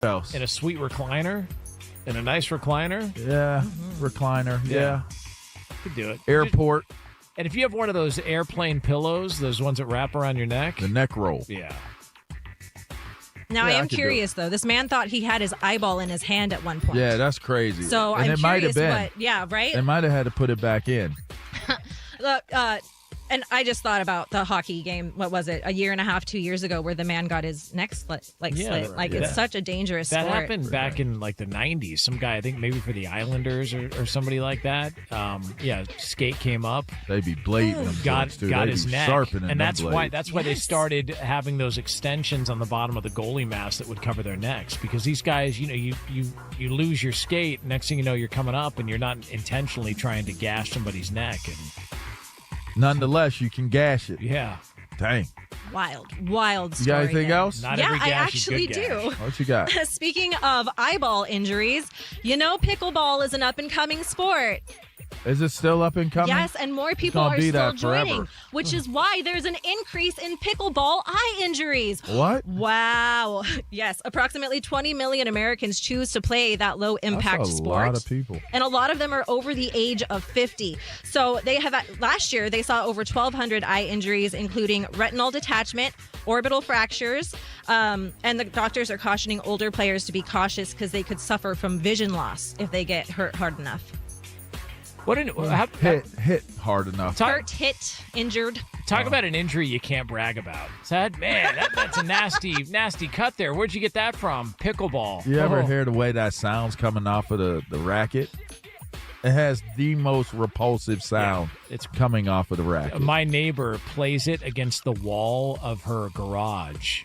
else? In a sweet recliner? In a nice recliner? Yeah, recliner. Yeah. Could do it. Airport. And if you have one of those airplane pillows, those ones that wrap around your neck. The neck roll. Yeah. Now, I am curious, though. This man thought he had his eyeball in his hand at one point. Yeah, that's crazy. So and I'm it might have curious been. what, yeah, right? They might have had to put it back in. Look, and I just thought about the hockey game, what was it, 1.5 years, 2 years ago, where the man got his neck slit. It's such a dangerous sport. That happened back in the 90s. Some guy, I think maybe for the Islanders or somebody like that. Skate came up. They be blading them. Got his neck. Sharpening and that's why Yes. they started having those extensions on the bottom of the goalie mask that would cover their necks. Because these guys, you lose your skate. Next thing you know, you're coming up and you're not intentionally trying to gash somebody's neck. And nonetheless, you can gash it. yeah. Dang. Wild story. You got anything there. else? Not Yeah, every I gash is actually good do. gash. What you got? Speaking of eyeball injuries, pickleball is an up-and-coming sport. Is it still up and coming? Yes, and more people gonna are be still that joining, forever. which is why there's an increase in pickleball eye injuries. What? Wow. Yes, approximately 20 million Americans choose to play that low-impact That's a sport. lot of people. And a lot of them are over the age of 50. So they have last year they saw over 1,200 eye injuries, including retinal detachment, orbital fractures, and the doctors are cautioning older players to be cautious because they could suffer from vision loss if they get hurt hard enough. Hit hard enough. Hit, injured. Talk about an injury you can't brag about. That's a nasty cut there. Where'd you get that from? Pickleball. You ever hear the way that sound's coming off of the racket? It has the most repulsive sound. Yeah, it's coming off of the racket. My neighbor plays it against the wall of her garage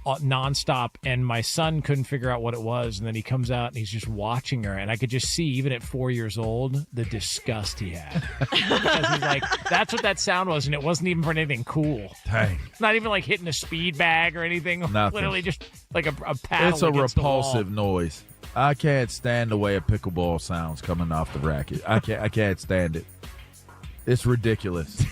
nonstop, and my son couldn't figure out what it was, and then he comes out and he's just watching her, and I could just see, even at 4 years old, the disgust he had. Because he's like, that's what that sound was, and it wasn't even for anything cool. Dang. It's not even like hitting a speed bag or anything. Nothing. Literally just like a paddle. It's a against repulsive the wall. noise. I can't stand the way a pickleball sounds coming off the racket. I can't stand it. It's ridiculous.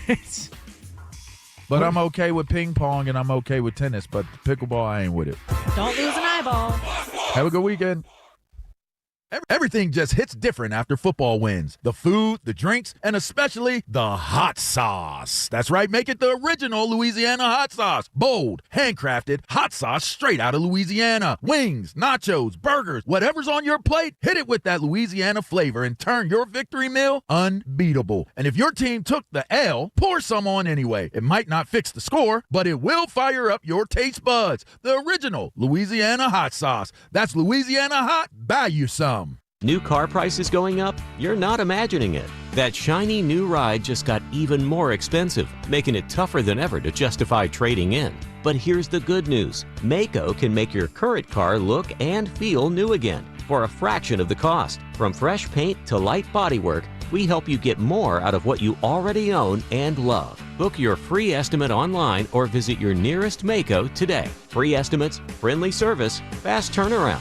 But I'm okay with ping pong and I'm okay with tennis, but pickleball, I ain't with it. Don't lose an eyeball. Have a good weekend. Everything just hits different after football wins. The food, the drinks, and especially the hot sauce. That's right, make it the original Louisiana hot sauce. Bold, handcrafted hot sauce straight out of Louisiana. Wings, nachos, burgers, whatever's on your plate, hit it with that Louisiana flavor and turn your victory meal unbeatable. And if your team took the L, pour some on anyway. It might not fix the score, but it will fire up your taste buds. The original Louisiana hot sauce. That's Louisiana hot, buy you some. New car prices going up? You're not imagining it. That shiny new ride just got even more expensive, making it tougher than ever to justify trading in. But here's the good news. Mako can make your current car look and feel new again for a fraction of the cost. From fresh paint to light bodywork, we help you get more out of what you already own and love. Book your free estimate online or visit your nearest Mako today. Free estimates, friendly service, fast turnaround.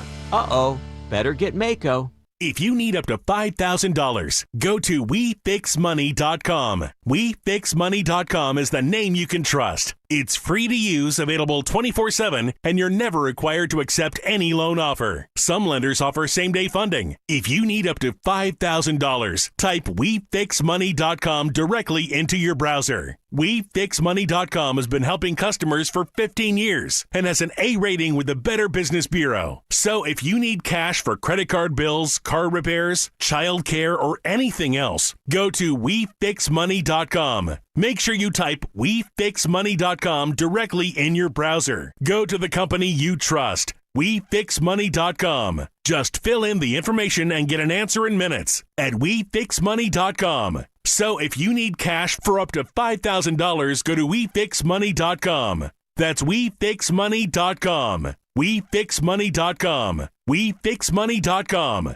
Better get Mako. If you need up to $5,000, go to WeFixMoney.com. WeFixMoney.com is the name you can trust. It's free to use, available 24/7, and you're never required to accept any loan offer. Some lenders offer same-day funding. If you need up to $5,000, type WeFixMoney.com directly into your browser. WeFixMoney.com has been helping customers for 15 years and has an A rating with the Better Business Bureau. So if you need cash for credit card bills, car repairs, child care, or anything else, go to WeFixMoney.com. Make sure you type WeFixMoney.com directly in your browser. Go to the company you trust. WeFixMoney.com. Just fill in the information and get an answer in minutes at WeFixMoney.com. So if you need cash for up to $5,000, go to WeFixMoney.com. That's WeFixMoney.com. WeFixMoney.com. WeFixMoney.com.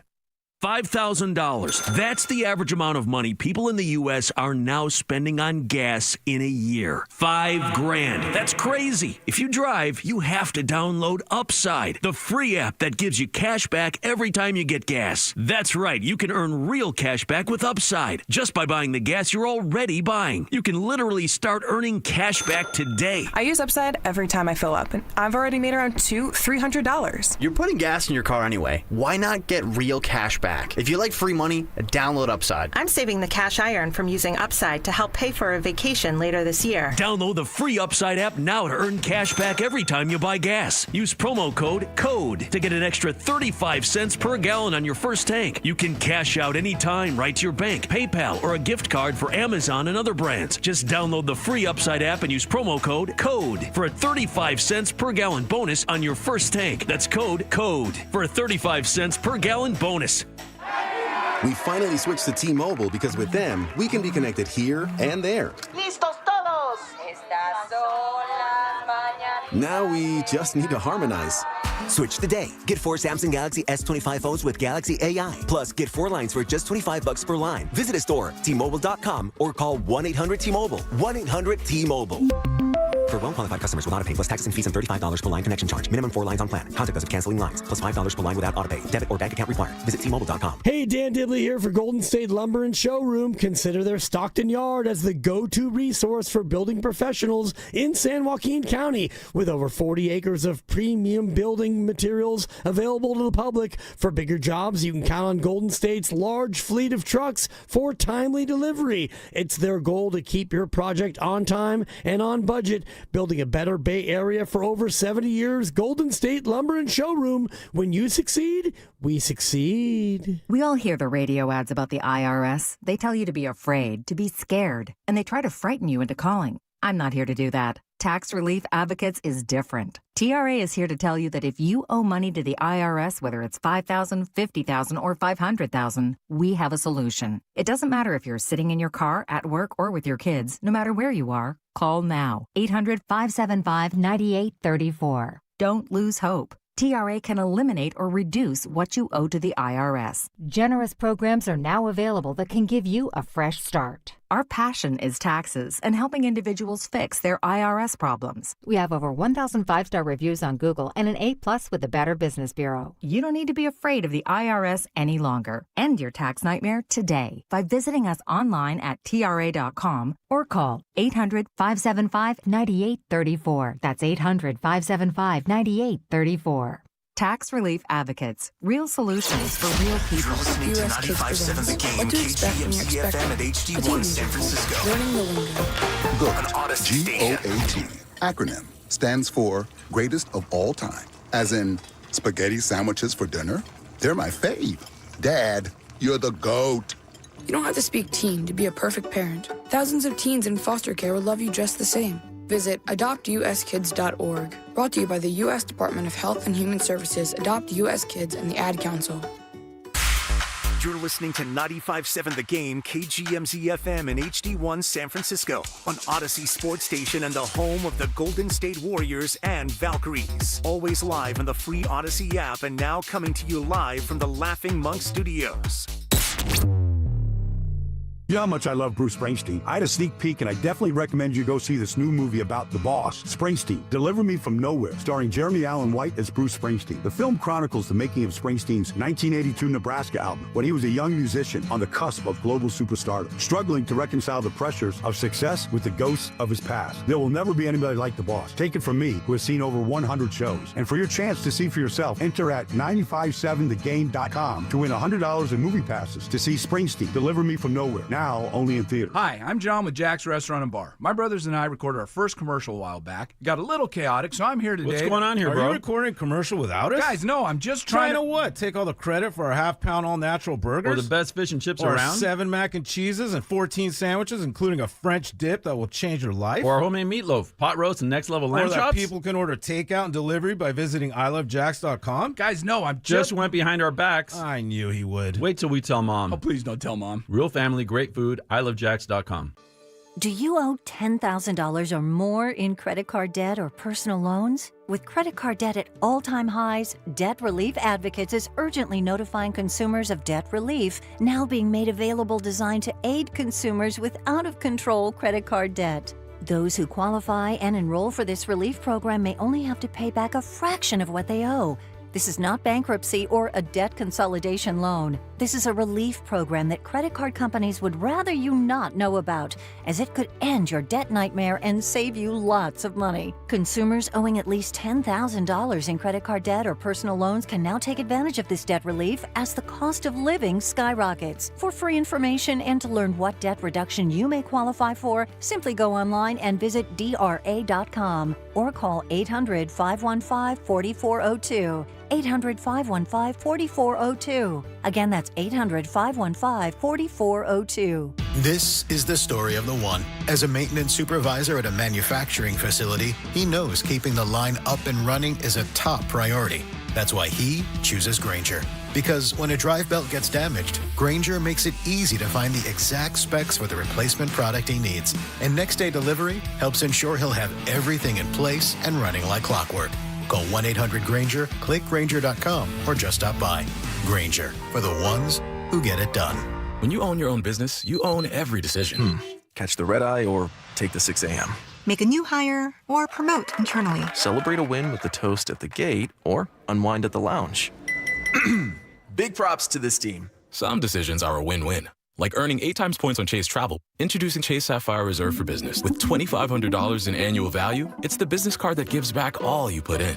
$5,000. That's the average amount of money people in the U.S. are now spending on gas in a year. $5,000. That's crazy. If you drive, you have to download Upside, the free app that gives you cash back every time you get gas. That's right. You can earn real cash back with Upside just by buying the gas you're already buying. You can literally start earning cash back today. I use Upside every time I fill up, and I've already made around $200-$300. You're putting gas in your car anyway. Why not get real cash back? If you like free money, download Upside. I'm saving the cash I earn from using Upside to help pay for a vacation later this year. Download the free Upside app now to earn cash back every time you buy gas. Use promo code CODE to get an extra 35 cents per gallon on your first tank. You can cash out anytime right to your bank, PayPal, or a gift card for Amazon and other brands. Just download the free Upside app and use promo code CODE for a 35 cents per gallon bonus on your first tank. That's code CODE for a 35 cents per gallon bonus. We finally switched to T-Mobile because with them, we can be connected here and there. ¡Listos todos! Estas son las mañanas. Now we just need to harmonize. Switch today. Get 4 Samsung Galaxy S25 phones with Galaxy AI. Plus, get 4 lines for just $25 per line. Visit a store, T-Mobile.com, or call 1-800-T-Mobile. 1-800-T-Mobile. For well-qualified customers with autopay plus taxes and fees and $35 per line connection charge. Minimum 4 lines on plan. Contact us if canceling lines. Plus $5 per line without autopay. Debit or bank account required. Visit T-Mobile.com. Hey, Dan Dibley here for Golden State Lumber and Showroom. Consider their Stockton Yard as the go-to resource for building professionals in San Joaquin County. With over 40 acres of premium building materials available to the public. For bigger jobs, you can count on Golden State's large fleet of trucks for timely delivery. It's their goal to keep your project on time and on budget. Building a better Bay Area for over 70 years. Golden State Lumber and Showroom. When you succeed, we succeed. We all hear the radio ads about the IRS. They tell you to be afraid, to be scared, and they try to frighten you into calling. I'm not here to do that. Tax Relief Advocates is different. TRA is here to tell you that if you owe money to the IRS, whether it's $5,000, $50,000, or $500,000, we have a solution. It doesn't matter if you're sitting in your car, at work, or with your kids. No matter where you are, call now. 800-575-9834. Don't lose hope. TRA can eliminate or reduce what you owe to the IRS. Generous programs are now available that can give you a fresh start. Our passion is taxes and helping individuals fix their IRS problems. We have over 1,000 5-star reviews on Google and an A+ with the Better Business Bureau. You don't need to be afraid of the IRS any longer. End your tax nightmare today by visiting us online at TRA.com or call 800-575-9834. That's 800-575-9834. Tax Relief Advocates. Real solutions for real people. Listening to 95.7 The Game, KGMZ FM at HD1 San Francisco. Learning the lingo. An Odyssey station. GOAT. Acronym stands for Greatest of All Time. As in, spaghetti sandwiches for dinner? They're my fave. Dad, you're the GOAT. You don't have to speak teen to be a perfect parent. Thousands of teens in foster care will love you just the same. Visit adoptuskids.org. Brought to you by the U.S. Department of Health and Human Services, Adopt U.S. Kids, and the Ad Council. You're listening to 95.7 The Game, KGMZ FM in HD1 San Francisco, on Odyssey Sports Station and the home of the Golden State Warriors and Valkyries. Always live on the free Odyssey app and now coming to you live from the Laughing Monk Studios. You know how much I love Bruce Springsteen. I had a sneak peek, and I definitely recommend you go see this new movie about the boss, Springsteen, Deliver Me From Nowhere, starring Jeremy Allen White as Bruce Springsteen. The film chronicles the making of Springsteen's 1982 Nebraska album, when he was a young musician on the cusp of global superstardom, struggling to reconcile the pressures of success with the ghosts of his past. There will never be anybody like the boss. Take it from me, who has seen over 100 shows. And for your chance to see for yourself, enter at 957thegame.com to win $100 in movie passes to see Springsteen, Deliver Me From Nowhere. Now only in theater. Hi, I'm John with Jack's Restaurant and Bar. My brothers and I recorded our first commercial a while back. It got a little chaotic, so I'm here today. What's going on here, bro? Are you recording a commercial without us? Guys, no, I'm just trying to what? Take all the credit for our half-pound all-natural burgers? Or the best fish and chips or around? 7 mac and cheeses and 14 sandwiches, including a French dip that will change your life? Or homemade meatloaf, pot roast, and next-level lamb chops? Or that people can order takeout and delivery by visiting ilovejacks.com? Guys, no, I'm just went behind our backs. I knew he would. Wait till we tell Mom. Oh, please don't tell Mom. Real family, great food, ilovejacks.com. Do you owe $10,000 or more in credit card debt or personal loans? With credit card debt at all-time highs, Debt Relief Advocates is urgently notifying consumers of debt relief now being made available designed to aid consumers with out-of-control credit card debt. Those who qualify and enroll for this relief program may only have to pay back a fraction of what they owe. This is not bankruptcy or a debt consolidation loan. This is a relief program that credit card companies would rather you not know about, as it could end your debt nightmare and save you lots of money. Consumers owing at least $10,000 in credit card debt or personal loans can now take advantage of this debt relief as the cost of living skyrockets. For free information and to learn what debt reduction you may qualify for, simply go online and visit DRA.com or call 800-515-4402. 800-515-4402. Again, that's 800-515-4402. This is the story of the one. As a maintenance supervisor at a manufacturing facility, he knows keeping the line up and running is a top priority. That's why he chooses Granger. Because when a drive belt gets damaged, Granger makes it easy to find the exact specs for the replacement product he needs. And next-day delivery helps ensure he'll have everything in place and running like clockwork. Call 1-800-GRANGER, click Granger.com, or just stop by. Granger, for the ones who get it done. When you own your own business, you own every decision. Catch the red eye or take the 6 a.m. Make a new hire or promote internally. Celebrate a win with the toast at the gate or unwind at the lounge. Big props to this team. Some decisions are a win-win. Like earning 8 times points on Chase Travel. Introducing Chase Sapphire Reserve for Business. With $2,500 in annual value, it's the business card that gives back all you put in.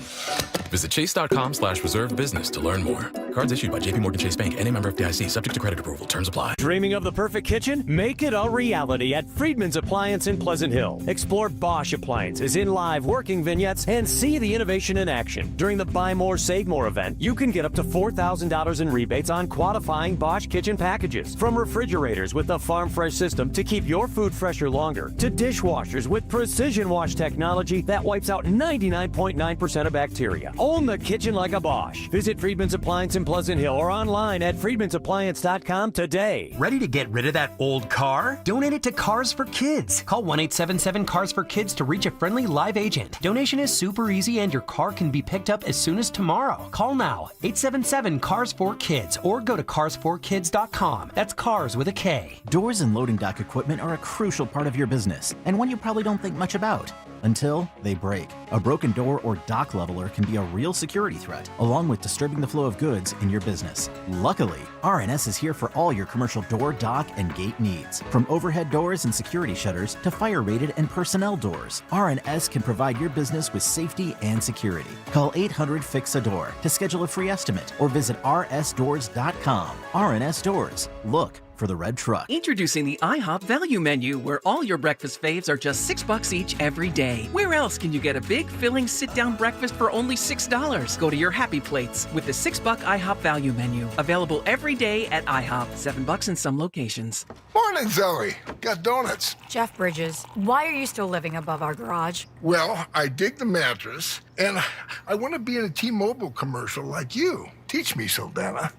Visit chase.com/reserve business to learn more. Cards issued by JPMorgan Chase Bank and a member of FDIC, subject to credit approval. Terms apply. Dreaming of the perfect kitchen? Make it a reality at Friedman's Appliance in Pleasant Hill. Explore Bosch appliances in live working vignettes and see the innovation in action. During the Buy More, Save More event, you can get up to $4,000 in rebates on qualifying Bosch kitchen packages. From refrigerators with the Farm Fresh system to keep your food fresher longer, to dishwashers with precision wash technology that wipes out 99.9% of bacteria. Own the kitchen like a Bosch. Visit Friedman's Appliance in Pleasant Hill or online at friedmansappliance.com today. Ready to get rid of that old car? Donate it to Cars for Kids. Call 1-877-CARS-FOR-KIDS to reach a friendly live agent. Donation is super easy and your car can be picked up as soon as tomorrow. Call now, 877-CARS-FOR-KIDS, or go to carsforkids.com. That's cars with a K. Doors and loading dock equipment are a crucial part of your business, and one you probably don't think much about until they break. A broken door or dock leveler can be a real security threat, along with disturbing the flow of goods in your business. Luckily, RNS is here for all your commercial door, dock, and gate needs. From overhead doors and security shutters to fire-rated and personnel doors, RNS can provide your business with safety and security. Call 800-FIX-A-DOOR to schedule a free estimate or visit rsdoors.com. RNS Doors. Look for the red truck. Introducing the IHOP Value Menu, where all your breakfast faves are just $6 each every day. Where else can you get a big, filling, sit-down breakfast for only $6? Go to your happy plates with the $6 IHOP Value Menu. Available every day at IHOP. $7 in some locations. Morning, Zoe. Got donuts. Jeff Bridges, why are you still living above our garage? Well, I dig the mattress, and I want to be in a T-Mobile commercial like you. Teach me, Saldana.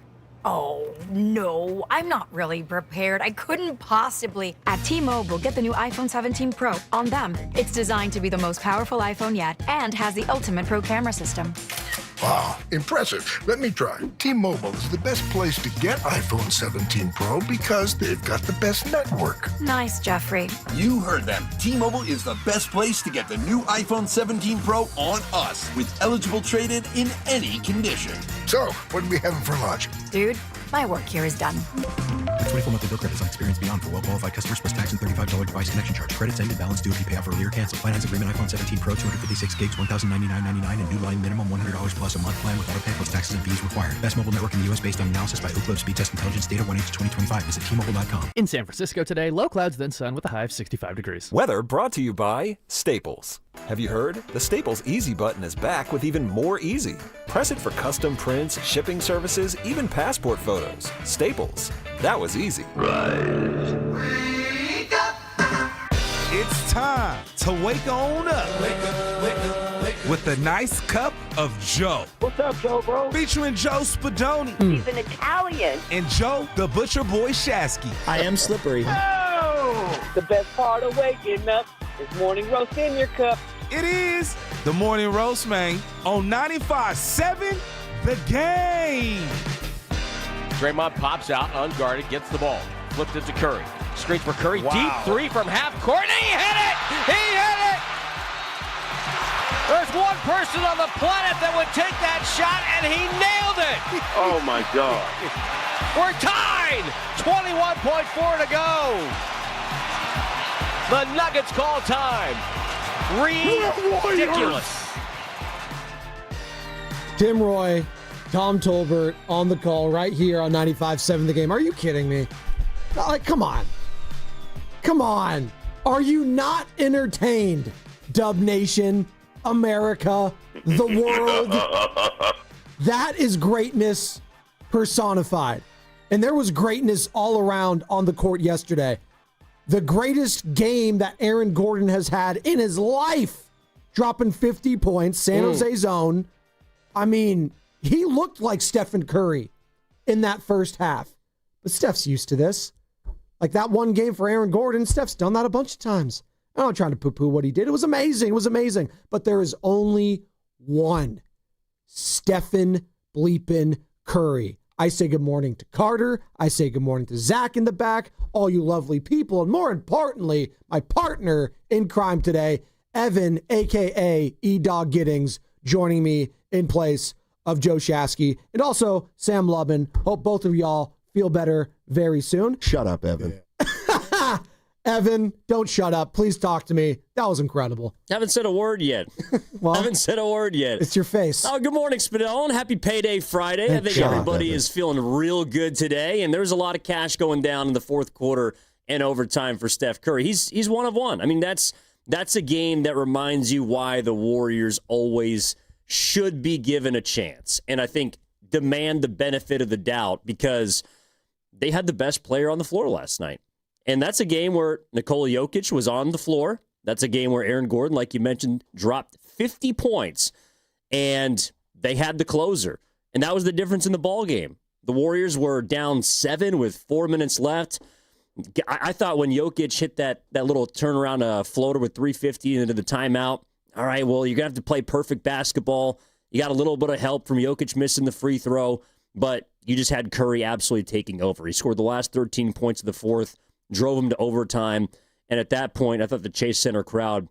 Oh, no, I'm not really prepared. I couldn't possibly. At T-Mobile, get the new iPhone 17 Pro on them. It's designed to be the most powerful iPhone yet and has the ultimate pro camera system. Wow, impressive. Let me try. T-Mobile is the best place to get iPhone 17 Pro because they've got the best network. Nice, Jeffrey. You heard them. T-Mobile is the best place to get the new iPhone 17 Pro on us with eligible trade-in in any condition. So, what are we having for lunch? Dude, my work here is done. The 24-monthly bill credit is on experience beyond for well-qualified customers plus tax and $35 device connection charge. Credits end and balance due if you pay off earlier. Cancel. Finance agreement iPhone 17 Pro 256 gigs, $1,099.99 and new line minimum $100 plus a month plan with auto pay plus taxes and fees required. Best mobile network in the U.S. based on analysis by Ookla Speed Test Intelligence data 1H2025. Visit T-Mobile.com. In San Francisco today, low clouds then sun with a high of 65 degrees. Weather brought to you by Staples. Have you heard? The Staples Easy button is back with even more easy. Press it for custom prints, shipping services, even passport photos. Staples. That was easy. It's time to wake on up. Wake up, wake up, wake up. With a nice cup of Joe. What's up, Joe, bro? Featuring Joe Spadoni. He's an Italian. And Joe, the Butcher Boy Shasky. I am slippery. Oh! The best part of waking up is morning roast in your cup. It is the Morning Roast, man, on 95.7 The Game. Draymond pops out unguarded, gets the ball. Flipped it to Curry. Screens for Curry. Wow. Deep three from half court. And he hit it! He hit it! There's one person on the planet that would take that shot, and he nailed it! Oh, my God. We're tied! 21.4 to go. The Nuggets call time. Ridiculous. Tim Roy, Tom Tolbert on the call right here on 95.7 The Game. Are you kidding me? Like, come on. Come on. Are you not entertained? Dub Nation, America, the world. That is greatness personified. And there was greatness all around on the court yesterday. The greatest game that Aaron Gordon has had in his life, dropping 50 points, San Jose zone. I mean, he looked like Stephen Curry in that first half. But Steph's used to this. Like that one game for Aaron Gordon, Steph's done that a bunch of times. I'm not trying to poo-poo what he did. It was amazing. It was amazing. But there is only one Stephen bleepin' Curry. I say good morning to Carter. I say good morning to Zach in the back, all you lovely people, and more importantly, my partner in crime today, Evan, a.k.a. E-Dog Giddings, joining me in place of Joe Shasky, and also Sam Lubin. Hope both of y'all feel better very soon. Shut up, Evan. Evan, don't shut up. Please talk to me. That was incredible. Haven't said a word yet. Haven't said a word yet. It's your face. Oh, good morning, Spadone. Happy Payday Friday. I think everybody is feeling real good today, and there's a lot of cash going down in the fourth quarter and overtime for Steph Curry. He's one of one. I mean, that's a game that reminds you why the Warriors always should be given a chance, and I think demand the benefit of the doubt because they had the best player on the floor last night. And that's a game where Nikola Jokic was on the floor. That's a game where Aaron Gordon, like you mentioned, dropped 50 points. And they had the closer. And that was the difference in the ball game. The Warriors were down 7 with 4 minutes left. I thought when Jokic hit that little turnaround floater with 3:50 into the timeout, all right, well, you're going to have to play perfect basketball. You got a little bit of help from Jokic missing the free throw, but you just had Curry absolutely taking over. He scored the last 13 points of the fourth, drove them to overtime, and at that point, I thought the Chase Center crowd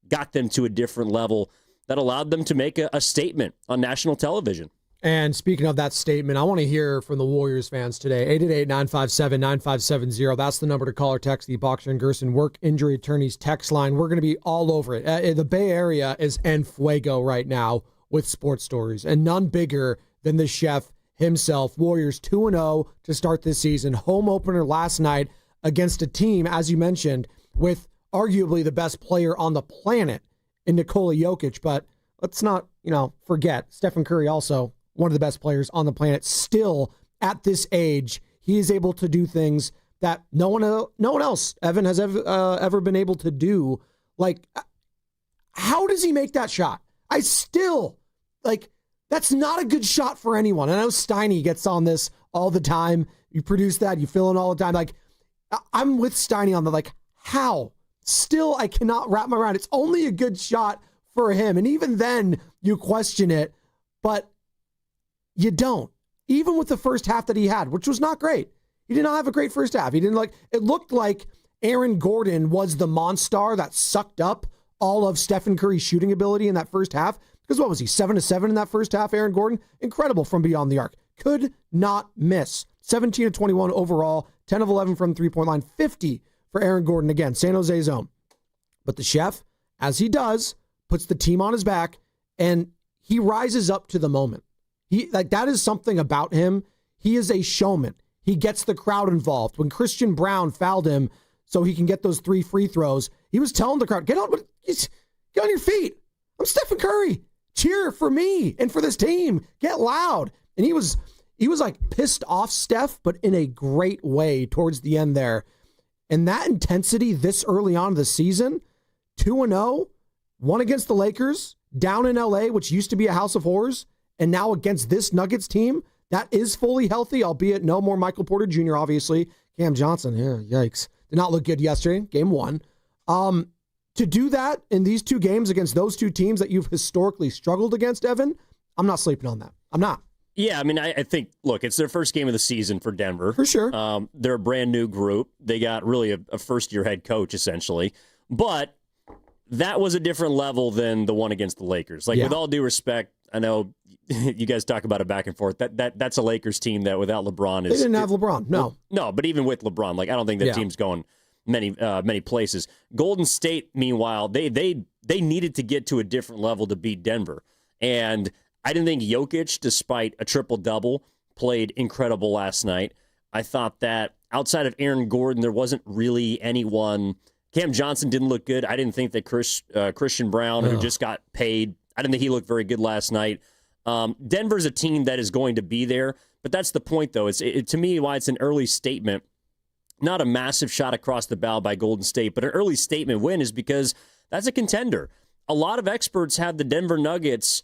got them to a different level that allowed them to make a statement on national television. And speaking of that statement, I want to hear from the Warriors fans today. 888-957-9570. That's the number to call or text the Boxer and Gerson Work Injury Attorneys text line. We're going to be all over it. The Bay Area is en fuego right now with sports stories, and none bigger than the chef himself. Warriors 2-0 to start this season. Home opener last night against a team, as you mentioned, with arguably the best player on the planet in Nikola Jokic. But let's not, forget Stephen Curry, also one of the best players on the planet. Still, at this age, he is able to do things that no one else, Evan, has ever been able to do. Like, how does he make that shot? That's not a good shot for anyone. I know Steiny gets on this all the time. You produce that, you fill in all the time. I'm with Steiny on how? Still, I cannot wrap my mind. It's only a good shot for him. And even then, you question it, but you don't. Even with the first half that he had, which was not great. He did not have a great first half. It looked like Aaron Gordon was the monster that sucked up all of Stephen Curry's shooting ability in that first half. Because what was he, 7-7 in that first half, Aaron Gordon? Incredible from beyond the arc. Could not miss. 17 of 21 overall, 10 of 11 from three-point line, 50 for Aaron Gordon. Again, San Jose zone. But the chef, as he does, puts the team on his back, and he rises up to the moment. That is something about him. He is a showman. He gets the crowd involved. When Christian Brown fouled him so he can get those 3 free throws, he was telling the crowd, get on your feet. I'm Stephen Curry. Cheer for me and for this team. Get loud. And he was pissed off Steph, but in a great way towards the end there. And that intensity this early on in the season, 2-0, won against the Lakers, down in LA, which used to be a house of horrors, and now against this Nuggets team that is fully healthy, albeit no more Michael Porter Jr., obviously. Cam Johnson, yeah, yikes. Did not look good yesterday, game 1. To do that in these 2 games against those 2 teams that you've historically struggled against, Evan, I'm not sleeping on that. I'm not. Yeah, I mean, I think, look, it's their first game of the season for Denver. For sure. They're a brand new group. They got really a first-year head coach, essentially. But that was a different level than the one against the Lakers. Like, with all due respect, I know you guys talk about it back and forth. That's a Lakers team that without LeBron They didn't have LeBron, no. No, but even with LeBron, like, I don't think that team's going many places. Golden State, meanwhile, they needed to get to a different level to beat Denver. And I didn't think Jokic, despite a triple-double, played incredible last night. I thought that outside of Aaron Gordon, there wasn't really anyone. Cam Johnson didn't look good. I didn't think that Christian Brown, who just got paid, I didn't think he looked very good last night. Denver's a team that is going to be there, but that's the point, though. To me, why it's an early statement, not a massive shot across the bow by Golden State, but an early statement win is because that's a contender. A lot of experts have the Denver Nuggets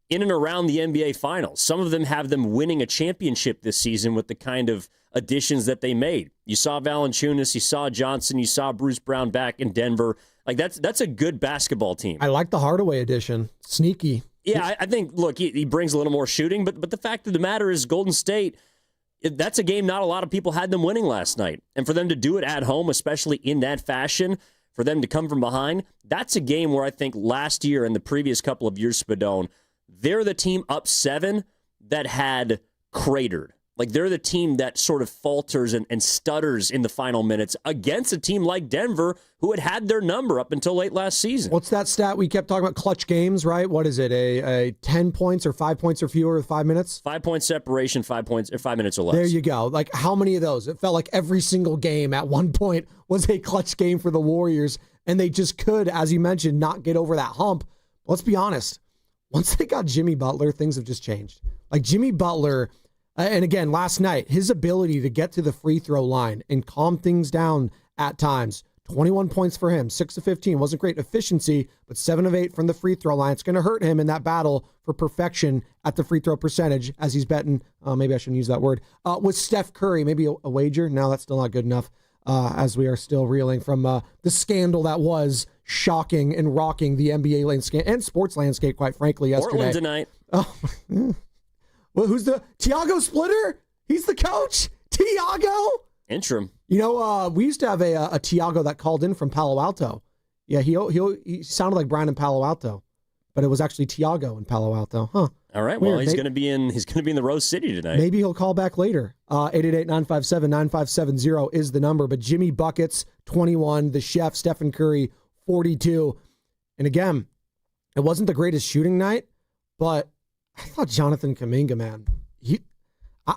in and around the NBA Finals. Some of them have them winning a championship this season with the kind of additions that they made. You saw Valanciunas, you saw Johnson, you saw Bruce Brown back in Denver. Like, that's a good basketball team. I like the Hardaway addition. Sneaky. Yeah, I think, look, he brings a little more shooting, but the fact of the matter is Golden State, that's a game not a lot of people had them winning last night. And for them to do it at home, especially in that fashion, for them to come from behind, that's a game where I think last year and the previous couple of years, Spadone, they're the team up 7 that had cratered. Like, they're the team that sort of falters and stutters in the final minutes against a team like Denver, who had their number up until late last season. What's that stat we kept talking about? Clutch games, right? What is it? A 10 points or 5 points or fewer with 5 minutes? 5 point separation, 5 points, or 5 minutes or less. There you go. Like, how many of those? It felt like every single game at one point was a clutch game for the Warriors, and they just could, as you mentioned, not get over that hump. Let's be honest. Once they got Jimmy Butler, things have just changed. Like, Jimmy Butler, and again, last night, his ability to get to the free throw line and calm things down at times. 21 points for him, 6 of 15. Wasn't great efficiency, but 7 of 8 from the free throw line. It's going to hurt him in that battle for perfection at the free throw percentage as he's betting, maybe I shouldn't use that word, with Steph Curry. Maybe a wager. No, that's still not good enough as we are still reeling from the scandal that was shocking and rocking the NBA landscape and sports landscape, quite frankly, yesterday. Portland tonight. Oh, well, who's the Tiago Splitter? He's the coach. Tiago? Interim. You know, we used to have a Tiago that called in from Palo Alto. Yeah, he sounded like Brian in Palo Alto, but it was actually Tiago in Palo Alto. Huh. All right. Well, he's going to be in the Rose City tonight. Maybe he'll call back later. 888-957-9570 is the number. But Jimmy Buckets, 21. The chef, Stephen Curry, 42. And again, it wasn't the greatest shooting night, but I thought Jonathan Kuminga, man,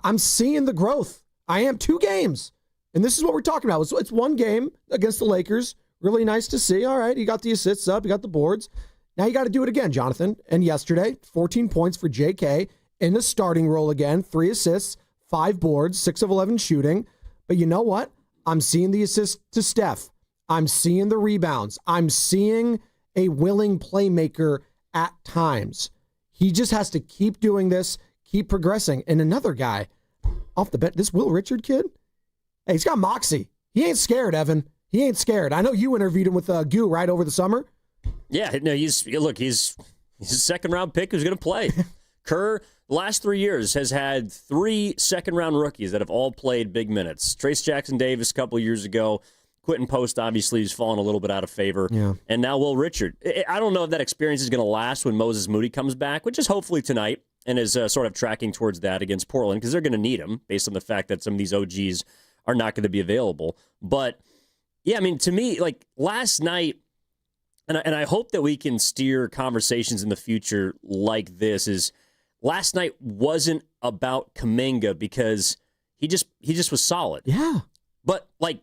I'm seeing the growth. I am. 2 games. And this is what we're talking about. It's 1 game against the Lakers. Really nice to see. All right, you got the assists up. You got the boards. Now you got to do it again, Jonathan. And yesterday, 14 points for JK in the starting role again. 3 assists, 5 boards, 6 of 11 shooting. But you know what? I'm seeing the assists to Steph. I'm seeing the rebounds. I'm seeing a willing playmaker at times. He just has to keep doing this, keep progressing. And another guy off the bench, this Will Richard kid, hey, he's got moxie. He ain't scared, Evan. He ain't scared. I know you interviewed him with Goo right over the summer. Yeah, no, he's a second-round pick who's going to play. Kerr, the last 3 years, has had 3 second-round rookies that have all played big minutes. Trace Jackson-Davis a couple years ago. Quentin Post, obviously, has fallen a little bit out of favor. Yeah. And now Will Richard. I don't know if that experience is going to last when Moses Moody comes back, which is hopefully tonight, and is sort of tracking towards that against Portland, because they're going to need him based on the fact that some of these OGs are not going to be available. But, yeah, I mean, to me, like, last night, and I hope that we can steer conversations in the future like this, is last night wasn't about Kuminga because he just was solid. Yeah. But, like,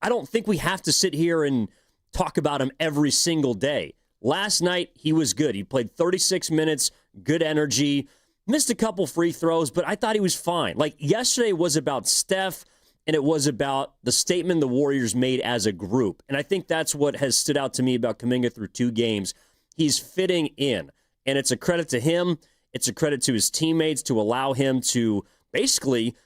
I don't think we have to sit here and talk about him every single day. Last night, he was good. He played 36 minutes, good energy, missed a couple free throws, but I thought he was fine. Like, yesterday was about Steph, and it was about the statement the Warriors made as a group. And I think that's what has stood out to me about Kuminga through 2 games. He's fitting in, and it's a credit to him. It's a credit to his teammates to allow him to basically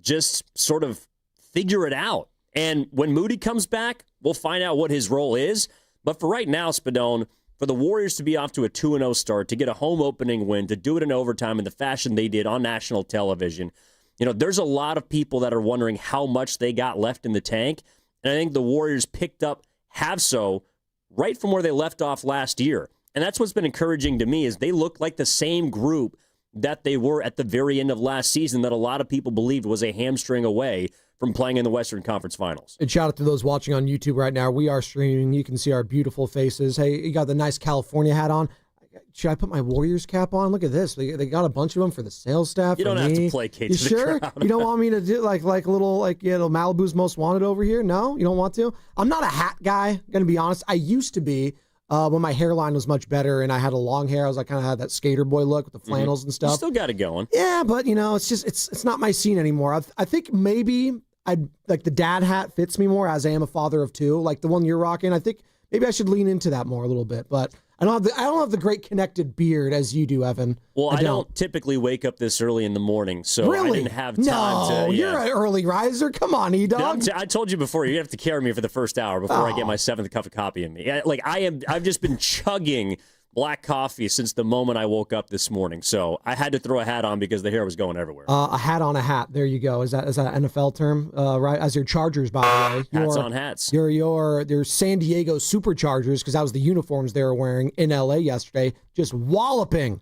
just sort of figure it out. And when Moody comes back, we'll find out what his role is. But for right now, Spadone, for the Warriors to be off to a 2-0 start, to get a home opening win, to do it in overtime in the fashion they did on national television, there's a lot of people that are wondering how much they got left in the tank. And I think the Warriors picked up Habso right from where they left off last year. And that's what's been encouraging to me is they look like the same group that they were at the very end of last season that a lot of people believed was a hamstring away from playing in the Western Conference Finals. And shout out to those watching on YouTube right now. We are streaming. You can see our beautiful faces. Hey, you got the nice California hat on. Should I put my Warriors cap on? Look at this. They got a bunch of them for the sales staff. You don't have to placate You to the sure? crowd. You don't want me to do like a little Malibu's Most Wanted over here? No, you don't want to? I'm not a hat guy, going to be honest. I used to be when my hairline was much better and I had a long hair. I was kind of had that skater boy look with the flannels and stuff. You still got it going. Yeah, but it's just it's not my scene anymore. I think maybe I'd like the dad hat fits me more as I am a father of two, like the one you're rocking. I think maybe I should lean into that more a little bit, but I don't have the great connected beard as you do, Evan. Well, I don't typically wake up this early in the morning, so really? I didn't have time to. No, you're an early riser. Come on, E-Dog. I told you before, you have to carry me for the first hour before I get my seventh cup of coffee in me. I've just been chugging black coffee since the moment I woke up this morning, so I had to throw a hat on because the hair was going everywhere. A hat on a hat. There you go. Is that an NFL term? Right, as your Chargers, by the way. Hats on hats. Your San Diego Superchargers, because that was the uniforms they were wearing in LA yesterday, just walloping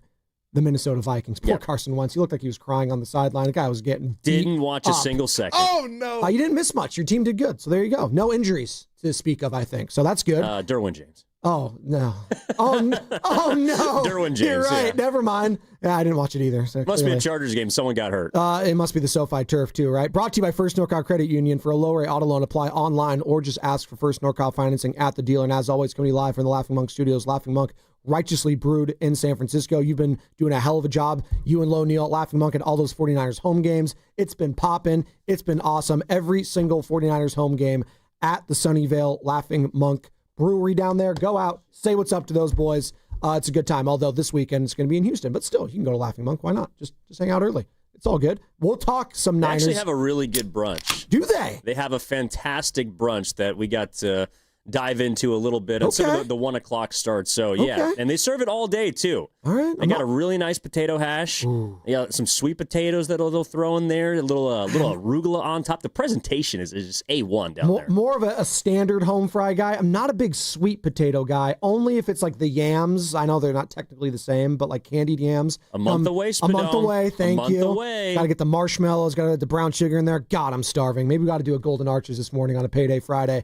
the Minnesota Vikings. Poor Carson Wentz. He looked like he was crying on the sideline. The guy was getting Didn't watch a single second. Oh, no. You didn't miss much. Your team did good. So there you go. No injuries to speak of, I think. So that's good. Derwin James. Oh, no. Oh, no. Derwin James. You're right. Yeah. Never mind. Yeah, I didn't watch it either. So must be a Chargers game. Someone got hurt. It must be the SoFi Turf, too, right? Brought to you by First NorCal Credit Union. For a low-rate auto loan, apply online or just ask for First NorCal financing at the dealer. And as always, coming live from the Laughing Monk Studios, Laughing Monk, righteously brewed in San Francisco. You've been doing a hell of a job. You and Lo Neal, Laughing Monk, at all those 49ers home games. It's been popping. It's been awesome. Every single 49ers home game at the Sunnyvale Laughing Monk Brewery down there. Go out, say what's up to those boys. It's a good time, although this weekend it's going to be in Houston. But still, you can go to Laughing Monk. Why not? Just hang out early. It's all good. We'll talk some Niners. They actually have a really good brunch. Do they? They have a fantastic brunch that we got to dive into a little bit. It's sort of the 1 o'clock start. So, yeah. And they serve it all day, too. All right. They got a really nice potato hash. They got some sweet potatoes that they'll throw in there, a little arugula on top. The presentation is just A1 down there. More of a standard home fry guy. I'm not a big sweet potato guy, only if it's like the yams. I know they're not technically the same, but like candied yams. A month away, Spadone. A month away, thank you. Away. Got to get the marshmallows, got to get the brown sugar in there. God, I'm starving. Maybe we got to do a Golden Arches this morning on a payday Friday.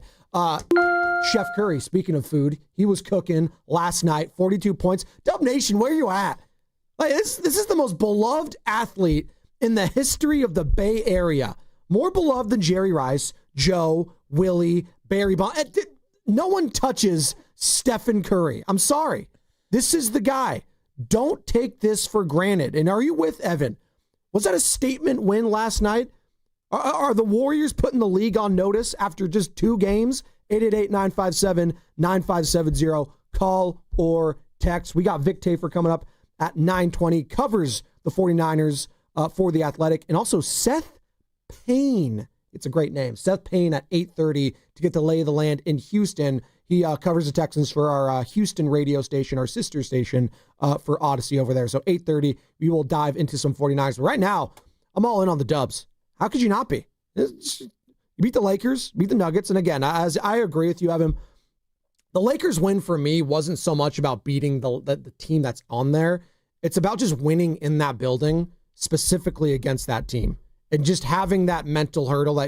Chef Curry, speaking of food, he was cooking last night, 42 points. Dub Nation, where you at? Like this is the most beloved athlete in the history of the Bay Area. More beloved than Jerry Rice, Joe, Willie, Barry Bonds. No one touches Stephen Curry. I'm sorry. This is the guy. Don't take this for granted. And are you with Evan? Was that a statement win last night? Are the Warriors putting the league on notice after just 2 games? 888-957-9570. Call or text. We got Vic Tafer coming up at 9:20. Covers the 49ers for The Athletic. And also Seth Payne. It's a great name. Seth Payne at 8:30 to get the lay of the land in Houston. He covers the Texans for our Houston radio station, our sister station for Odyssey over there. So 8:30, we will dive into some 49ers. But right now, I'm all in on the Dubs. How could you not be? You beat the Lakers, beat the Nuggets, and again, as I agree with you, Evan, the Lakers win for me wasn't so much about beating the team that's on there. It's about just winning in that building, specifically against that team, and just having that mental hurdle.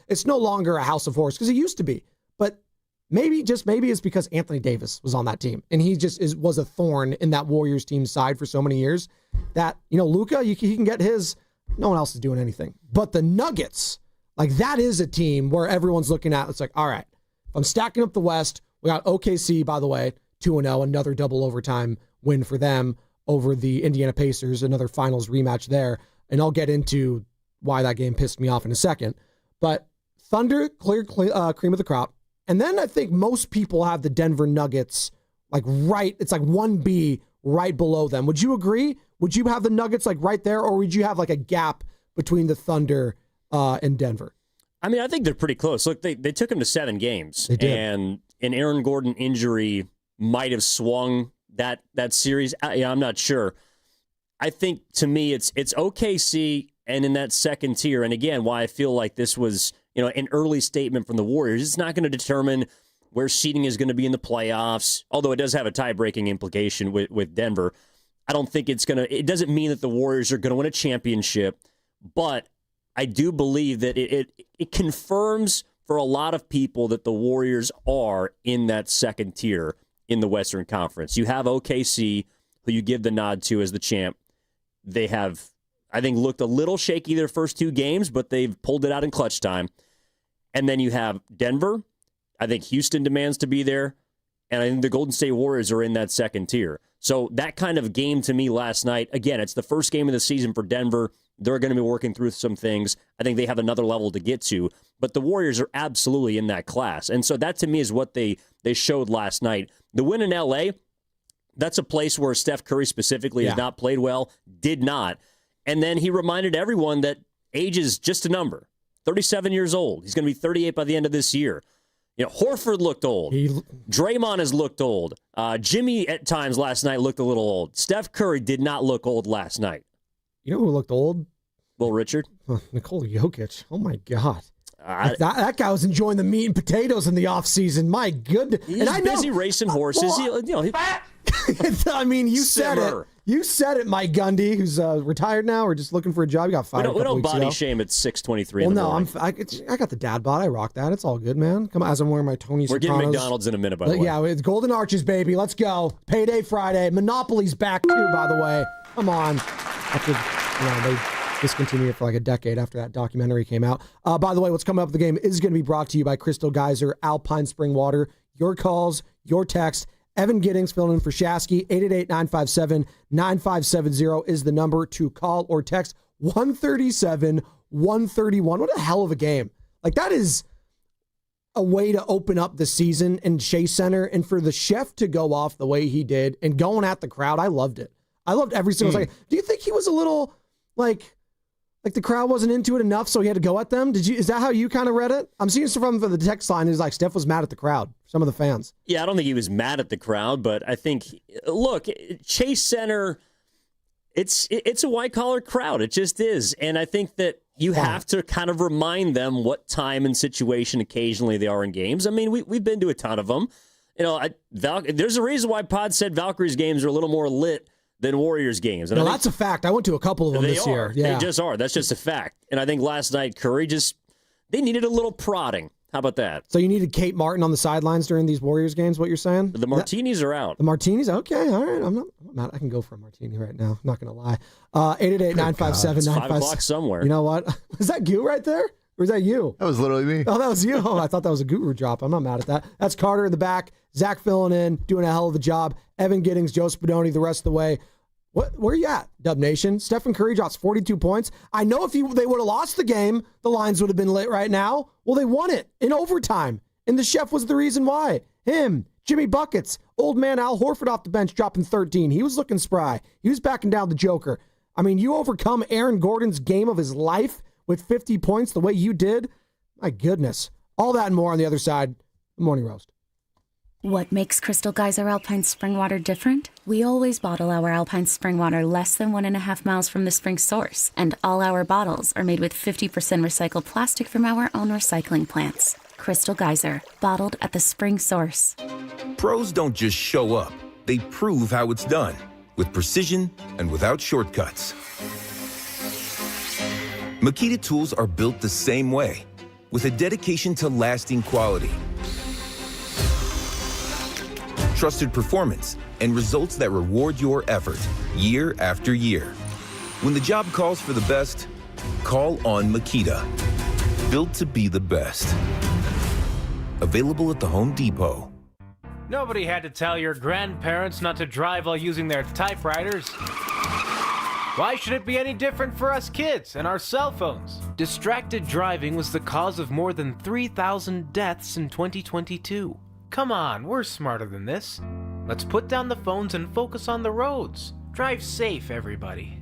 It's no longer a house of horrors, because it used to be. But maybe it's because Anthony Davis was on that team, and he just was a thorn in that Warriors team's side for so many years that, Luka, he can get his. No one else is doing anything. But the Nuggets, that is a team where everyone's looking at, it's like, all right, if I'm stacking up the West, we got OKC, by the way, 2-0, another double overtime win for them over the Indiana Pacers, another finals rematch there. And I'll get into why that game pissed me off in a second. But Thunder, clear cream of the crop. And then I think most people have the Denver Nuggets, it's 1B right below them. Would you agree? Would you have the Nuggets right there, or would you have a gap between the Thunder and Denver? I mean, I think they're pretty close. Look, they took him to 7 games. They did. And an Aaron Gordon injury might have swung that series. I'm not sure. I think, to me, it's OKC and in that second tier. And again, why I feel like this was, an early statement from the Warriors. It's not going to determine where seeding is going to be in the playoffs, although it does have a tie-breaking implication with Denver. I don't think it doesn't mean that the Warriors are going to win a championship, but I do believe that it confirms for a lot of people that the Warriors are in that second tier in the Western Conference. You have OKC, who you give the nod to as the champ. They have, I think, looked a little shaky their first 2 games, but they've pulled it out in clutch time. And then you have Denver. I think Houston demands to be there. And I think the Golden State Warriors are in that second tier. So that kind of game to me last night, again, it's the first game of the season for Denver. They're going to be working through some things. I think they have another level to get to. But the Warriors are absolutely in that class. And so that to me is what they showed last night. The win in L.A., that's a place where Steph Curry specifically has not played well, did not. And then he reminded everyone that age is just a number. 37 years old. He's going to be 38 by the end of this year. Horford looked old. Draymond has looked old. Jimmy at times last night looked a little old. Steph Curry did not look old last night. You know who looked old? Will Richard. Nikola Jokic. Oh, my God. That guy was enjoying the meat and potatoes in the offseason. My goodness. He's busy racing horses. I mean, you said it. You said it, Mike Gundy, who's retired now or just looking for a job. You got fired. We don't body shame at 6:23. Well, I got the dad bod. I rock that. It's all good, man. Come on, as I'm wearing my Tony Sopranos. We're getting McDonald's in a minute, by the way. Yeah, it's Golden Arches, baby. Let's go. Payday Friday. Monopoly's back too, by the way. Come on. After they discontinued it for like a decade after that documentary came out. By the way, what's coming up in the game is going to be brought to you by Crystal Geyser, Alpine Spring Water. Your calls, your text. Evan Giddings filling in for Shasky. 888-957-9570 is the number to call or text. 137-131. What a hell of a game. Like, that is a way to open up the season in Chase Center. And for the chef to go off the way he did and going at the crowd, I loved it. I loved every single second. Do you think he was a little, like the crowd wasn't into it enough, so he had to go at them? Is that how you kind of read it? I'm seeing from the text line is like Steph was mad at the crowd, some of the fans. Yeah, I don't think he was mad at the crowd, but I think, look, Chase Center, it's a white-collar crowd. It just is. And I think that you have to kind of remind them what time and situation occasionally they are in games. I mean, we've been to a ton of them. There's a reason why Pod said Valkyries games are a little more lit than Warriors games. And that's a fact. I went to a couple of them this year. Yeah. They just are. That's just a fact. And I think last night, Curry they needed a little prodding. How about that? So you needed Kate Martin on the sidelines during these Warriors games, what you're saying? The martinis are out. The martinis? Okay, all right. I'm not, I can go for a martini right now. I'm not going to lie. 888-957-9570. 5 o'clock somewhere. You know what? Is that you right there? Or is that you? That was literally me. Oh, that was you? Oh, I thought that was a guru drop. I'm not mad at that. That's Carter in the back. Zach filling in, doing a hell of a job. Evan Giddings, Joe Spadoni the rest of the way. Where are you at, Dub Nation? Stephen Curry drops 42 points. I know if they would have lost the game, the lines would have been lit right now. Well, they won it in overtime, and the chef was the reason why. Him, Jimmy Buckets, old man Al Horford off the bench dropping 13. He was looking spry. He was backing down the Joker. I mean, you overcome Aaron Gordon's game of his life with 50 points the way you did. My goodness. All that and more on the other side. The Morning Roast. What makes Crystal Geyser Alpine Spring Water different? We always bottle our Alpine Spring Water less than 1.5 miles from the spring source, and all our bottles are made with 50% recycled plastic from our own recycling plants. Crystal Geyser, bottled at the spring source. Pros don't just show up. They prove how it's done, with precision and without shortcuts. Makita tools are built the same way, with a dedication to lasting quality, trusted performance, and results that reward your effort year after year. When the job calls for the best, call on Makita. Built to be the best. Available at the Home Depot. Nobody had to tell your grandparents not to drive while using their typewriters. Why should it be any different for us kids and our cell phones? Distracted driving was the cause of more than 3,000 deaths in 2022. Come on, we're smarter than this. Let's put down the phones and focus on the roads. Drive safe, everybody.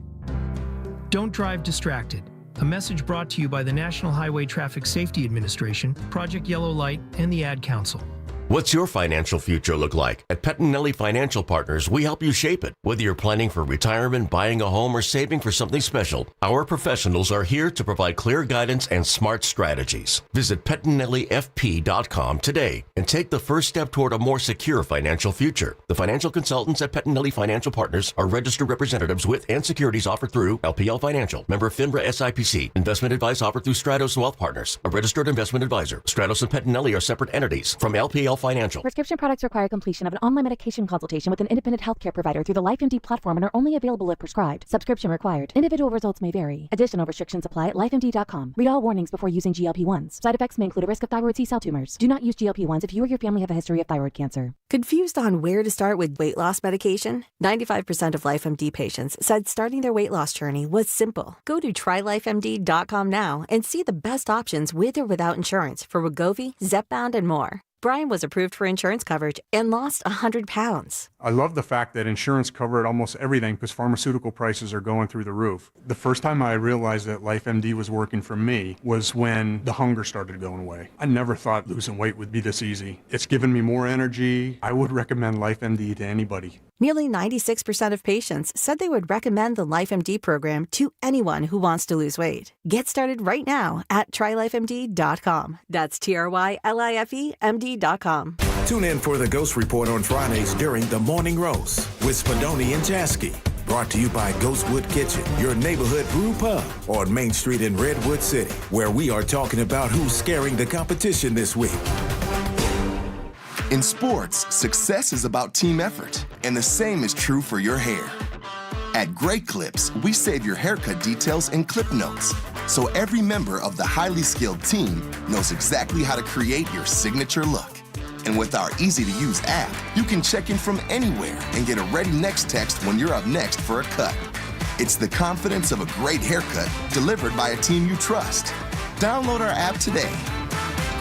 Don't drive distracted. A message brought to you by the National Highway Traffic Safety Administration, Project Yellow Light, and the Ad Council. What's your financial future look like? At Pentanelli Financial Partners, we help you shape it. Whether you're planning for retirement, buying a home, or saving for something special, our professionals are here to provide clear guidance and smart strategies. Visit PentanelliFP.com today and take the first step toward a more secure financial future. The financial consultants at Pentanelli Financial Partners are registered representatives with and securities offered through LPL Financial, member FINRA SIPC. Investment advice offered through Stratos Wealth Partners, a registered investment advisor. Stratos and Pentanelli are separate entities from LPL Financial. Prescription products require completion of an online medication consultation with an independent healthcare provider through the LifeMD platform and are only available if prescribed. Subscription required. Individual results may vary. Additional restrictions apply at LifeMD.com. Read all warnings before using GLP-1s. Side effects may include a risk of thyroid C-cell tumors. Do not use GLP-1s if you or your family have a history of thyroid cancer. Confused on where to start with weight loss medication? 95% of LifeMD patients said starting their weight loss journey was simple. Go to TryLifeMD.com now and see the best options with or without insurance for Wegovy, Zepbound, and more. Brian was approved for insurance coverage and lost 100 pounds. I love the fact that insurance covered almost everything because pharmaceutical prices are going through the roof. The first time I realized that LifeMD was working for me was when the hunger started going away. I never thought losing weight would be this easy. It's given me more energy. I would recommend LifeMD to anybody. Nearly 96% of patients said they would recommend the LifeMD program to anyone who wants to lose weight. Get started right now at TryLifeMD.com. That's TryLifeMD.com. Tune in for the Ghost Report on Fridays during the Morning Roast with Spadoni and Jasky. Brought to you by Ghostwood Kitchen, your neighborhood brew pub on Main Street in Redwood City, where we are talking about who's scaring the competition this week. In sports, success is about team effort, and the same is true for your hair. At Great Clips, we save your haircut details in clip notes, so every member of the highly skilled team knows exactly how to create your signature look. And with our easy-to-use app, you can check in from anywhere and get a ready next text when you're up next for a cut. It's the confidence of a great haircut delivered by a team you trust. Download our app today.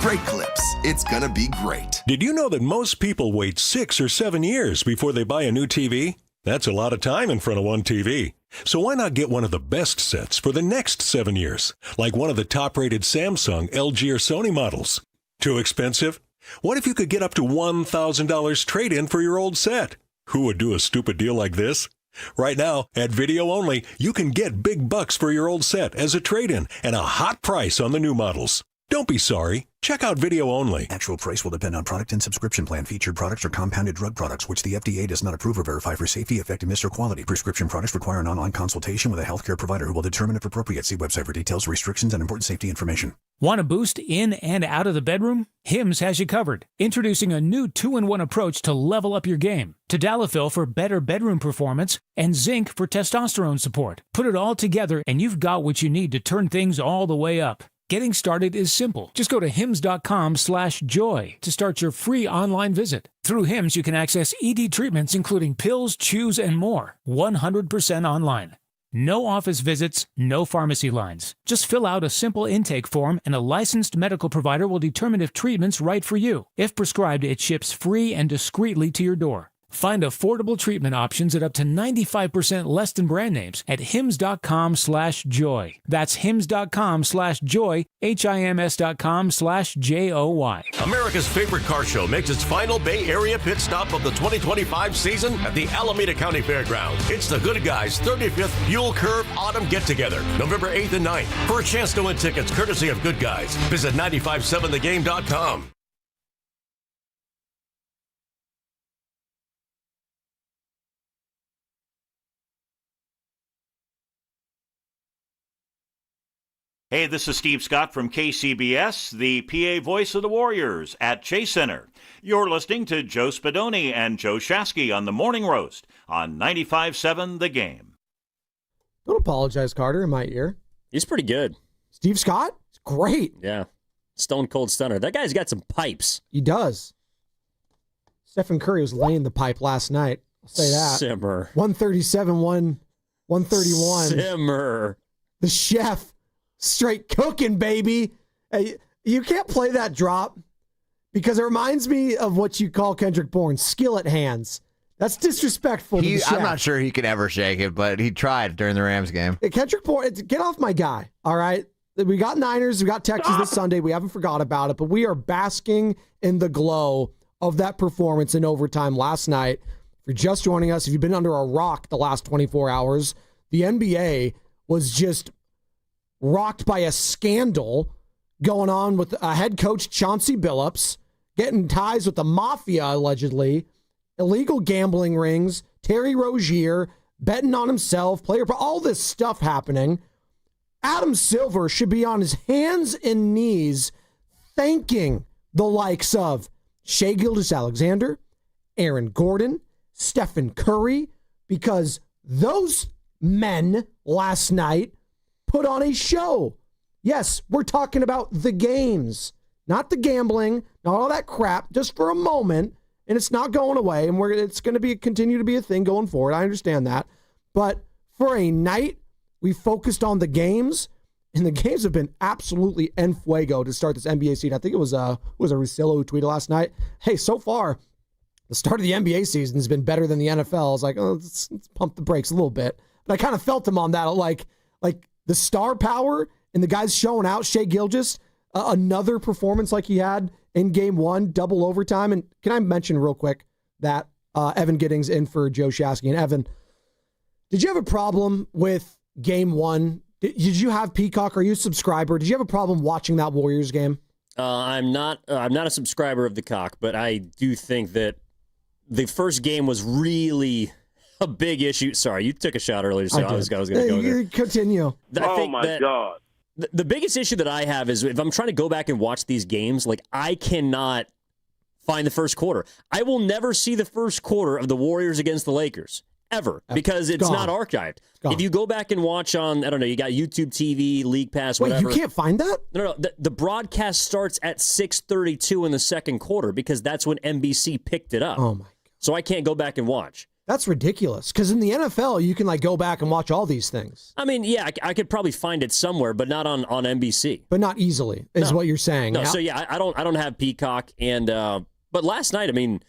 Great Clips. It's gonna be great. Did you know that most people wait 6 or 7 years before they buy a new TV? That's a lot of time in front of one TV. So why not get one of the best sets for the next 7 years, like one of the top-rated Samsung, LG, or Sony models? Too expensive? What if you could get up to $1,000 trade-in for your old set? Who would do a stupid deal like this? Right now, at Video Only, you can get big bucks for your old set as a trade-in and a hot price on the new models. Don't be sorry. Check out Video Only. Actual price will depend on product and subscription plan. Featured products are compounded drug products, which the FDA does not approve or verify for safety, effectiveness, or quality. Prescription products require an online consultation with a healthcare provider who will determine if appropriate. See website for details, restrictions, and important safety information. Want a boost in and out of the bedroom? Hims has you covered. Introducing a new 2-in-1 approach to level up your game. Tadalafil for better bedroom performance and zinc for testosterone support. Put it all together and you've got what you need to turn things all the way up. Getting started is simple. Just go to hims.com/joy to start your free online visit. Through Hims, you can access ED treatments including pills, chews, and more. 100% online. No office visits, no pharmacy lines. Just fill out a simple intake form and a licensed medical provider will determine if treatment's right for you. If prescribed, it ships free and discreetly to your door. Find affordable treatment options at up to 95% less than brand names at hims.com/joy. That's hims.com/joy, HIMS.com/JOY. America's favorite car show makes its final Bay Area pit stop of the 2025 season at the Alameda County Fairgrounds. It's the Good Guys 35th Fuel Curve Autumn Get-Together, November 8th and 9th. For a chance to win tickets courtesy of Good Guys, visit 957thegame.com. Hey, this is Steve Scott from KCBS, the PA voice of the Warriors at Chase Center. You're listening to Joe Spadoni and Joe Shasky on the Morning Roast on 95.7 The Game. Don't apologize, Carter, in my ear. He's pretty good. Steve Scott? It's great. Yeah. Stone Cold Stunner. That guy's got some pipes. He does. Stephen Curry was laying the pipe last night. I'll say that. Simmer. 137, 131. Simmer. The chef. Straight cooking, baby. Hey, you can't play that drop because it reminds me of what you call Kendrick Bourne, skillet hands. That's disrespectful to the Shaq. I'm not sure he can ever shake it, but he tried during the Rams game. Hey, Kendrick Bourne, get off my guy, all right? We got Niners, we got Texans this Sunday. We haven't forgot about it, but we are basking in the glow of that performance in overtime last night. If you're just joining us, if you've been under a rock the last 24 hours, the NBA was just rocked by a scandal going on with head coach Chanty Billups, getting ties with the mafia, allegedly, illegal gambling rings, Terry Rozier, betting on himself, all this stuff happening. Adam Silver should be on his hands and knees thanking the likes of Shai Gilgeous-Alexander, Aaron Gordon, Stephen Curry, because those men last night put on a show. Yes, we're talking about the games, not the gambling, not all that crap, just for a moment. And it's not going away, and it's going to continue to be a thing going forward. I understand that. But for a night, we focused on the games, and the games have been absolutely en fuego to start this NBA season. I think it was Russillo who tweeted last night, hey, so far, the start of the NBA season has been better than the NFL. I was like, oh, let's pump the brakes a little bit. But I kind of felt him on that, like the star power and the guys showing out, Shai Gilgeous, another performance like he had in game one, double overtime. And can I mention real quick that Evan Giddings in for Joe Shasky? And Evan, did you have a problem with game one? Did you have Peacock? Are you a subscriber? Did you have a problem watching that Warriors game? I'm not a subscriber of the Cock, but I do think that the first game was really a big issue. Sorry, you took a shot earlier, so I was going to go there. Continue. Oh, my God. The biggest issue that I have is if I'm trying to go back and watch these games, like I cannot find the first quarter. I will never see the first quarter of the Warriors against the Lakers, ever, because it's not archived. If you go back and watch on, I don't know, you got YouTube TV, League Pass, whatever. Wait, you can't find that? No. The broadcast starts at 6:32 in the second quarter because that's when NBC picked it up. Oh, my God. So I can't go back and watch. That's ridiculous, because in the NFL, you can go back and watch all these things. I mean, yeah, I could probably find it somewhere, but not on NBC. But not easily, is what you're saying. No, so yeah, I don't have Peacock, and but last night, I mean,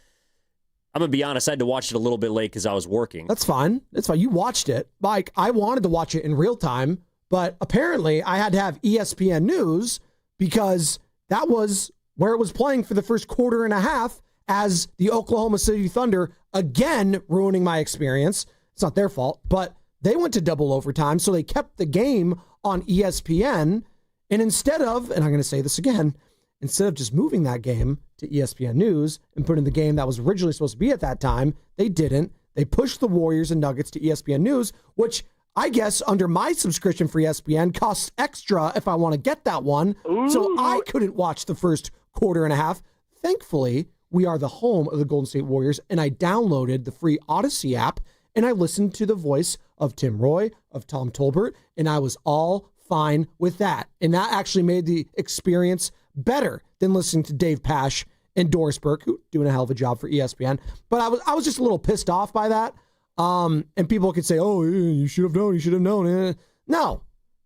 I'm gonna be honest, I had to watch it a little bit late because I was working. That's fine. You watched it. I wanted to watch it in real time, but apparently I had to have ESPN News because that was where it was playing for the first quarter and a half as the Oklahoma City Thunder, again, ruining my experience. It's not their fault, but they went to double overtime, so they kept the game on ESPN, and instead of, and I'm going to say this again, instead of just moving that game to ESPN News and putting the game that was originally supposed to be at that time, they didn't. They pushed the Warriors and Nuggets to ESPN News, which I guess under my subscription for ESPN costs extra if I want to get that one. Ooh. So I couldn't watch the first quarter and a half. Thankfully, we are the home of the Golden State Warriors, and I downloaded the free Odyssey app, and I listened to the voice of Tim Roy, of Tom Tolbert, and I was all fine with that. And that actually made the experience better than listening to Dave Pasch and Doris Burke, who doing a hell of a job for ESPN. But I was just a little pissed off by that. And people could say, oh, you should have known. No,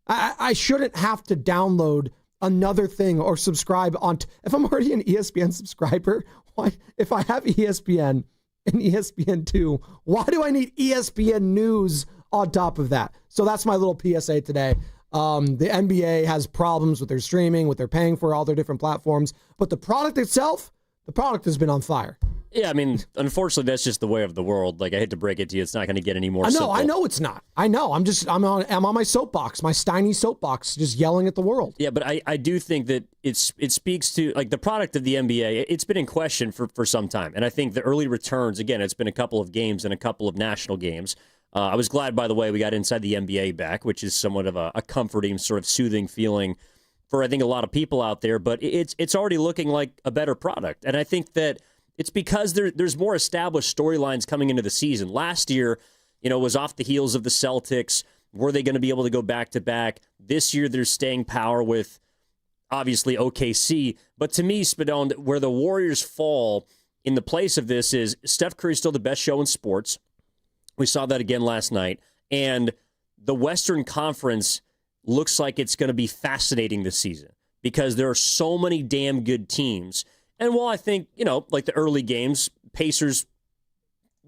I shouldn't have to download another thing or subscribe on. If I'm already an ESPN subscriber, why? If I have ESPN and ESPN2, why do I need ESPN News on top of that? So that's my little PSA today. The NBA has problems with their streaming, with their paying for all their different platforms, but the product itself, the product has been on fire. Yeah, I mean, unfortunately, that's just the way of the world. Like, I hate to break it to you, it's not going to get any more simple. I know it's not. I know. I'm on my soapbox, my Steiny soapbox, just yelling at the world. Yeah, but I do think that it speaks to, like, the product of the NBA. It's been in question for some time. And I think the early returns, again, it's been a couple of games and a couple of national games. I was glad, by the way, we got Inside the NBA back, which is somewhat of a comforting, sort of soothing feeling for, I think, a lot of people out there. But it's already looking like a better product. And I think that it's because there's more established storylines coming into the season. Last year, was off the heels of the Celtics. Were they going to be able to go back-to-back? This year, there's staying power with, obviously, OKC. But to me, Spadone, where the Warriors fall in the place of this is Steph Curry's still the best show in sports. We saw that again last night. And the Western Conference looks like it's going to be fascinating this season because there are so many damn good teams. And while I think, like the early games, Pacers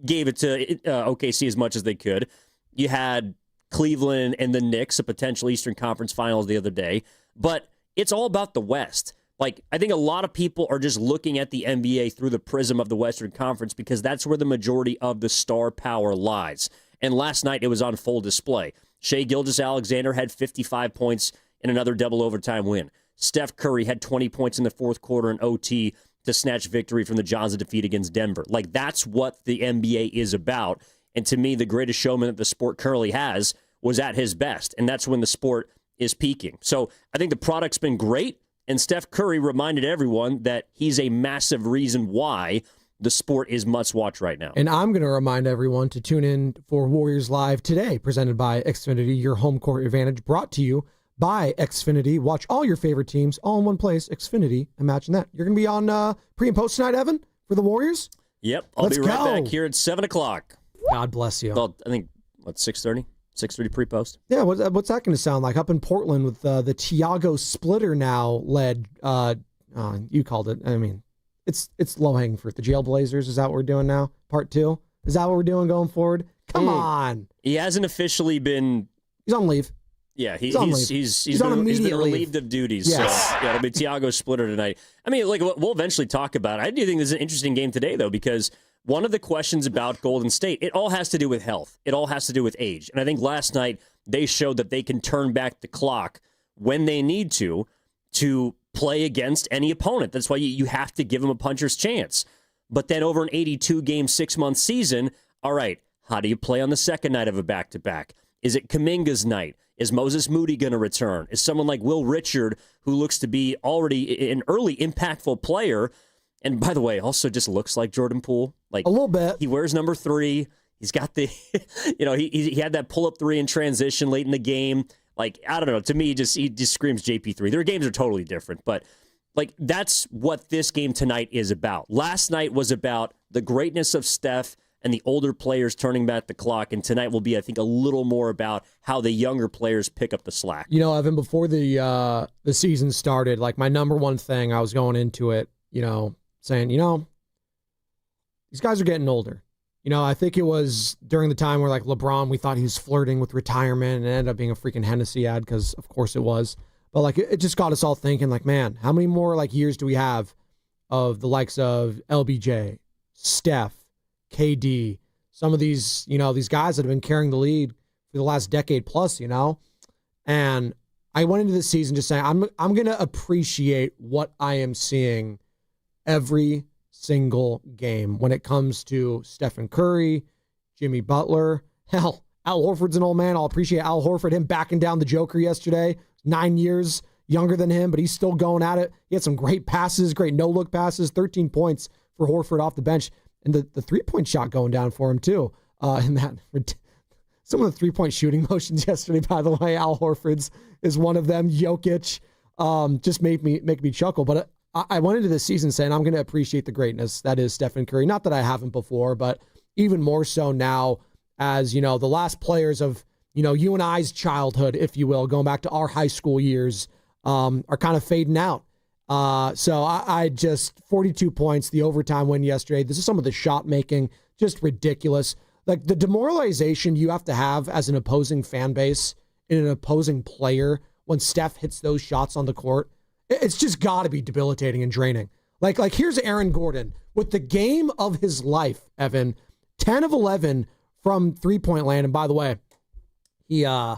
gave it to OKC as much as they could. You had Cleveland and the Knicks, a potential Eastern Conference Finals the other day. But it's all about the West. Like, I think a lot of people are just looking at the NBA through the prism of the Western Conference because that's where the majority of the star power lies. And last night, it was on full display. Shai Gilgeous-Alexander had 55 points in another double overtime win. Steph Curry had 20 points in the fourth quarter in OT to snatch victory from the Jazz' defeat against Denver. Like, that's what the NBA is about. And to me, the greatest showman that the sport currently has was at his best. And that's when the sport is peaking. So I think the product's been great. And Steph Curry reminded everyone that he's a massive reason why the sport is must-watch right now. And I'm going to remind everyone to tune in for Warriors Live today, presented by Xfinity, your home court advantage, brought to you by Xfinity. Watch all your favorite teams all in one place. Xfinity, imagine that. You're going to be on pre- and post tonight, Evan, for the Warriors? Yep, I'll be right back here at 7 o'clock. God bless you. Well, I think, 6:30? 6:30 pre-post. Yeah, what's that going to sound like up in Portland with the Tiago Splitter now led? You called it. I mean, it's low-hanging fruit. The Jailblazers, is that what we're doing now? Part 2? Is that what we're doing going forward? Come on. He hasn't officially been... He's on leave. Yeah, he's on leave. He's on been relieved of duties. Yes. So, yeah, it'll be Tiago Splitter tonight. I mean, like, we'll eventually talk about it. I do think this is an interesting game today, though, because one of the questions about Golden State, it all has to do with health. It all has to do with age. And I think last night they showed that they can turn back the clock when they need to play against any opponent. That's why you have to give them a puncher's chance. But then over an 82-game, 6-month season, all right, how do you play on the second night of a back-to-back? Is it Kuminga's night? Is Moses Moody going to return? Is someone like Will Richard, who looks to be already an early impactful player, and by the way, also just looks like Jordan Poole? Like a little bit. He wears number 3. He's got the, he had that pull-up 3 in transition late in the game. Like, I don't know. To me, he just screams JP3. Their games are totally different, but like that's what this game tonight is about. Last night was about the greatness of Steph and the older players turning back the clock, and tonight will be, I think, a little more about how the younger players pick up the slack. You know, Evan, before the season started, like my number one thing, I was going into it, saying, these guys are getting older. I think it was during the time where like LeBron, we thought he was flirting with retirement, and it ended up being a freaking Hennessy ad because, of course, it was. But like it just got us all thinking, like, man, how many more like years do we have of the likes of LBJ, Steph, KD, some of these, these guys that have been carrying the lead for the last decade plus, And I went into this season just saying, I'm going to appreciate what I am seeing every single game when it comes to Stephen Curry, Jimmy Butler. Hell, Al Horford's an old man. I'll appreciate Al Horford, him backing down the Joker yesterday. 9 years younger than him, but he's still going at it. He had some great passes, great no-look passes, 13 points for Horford off the bench. And the three-point shot going down for him, too. And some of the three-point shooting motions yesterday, by the way, Al Horford's is one of them. Jokic just make me chuckle. But I went into this season saying I'm going to appreciate the greatness that is Stephen Curry. Not that I haven't before, but even more so now as, the last players of, you and I's childhood, if you will, going back to our high school years, are kind of fading out. So I just 42 points, the overtime win yesterday. This is some of the shot making, just ridiculous. Like the demoralization you have to have as an opposing fan base in an opposing player when Steph hits those shots on the court. It's just got to be debilitating and draining. Like here's Aaron Gordon with the game of his life, Evan, 10 of 11 from 3-point land. And by the way, he had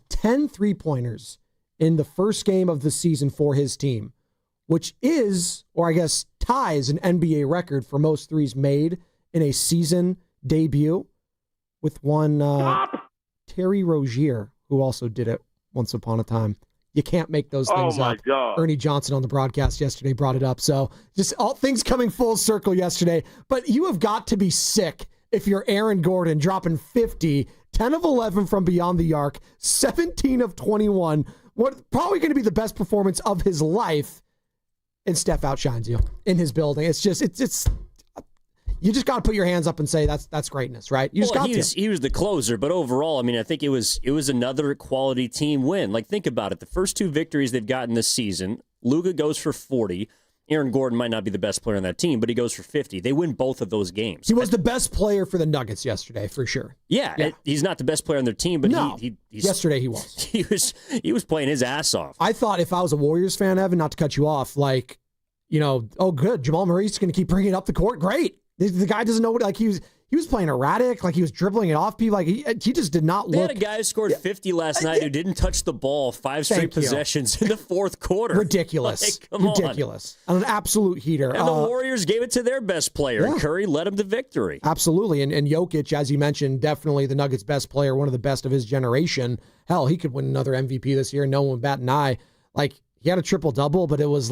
10 3-pointers in the first game of the season for his team, which is, or I guess ties an NBA record for most threes made in a season debut with one Terry Rozier, who also did it once upon a time. You can't make those things up. God. Ernie Johnson on the broadcast yesterday brought it up. So just all things coming full circle yesterday. But you have got to be sick if you're Aaron Gordon dropping 50, 10 of 11 from beyond the arc, 17 of 21. What probably going to be the best performance of his life. And Steph outshines you in his building. It's just, it's you just got to put your hands up and say that's greatness, right? You just got to. He was the closer, but overall, I mean, I think it was another quality team win. Like, think about it. The first 2 victories they've gotten this season, Luka goes for 40, Aaron Gordon might not be the best player on that team, but he goes for 50. They win both of those games. He was the best player for the Nuggets yesterday, for sure. Yeah. He's not the best player on their team, but yesterday he was. He was playing his ass off. I thought if I was a Warriors fan, Evan, not to cut you off, oh, good, Jamal Murray's going to keep bringing it up the court. Great. The guy doesn't know what, he was playing erratic, he was dribbling it off people. He just did not look. They had a guy who scored 50 last night who didn't touch the ball 5 straight possessions in the fourth quarter. Ridiculous. Ridiculous. An absolute heater. And the Warriors gave it to their best player, and Curry led him to victory. Absolutely. And Jokic, as you mentioned, definitely the Nuggets' best player, one of the best of his generation. Hell, he could win another MVP this year. No one would bat an eye. He had a triple-double, but it was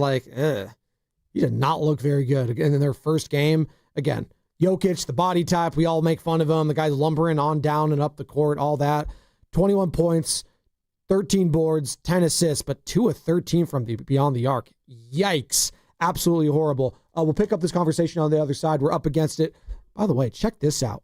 he did not look very good. And in their first game, again, Jokic, the body type, we all make fun of him. The guy's lumbering on down and up the court, all that. 21 points, 13 boards, 10 assists, but 2 of 13 from beyond the arc. Yikes. Absolutely horrible. We'll pick up this conversation on the other side. We're up against it. By the way, check this out.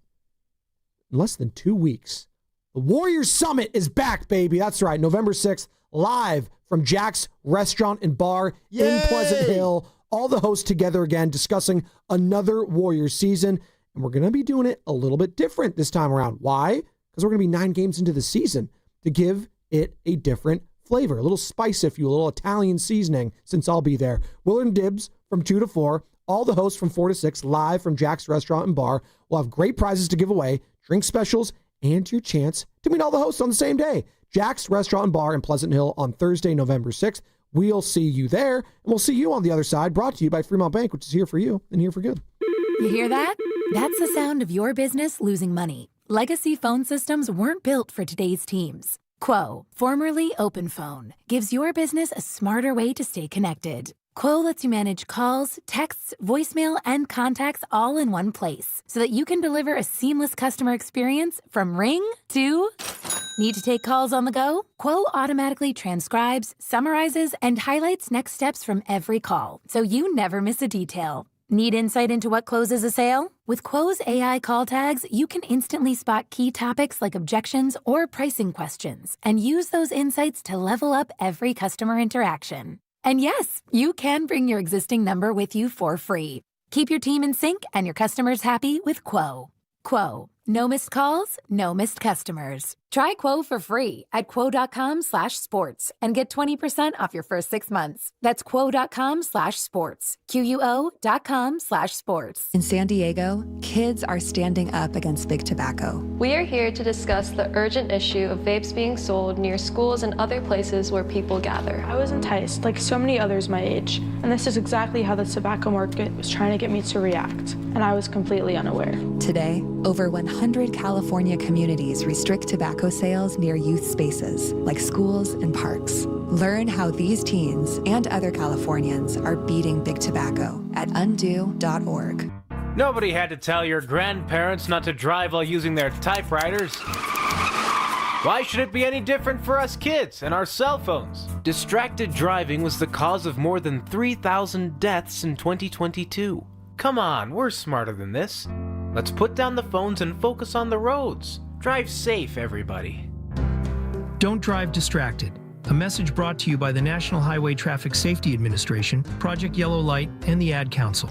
In less than 2 weeks, the Warriors Summit is back, baby. That's right. November 6th, live from Jack's Restaurant and Bar in Pleasant Hill. All the hosts together again, discussing another Warriors season. And we're going to be doing it a little bit different this time around. Why? Because we're going to be 9 games into the season to give it a different flavor, a little spice, if you will, a little Italian seasoning, since I'll be there. Willard and Dibbs from 2 to 4. All the hosts from 4 to 6, live from Jack's Restaurant and Bar. We'll have great prizes to give away, drink specials, and your chance to meet all the hosts on the same day. Jack's Restaurant and Bar in Pleasant Hill on Thursday, November 6th. We'll see you there, and we'll see you on the other side, brought to you by Fremont Bank, which is here for you and here for good. You hear that? That's the sound of your business losing money. Legacy phone systems weren't built for today's teams. Quo, formerly OpenPhone, gives your business a smarter way to stay connected. Quo lets you manage calls, texts, voicemail, and contacts all in one place so that you can deliver a seamless customer experience from ring to... Need to take calls on the go? Quo automatically transcribes, summarizes, and highlights next steps from every call, so you never miss a detail. Need insight into what closes a sale? With Quo's AI call tags, you can instantly spot key topics like objections or pricing questions, and use those insights to level up every customer interaction. And yes, you can bring your existing number with you for free. Keep your team in sync and your customers happy with Quo. Quo. No missed calls, no missed customers. Try Quo for free at quo.com/sports and get 20% off your first 6 months. That's quo.com/sports. QUO.com/sports. In San Diego, kids are standing up against big tobacco. We are here to discuss the urgent issue of vapes being sold near schools and other places where people gather. I was enticed, like so many others my age, and this is exactly how the tobacco market was trying to get me to react, and I was completely unaware. Today, over 100 California communities restrict tobacco sales near youth spaces, like schools and parks. Learn how these teens and other Californians are beating big tobacco at undo.org. Nobody had to tell your grandparents not to drive while using their typewriters. Why should it be any different for us kids and our cell phones? Distracted driving was the cause of more than 3,000 deaths in 2022. Come on, we're smarter than this. Let's put down the phones and focus on the roads. Drive safe, everybody. Don't drive distracted. A message brought to you by the National Highway Traffic Safety Administration, Project Yellow Light, and the Ad Council.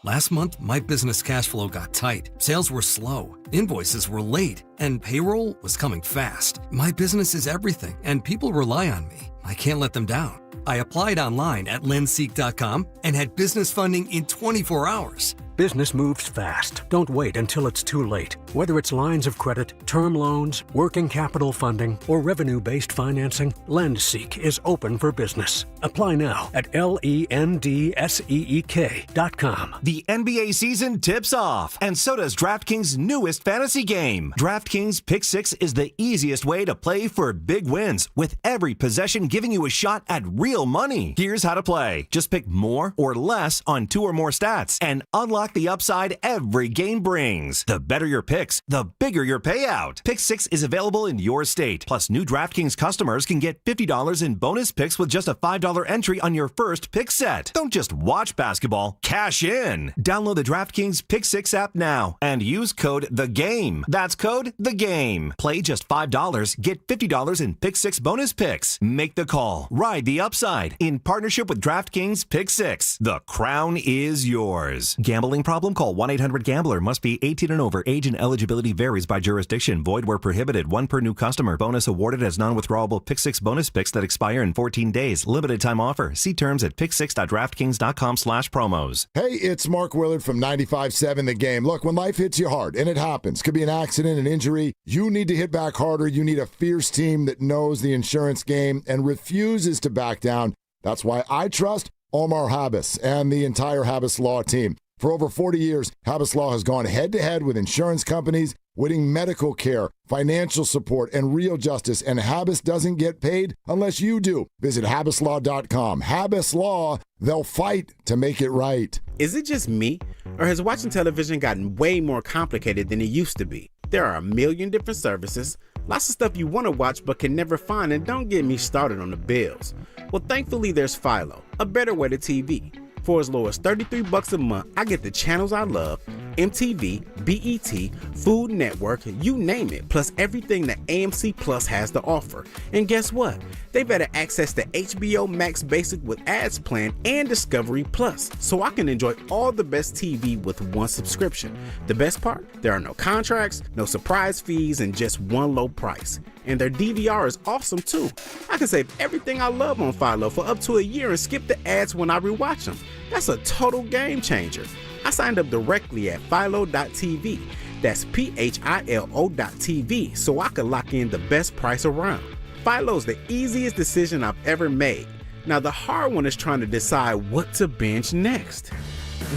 Last month, my business cash flow got tight. Sales were slow, invoices were late, and payroll was coming fast. My business is everything, and people rely on me. I can't let them down. I applied online at LendseeSeek.com and had business funding in 24 hours. Business moves fast. Don't wait until it's too late. Whether it's lines of credit, term loans, working capital funding, or revenue-based financing, LendseeSeek is open for business. Apply now at LendseeSeek.com. The NBA season tips off, and so does DraftKings' newest fantasy game. DraftKings Pick Six is the easiest way to play for big wins, with every possession giving you a shot at real money. Here's how to play. Just pick more or less on 2 or more stats, and unlock the upside every game brings. The better your picks, 6, the bigger your payout. Pick 6 is available in your state. Plus, new DraftKings customers can get $50 in bonus picks with just a $5 entry on your first pick set. Don't just watch basketball, cash in. Download the DraftKings Pick 6 app now and use code THEGAME. That's code THEGAME. Play just $5, get $50 in Pick 6 bonus picks. Make the call. Ride the upside. In partnership with DraftKings Pick 6. The crown is yours. Gambling problem? Call 1-800-GAMBLER. Must be 18 and over. Age and eligibility varies by jurisdiction. Void where prohibited. One per new customer. Bonus awarded as non-withdrawable Pick 6 bonus picks that expire in 14 days. Limited time offer. See terms at pick6.draftkings.com/promos. Hey, it's Mark Willard from 95.7 The Game. Look, when life hits you hard, and it happens, could be an accident, an injury, you need to hit back harder. You need a fierce team that knows the insurance game and refuses to back down. That's why I trust Omar Habis and the entire Habis Law team. For over 40 years, Habis Law has gone head-to-head with insurance companies, winning medical care, financial support, and real justice, and Habis doesn't get paid unless you do. Visit HabisLaw.com. Habis Law, they'll fight to make it right. Is it just me, or has watching television gotten way more complicated than it used to be? There are a million different services, lots of stuff you want to watch but can never find, and don't get me started on the bills. Well, thankfully there's Philo, a better way to TV. For as low as $33 a month, I get the channels I love, MTV, BET, Food Network, you name it, plus everything that AMC Plus has to offer. And guess what? They've added access to HBO Max Basic with ads plan and Discovery Plus, so I can enjoy all the best TV with one subscription. The best part? There are no contracts, no surprise fees, and just one low price. And their DVR is awesome too. I can save everything I love on Philo for up to a year and skip the ads when I rewatch them. That's a total game changer. I signed up directly at philo.tv. That's PHILO.tv so I could lock in the best price around. Philo's the easiest decision I've ever made. Now the hard one is trying to decide what to binge next.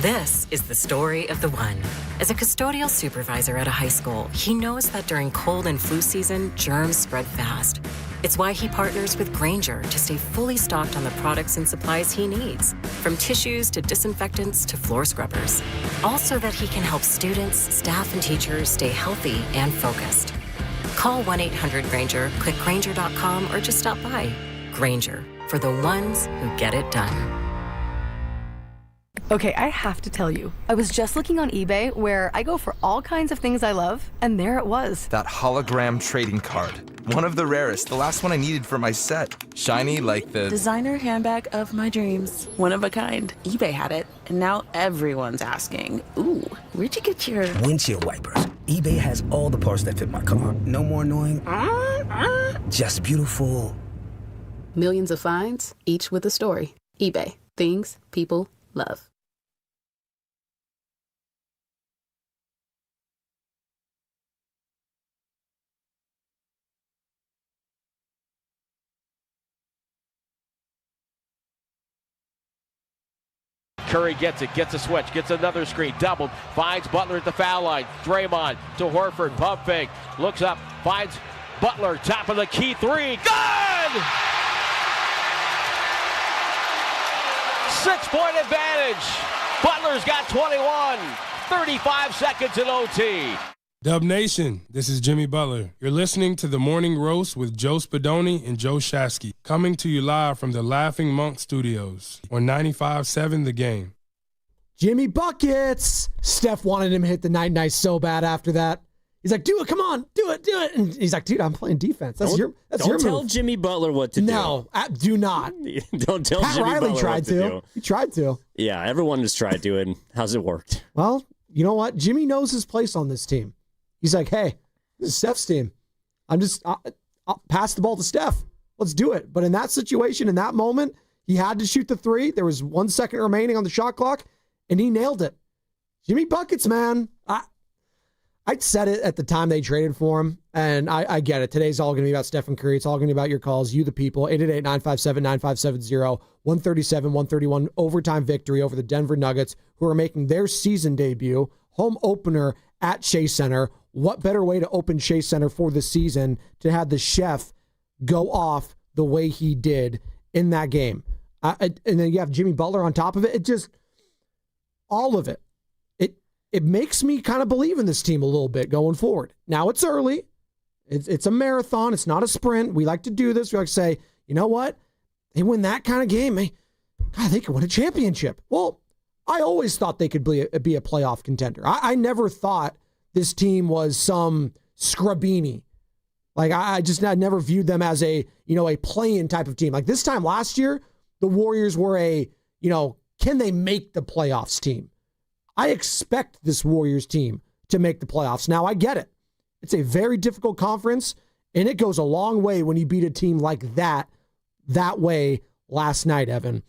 This is the story of the one. As a custodial supervisor at a high school, he knows that during cold and flu season, germs spread fast. It's why he partners with Granger to stay fully stocked on the products and supplies he needs, from tissues to disinfectants to floor scrubbers. All so that he can help students, staff, and teachers stay healthy and focused. Call 1-800-GRANGER, click Granger.com, or just stop by. Granger, for the ones who get it done. Okay, I have to tell you, I was just looking on eBay where I go for all kinds of things I love, and there it was. That hologram trading card. One of the rarest, the last one I needed for my set. Shiny like the designer handbag of my dreams. One of a kind. eBay had it, and now everyone's asking, ooh, where'd you get your windshield wipers? eBay has all the parts that fit my car. No more annoying, just beautiful. Millions of finds, each with a story. eBay. Things people love. Curry gets it, gets a switch, gets another screen, doubled, finds Butler at the foul line. Draymond to Horford, pump fake, looks up, finds Butler, top of the key three, good! 6-point advantage. Butler's got 21, 35 seconds in OT. Dub Nation, this is Jimmy Butler. You're listening to The Morning Roast with Joe Spadoni and Joe Shasky, coming to you live from the Laughing Monk Studios on 95.7 The Game. Jimmy Buckets! Steph wanted him to hit the night so bad after that. He's like, do it, come on, do it. And he's like, dude, I'm playing defense. That's your move. Don't tell Jimmy Butler what to do. No, do not. Don't tell Pat Jimmy Riley Butler tried what to do. He tried to. Yeah, everyone has tried to, and how's it worked? Well, you know what? Jimmy knows his place on this team. He's like, hey, this is Steph's team. I'll pass the ball to Steph. Let's do it. But in that situation, in that moment, he had to shoot the three. There was 1 second remaining on the shot clock, and he nailed it. Jimmy Buckets, man. I'd said it at the time they traded for him, and I get it. Today's all going to be about Stephen Curry. It's all going to be about your calls, you the people. 888-957-9570, 137-131 overtime victory over the Denver Nuggets, who are making their season debut, home opener at Chase Center. What better way to open Chase Center for the season to have the chef go off the way he did in that game? And then you have Jimmy Butler on top of it. It just, all of it. it makes me kind of believe in this team a little bit going forward. Now it's early. It's a marathon. It's not a sprint. We like to do this. We like to say, you know what? They win that kind of game. They could win a championship. Well, I always thought they could be a playoff contender. I never thought this team was some scrubini. Like, I never viewed them as a play-in type of team. Like this time last year, the Warriors were can they make the playoffs team? I expect this Warriors team to make the playoffs. Now, I get it. It's a very difficult conference, and it goes a long way when you beat a team like that way last night, Evan.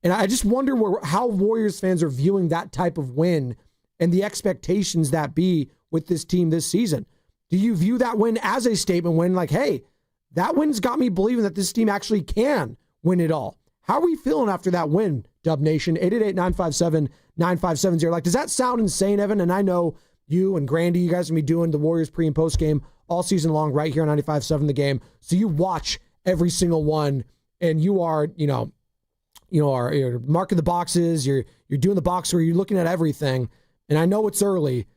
And I just wonder how Warriors fans are viewing that type of win and the expectations that be with this team this season. Do you view that win as a statement win? Like, hey, that win's got me believing that this team actually can win it all. How are we feeling after that win, Dub Nation? 888-957-9570. Like, does that sound insane, Evan? And I know you and Grandy, you guys are going to be doing the Warriors pre- and post-game all season long right here on 95.7 The Game. So you watch every single one, and you are, you're marking the boxes, you're doing the box score, you're looking at everything. And I know it's early,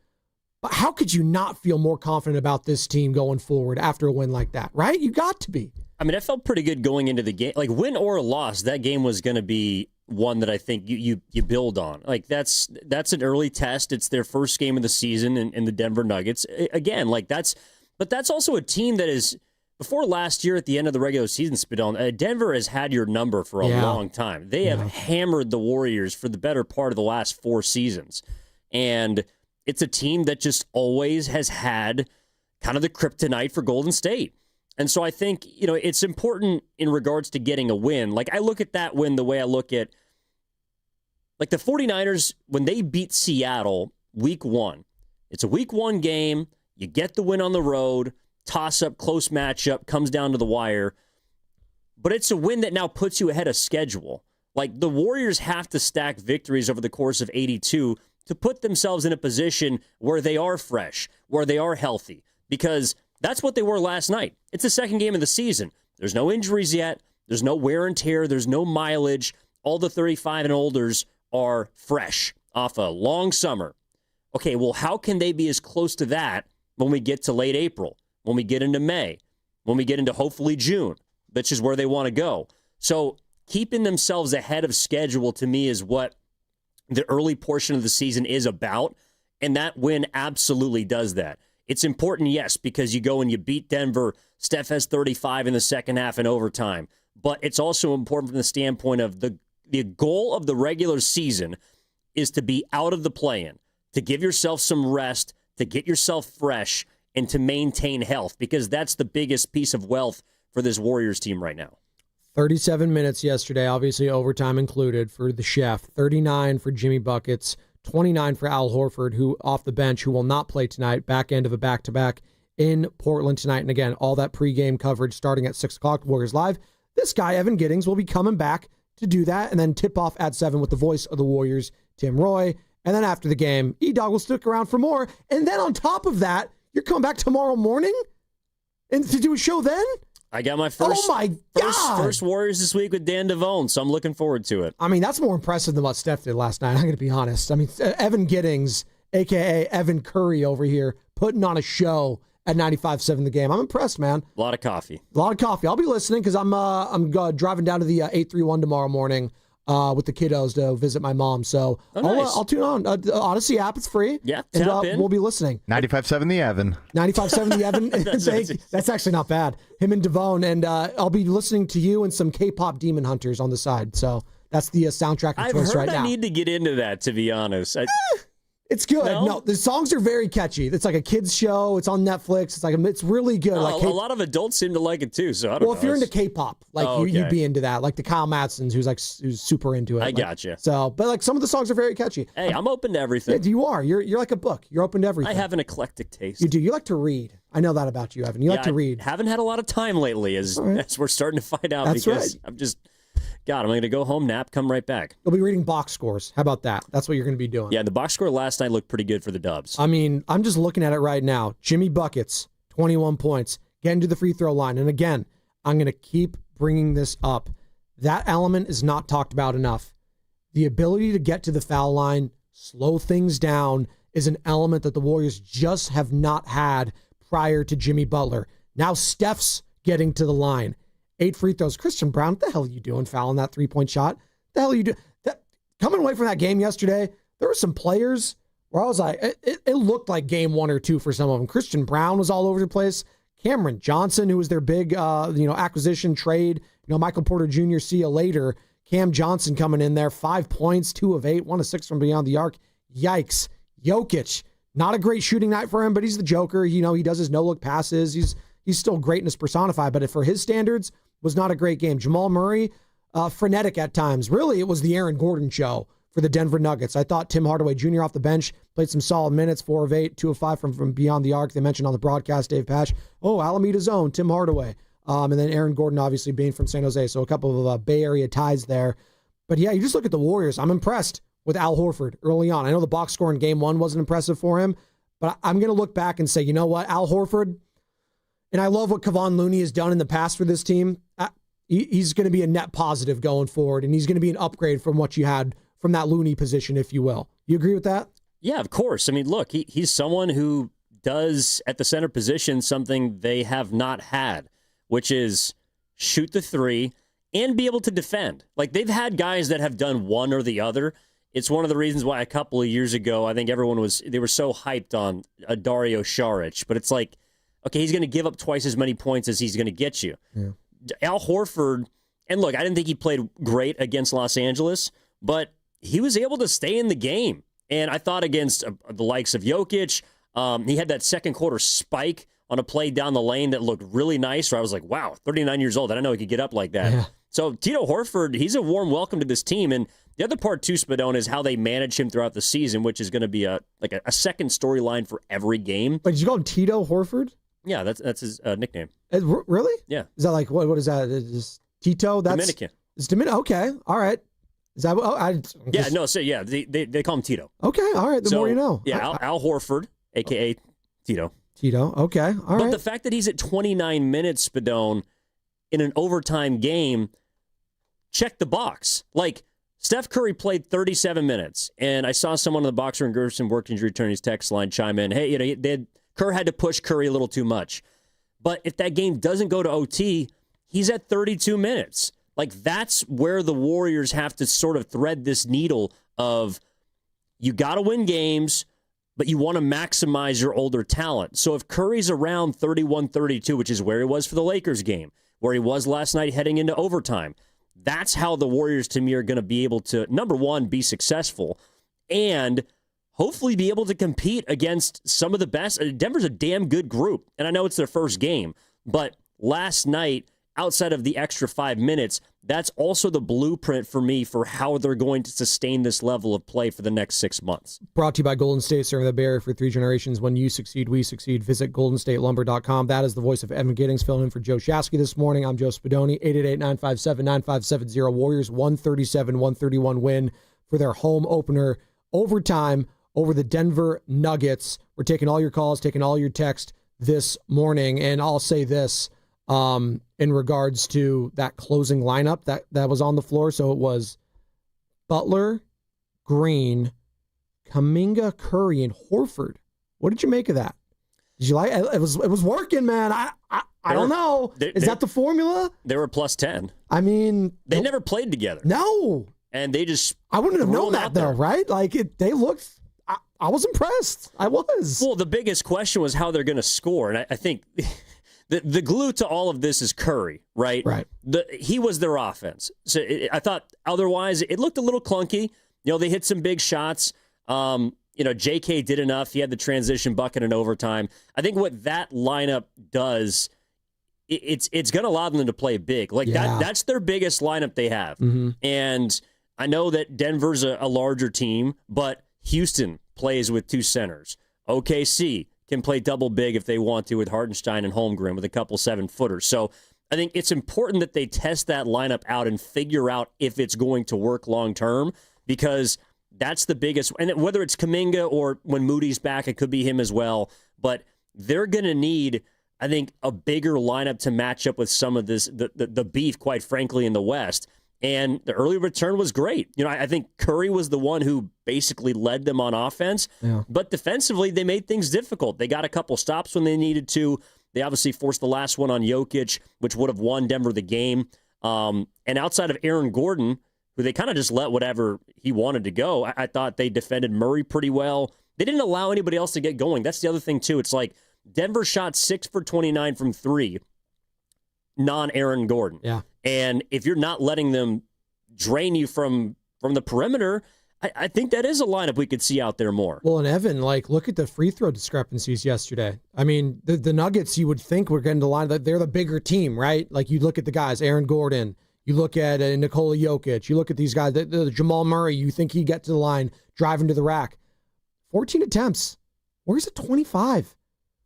but how could you not feel more confident about this team going forward after a win like that, right? You got to be. I mean, I felt pretty good going into the game. Like, win or loss, that game was going to be one that I think you build on. Like, that's an early test. It's their first game of the season in the Denver Nuggets. Again, but that's also a team that is, before last year at the end of the regular season, Spadone, Denver has had your number for a long time. They have hammered the Warriors for the better part of the last 4 seasons. And it's a team that just always has had kind of the kryptonite for Golden State. And so I think, it's important in regards to getting a win. Like, I look at that win the way I look at, like, the 49ers, when they beat Seattle week 1. It's a week 1 game. You get the win on the road. Toss-up, close matchup, comes down to the wire. But it's a win that now puts you ahead of schedule. Like, the Warriors have to stack victories over the course of 82 to put themselves in a position where they are fresh, where they are healthy. Because that's what they were last night. It's the second game of the season. There's no injuries yet. There's no wear and tear. There's no mileage. All the 35 and olders are fresh off a long summer. Okay, well, how can they be as close to that when we get to late April, when we get into May, when we get into hopefully June, which is where they want to go? So keeping themselves ahead of schedule to me is what the early portion of the season is about, and that win absolutely does that. It's important, yes, because you go and you beat Denver. Steph has 35 in the second half in overtime. But it's also important from the standpoint of the goal of the regular season is to be out of the play-in, to give yourself some rest, to get yourself fresh, and to maintain health, because that's the biggest piece of wealth for this Warriors team right now. 37 minutes yesterday, obviously overtime included for the chef. 39 for Jimmy Buckets. 29 for Al Horford, who off the bench, who will not play tonight, back end of a back-to-back in Portland tonight. And again, all that pregame coverage starting at 6 o'clock, Warriors Live. This guy, Evan Giddings, will be coming back to do that, and then tip off at 7 with the voice of the Warriors, Tim Roy. And then after the game, E-Dog will stick around for more. And then on top of that, you're coming back tomorrow morning and to do a show then? I got my first Warriors this week with Dan Devone, so I'm looking forward to it. I mean, that's more impressive than what Steph did last night. I'm going to be honest. I mean, Evan Giddings, a.k.a. Evan Curry over here, putting on a show at 95.7 The Game. I'm impressed, man. A lot of coffee. I'll be listening because I'm driving down to the 831 tomorrow morning with the kiddos to visit my mom. So I'll tune on. Odyssey app, it's free. Yeah, and we'll be listening. 95.7 The Evan. 95.7 The Evan. That's actually not bad. Him and Devone. And I'll be listening to you and some K-pop Demon Hunters on the side. So that's the soundtrack of choice right now. I've heard I need to get into that, to be honest. It's good. No, the songs are very catchy. It's like a kid's show. It's on Netflix. It's really good. A lot of adults seem to like it too. So I don't know. Well, if you're into K-pop, you'd be into that. Like the Kyle Matsons, who's super into it. I gotcha. So, but some of the songs are very catchy. Hey, I'm open to everything. Yeah, you are. You're like a book. You're open to everything. I have an eclectic taste. You do. You like to read. I know that about you, Evan. You like to read. Haven't had a lot of time lately, as we're starting to find out. That's because right. I'm just. God, I'm going to go home, nap, come right back. You'll be reading box scores. How about that? That's what you're going to be doing. Yeah, the box score last night looked pretty good for the Dubs. I mean, I'm just looking at it right now. Jimmy Buckets, 21 points, getting to the free throw line. And again, I'm going to keep bringing this up. That element is not talked about enough. The ability to get to the foul line, slow things down, is an element that the Warriors just have not had prior to Jimmy Butler. Now Steph's getting to the line. 8 free throws. Christian Brown, what the hell are you doing fouling that three-point shot? What the hell are you doing? Coming away from that game yesterday, there were some players where I was like, it looked like game 1 or 2 for some of them. Christian Brown was all over the place. Cameron Johnson, who was their big acquisition trade. Michael Porter Jr., see you later. Cam Johnson coming in there, 5 points, 2 of 8, 1 of 6 from beyond the arc. Yikes. Jokic, not a great shooting night for him, but he's the Joker. He does his no-look passes. He's still greatness personified, but for his standards, was not a great game. Jamal Murray, frenetic at times. Really, it was the Aaron Gordon show for the Denver Nuggets. I thought Tim Hardaway Jr. off the bench played some solid minutes, 4 of 8, 2 of 5 from beyond the arc. They mentioned on the broadcast, Dave Pash, Alameda's own, Tim Hardaway. And then Aaron Gordon, obviously, being from San Jose. So a couple of Bay Area ties there. But yeah, you just look at the Warriors. I'm impressed with Al Horford early on. I know the box score in game 1 wasn't impressive for him, but I'm going to look back and say, you know what, Al Horford, and I love what Kevon Looney has done in the past for this team. He's going to be a net positive going forward, and he's going to be an upgrade from what you had from that Looney position, if you will. You agree with that? Yeah, of course. I mean, look, he's someone who does at the center position something they have not had, which is shoot the three and be able to defend. Like, they've had guys that have done one or the other. It's one of the reasons why a couple of years ago, I think they were so hyped on Dario Saric, but it's like, okay, he's going to give up twice as many points as he's going to get you. Yeah. Al Horford, and look, I didn't think he played great against Los Angeles, but he was able to stay in the game. And I thought against the likes of Jokic, he had that second quarter spike on a play down the lane that looked really nice, where I was like, wow, 39 years old. I didn't know he could get up like that. Yeah. So Tito Horford, he's a warm welcome to this team. And the other part, too, Spadone, is how they manage him throughout the season, which is going to be a second storyline for every game. But did you call him Tito Horford? Yeah, that's his nickname. Really? Yeah. Is that like, what is that? Is Tito? That's Dominican. It's Dominican. Okay. All right. Is that what? They call him Tito. Okay. All right. The more you know. Yeah, Al Horford, a.k.a. Tito. Tito. Okay. All right. But the fact that he's at 29 minutes, Spadone, in an overtime game, check the box. Like, Steph Curry played 37 minutes, and I saw someone in the Boxer and Gerson work injury attorney's text line chime in, hey, Kerr had to push Curry a little too much. But if that game doesn't go to OT, he's at 32 minutes. Like, that's where the Warriors have to sort of thread this needle of, you got to win games, but you want to maximize your older talent. So if Curry's around 31-32, which is where he was for the Lakers game, where he was last night heading into overtime, that's how the Warriors, to me, are going to be able to, number one, be successful, and hopefully be able to compete against some of the best. Denver's a damn good group, and I know it's their first game, but last night, outside of the extra 5 minutes, that's also the blueprint for me for how they're going to sustain this level of play for the next 6 months. Brought to you by Golden State, serving the Bay Area for 3 generations. When you succeed, we succeed. Visit goldenstatelumber.com. That is the voice of Evan Giddings, filling in for Joe Shasky this morning. I'm Joe Spadoni. 888-957-9570. Warriors 137-131 win for their home opener overtime over the Denver Nuggets. We're taking all your calls, taking all your text this morning, and I'll say this in regards to that closing lineup that was on the floor. So it was Butler, Green, Kuminga, Curry, and Horford. What did you make of that? Did you like it? It was working, man. I don't know. Is that the formula? They were plus 10. I mean, they never played together. No. And they just I wouldn't have known that though, right? Like they looked. I was impressed. I was. Well, the biggest question was how they're going to score, and I think the glue to all of this is Curry, right? Right. He was their offense. So I thought otherwise it looked a little clunky. They hit some big shots. J.K. did enough. He had the transition bucket in overtime. I think what that lineup does, it's going to allow them to play big. Like that's their biggest lineup they have. Mm-hmm. And I know that Denver's a larger team, but Houston plays with 2 centers. OKC can play double big if they want to with Hartenstein and Holmgren with a couple 7-footers. So I think it's important that they test that lineup out and figure out if it's going to work long term, because that's the biggest. And whether it's Kuminga or when Moody's back, it could be him as well. But they're going to need, I think, a bigger lineup to match up with some of this the beef, quite frankly, in the West. And the early return was great. I think Curry was the one who basically led them on offense. Yeah. But defensively, they made things difficult. They got a couple stops when they needed to. They obviously forced the last one on Jokic, which would have won Denver the game. And outside of Aaron Gordon, who they kind of just let whatever he wanted to go, I thought they defended Murray pretty well. They didn't allow anybody else to get going. That's the other thing, too. It's like Denver shot 6 for 29 from 3, non-Aaron Gordon. Yeah. And if you're not letting them drain you from the perimeter, I think that is a lineup we could see out there more. Well, and Evan, look at the free throw discrepancies yesterday. I mean, the Nuggets, you would think were getting to line that they're the bigger team, right? Like you look at the guys, Aaron Gordon, you look at Nikola Jokic, you look at these guys, the Jamal Murray, you think he'd get to the line, driving to the rack. 14 attempts. Where's the 25?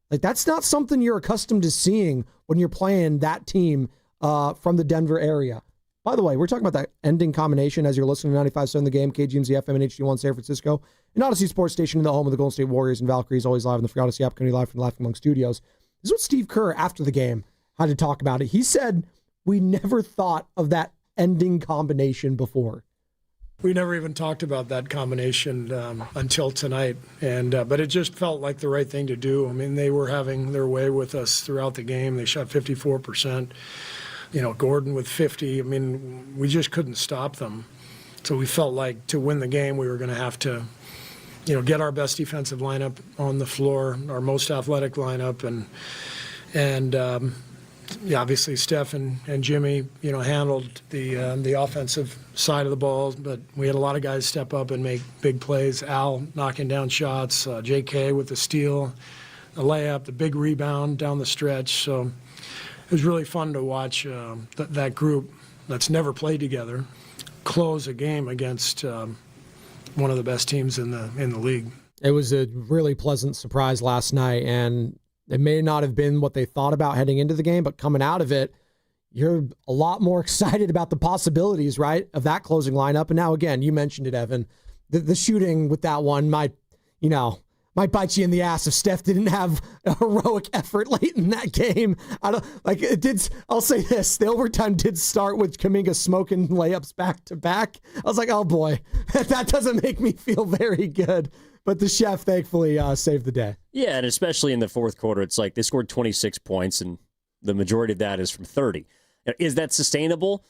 That's not something you're accustomed to seeing when you're playing that team from the Denver area. By the way, we're talking about that ending combination as you're listening to 95.7 The Game, KGMZ FM and HD1 San Francisco, an Odyssey Sports Station in the home of the Golden State Warriors and Valkyries, always live in the Free Odyssey app, coming live from the Laughing Monk Studios. This is what Steve Kerr, after the game, had to talk about it. He said, we never thought of that ending combination before. We never even talked about that combination until tonight, but it just felt like the right thing to do. I mean, they were having their way with us throughout the game. They shot 54%. Gordon with 50. I mean, we just couldn't stop them. So we felt like to win the game, we were going to have to, get our best defensive lineup on the floor, our most athletic lineup, and obviously Steph and Jimmy, handled the offensive side of the ball, but we had a lot of guys step up and make big plays. Al knocking down shots, J.K. with the steal, the layup, the big rebound down the stretch. So it was really fun to watch that group that's never played together close a game against one of the best teams in the league. It was a really pleasant surprise last night, and it may not have been what they thought about heading into the game, but coming out of it, you're a lot more excited about the possibilities, right, of that closing lineup. And now, again, you mentioned it, Evan, the shooting with that one might bite you in the ass if Steph didn't have a heroic effort late in that game. I'll say this, the overtime did start with Kuminga smoking layups back to back. I was like, oh boy, that doesn't make me feel very good. But the chef thankfully saved the day. Yeah, and especially in the fourth quarter, it's like they scored 26 points, and the majority of that is from 30. Is that sustainable?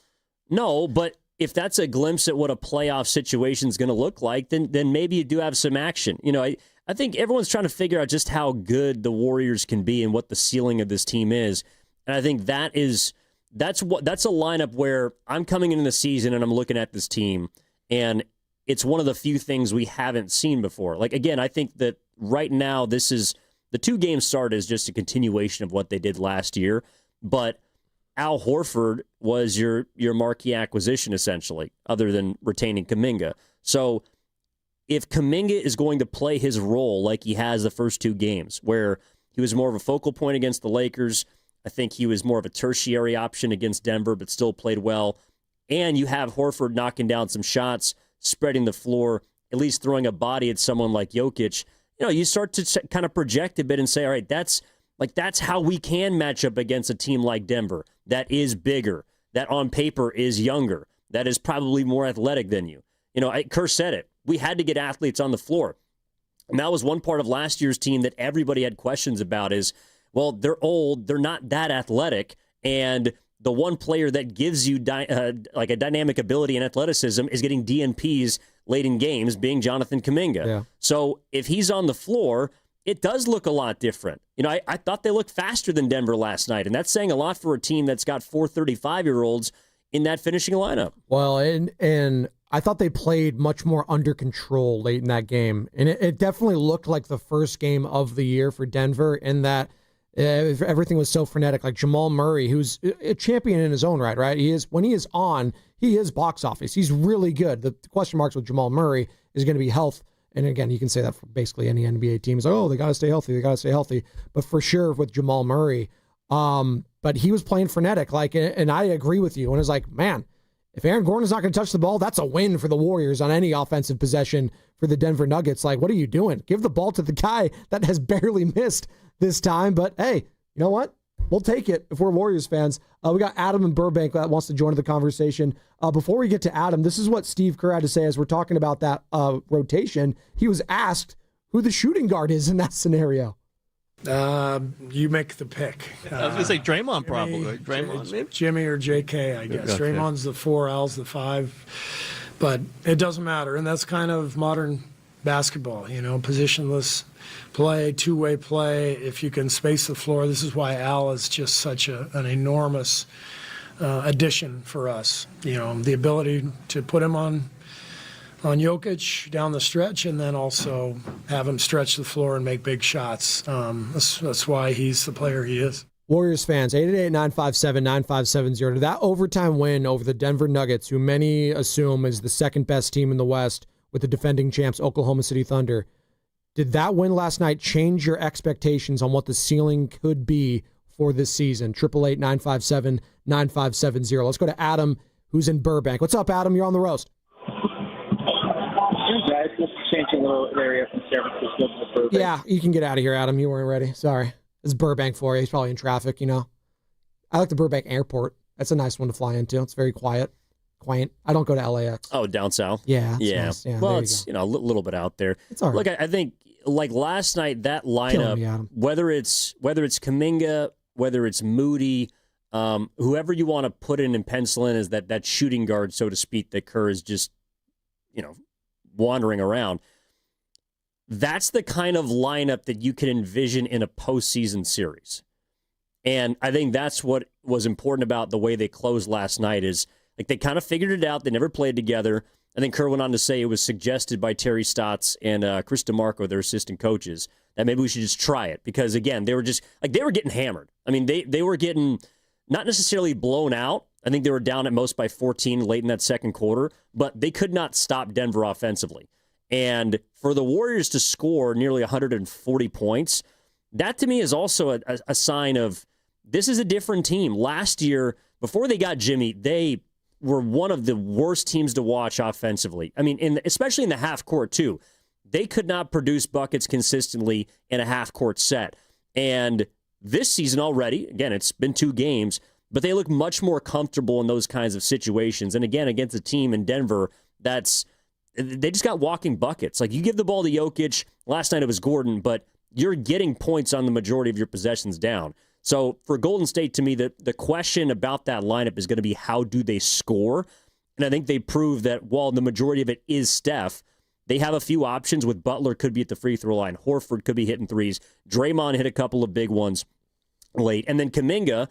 No, but if that's a glimpse at what a playoff situation is going to look like, then maybe you do have some action. I think everyone's trying to figure out just how good the Warriors can be and what the ceiling of this team is. And I think that's a lineup where I'm coming into the season and I'm looking at this team, and it's one of the few things we haven't seen before. Again, I think that right now the 2-game start is just a continuation of what they did last year, but Al Horford was your marquee acquisition, essentially, other than retaining Kuminga. So if Kuminga is going to play his role like he has the first 2 games, where he was more of a focal point against the Lakers, I think he was more of a tertiary option against Denver, but still played well, and you have Horford knocking down some shots, spreading the floor, at least throwing a body at someone like Jokic, you start to kind of project a bit and say, all right, that's how we can match up against a team like Denver that is bigger, that on paper is younger, that is probably more athletic than you. Kerr said it. We had to get athletes on the floor. And that was one part of last year's team that everybody had questions about is, well, they're old, they're not that athletic, and the one player that gives you a dynamic ability and athleticism is getting DNPs late in games, being Jonathan Kuminga. Yeah. So if he's on the floor, it does look a lot different. I thought they looked faster than Denver last night, and that's saying a lot for a team that's got 4 35-year-olds in that finishing lineup. Well, and I thought they played much more under control late in that game, and it definitely looked like the first game of the year for Denver in that everything was so frenetic. Like Jamal Murray, who's a champion in his own right? When he is on, he is box office. He's really good. The question marks with Jamal Murray is going to be health. And again, you can say that for basically any NBA team. It's like, they got to stay healthy. But for sure with Jamal Murray, but he was playing frenetic. And I agree with you. And it's like, man, if Aaron Gordon's not going to touch the ball, that's a win for the Warriors on any offensive possession for the Denver Nuggets. What are you doing? Give the ball to the guy that has barely missed this time. But hey, you know what? we'll take it if we're Warriors fans. We got Adam in Burbank that wants to join the conversation. Before we get to Adam, this is what Steve Kerr had to say as we're talking about that rotation. He was asked who the shooting guard is in that scenario. You make the pick. I was going to say Draymond probably. Draymond, Jimmy or JK, I guess. Okay. Draymond's the 4, Al's the 5. But it doesn't matter. And that's kind of modern basketball, positionless play, two-way play. If you can space the floor, this is why Al is just such an enormous addition for us. The ability to put him on Jokic down the stretch and then also have him stretch the floor and make big shots. That's why he's the player he is. Warriors fans, 888-957-9570. That overtime win over the Denver Nuggets, who many assume is the second best team in the West with the defending champs Oklahoma City Thunder. Did that win last night change your expectations on what the ceiling could be for this season? 888-957-9570. Let's go to Adam, who's in Burbank. What's up, Adam? You're on the roast. Guys, let's change a little area from San Francisco to Burbank. Yeah, you can get out of here, Adam. You weren't ready. Sorry. It's Burbank for you. He's probably in traffic, I like the Burbank airport. That's a nice one to fly into. It's very quiet. Quaint. I don't go to LAX. Oh, down south? Yeah. Nice. Yeah, well, it's, a little bit out there. It's all right. Look, I think, like last night, that lineup, me, whether it's Kuminga, whether it's Moody, whoever you want to put in and pencil in as that shooting guard, so to speak, that Kerr is just, wandering around. That's the kind of lineup that you can envision in a postseason series. And I think that's what was important about the way they closed last night is like they kind of figured it out. They never played together. And then Kerr went on to say it was suggested by Terry Stotts and Chris DeMarco, their assistant coaches, that maybe we should just try it. Because, again, they were getting hammered. I mean, they were getting not necessarily blown out. I think they were down at most by 14 late in that second quarter, but they could not stop Denver offensively. And for the Warriors to score nearly 140 points, that to me is also a sign of this is a different team. Last year, before they got Jimmy, they were one of the worst teams to watch offensively. I mean, especially in the half court, too. They could not produce buckets consistently in a half court set. And this season already, again, it's been 2 games, but they look much more comfortable in those kinds of situations. And again, against a team in Denver they just got walking buckets. Like you give the ball to Jokic, last night it was Gordon, but you're getting points on the majority of your possessions down. So for Golden State, to me, the question about that lineup is going to be how do they score? And I think they proved that while the majority of it is Steph, they have a few options with Butler could be at the free throw line. Horford could be hitting threes. Draymond hit a couple of big ones late. And then Kuminga,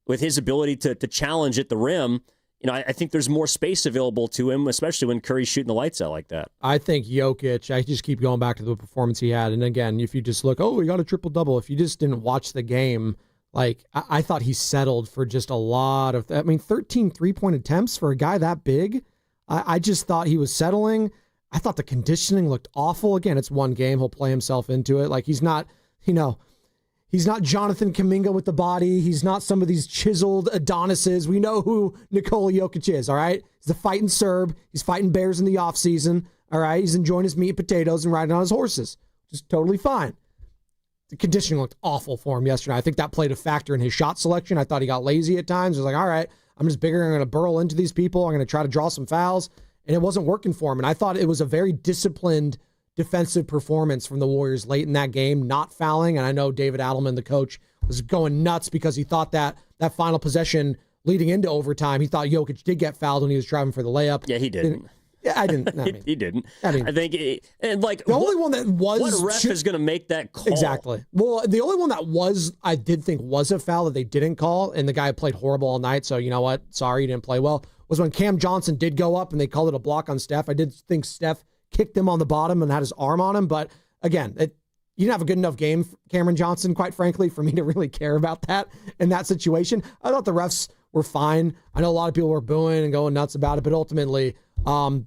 with his ability to challenge at the rim, I think there's more space available to him, especially when Curry's shooting the lights out like that. I think Jokic, I just keep going back to the performance he had. And again, if you just look, he got a triple-double. If you just didn't watch the game, I thought he settled for just a lot of, 13 3-point attempts for a guy that big. I just thought he was settling. I thought the conditioning looked awful. Again, it's one game. He'll play himself into it. He's not, he's not Jonathan Kuminga with the body. He's not some of these chiseled Adonises. We know who Nikola Jokic is, all right? He's a fighting Serb. He's fighting bears in the offseason, all right? He's enjoying his meat and potatoes and riding on his horses. Just totally fine. The conditioning looked awful for him yesterday. I think that played a factor in his shot selection. I thought he got lazy at times. He was like, all right, I'm just bigger. I'm going to burrow into these people. I'm going to try to draw some fouls. And it wasn't working for him. And I thought it was a very disciplined defensive performance from the Warriors late in that game, not fouling. And I know David Adelman, the coach, was going nuts because he thought that final possession leading into overtime, he thought Jokic did get fouled when he was driving for the layup. Yeah, he didn't. Yeah, I didn't. He didn't. I think, the only one that was... What ref is going to make that call? Exactly. Well, the only one that I did think was a foul that they didn't call, and the guy played horrible all night, so you know what? Sorry, you didn't play well, was when Cam Johnson did go up and they called it a block on Steph. I did think Steph kicked him on the bottom and had his arm on him, but again, you didn't have a good enough game, Cameron Johnson, quite frankly, for me to really care about that in that situation. I thought the refs were fine. I know a lot of people were booing and going nuts about it, but ultimately,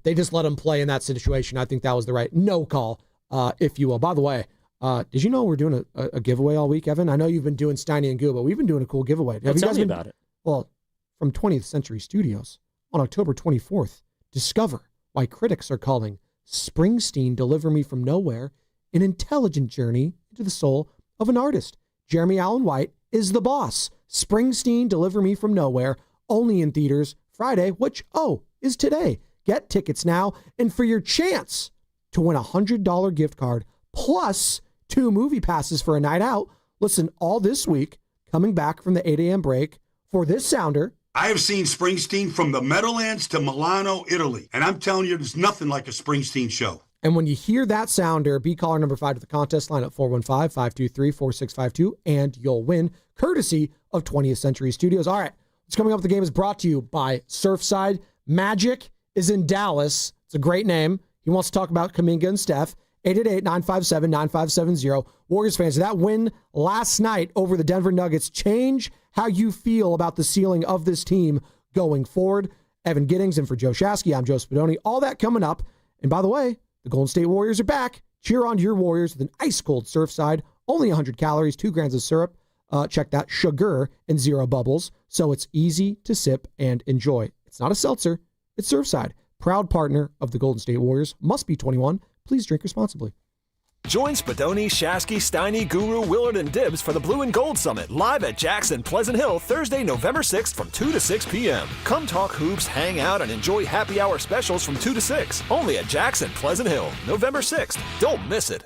they just let him play in that situation. I think that was the right no call, if you will. By the way, did you know we're doing a giveaway all week, Evan? I know you've been doing Steiny and Goo, but we've been doing a cool giveaway. Tell me about it. Well, from 20th Century Studios, on October 24th, discover why critics are calling Springsteen Deliver Me From Nowhere an intelligent journey into the soul of an artist. Jeremy Allen White is the boss. Springsteen, Deliver Me From Nowhere, only in theaters Friday, which, is today. Get tickets now, and for your chance to win a $100 gift card plus 2 movie passes for a night out, listen all this week, coming back from the 8 a.m. break, for this sounder. I have seen Springsteen from the Meadowlands to Milano, Italy, and I'm telling you, there's nothing like a Springsteen show. And when you hear that sounder, be caller number 5 to the contest line at 415-523-4652, and you'll win, courtesy of 20th Century Studios. All right, what's coming up with the game is brought to you by Surfside. Magic is in Dallas. It's a great name. He wants to talk about Kuminga and Steph. 888-957-9570. Warriors fans, did that win last night over the Denver Nuggets change how you feel about the ceiling of this team going forward? Evan Giddings and for Joe Shasky, I'm Joe Spadoni. All that coming up. And by the way, the Golden State Warriors are back. Cheer on your Warriors with an ice-cold Surfside. Only 100 calories, 2 grams of syrup. Check that, sugar and 0 bubbles. So it's easy to sip and enjoy. It's not a seltzer. It's Surfside. Proud partner of the Golden State Warriors. Must be 21. Please drink responsibly. Join Spadoni, Shasky, Steiny, Guru, Willard, and Dibbs for the Blue and Gold Summit live at Jackson Pleasant Hill Thursday, November 6th from 2 to 6 p.m. Come talk hoops, hang out, and enjoy happy hour specials from 2 to 6. Only at Jackson Pleasant Hill, November 6th. Don't miss it.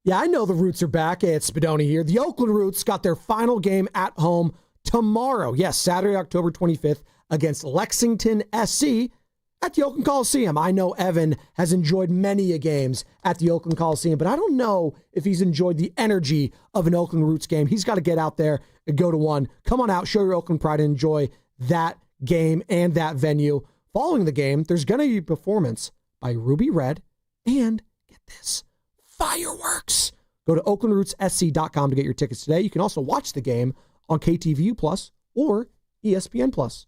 Yeah, I know the Roots are back. Hey, it's Spadoni here. The Oakland Roots got their final game at home tomorrow. Yes, Saturday, October 25th against Lexington SC. At the Oakland Coliseum. I know Evan has enjoyed many a games at the Oakland Coliseum, but I don't know if he's enjoyed the energy of an Oakland Roots game. He's got to get out there and go to one. Come on out, show your Oakland pride, and enjoy that game and that venue. Following the game, there's going to be a performance by Ruby Red and, get this, fireworks. Go to oaklandrootssc.com to get your tickets today. You can also watch the game on KTVU Plus or ESPN Plus.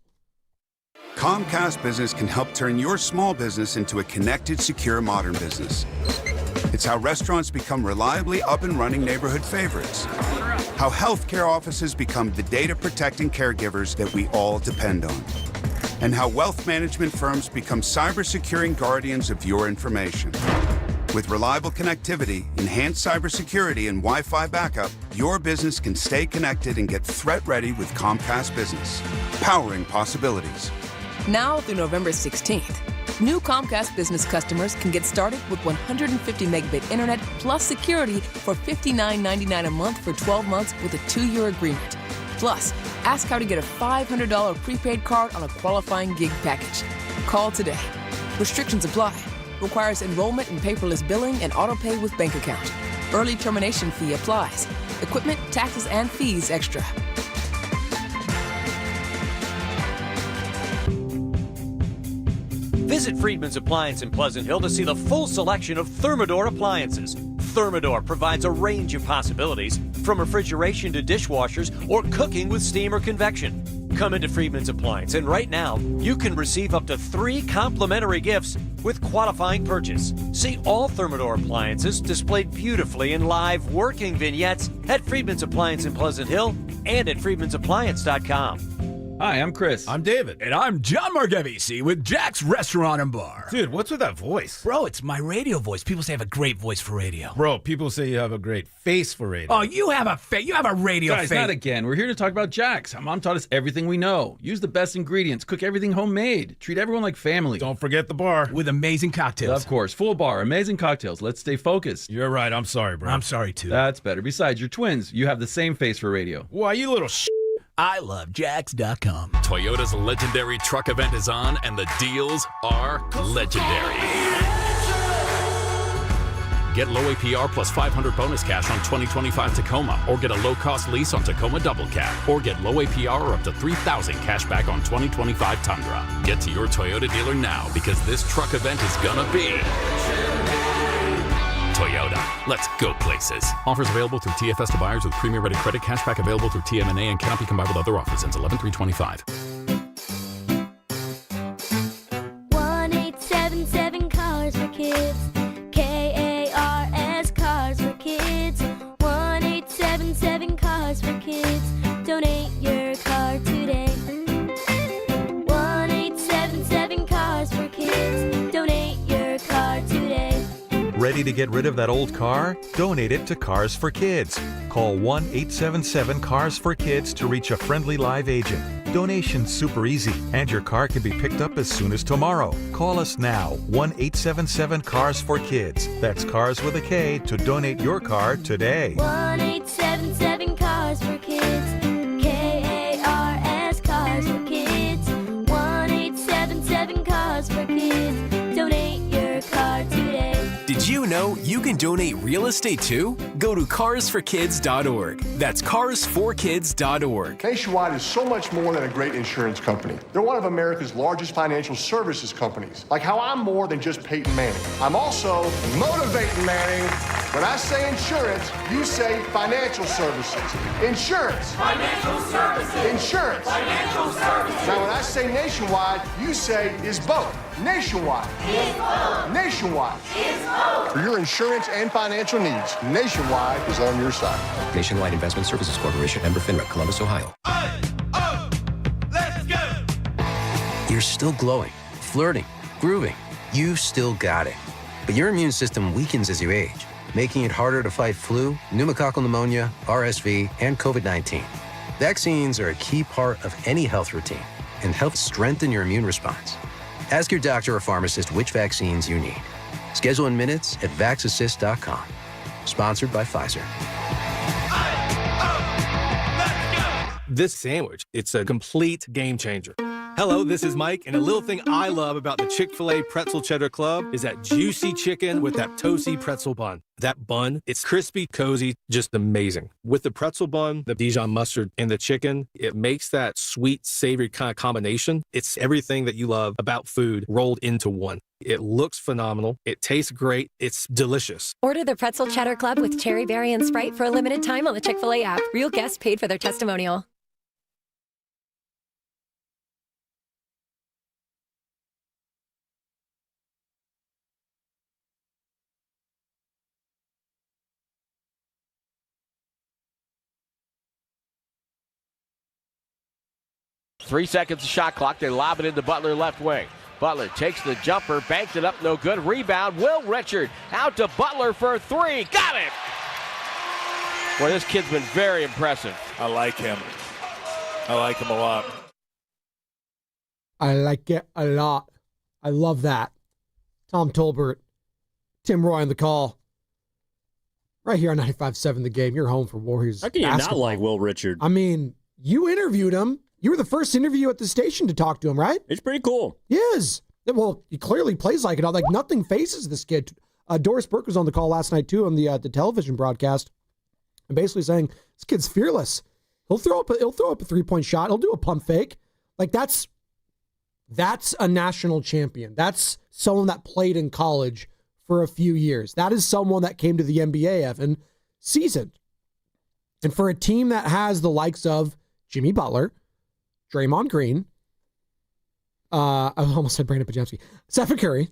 Comcast Business can help turn your small business into a connected, secure, modern business. It's how restaurants become reliably up and running neighborhood favorites. How healthcare offices become the data-protecting caregivers that we all depend on. And how wealth management firms become cyber-securing guardians of your information. With reliable connectivity, enhanced cybersecurity, and Wi-Fi backup, your business can stay connected and get threat-ready with Comcast Business. Powering possibilities. Now through November 16th, new Comcast Business customers can get started with 150 megabit internet plus security for $59.99 a month for 12 months with a 2-year agreement. Plus, ask how to get a $500 prepaid card on a qualifying gig package. Call today. Restrictions apply. Requires enrollment in paperless billing and auto pay with bank account. Early termination fee applies. Equipment, taxes, and fees extra. Visit Friedman's Appliance in Pleasant Hill to see the full selection of Thermador appliances. Thermador provides a range of possibilities, from refrigeration to dishwashers or cooking with steam or convection. Come into Friedman's Appliance, and right now, you can receive up to 3 complimentary gifts with qualifying purchase. See all Thermador appliances displayed beautifully in live working vignettes at Friedman's Appliance in Pleasant Hill and at friedmansappliance.com. Hi, I'm Chris. I'm David. And I'm John Margevisi with Jack's Restaurant and Bar. Dude, what's with that voice? Bro, it's my radio voice. People say I have a great voice for radio. Bro, people say you have a great face for radio. Oh, you have a radio face. Guys, not again. We're here to talk about Jack's. Our mom taught us everything we know. Use the best ingredients. Cook everything homemade. Treat everyone like family. Don't forget the bar. With amazing cocktails. Of course. Full bar. Amazing cocktails. Let's stay focused. You're right. I'm sorry, bro. I'm sorry, too. That's better. Besides, you're twins. You have the same face for radio. Why, you little I love Jax.com. Toyota's legendary truck event is on, and the deals are legendary. Get low APR plus $500 bonus cash on 2025 Tacoma, or get a low-cost lease on Tacoma Double Cab, or get low APR or up to $3,000 cash back on 2025 Tundra. Get to your Toyota dealer now, because this truck event is gonna be Toyota. Let's go places. Offers available through TFS to buyers with premier-rated credit. Cashback available through TMNA and cannot be combined with other offers. Ends 11/3/25. 1-877 Cars for Kids. KARS Cars for Kids. 1-877 Cars for Kids. Donate your car today. 1-877 Cars for Kids. Donate your car today. Ready to get rid of that old car? Donate it to Cars for Kids. Call 1-877-CARS-FOR-KIDS to reach a friendly live agent. Donation's super easy, and your car can be picked up as soon as tomorrow. Call us now, 1-877-CARS-FOR-KIDS. That's Cars with a K to donate your car today. 1-877-CARS-FOR-KIDS. K-A-R-S, Cars for Kids. 1-877-CARS-FOR-KIDS. Donate your car today. Did you know you can donate real estate too? Go to carsforkids.org. That's carsforkids.org. Nationwide is so much more than a great insurance company. They're one of America's largest financial services companies. Like how I'm more than just Peyton Manning. I'm also motivating Manning. When I say insurance, you say financial services. Insurance. Financial services. Insurance. Financial services. Now when I say nationwide, you say is both. Nationwide. Is both. Nationwide. Is both. For your insurance and financial needs, Nationwide is on your side. Nationwide Investment Services Corporation, member FINRA, Columbus, Ohio. Let's go. You're still glowing, flirting, grooving. You still got it. But your immune system weakens as you age, making it harder to fight flu, pneumococcal pneumonia, RSV, and COVID-19. Vaccines are a key part of any health routine and help strengthen your immune response. Ask your doctor or pharmacist which vaccines you need. Schedule in minutes at vaxassist.com. Sponsored by Pfizer. This sandwich, it's a complete game changer. Hello, this is Mike, and a little thing I love about the Chick-fil-A Pretzel Cheddar Club is that juicy chicken with that toasty pretzel bun. That bun, it's crispy, cozy, just amazing. With the pretzel bun, the Dijon mustard, and the chicken, it makes that sweet, savory kind of combination. It's everything that you love about food rolled into one. It looks phenomenal. It tastes great. It's delicious. Order the Pretzel Cheddar Club with Cherry Berry and Sprite for a limited time on the Chick-fil-A app. Real guests paid for their testimonial. Three seconds of shot clock. They lob it into Butler left wing. Butler takes the jumper, banks it up, no good. Rebound, Will Richard out to Butler for three. Got it! Boy, this kid's been very impressive. I like him. I like him a lot. I like it a lot. I love that. Tom Tolbert, Tim Roy on the call. Right here on 95.7 The Game. You're home for Warriors. How can you not like Will Richard? I mean, you interviewed him. You were the first interview at the station to talk to him, right? It's pretty cool. He is. Well, he clearly plays like it. Like nothing faces this kid. Doris Burke was on the call last night too on the television broadcast, and basically saying this kid's fearless. He'll throw up a 3-point shot. He'll do a pump fake. Like that's a national champion. That's someone that played in college for a few years. That is someone that came to the NBA, Evan, seasoned. And for a team that has the likes of Jimmy Butler, Draymond Green, I almost said Brandon Pajemski, Steph Curry,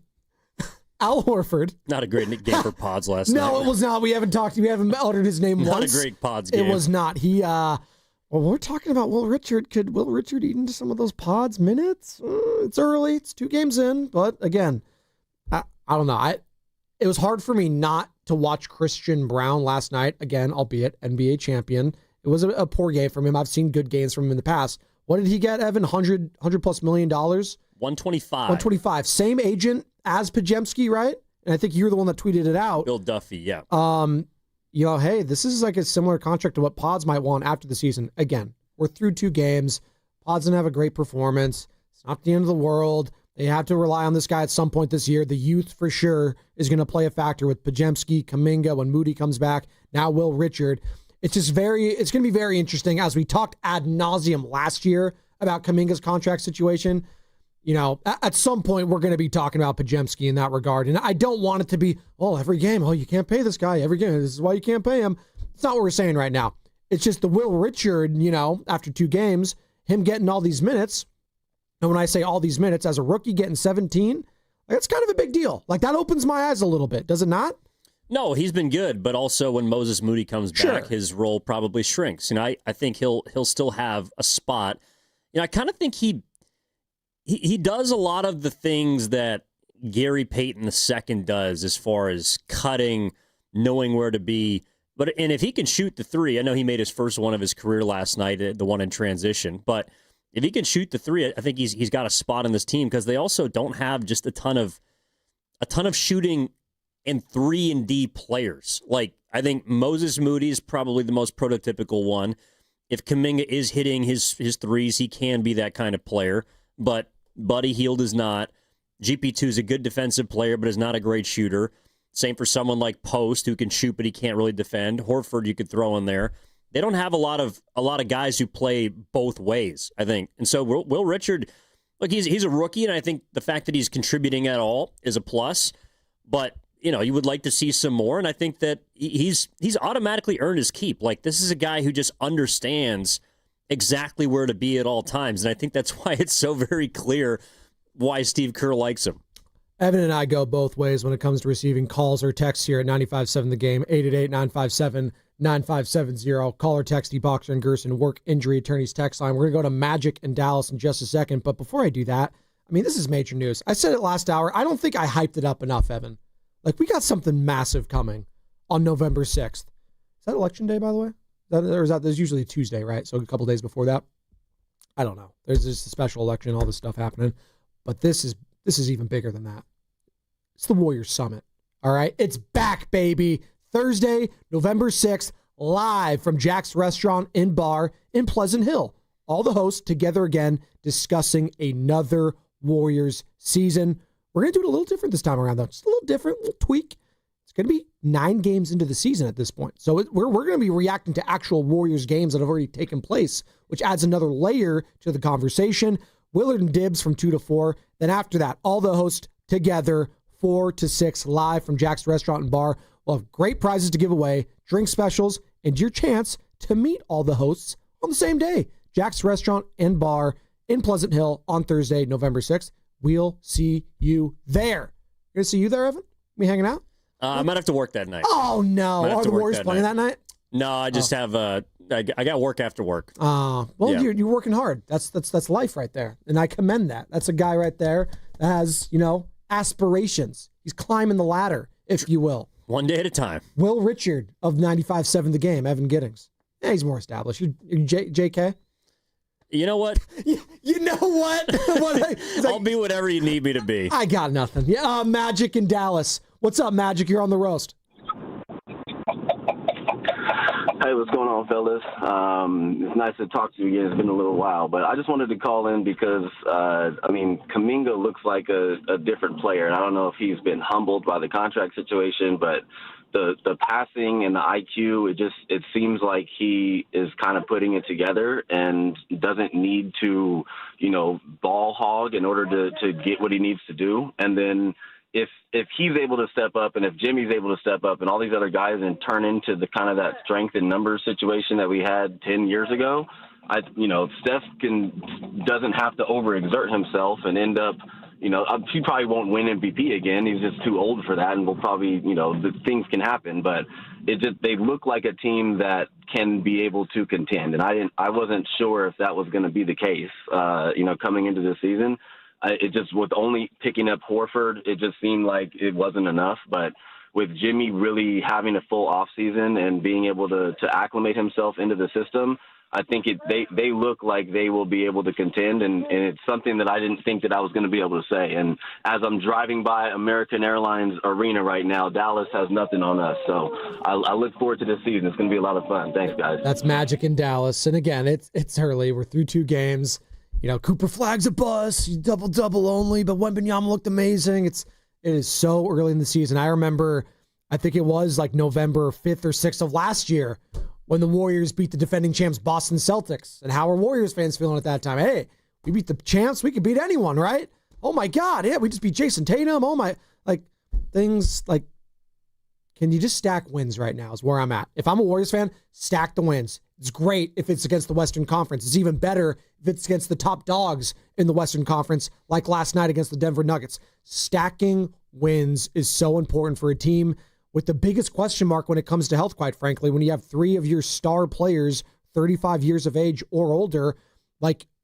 Al Horford. Not a great game for Pods last night. No, it was not. We haven't uttered his name once. Not a great Pods game. It was not. He, well, we're talking about Will Richard. Could Will Richard eat into some of those Pods minutes? It's early. It's 2 games in. But again, I don't know. It was hard for me not to watch Christian Brown last night. Again, albeit NBA champion. It was a poor game from him. I've seen good games from him in the past. What did he get, Evan? $100 plus million? 125. 125. Same agent as Pajemski, right? And I think you're the one that tweeted it out. Bill Duffy, yeah. Hey, this is like a similar contract to what Pods might want after the season. Again, we're through 2 games. Pods didn't have a great performance. It's not the end of the world. They have to rely on this guy at some point this year. The youth, for sure, is going to play a factor with Pajemski, Kuminga, when Moody comes back. Now Will Richard. It's going to be very interesting as we talked ad nauseum last year about Kuminga's contract situation. You know, at some point we're going to be talking about Pajemski in that regard. And I don't want it to be, every game, you can't pay this guy every game. This is why you can't pay him. It's not what we're saying right now. It's just the Will Richard, after 2 games, him getting all these minutes. And when I say all these minutes, as a rookie getting 17, that's kind of a big deal. Like that opens my eyes a little bit, does it not? No, he's been good, but also when Moses Moody comes back, his role probably shrinks. I think he'll still have a spot. I kind of think he does a lot of the things that Gary Payton II does as far as cutting, knowing where to be. And if he can shoot the three, I know he made his first one of his career last night, the one in transition. But if he can shoot the three, I think he's got a spot on this team because they also don't have just a ton of shooting and 3-and-D players. Like, I think Moses Moody is probably the most prototypical one. If Kuminga is hitting his threes, he can be that kind of player. But Buddy Hield is not. GP2 is a good defensive player, but is not a great shooter. Same for someone like Post, who can shoot, but he can't really defend. Horford, you could throw in there. They don't have a lot of guys who play both ways, I think. And so Will Richard, look, he's a rookie, and I think the fact that he's contributing at all is a plus. But you would like to see some more, and I think that he's automatically earned his keep. Like, this is a guy who just understands exactly where to be at all times, and I think that's why it's so very clear why Steve Kerr likes him. Evan and I go both ways when it comes to receiving calls or texts here at 95.7 The Game, 888-957-9570. Call or text Boxer and Gerson, work injury attorneys text line. We're going to go to Magic in Dallas in just a second. But before I do that, I mean, this is major news. I said it last hour. I don't think I hyped it up enough, Evan. Like, we got something massive coming on November 6th. Is that Election Day, by the way? There's usually Tuesday, right? So a couple days before that. I don't know. There's just a special election, all this stuff happening. But this is even bigger than that. It's the Warriors Summit. All right? It's back, baby. Thursday, November 6th, live from Jack's Restaurant and Bar in Pleasant Hill. All the hosts together again discussing another Warriors season. We're going to do it a little different this time around, though. Just a little different, a little tweak. It's going to be 9 games into the season at this point. So we're going to be reacting to actual Warriors games that have already taken place, which adds another layer to the conversation. Willard and Dibbs from 2 to 4. Then after that, all the hosts together, 4 to 6, live from Jack's Restaurant and Bar. We'll have great prizes to give away, drink specials, and your chance to meet all the hosts on the same day. Jack's Restaurant and Bar in Pleasant Hill on Thursday, November 6th. We'll see you there. Going to see you there, Evan? Me hanging out? I might have to work that night. Oh, no. Are the Warriors playing that night? No, I just have I got work after work. Well, yeah. You're working hard. That's life right there. And I commend that. That's a guy right there that has, aspirations. He's climbing the ladder, if you will. One day at a time. Will Richard of 95.7 The Game, Evan Giddings. Yeah, he's more established. You're JK? You know what? You know what? I'll be whatever you need me to be. I got nothing. Yeah, Magic in Dallas. What's up, Magic? You're on the roast. Hey, what's going on, fellas? It's nice to talk to you again. It's been a little while, but I just wanted to call in because, Kuminga looks like a different player, and I don't know if he's been humbled by the contract situation, but the passing and the IQ, it seems like he is kind of putting it together and doesn't need to, ball hog in order to get what he needs to do. And then if he's able to step up and if Jimmy's able to step up and all these other guys and turn into the kind of that strength in numbers situation that we had 10 years ago, Steph doesn't have to overexert himself and end up, he probably won't win MVP again. He's just too old for that, and we'll probably, things can happen. But they look like a team that can be able to contend, and I wasn't sure if that was going to be the case, coming into this season. It just, with only picking up Horford, it just seemed like it wasn't enough. But with Jimmy really having a full offseason and being able to acclimate himself into the system, I think they look like they will be able to contend, and it's something that I didn't think that I was going to be able to say. And as I'm driving by American Airlines Arena right now, Dallas has nothing on us. So I look forward to this season. It's going to be a lot of fun. Thanks, guys. That's Magic in Dallas. And again, it's early. We're through 2 games. Cooper Flag's a bust. He's double only, but Wembanyama looked amazing. It is so early in the season. I remember, I think it was like November 5th or 6th of last year when the Warriors beat the defending champs Boston Celtics. And how are Warriors fans feeling at that time? Hey, we beat the champs. We could beat anyone, right? Oh, my God. Yeah, we just beat Jason Tatum. Oh, my. Things like, can you just stack wins right now is where I'm at. If I'm a Warriors fan, stack the wins. It's great if it's against the Western Conference. It's even better if it's against the top dogs in the Western Conference, like last night against the Denver Nuggets. Stacking wins is so important for a team with the biggest question mark when it comes to health, quite frankly. When you have 3 of your star players, 35 years of age or older,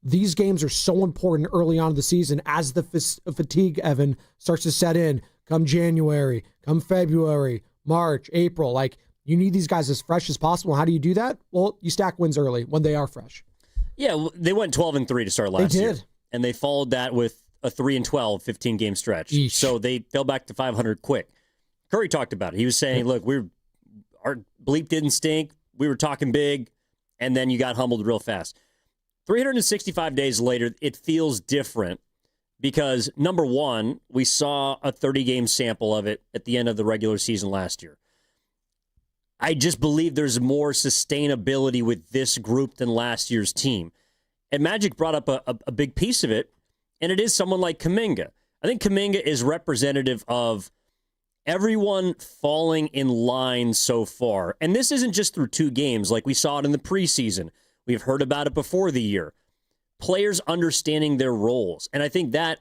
these games are so important early on in the season as the fatigue, Evan, starts to set in come January, come February, March, April. Like, you need these guys as fresh as possible. How do you do that? Well, you stack wins early when they are fresh. Yeah, they went 12-3 to start last year. They did. And they followed that with a 3-12 15-game stretch. Eesh. So they fell back to 500 quick. Curry talked about it. He was saying, look, our bleep didn't stink. We were talking big, and then you got humbled real fast. 365 days later, it feels different because, number one, we saw a 30-game sample of it at the end of the regular season last year. I just believe there's more sustainability with this group than last year's team. And Magic brought up a big piece of it, and it is someone like Kuminga. I think Kuminga is representative of everyone falling in line so far. And this isn't just through 2 games like we saw it in the preseason. We've heard about it before the year. Players understanding their roles. And I think that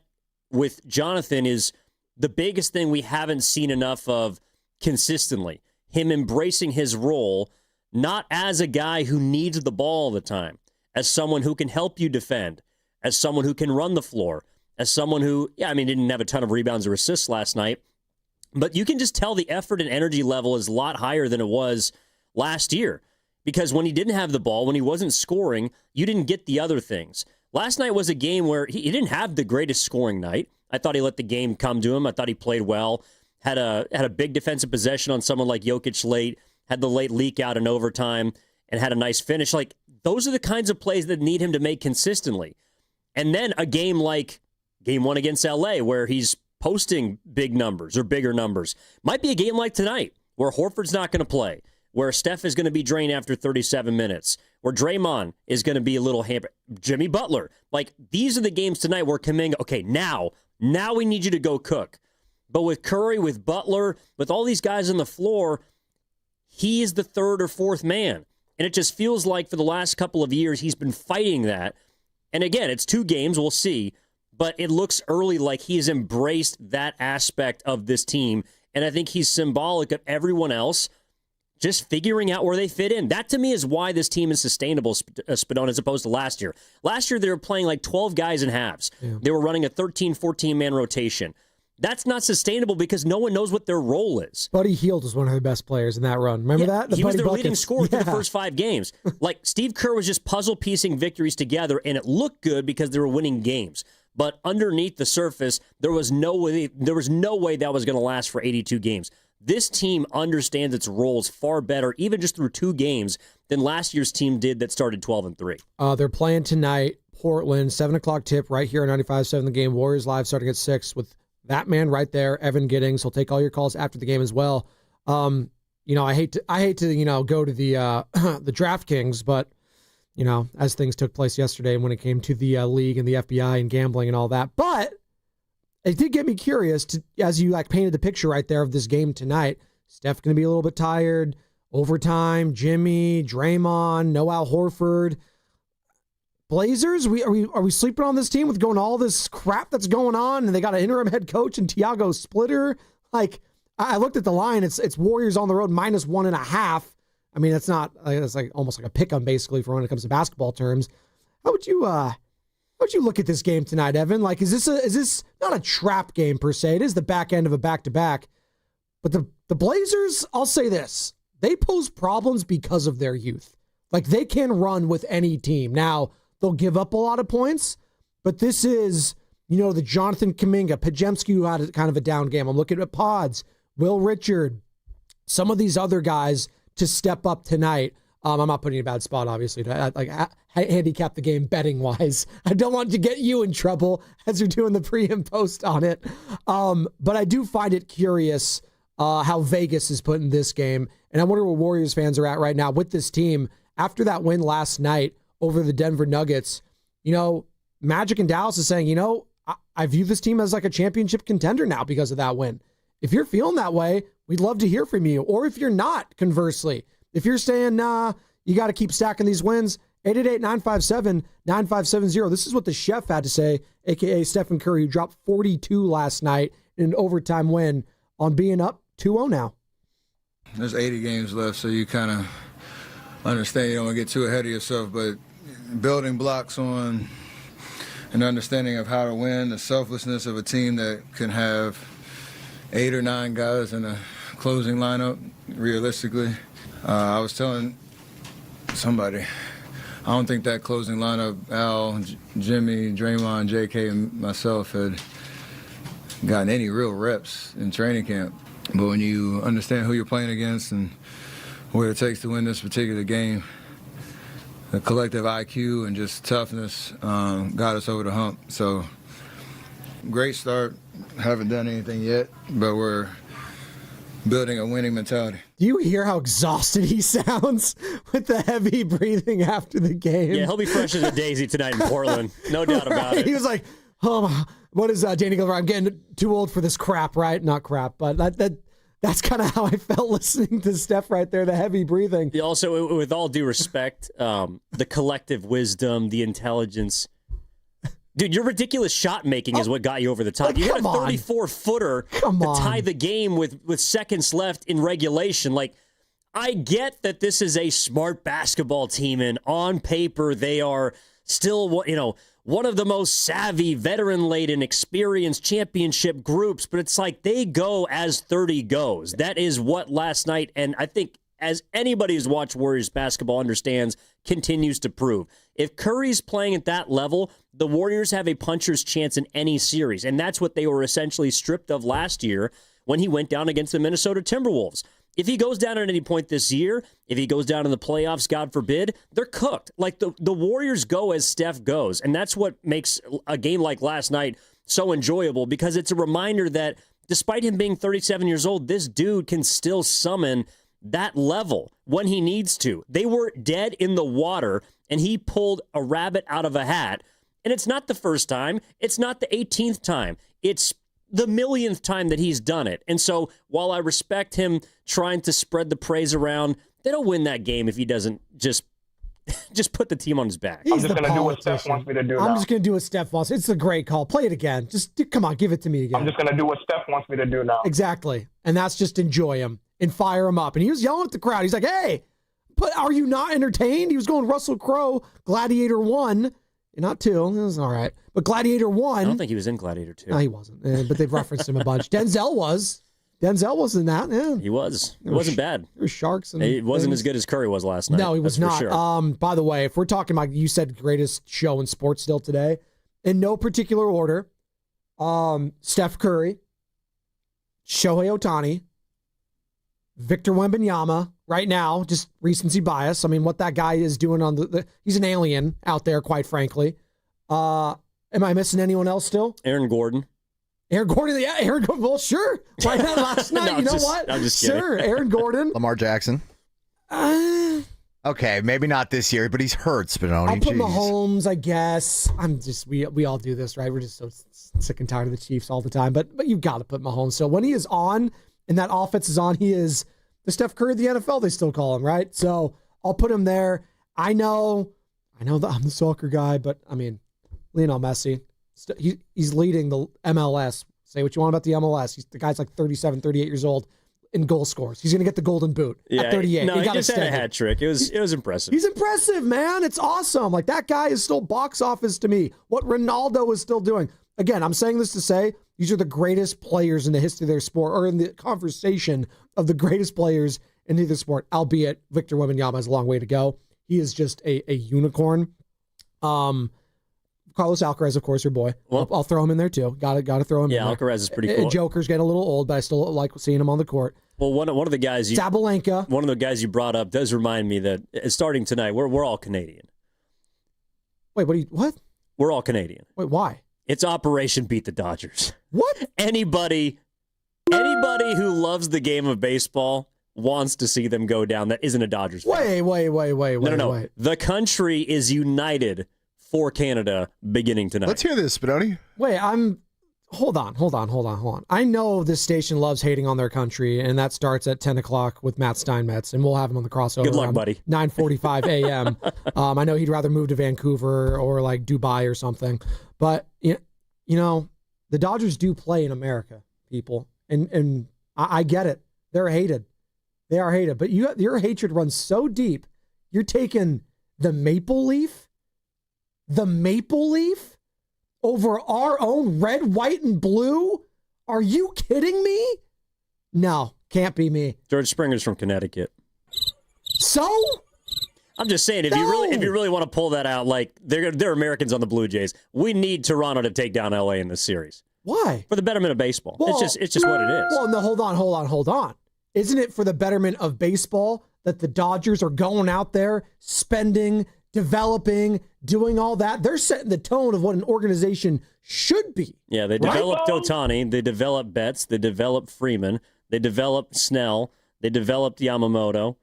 with Jonathan is the biggest thing we haven't seen enough of consistently. Him embracing his role, not as a guy who needs the ball all the time, as someone who can help you defend, as someone who can run the floor, as someone who, didn't have a ton of rebounds or assists last night, but you can just tell the effort and energy level is a lot higher than it was last year. Because when he didn't have the ball, when he wasn't scoring, you didn't get the other things. Last night was a game where he didn't have the greatest scoring night. I thought he let the game come to him. I thought he played well. Had a big defensive possession on someone like Jokic late. Had the late leak out in overtime and had a nice finish. Like, those are the kinds of plays that need him to make consistently. And then a game like Game 1 against LA where he's posting big numbers or bigger numbers. Might be a game like tonight where Horford's not going to play, where Steph is going to be drained after 37 minutes, where Draymond is going to be a little hampered. Jimmy Butler. Like, these are the games tonight where Kuminga, okay, now we need you to go cook. But with Curry, with Butler, with all these guys on the floor, he is the third or fourth man. And it just feels like for the last couple of years, he's been fighting that. And again, it's 2 games, we'll see. But it looks early like he's embraced that aspect of this team. And I think he's symbolic of everyone else just figuring out where they fit in. That, to me, is why this team is sustainable, Spadone, as opposed to last year. Last year, they were playing like 12 guys in halves. Yeah. They were running a 13, 14-man rotation. That's not sustainable because no one knows what their role is. Buddy Hield was one of the best players in that run. Remember that? He was their leading scorer through the first 5 games. Like, Steve Kerr was just puzzle-piecing victories together, and it looked good because they were winning games. But underneath the surface, there was no way that was going to last for 82 games. This team understands its roles far better, even just through 2 games, than last year's team did that started 12-3. They're playing tonight, Portland, 7 o'clock tip right here on 95.7 The Game. Warriors Live starting at 6 with that man right there, Evan Giddings. He'll take all your calls after the game as well. I hate to go to the the DraftKings, but as things took place yesterday when it came to the league and the FBI and gambling and all that. But it did get me curious as you painted the picture right there of this game tonight. Steph going to be a little bit tired. Overtime, Jimmy, Draymond, no Al Horford. Blazers, are we sleeping on this team with going all this crap that's going on, and they got an interim head coach and Tiago Splitter? I looked at the line. It's Warriors on the road -1.5. I mean, it's like almost like a pick-em basically for when it comes to basketball terms. How would you look at this game tonight, Evan? Is this not a trap game per se? It is the back end of a back-to-back. But the Blazers, I'll say this, they pose problems because of their youth. They can run with any team. Now, they'll give up a lot of points, but this is, the Jonathan Kuminga, Pajemski, who had kind of a down game. I'm looking at Pods, Will Richard, some of these other guys to step up tonight. I'm not putting you in a bad spot, obviously, to handicap the game betting-wise. I don't want to get you in trouble as you're doing the pre and post on it. But I do find it curious how Vegas is putting this game, and I wonder where Warriors fans are at right now with this team. After that win last night over the Denver Nuggets, Magic in Dallas is saying, I view this team as like a championship contender now because of that win. If you're feeling that way, we'd love to hear from you. Or if you're not, conversely, if you're saying, you got to keep stacking these wins, 888-957-9570. This is what the chef had to say, a.k.a. Stephen Curry, who dropped 42 last night in an overtime win on being up 2-0 now. There's 80 games left, so you kind of understand you don't want to get too ahead of yourself, but building blocks on an understanding of how to win, the selflessness of a team that can have 8 or 9 guys in a closing lineup, realistically. I was telling somebody, I don't think that closing lineup, Al, Jimmy, Draymond, JK, and myself had gotten any real reps in training camp. But when you understand who you're playing against and what it takes to win this particular game, the collective IQ and just toughness got us over the hump. So, great start. Haven't done anything yet, but we're building a winning mentality. Do you hear how exhausted he sounds with the heavy breathing after the game? Yeah, he'll be fresh as a daisy tonight in Portland. No doubt about it. He was like, what is Danny Glover? I'm getting too old for this crap, right? Not crap, but that's kind of how I felt listening to Steph right there, the heavy breathing. Also, with all due respect, the collective wisdom, the intelligence. Dude, your ridiculous shot making is what got you over the top. You hit a 34-footer to tie the game with seconds left in regulation. Like, I get that this is a smart basketball team, and on paper they are still, one of the most savvy, veteran-laden, experienced championship groups, but it's like they go as 30 goes. That is what last night, and I think as anybody who's watched Warriors basketball understands, continues to prove. If Curry's playing at that level, the Warriors have a puncher's chance in any series, and that's what they were essentially stripped of last year when he went down against the Minnesota Timberwolves. If he goes down at any point this year, if he goes down in the playoffs, God forbid, they're cooked. Like the Warriors go as Steph goes, and that's what makes a game like last night so enjoyable, because it's a reminder that despite him being 37 years old, this dude can still summon that level when he needs to. They were dead in the water, and he pulled a rabbit out of a hat. And it's not the first time. It's not the 18th time. It's the millionth time that he's done it. And so while I respect him trying to spread the praise around, they don't win that game if he doesn't just put the team on his back. I'm just going to do what Steph wants me to do now. I'm just going to do what Steph wants. It's a great call. Play it again. Come on, give it to me again. I'm just going to do what Steph wants me to do now. Exactly. And that's just enjoy him and fire him up. And he was yelling at the crowd. He's like, hey, but are you not entertained? He was going Russell Crowe, Gladiator 1. Not 2. It was all right. But Gladiator 1. I don't think he was in Gladiator 2. No, he wasn't. But they've referenced him a bunch. Denzel was. Denzel was in that. Yeah. He was. It wasn't bad. There were sharks. And it wasn't as good as Curry was last night. No, he was not. Sure. By the way, if we're talking about, you said greatest show in sports still today, in no particular order, Steph Curry, Shohei Ohtani, Victor Wembanyama, right now, just recency bias. I mean, what that guy is doing on he's an alien out there, quite frankly. Am I missing anyone else still? Aaron Gordon. Aaron Gordon, yeah, Aaron Gordon. Well, sure. Why not last night? No, you know what? I'm just kidding. Sure, Aaron Gordon. Lamar Jackson. Okay, maybe not this year, but he's hurt, Spinoni. I'll put Mahomes, I guess. We all do this, right? We're just so sick and tired of the Chiefs all the time. But you've got to put Mahomes. So when he is on and that offense is on, he is the Steph Curry of the NFL, they still call him, right? So I'll put him there. I know that I'm the soccer guy, but I mean, Lionel Messi, he's leading the MLS. Say what you want about the MLS. The guy's like 37, 38 years old in goal scores. He's going to get the golden boot at 38. No, he just had a hat trick. It was impressive. He's impressive, man. It's awesome. Like, that guy is still box office to me. What Ronaldo is still doing. Again, I'm saying this to say these are the greatest players in the history of their sport, or in the conversation of the greatest players in either sport, albeit Victor Wembanyama has a long way to go. He is just a unicorn. Carlos Alcaraz, of course, your boy. Well, I'll throw him in there too. Got to throw him in there. Yeah, Alcaraz is pretty cool. Joker's getting a little old, but I still like seeing him on the court. Well, one of the guys Sabalenka. One of the guys you brought up does remind me that starting tonight, we're all Canadian. Wait, what? We're all Canadian. Wait, why? It's Operation Beat the Dodgers. What? Anybody who loves the game of baseball wants to see them go down that isn't a Dodgers fan. Wait. No. The country is united for Canada beginning tonight. Let's hear this, Spinoni. Wait, hold on. I know this station loves hating on their country, and that starts at 10 o'clock with Matt Steinmetz, and we'll have him on the crossover. Good luck, buddy. 9:45 a.m. I know he'd rather move to Vancouver or like Dubai or something. But, you know, the Dodgers do play in America, people. And I get it. They're hated. They are hated. But your hatred runs so deep, you're taking the Maple Leaf over our own red, white, and blue? Are you kidding me? No, can't be me. George Springer's from Connecticut. So? I'm just saying, if you really want to pull that out, like they're Americans on the Blue Jays. We need Toronto to take down LA in this series. Why? For the betterment of baseball. Well, it's just what it is. Well, no, hold on. Isn't it for the betterment of baseball that the Dodgers are going out there, spending, developing, doing all that? They're setting the tone of what an organization should be. Yeah, they developed Ohtani, they developed Betts, they developed Freeman, they developed Snell, they developed Yamamoto.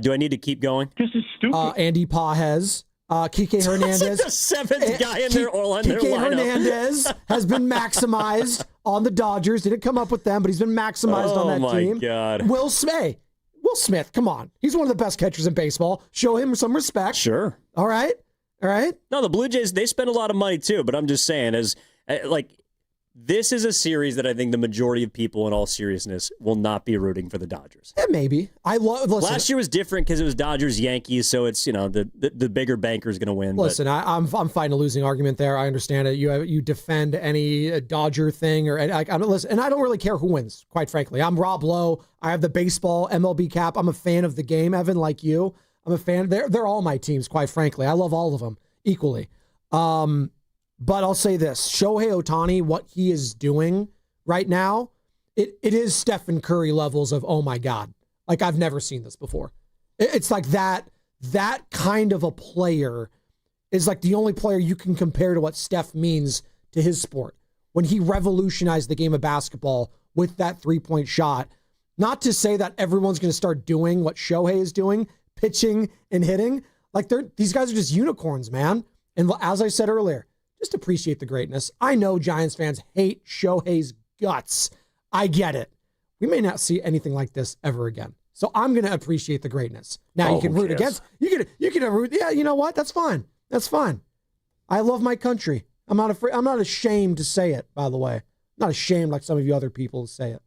Do I need to keep going? This is stupid. Andy Pages, Kike Hernandez. That's like the seventh guy in their lineup. Kike Hernandez has been maximized on the Dodgers. Didn't come up with them, but he's been maximized on that team. Oh, my God. Will Smith, come on. He's one of the best catchers in baseball. Show him some respect. Sure. All right. No, the Blue Jays, they spend a lot of money, too, but I'm just saying, this is a series that I think the majority of people, in all seriousness, will not be rooting for the Dodgers. Yeah, maybe. Last year was different because it was Dodgers-Yankees, so it's, the bigger banker is going to win. Listen, I'm fighting a losing argument there. I understand it. You defend any Dodger thing, listen, and I don't really care who wins, quite frankly. I'm Rob Lowe. I have the baseball MLB cap. I'm a fan of the game, Evan, like you. I'm a fan. They're all my teams, quite frankly. I love all of them equally. But I'll say this, Shohei Ohtani, what he is doing right now, it is Stephen Curry levels of, oh my God, like I've never seen this before. It's like that kind of a player is like the only player you can compare to what Steph means to his sport. When he revolutionized the game of basketball with that 3-point shot, not to say that everyone's going to start doing what Shohei is doing, pitching and hitting. Like these guys are just unicorns, man. And as I said earlier, just appreciate the greatness. I know Giants fans hate Shohei's guts. I get it. We may not see anything like this ever again. So I'm going to appreciate the greatness. Now you can root against. You can root. Yeah, you know what? That's fine. That's fine. I love my country. I'm not afraid. I'm not ashamed to say it. By the way, I'm not ashamed like some of you other people say it.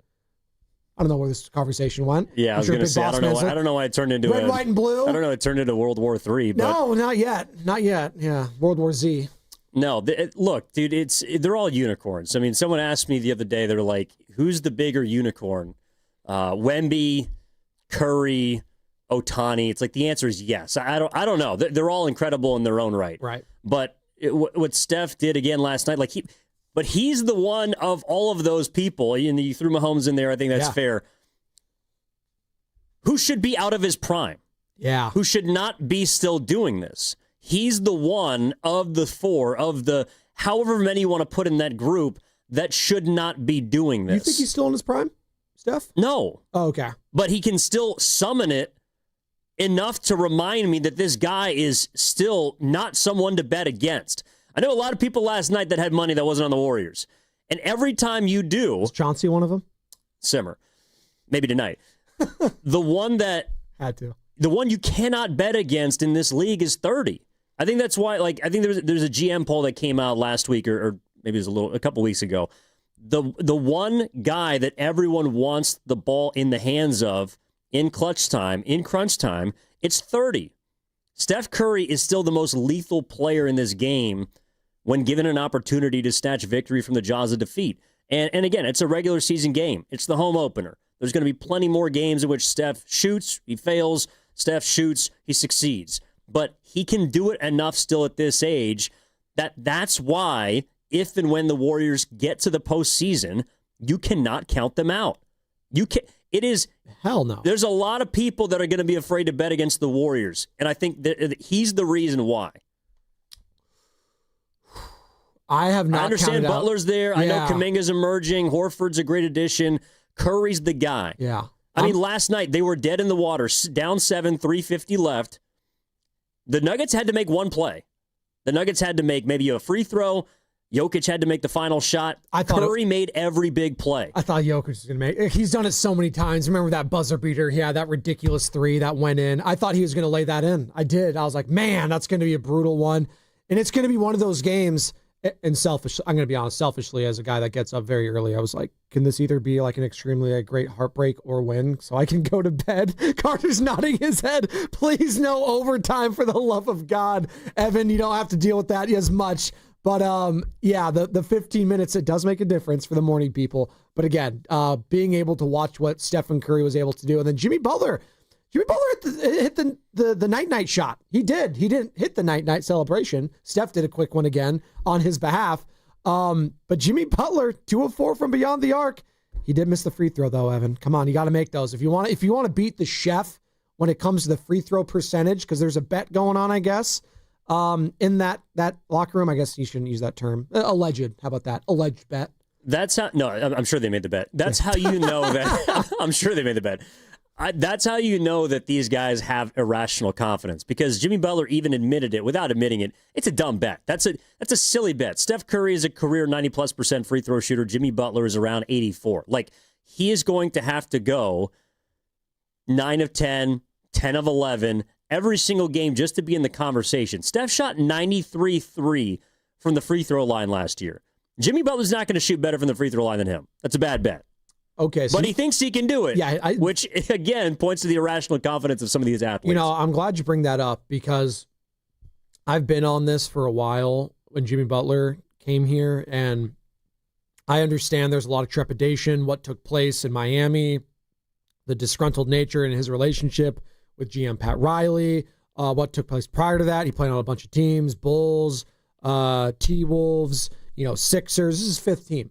I don't know where this conversation went. Yeah, I was going to say, I don't know why it turned into red, white, and blue. I don't know. It turned into World War III. But no, not yet. Not yet. Yeah, World War Z. No, look, dude, they're all unicorns. I mean, someone asked me the other day, they're like, who's the bigger unicorn? Wemby, Curry, Ohtani. It's like the answer is yes. I don't know. They're all incredible in their own right. Right. But what Steph did again last night, but he's the one of all of those people, and you threw Mahomes in there, I think that's fair, who should be out of his prime. Yeah. Who should not be still doing this. He's the one of the four, of the however many you want to put in that group, that should not be doing this. You think he's still in his prime, Steph? No. Oh, okay. But he can still summon it enough to remind me that this guy is still not someone to bet against. I know a lot of people last night that had money that wasn't on the Warriors. And every time you do... Was Chauncey one of them? Simmer. Maybe tonight. The one that... Had to. The one you cannot bet against in this league is 30. I think that's why, I think there's a GM poll that came out last week, or maybe it was a couple weeks ago. The one guy that everyone wants the ball in the hands of in clutch time, in crunch time, it's 30. Steph Curry is still the most lethal player in this game when given an opportunity to snatch victory from the jaws of defeat. And again, it's a regular season game. It's the home opener. There's going to be plenty more games in which Steph shoots, he fails, Steph shoots, he succeeds. But he can do it enough still at this age that's why, if and when the Warriors get to the postseason, you cannot count them out. It is... Hell no. There's a lot of people that are going to be afraid to bet against the Warriors, and I think that he's the reason why. I have not. I understand Butler's there. Yeah. I know Kuminga's emerging. Horford's a great addition. Curry's the guy. Yeah. I mean, last night they were dead in the water, down 7, 3:50 left. The Nuggets had to make one play. The Nuggets had to make maybe a free throw. Jokic had to make the final shot. Curry made every big play. I thought Jokic was going to make it. He's done it so many times. Remember that buzzer beater? Yeah, that ridiculous 3 that went in. I thought he was going to lay that in. I did. I was like, man, that's going to be a brutal one. And it's going to be one of those games. And I'm going to be honest, selfishly, as a guy that gets up very early, I was like, can this either be like an extremely great heartbreak or win so I can go to bed? Carter's nodding his head. Please no overtime for the love of God. Evan, you don't have to deal with that as much. But yeah, the 15 minutes, it does make a difference for the morning people. But again, being able to watch what Stephen Curry was able to do, and then Jimmy Butler hit the night shot. He did. He didn't hit the night celebration. Steph did a quick one again on his behalf. But Jimmy Butler, 2 of 4 from beyond the arc. He did miss the free throw though, Evan. Come on, you got to make those if you want to beat the chef when it comes to the free throw percentage, because there's a bet going on, I guess. In that locker room, I guess you shouldn't use that term. Alleged. How about that? Alleged bet. That's how. No, I'm sure they made the bet. That's how you know that. I'm sure they made the bet. That's how you know that these guys have irrational confidence, because Jimmy Butler even admitted it without admitting it. It's a dumb bet. That's a silly bet. Steph Curry is a career 90+% free throw shooter. Jimmy Butler is around 84. Like, he is going to have to go 9 of 10, 10 of 11 every single game just to be in the conversation. Steph shot 93-3 from the free throw line last year. Jimmy Butler's not going to shoot better from the free throw line than him. That's a bad bet. Okay, so but he thinks he can do it, yeah, which, again, points to the irrational confidence of some of these athletes. You know, I'm glad you bring that up, because I've been on this for a while when Jimmy Butler came here, and I understand there's a lot of trepidation, what took place in Miami, the disgruntled nature in his relationship with GM Pat Riley, what took place prior to that. He played on a bunch of teams, Bulls, T-Wolves, Sixers. This is his 5th team.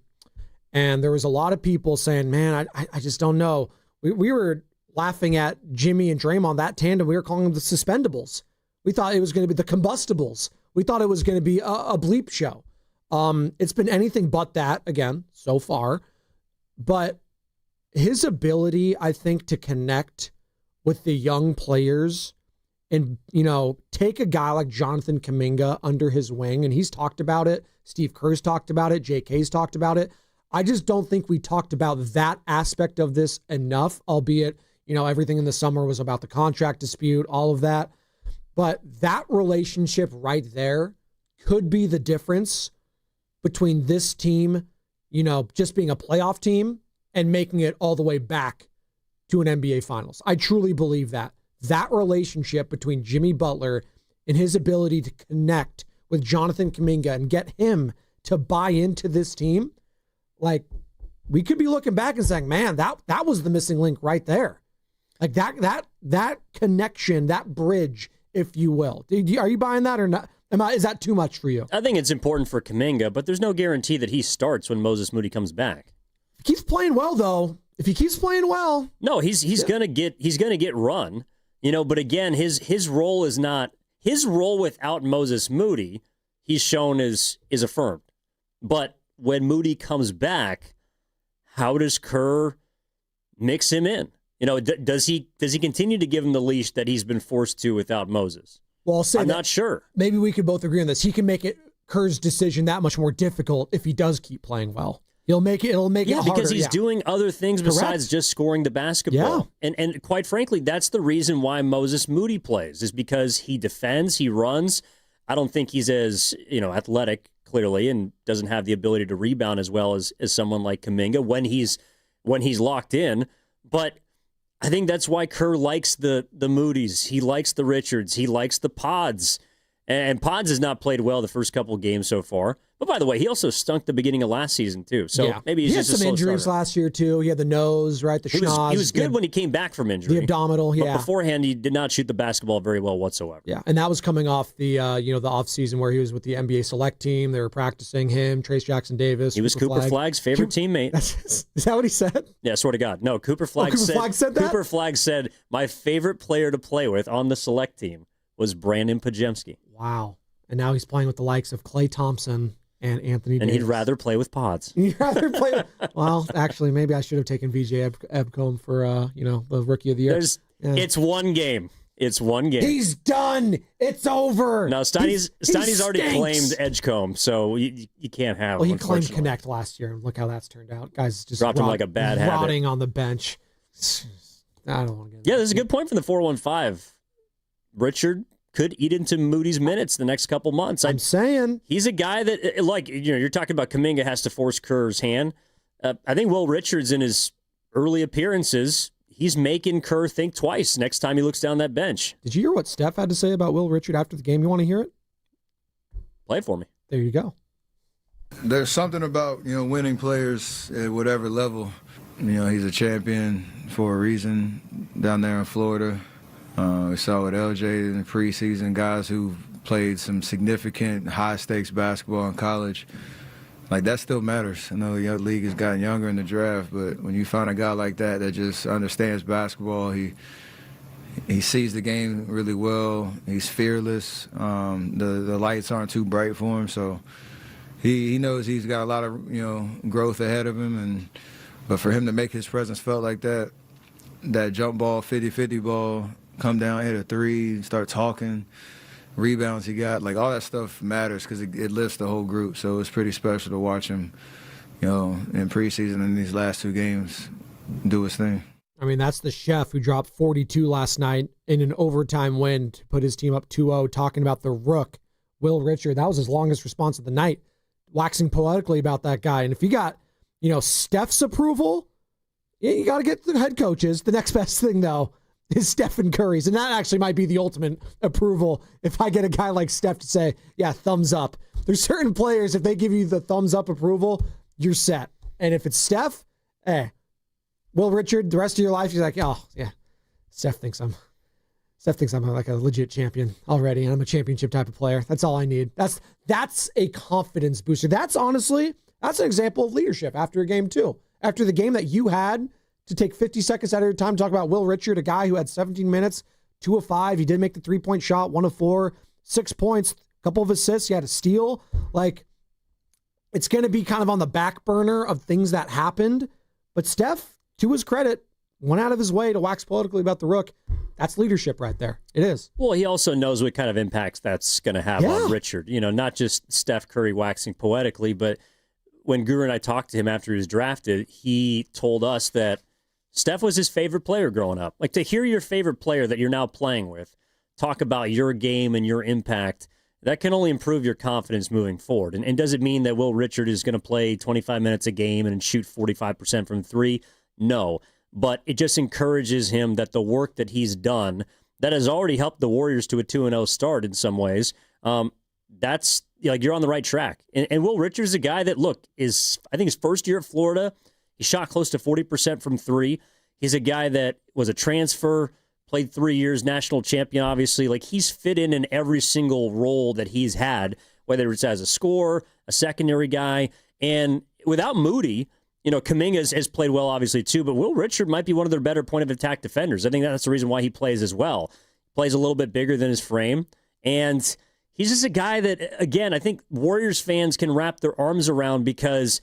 And there was a lot of people saying, man, I just don't know. We were laughing at Jimmy and Draymond, that tandem. We were calling them the suspendables. We thought it was going to be the combustibles. We thought it was going to be a bleep show. It's been anything but that, again, so far. But his ability, I think, to connect with the young players and, take a guy like Jonathan Kuminga under his wing, and he's talked about it. Steve Kerr's talked about it. JK's talked about it. I just don't think we talked about that aspect of this enough, albeit, everything in the summer was about the contract dispute, all of that. But that relationship right there could be the difference between this team, just being a playoff team and making it all the way back to an NBA Finals. I truly believe that. That relationship between Jimmy Butler and his ability to connect with Jonathan Kuminga and get him to buy into this team, like, we could be looking back and saying, man, that was the missing link right there. Like that connection, that bridge, if you will. Are you buying that or not? Is that too much for you? I think it's important for Kuminga, but there's no guarantee that he starts when Moses Moody comes back. If he keeps playing well, though. If he keeps playing well, no, he's gonna get run. But again, his role is not his role without Moses Moody. He's shown is affirmed, but when Moody comes back, how does Kerr mix him in? Does he continue to give him the leash that he's been forced to without Moses? Well, I'm not sure. Maybe we could both agree on this. He can make Kerr's decision that much more difficult if he does keep playing well. It'll make it harder. Because he's doing other things besides just scoring the basketball. Yeah. And quite frankly, that's the reason why Moses Moody plays, is because he defends, he runs. I don't think he's as, athletic, clearly, and doesn't have the ability to rebound as well as someone like Kuminga when he's locked in. But I think that's why Kerr likes the Moody's. He likes the Richards. He likes the Pods. And Pods has not played well the first couple of games so far. But by the way, he also stunk the beginning of last season too. So maybe he's had just a some slow injuries starter. last year too. He had the nose, right? The schnoz. He was good when he came back from injury. The abdominal, But beforehand, he did not shoot the basketball very well whatsoever. Yeah, and that was coming off the the off season where he was with the NBA select team. They were practicing him, Trace Jackson Davis. He was Cooper Flagg's favorite teammate. Is that what he said? Yeah, swear to God. No, Cooper Flagg said that? Cooper Flagg said, my favorite player to play with on the select team was Brandon Pajemski. Wow. And now he's playing with the likes of Klay Thompson and Anthony Davis. And he'd rather play with Pods. He'd rather play with... Well, actually, maybe I should have taken VJ Ebcombe for, the Rookie of the Year. It's one game. It's one game. He's done. It's over. No, Steiny's already claimed Edgecombe, so you can't have him. Well, he claimed Connect last year, and look how that's turned out. Guys just dropped him like a bad habit. Rotting on the bench. I don't want to get there's a good point from the 415. Richard could eat into Moody's minutes the next couple months. I'm saying. He's a guy that, you're talking about Kuminga has to force Kerr's hand. I think Will Richards, in his early appearances, he's making Kerr think twice next time he looks down that bench. Did you hear what Steph had to say about Will Richard after the game? You want to hear it? Play it for me. There you go. There's something about, winning players at whatever level. He's a champion for a reason down there in Florida. We saw with LJ in the preseason, guys who played some significant high-stakes basketball in college. Like, that still matters. I know the league has gotten younger in the draft, but when you find a guy like that just understands basketball, he sees the game really well. He's fearless. The lights aren't too bright for him, so he knows he's got a lot of growth ahead of him. But for him to make his presence felt like that jump ball, 50-50 ball, come down, hit a three, start talking, rebounds he got, like all that stuff matters because it lifts the whole group. So it's pretty special to watch him, in preseason and these last two games do his thing. I mean, that's the chef who dropped 42 last night in an overtime win to put his team up 2-0, talking about the rook, Will Richard. That was his longest response of the night, waxing poetically about that guy. And if you got, Steph's approval, you got to get the head coaches. The next best thing, though, is Stephen Curry's. And that actually might be the ultimate approval if I get a guy like Steph to say, yeah, thumbs up. There's certain players, if they give you the thumbs up approval, you're set. And if it's Steph, Will Richard, the rest of your life, you're like, oh, yeah, Steph thinks I'm like a legit champion already, and I'm a championship type of player. That's all I need. That's a confidence booster. That's an example of leadership after a game, too. After the game that you had to take 50 seconds out of your time to talk about Will Richard, a guy who had 17 minutes, 2 of 5. He did make the 3-point shot, 1 of 4, 6 points, a couple of assists. He had a steal. Like, it's going to be kind of on the back burner of things that happened. But Steph, to his credit, went out of his way to wax politically about the rook. That's leadership right there. It is. Well, he also knows what kind of impacts that's going to have on Richard. Not just Steph Curry waxing poetically, but when Guru and I talked to him after he was drafted, he told us that Steph was his favorite player growing up. Like, to hear your favorite player that you're now playing with talk about your game and your impact, that can only improve your confidence moving forward. And does it mean that Will Richard is going to play 25 minutes a game and shoot 45% from three? No. But it just encourages him that the work that he's done, that has already helped the Warriors to a 2-0 start in some ways, that's, you're on the right track. And Will Richard's a guy that, I think his first year at Florida, he shot close to 40% from three. He's a guy that was a transfer, played 3 years, national champion, obviously. Like, he's fit in every single role that he's had, whether it's as a scorer, a secondary guy. And without Moody, Kuminga has played well, obviously, too, but Will Richard might be one of their better point-of-attack defenders. I think that's the reason why he plays as well. Plays a little bit bigger than his frame. And he's just a guy that, again, I think Warriors fans can wrap their arms around because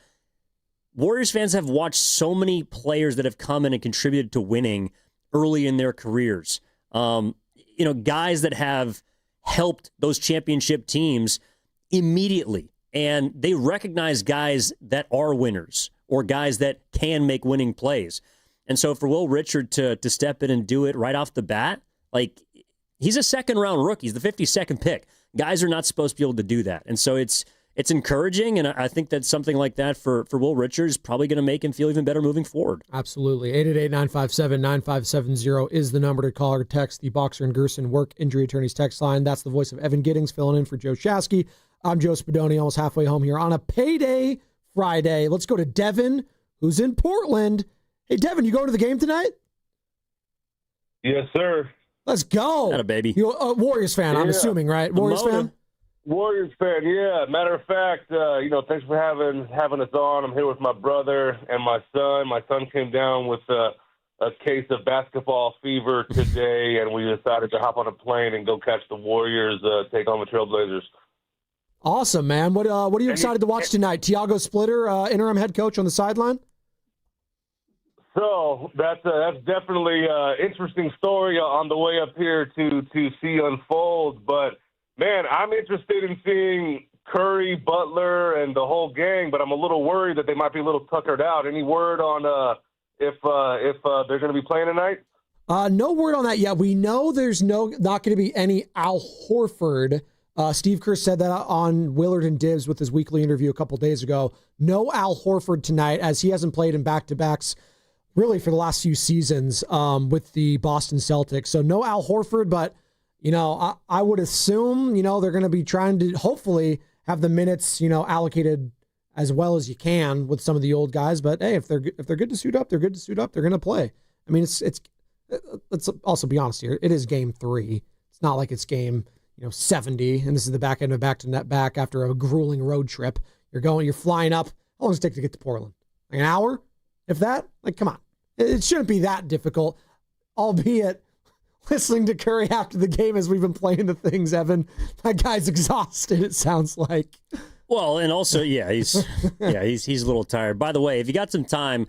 Warriors fans have watched so many players that have come in and contributed to winning early in their careers. Guys that have helped those championship teams immediately. And they recognize guys that are winners or guys that can make winning plays. And so for Will Richard to step in and do it right off the bat, like, he's a second-round rookie. He's the 52nd pick. Guys are not supposed to be able to do that. And so it's encouraging, and I think that something like that for Will Richard is probably going to make him feel even better moving forward. Absolutely. 888-957-9570 is the number to call or text the Boxer and Gerson Work Injury Attorneys text line. That's the voice of Evan Giddings filling in for Joe Shasky. I'm Joe Spadoni, almost halfway home here on a payday Friday. Let's go to Devin, who's in Portland. Hey, Devin, you going to the game tonight? Yes, sir. Let's go. Got a baby. You're a Warriors fan, I'm assuming, right? Warriors fan? Warriors fan, yeah. Matter of fact, thanks for having us on. I'm here with my brother and my son. My son came down with a case of basketball fever today, and we decided to hop on a plane and go catch the Warriors take on the Trailblazers. Awesome, man. What are you excited to watch tonight? Tiago Splitter, interim head coach on the sideline? So that's definitely an interesting story on the way up here to see unfold. But, man, I'm interested in seeing Curry, Butler, and the whole gang, but I'm a little worried that they might be a little tuckered out. Any word on if they're going to be playing tonight? No word on that yet. We know there's not going to be any Al Horford. Steve Kerr said that on Willard and Dibs with his weekly interview a couple days ago. No Al Horford tonight, as he hasn't played in back-to-backs really for the last few seasons with the Boston Celtics. So no Al Horford, but, I would assume, they're going to be trying to hopefully have the minutes, allocated as well as you can with some of the old guys. But hey, if they're good to suit up, they're good to suit up. They're going to play. I mean, let's also be honest here. It is game 3. It's not like it's game 70, and this is the back end of back to net back after a grueling road trip. You're flying up. How long does it take to get to Portland? Like an hour, if that. Like, come on, it shouldn't be that difficult. Albeit, listening to Curry after the game as we've been playing the things, Evan, that guy's exhausted. It sounds like. Well, and also, he's a little tired. By the way, if you got some time,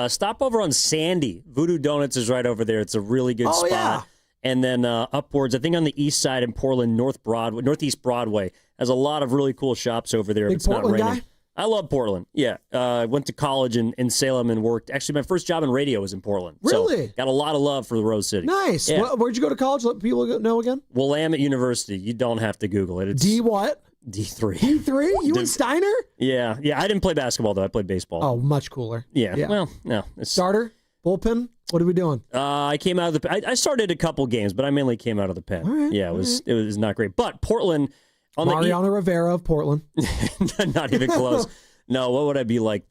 stop over on Sandy. Voodoo Donuts is right over there. It's a really good spot. Yeah. And then upwards, I think on the east side in Portland, Northeast Broadway, has a lot of really cool shops over there. Big if it's Portland not raining. Guy? I love Portland. Yeah. I went to college in Salem and worked. Actually, my first job in radio was in Portland. Really? So got a lot of love for the Rose City. Nice. Yeah. Where'd you go to college? Let people know again. Willamette University. You don't have to Google it. It's D what? D3. D3? You and Steiner? Yeah. I didn't play basketball, though. I played baseball. Oh, much cooler. Yeah. Well, no. Starter? Bullpen? What are we doing? I came out of I started a couple games, but I mainly came out of the pen. All right, yeah, it was not great. But Portland on Mariano Rivera of Portland. Not even close. No, what would I be like?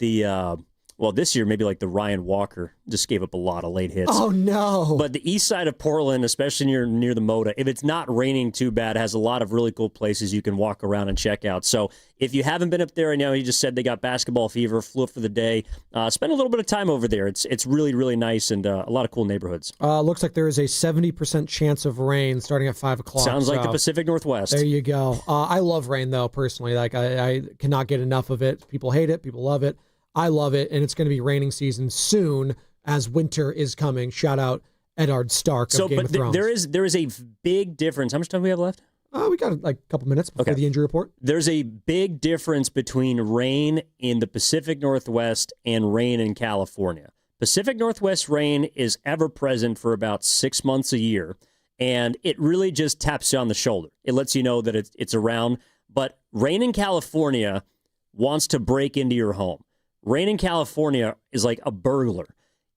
This year maybe like the Ryan Walker just gave up a lot of late hits. Oh no! But the east side of Portland, especially near the Moda, if it's not raining too bad, has a lot of really cool places you can walk around and check out. So if you haven't been up there, I know you just said they got basketball fever, flew up for the day. Spend a little bit of time over there. It's really really nice and a lot of cool neighborhoods. Looks like there is a 70% chance of rain starting at 5 o'clock. Sounds like the Pacific Northwest. There you go. I love rain though personally. Like I cannot get enough of it. People hate it. People love it. I love it, and it's going to be raining season soon as winter is coming. Shout out Eddard Stark of Game of Thrones. There is a big difference. How much time do we have left? We got like a couple minutes before the injury report. There's a big difference between rain in the Pacific Northwest and rain in California. Pacific Northwest rain is ever present for about 6 months a year, and it really just taps you on the shoulder. It lets you know that it's around, but rain in California wants to break into your home. Rain in California is like a burglar.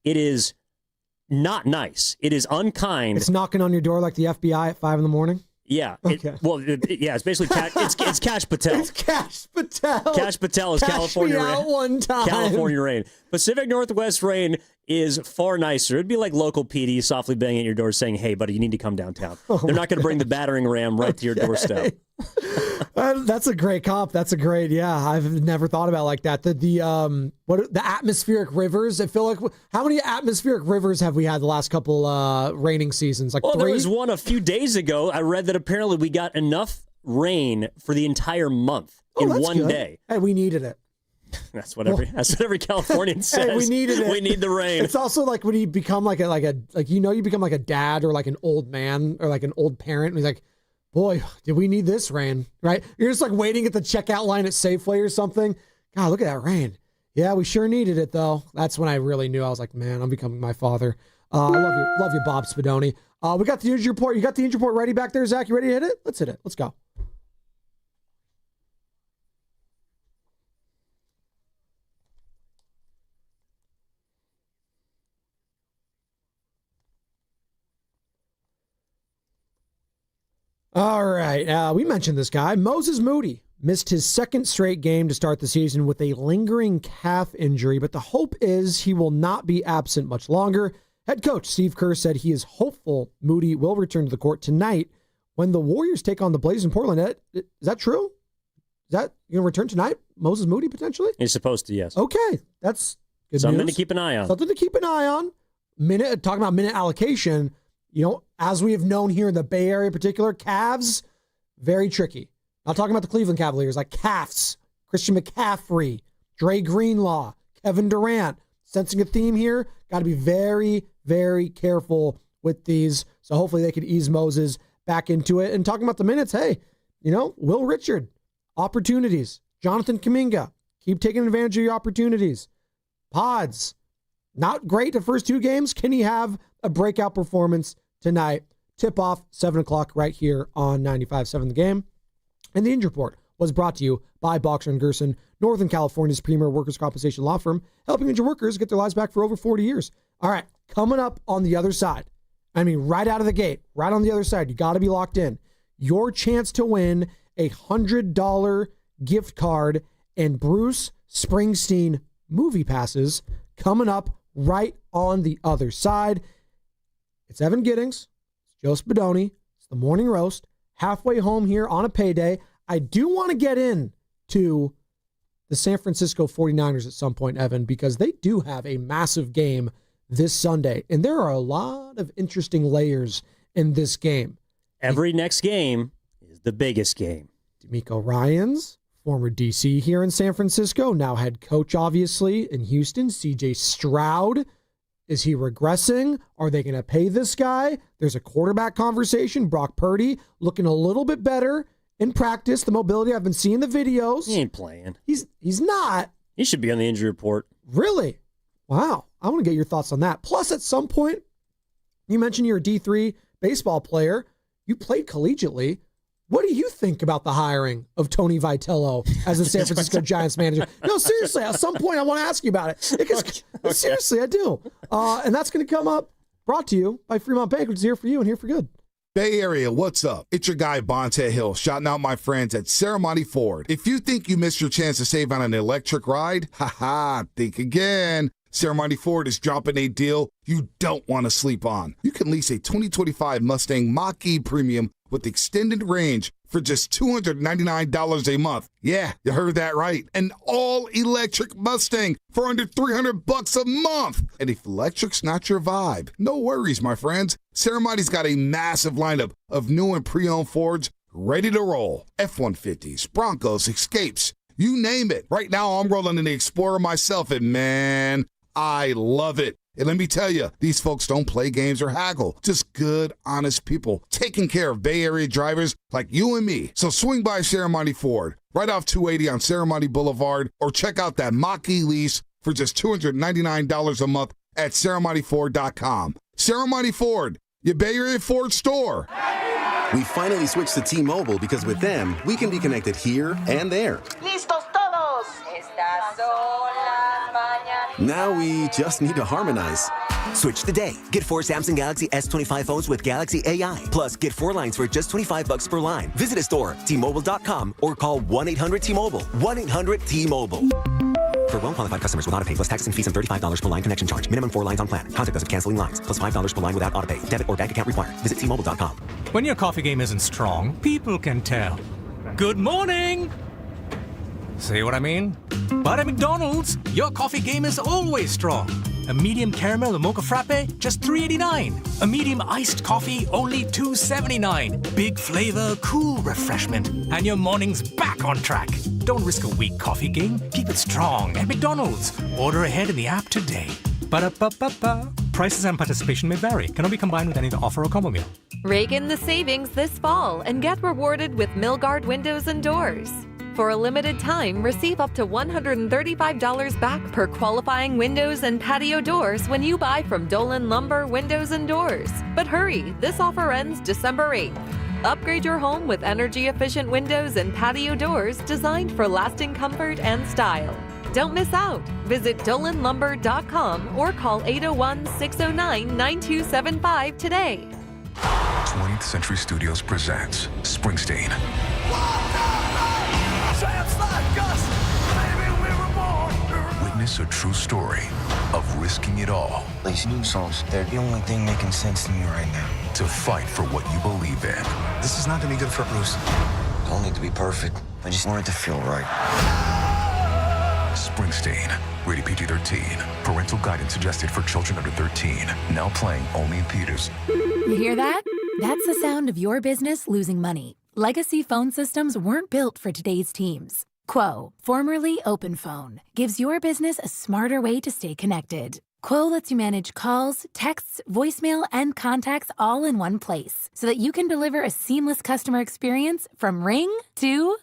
It is not nice. It is unkind. It's knocking on your door like the FBI at 5 a.m. Yeah. Okay. It's basically it's Cash Patel. It's Cash Patel. Cash Patel is Cash California me out rain. One time. California rain. Pacific Northwest rain is far nicer. It'd be like local PD softly banging at your door saying, "Hey, buddy, you need to come downtown." They're not going to bring the battering ram right to your doorstep. That's a great comp. That's a great, I've never thought about it like that. The atmospheric rivers. I feel like how many atmospheric rivers have we had the last couple raining seasons? Like 3? There was one a few days ago. I read that apparently we got enough rain for the entire month in one day. Hey, we needed it. That's what every Californian says. Hey, we needed it. We need the rain. It's also like when you become you become like a dad or like an old man or like an old parent, and he's like, boy, did we need this rain, right? You're just like waiting at the checkout line at Safeway or something. God, look at that rain. Yeah, we sure needed it, though. That's when I really knew. I was like, man, I'm becoming my father. I love you, Bob Spadoni. We got the injury report. You got the injury report ready back there, Zach? You ready to hit it? Let's hit it. Let's go. All right. We mentioned this guy. Moses Moody missed his second straight game to start the season with a lingering calf injury, but the hope is he will not be absent much longer. Head coach Steve Kerr said he is hopeful Moody will return to the court tonight when the Warriors take on the Blazers in Portland. Is that true? Is that going to return tonight? Moses Moody potentially? He's supposed to, yes. Okay. That's good Something news. to keep an eye on. Something to keep an eye on. Talking about minute allocation. As we have known here in the Bay Area in particular, Cavs, very tricky. Not talking about the Cleveland Cavaliers, like Cavs, Christian McCaffrey, Dre Greenlaw, Kevin Durant. Sensing a theme here. Got to be very, very careful with these. So hopefully they can ease Moses back into it. And talking about the minutes, hey, Will Richard, opportunities. Jonathan Kuminga, keep taking advantage of your opportunities. Pods, not great the first 2 games. Can he have a breakout performance tonight? Tip off 7 o'clock right here on 95.7 The Game. And the injury report was brought to you by Boxer & Gerson, Northern California's premier workers' compensation law firm, helping injured workers get their lives back for over 40 years. All right, coming up on the other side. Right out of the gate, right on the other side, you got to be locked in. Your chance to win a $100 gift card and Bruce Springsteen movie passes coming up right on the other side. It's Evan Giddings. It's Joe Spadoni. It's the Morning Roast. Halfway home here on a payday. I do want to get in to the San Francisco 49ers at some point, Evan, because they do have a massive game this Sunday. And there are a lot of interesting layers in this game. Every next game is the biggest game. D'Amico Ryans, former DC here in San Francisco, now head coach, obviously, in Houston. CJ Stroud, is he regressing? Are they going to pay this guy? There's a quarterback conversation. Brock Purdy looking a little bit better in practice. The mobility, I've been seeing the videos. He ain't playing. He's not. He should be on the injury report. Really? Wow. I want to get your thoughts on that. Plus, at some point, you mentioned you're a D3 baseball player. You played collegiately. What do you think about the hiring of Tony Vitello as the San Francisco Giants manager? No, seriously, at some point I want to ask you about it. Because, seriously, I do. And that's going to come up, brought to you by Fremont Bank, which is here for you and here for good. Bay Area, what's up? It's your guy, Bonte Hill, shouting out my friends at Ceremony Ford. If you think you missed your chance to save on an electric ride, think again. Ceremony Ford is dropping a deal you don't want to sleep on. You can lease a 2025 Mustang Mach-E Premium with extended range for just $299 a month. Yeah, you heard that right. An all-electric Mustang for under $300 a month. And if electric's not your vibe, no worries, my friends. Ceremony's got a massive lineup of new and pre-owned Fords ready to roll. F-150s, Broncos, Escapes, you name it. Right now, I'm rolling in the Explorer myself, and man, I love it. And let me tell you, these folks don't play games or haggle. Just good, honest people taking care of Bay Area drivers like you and me. So swing by Ceremony Ford, right off 280 on Ceremony Boulevard, or check out that Mach-E lease for just $299 a month at ceremonyford.com. Ceremony Ford, your Bay Area Ford store. We finally switched to T-Mobile because with them, we can be connected here and there. ¡Listos todos! Estas son las mañanas. Now we just need to harmonize. Switch today. Get 4 Samsung Galaxy S25 phones with Galaxy AI. Plus, get 4 lines for just $25 per line. Visit a store, T-Mobile.com, or call 1-800-T-Mobile. 1-800-T-Mobile. For well-qualified customers with autopay plus taxes and fees and $35 per line connection charge. Minimum 4 lines on plan. Contact us if canceling lines. Plus $5 per line without autopay. Debit or bank account required. Visit T-Mobile.com. When your coffee game isn't strong, people can tell. Good morning! See what I mean? But at McDonald's, your coffee game is always strong. A medium caramel or mocha frappe, just $3.89. A medium iced coffee, only $2.79. Big flavor, cool refreshment. And your morning's back on track. Don't risk a weak coffee game. Keep it strong at McDonald's. Order ahead in the app today. Ba-da-ba-ba-ba. Prices and participation may vary. Cannot be combined with any other offer or combo meal. Rake in the savings this fall and get rewarded with Milgard Windows and Doors. For a limited time, receive up to $135 back per qualifying windows and patio doors when you buy from Dolan Lumber Windows and Doors. But hurry, this offer ends December 8th. Upgrade your home with energy-efficient windows and patio doors designed for lasting comfort and style. Don't miss out. Visit DolanLumber.com or call 801-609-9275 today. 20th Century Studios presents Springsteen. Witness a true story of risking it all. These new songs, they're the only thing making sense to me right now. To fight for what you believe in. This is not gonna be good for Bruce. I don't need to be perfect. I just want it to feel right. Springsteen, rated PG-13. Parental guidance suggested for children under 13. Now playing only in theaters. You hear that? That's the sound of your business losing money. Legacy phone systems weren't built for today's teams. Quo, formerly OpenPhone, gives your business a smarter way to stay connected. Quo lets you manage calls, texts, voicemail, and contacts all in one place so that you can deliver a seamless customer experience from ring to...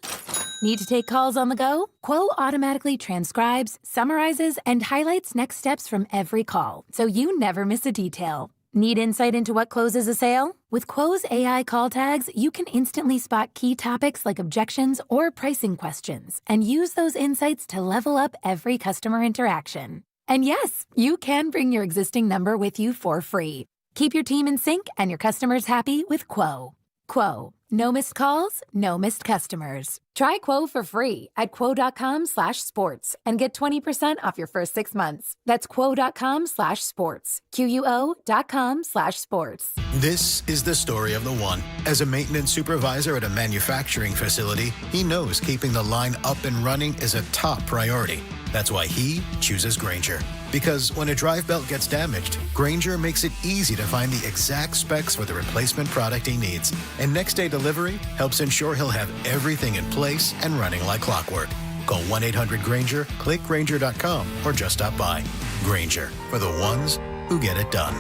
Need to take calls on the go? Quo automatically transcribes, summarizes, and highlights next steps from every call so you never miss a detail. Need insight into what closes a sale? With Quo's AI call tags, you can instantly spot key topics like objections or pricing questions and use those insights to level up every customer interaction. And yes, you can bring your existing number with you for free. Keep your team in sync and your customers happy with Quo. Quo, No missed calls, no missed customers. Try Quo for free at quo.com/sports and get 20% off your first 6 months. That's quo.com/sports. QUO.com/sports. This is the story of the one. As a maintenance supervisor at a manufacturing facility, he knows keeping the line up and running is a top priority. That's why he chooses Granger. Because when a drive belt gets damaged, Granger makes it easy to find the exact specs for the replacement product he needs. And next day delivery helps ensure he'll have everything in place and running like clockwork. Call 1-800-GRANGER, click Granger.com, or just stop by. Granger, for the ones who get it done.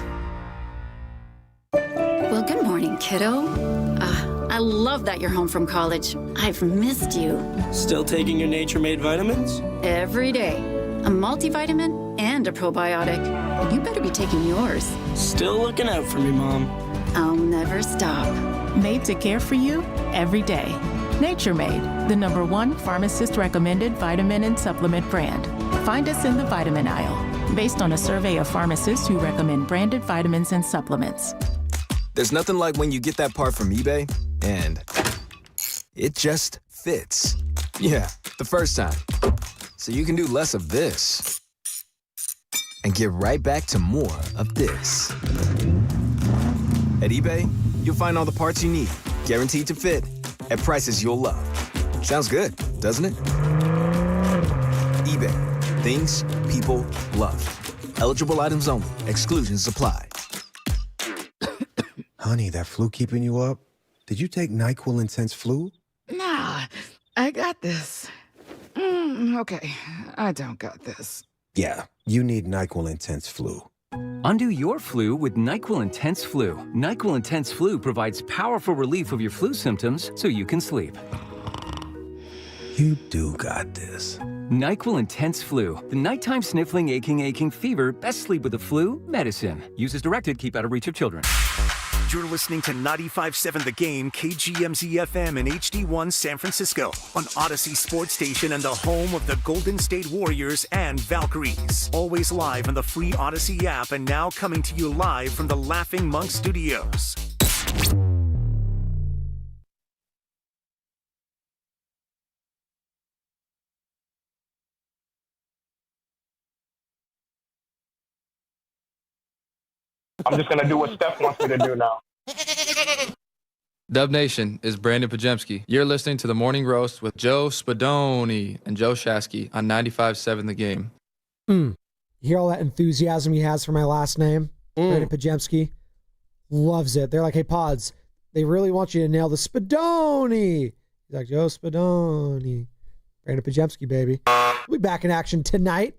Well, good morning, kiddo. I love that you're home from college. I've missed you. Still taking your Nature-Made vitamins? Every day. A multivitamin and a probiotic. You better be taking yours. Still looking out for me, Mom. I'll never stop. Made to care for you every day. Nature-Made, the #1 pharmacist-recommended vitamin and supplement brand. Find us in the vitamin aisle, based on a survey of pharmacists who recommend branded vitamins and supplements. There's nothing like when you get that part from eBay, and it just fits. Yeah, the first time. So you can do less of this and get right back to more of this. At eBay, you'll find all the parts you need, guaranteed to fit, at prices you'll love. Sounds good, doesn't it? eBay, things people love. Eligible items only. Exclusions apply. Honey, that flu keeping you up? Did you take NyQuil Intense Flu? Nah, I got this. Okay, I don't got this. Yeah, you need NyQuil Intense Flu. Undo your flu with NyQuil Intense Flu. NyQuil Intense Flu provides powerful relief of your flu symptoms so you can sleep. You do got this. NyQuil Intense Flu. The nighttime sniffling, aching fever. Best sleep with the flu medicine. Use as directed. Keep out of reach of children. You're listening to 95.7 The Game, KGMZ-FM in HD1 San Francisco, on Odyssey Sports Station and the home of the Golden State Warriors and Valkyries. Always live on the free Odyssey app and now coming to you live from the Laughing Monk Studios. I'm just going to do what Steph wants me to do now. Dub Nation is Brandon Pajemski. You're listening to The Morning Roast with Joe Spadoni and Joe Shasky on 95.7 The Game. You hear all that enthusiasm he has for my last name? Brandon Pajemski loves it. They're like, hey, Pods, they really want you to nail the Spadoni. He's like, Joe Spadoni. Brandon Pajemski, baby. We'll be back in action tonight.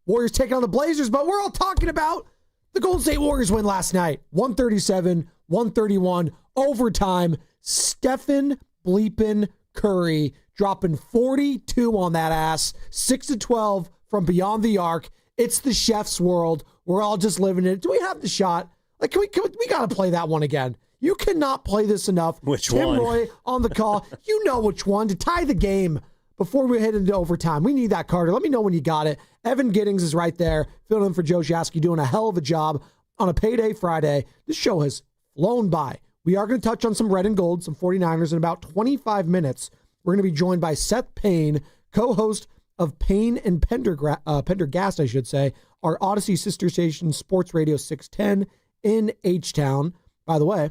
Warriors taking on the Blazers, but we're all talking about the Golden State Warriors win last night. 137-131, overtime. Stephen bleepin' Curry dropping 42 on that ass. 6-12 from beyond the arc. It's the chef's world. We're all just living in it. Do we have the shot? Like, we got to play that one again. You cannot play this enough. Which Tim one? Roy on the call. You know which one. To tie the game before we head into overtime. We need that, Carter. Let me know when you got it. Evan Giddings is right there, filling in for Joe Shasky, doing a hell of a job on a payday Friday. This show has flown by. We are going to touch on some red and gold, some 49ers in about 25 minutes. We're going to be joined by Seth Payne, co-host of Payne and Pendergast, I should say, our Odyssey sister station, Sports Radio 610 in H-Town. By the way,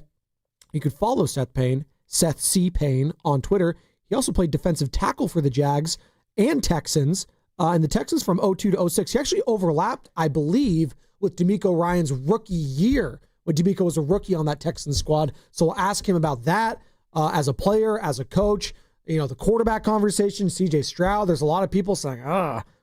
you could follow Seth Payne, Seth C. Payne, on Twitter. He also played defensive tackle for the Jags and Texans. And the Texans from 02 to 06, he actually overlapped, I believe, with DeMeco Ryan's rookie year when DeMeco was a rookie on that Texans squad. So we'll ask him about that as a player, as a coach. You know, the quarterback conversation, CJ Stroud. There's a lot of people saying,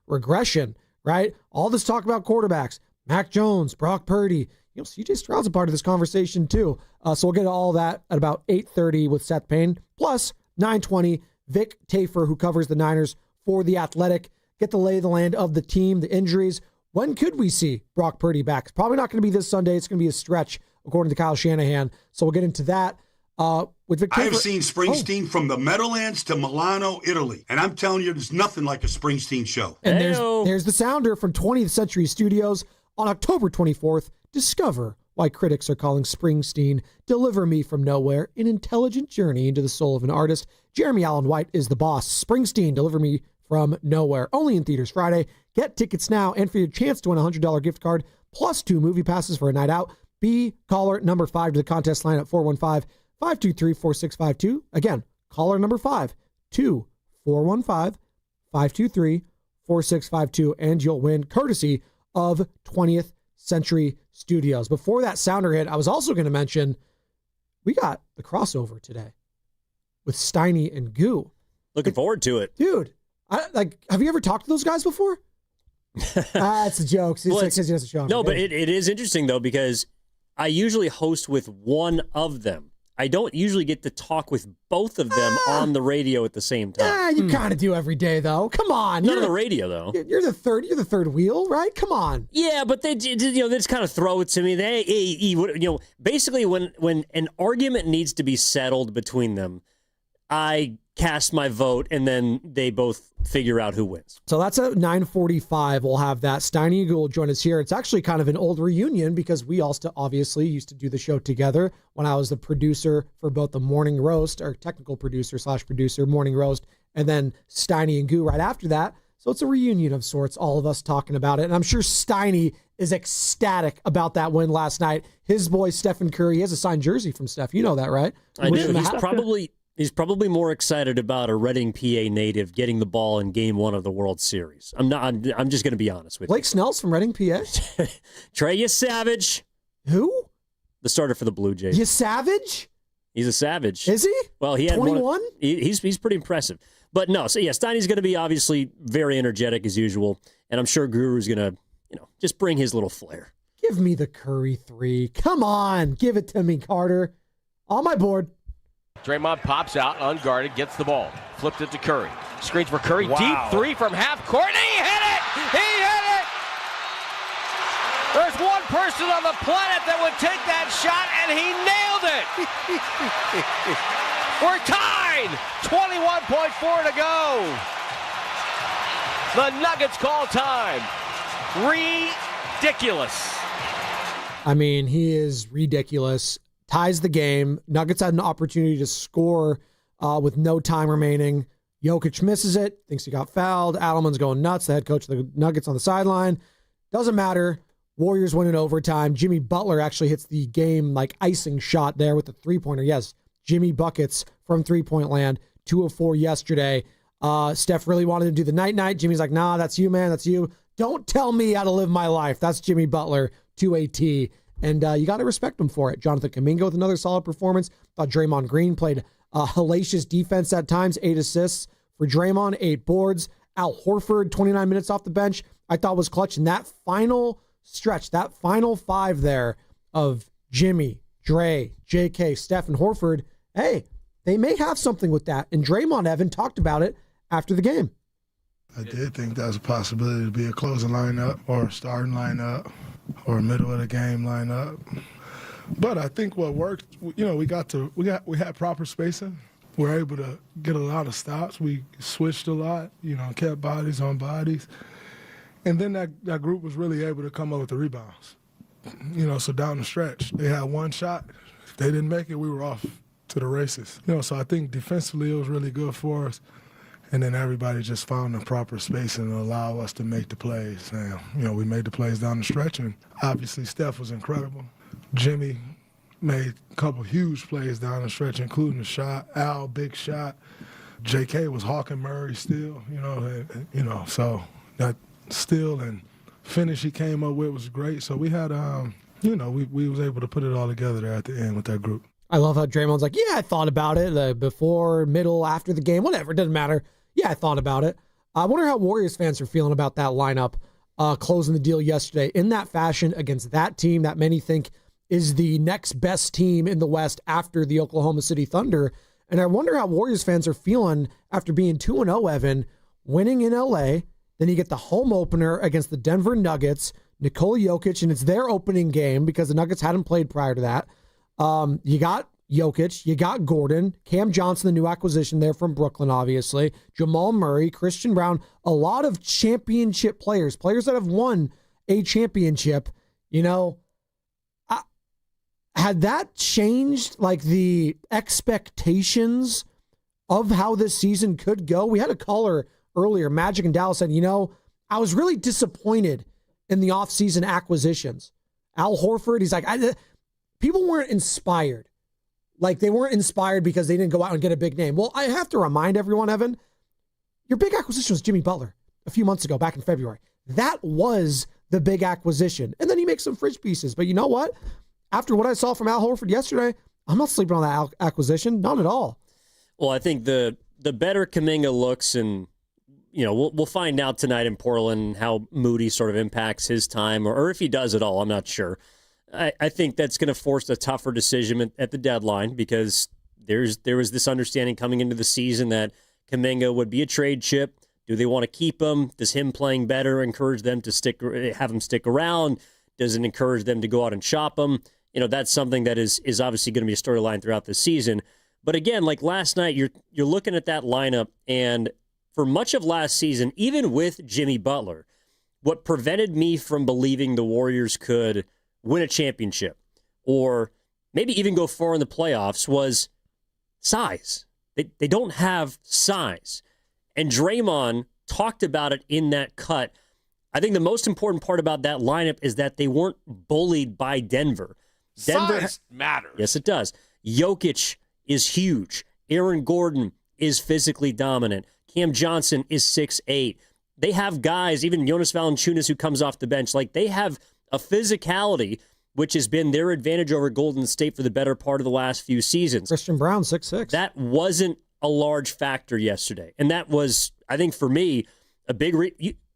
regression, right? All this talk about quarterbacks. Mac Jones, Brock Purdy. You know, CJ Stroud's a part of this conversation too. So we'll get to all that at about 8:30 with Seth Payne. Plus, 9:20, Vic Tafer, who covers the Niners for The Athletic. Get the lay of the land of the team, the injuries. When could we see Brock Purdy back? It's probably not going to be this Sunday. It's going to be a stretch, according to Kyle Shanahan. So we'll get into that. With Vic I have Tafer. seen Springsteen from the Meadowlands to Milano, Italy. And I'm telling you, there's nothing like a Springsteen show. And there's the sounder from 20th Century Studios. On October 24th, discover why critics are calling Springsteen Deliver Me From Nowhere an intelligent journey into the soul of an artist. Jeremy Allen White is the boss. Springsteen Deliver Me From Nowhere. Only in theaters Friday. Get tickets now, and for your chance to win a $100 gift card plus 2 movie passes for a night out, be caller number 5 to the contest line at 415-523-4652. Again, caller number 5 to 415-523-4652, and you'll win courtesy of 20th Century Studios. Before that sounder hit, I was also going to mention we got the crossover today with Steiny and Goo. Looking forward to it. Dude, have you ever talked to those guys before? It's a joke. But it is interesting, though, because I usually host with one of them. I don't usually get to talk with both of them on the radio at the same time. You kind of do every day, though. Come on. Not on the radio, though. You're the third wheel, right? Come on. Yeah, but they just kind of throw it to me. Basically when an argument needs to be settled between them, I cast my vote, and then they both figure out who wins. So that's at 9:45. We'll have that. Steiny and Goo will join us here. It's actually kind of an old reunion because we also obviously used to do the show together when I was the producer for both the Morning Roast, or technical producer /producer, Morning Roast, and then Steiny and Goo right after that. So it's a reunion of sorts, all of us talking about it. And I'm sure Steiny is ecstatic about that win last night. His boy, Stephen Curry, he has a signed jersey from Steph. You know that, right? I do. He's probably more excited about a Reading, PA native getting the ball in Game 1 of the World Series. I'm just going to be honest with you. Blake Snell's from Reading, PA? Trey Savage. Who? The starter for the Blue Jays. You Savage? He's a savage. Is he? Well, he had 21? He's pretty impressive. But no, so yeah, Steiny's going to be obviously very energetic as usual, and I'm sure Guru's going to, just bring his little flair. Give me the Curry 3. Come on, give it to me, Carter. On my board. Draymond pops out, unguarded, gets the ball. Flipped it to Curry. Screens for Curry. Wow. Deep 3 from half court, and he hit it! He hit it! There's one person on the planet that would take that shot, and he nailed it! We're tied! 21.4 to go. The Nuggets call time. Ridiculous. I mean, he is ridiculous. Ties the game. Nuggets had an opportunity to score with no time remaining. Jokic misses it, thinks he got fouled. Adelman's going nuts, the head coach of the Nuggets on the sideline. Doesn't matter. Warriors win in overtime. Jimmy Butler actually hits the game icing shot there with the three-pointer. Yes, Jimmy buckets from three-point land. 2 of 4 yesterday. Steph really wanted to do the night-night. Jimmy's like, nah, that's you, man. That's you. Don't tell me how to live my life. That's Jimmy Butler, 2AT. And you got to respect him for it. Jonathan Kuminga with another solid performance. Thought Draymond Green played hellacious defense at times. 8 assists for Draymond, 8 boards. Al Horford, 29 minutes off the bench, I thought was clutch. And that final stretch, that final 5 there of Jimmy, Dre, JK, Steph, and Horford, hey, they may have something with that. And Draymond, Evan, talked about it after the game. I did think that was a possibility to be a closing lineup or a starting lineup or a middle of the game lineup. But I think what worked, we had proper spacing. We were able to get a lot of stops. We switched a lot, kept bodies on bodies. And then that group was really able to come up with the rebounds. So down the stretch, they had one shot. If they didn't make it, we were off to the races. So I think defensively it was really good for us. And then everybody just found the proper spacing to allow us to make the plays. And, we made the plays down the stretch, and obviously Steph was incredible. Jimmy made a couple huge plays down the stretch, including the shot. Al, big shot. JK was hawking Murray still, so that steal and finish he came up with was great. So we had, we was able to put it all together there at the end with that group. I love how Draymond's like, yeah, I thought about it before, middle, after the game, whatever, it doesn't matter. Yeah, I thought about it. I wonder how Warriors fans are feeling about that lineup closing the deal yesterday in that fashion against that team that many think is the next best team in the West after the Oklahoma City Thunder. And I wonder how Warriors fans are feeling after being 2-0, Evan, winning in LA. Then you get the home opener against the Denver Nuggets, Nikola Jokic, and it's their opening game because the Nuggets hadn't played prior to that. You got Jokic, you got Gordon, Cam Johnson, the new acquisition there from Brooklyn, obviously, Jamal Murray, Christian Brown, a lot of championship players that have won a championship. had that changed like the expectations of how this season could go? We had a caller earlier, Magic in Dallas, said, I was really disappointed in the offseason acquisitions. Al Horford, he's like, people weren't inspired. Like, they weren't inspired because they didn't go out and get a big name. Well, I have to remind everyone, Evan, your big acquisition was Jimmy Butler a few months ago, back in February. That was the big acquisition. And then he makes some fridge pieces. But you know what? After what I saw from Al Horford yesterday, I'm not sleeping on that acquisition. Not at all. Well, I think the better Kuminga looks, and we'll find out tonight in Portland how Moody sort of impacts his time, or if he does at all. I'm not sure. I think that's going to force a tougher decision at the deadline, because there was this understanding coming into the season that Kuminga would be a trade chip. Do they want to keep him? Does him playing better encourage them to have him stick around? Does it encourage them to go out and shop him? That's something that is obviously going to be a storyline throughout the season. But again, like last night, you're looking at that lineup, and for much of last season, even with Jimmy Butler, what prevented me from believing the Warriors could win a championship or maybe even go far in the playoffs was size. They don't have size. And Draymond talked about it in that cut. I think the most important part about that lineup is that they weren't bullied by Denver. Size matters. Yes, it does. Jokic is huge. Aaron Gordon is physically dominant. Cam Johnson is 6'8". They have guys, even Jonas Valanciunas, who comes off the bench, like they have a physicality which has been their advantage over Golden State for the better part of the last few seasons. Christian Brown, 6'6". That wasn't a large factor yesterday. And that was, I think for me, a big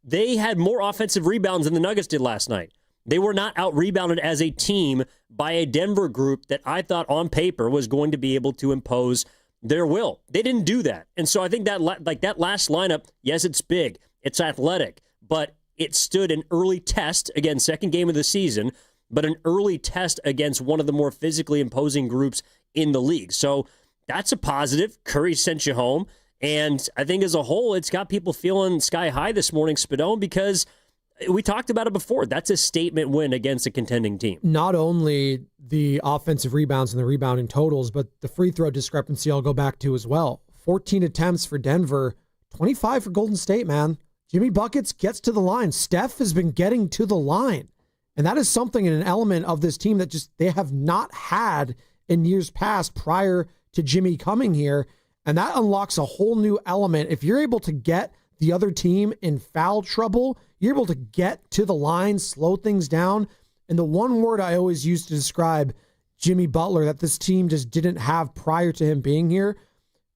they had more offensive rebounds than the Nuggets did last night. They were not out-rebounded as a team by a Denver group that I thought on paper was going to be able to impose their will. They didn't do that. And so I think that that last lineup, yes, it's big, it's athletic, but it stood an early test, again, second game of the season, but an early test against one of the more physically imposing groups in the league. So that's a positive. Curry sent you home. And I think as a whole, it's got people feeling sky high this morning, Spadone, because we talked about it before. That's a statement win against a contending team. Not only the offensive rebounds and the rebounding totals, but the free throw discrepancy I'll go back to as well. 14 attempts for Denver, 25 for Golden State, man. Jimmy Buckets gets to the line. Steph has been getting to the line. And that is something in an element of this team that just they have not had in years past prior to Jimmy coming here. And that unlocks a whole new element. If you're able to get the other team in foul trouble, you're able to get to the line, slow things down. And the one word I always use to describe Jimmy Butler that this team just didn't have prior to him being here,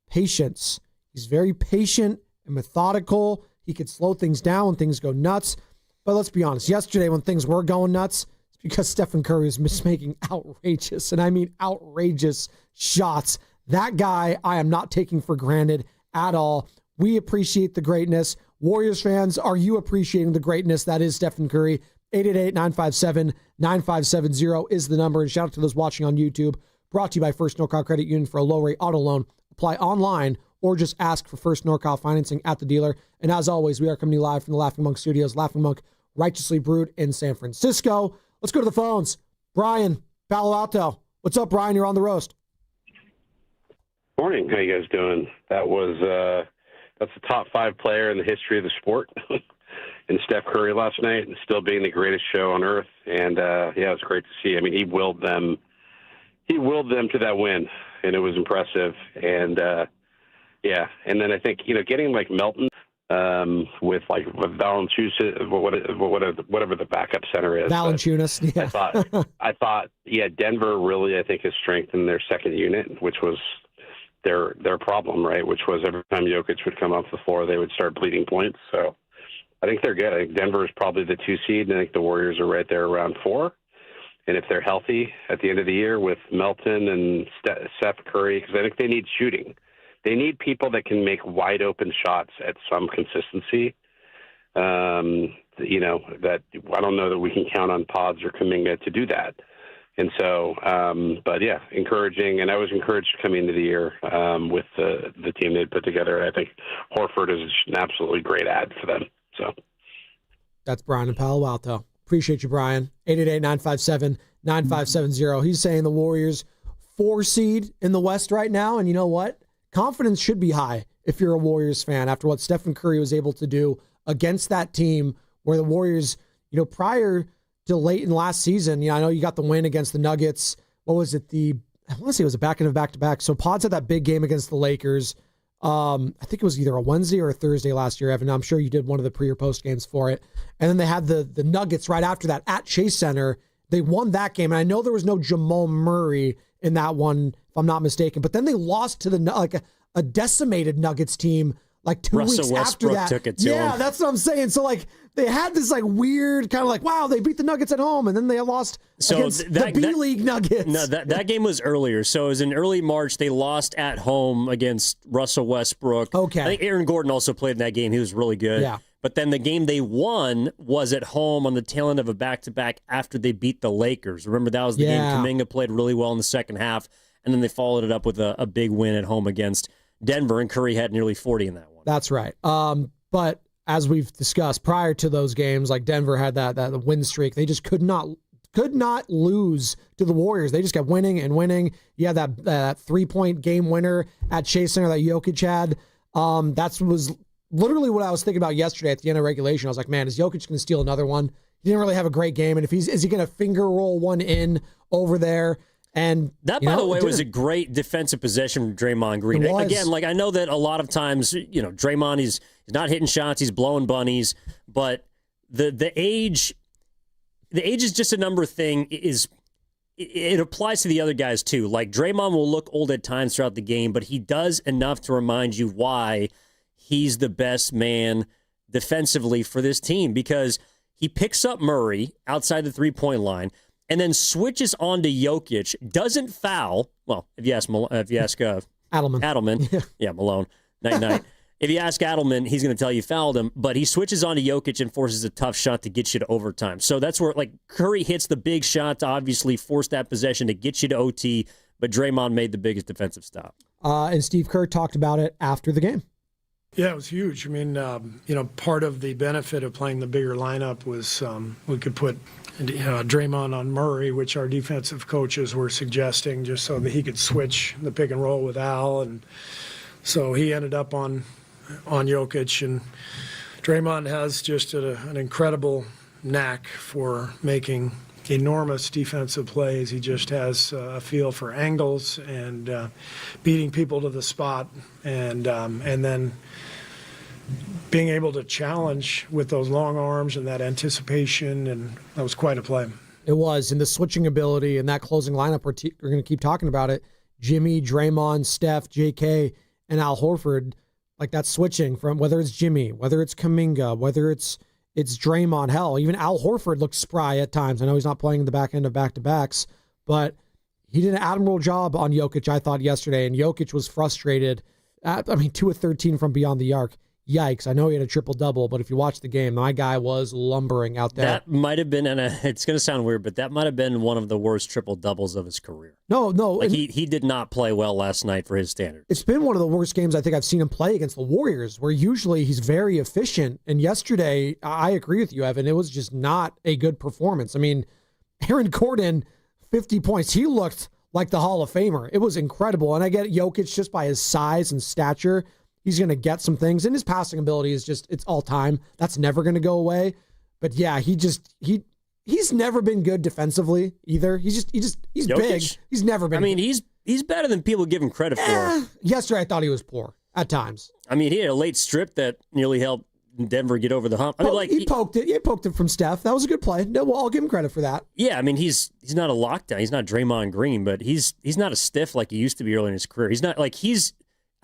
patience. He's very patient and methodical. He could slow things down when things go nuts. But let's be honest, yesterday when things were going nuts, it's because Stephen Curry was making outrageous, and I mean outrageous shots. That guy I am not taking for granted at all. We appreciate the greatness. Warriors fans, are you appreciating the greatness that is Stephen Curry? 888-957-9570 is the number. And shout out to those watching on YouTube. Brought to you by First NorCal Credit Union for a low-rate auto loan. Apply online or just ask for First NorCal financing at the dealer. And as always, we are coming to you live from the Laughing Monk Studios. Laughing Monk, righteously brewed in San Francisco. Let's go to the phones. Brian, Palo Alto. What's up, Brian? You're on the roast. Morning. How you guys doing? That was that's the top 5 player in the history of the sport. And Steph Curry last night, and still being the greatest show on earth. And yeah, it was great to see. I mean, he willed them to that win, and it was impressive. And yeah, and then I think getting like Melton with Valanciunas, whatever the backup center is. Valanciunas, yeah. I thought, yeah, Denver really I think has strengthened their second unit, which was their problem, right? Which was every time Jokic would come off the floor, they would start bleeding points. So I think they're good. I think Denver is probably the 2 seed, and I think the Warriors are right there around 4. And if they're healthy at the end of the year with Melton and Steph Curry, because I think they need shooting. They need people that can make wide open shots at some consistency. That I don't know that we can count on Pods or Kuminga to do that. And so, but yeah, encouraging. And I was encouraged coming into the year with the team they'd put together. And I think Horford is an absolutely great ad for them. So that's Brian in Palo Alto. Appreciate you, Brian. 9570. He's saying the Warriors 4 seed in the West right now. And you know what? Confidence should be high if you're a Warriors fan after what Stephen Curry was able to do against that team where the Warriors, prior to late in last season, I know you got the win against the Nuggets. What was it? I want to say it was a back-to-back. So Pods had that big game against the Lakers. I think it was either a Wednesday or a Thursday last year, Evan. I'm sure you did one of the pre or post games for it. And then they had the Nuggets right after that at Chase Center. They won that game. And I know there was no Jamal Murray in that one, if I'm not mistaken. But then they lost to a decimated Nuggets team like 2 weeks Russell after Westbrook that. took it to him. That's what I'm saying. So they had this weird kind of wow, they beat the Nuggets at home, and then they lost against the B-League Nuggets. No, that game was earlier. So it was in early March. They lost at home against Russell Westbrook. Okay. I think Aaron Gordon also played in that game. He was really good. Yeah. But then the game they won was at home on the tail end of a back-to-back after they beat the Lakers. Remember, that was the game Kuminga played really well in the second half, and then they followed it up with a big win at home against Denver, and Curry had nearly 40 in that one. That's right. But as we've discussed prior to those games, Denver had that win streak. They just could not lose to the Warriors. They just kept winning and winning. You had that 3-point game winner at Chase Center that Jokic had. That was literally what I was thinking about yesterday at the end of regulation. I was like, man, is Jokic going to steal another one? He didn't really have a great game. And is he going to finger roll one in over there? And that, by the way, was a great defensive possession from Draymond Green. Again, I know that a lot of times, Draymond, he's not hitting shots, he's blowing bunnies, but the age is just a number thing. It applies to the other guys too. Draymond will look old at times throughout the game, but he does enough to remind you why he's the best man defensively for this team, because he picks up Murray outside the 3-point line, and then switches on to Jokic, doesn't foul. Well, if you ask Adelman, yeah, Malone, night. If you ask Adelman, he's going to tell you fouled him, but he switches on to Jokic and forces a tough shot to get you to overtime. So that's where Curry hits the big shot to obviously force that possession to get you to OT, but Draymond made the biggest defensive stop. And Steve Kerr talked about it after the game. Yeah, it was huge. I mean, part of the benefit of playing the bigger lineup was we could put Draymond on Murray, which our defensive coaches were suggesting, just so that he could switch the pick and roll with Al. And so he ended up on Jokic. And Draymond has just an incredible knack for making enormous defensive plays. He just has a feel for angles and beating people to the spot, and then being able to challenge with those long arms and that anticipation, and that was quite a play. It was, and the switching ability and that closing lineup, we're going to keep talking about it. Jimmy, Draymond, Steph, JK, and Al Horford, that switching from whether it's Jimmy, whether it's Kuminga, whether it's Draymond, hell, even Al Horford looked spry at times. I know he's not playing in the back end of back-to-backs, but he did an admirable job on Jokic, I thought, yesterday, and Jokic was frustrated. 2 of 13 from beyond the arc. Yikes. I know he had a triple-double, but if you watch the game, my guy was lumbering out there. That might have been, and it's going to sound weird, but that might have been one of the worst triple-doubles of his career. No. He did not play well last night for his standards. It's been one of the worst games I think I've seen him play against the Warriors, where usually he's very efficient. And yesterday, I agree with you, Evan, it was just not a good performance. Aaron Gordon, 50 points. He looked like the Hall of Famer. It was incredible. And I get Jokic just by his size and stature. He's going to get some things, and his passing ability is it's all time. That's never going to go away. But yeah, he's never been good defensively either. He's Jokic? big. He's never been. He's better than people give him credit for. Yesterday, I thought he was poor at times. He had a late strip that nearly helped Denver get over the hump. He poked it. He poked it from Steph. That was a good play. No, well, I'll give him credit for that. Yeah, he's not a lockdown. He's not Draymond Green, but he's not a stiff like he used to be early in his career. He's not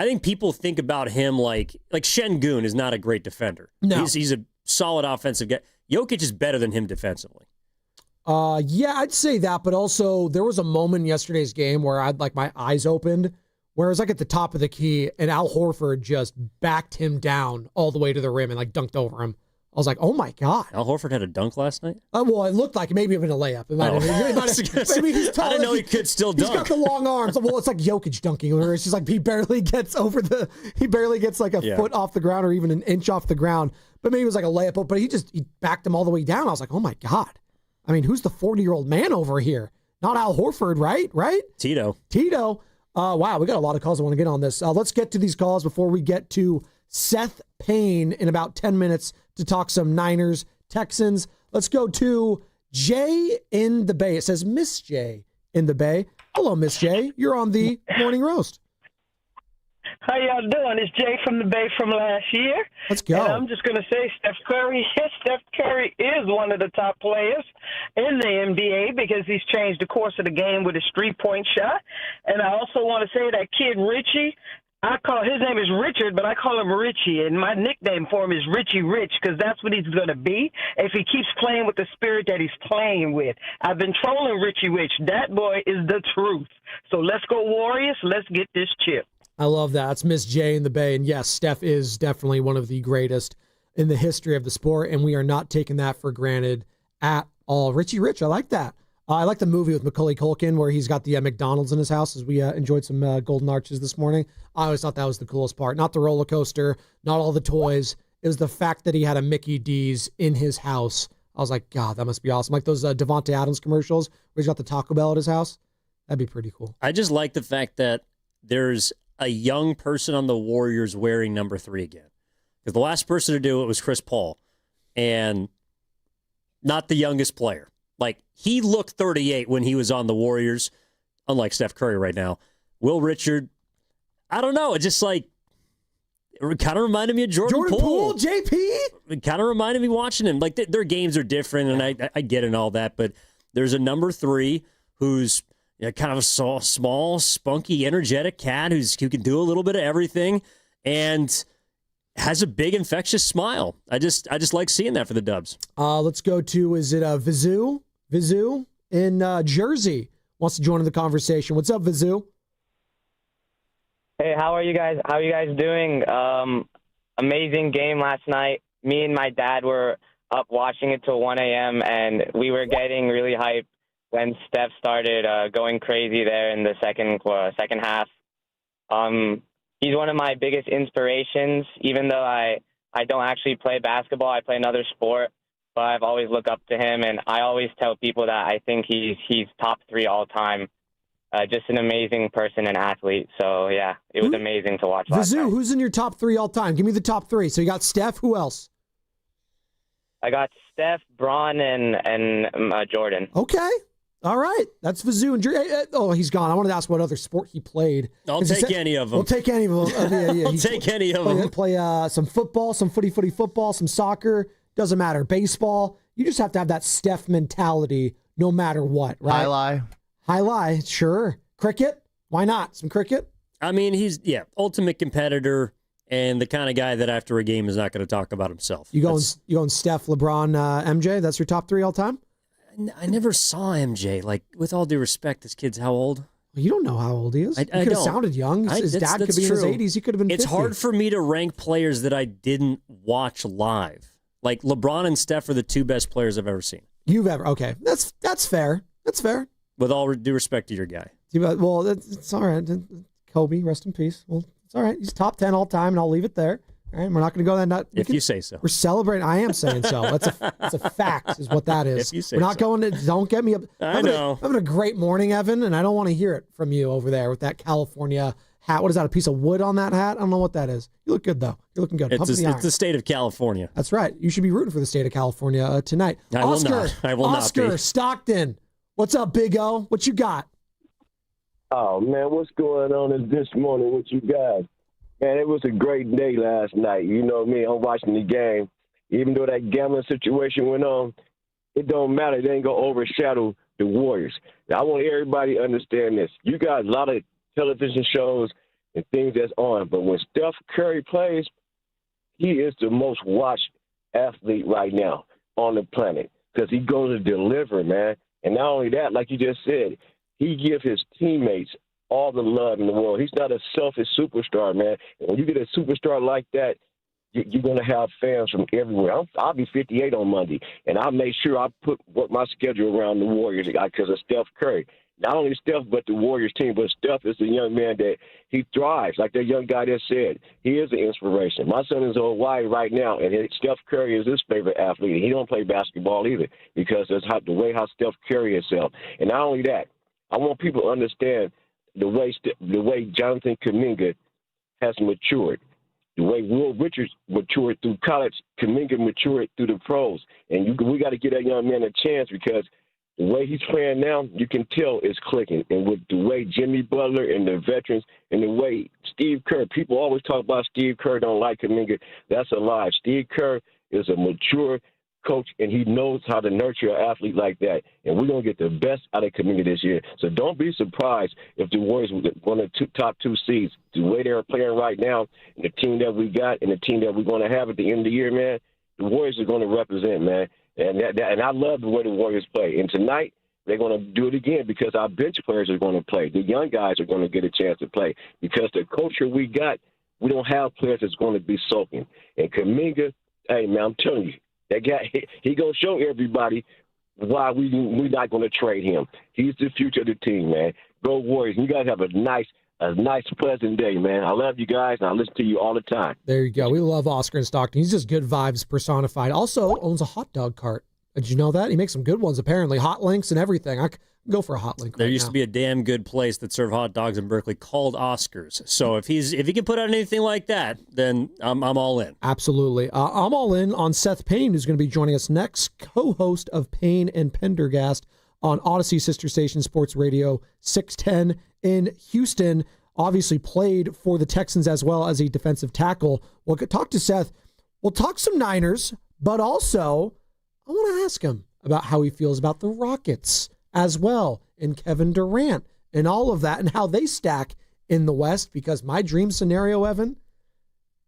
I think people think about him like Şengün is not a great defender. No. He's a solid offensive guy. Jokic is better than him defensively. Yeah, I'd say that, but also there was a moment in yesterday's game where I had my eyes opened, where it was at the top of the key, and Al Horford just backed him down all the way to the rim and dunked over him. I was like, oh my God. Al Horford had a dunk last night? Well, it looked like maybe even a layup. It might have maybe he's tall. I didn't know he could still dunk. He's got the long arms. Well, it's like Jokic dunking, where it's just he barely gets a foot off the ground or even an inch off the ground. But maybe it was a layup, but he backed him all the way down. I was like, oh my God. I mean, who's the 40-year-old man over here? Not Al Horford, right? Right? Tito. Wow, we got a lot of calls I want to get on this. Let's get to these calls before we get to Seth Payne in about 10 minutes to talk some Niners, Texans. Let's go to Jay in the Bay. It says Miss J in the Bay. Hello, Miss J. You're on the Morning Roast. How y'all doing? It's Jay from the Bay from last year. Let's go. And I'm just going to say Steph Curry is one of the top players in the NBA because he's changed the course of the game with his three-point shot. And I also want to say that kid Richie, his name is Richard, but I call him Richie, and my nickname for him is Richie Rich because that's what he's going to be if he keeps playing with the spirit that he's playing with. I've been trolling Richie Rich. That boy is the truth. So let's go Warriors. Let's get this chip. I love that. It's Miss J in the Bay. And yes, Steph is definitely one of the greatest in the history of the sport, and we are not taking that for granted at all. Richie Rich, I like that. I like the movie with Macaulay Culkin where he's got the McDonald's in his house as we enjoyed some Golden Arches this morning. I always thought that was the coolest part. Not the roller coaster, not all the toys. It was the fact that he had a Mickey D's in his house. I was like, God, that must be awesome. Like those Devontae Adams commercials where he's got the Taco Bell at his house. That'd be pretty cool. I just like the fact that there's a young person on the Warriors wearing number 3 again. Because the last person to do it was Chris Paul. And not the youngest player. Like, he looked 38 when he was on the Warriors, unlike Steph Curry right now. Will Richard, I don't know. It just it kind of reminded me of Jordan Poole. JP? It kind of reminded me watching him. Like, their games are different, and I get it and all that. But there's a number 3 who's kind of a small, spunky, energetic cat who can do a little bit of everything and has a big, infectious smile. I just like seeing that for the Dubs. Let's go to, is it Vizu? Vizu in Jersey wants to join in the conversation. What's up, Vizu? Hey, how are you guys? How are you guys doing? Amazing game last night. Me and my dad were up watching it till 1 a.m., and we were getting really hyped when Steph started going crazy there in the second half. He's one of my biggest inspirations, even though I don't actually play basketball. I play another sport, but I've always looked up to him, and I always tell people that I think he's top 3 all time. Just an amazing person and athlete. So, yeah, it was amazing to watch last night. Who's in your top 3 all time? Give me the top 3. So you got Steph. Who else? I got Steph, Bron, and Jordan. Okay. All right. That's Vizu. And he's gone. I wanted to ask what other sport he played. I'll take any of them. We'll take any of them. I'll take any of them. Play some football, some footy football, some soccer. Doesn't matter. Baseball. You just have to have that Steph mentality no matter what, right? High lie, sure. Cricket? Why not? Some cricket? I mean, he's, ultimate competitor and the kind of guy that after a game is not going to talk about himself. You going Steph, LeBron, MJ? That's your top 3 all time? I never saw MJ. Like, with all due respect, this kid's how old? Well, you don't know how old he is. He could have sounded young. His dad could be in his 80s. He could have been 50. It's hard for me to rank players that I didn't watch live. Like, LeBron and Steph are the 2 best players I've ever seen. Okay. That's fair. That's fair. With all due respect to your guy. Well, it's all right. Kobe, rest in peace. Well, it's all right. He's top 10 all time, and I'll leave it there. All right, we're not going to go that. If you say so. We're celebrating. I am saying so. That's a fact, is what that is. If you say we're not going to. Don't get me up. I know. I'm having a great morning, Evan, and I don't want to hear it from you over there with that California hat. What is that? A piece of wood on that hat? I don't know what that is. You look good though. You're looking good. It's the state of California. That's right. You should be rooting for the state of California tonight. I will not be. Oscar Stockton. What's up, Big O? What you got? Oh, man, what's going on this morning? What you got? Man, it was a great day last night. You know me, I'm watching the game. Even though that gambling situation went on, it don't matter. It ain't going to overshadow the Warriors. Now, I want everybody to understand this. You got a lot of television shows and things that's on, but when Steph Curry plays, he is the most watched athlete right now on the planet because he goes to deliver, man. And not only that, like you just said, he gives his teammates all the love in the world. He's not a selfish superstar, man. And when you get a superstar like that, you're going to have fans from everywhere. I'll be 58 on Monday, and I'll make sure I work my schedule around the Warriors because of Steph Curry. not only Steph, but the Warriors team. But Steph is a young man that he thrives. Like that young guy that said, he is an inspiration. My son is in Hawaii right now, and Steph Curry is his favorite athlete. He don't play basketball either because that's the way how Steph Curry himself. And not only that, I want people to understand the way Jonathan Kuminga has matured. The way Will Richards matured through college, Kuminga matured through the pros. And we got to give that young man a chance because the way he's playing now, you can tell it's clicking. And with the way Jimmy Butler and the veterans and the way Steve Kerr, people always talk about Steve Kerr don't like Kuminga. That's a lie. Steve Kerr is a mature coach, and he knows how to nurture an athlete like that. And we're going to get the best out of Kuminga this year. So don't be surprised if the Warriors were one of the top 2 seeds. The way they're playing right now, and the team that we got and the team that we're going to have at the end of the year, man, the Warriors are going to represent, man. And I love the way the Warriors play. And tonight, they're going to do it again because our bench players are going to play. The young guys are going to get a chance to play because the culture we got, we don't have players that's going to be soaking. And Kuminga, hey, man, I'm telling you, that guy, he going to show everybody why we're not going to trade him. He's the future of the team, man. Go Warriors. You guys have a nice, pleasant day, man. I love you guys, and I listen to you all the time. There you go. We love Oscar in Stockton. He's just good vibes personified. Also owns a hot dog cart. Did you know that? He makes some good ones, apparently. Hot links and everything. I could go for a hot link. There used to be a damn good place that served hot dogs in Berkeley called Oscar's. So if he can put out anything like that, then I'm all in. Absolutely. I'm all in on Seth Payne, who's going to be joining us next, co-host of Payne and Pendergast on Odyssey Sister Station Sports Radio 610 in Houston. Obviously played for the Texans as well as a defensive tackle. We'll talk to Seth. We'll talk some Niners, but also I want to ask him about how he feels about the Rockets as well, and Kevin Durant and all of that and how they stack in the West, because my dream scenario, Evan,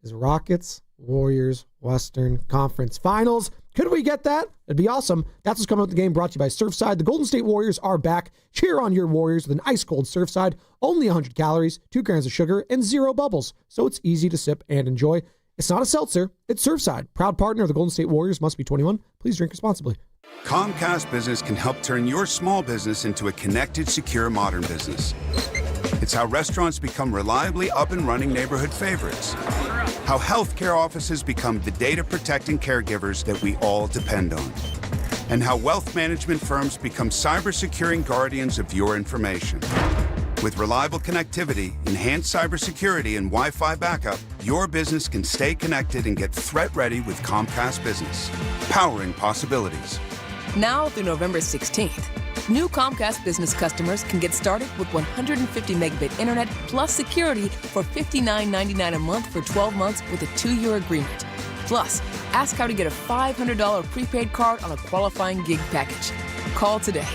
is Rockets, Warriors, Western Conference Finals. Could we get that? It'd be awesome. That's what's coming up with the game, brought to you by Surfside. The Golden State Warriors are back. Cheer on your Warriors with an ice-cold Surfside, only 100 calories, 2 grams of sugar, and 0 bubbles, so it's easy to sip and enjoy. It's not a seltzer, it's Surfside. Proud partner of the Golden State Warriors, must be 21. Please drink responsibly. Comcast Business can help turn your small business into a connected, secure, modern business. It's how restaurants become reliably up and running neighborhood favorites. How healthcare offices become the data-protecting caregivers that we all depend on. And how wealth management firms become cyber-securing guardians of your information. With reliable connectivity, enhanced cybersecurity, and Wi-Fi backup, your business can stay connected and get threat-ready with Comcast Business. Powering possibilities. Now through November 16th, new Comcast Business customers can get started with 150 megabit internet plus security for $59.99 a month for 12 months with a 2-year agreement. Plus, ask how to get a $500 prepaid card on a qualifying gig package. Call today.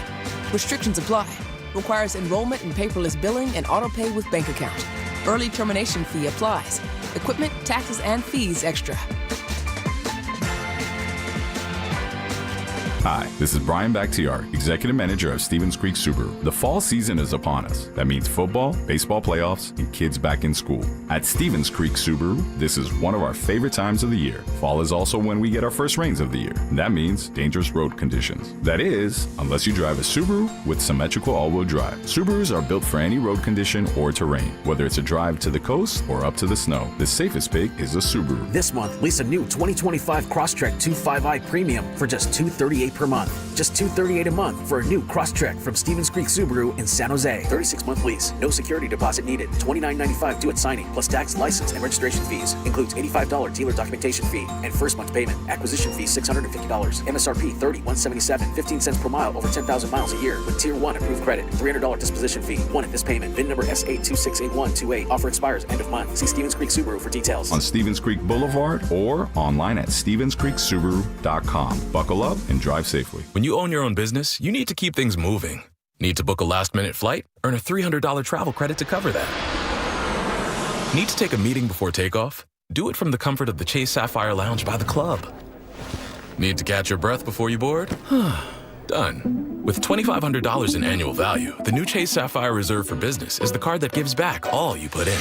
Restrictions apply. Requires enrollment in paperless billing and auto pay with bank account. Early termination fee applies. Equipment, taxes, and fees extra. Hi, this is Brian Bakhtiar, Executive Manager of Stevens Creek Subaru. The fall season is upon us. That means football, baseball playoffs, and kids back in school. At Stevens Creek Subaru, this is one of our favorite times of the year. Fall is also when we get our first rains of the year. That means dangerous road conditions. That is, unless you drive a Subaru with symmetrical all-wheel drive. Subarus are built for any road condition or terrain, whether it's a drive to the coast or up to the snow. The safest pick is a Subaru. This month, lease a new 2025 Crosstrek 2.5i Premium for just $238 per month. Just $238 a month for a new Crosstrek from Stevens Creek Subaru in San Jose. 36-month lease. No security deposit needed. $29.95 due at signing, plus tax, license, and registration fees. Includes $85 dealer documentation fee and first month payment. Acquisition fee $650. MSRP $30,177. 15 cents per mile over 10,000 miles a year with Tier 1 approved credit. $300 disposition fee. One at this payment. VIN number S8268128. Offer expires end of month. See Stevens Creek Subaru for details. On Stevens Creek Boulevard or online at StevensCreekSubaru.com. Buckle up and drive safely. When you own your own business, you need to keep things moving. Need to book a last-minute flight? Earn a $300 travel credit to cover that. Need to take a meeting before takeoff? Do it from the comfort of the Chase Sapphire Lounge by the club. Need to catch your breath before you board? Done. With $2,500 in annual value, the new Chase Sapphire Reserve for Business is the card that gives back all you put in.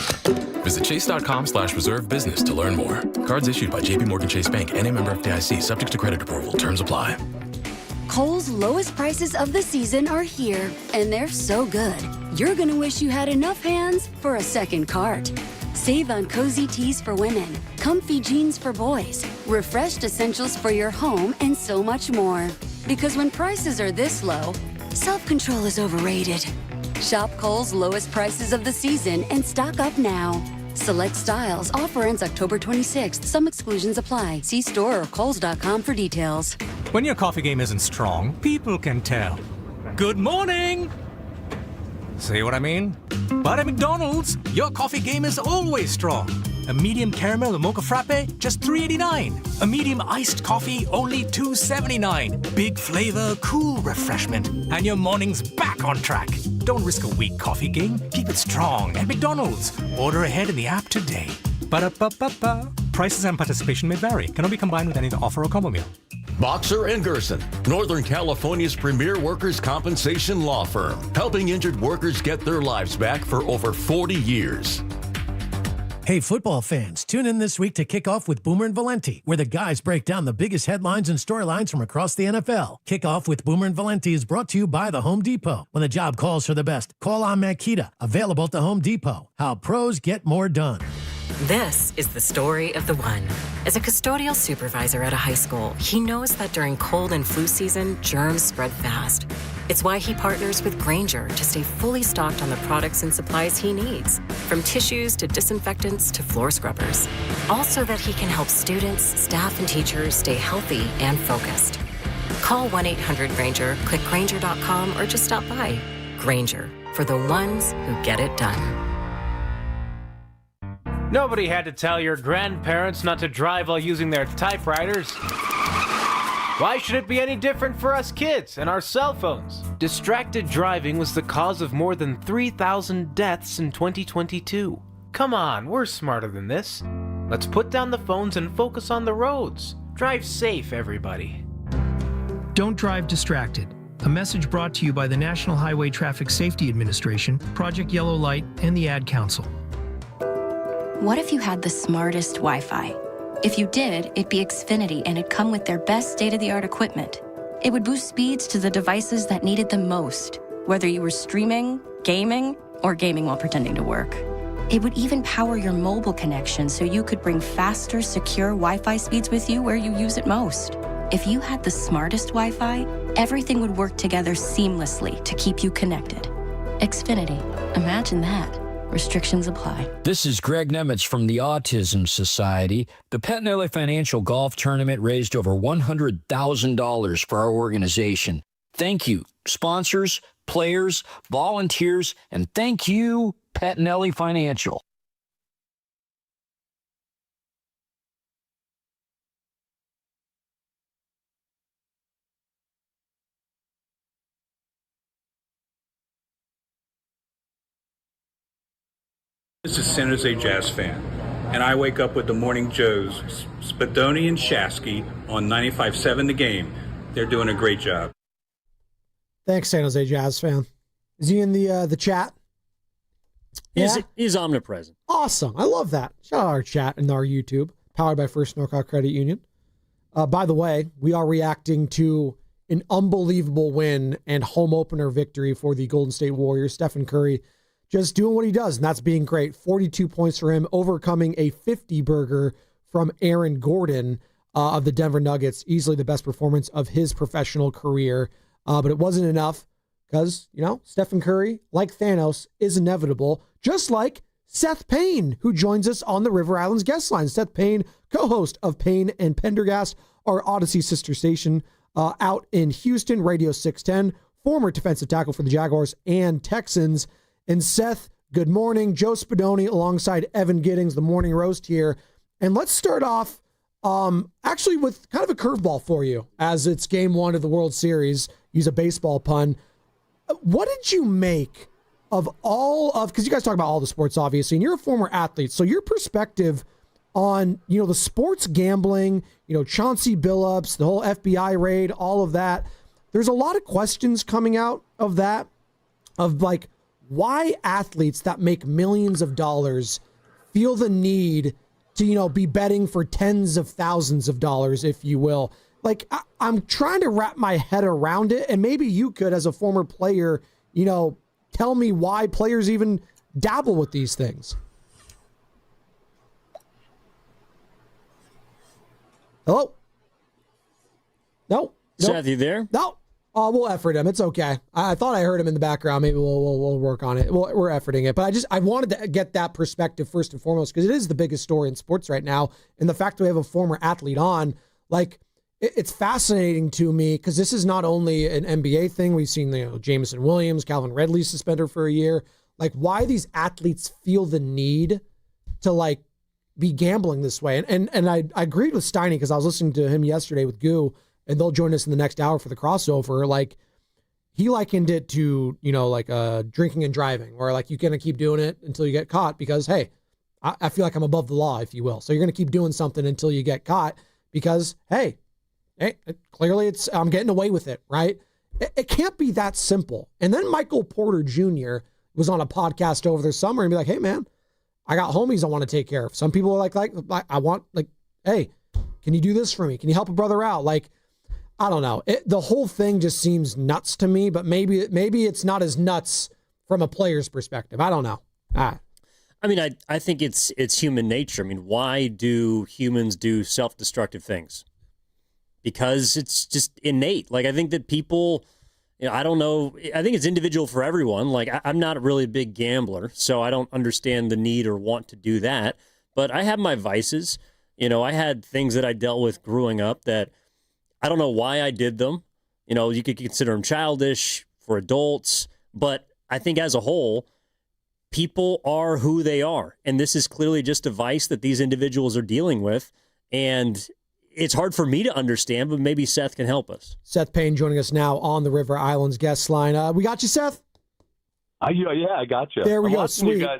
Visit chase.com/reserve business to learn more. Cards issued by JPMorgan Chase Bank and a member FDIC, subject to credit approval. Terms apply. Kohl's lowest prices of the season are here, and they're so good, you're gonna wish you had enough hands for a second cart. Save on cozy tees for women, comfy jeans for boys, refreshed essentials for your home, and so much more. Because when prices are this low, self-control is overrated. Shop Kohl's lowest prices of the season and stock up now. Select styles. Offer ends October 26th. Some exclusions apply. See store or Kohls.com for details. When your coffee game isn't strong, people can tell. Good morning! See what I mean? But at McDonald's, your coffee game is always strong. A medium caramel or mocha frappe, just $3.89. A medium iced coffee, only $2.79. Big flavor, cool refreshment. And your morning's back on track. Don't risk a weak coffee game. Keep it strong at McDonald's. Order ahead in the app today. Ba-da-ba-ba-ba. Prices and participation may vary. Cannot be combined with any other offer or combo meal. Boxer & Gerson, Northern California's premier workers' compensation law firm, helping injured workers get their lives back for over 40 years. Hey, football fans, tune in this week to kick off with Boomer and Valenti, where the guys break down the biggest headlines and storylines from across the NFL. Kickoff with Boomer and Valenti is brought to you by the Home Depot. When the job calls for the best, call on Makita, available at the Home Depot. How pros get more done. This is the story of the one. As a custodial supervisor at a high school, he knows that during cold and flu season, germs spread fast. It's why he partners with Granger to stay fully stocked on the products and supplies he needs, from tissues to disinfectants to floor scrubbers. All so that he can help students, staff, and teachers stay healthy and focused. Call 1-800-GRANGER, click Granger.com, or just stop by. Granger, for the ones who get it done. Nobody had to tell your grandparents not to drive while using their typewriters. Why should it be any different for us kids and our cell phones? Distracted driving was the cause of more than 3,000 deaths in 2022. Come on, we're smarter than this. Let's put down the phones and focus on the roads. Drive safe, everybody. Don't drive distracted. A message brought to you by the National Highway Traffic Safety Administration, Project Yellow Light, and the Ad Council. What if you had the smartest Wi-Fi? If you did, it'd be Xfinity and it'd come with their best state-of-the-art equipment. It would boost speeds to the devices that needed them most, whether you were streaming, gaming, or gaming while pretending to work. It would even power your mobile connection so you could bring faster, secure Wi-Fi speeds with you where you use it most. If you had the smartest Wi-Fi, everything would work together seamlessly to keep you connected. Xfinity. Imagine that. Restrictions apply. This is Greg Nemitz from the Autism Society. The Pentanelli Financial Golf Tournament raised over $100,000 for our organization. Thank you, sponsors, players, volunteers, and thank you, Pentanelli Financial. This is San Jose Jazz fan, and I wake up with the Morning Joes, Spadoni and Shasky on 95.7 The Game. They're doing a great job. Thanks, San Jose Jazz fan. Is he in the chat? Yeah? He's omnipresent. Awesome. I love that. Shout out our chat and our YouTube, powered by First Norcross Credit Union. By the way, we are reacting to an unbelievable win and home opener victory for the Golden State Warriors. Stephen Curry just doing what he does, and that's being great. 42 points for him, overcoming a 50-burger from Aaron Gordon of the Denver Nuggets. Easily the best performance of his professional career. But it wasn't enough because, Stephen Curry, like Thanos, is inevitable, just like Seth Payne, who joins us on the River Islands guest line. Seth Payne, co-host of Payne and Pendergast, our Odyssey sister station out in Houston, Radio 610, former defensive tackle for the Jaguars and Texans. And Seth, good morning. Joe Spadoni alongside Evan Giddings, the morning roast here. And let's start off actually with kind of a curveball for you, as it's game one of the World Series. Use a baseball pun. What did you make of because you guys talk about all the sports, obviously, and you're a former athlete, so your perspective on, the sports gambling, Chanty Billups, the whole FBI raid, all of that. There's a lot of questions coming out of that, of like, why athletes that make millions of dollars feel the need to, be betting for tens of thousands of dollars, if you will. like, I'm trying to wrap my head around it, and maybe you could, as a former player, tell me why players even dabble with these things. Hello? No. Seth, you there? No. We'll effort him. It's okay. I thought I heard him in the background. Maybe we'll work on it. We're efforting it. But I wanted to get that perspective first and foremost, because it is the biggest story in sports right now. And the fact that we have a former athlete on, like, it's fascinating to me, because this is not only an NBA thing. We've seen, Jameson Williams, Calvin Ridley suspended for a year. Like, why these athletes feel the need to, like, be gambling this way. And I agreed with Steiny, because I was listening to him yesterday with Goo, and they'll join us in the next hour for the crossover. Like, he likened it to, drinking and driving, where, like, you're going to keep doing it until you get caught because, hey, I feel like I'm above the law, if you will. So you're going to keep doing something until you get caught because, hey, clearly I'm getting away with it, right? It can't be that simple. And then Michael Porter Jr. was on a podcast over the summer and be like, hey, man, I got homies I want to take care of. Some people are like I want, like, hey, can you do this for me? Can you help a brother out? Like, I don't know. The whole thing just seems nuts to me, but maybe it's not as nuts from a player's perspective. I don't know. I mean, I think it's human nature. I mean, why do humans do self-destructive things? Because it's just innate. Like, I think that people, I don't know. I think it's individual for everyone. Like, I'm not really a big gambler, so I don't understand the need or want to do that. But I have my vices. I had things that I dealt with growing up that I don't know why I did them. You could consider them childish for adults, but I think as a whole, people are who they are. And this is clearly just a vice that these individuals are dealing with. And it's hard for me to understand, but maybe Seth can help us. Seth Payne joining us now on the River Islands guest line. We got you, Seth? Yeah, I got you. There we go. Sweet. You guys.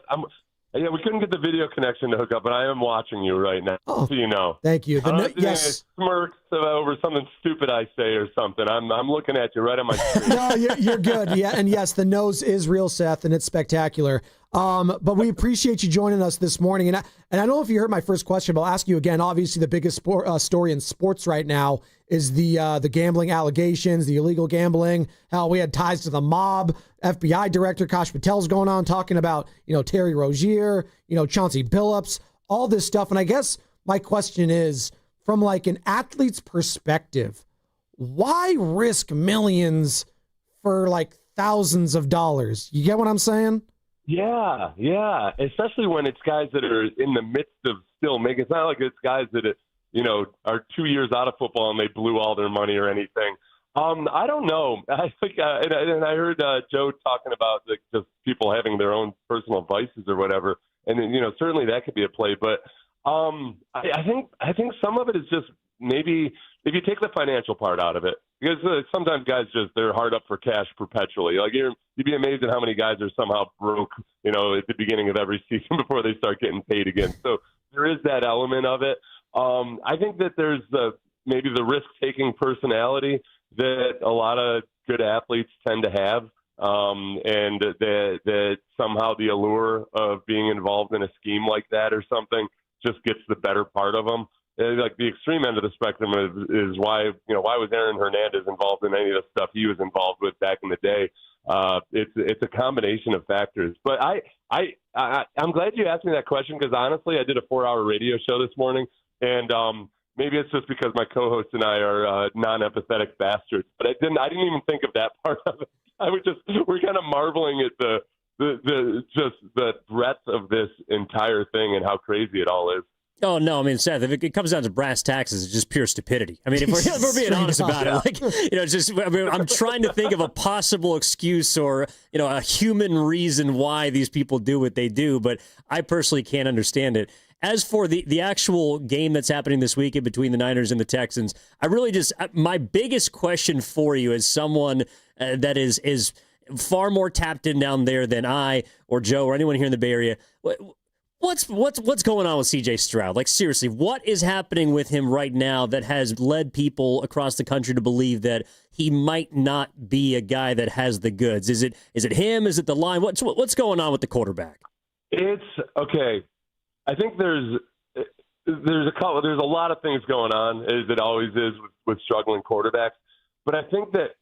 We couldn't get the video connection to hook up, but I am watching you right now, so you know. Thank you. Yes. Smirks over something stupid I say or something. I'm looking at you right on my screen. No, you're good. Yeah, and yes, the nose is real, Seth, and it's spectacular. But we appreciate you joining us this morning. And I don't know if you heard my first question, but I'll ask you again. Obviously, the biggest story in sports right now is the gambling allegations, the illegal gambling. Hell, we had ties to the mob. FBI Director Kash Patel's going on talking about, Terry Rozier, Chanty Billups, all this stuff. And I guess my question is, from like an athlete's perspective, why risk millions for like thousands of dollars? You get what I'm saying? Yeah. Especially when it's guys that are in the midst of still making. It's not like it's guys that, are 2 years out of football and they blew all their money or anything. I don't know. I think, and I heard Joe talking about just people having their own personal vices or whatever, and then, certainly that could be a play. But I think some of it is just maybe if you take the financial part out of it, because sometimes guys they're hard up for cash perpetually. Like you'd be amazed at how many guys are somehow broke, at the beginning of every season before they start getting paid again. So there is that element of it. I think that there's maybe the risk-taking personality that a lot of good athletes tend to have, and that somehow the allure of being involved in a scheme like that or something just gets the better part of them. Like the extreme end of the spectrum is why was Aaron Hernandez involved in any of the stuff he was involved with back in the day? It's a combination of factors. But I'm glad you asked me that question, because honestly, I did a 4-hour radio show this morning, and maybe it's just because my co-host and I are non-empathetic bastards, but I didn't even think of that part of it. We're kind of marveling at the breadth of this entire thing and how crazy it all is. Oh, no, I mean, Seth, if it comes down to brass taxes, it's just pure stupidity. I mean, if we're being honest about it, it's just, I'm trying to think of a possible excuse or, a human reason why these people do what they do, but I personally can't understand it. As for the actual game that's happening this weekend between the Niners and the Texans, my biggest question for you as someone that is far more tapped in down there than I or Joe or anyone here in the Bay Area, what's going on with CJ Stroud? Like, seriously, what is happening with him right now that has led people across the country to believe that he might not be a guy that has the goods? Is it him? Is it the line? What's going on with the quarterback? It's okay. I think there's there's a lot of things going on, as it always is with struggling quarterbacks. But I think that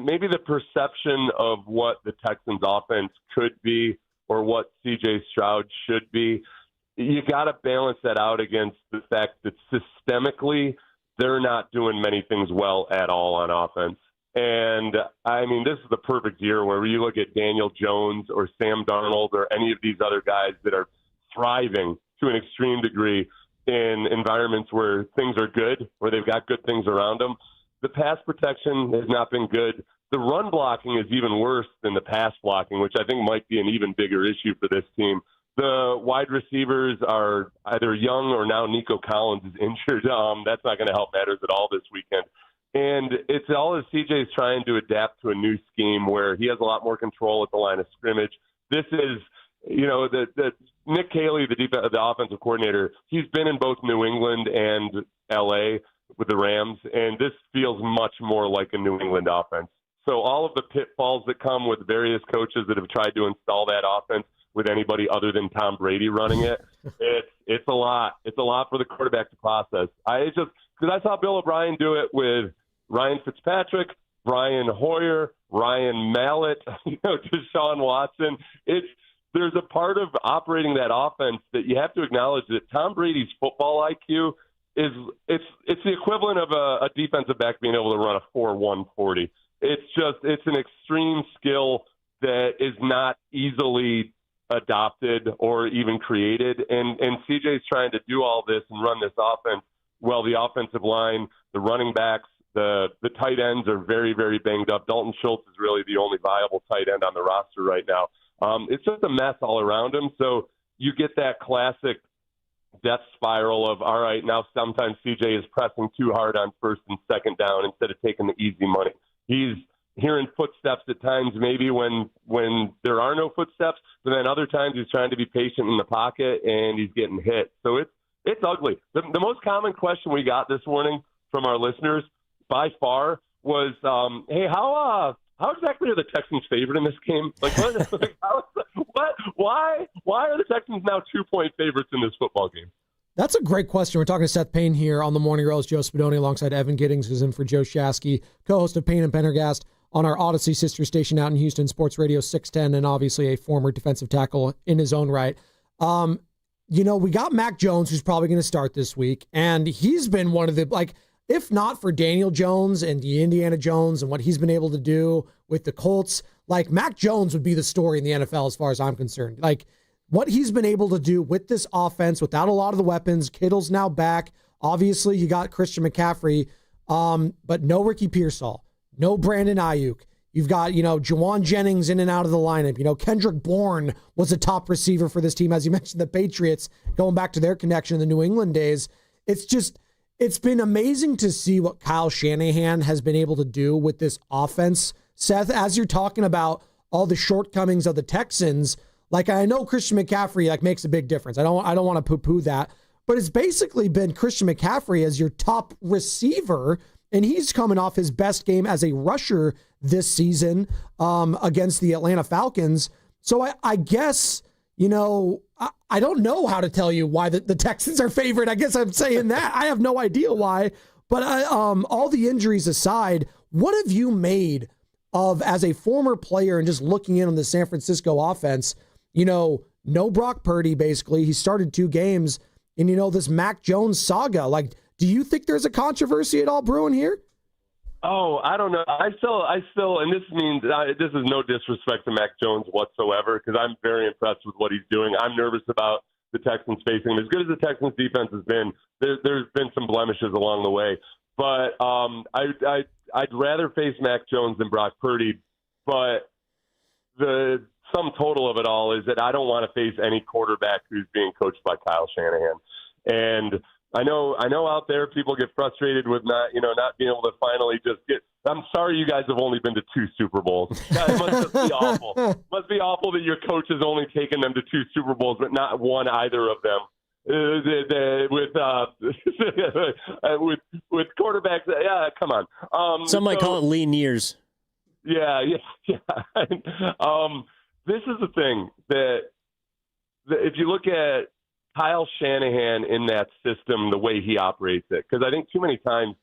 maybe the perception of what the Texans offense could be or what C.J. Stroud should be, you got to balance that out against the fact that systemically they're not doing many things well at all on offense. And, I mean, this is the perfect year where you look at Daniel Jones or Sam Darnold or any of these other guys that are thriving to an extreme degree in environments where things are good, where they've got good things around them. The pass protection has not been good. The run blocking is even worse than the pass blocking, which I think might be an even bigger issue for this team. The wide receivers are either young or now Nico Collins is injured. That's not going to help matters at all this weekend. And it's all as CJ's trying to adapt to a new scheme where he has a lot more control at the line of scrimmage. This is, the Nick Caley, the offensive coordinator, he's been in both New England and L.A. with the Rams, and this feels much more like a New England offense. So all of the pitfalls that come with various coaches that have tried to install that offense with anybody other than Tom Brady running it, it's a lot. It's a lot for the quarterback to process. Because I saw Bill O'Brien do it with Ryan Fitzpatrick, Brian Hoyer, Ryan Mallett, Deshaun Watson. There's a part of operating that offense that you have to acknowledge that Tom Brady's football IQ it's the equivalent of a defensive back being able to run a 4.1 40. It's an extreme skill that is not easily adopted or even created. And CJ's trying to do all this and run this offense. Well, the offensive line, the running backs, the tight ends are very, very banged up. Dalton Schultz is really the only viable tight end on the roster right now. It's just a mess all around him. So you get that classic death spiral of, all right, now sometimes CJ is pressing too hard on first and second down instead of taking the easy money. He's hearing footsteps at times maybe when there are no footsteps, but then other times he's trying to be patient in the pocket and he's getting hit. So it's ugly. The most common question we got this morning from our listeners by far was, hey, how exactly are the Texans favored in this game? Why are the Texans now 2-point favorites in this football game? That's a great question. We're talking to Seth Payne here on the Morning Roast. Joe Spadoni alongside Evan Giddings, who's in for Joe Shasky, co-host of Payne and Pendergast on our Odyssey sister station out in Houston, Sports Radio 610, and obviously a former defensive tackle in his own right. We got Mac Jones, who's probably going to start this week, and he's been one of the, if not for Daniel Jones and the Indiana Jones and what he's been able to do with the Colts, Mac Jones would be the story in the NFL as far as I'm concerned. What he's been able to do with this offense without a lot of the weapons. Kittle's now back. Obviously, you got Christian McCaffrey, but no Ricky Pearsall, no Brandon Ayuk. You've got, Jawan Jennings in and out of the lineup. Kendrick Bourne was a top receiver for this team. As you mentioned, the Patriots, going back to their connection in the New England days. It's been amazing to see what Kyle Shanahan has been able to do with this offense. Seth, as you're talking about all the shortcomings of the Texans, I know Christian McCaffrey makes a big difference. I don't want to poo-poo that, but it's basically been Christian McCaffrey as your top receiver, and he's coming off his best game as a rusher this season against the Atlanta Falcons. So I guess, I don't know how to tell you why the Texans are favored. I guess I'm saying that. I have no idea why. But all the injuries aside, what have you made of, as a former player and just looking in on the San Francisco offense, no Brock Purdy, basically. He started 2 games, and, this Mac Jones saga. Do you think there's a controversy at all brewing here? Oh, I don't know. I still, and this means this is no disrespect to Mac Jones whatsoever, because I'm very impressed with what he's doing. I'm nervous about the Texans facing him. As good as the Texans defense has been, there's been some blemishes along the way. But I'd rather face Mac Jones than Brock Purdy. But the sum total of it all is that I don't want to face any quarterback who's being coached by Kyle Shanahan. And I know out there people get frustrated with not being able to finally just get. I'm sorry you guys have only been to 2 Super Bowls. It must just be awful. It must be awful that your coach has only taken them to 2 Super Bowls, but not won either of them. With quarterbacks, yeah, come on. Some might call it lean years. Yeah. This is the thing that if you look at Kyle Shanahan in that system, the way he operates it. Because I think too many times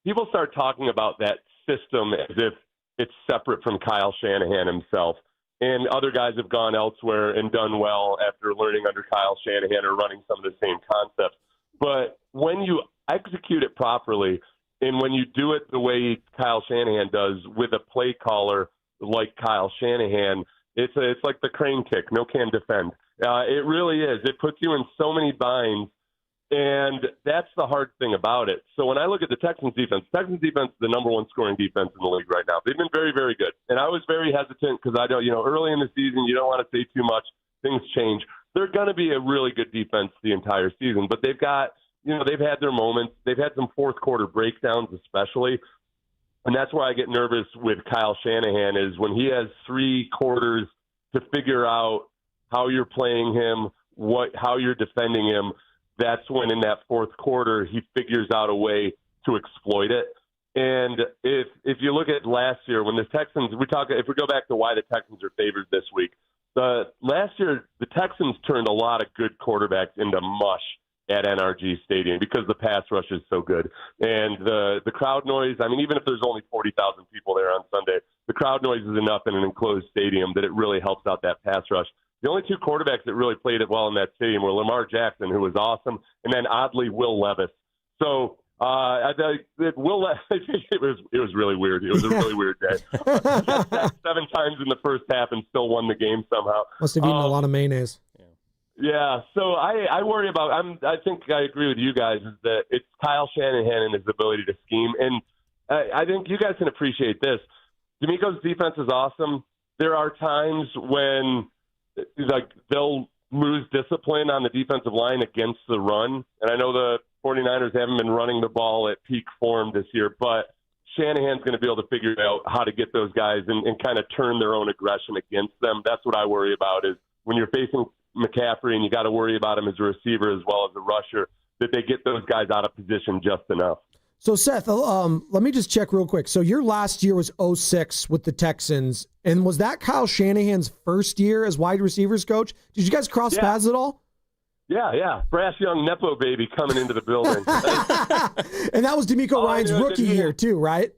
people start talking about that system as if it's separate from Kyle Shanahan himself. And other guys have gone elsewhere and done well after learning under Kyle Shanahan or running some of the same concepts. But when you execute it properly and when you do it the way Kyle Shanahan does with a play caller like Kyle Shanahan, it's like the crane kick, no can defend. It really is. It puts you in so many binds, and that's the hard thing about it. So when I look at the Texans defense is the number one scoring defense in the league right now. They've been very, very good. And I was very hesitant because I don't, early in the season, you don't want to say too much. Things change. They're going to be a really good defense the entire season, but they've got, they've had their moments. They've had some fourth quarter breakdowns, especially. And that's why I get nervous with Kyle Shanahan is when he has 3 quarters to figure out how you're playing him, how you're defending him. That's when in that fourth quarter he figures out a way to exploit it. And if you look at last year when the Texans, if we go back to why the Texans are favored this week, last year the Texans turned a lot of good quarterbacks into mush at NRG Stadium because the pass rush is so good. And the crowd noise, I mean, even if there's only 40,000 people there on Sunday, the crowd noise is enough in an enclosed stadium that it really helps out that pass rush. The only 2 quarterbacks that really played it well in that stadium were Lamar Jackson, who was awesome, and then oddly Will Levis. So it was really weird. It was a really weird day. 7 times in the first half and still won the game somehow. Must have eaten a lot of mayonnaise. Yeah, so I worry about. I think I agree with you guys. Is that it's Kyle Shanahan and his ability to scheme, and I think you guys can appreciate this. D'Amico's defense is awesome. There are times when they'll lose discipline on the defensive line against the run, and I know the 49ers haven't been running the ball at peak form this year, but Shanahan's going to be able to figure out how to get those guys and kind of turn their own aggression against them. That's what I worry about is when you're facing McCaffrey and you got to worry about him as a receiver as well as a rusher, that they get those guys out of position just enough. So, Seth, let me just check real quick. So your last year was 06 with the Texans, and was that Kyle Shanahan's first year as wide receivers coach? Did you guys cross paths at all? Yeah. Brass young Nepo baby coming into the building. And that was D'Amico Ryan's rookie year too, right?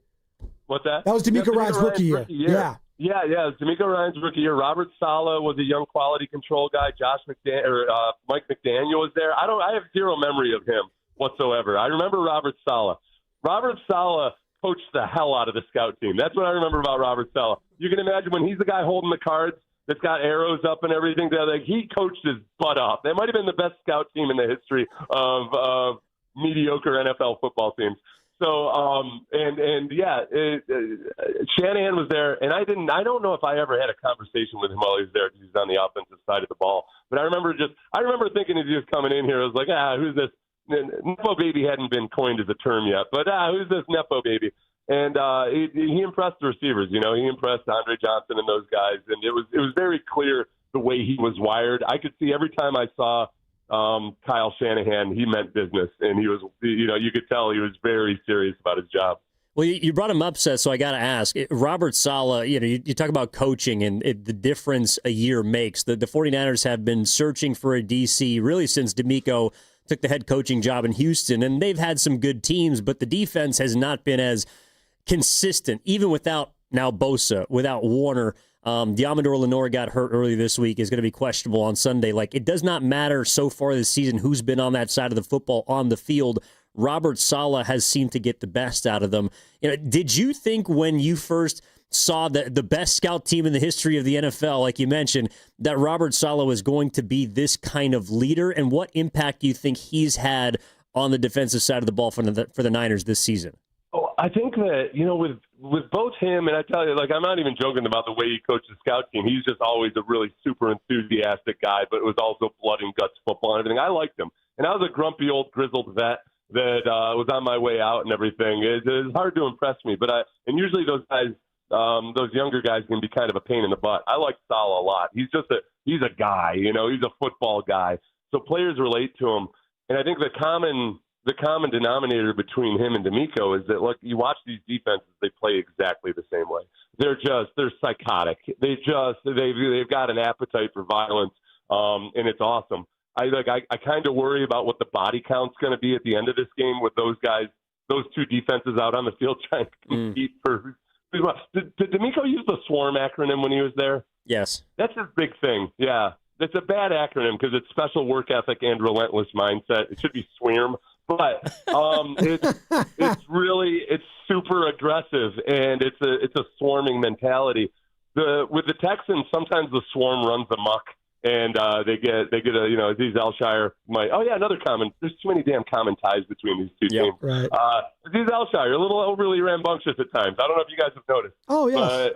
What's that? That was D'Amico Ryan's rookie year. Yeah. Yeah, it was D'Amico Ryan's rookie year. Robert Saleh was a young quality control guy. Mike McDaniel was there. I have zero memory of him whatsoever. I remember Robert Saleh. Robert Saleh coached the hell out of the scout team. That's what I remember about Robert Saleh. You can imagine when he's the guy holding the cards that's got arrows up and everything. He coached his butt off. That might have been the best scout team in the history of mediocre NFL football teams. So, Shanahan was there, and I don't know if I ever had a conversation with him while he was there because he was on the offensive side of the ball. But I remember thinking as he was coming in here, I was like, who's this? Nepo baby hadn't been coined as a term yet, but who's this Nepo baby? And he impressed the receivers. He impressed Andre Johnson and those guys, and it was very clear the way he was wired. I could see every time I saw Kyle Shanahan, he meant business, and he was, you could tell he was very serious about his job. Well, you brought him up, Seth, so I got to ask. Robert Saleh, you talk about coaching and the difference a year makes. The 49ers have been searching for a DC really since D'Amico took the head coaching job in Houston, and they've had some good teams, but the defense has not been as consistent, even without now Bosa, without Warner. Diamador Lenore got hurt early this week, is going to be questionable on Sunday. It does not matter so far this season who's been on that side of the football on the field. Robert Saleh has seemed to get the best out of them. Did you think when you first saw the best scout team in the history of the NFL, like you mentioned, that Robert Saleh was going to be this kind of leader? And what impact do you think he's had on the defensive side of the ball for the Niners this season? Oh, I think that, with both him and I tell you, I'm not even joking about the way he coached the scout team. He's just always a really super enthusiastic guy, but it was also blood and guts football and everything. I liked him. And I was a grumpy old grizzled vet that was on my way out and everything. It's hard to impress me, but usually those guys, those younger guys can be kind of a pain in the butt. I like Saleh a lot. He's a guy, he's a football guy. So players relate to him. And I think the common denominator between him and D'Amico is that, look, you watch these defenses, they play exactly the same way. They're psychotic. They've got an appetite for violence, and it's awesome. I kind of worry about what the body count's going to be at the end of this game with those guys, those two defenses out on the field trying to compete for. Did D'Amico use the SWARM acronym when he was there? Yes. That's his big thing. Yeah. It's a bad acronym because it's special work ethic and relentless mindset. It should be SWARM. But it's super aggressive, and it's a swarming mentality. With the Texans, sometimes the swarm runs amok, and they get Aziz Al-Shire might. Oh yeah, another common. There's too many damn common ties between these two teams. Right. Aziz Al-Shire, a little overly rambunctious at times. I don't know if you guys have noticed. Oh yeah.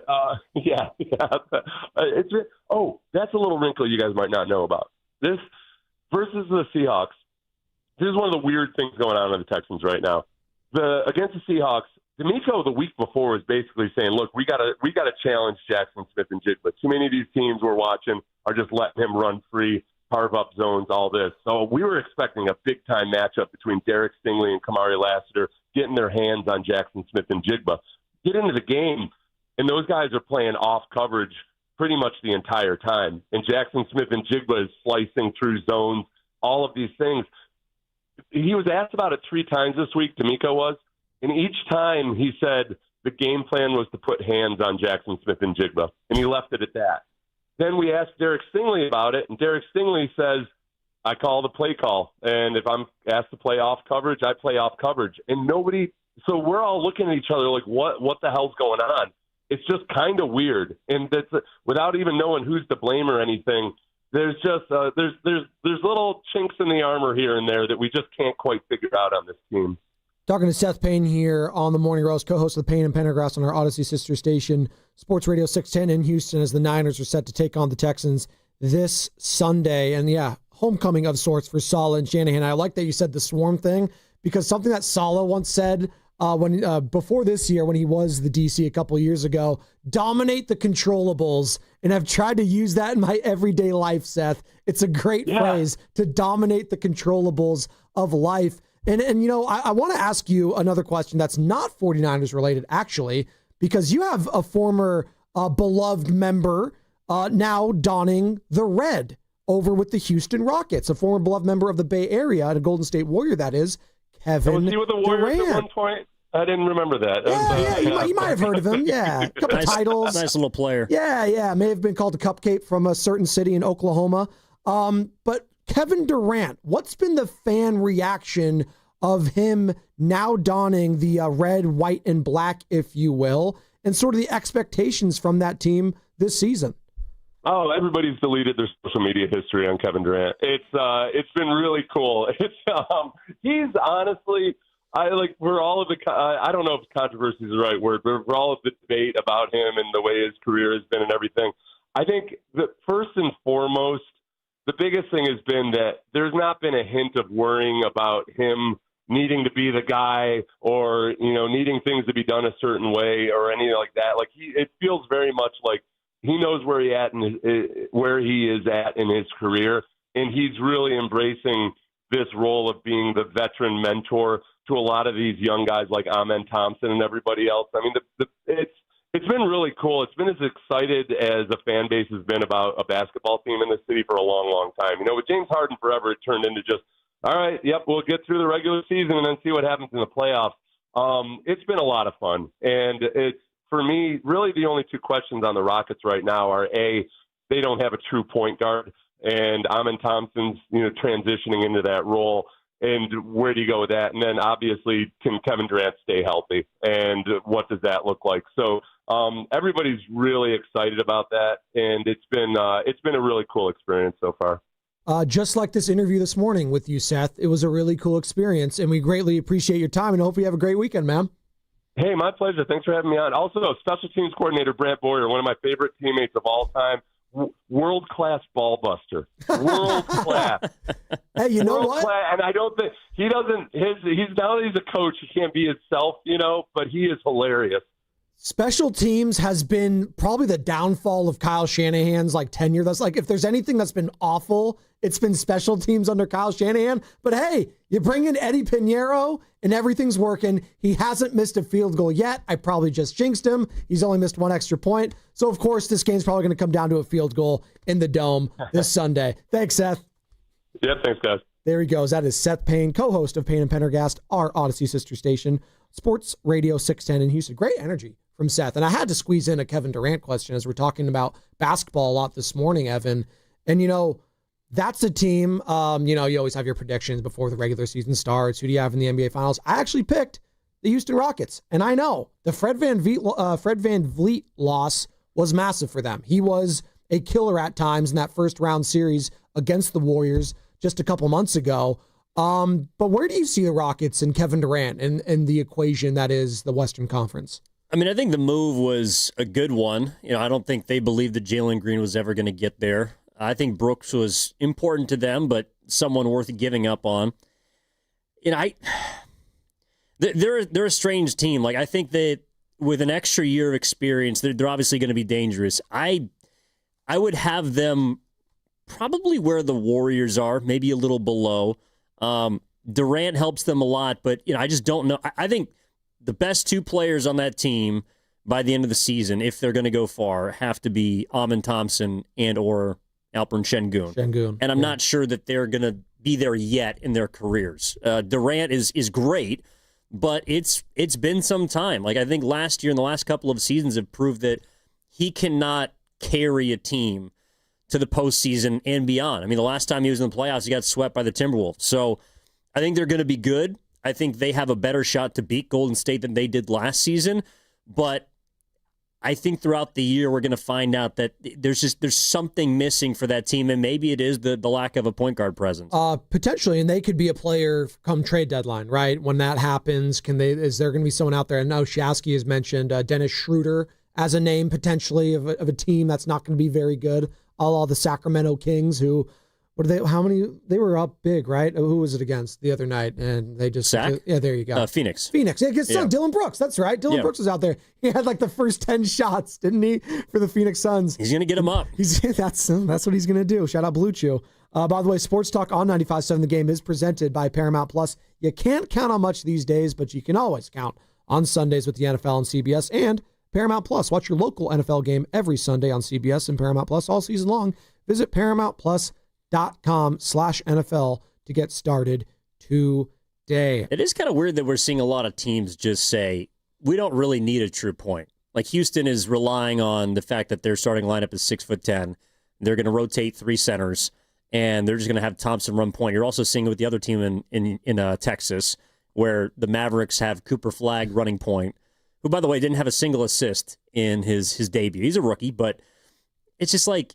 Yeah. That's a little wrinkle you guys might not know about this versus the Seahawks. This is one of the weird things going on with the Texans right now. Against the Seahawks, D'Amico the week before was basically saying, "Look, we gotta challenge Jackson Smith and Jigba. Too many of these teams we're watching are just letting him run free, carve up zones, all this." So we were expecting a big time matchup between Derek Stingley and Kamari Lassiter, getting their hands on Jackson Smith and Jigba. Get into the game, and those guys are playing off coverage pretty much the entire time. And Jackson Smith and Jigba is slicing through zones, all of these things. He was asked about it 3 times this week, D'Amico was, and each time he said the game plan was to put hands on Jackson Smith and Jigba, and he left it at that. Then we asked Derek Stingley about it, and Derek Stingley says, I call the play call, and if I'm asked to play off coverage, I play off coverage. And so we're all looking at each other like, what the hell's going on? It's just kind of weird, and that's without even knowing who's to blame or anything. There's just there's little chinks in the armor here and there that we just can't quite figure out on this team. Talking to Seth Payne here on the Morning Roast, co-host of the Payne and Pendergrass on our Odyssey sister station, Sports Radio 610 in Houston, as the Niners are set to take on the Texans this Sunday. And yeah, homecoming of sorts for Saleh and Shanahan. I like that you said the swarm thing, because something that Saleh once said before this year when he was the DC a couple years ago, dominate the controllables. And I've tried to use that in my everyday life, Seth. It's a great phrase, to dominate the controllables of life. And I want to ask you another question that's not 49ers related, actually, because you have a former beloved member now donning the red over with the Houston Rockets, a former beloved member of the Bay Area, and a Golden State Warrior, that is, Kevin Was he with the Warriors Durant. at one point? I didn't remember that. You might have heard of him. Yeah, a couple titles. Nice little player. Yeah. May have been called a cupcake from a certain city in Oklahoma. But Kevin Durant, what's been the fan reaction of him now donning the red, white, and black, if you will, and sort of the expectations from that team this season? Oh, everybody's deleted their social media history on Kevin Durant. It's been really cool. He's honestly, we're all of the, I don't know if controversy is the right word, but we're all of the debate about him and the way his career has been and everything. I think that first and foremost, the biggest thing has been that there's not been a hint of worrying about him needing to be the guy or, needing things to be done a certain way or anything like that. It feels very much like he knows where he is at in his career, and he's really embracing this role of being the veteran mentor to a lot of these young guys like Amen Thompson and everybody else. I mean, it's been really cool. It's been as excited as a fan base has been about a basketball team in the city for a long, long time. With James Harden forever, it turned into just, all right, yep, we'll get through the regular season and then see what happens in the playoffs. It's been a lot of fun. And it's, for me, really the only two questions on the Rockets right now are, A, they don't have a true point guard, and Amen Thompson's, transitioning into that role. And where do you go with that? And then obviously, can Kevin Durant stay healthy? And what does that look like? So everybody's really excited about that, and it's been a really cool experience so far. Just like this interview this morning with you, Seth, it was a really cool experience, and we greatly appreciate your time, and hope you have a great weekend, man. Hey, my pleasure. Thanks for having me on. Also, special teams coordinator Brant Boyer, one of my favorite teammates of all time. World-class ball buster. World-class. Hey, you know what? And I don't think he doesn't. He's now that he's a coach, he can't be himself, but he is hilarious. Special teams has been probably the downfall of Kyle Shanahan's tenure. That's if there's anything that's been awful, it's been special teams under Kyle Shanahan. But hey, you bring in Eddie Pinheiro and everything's working. He hasn't missed a field goal yet. I probably just jinxed him. He's only missed one extra point. So of course, this game's probably going to come down to a field goal in the Dome this Sunday. Thanks, Seth. Yep, thanks, guys. There he goes. That is Seth Payne, co-host of Payne and Pendergast, our Odyssey sister station, Sports Radio 610 in Houston. Great energy from Seth. And I had to squeeze in a Kevin Durant question as we're talking about basketball a lot this morning, Evan. And, that's a team, you always have your predictions before the regular season starts. Who do you have in the NBA Finals? I actually picked the Houston Rockets. And I know the Fred VanVleet loss was massive for them. He was a killer at times in that first round series against the Warriors just a couple months ago. But where do you see the Rockets and Kevin Durant in the equation that is the Western Conference? I mean, I think the move was a good one. I don't think they believed that Jalen Green was ever going to get there. I think Brooks was important to them, but someone worth giving up on. They're a strange team. Like, I think that with an extra year of experience, they're obviously going to be dangerous. I would have them probably where the Warriors are, maybe a little below. Durant helps them a lot, but I just don't know. I think the best two players on that team by the end of the season, if they're going to go far, have to be Amin Thompson and or Alperen Şengün. And I'm not sure that they're going to be there yet in their careers. Durant is great, but it's been some time. Like, I think last year and the last couple of seasons have proved that he cannot carry a team to the postseason and beyond. I mean, the last time he was in the playoffs, he got swept by the Timberwolves. So I think they're going to be good. I think they have a better shot to beat Golden State than they did last season. But I think throughout the year, we're going to find out that there's something missing for that team, and maybe it is the lack of a point guard presence. Potentially, and they could be a player come trade deadline, right? When that happens, is there going to be someone out there? I know Shasky has mentioned Dennis Schroeder as a name potentially of a team that's not going to be very good. All the Sacramento Kings, who, they were up big, right? Who was it against the other night? And they just, Zach? Yeah, there you go. Phoenix. Yeah, against Dylan Brooks. That's right. Dylan Brooks was out there. He had like the first 10 shots, didn't he, for the Phoenix Suns? He's going to get them up. That's what he's going to do. Shout out Blue Chew. By the way, Sports Talk on 95.7 The Game is presented by Paramount Plus. You can't count on much these days, but you can always count on Sundays with the NFL on CBS and Paramount Plus. Watch your local NFL game every Sunday on CBS and Paramount Plus all season long. Visit ParamountPlus.com/NFL to get started today. It is kind of weird that we're seeing a lot of teams just say, we don't really need a true point. Like, Houston is relying on the fact that their starting lineup is 6'10". They're going to rotate three centers, and they're just going to have Thompson run point. You're also seeing it with the other team in Texas, where the Mavericks have Cooper Flagg running point, who, by the way, didn't have a single assist in his debut. He's a rookie, but it's just like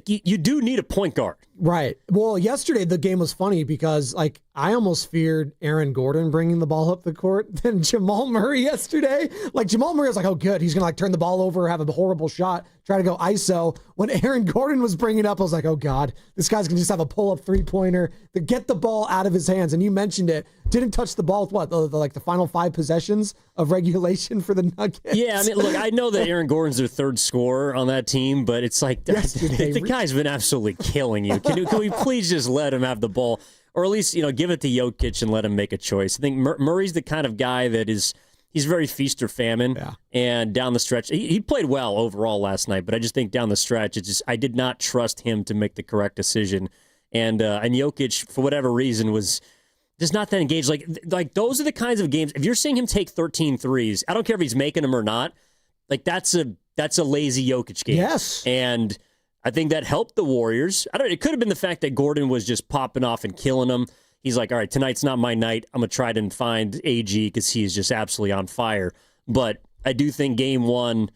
you do need a point guard. Right. Well, yesterday the game was funny because, like, I almost feared Aaron Gordon bringing the ball up the court than Jamal Murray yesterday. Like, Jamal Murray was like, oh, good, he's going to, like, turn the ball over, have a horrible shot, try to go ISO. When Aaron Gordon was bringing it up, I was like, oh, God, this guy's going to just have a pull-up three-pointer to get the ball out of his hands. And you mentioned it. Didn't touch the ball with the final 5 possessions of regulation for the Nuggets. Yeah, I mean, look, I know that Aaron Gordon's their third scorer on that team, but it's like the guy's been absolutely killing you. Can we please just let him have the ball? Or at least, give it to Jokic and let him make a choice. I think Murray's the kind of guy that he's very feast or famine. Yeah. And down the stretch, he played well overall last night, but I just think down the stretch, I did not trust him to make the correct decision. And Jokic, for whatever reason, was just not that engaged. Like those are the kinds of games, if you're seeing him take 13 threes, I don't care if he's making them or not, like that's a lazy Jokic game. Yes. And I think that helped the Warriors. It could have been the fact that Gordon was just popping off and killing them. He's like, all right, tonight's not my night. I'm going to try to find AG because he is just absolutely on fire. But I do think game one,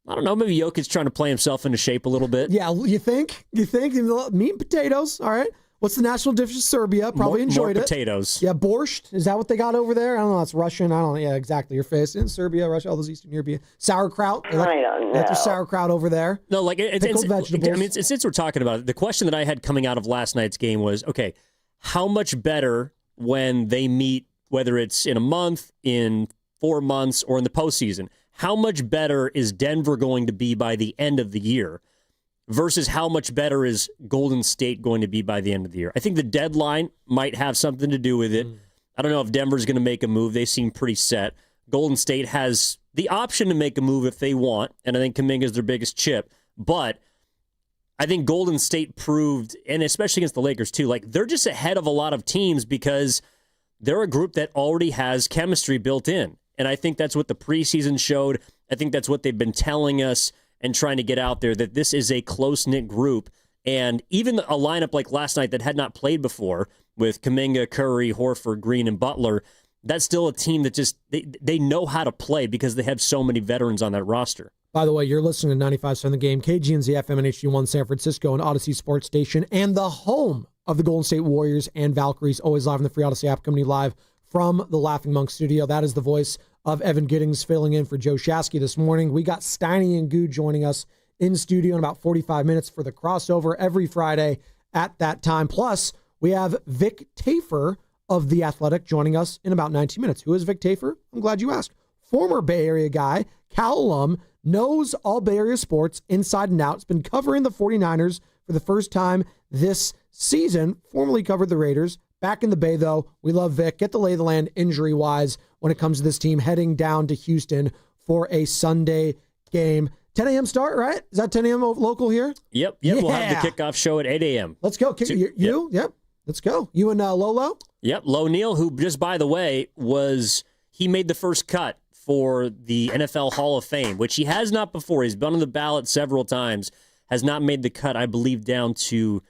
I don't know, maybe Jokic's trying to play himself into shape a little bit. Yeah, you think? Meat and potatoes, all right. What's the national dish of Serbia? Probably enjoyed more it. Potatoes. Yeah, borscht. Is that what they got over there? I don't know. That's Russian. I don't know. Yeah, exactly. Your face. In Serbia, Russia, all those Eastern European. Sauerkraut. I don't know. That's sauerkraut over there. No, like pickled vegetables. I mean, since we're talking about it, the question that I had coming out of last night's game was, okay, how much better when they meet, whether it's in a month, in 4 months, or in the postseason, how much better is Denver going to be by the end of the year versus how much better is Golden State going to be by the end of the year? I think the deadline might have something to do with it. I don't know if Denver's going to make a move. They seem pretty set. Golden State has the option to make a move if they want, and I think Kuminga's their biggest chip. But I think Golden State proved, and especially against the Lakers too, like they're just ahead of a lot of teams because they're a group that already has chemistry built in. And I think that's what the preseason showed. I think that's what they've been telling us and trying to get out there, that this is a close-knit group. And even a lineup like last night that had not played before with Kuminga, Curry, Horford, Green, and Butler, that's still a team that just, they know how to play because they have so many veterans on that roster. By the way, you're listening to 95.7 The Game, KGNZ FM and HD1 San Francisco and Odyssey Sports Station, and the home of the Golden State Warriors and Valkyries, always live on the free Odyssey app, coming live from the Laughing Monk studio. That is the voice of Evan Giddings filling in for Joe Shasky this morning. We got Steiny and Goo joining us in studio in about 45 minutes for the crossover every Friday at that time. Plus, we have Vic Tafer of The Athletic joining us in about 19 minutes. Who is Vic Tafer? I'm glad you asked. Former Bay Area guy, Cal alum, knows all Bay Area sports inside and out. Has been covering the 49ers for the first time this season. Formerly covered the Raiders. Back in the Bay, though. We love Vic. Get the lay of the land injury-wise when it comes to this team heading down to Houston for a Sunday game. 10 a.m. start, right? Is that 10 a.m. local here? Yep. Yeah. We'll have the kickoff show at 8 a.m. Let's go. You? Yep. Let's go. You and Lolo? Yep. Lo Neal, who just, by the way, he made the first cut for the NFL Hall of Fame, which he has not before. He's been on the ballot several times, has not made the cut, I believe, down to,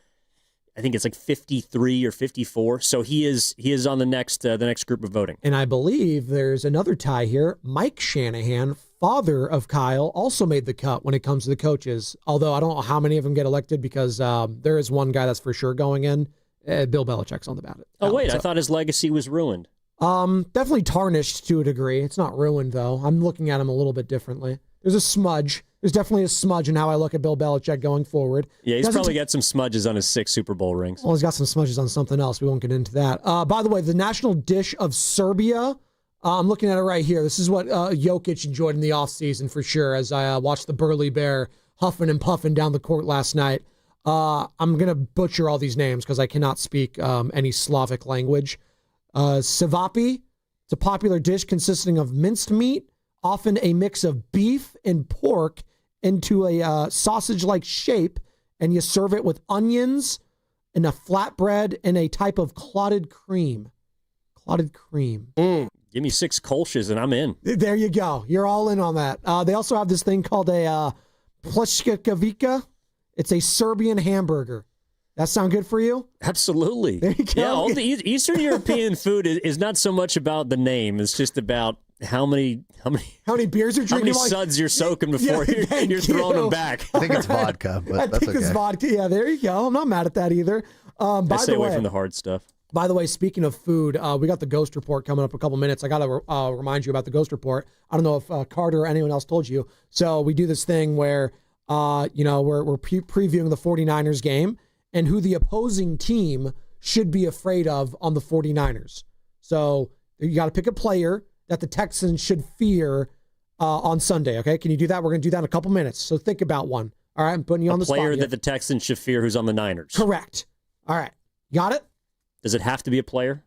I think it's like 53 or 54. So he is on the next group of voting. And I believe there's another tie here. Mike Shanahan, father of Kyle, also made the cut when it comes to the coaches. Although I don't know how many of them get elected because there is one guy that's for sure going in. Bill Belichick's on the ballot. Oh, wait, I thought his legacy was ruined. Definitely tarnished to a degree. It's not ruined, though. I'm looking at him a little bit differently. There's a smudge. There's definitely a smudge in how I look at Bill Belichick going forward. Yeah, he's probably got some smudges on his 6 Super Bowl rings. Well, he's got some smudges on something else. We won't get into that. By the way, the national dish of Serbia, I'm looking at it right here. This is what Jokic enjoyed in the offseason for sure as I watched the Burly Bear huffing and puffing down the court last night. I'm going to butcher all these names because I cannot speak any Slavic language. Cevapi, it's a popular dish consisting of minced meat, often a mix of beef and pork into a sausage-like shape, and you serve it with onions and a flatbread and a type of clotted cream. Clotted cream. Give me 6 Kolsch's and I'm in. There you go. You're all in on that. They also have this thing called a pleškavica. It's a Serbian hamburger. That sound good for you? Absolutely. There you go. Yeah, all the Eastern European food is not so much about the name. It's just about how many beers you're drinking. How many suds you're soaking before you're throwing them back. I think it's vodka, but that's okay. It's vodka. Yeah, there you go. I'm not mad at that either. I stay away from the hard stuff. By the way, speaking of food, we got the Ghost Report coming up in a couple minutes. I got to remind you about the Ghost Report. I don't know if Carter or anyone else told you. So we do this thing where, we're previewing the 49ers game and who the opposing team should be afraid of on the 49ers. So you got to pick a player that the Texans should fear on Sunday, okay? Can you do that? We're going to do that in a couple minutes. So think about one. All right, I'm putting you on the spot. A player that the Texans should fear who's on the Niners. Correct. All right. Got it? Does it have to be a player?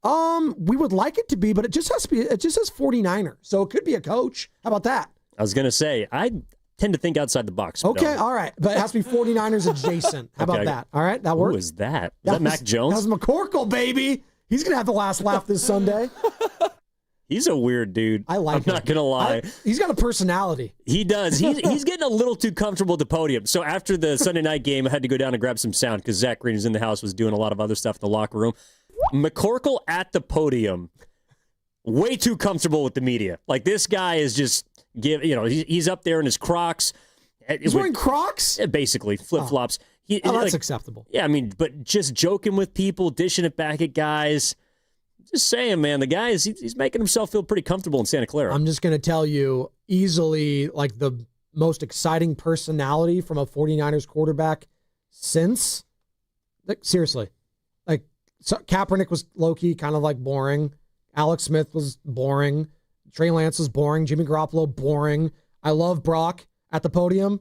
We would like it to be, but it just has to be. It just says 49er. So it could be a coach. How about that? I was going to say, I tend to think outside the box. Okay, all right. But it has to be 49ers adjacent. How about that? All right, that works. Who is that? Is that Mac Jones? That was McCorkle, baby. He's going to have the last laugh this Sunday. He's a weird dude. I like him. I'm not going to lie. He's got a personality. He does. He's getting a little too comfortable at the podium. So after the Sunday night game, I had to go down and grab some sound because Zach Green was in the house, was doing a lot of other stuff in the locker room. McCorkle at the podium, way too comfortable with the media. Like, this guy is just, he's up there in his Crocs. He's wearing Crocs? Basically, flip-flops. That's acceptable. Yeah, I mean, but just joking with people, dishing it back at guys. Just saying, man, the guy he's making himself feel pretty comfortable in Santa Clara. I'm just going to tell you, easily, like, the most exciting personality from a 49ers quarterback since, seriously. So Kaepernick was low-key kind of like boring. Alex Smith was boring. Trey Lance was boring. Jimmy Garoppolo, boring. I love Brock at the podium.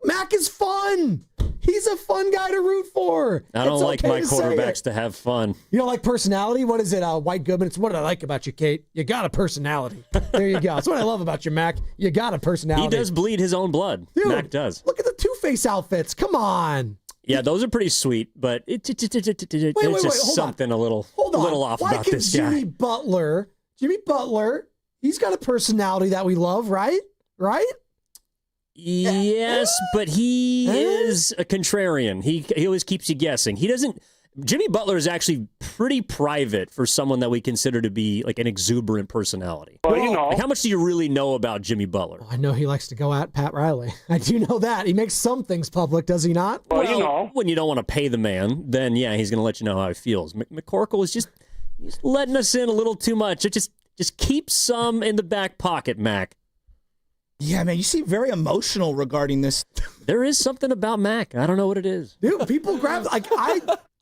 Mac is fun. He's a fun guy to root for. I don't like my quarterbacks to have fun. You don't like personality? What is it, White Goodman? It's what I like about you, Kate. You got a personality. There you go. That's what I love about you, Mac. You got a personality. He does bleed his own blood. Dude, Mac does. Look at the two Two-Face outfits. Come on. Yeah, those are pretty sweet, but it's just something a little off Why about can this guy. Jimmy Butler, he's got a personality that we love, right? Right? Yes, but he is a contrarian. He always keeps you guessing. Jimmy Butler is actually pretty private for someone that we consider to be like an exuberant personality. Well, Like, how much do you really know about Jimmy Butler? I know he likes to go at Pat Riley. I do know that. He makes some things public, does he not? Well, when you don't want to pay the man, then yeah, he's going to let you know how he feels. McCorkle is just letting us in a little too much. It just keep some in the back pocket, Mac. Yeah, man, you seem very emotional regarding this. There is something about Mac. I don't know what it is. Dude, people grab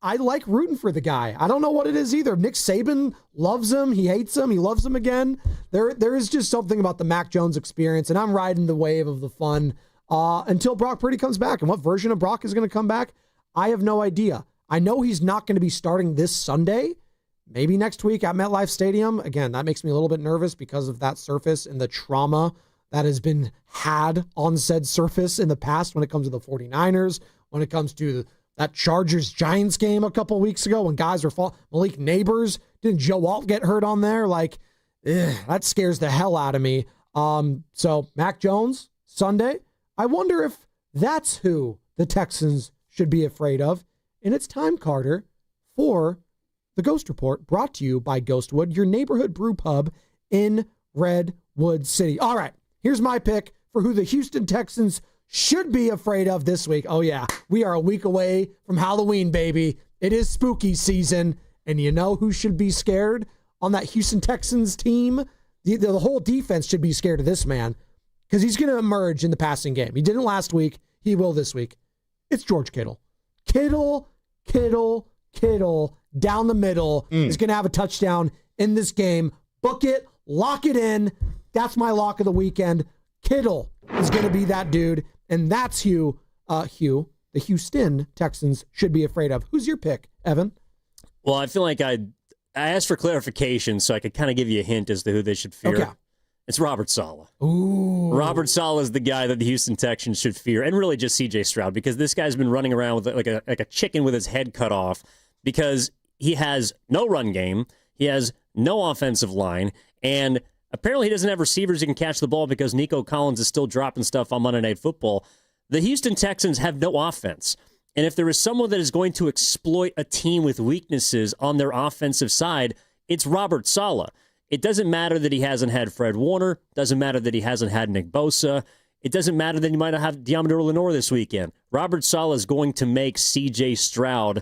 I like rooting for the guy. I don't know what it is either. Nick Saban loves him. He hates him. He loves him again. There is just something about the Mac Jones experience, and I'm riding the wave of the fun until Brock Purdy comes back. And what version of Brock is going to come back, I have no idea. I know he's not going to be starting this Sunday. Maybe next week at MetLife Stadium. Again, that makes me a little bit nervous because of that surface and the trauma that has been had on said surface in the past when it comes to the 49ers, when it comes to that Chargers-Giants game a couple weeks ago when guys were falling. Malik Neighbors, didn't Joe Alt get hurt on there? That scares the hell out of me. So Mac Jones, Sunday. I wonder if that's who the Texans should be afraid of. And it's time, Carter, for the Ghost Report, brought to you by Ghostwood, your neighborhood brew pub in Redwood City. All right, here's my pick for who the Houston Texans should be afraid of this week. Oh, yeah, we are a week away from Halloween, baby. It is spooky season, and you know who should be scared on that Houston Texans team? The whole defense should be scared of this man because he's going to emerge in the passing game. He didn't last week. He will this week. It's George Kittle. Kittle, down the middle, is going to have a touchdown in this game. Book it, lock it in. That's my lock of the weekend. Kittle is going to be that dude, and that's who the Houston Texans should be afraid of. Who's your pick, Evan? Well, I feel like I asked for clarification so I could kind of give you a hint as to who they should fear. Okay. It's Robert Saleh. Ooh. Robert Saleh is the guy that the Houston Texans should fear, and really just C.J. Stroud, because this guy's been running around with like a chicken with his head cut off because he has no run game, he has no offensive line, and apparently he doesn't have receivers who can catch the ball because Nico Collins is still dropping stuff on Monday Night Football. The Houston Texans have no offense. And if there is someone that is going to exploit a team with weaknesses on their offensive side, it's Robert Saleh. It doesn't matter that he hasn't had Fred Warner. Doesn't matter that he hasn't had Nick Bosa. It doesn't matter that he might not have Deommodore Lenoir this weekend. Robert Saleh is going to make C.J. Stroud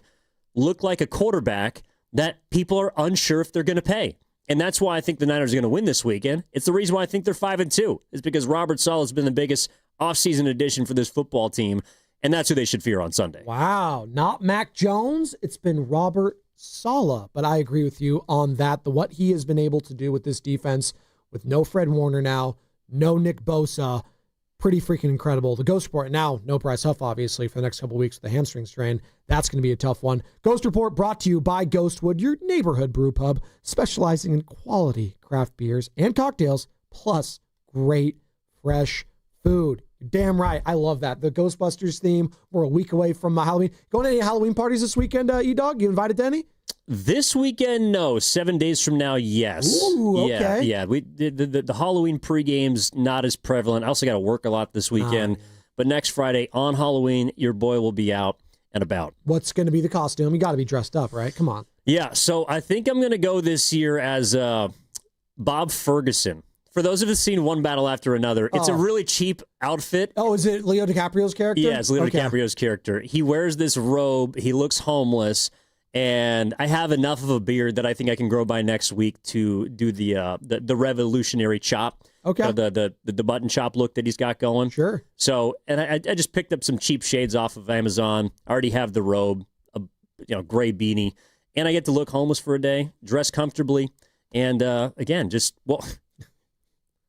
look like a quarterback that people are unsure if they're going to pay. And that's why I think the Niners are going to win this weekend. It's the reason why I think they're 5-2. Is because Robert Saleh has been the biggest offseason addition for this football team, and that's who they should fear on Sunday. Wow, not Mac Jones. It's been Robert Saleh. But I agree with you on that. What he has been able to do with this defense, with no Fred Warner now, no Nick Bosa, pretty freaking incredible. The Ghost Report now, no Bryce Huff, obviously, for the next couple of weeks with the hamstring strain. That's going to be a tough one. Ghost Report brought to you by Ghostwood, your neighborhood brew pub, specializing in quality craft beers and cocktails, plus great fresh food. You're damn right. I love that. The Ghostbusters theme. We're a week away from Halloween. Going to any Halloween parties this weekend, E-Dog? You invited to any? This weekend, no. 7 days from now, yes. Ooh, okay. Yeah. The Halloween pregame's not as prevalent. I also got to work a lot this weekend. But next Friday on Halloween, your boy will be out and about. What's going to be the costume? You got to be dressed up, right? Come on. Yeah, so I think I'm going to go this year as Bob Ferguson. For those of us seen One Battle After Another, it's a really cheap outfit. Oh, is it Leo DiCaprio's character? Yeah, it's Leo DiCaprio's character. He wears this robe. He looks homeless. And I have enough of a beard that I think I can grow by next week to do the revolutionary chop. Okay. The button chop look that he's got going. Sure. So, and I just picked up some cheap shades off of Amazon. I already have the robe, a gray beanie, and I get to look homeless for a day, dress comfortably, and again,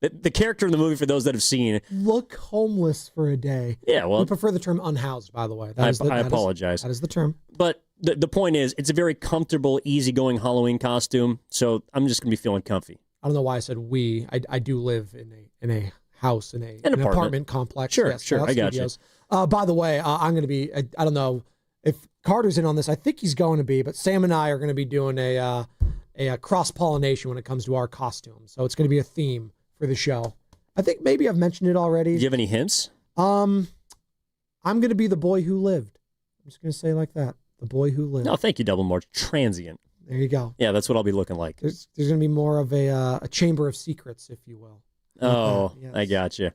the character in the movie, for those that have seen, look homeless for a day. Yeah, well, we prefer the term unhoused, by the way. I apologize. That is the term. But the point is, it's a very comfortable, easygoing Halloween costume. So I'm just going to be feeling comfy. I don't know why I said we. I do live in a house, in an apartment complex. Sure, yes, sure. I got you. By the way, I'm going to be, I don't know if Carter's in on this. I think he's going to be, but Sam and I are going to be doing a cross-pollination when it comes to our costumes. So it's going to be a theme for the show. I think maybe I've mentioned it already. Do you have any hints? I'm going to be the boy who lived. I'm just going to say it like that. The boy who lived. No, thank you, Double March. Transient. There you go. Yeah, that's what I'll be looking like. There's going to be more of a chamber of secrets, if you will. Oh, yes. I got you.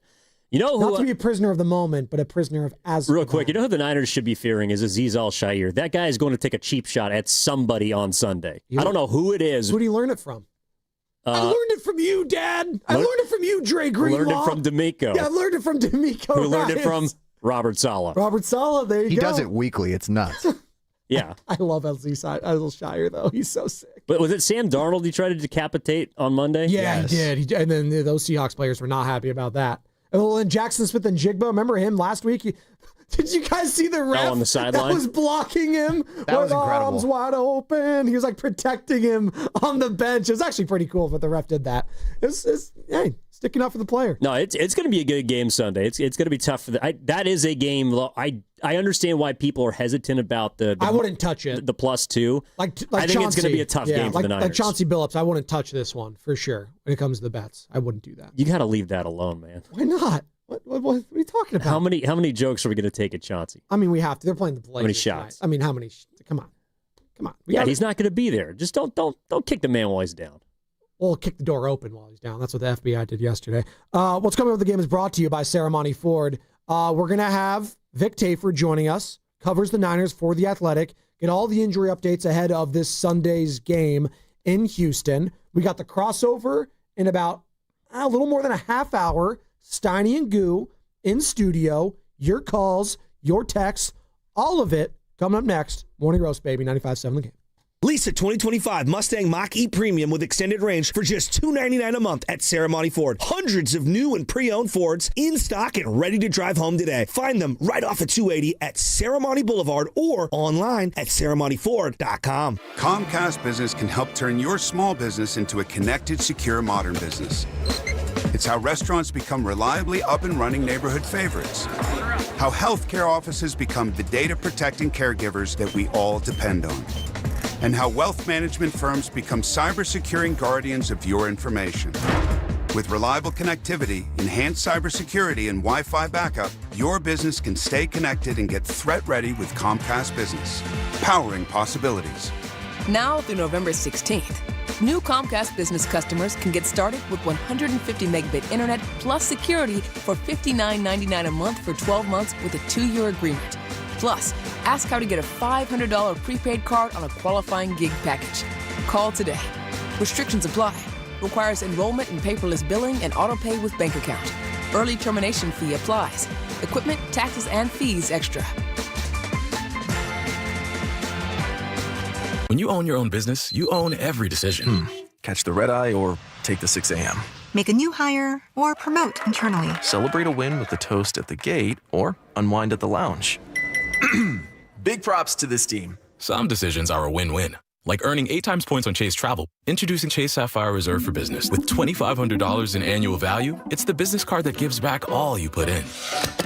You know who? Not to be a prisoner of the moment, but a prisoner of as. Real quick, you know who the Niners should be fearing is Azeez Al-Shaair. That guy is going to take a cheap shot at somebody on Sunday. I don't know who it is. Who did he learn it from? I learned it from you, Dad. I learned it from you, Dre Greenlaw. Learned it from D'Amico. Yeah, I learned it from D'Amico. Who learned it from Robert Saleh. Robert Saleh, there you go. He does it weekly. It's nuts. Yeah. I love Azeez Al-Shaair, though. He's so sick. But was it Sam Darnold he tried to decapitate on Monday? Yeah, he did. And then those Seahawks players were not happy about that. Well, and Jackson Smith and Jigba, remember him last week? Did you guys see the ref on the sideline that was blocking him That was with incredible. arms wide open? He was like protecting him on the bench. It was actually pretty cool that the ref did that. It's hey, sticking up for the player. No, it's going to be a good game Sunday. It's going to be tough for that is a game. I understand why people are hesitant about the I wouldn't touch it. The +2. Like I think it's going to be a tough game for like, the Niners. Like Chanty Billups, I wouldn't touch this one for sure when it comes to the bets. I wouldn't do that. You got to leave that alone, man. Why not? What are you talking about? How many jokes are we going to take at Chauncey? I mean, we have to. They're playing the Blazers. How many shots? Tonight. I mean, how many? Come on. He's not going to be there. Just don't kick the man while he's down. Well, kick the door open while he's down. That's what the FBI did yesterday. What's coming up with the game is brought to you by Saramani Ford. We're going to have Vic Taford joining us, covers the Niners for The Athletic, get all the injury updates ahead of this Sunday's game in Houston. We got the crossover in about a little more than a half hour. Steiny and Goo in studio. Your calls, your texts, all of it coming up next. Morning Roast, baby, 95.7 The Game. Lease a 2025 Mustang Mach-E Premium with extended range for just $299 a month at Saramani Ford. Hundreds of new and pre-owned Fords in stock and ready to drive home today. Find them right off of 280 at Saramani Boulevard or online at SaramaniFord.com. Comcast Business can help turn your small business into a connected, secure, modern business. It's how restaurants become reliably up and running neighborhood favorites. How healthcare offices become the data-protecting caregivers that we all depend on. And how wealth management firms become cyber-securing guardians of your information. With reliable connectivity, enhanced cybersecurity, and Wi-Fi backup, your business can stay connected and get threat-ready with Comcast Business. Powering possibilities. Now through November 16th, new Comcast Business customers can get started with 150 megabit internet plus security for $59.99 a month for 12 months with a 2-year agreement. Plus, ask how to get a $500 prepaid card on a qualifying gig package. Call today. Restrictions apply. Requires enrollment in paperless billing and auto pay with bank account. Early termination fee applies. Equipment, taxes, and fees extra. When you own your own business, you own every decision. Catch the red eye or take the 6 a.m. Make a new hire or promote internally. Celebrate a win with a toast at the gate or unwind at the lounge. Big props to this team. Some decisions are a win-win, like earning 8 times points on Chase Travel. Introducing Chase Sapphire Reserve for Business. With $2,500 in annual value, it's the business card that gives back all you put in.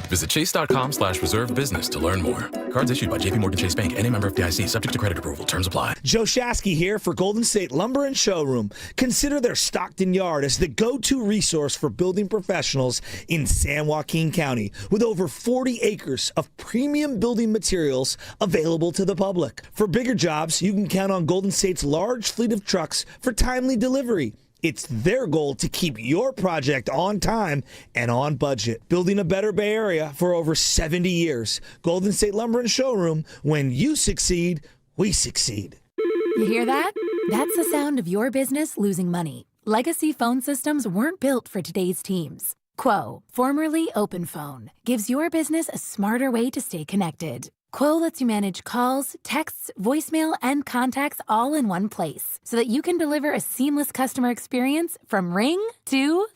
Visit chase.com/reserve business to learn more. Cards issued by JPMorgan Chase Bank, any member of FDIC, subject to credit approval. Terms apply. Joe Shasky here for Golden State Lumber and Showroom. Consider their Stockton yard as the go-to resource for building professionals in San Joaquin County, with over 40 acres of premium building materials available to the public. For bigger jobs, you can count on Golden State's large fleet of trucks for timely delivery. It's their goal to keep your project on time and on budget. Building a better Bay Area for over 70 years. Golden State Lumber and Showroom. When you succeed, we succeed. You hear that? That's the sound of your business losing money. Legacy phone systems weren't built for today's teams. Quo, formerly OpenPhone, gives your business a smarter way to stay connected. Quo lets you manage calls, texts, voicemail, and contacts all in one place so that you can deliver a seamless customer experience from ring to...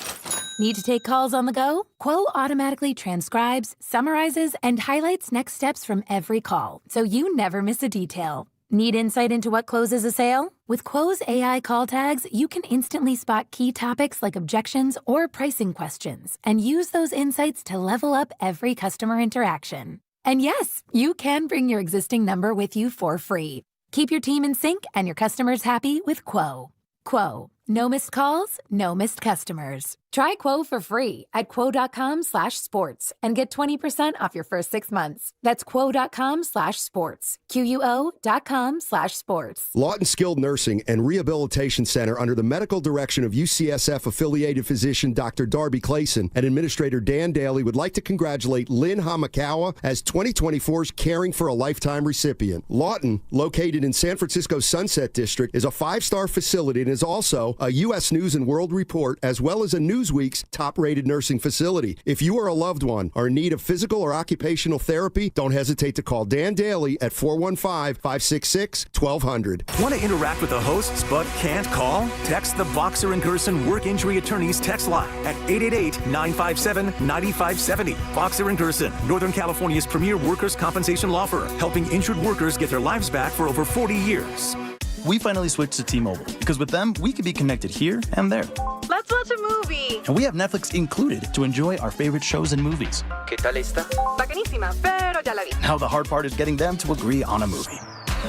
Need to take calls on the go? Quo automatically transcribes, summarizes, and highlights next steps from every call, so you never miss a detail. Need insight into what closes a sale? With Quo's AI call tags, you can instantly spot key topics like objections or pricing questions and use those insights to level up every customer interaction. And yes, you can bring your existing number with you for free. Keep your team in sync and your customers happy with Quo. Quo. No missed calls, no missed customers. Try Quo for free at quo.com/sports and get 20% off your first 6 months. That's quo.com/sports. QUO.com/sports. Lawton Skilled Nursing and Rehabilitation Center, under the medical direction of UCSF affiliated physician Dr. Darby Clayson and Administrator Dan Daly, would like to congratulate Lynn Hamakawa as 2024's Caring for a Lifetime recipient. Lawton, located in San Francisco's Sunset District, is a 5-star facility and is also a U.S. News and World Report, as well as a Newsweek's top-rated nursing facility. If you or a loved one are in need of physical or occupational therapy, don't hesitate to call Dan Daly at 415-566-1200. Want to interact with the hosts but can't call? Text the Boxer and Gerson Work Injury Attorneys text line at 888-957-9570. Boxer and Gerson, Northern California's premier workers' compensation law firm, helping injured workers get their lives back for over 40 years. We finally switched to T-Mobile because with them, we can be connected here and there. Let's watch a movie. And we have Netflix included to enjoy our favorite shows and movies. ¿Qué tal esta? Bacanísima, pero ya la vi. Now the hard part is getting them to agree on a movie.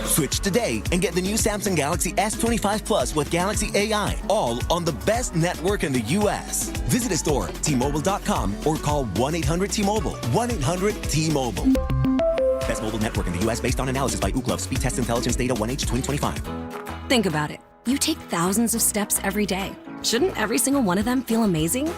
Switch today and get the new Samsung Galaxy S25 Plus with Galaxy AI, all on the best network in the U.S. Visit a store, T-Mobile.com, or call 1-800-T-Mobile. 1-800-T-Mobile. Best mobile network in the U.S. based on analysis by Ookla Speed Test Intelligence Data 1H 2025. Think about it. You take thousands of steps every day. Shouldn't every single one of them feel amazing?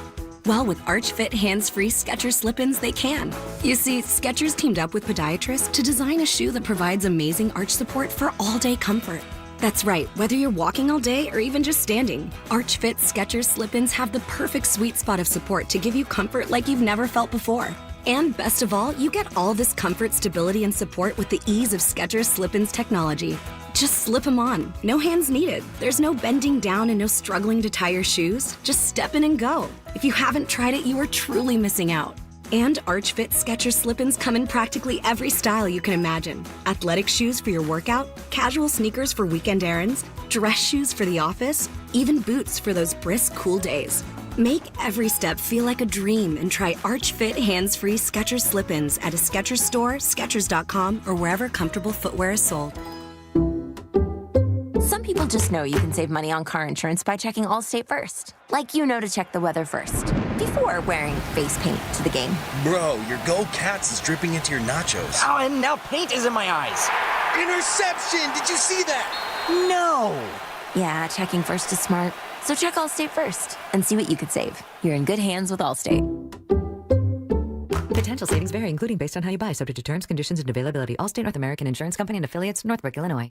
Well, with Arch Fit hands-free Skechers slip-ins, they can. You see, Skechers teamed up with podiatrists to design a shoe that provides amazing arch support for all-day comfort. That's right, whether you're walking all day or even just standing, Arch Fit Skechers slip-ins have the perfect sweet spot of support to give you comfort like you've never felt before. And best of all, you get all this comfort, stability, and support with the ease of Skechers slip-ins technology. Just slip them on. No hands needed. There's no bending down and no struggling to tie your shoes. Just step in and go. If you haven't tried it, you are truly missing out. And Arch Fit Skechers slip-ins come in practically every style you can imagine. Athletic shoes for your workout, casual sneakers for weekend errands, dress shoes for the office, even boots for those brisk, cool days. Make every step feel like a dream and try Arch Fit hands-free Skechers slip-ins at a Skechers store, Skechers.com, or wherever comfortable footwear is sold. Some people just know you can save money on car insurance by checking Allstate first. Like you know to check the weather first, before wearing face paint to the game. Bro, your Go Cats is dripping into your nachos. Oh, and now paint is in my eyes. Interception! Did you see that? No! Yeah, checking first is smart. So check Allstate first and see what you could save. You're in good hands with Allstate. Potential savings vary, including based on how you buy, subject to terms, conditions, and availability. Allstate North American Insurance Company and affiliates, Northbrook, Illinois.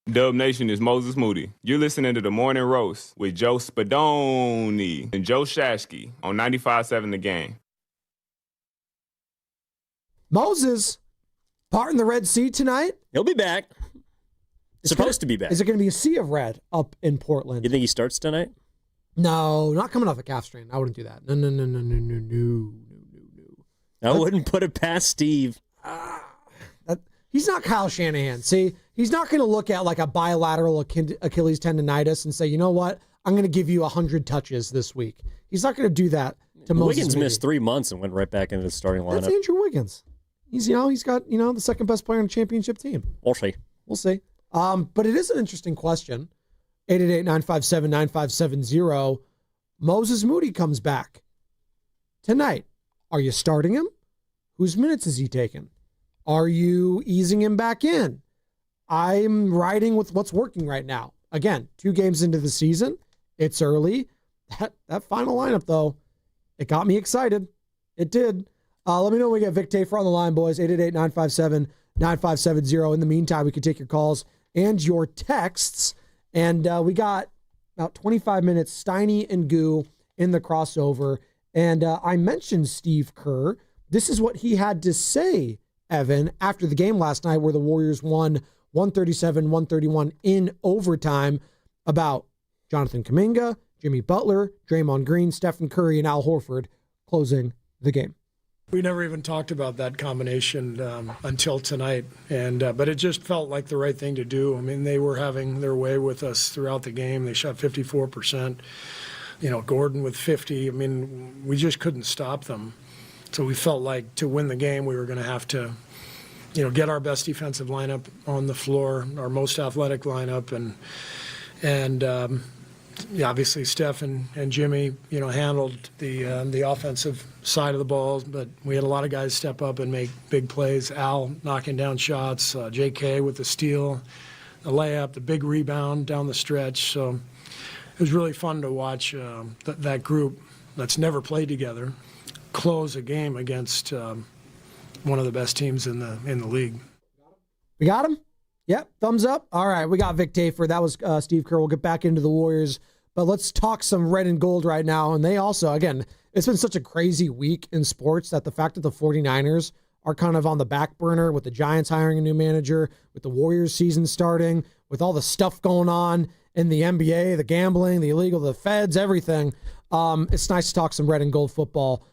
Dub Nation is Moses Moody. You're listening to The Morning Roast with Joe Spadoni and Joe Shashky on 95.7 The Game. Moses, parting the Red Sea tonight? He'll be back. Supposed to be back. Is it going to be a sea of red up in Portland? You think he starts tonight? No, not coming off a calf strain. I wouldn't do that. No. I wouldn't put it past Steve. He's not Kyle Shanahan. See, he's not going to look at like a bilateral Achilles tendonitis and say, you know what, I'm going to give you 100 touches this week. He's not going to do that to Moses. Wiggins missed 3 months and went right back into the starting lineup. That's Andrew Wiggins. He's got the second best player on the championship team. We'll see. But it is an interesting question. 888-957-9570. Moses Moody comes back tonight. Are you starting him? Whose minutes is he taking? Are you easing him back in? I'm riding with what's working right now. Again, 2 games into the season. It's early. That final lineup, though, it got me excited. It did. Let me know when we get Vic Tafer on the line, boys. 888-957-9570. In the meantime, we can take your calls and your texts. And we got about 25 minutes, Steiny and Goo in the crossover. And I mentioned Steve Kerr. This is what he had to say, Evan, after the game last night where the Warriors won 137-131 in overtime, about Jonathan Kuminga, Jimmy Butler, Draymond Green, Stephen Curry, and Al Horford closing the game. We never even talked about that combination until tonight, but it just felt like the right thing to do. I mean, they were having their way with us throughout the game. They shot 54%. Gordon with 50. I mean, we just couldn't stop them. So we felt like to win the game, we were going to have to, get our best defensive lineup on the floor, our most athletic lineup, and obviously Steph and Jimmy, handled the offensive side of the ball, but we had a lot of guys step up and make big plays. Al knocking down shots, JK with the steal, the layup, the big rebound down the stretch. So it was really fun to watch that group that's never played together close a game against one of the best teams in the league. We got him? Yep, thumbs up. All right, we got Vic Tafur. That was Steve Kerr. We'll get back into the Warriors, but let's talk some red and gold right now. And they also, again, it's been such a crazy week in sports that the fact that the 49ers are kind of on the back burner with the Giants hiring a new manager, with the Warriors season starting, with all the stuff going on in the NBA, the gambling, the illegal, the feds, everything. It's nice to talk some red and gold football.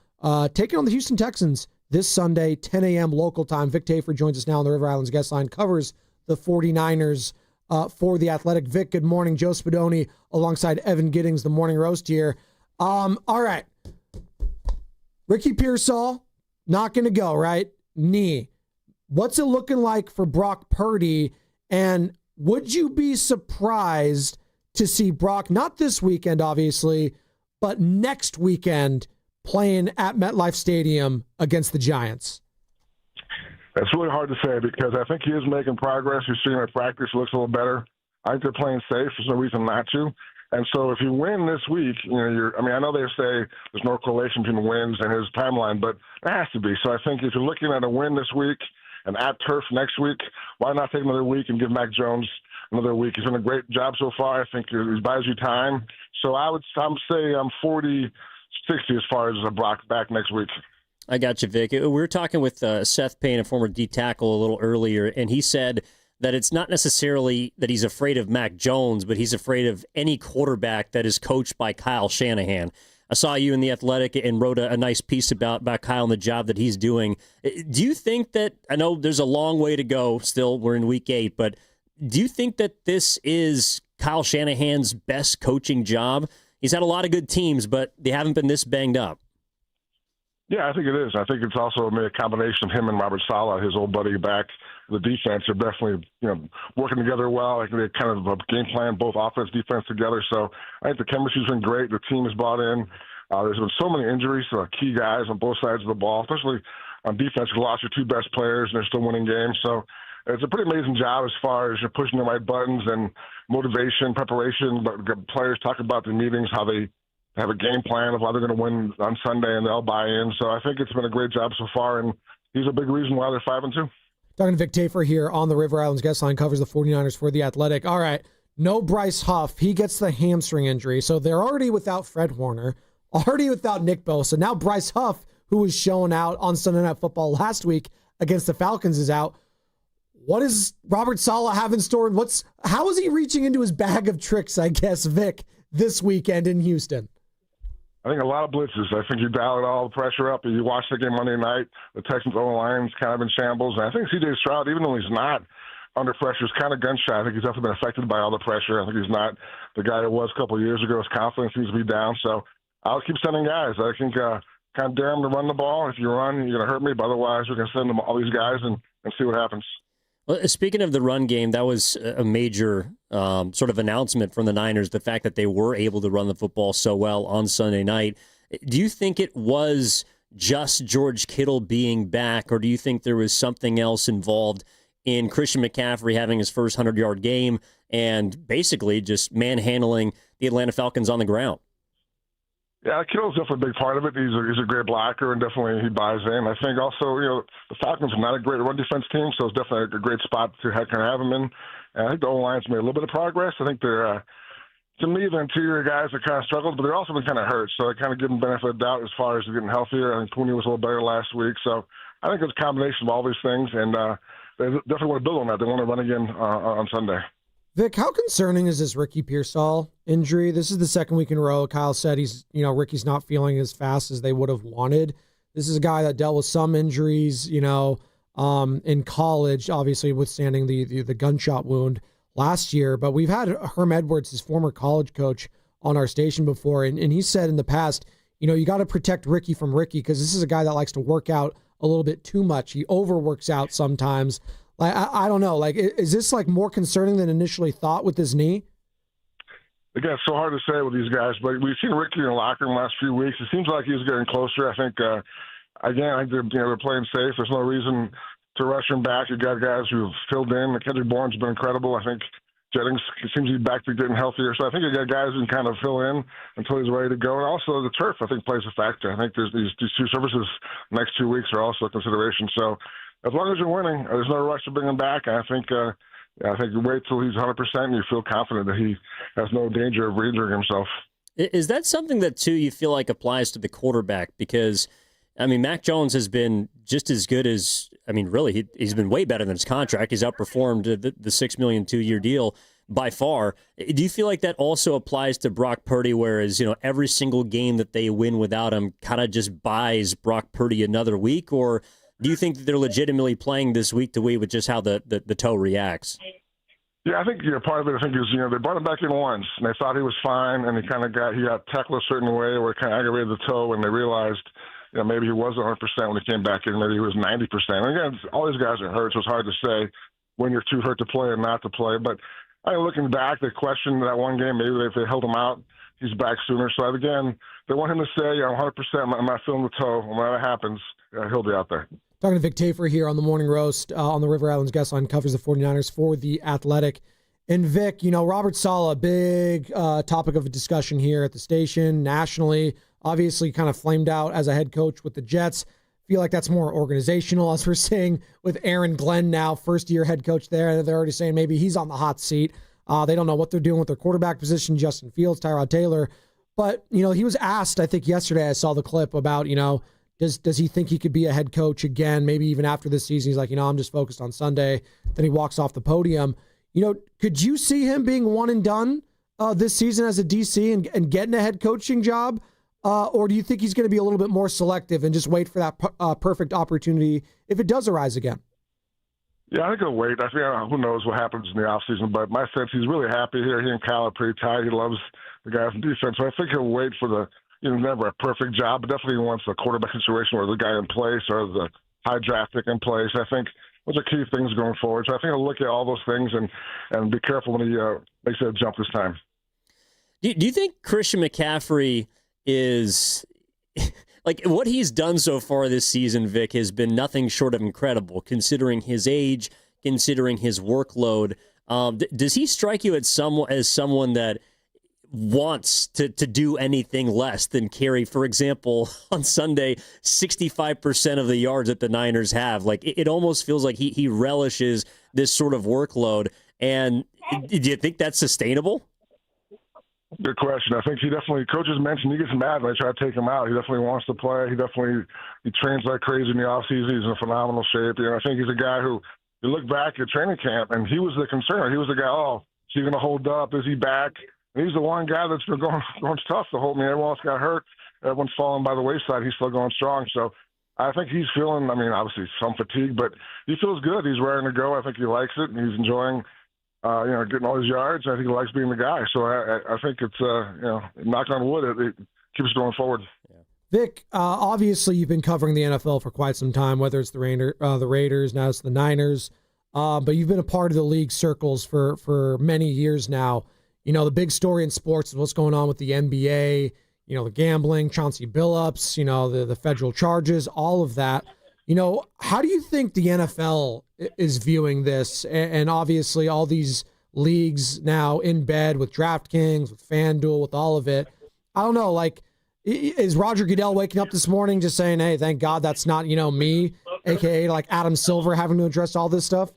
Taking on the Houston Texans this Sunday, 10 a.m. local time. Vic Tafur joins us now on the River Islands guest line, covers the 49ers for The Athletic. Vic, good morning. Joe Spadoni alongside Evan Giddings, the morning roast here. All right. Ricky Pearsall, not going to go, right? Knee. What's it looking like for Brock Purdy? And would you be surprised to see Brock, not this weekend, obviously, but next weekend playing at MetLife Stadium against the Giants? It's really hard to say because I think he is making progress. You're seeing at practice, looks a little better. I think they're playing safe. There's no reason not to. And so if you win this week, I know they say there's no correlation between wins and his timeline, but there has to be. So I think if you're looking at a win this week and at Turf next week, why not take another week and give Mac Jones another week? He's done a great job so far. I think he buys you time. So I'm 40-60 as far as Brock back next week. I got you, Vic. We were talking with Seth Payne, a former D tackle, a little earlier, and he said that it's not necessarily that he's afraid of Mac Jones, but he's afraid of any quarterback that is coached by Kyle Shanahan. I saw you in The Athletic and wrote a nice piece about Kyle and the job that he's doing. Do you think that, I know there's a long way to go still, we're in week 8, but do you think that this is Kyle Shanahan's best coaching job? He's had a lot of good teams, but they haven't been this banged up. Yeah, I think it is. I think it's also a combination of him and Robert Saleh, his old buddy back. The defense are definitely, working together well. I think they kind of game plan both offense, defense together. So I think the chemistry's been great. The team has bought in. There's been so many injuries to key guys on both sides of the ball, especially on defense. You lost your two best players, and they're still winning games. So it's a pretty amazing job as far as you're pushing the right buttons and motivation, preparation. But players talk about the meetings, how they have a game plan of how they're going to win on Sunday, and they'll buy in. So I think it's been a great job so far, and he's a big reason why they're 5-2. Talking to Vic Tafur here on the River Islands guest line, covers the 49ers for The Athletic. All right, no Bryce Huff. He gets the hamstring injury. So they're already without Fred Warner, already without Nick Bosa. Now Bryce Huff, who was shown out on Sunday Night Football last week against the Falcons, is out. What does Robert Saleh have in store? And how is he reaching into his bag of tricks, I guess, Vic, this weekend in Houston? I think a lot of blitzes. I think you dialed all the pressure up. You watch the game Monday night, the Texans' O-line's kind of in shambles. And I think C.J. Stroud, even though he's not under pressure, is kind of gun shy. I think he's definitely been affected by all the pressure. I think he's not the guy that was a couple of years ago. His confidence seems to be down. So I'll keep sending guys. I think kind of dare him to run the ball. If you run, you're going to hurt me. But otherwise, we're going to send them all these guys and see what happens. Well, speaking of the run game, that was a major sort of announcement from the Niners, the fact that they were able to run the football so well on Sunday night. Do you think it was just George Kittle being back, or do you think there was something else involved in Christian McCaffrey having his first 100-yard game and basically just manhandling the Atlanta Falcons on the ground? Yeah, Kittle's definitely a big part of it. He's a great blocker, and definitely he buys in. I think also, the Falcons are not a great run defense team, so it's definitely a great spot to have him in. And I think the O-line's made a little bit of progress. I think they're, to me, the interior guys have kind of struggled, but they're also been kind of hurt. So I kind of give them benefit of the doubt as far as getting healthier. I think Pooney was a little better last week. So I think it's a combination of all these things. And they definitely want to build on that. They want to run again on Sunday. Vic, how concerning is this Ricky Pearsall injury? This is the second week in a row. Kyle said Ricky's not feeling as fast as they would have wanted. This is a guy that dealt with some injuries, in college, obviously withstanding the gunshot wound last year. But we've had Herm Edwards, his former college coach, on our station before, and he said in the past, you got to protect Ricky from Ricky because this is a guy that likes to work out a little bit too much. He overworks out sometimes. I don't know. Is this more concerning than initially thought with his knee? Again, it's so hard to say with these guys, but we've seen Ricky in the locker room the last few weeks. It seems like he's getting closer. I think, they're playing safe. There's no reason to rush him back. You've got guys who've filled in. Kendrick Bourne's been incredible. I think Jennings seems to be back to getting healthier. So I think you got guys who can kind of fill in until he's ready to go. And also the turf, I think, plays a factor. I think there's these two services next 2 weeks are also a consideration. So as long as you're winning, there's no rush to bring him back. And I think you wait till he's 100% and you feel confident that he has no danger of re-injuring himself. Is that something that, too, you feel like applies to the quarterback? Because, Mac Jones has been just as good as, really, he's been way better than his contract. He's outperformed the $6 million 2-year deal by far. Do you feel like that also applies to Brock Purdy, whereas, every single game that they win without him kind of just buys Brock Purdy another week? Or do you think that they're legitimately playing this week to week with just how the toe reacts? Yeah, I think part of it, is, they brought him back in once, and they thought he was fine, and he got tackled a certain way where it kind of aggravated the toe, and they realized, maybe he wasn't 100% when he came back in, maybe he was 90%. And again, all these guys are hurt, so it's hard to say when you're too hurt to play and not to play. But looking back, they questioned that one game, maybe if they held him out, he's back sooner. So again, they want him to say, 100%, I'm not feeling the toe. No matter what happens, he'll be out there. Talking to Vic Tafur here on the Morning Roast on the River Islands Guest Line, covers the 49ers for The Athletic. And Vic, Robert Saleh, big topic of discussion here at the station, nationally, obviously kind of flamed out as a head coach with the Jets. Feel like that's more organizational, as we're seeing with Aaron Glenn now, first-year head coach there. They're already saying maybe he's on the hot seat. They don't know what they're doing with their quarterback position, Justin Fields, Tyrod Taylor. But, he was asked, I think yesterday I saw the clip about, does he think he could be a head coach again, maybe even after this season? He's like, I'm just focused on Sunday. Then he walks off the podium. Could you see him being one and done this season as a DC and getting a head coaching job? Or do you think he's going to be a little bit more selective and just wait for that perfect opportunity if it does arise again? Yeah, I think he'll wait. I think who knows what happens in the offseason, but my sense he's really happy here. He and Kyle are pretty tight. He loves the guys in defense. So I think he'll wait for never a perfect job, but definitely wants a quarterback situation where the guy in place or the high draft pick in place. I think those are key things going forward. So I think he'll look at all those things and be careful when he makes that jump this time. Do you think Christian McCaffrey is what he's done so far this season, Vic, has been nothing short of incredible, considering his age, considering his workload. Does he strike you as someone that wants to do anything less than carry, for example, on Sunday, 65% of the yards that the Niners have? It almost feels like he relishes this sort of workload. And do you think that's sustainable? Good question. I think coaches mentioned he gets mad when they try to take him out. He definitely wants to play. He trains like crazy in the offseason. He's in phenomenal shape. I think he's a guy who, you look back at training camp, and he was the concern. He was the guy, is he going to hold up? Is he back? And he's the one guy that's been going tough the whole. Everyone else got hurt. Everyone's falling by the wayside. He's still going strong. So I think he's feeling, obviously some fatigue, but he feels good. He's raring to go. I think he likes it, and he's enjoying getting all his yards. I think he likes being the guy. So I think it's, knock on wood, it keeps going forward. Yeah. Vic, obviously you've been covering the NFL for quite some time, whether it's the Raiders, now it's the Niners, but you've been a part of the league circles for many years now. The big story in sports is what's going on with the NBA, the gambling, Chanty Billups, the federal charges, all of that. How do you think the NFL is viewing this? And obviously all these leagues now in bed with DraftKings, with FanDuel, with all of it. I don't know, is Roger Goodell waking up this morning just saying, hey, thank God that's not, me, a.k.a. Adam Silver having to address all this stuff?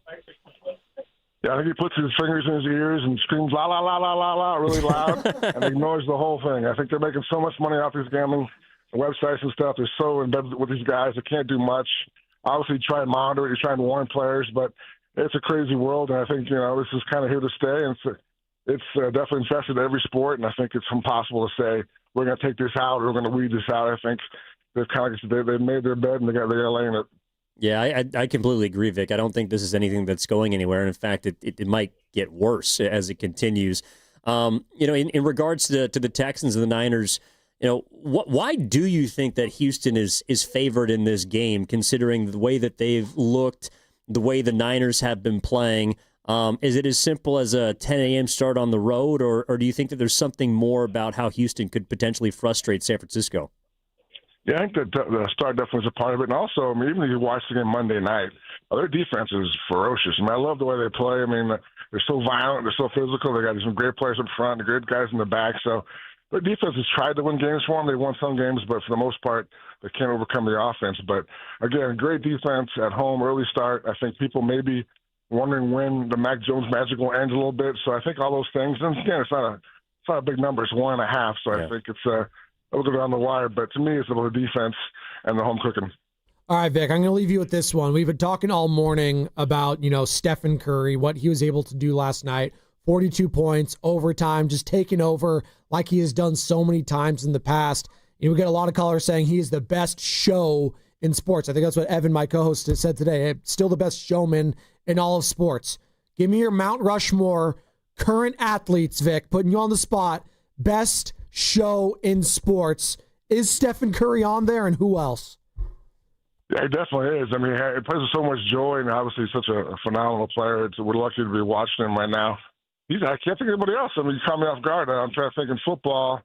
Yeah, I think he puts his fingers in his ears and screams la la la la la la really loud and ignores the whole thing. I think they're making so much money off these gambling websites and stuff. They're so in bed with these guys. They can't do much. obviously try and monitor it, you try and warn players, but it's a crazy world, and I think, this is kind of here to stay, and it's definitely infested every sport, and I think it's impossible to say we're going to take this out or we're going to weed this out. I think they've made their bed and they got to lay in it. Yeah, I completely agree, Vic. I don't think this is anything that's going anywhere. And in fact, it might get worse as it continues. In regards to the Texans and the Niners, why do you think that Houston is favored in this game, considering the way that they've looked, the way the Niners have been playing? Is it as simple as a 10 a.m. start on the road, or do you think that there's something more about how Houston could potentially frustrate San Francisco? Yeah, I think that the start definitely is a part of it. And also, even if you watch the game Monday night, their defense is ferocious. I love the way they play. They're so violent. They're so physical. They got some great players up front, great guys in the back. So their defense has tried to win games for them. They won some games, but for the most part, they can't overcome the offense. But, again, great defense at home, early start. I think people may be wondering when the Mac Jones magic will end a little bit. So I think all those things. And, again, it's not a big number. It's 1.5. So I think it's it'll go down the wire, but to me, it's about the defense and the home cooking. All right, Vic, I'm going to leave you with this one. We've been talking all morning about, Stephen Curry, what he was able to do last night. 42 points, overtime, just taking over like he has done so many times in the past. We get a lot of callers saying he is the best show in sports. I think that's what Evan, my co-host, said today. Still the best showman in all of sports. Give me your Mount Rushmore current athletes, Vic, putting you on the spot. Best show in sports. Is Stephen Curry on there, and who else? Yeah, he definitely is. He plays with so much joy, and obviously he's such a phenomenal player. We're lucky to be watching him right now. I can't think of anybody else. You caught me off guard. I'm trying to think in football.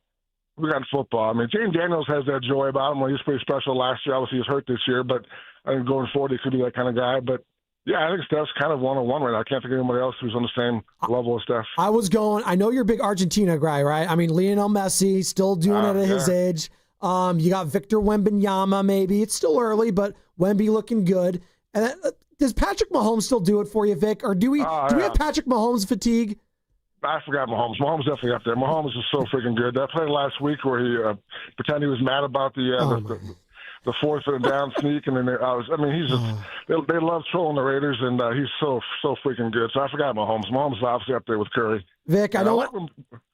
We got in football. Jaden Daniels has that joy about him. He was pretty special last year. Obviously, he was hurt this year, but I think going forward, he could be that kind of guy. But yeah, I think Steph's kind of one-on-one right now. I can't think of anybody else who's on the same level as Steph. I know you're a big Argentina guy, right? Lionel Messi, still doing it at his age. You got Victor Wembanyama, maybe. It's still early, but Wemby looking good. And does Patrick Mahomes still do it for you, Vic? Or do we have Patrick Mahomes fatigue? I forgot Mahomes. Mahomes definitely up there. Mahomes is so freaking good. That play last week where he pretended he was mad about the fourth and down sneak, and then they love trolling the Raiders, and he's so freaking good. So I forgot Mahomes. Mahomes is obviously up there with Curry. Vic, I don't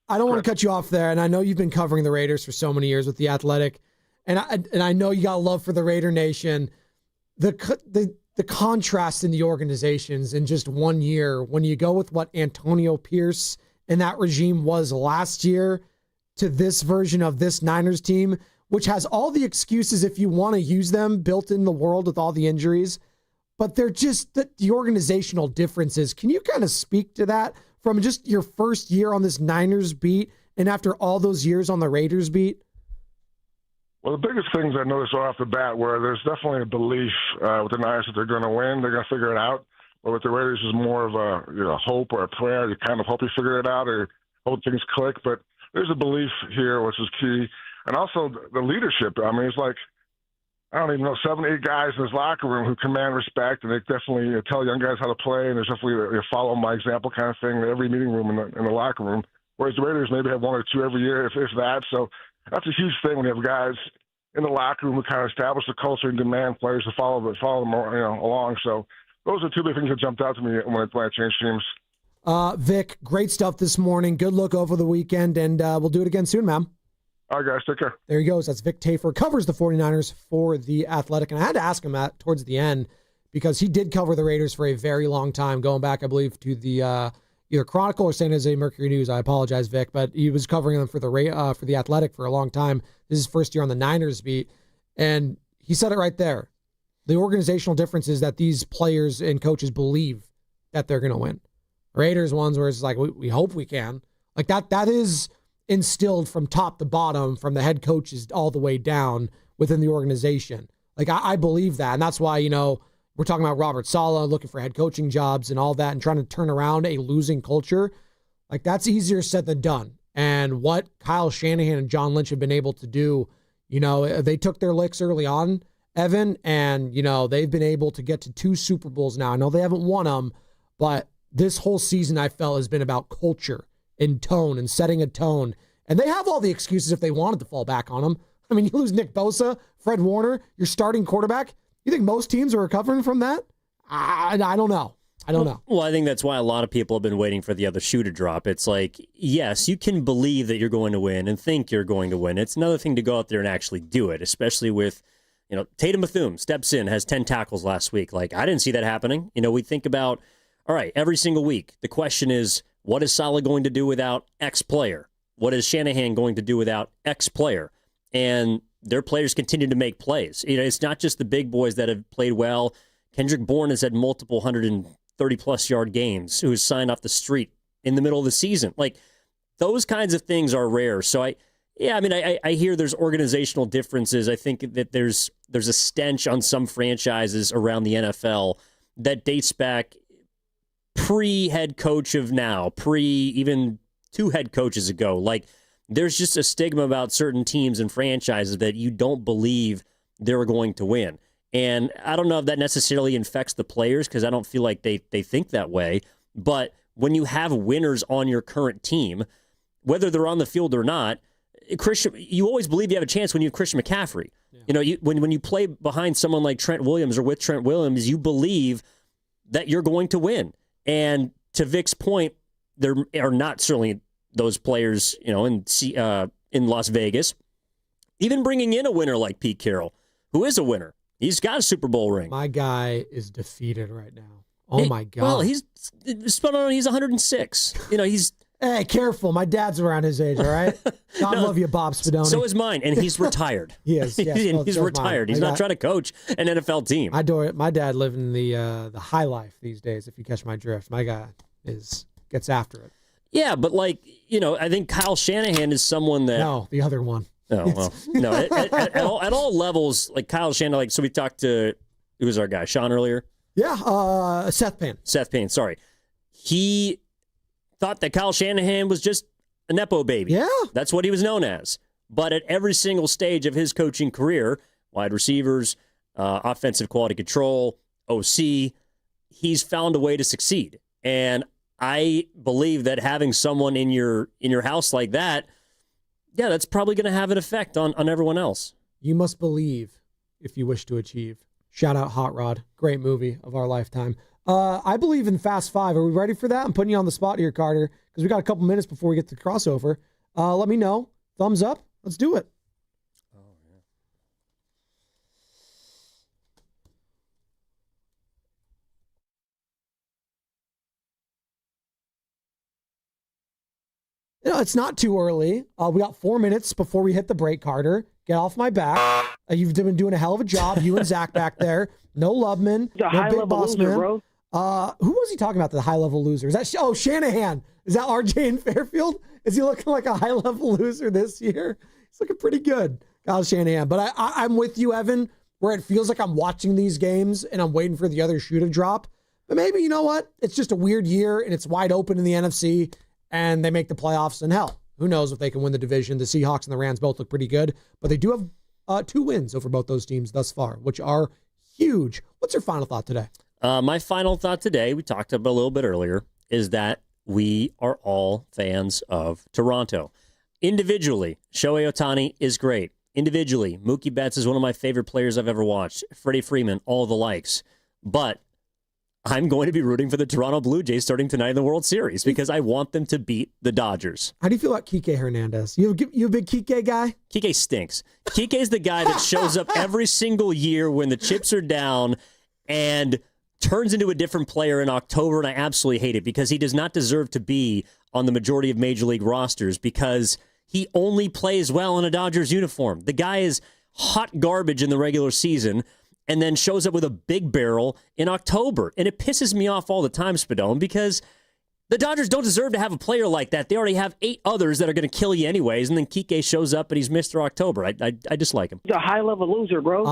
want to cut you off there, and I know you've been covering the Raiders for so many years with The Athletic, and I know you got love for the Raider Nation. The contrast in the organizations in just 1 year, when you go with what Antonio Pierce and that regime was last year to this version of this Niners team, which has all the excuses, if you want to use them, built in the world with all the injuries, but they're just the organizational differences. Can you kind of speak to that from just your first year on this Niners beat and after all those years on the Raiders beat? Well, the biggest things I noticed right off the bat were there's definitely a belief with the Niners that they're going to win. They're going to figure it out. But with the Raiders, is more of a hope or a prayer. You kind of hope you figure it out or hope things click. But there's a belief here, which is key. And also the leadership. It's like, I don't even know, 7, 8 guys in his locker room who command respect, and they definitely tell young guys how to play, and there's definitely a follow my example kind of thing in every meeting room in the locker room. Whereas the Raiders maybe have 1 or 2 every year, if that. So that's a huge thing when you have guys in the locker room who kind of establish the culture and demand players to follow them along. So those are 2 big things that jumped out to me when I changed teams. Vic, great stuff this morning. Good look over the weekend, and we'll do it again soon, ma'am. All right, guys, take care. There he goes. That's Vic Tafur, covers the 49ers for The Athletic. And I had to ask him that towards the end because he did cover the Raiders for a very long time, going back, I believe, to the either Chronicle or San Jose Mercury News. I apologize, Vic, but he was covering them for the Athletic for a long time. This is his first year on the Niners beat. And he said it right there. The organizational difference is that these players and coaches believe that they're going to win. Raiders ones where it's like, we hope we can. Like that is instilled from top to bottom, from the head coaches all the way down within the organization. Like I believe that. And that's why, we're talking about Robert Saleh looking for head coaching jobs and all that and trying to turn around a losing culture. Like that's easier said than done. And what Kyle Shanahan and John Lynch have been able to do, they took their licks early on, Evan, and, they've been able to get to 2 Super Bowls now. I know they haven't won them, but this whole season I felt has been about culture and tone and setting a tone. And they have all the excuses if they wanted to fall back on them. You lose Nick Bosa, Fred Warner, your starting quarterback. You think most teams are recovering from that? I don't know. I don't know. Well, I think that's why a lot of people have been waiting for the other shoe to drop. It's like, yes, you can believe that you're going to win and think you're going to win. It's another thing to go out there and actually do it, especially with, Tatum Bethune steps in, has 10 tackles last week. Like, I didn't see that happening. We think about, all right, every single week, the question is, what is Saleh going to do without X player? What is Shanahan going to do without X player? And their players continue to make plays. It's not just the big boys that have played well. Kendrick Bourne has had multiple 130-plus yard games, who was signed off the street in the middle of the season. Like, those kinds of things are rare. So, I hear there's organizational differences. I think that there's a stench on some franchises around the NFL that dates back pre-head coach of now, even 2 head coaches ago. Like, there's just a stigma about certain teams and franchises that you don't believe they're going to win. And I don't know if that necessarily infects the players, because I don't feel like they think that way. But when you have winners on your current team, whether they're on the field or not, you always believe you have a chance when you have Christian McCaffrey. Yeah. When you play behind someone like Trent Williams or with Trent Williams, you believe that you're going to win. And to Vic's point, there are not certainly those players, in Las Vegas. Even bringing in a winner like Pete Carroll, who is a winner. He's got a Super Bowl ring. My guy is defeated right now. Oh, my God. Well, he's 106. He's... Hey, careful. My dad's around his age, all right? God love you, Bob Spadoni. So is mine, and he's retired. He is, yes. He's retired. He's not trying to coach an NFL team. My dad living the high life these days, if you catch my drift. My guy gets after it. Yeah, but I think Kyle Shanahan is someone that... No, the other one. Oh, well, no. At all levels, like Kyle Shanahan, so we talked to, who was our guy, Sean earlier? Yeah, Seth Payne. Seth Payne, sorry. He thought that Kyle Shanahan was just a Nepo baby. Yeah. That's what he was known as. But at every single stage of his coaching career, wide receivers, offensive quality control, OC, he's found a way to succeed. And I believe that having someone in your house like that, yeah, that's probably going to have an effect on everyone else. You must believe if you wish to achieve. Shout out Hot Rod. Great movie of our lifetime. I believe in Fast Five. Are we ready for that? I'm putting you on the spot here, Carter, because we got a couple minutes before we get to the crossover. Let me know. Thumbs up. Let's do it. It's not too early. We got 4 minutes before we hit the break, Carter. Get off my back. You've been doing a hell of a job. You and Zach back there. No Lubman. The no high-level loser, man. bro. Who was he talking about, the high-level loser? Is that Shanahan? Is that RJ in Fairfield? Is he looking like a high-level loser this year? He's looking pretty good, Kyle Shanahan. But I'm with you, Evan, where it feels like I'm watching these games and I'm waiting for the other shoe to drop. But maybe, you know what? It's just a weird year and it's wide open in the NFC. And they make the playoffs, and hell, who knows if they can win the division. The Seahawks and the Rams both look pretty good, but they do have 2 wins over both those teams thus far, which are huge. What's your final thought today? My final thought today, we talked about a little bit earlier, is that we are all fans of Toronto. Individually, Shohei Ohtani is great. Individually, Mookie Betts is one of my favorite players I've ever watched. Freddie Freeman, all the likes. But I'm going to be rooting for the Toronto Blue Jays starting tonight in the World Series because I want them to beat the Dodgers. How do you feel about Kike Hernandez? You a big Kike guy? Kike stinks. Kike's the guy that shows up every single year when the chips are down and turns into a different player in October, and I absolutely hate it because he does not deserve to be on the majority of Major League rosters because he only plays well in a Dodgers uniform. The guy is hot garbage in the regular season and then shows up with a big barrel in October. And it pisses me off all the time, Spadone, because the Dodgers don't deserve to have a player like that. They already have 8 others that are going to kill you anyways, and then Kike shows up and he's Mr. October. I dislike him. He's a high-level loser, bro.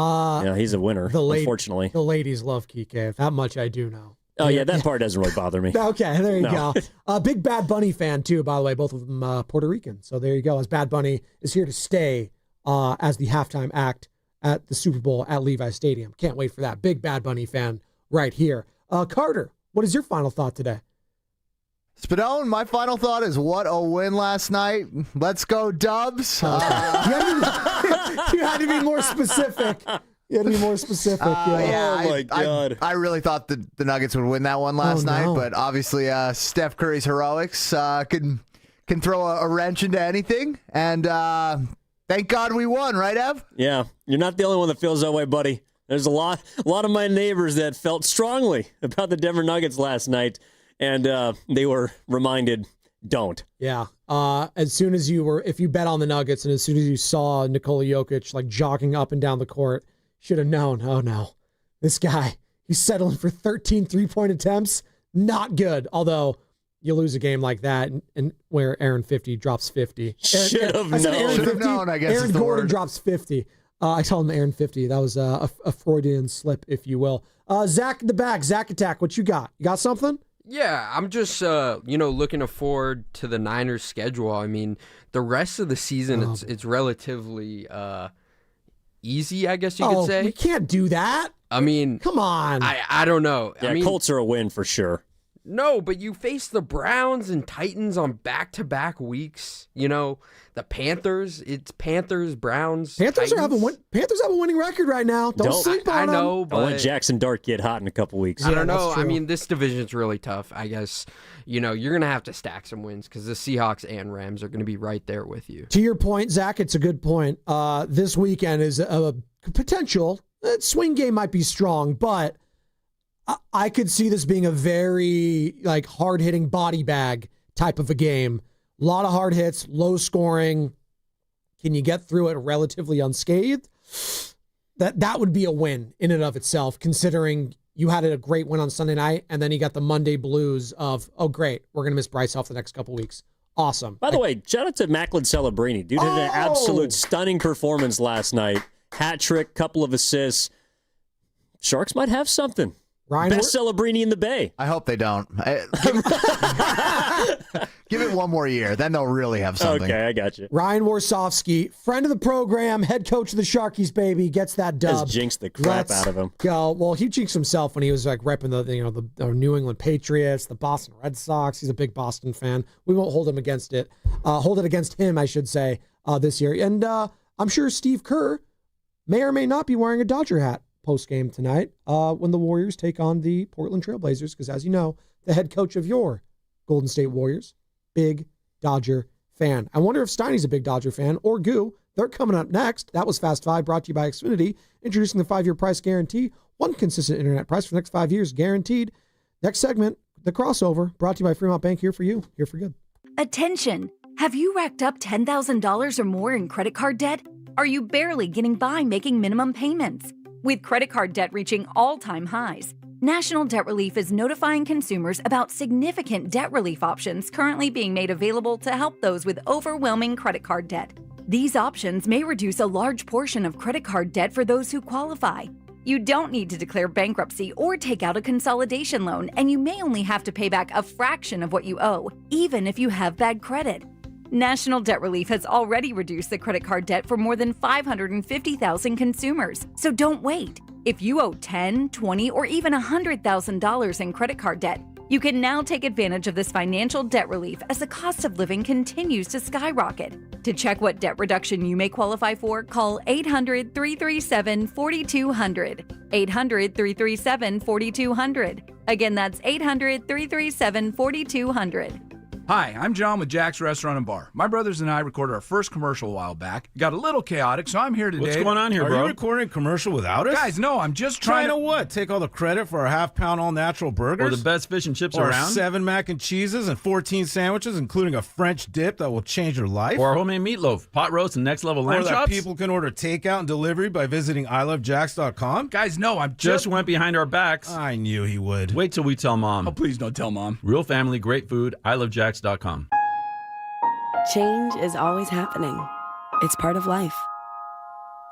Yeah, he's a winner, unfortunately. The ladies love Kike. That much I do know. Oh, yeah, that part doesn't really bother me. Okay, there you go. Big Bad Bunny fan, too, by the way. Both of them Puerto Rican. So there you go. As Bad Bunny is here to stay as the halftime act at the Super Bowl at Levi's Stadium. Can't wait for that. Big Bad Bunny fan right here. Carter, what is your final thought today? Spadone, my final thought is what a win last night. Let's go, Dubs. You had to be more specific You had to be more specific. Yeah, Oh, my God. I really thought the Nuggets would win that one last night, but obviously Steph Curry's heroics can throw a wrench into anything. And thank God we won, right, Ev? Yeah, you're not the only one that feels that way, buddy. There's a lot of my neighbors that felt strongly about the Denver Nuggets last night, and they were reminded, don't. Yeah. As soon as if you bet on the Nuggets, and as soon as you saw Nikola Jokic like jogging up and down the court, should have known, oh no, this guy, he's settling for 13 3-point attempts. Not good. Although you lose a game like that and where Aaron 50 drops 50. Should have known. Should have known, I guess. Aaron is the Gordon word. drops 50. I told him Aaron 50. That was a Freudian slip, if you will. Zach in the back. Zach Attack, what you got? You got something? Yeah, I'm just, looking forward to the Niners' schedule. I mean, the rest of the season, it's relatively easy, I guess you could say. We can't do that. I mean, come on. I don't know. Yeah, I mean, Colts are a win for sure. No, but you face the Browns and Titans on back-to-back weeks. The Panthers. It's Panthers, Browns. Panthers Titans. have a winning record right now. Don't sleep on them. I know, but I'll let Jackson Dart get hot in a couple weeks. I don't know. I mean, this division's really tough. I guess you're gonna have to stack some wins because the Seahawks and Rams are gonna be right there with you. To your point, Zach, it's a good point. This weekend is a potential swing game. Might be strong, but I could see this being a very hard-hitting body bag type of a game. A lot of hard hits, low scoring. Can you get through it relatively unscathed? That would be a win in and of itself, considering you had a great win on Sunday night, and then you got the Monday blues of, oh, great, we're going to miss Bryce off the next couple weeks. Awesome. By the way, shout out to Macklin Celebrini. Dude had an absolute stunning performance last night. Hat trick, couple of assists. Sharks might have something. Ryan, best Celebrini in the Bay. I hope they don't. Give it one more year, then they'll really have something. Okay, I got you. Ryan Warsofsky, friend of the program, head coach of the Sharkies, baby, gets that dub. Just jinxed the crap out of him. Go. Well, he jinxed himself when he was repping the New England Patriots, the Boston Red Sox. He's a big Boston fan. We won't hold him against it. Hold it against him, I should say, this year. And I'm sure Steve Kerr may or may not be wearing a Dodger hat post-game tonight when the Warriors take on the Portland Trailblazers, because as you know, the head coach of your Golden State Warriors, big Dodger fan. I wonder if Steiny's a big Dodger fan, or Goo. They're coming up next. That was Fast 5, brought to you by Xfinity, introducing the 5-year price guarantee. One consistent internet price for the next 5 years, guaranteed. Next segment, the crossover, brought to you by Fremont Bank, here for you, here for good. Attention! Have you racked up $10,000 or more in credit card debt? Are you barely getting by making minimum payments? With credit card debt reaching all-time highs, National Debt Relief is notifying consumers about significant debt relief options currently being made available to help those with overwhelming credit card debt. These options may reduce a large portion of credit card debt for those who qualify. You don't need to declare bankruptcy or take out a consolidation loan, and you may only have to pay back a fraction of what you owe, even if you have bad credit. National Debt Relief has already reduced the credit card debt for more than 550,000 consumers. So don't wait. If you owe $10,000, $20,000, or even $100,000 in credit card debt, you can now take advantage of this financial debt relief as the cost of living continues to skyrocket. To check what debt reduction you may qualify for, call 800-337-4200. 800-337-4200. Again, that's 800-337-4200. Hi, I'm John with Jack's Restaurant and Bar. My brothers and I recorded our first commercial a while back. It got a little chaotic, so I'm here today. What's going on here, bro? Are you recording a commercial without us? Guys, no, I'm just trying to what? Take all the credit for our half-pound all-natural burgers? Or the best fish and chips or around? 7 mac and cheeses and 14 sandwiches, including a French dip that will change your life? Or homemade meatloaf, pot roast, and next-level lamb chops? Or that people can order takeout and delivery by visiting ilovejacks.com? Guys, no, I'm just went behind our backs. I knew he would. Wait till we tell Mom. Oh, please don't tell Mom. Real family, great food, ilovejacks.com. Change is always happening. It's part of life.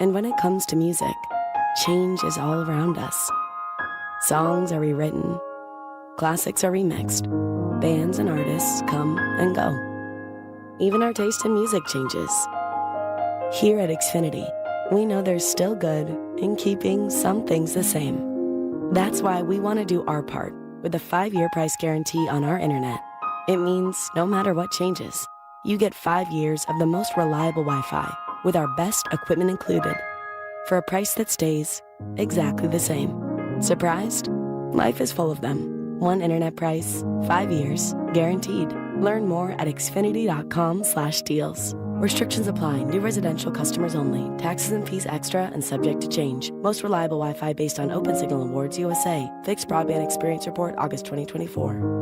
And when it comes to music, change is all around us. Songs are rewritten. Classics are remixed. Bands and artists come and go. Even our taste in music changes. Here at Xfinity, we know there's still good in keeping some things the same. That's why we want to do our part with a 5-year price guarantee on our internet. It means no matter what changes, you get 5 years of the most reliable Wi-Fi with our best equipment included. for a price that stays exactly the same. Surprised? Life is full of them. One internet price, 5 years, guaranteed. Learn more at Xfinity.com/deals. Restrictions apply. New residential customers only. Taxes and fees extra and subject to change. Most reliable Wi-Fi based on Open Signal Awards USA. Fixed broadband experience report August 2024.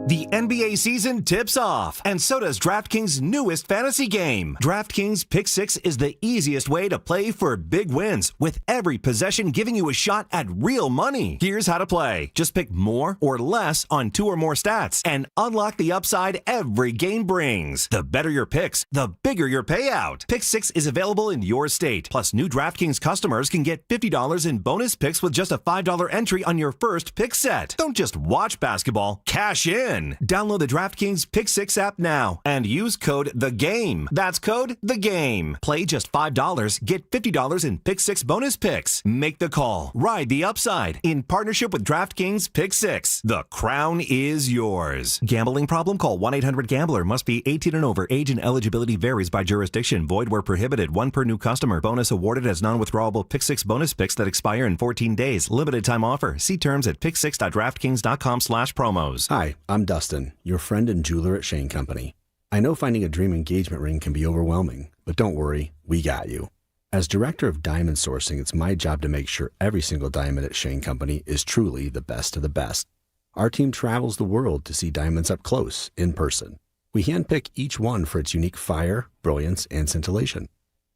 The NBA season tips off, and so does DraftKings' newest fantasy game. DraftKings Pick Six is the easiest way to play for big wins, with every possession giving you a shot at real money. Here's how to play. Just pick more or less on 2 or more stats, and unlock the upside every game brings. The better your picks, the bigger your payout. Pick Six is available in your state. Plus, new DraftKings customers can get $50 in bonus picks with just a $5 entry on your first pick set. Don't just watch basketball, cash in. Download the DraftKings Pick Six app now and use code THEGAME. That's code THEGAME. Play just $5, get $50 in Pick Six bonus picks. Make the call. Ride the upside. In partnership with DraftKings Pick Six. The crown is yours. Gambling problem? Call 1-800-GAMBLER. Must be 18 and over. Age and eligibility varies by jurisdiction. Void where prohibited. 1 per new customer. Bonus awarded as non-withdrawable Pick Six bonus picks that expire in 14 days. Limited time offer. See terms at picksix.draftkings.com/promos. Hi, I'm Dustin, your friend and jeweler at Shane Company. I know finding a dream engagement ring can be overwhelming, but don't worry, we got you. As director of diamond sourcing, it's my job to make sure every single diamond at Shane Company is truly the best of the best. Our team travels the world to see diamonds up close, in person. We handpick each one for its unique fire, brilliance, and scintillation.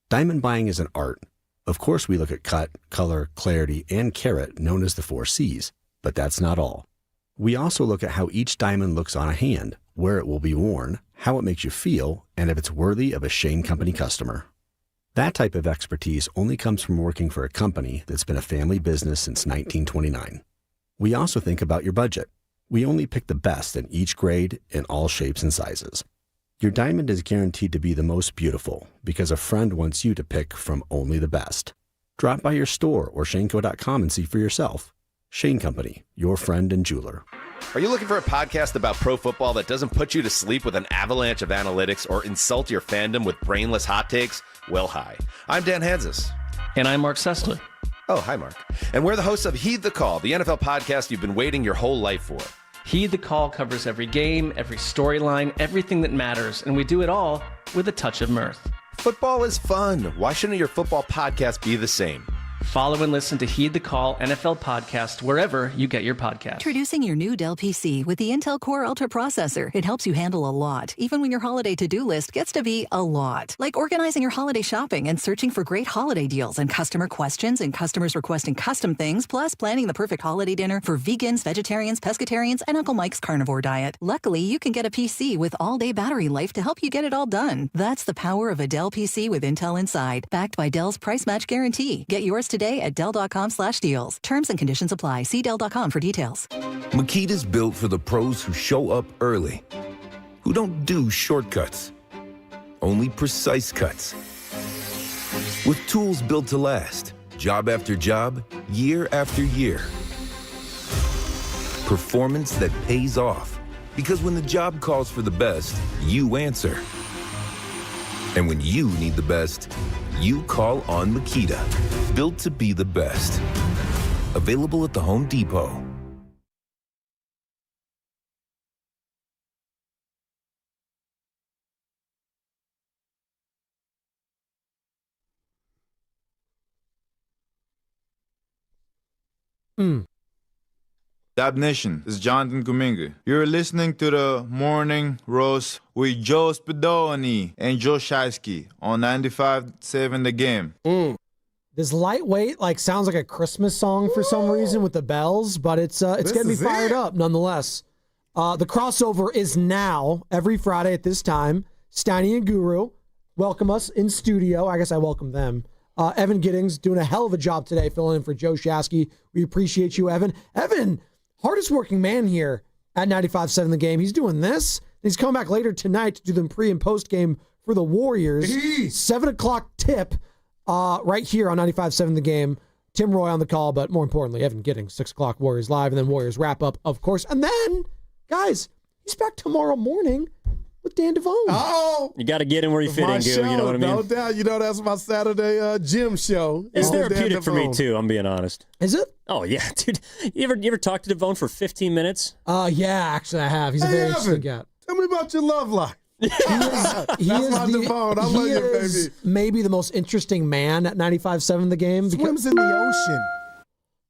Diamond buying is an art. Of course, we look at cut, color, clarity, and carat, known as the 4 C's, but that's not all. We also look at how each diamond looks on a hand, where it will be worn, how it makes you feel, and if it's worthy of a Shane Company customer. That type of expertise only comes from working for a company that's been a family business since 1929. We also think about your budget. We only pick the best in each grade in all shapes and sizes. Your diamond is guaranteed to be the most beautiful because a friend wants you to pick from only the best. Drop by your store or shaneco.com and see for yourself. Shane Company, your friend and jeweler. Are you looking for a podcast about pro football that doesn't put you to sleep with an avalanche of analytics or insult your fandom with brainless hot takes? Well, hi. I'm Dan Hansis. And I'm Mark Sessler. Oh, hi, Mark. And we're the hosts of Heed the Call, the NFL podcast you've been waiting your whole life for. Heed the Call covers every game, every storyline, everything that matters, and we do it all with a touch of mirth. Football is fun. Why shouldn't your football podcast be the same? Follow and listen to Heed the Call NFL podcast wherever you get your podcast. Introducing your new Dell PC with the Intel Core Ultra processor. It helps you handle a lot, even when your holiday to-do list gets to be a lot. Like organizing your holiday shopping and searching for great holiday deals and customer questions and customers requesting custom things, plus planning the perfect holiday dinner for vegans, vegetarians, pescatarians, and Uncle Mike's carnivore diet. Luckily, you can get a PC with all-day battery life to help you get it all done. That's the power of a Dell PC with Intel inside, backed by Dell's price match guarantee. Get yours today at Dell.com/deals. Terms and conditions apply. See Dell.com for details. Makita's built for the pros who show up early, who don't do shortcuts, only precise cuts. With tools built to last, job after job, year after year. Performance that pays off, because when the job calls for the best, you answer. And when you need the best, you call on Makita. Built to be the best. Available at the Home Depot. Dab Nation, this is Jonathan Kuminga. You're listening to the Morning Roast with Joe Spadoni and Joe Shasky on 95.7 The Game. This lightweight sounds like a Christmas song for some reason with the bells, but it's getting me fired up nonetheless. The crossover is now every Friday at this time. Steiny and Guru welcome us in studio. I guess I welcome them. Evan Giddings doing a hell of a job today filling in for Joe Shasky. We appreciate you, Evan. Evan, hardest working man here at 95.7 The Game. He's doing this. He's coming back later tonight to do the pre and post game for the Warriors. 7 o'clock tip right here on 95.7 The Game. Tim Roy on the call, but more importantly, Evan Giddings, 6 o'clock Warriors Live, and then Warriors wrap up, of course. And then, guys, he's back tomorrow morning with Dan Devone. Oh, you got to get in where you fit in, show, Goo. You know what I mean? No doubt. You know, that's my Saturday gym show. It's therapeutic for me, too, I'm being honest. Is it? Oh, yeah, dude. You ever talk to Devone for 15 minutes? Yeah, actually I have. He's a very interesting guy. Tell me about your love life. He is maybe the most interesting man at 95.7 The Game. Swims in the ocean.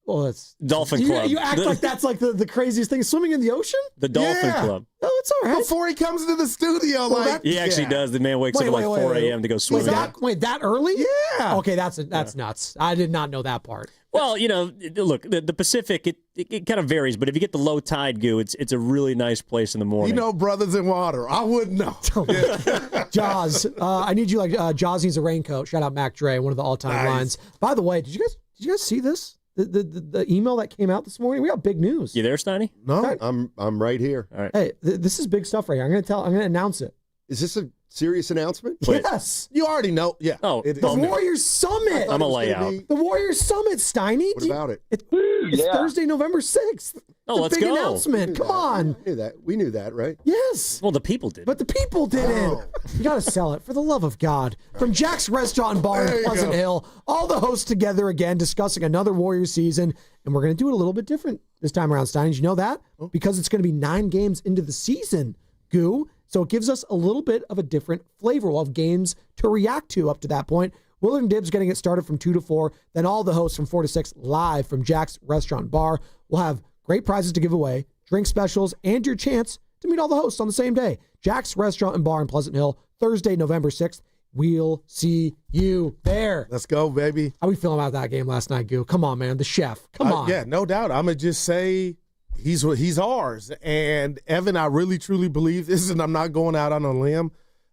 Well, it's Dolphin Club. You act like that's like the craziest thing. Swimming in the ocean? The Dolphin Club. Oh, it's all right. Before he comes into the studio, he actually does. The man wakes up at like 4 a.m. to go swimming. That early? Yeah. Okay, that's nuts. I did not know that part. Well, look, the Pacific, it kind of varies, but if you get the low tide, Goo, it's a really nice place in the morning. Brothers in water. I wouldn't know. Jaws. I need you like Jaws needs a raincoat. Shout out Mac Dre, one of the all-time lines. By the way, did you guys see this? The email that came out this morning? We got big news. You there, Steiny? No. I'm right here. All right. Hey, this is big stuff right here. I'm going to announce it. Is this a serious announcement? Yes. You already know. Yeah. Oh, the Warriors Summit. I'm a layout. The Warriors Summit, Steiny. What about it? It's Thursday, November 6th. Let's big go. Announcement. Come on. We knew that, right? Yes. Well, the people did. But the people didn't. You got to sell it, for the love of God. From Jack's Restaurant and Bar in Pleasant Hill, all the hosts together again discussing another Warriors season. And we're going to do it a little bit different this time around, Stein. Did you know that? Because it's going to be 9 games into the season, Goo. So it gives us a little bit of a different flavor. We'll have games to react to up to that point. Willard and Dibbs getting it started from 2 to 4. Then all the hosts from 4 to 6 live from Jack's Restaurant and Bar. We'll have great prizes to give away, drink specials, and your chance to meet all the hosts on the same day. Jack's Restaurant and Bar in Pleasant Hill, Thursday, November 6th. We'll see you there. Let's go, baby. How we feeling about that game last night, Goo? Come on, man. The chef. Come on. Yeah, no doubt. I'm going to just say he's ours. And, Evan, I really, truly believe this, and I'm not going out on a limb.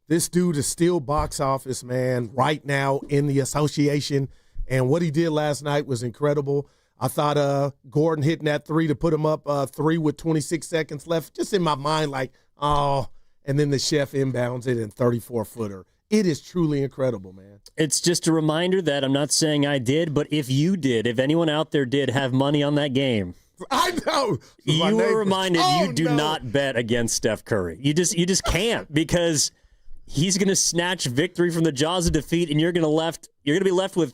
This dude is still box office, man, right now in the association. And what he did last night was incredible. I thought Gordon hitting that 3 to put him up 3 with 26 seconds left. Just in my mind, like, oh. And then the chef inbounds it in 34-footer. It is truly incredible, man. It's just a reminder that I'm not saying I did, but if you did, if anyone out there did have money on that game, I know. You were reminded you do not bet against Steph Curry. You just can't, because he's going to snatch victory from the jaws of defeat, and you're going to be left with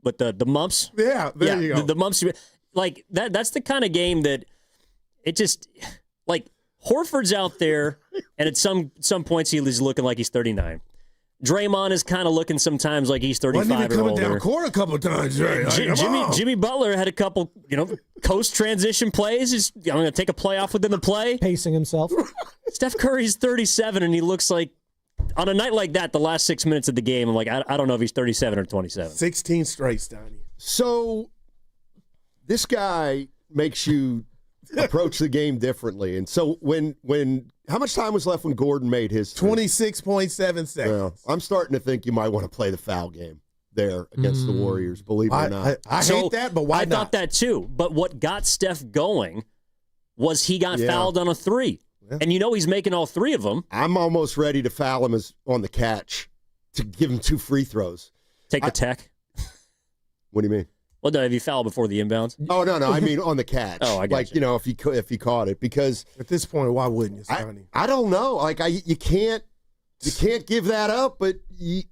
the mumps. Yeah, there you go. The mumps. Like that's the kind of game that it just like Horford's out there, and at some points he's looking like he's 39. Draymond is kind of looking sometimes like he's 35 Wasn't even or coming older. down court a couple times, right? Jimmy Butler had a couple, coast transition plays. He's going to take a play off within the play. Pacing himself. Steph Curry's 37, and he looks like, on a night like that, the last 6 minutes of the game, I'm like, I don't know if he's 37 or 27. 16 straight, Steiny. So this guy makes you approach the game differently. And so when how much time was left when Gordon made his 26.7 seconds? Well, I'm starting to think you might want to play the foul game there against the Warriors, believe it or not. I hate that, but why I not? thought that too. But what got Steph going was he got fouled on a 3. Yeah. And he's making all 3 of them. I'm almost ready to foul him on the catch to give him 2 free throws. Take the tech. What do you mean? Well, no, have you fouled before the inbounds? Oh, no. I mean on the catch. Oh, I got you. If he caught it, because at this point, why wouldn't you, Sonny? I don't know. Like you can't give that up, but he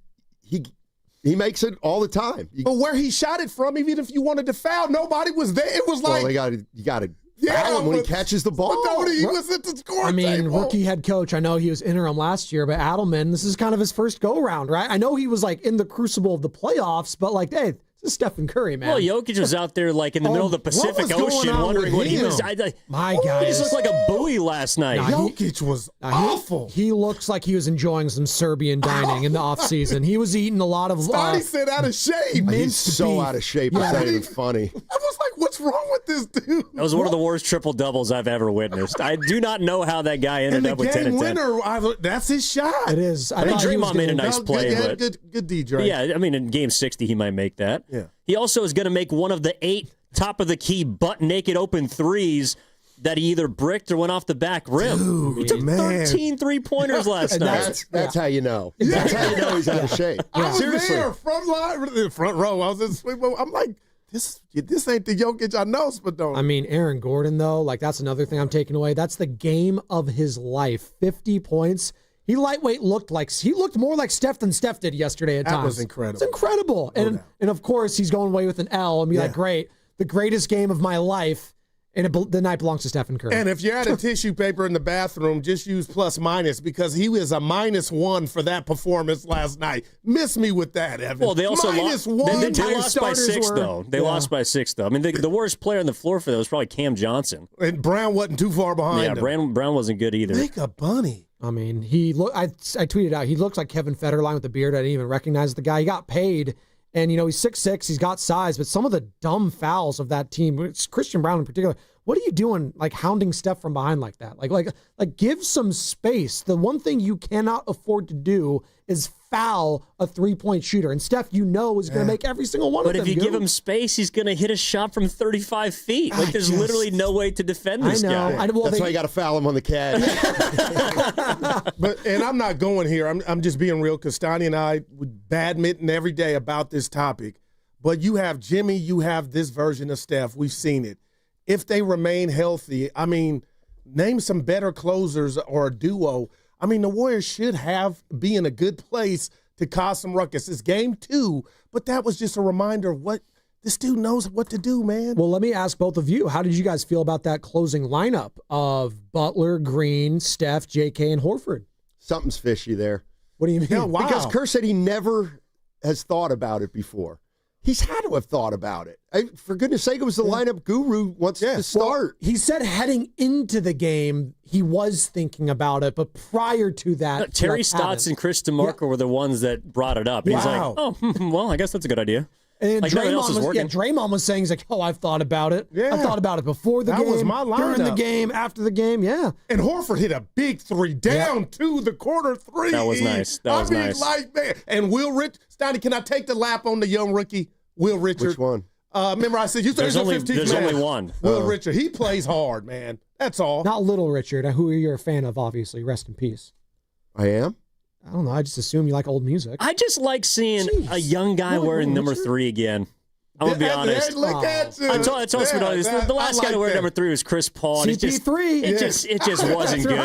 makes it all the time. But where he shot it from, even if you wanted to foul, nobody was there. It was like you got to foul him when he catches the ball. But he was at the score table. Rookie head coach. I know he was interim last year, but Adelman, this is kind of his first go round, right? I know he was like in the crucible of the playoffs, but like, hey. This is Stephen Curry, man. Well, Jokic was out there like in the middle of the Pacific Ocean wondering what he was. My guy. He just looked like a buoy last night. Jokic was awful. He looks like he was enjoying some Serbian dining in the offseason. He was eating a lot of... He said out of shape. He's so out of shape. It's not even funny. I was like, what's wrong with this dude? That was one of the worst triple-doubles I've ever witnessed. I do not know how that guy ended up with 10 and 10. Winner, that's his shot. It is. I think Draymond made a nice play. Good D, Dre. Yeah, I mean, in Game 60, he might make that. Yeah. He also is going to make one of the 8 top-of-the-key, butt-naked open threes that he either bricked or went off the back rim. Dude, he took 13 three-pointers last night. That's how you know. That's how you know he's out of shape. I was Seriously. there, front row. I was in the sweep. I'm like, this ain't the Jokic I know, Spadone. I mean, Aaron Gordon, though, like that's another thing I'm taking away. That's the game of his life. 50 points. He looked more like Steph than Steph did yesterday at times. That was incredible. It's incredible. And of course, he's going away with an L and be like, great, the greatest game of my life. And the night belongs to Stephen Curry. And if you had a tissue paper in the bathroom, just use plus minus because he was a -1 for that performance last night. Miss me with that, Evan. Well, they also -1. They lost by 6, though. They lost by 6, though. I mean, the worst player on the floor for that was probably Cam Johnson. And Brown wasn't too far behind him. Brown wasn't good either. Make a bunny. I mean, I tweeted out, he looks like Kevin Federline with the beard. I didn't even recognize the guy. He got paid. And, he's 6'6", he's got size, but some of the dumb fouls of that team, it's Christian Brown in particular, what are you doing, hounding Steph from behind like that? Like give some space. The one thing you cannot afford to do is foul a three-point shooter. And Steph, is going to make every single one of them. But if you give him space, he's going to hit a shot from 35 feet. There's literally no way to defend this guy. That's why you got to foul him on the catch. And I'm not going here. I'm just being real because Stoney and I would badminton every day about this topic. But you have Jimmy, you have this version of Steph. We've seen it. If they remain healthy, name some better closers or a duo. The Warriors should be in a good place to cause some ruckus. It's game 2, but that was just a reminder of what this dude knows what to do, man. Well, let me ask both of you, how did you guys feel about that closing lineup of Butler, Green, Steph, JK, and Horford? Something's fishy there. What do you mean? Yeah, wow. Because Kerr said he never has thought about it before. He's had to have thought about it. For goodness sake, it was the lineup guru wants to start. Well, he said heading into the game, he was thinking about it, but prior to that, Terry Stotts and Chris DeMarco were the ones that brought it up. He's like, well, I guess that's a good idea. And Draymond was saying, he's like, I've thought about it. Yeah. I've thought about it before the game, was my lineup. during the game, after the game, yeah. And Horford hit a big 3 down to the corner 3. That was nice. Nice. Man. And Will Stoney, can I take the lap on the young rookie, Will Richard? Which one? Remember I said, there's only one. Will Richard. He plays hard, man. That's all. Not Little Richard, who you're a fan of, obviously. Rest in peace. I am? I don't know. I just assume you like old music. I just like seeing a young guy wearing number 3 again. I'm going to be honest. Look at you. I told the last guy to wear number 3 was Chris Paul. CP3. It just wasn't good,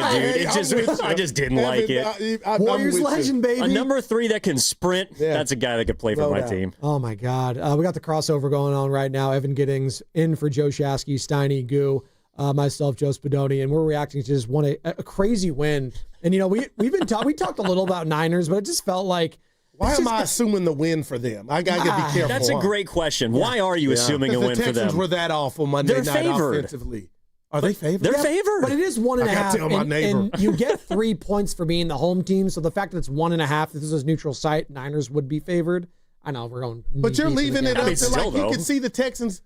dude. I just didn't like it. Warriors legend, baby. A number 3 that can sprint, that's a guy that could play for my team. Oh, my God. We got the crossover going on right now. Evan Giddings in for Joe Shasky, Steiny, Goo, myself, Joe Spadoni, and we're reacting to just a crazy win. And, we talked a little about Niners, but it just felt like, why am I assuming the win for them? I got to be careful. That's a great question. Why are you assuming a win for them? The Texans were that awful Monday night offensively. Are they favored? They're favored. But it is 1.5. And you get 3 points for being the home team. So the fact that it's 1.5, if this is neutral site, Niners would be favored. I know we're going. But you're leaving it up to you can see the Texans.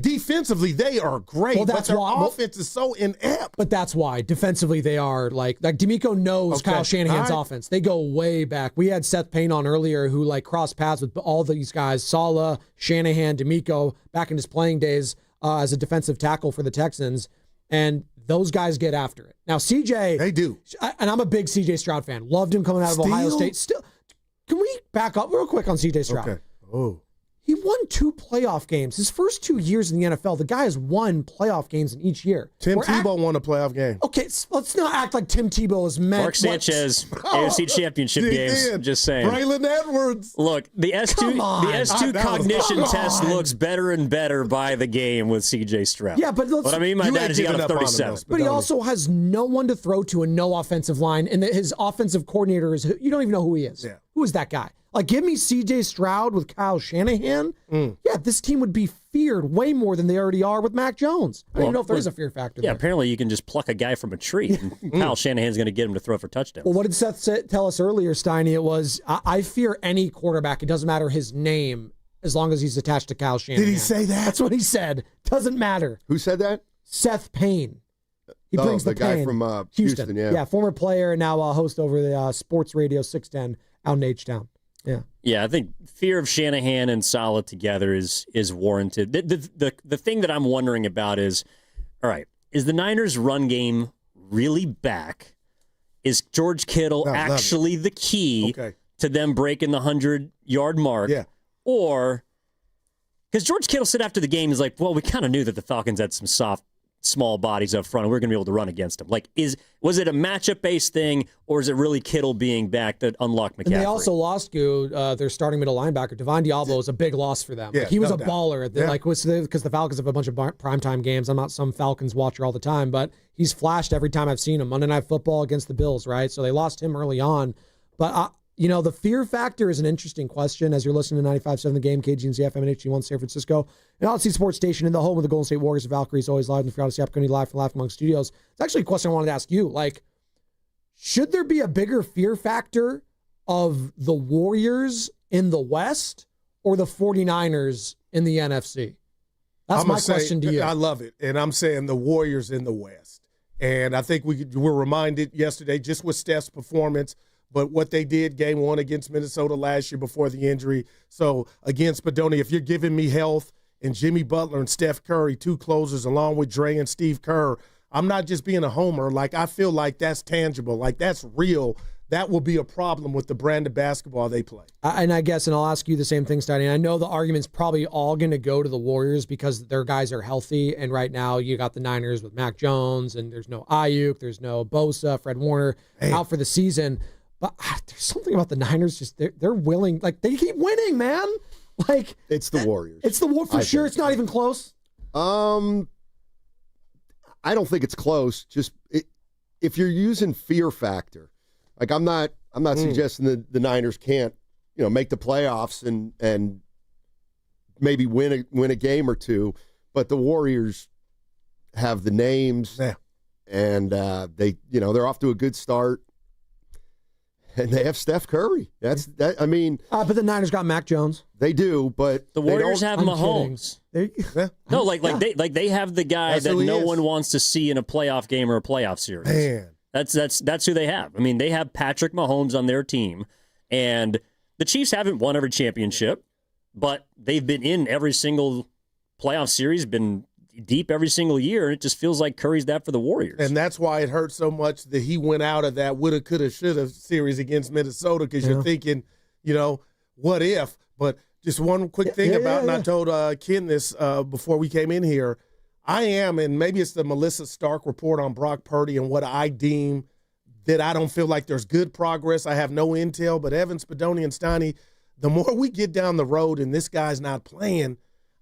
Defensively, they are great, but their offense is so inept. But that's why. Defensively, they are like D'Amico knows Kyle Shanahan's offense. They go way back. We had Seth Payne on earlier who crossed paths with all these guys, Saleh, Shanahan, D'Amico, back in his playing days as a defensive tackle for the Texans. And those guys get after it. Now, CJ. They do. And I'm a big CJ Stroud fan. Loved him coming out of Ohio State. Still, can we back up real quick on CJ Stroud? Okay. Oh. He won 2 playoff games. His first 2 years in the NFL, the guy has won playoff games in each year. Tim Tebow won a playoff game. Okay, let's not act like Tim Tebow is meant. Mark Sanchez, AFC Championship games. Just saying. Braylon Edwards. Look, the S2 cognition test looks better and better by the game with CJ Stroud. Yeah, but what I mean by that is he got a 37. But he also has no one to throw to and no offensive line, and his offensive coordinator is you don't even know who he is. Yeah. Who is that guy? Give me CJ Stroud with Kyle Shanahan. Yeah, this team would be feared way more than they already are with Mac Jones. I don't even know if there is a fear factor there. Apparently you can just pluck a guy from a tree, and Kyle Shanahan's going to get him to throw for touchdowns. Well, what did Seth tell us earlier, Steiny? It was, I fear any quarterback. It doesn't matter his name as long as he's attached to Kyle Shanahan. Did he say that? That's what he said. Doesn't matter. Who said that? Seth Payne. He brings the guy pain. from Houston, yeah. Former player, now host over the Sports Radio 610 out in H-Town. Yeah, I think fear of Shanahan and Saleh together is warranted. The thing that I'm wondering about is, all right, is the Niners' run game really back? Is George Kittle actually the key to them breaking the 100-yard mark? Yeah. Or, because George Kittle said after the game, he's like, well, we kind of knew that the Falcons had some soft small bodies up front, and we're going to be able to run against them. Like, was it a matchup-based thing, or is it really Kittle being back that unlocked McCaffrey? And they also lost their starting middle linebacker. Devon Diablo was a big loss for them. Yeah, Like, he was no a doubt. baller because the Falcons have a bunch of primetime games. I'm not some Falcons watcher all the time, but he's flashed every time I've seen him. Monday Night Football against the Bills, right? So they lost him early on. But, the fear factor is an interesting question as you're listening to 95.7 The Game, KGNZ FM and HD1 San Francisco. And Odyssey Sports Station in the home of the Golden State Warriors. Valkyries always live in the Free Odyssey opportunity live from Laugh Among Studios. It's actually a question I wanted to ask you. Like, should there be a bigger fear factor of the Warriors in the West or the 49ers in the NFC? That's my question to you. I love it. And I'm saying the Warriors in the West. And I think we were reminded yesterday just with Steph's performance, but what they did game one against Minnesota last year before the injury. So against Spadoni, if you're giving me health and Jimmy Butler and Steph Curry, two closers along with Dre and Steve Kerr, I'm not just being a homer. Like, I feel like that's tangible. Like, that's real. That will be a problem with the brand of basketball they play. And I'll ask you the same thing, Steiny. I know the argument's probably all going to go to the Warriors because their guys are healthy. And right now you got the Niners with Mac Jones, and there's no Ayuk, there's no Bosa, Fred Warner out for the season. But there's something about the Niners, just they're willing, like, they keep winning, man. Like, it's the Warriors. It's the Warriors for sure. It's not even close. I don't think it's close. Just if you're using fear factor, like I'm not suggesting that the Niners can't, make the playoffs and maybe win a game or two, but the Warriors have the names, and they're off to a good start. And they have Steph Curry. But the Niners got Mac Jones. They do, but the Warriors have Mahomes. No, they have the guy that no one wants to see in a playoff game or a playoff series. Man, that's who they have. I mean, they have Patrick Mahomes on their team, and the Chiefs haven't won every championship, but they've been in every single playoff series, been deep every single year, and it just feels like Curry's that for the Warriors. And that's why it hurt so much that he went out of that woulda, coulda, shoulda series against Minnesota, because you're thinking, what if? But just one quick thing and I told Ken this before we came in here, I am, and maybe it's the Melissa Stark report on Brock Purdy and what I deem that I don't feel like there's good progress. I have no intel, but Evan, Spadoni, and Steiny, the more we get down the road and this guy's not playing,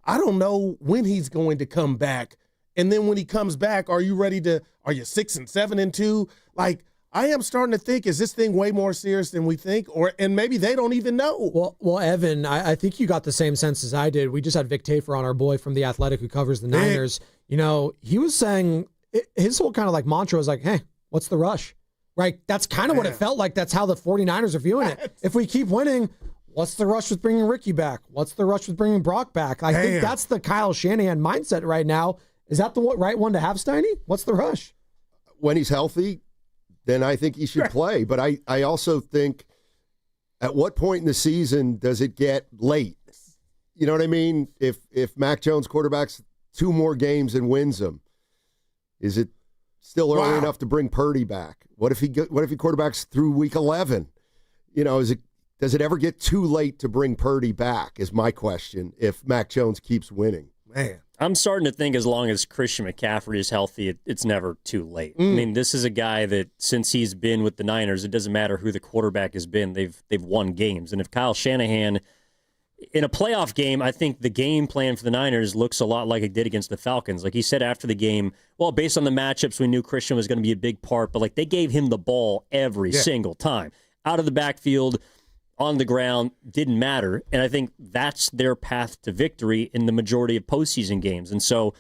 I don't know when he's going to come back. And then when he comes back, are you 6-7-2? Like, I am starting to think, is this thing way more serious than we think? And maybe they don't even know. Well, Evan, I think you got the same sense as I did. We just had Vic Tafer on, our boy from The Athletic who covers the Niners. He was saying his whole kind of like mantra was like, hey, what's the rush? Right? That's kind of what it felt like. That's how the 49ers are viewing it. If we keep winning, what's the rush with bringing Ricky back? What's the rush with bringing Brock back? I think that's the Kyle Shanahan mindset right now. Is that the right one to have, Steiny? What's the rush? When he's healthy, then I think he should play. But I also think, at what point in the season does it get late? You know what I mean? If Mac Jones quarterbacks 2 more games and wins them, is it still early enough to bring Purdy back? What if he quarterbacks through week 11? Does it ever get too late to bring Purdy back, is my question, if Mac Jones keeps winning? Man. I'm starting to think as long as Christian McCaffrey is healthy, it's never too late. I mean, this is a guy that since he's been with the Niners, it doesn't matter who the quarterback has been, they've won games. And if Kyle Shanahan, in a playoff game, I think the game plan for the Niners looks a lot like it did against the Falcons. Like he said after the game, well, based on the matchups, we knew Christian was going to be a big part, but like they gave him the ball every single time. Out of the backfield, on the ground, didn't matter. And I think that's their path to victory in the majority of postseason games. And so,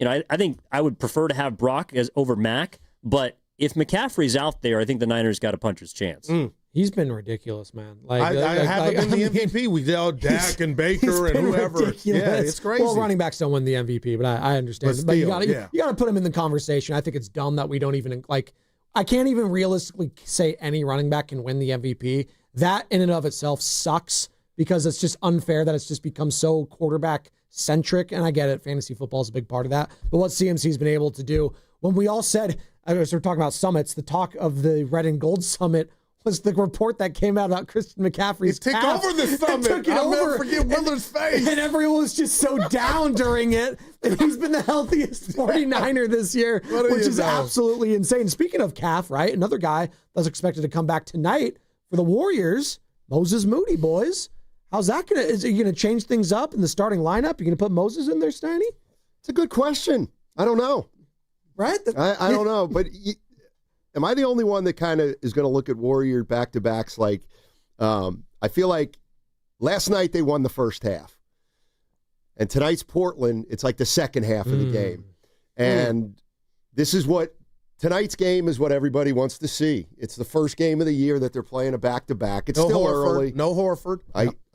I think I would prefer to have Brock over Mac, but if McCaffrey's out there, I think the Niners got a puncher's chance. He's been ridiculous, man. I haven't been the MVP. We yelled Dak and Baker and whoever. Ridiculous. Yeah, it's crazy. Well, running backs don't win the MVP, but I understand. But you got to put him in the conversation. I think it's dumb that we don't even I can't even realistically say any running back can win the MVP. That in and of itself sucks because it's just unfair that it's just become so quarterback centric. And I get it. Fantasy football is a big part of that. But what CMC's been able to do, when we all said, as we're talking about summits, the talk of the red and gold summit was the report that came out about Christian McCaffrey's It took calf. over the summit. It took it I'll over. never forget Willard's face. And everyone was just so down during it. And he's been the healthiest 49er this year, which is absolutely insane. Speaking of calf, right? Another guy that's expected to come back tonight for the Warriors, Moses Moody, boys. How's that going to, is he going to change things up in the starting lineup? You going to put Moses in there, Steiny? It's a good question. I don't know. Right? I don't know. But am I the only one that kind of is going to look at Warrior back-to-backs like, I feel like last night they won the first half. And tonight's Portland, it's like the second half of the game. And this is tonight's game is what everybody wants to see. It's the first game of the year that they're playing a back-to-back. It's still early. No Horford.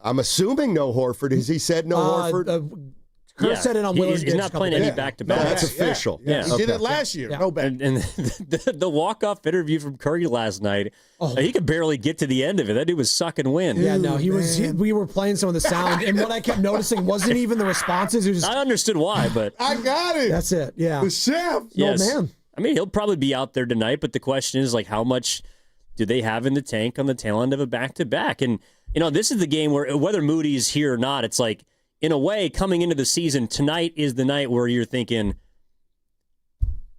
I'm assuming no Horford. Has he said no Horford? Kerr said it on Willard's. He's not playing any back-to-back. No, that's official. Yeah. He did it last year. No back. And the walk-off interview from Curry last night, he could barely get to the end of it. That dude was sucking wind. Yeah, no, we were playing some of the sound, and what I kept noticing wasn't even the responses. It was just, I understood why, but I got it. That's it. Yeah, the chef. Yes. Oh man. I mean, he'll probably be out there tonight, but the question is, like, how much do they have in the tank on the tail end of a back-to-back? And, this is the game where, whether Moody's here or not, it's like, in a way, coming into the season, tonight is the night where you're thinking,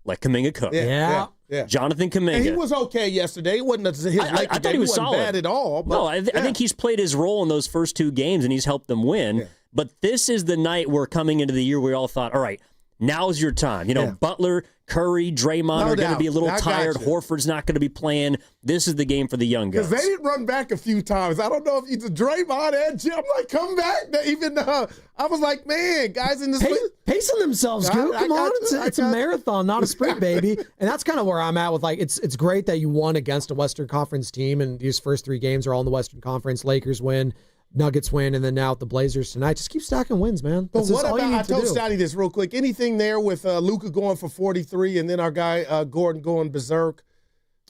let Kuminga cook. Yeah. Jonathan Kuminga. And he was okay yesterday. It wasn't his I thought he was wasn't solid. bad at all. But, no, I think he's played his role in those first two games, and he's helped them win. Yeah. But this is the night where coming into the year, we all thought, all right, now's your time. Butler, Curry, Draymond are going to be a little tired. Horford's not going to be playing. This is the game for the young guys. Because they didn't run back a few times. I don't know if it's Draymond and Jim. I'm like, come back. I was like, man, guys in this pacing themselves, Goop. Come on, it's a marathon, not a sprint, baby. And that's kind of where I'm at with, like, it's great that you won against a Western Conference team, and these first three games are all in the Western Conference. Lakers win, Nuggets win, and then now with the Blazers tonight. Just keep stacking wins, man. But what about, I told Scotty this real quick, anything there with Luka going for 43 and then our guy Gordon going berserk?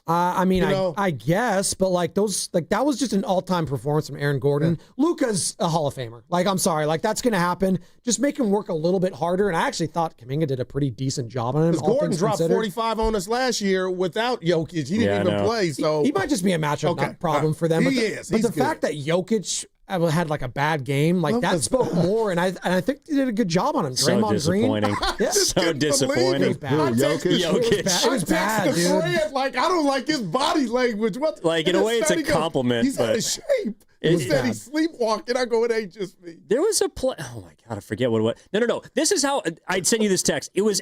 I guess, but that was just an all-time performance from Aaron Gordon. Yeah. Luka's a Hall of Famer. I'm sorry, that's going to happen. Just make him work a little bit harder. And I actually thought Kuminga did a pretty decent job on him. Gordon dropped 45 on us last year without Jokic. He didn't even play. So he might just be a matchup problem for them. But the fact that Jokic had a bad game, that spoke more, and I think they did a good job on him. So disappointing. So disappointing. It was bad. Jokic. It was bad, dude. I don't like his body language. In a way, it's a compliment. He's out of shape. Instead, he's sleepwalking. I go, it ain't just me. There was a play. Oh, my God, I forget what it was. No. This is how I'd send you this text. It was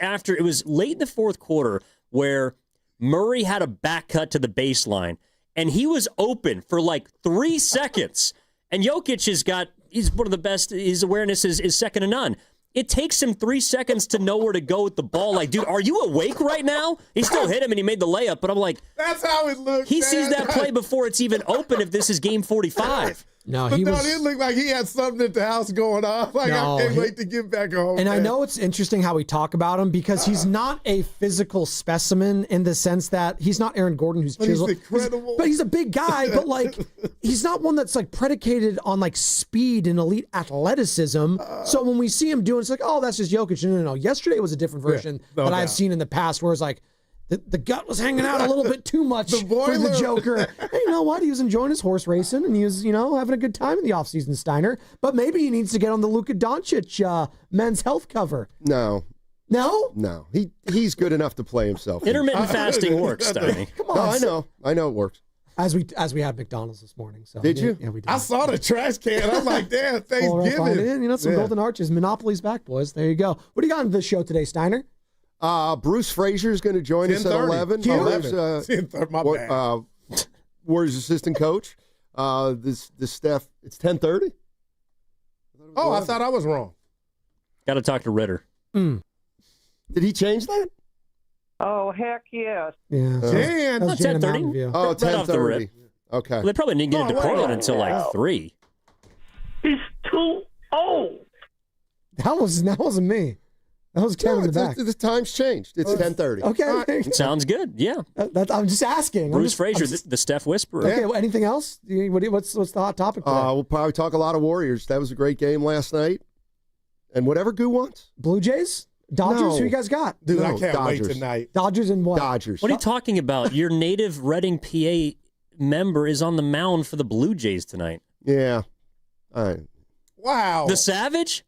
late in the fourth quarter where Murray had a back cut to the baseline, and he was open for 3 seconds. And Jokic he's one of the best. His awareness is second to none. It takes him 3 seconds to know where to go with the ball. Dude, are you awake right now? He still hit him and he made the layup, but I'm like, that's how it looks. He sees that play before it's even open if this is game 45. No, it looked like he had something at the house going on. I can't wait to get back home. And I know it's interesting how we talk about him because he's not a physical specimen in the sense that he's not Aaron Gordon, who's chiseled. He's incredible. But he's a big guy, but he's not one that's predicated on speed and elite athleticism. So when we see him doing, it's oh, that's just Jokic. No. Yesterday was a different version that I've seen in the past where it's the gut was hanging out a little bit too much for the Joker. And you know what? He was enjoying his horse racing, and he was, having a good time in the offseason, Steiner. But maybe he needs to get on the Luka Doncic men's health cover. No. He's good enough to play himself. Intermittent fasting works, Steiner. Come on. No, I know it works. As we had McDonald's this morning. So did you? Yeah, we did. I saw the trash can. I'm like, damn, Thanksgiving. Some Golden Arches. Monopoly's back, boys. There you go. What do you got in this show today, Steiner? Bruce Frazier's going to join us at 11. My bad. Warriors assistant coach. This Steph, it's 10:30. Oh, I thought I was wrong. Got to talk to Ritter. Did he change that? Oh, heck yes. Yeah. Jan. 10:30. Oh, right off the rip. 10:30. Okay. Well, they probably didn't get it to Portland until 3. He's too old. That wasn't me. That was Ken in the back. The time's changed. It's 10:30. Okay. Sounds good. Yeah. I'm just asking. Bruce Frazier, the Steph Whisperer. Okay. Well, anything else? What's the hot topic today? We'll probably talk a lot of Warriors. That was a great game last night. And whatever Goo wants. Blue Jays? Dodgers? No. Who you guys got? Dude, I can't wait tonight. Dodgers and what? Dodgers. What are you talking about? Your native Reading, PA member is on the mound for the Blue Jays tonight. Yeah. All right. Wow. The Savage?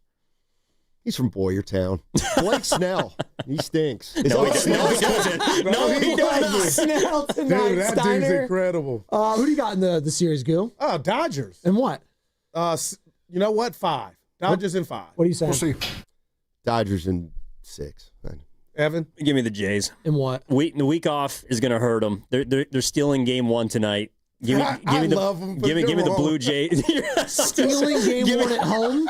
He's from Boyertown. Blake Snell. He stinks. No, he doesn't. No, he doesn't. Snell tonight, Dude, that Steiner. dude's incredible. Who do you got in the series, Goo? Oh, Dodgers. And what? You know what? 5. Dodgers in 5. What are you saying? We'll see. Dodgers in 6. Evan? Give me the Jays. And what? The week off is going to hurt them. They're stealing game 1 tonight. Give me the Blue Jays. Stealing game 1 at home?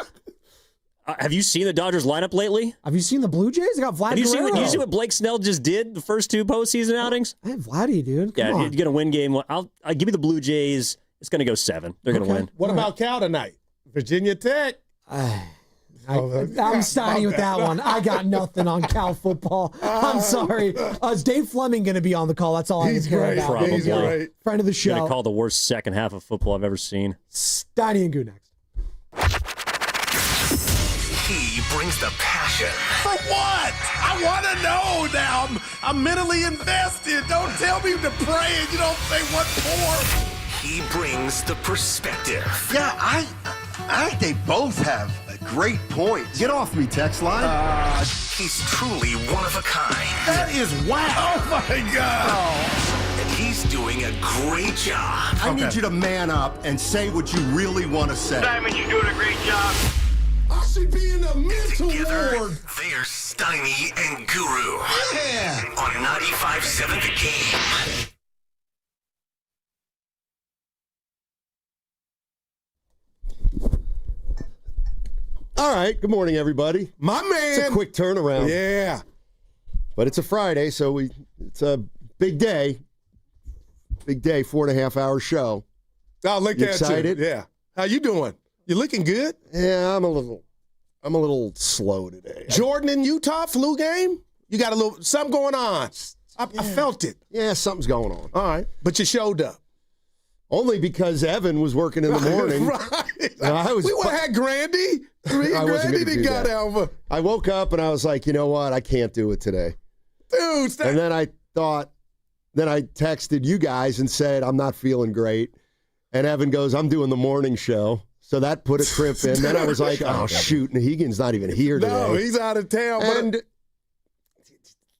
Have you seen the Dodgers lineup lately? Have you seen the Blue Jays? They got Vlad Have you Guerrero. seen what Blake Snell just did the first 2 postseason outings? I have Vladdy, dude. Come on. You're going to win game 1. I'll give me the Blue Jays. It's going to go 7. They're going to win. What about Cal tonight? Virginia Tech. I'm Steiny with that one. I got nothing on Cal football. I'm sorry. Is Dave Fleming going to be on the call? That's all I care about. Probably. He's great. Friend of the show. Going to call the worst second half of football I've ever seen. Steiny and Goo next. He brings the passion. For what? I want to know now. I'm mentally invested. Don't tell me to pray and you don't say what for. He brings the perspective. Yeah, I think they both have great points. Get off me, text line. He's truly one of a kind. That is whack. Oh, my God. And he's doing a great job. I need you to man up and say what you really want to say. Diamond, you're doing a great job. I should be in a mental ward. They're Steiny and Guru. Yeah. On 95.7 The Game. All right. Good morning, everybody. My man. It's a quick turnaround. Yeah. But it's a Friday, so it's a big day. Big day, 4.5-hour show. Oh, look You at excited? you. Yeah. How you doing? You looking good? Yeah, I'm a little slow today. Jordan in Utah, flu game? You got a little something going on. I felt it. Yeah, something's going on. All right. But you showed up. Only because Evan was working in the morning. Right. We would have had Grandy. Grandy didn't got Alva. I woke up and I was like, you know what? I can't do it today. Dude. And then I texted you guys and said, I'm not feeling great. And Evan goes, I'm doing the morning show. So that put a crimp in. Then I was like, oh, shoot. Nahegan's not even here today. No, he's out of town. And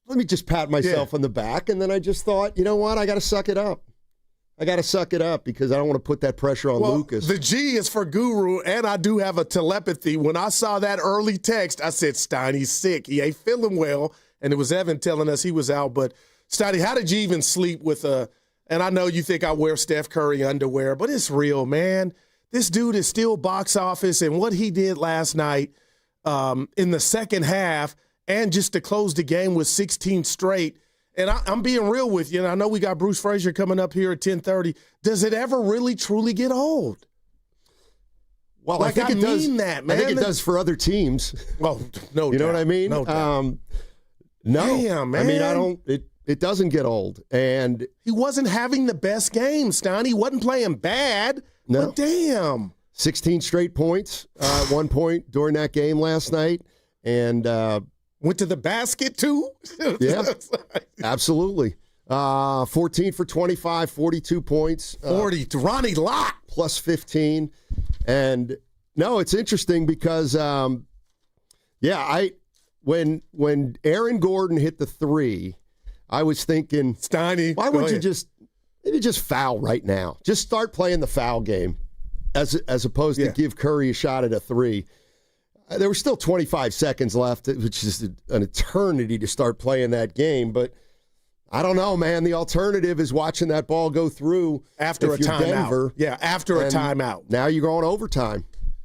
let me just pat myself on the back. And then I just thought, you know what? I got to suck it up. I got to suck it up because I don't want to put that pressure on Lucas. The G is for Guru, and I do have a telepathy. When I saw that early text, I said, Steiny's sick. He ain't feeling well. And it was Evan telling us he was out. But, Steiny, how did you even sleep with and I know you think I wear Steph Curry underwear, but it's real, man. This dude is still box office, and what he did last night in the second half and just to close the game with 16 straight. And I'm being real with you, and I know we got Bruce Frazier coming up here at 10:30. Does it ever really, truly get old? Well, like, I think it does. That, man. I think it does for other teams. Well, no You know doubt. what I mean? No doubt. No. Damn, man. I mean, it doesn't get old. And he wasn't having the best game, Stein. He wasn't playing bad. No. But damn. 16 straight points at one point during that game last night. And went to the basket, too? Yeah, absolutely. 14 for 25, 42 points. 40 to Ronnie Lott. Plus 15. And, no, it's interesting because, when Aaron Gordon hit the 3, I was thinking, Steiny, why would you just foul right now? Just start playing the foul game as opposed to give Curry a shot at a 3. There were still 25 seconds left, which is an eternity to start playing that game. But I don't know, man. The alternative is watching that ball go through after a timeout. Yeah, after a timeout. Now you're going overtime.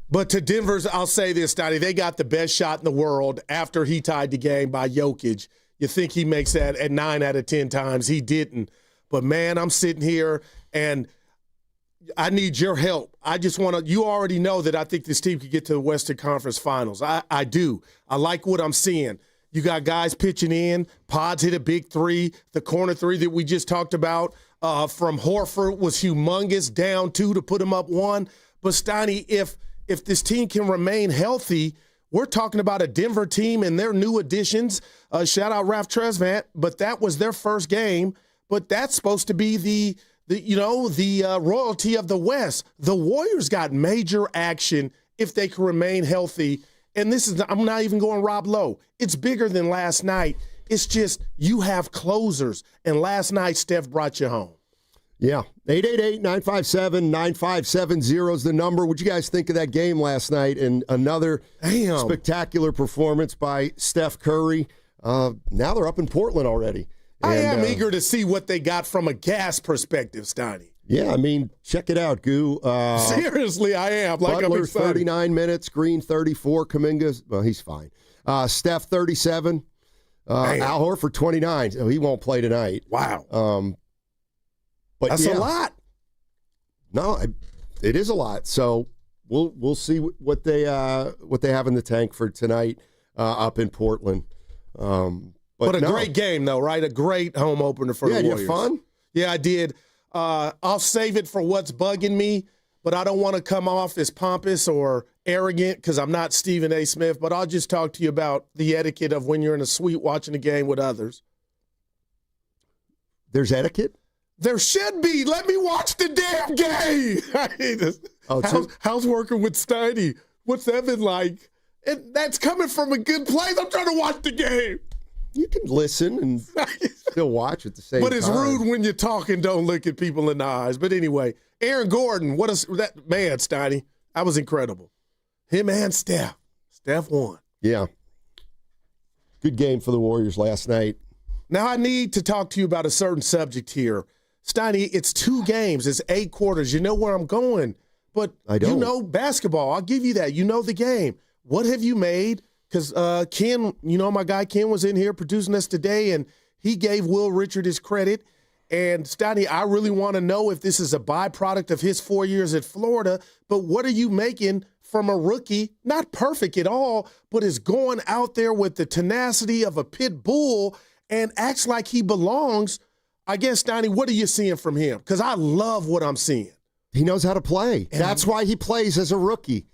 But to Denver's, I'll say this, Steiny, they got the best shot in the world after he tied the game by Jokic. You think he makes that at 9 out of 10 times. He didn't. But, man, I'm sitting here, and I need your help. I just want to – you already know that I think this team could get to the Western Conference Finals. I do. I like what I'm seeing. You got guys pitching in. Pods hit a big 3. The corner 3 that we just talked about from Horford was humongous, down 2 to put him up 1. But, Steiny, if this team can remain healthy, we're talking about a Denver team and their new additions. Shout out Ralph Tresvant, but that was their first game. But that's supposed to be the royalty of the West. The Warriors got major action if they can remain healthy. And I'm not even going Rob Lowe. It's bigger than last night. It's just you have closers. And last night, Steph brought you home. Yeah. 888-957-9570 is the number. What'd you guys think of that game last night? And another spectacular performance by Steph Curry. Now they're up in Portland already. I am eager to see what they got from a gas perspective, Steiny. Yeah, I mean, check it out, Goo. Seriously, I am. Butler, I'm excited. 39 minutes. Green, 34. Kuminga, well, he's fine. Steph, 37. Al Horford, 29. So he won't play tonight. Wow. But that's a lot. No, it is a lot. So we'll see what they have in the tank for tonight up in Portland. But a great game, though, right? A great home opener for the Warriors. Yeah, you had fun? Yeah, I did. I'll save it for what's bugging me, but I don't want to come off as pompous or arrogant because I'm not Stephen A. Smith, but I'll just talk to you about the etiquette of when you're in a suite watching a game with others. There's etiquette? There should be. Let me watch the damn game. How's working with Steiny? What's Evan like? And that's coming from a good place. I'm trying to watch the game. You can listen and still watch at the same time. But it's rude when you're talking, don't look at people in the eyes. But anyway, Aaron Gordon, that man, Steiny, that was incredible. Him and Steph. Steph won. Yeah. Good game for the Warriors last night. Now I need to talk to you about a certain subject here. Steiny, it's 2 games. It's 8 quarters. You know where I'm going. But you know basketball. I'll give you that. You know the game. What have you made? Because Ken, my guy Ken was in here producing us today, and he gave Will Richard his credit. And, Steiny, I really want to know if this is a byproduct of his 4 years at Florida, but what are you making from a rookie, not perfect at all, but is going out there with the tenacity of a pit bull and acts like he belongs? I guess, Steiny, what are you seeing from him? Because I love what I'm seeing. He knows how to play. And that's why he plays as a rookie.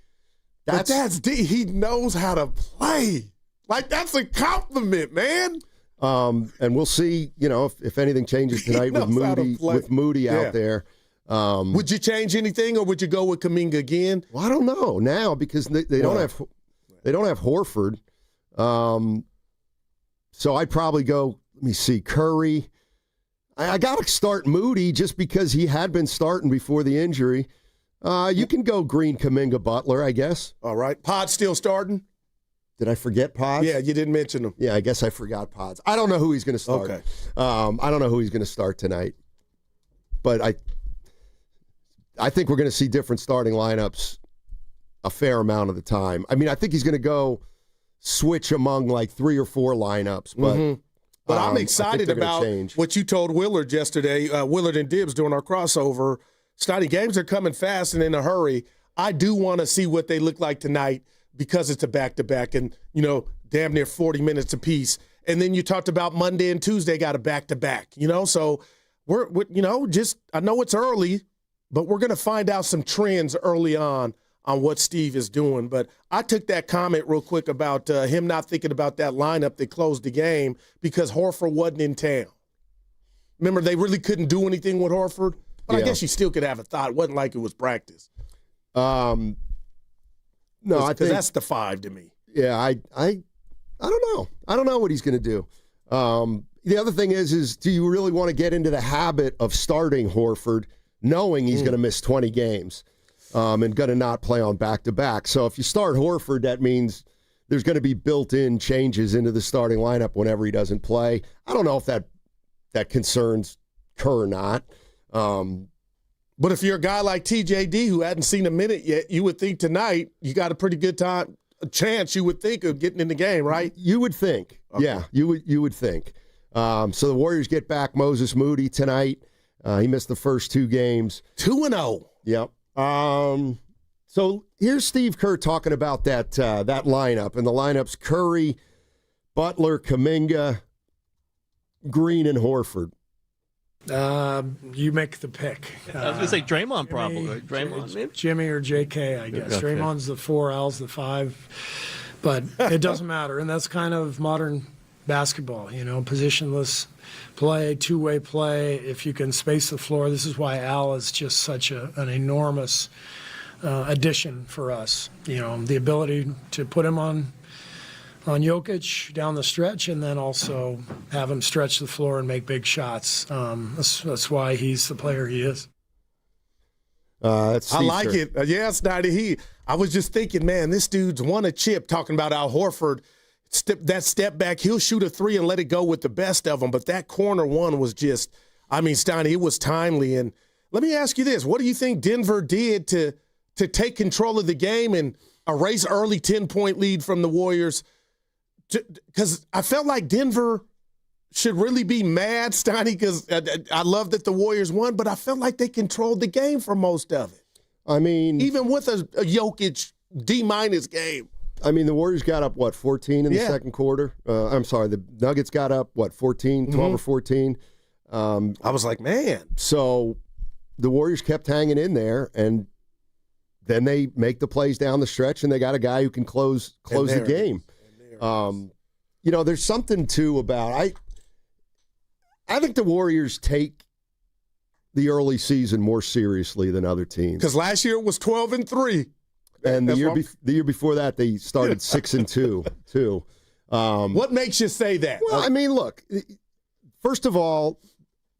He knows how to play. Like, that's a compliment, man. And we'll see, if anything changes tonight with Moody out there. Would you change anything, or would you go with Kuminga again? Well, I don't know now because they don't have Horford. So I'd probably go. Let me see, Curry. I got to start Moody just because he had been starting before the injury. You can go Green, Kuminga, Butler, I guess. All right. Pod's still starting? Did I forget Pods? Yeah, you didn't mention him. Yeah, I guess I forgot Pods. I don't know who he's going to start. Okay. I don't know who he's going to start tonight. But I think we're going to see different starting lineups a fair amount of the time. I mean, I think he's going to go switch among like 3 or 4 lineups. But, but I'm excited about what you told Willard yesterday, Willard and Dibbs during our crossover. Steiny, games are coming fast and in a hurry. I do want to see what they look like tonight because it's a back-to-back and, damn near 40 minutes apiece. And then you talked about Monday and Tuesday got a back-to-back, so we're I know it's early, but we're going to find out some trends early on what Steve is doing. But I took that comment real quick about him not thinking about that lineup that closed the game because Horford wasn't in town. Remember, they really couldn't do anything with Horford? But I guess you still could have a thought. It wasn't like it was practice. No, I think that's the 5 to me. Yeah, I don't know. I don't know what he's going to do. The other thing is do you really want to get into the habit of starting Horford knowing he's going to miss 20 games and going to not play on back-to-back? So if you start Horford, that means there's going to be built-in changes into the starting lineup whenever he doesn't play. I don't know if that concerns Kerr or not. But if you're a guy like TJD who hadn't seen a minute yet, you would think tonight you got a pretty good chance you would think of getting in the game, right? You would think. Okay. Yeah, you would think. So the Warriors get back Moses Moody tonight. He missed the first 2 games. 2-0. Yep. So here's Steve Kerr talking about that lineup. And the lineup's Curry, Butler, Kuminga, Green, and Horford. You make the pick. I was going to say Draymond probably. Draymond. Jimmy or JK, I guess. Okay. Draymond's the 4, Al's the 5. But it doesn't matter. And that's kind of modern basketball, positionless play, two-way play. If you can space the floor, this is why Al is just such an enormous addition for us. The ability to put him on Jokic down the stretch, and then also have him stretch the floor and make big shots. That's why he's the player he is. I like it. Yeah, Snidey. I was just thinking, man, this dude's won a chip, talking about Al Horford. That step back, he'll shoot a three and let it go with the best of them. But that corner one was just, Steiny, it was timely. And let me ask you this. What do you think Denver did to take control of the game and erase early 10-point lead from the Warriors? Because I felt like Denver should really be mad, Steiny, because I love that the Warriors won, but I felt like they controlled the game for most of it. Even with a Jokic D- game. The Warriors got up, 14 in the second quarter? I'm sorry, the Nuggets got up, 14, 12 or 14? I was like, man. So the Warriors kept hanging in there, and then they make the plays down the stretch, and they got a guy who can close the game. There's something, too, about I think the Warriors take the early season more seriously than other teams. Because last year it was 12-3. And the year before that, they started 6-2, too. What makes you say that? Well, look, first of all,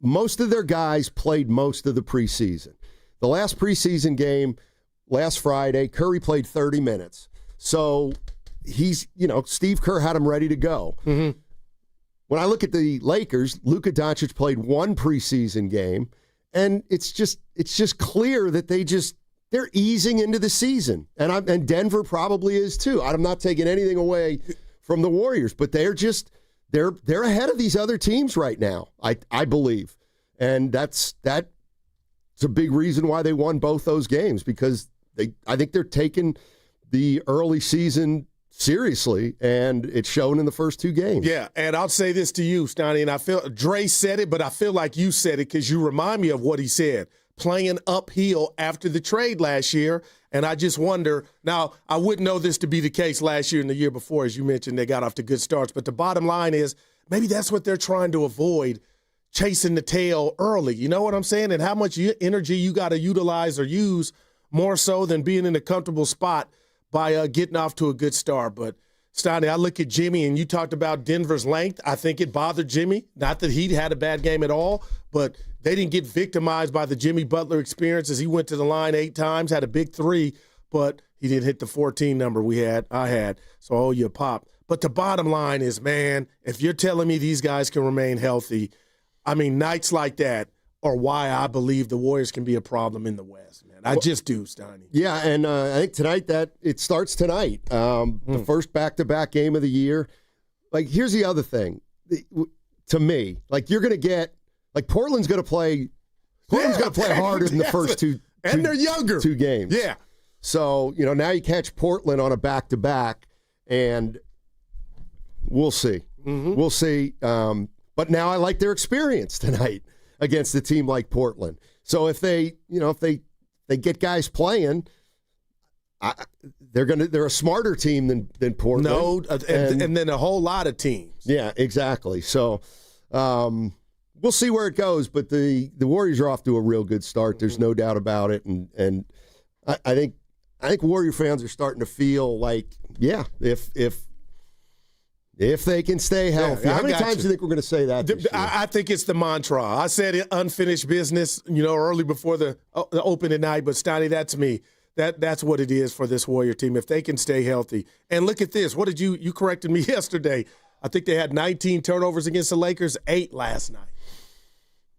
most of their guys played most of the preseason. The last preseason game, last Friday, Curry played 30 minutes. So he's, Steve Kerr had him ready to go. Mm-hmm. When I look at the Lakers, Luka Doncic played one preseason game, and it's just clear that they're easing into the season, and Denver probably is too. I'm not taking anything away from the Warriors, but they're ahead of these other teams right now. I believe, and that's a big reason why they won both those games, because I think they're taking the early season seriously, and it's shown in the first two games. Yeah, and I'll say this to you, Stoney, and I feel Dre said it, but I feel like you said it because you remind me of what he said, playing uphill after the trade last year, and I just wonder, now, I wouldn't know this to be the case last year and the year before, as you mentioned, they got off to good starts, but the bottom line is maybe that's what they're trying to avoid, chasing the tail early, you know what I'm saying, and how much energy you got to utilize or use more so than being in a comfortable spot by getting off to a good start. But, Stoney, I look at Jimmy, and you talked about Denver's length. I think it bothered Jimmy. Not that he had a bad game at all, but they didn't get victimized by the Jimmy Butler experience as he went to the line 8 times, had a big 3, but he didn't hit the 14 number I had. So, oh, you pop. But the bottom line is, man, if you're telling me these guys can remain healthy, nights like that are why I believe the Warriors can be a problem in the West, man. I just do, Steiny. Yeah, and I think tonight it starts tonight. The first back-to-back game of the year. Here's the other thing. To me, you're going to get Portland's going to play. Portland's going to play harder than the first two, and they're younger. 2 games. Yeah. So now you catch Portland on a back-to-back, and we'll see. Mm-hmm. We'll see. But now I like their experience tonight against a team like Portland. So if they get guys playing, they're a smarter team than Portland. No, and then a whole lot of teams. Yeah, exactly. So we'll see where it goes. But the Warriors are off to a real good start. There's no doubt about it. And I think Warrior fans are starting to feel like, yeah, if they can stay healthy. Yeah, how many times do you think we're going to say that this year? I think it's the mantra. I said it, unfinished business, early before the opening night, but Stoney, that's me. That's what it is for this Warrior team, if they can stay healthy. And look at this. What did you corrected me yesterday. I think they had 19 turnovers against the Lakers, 8 last night.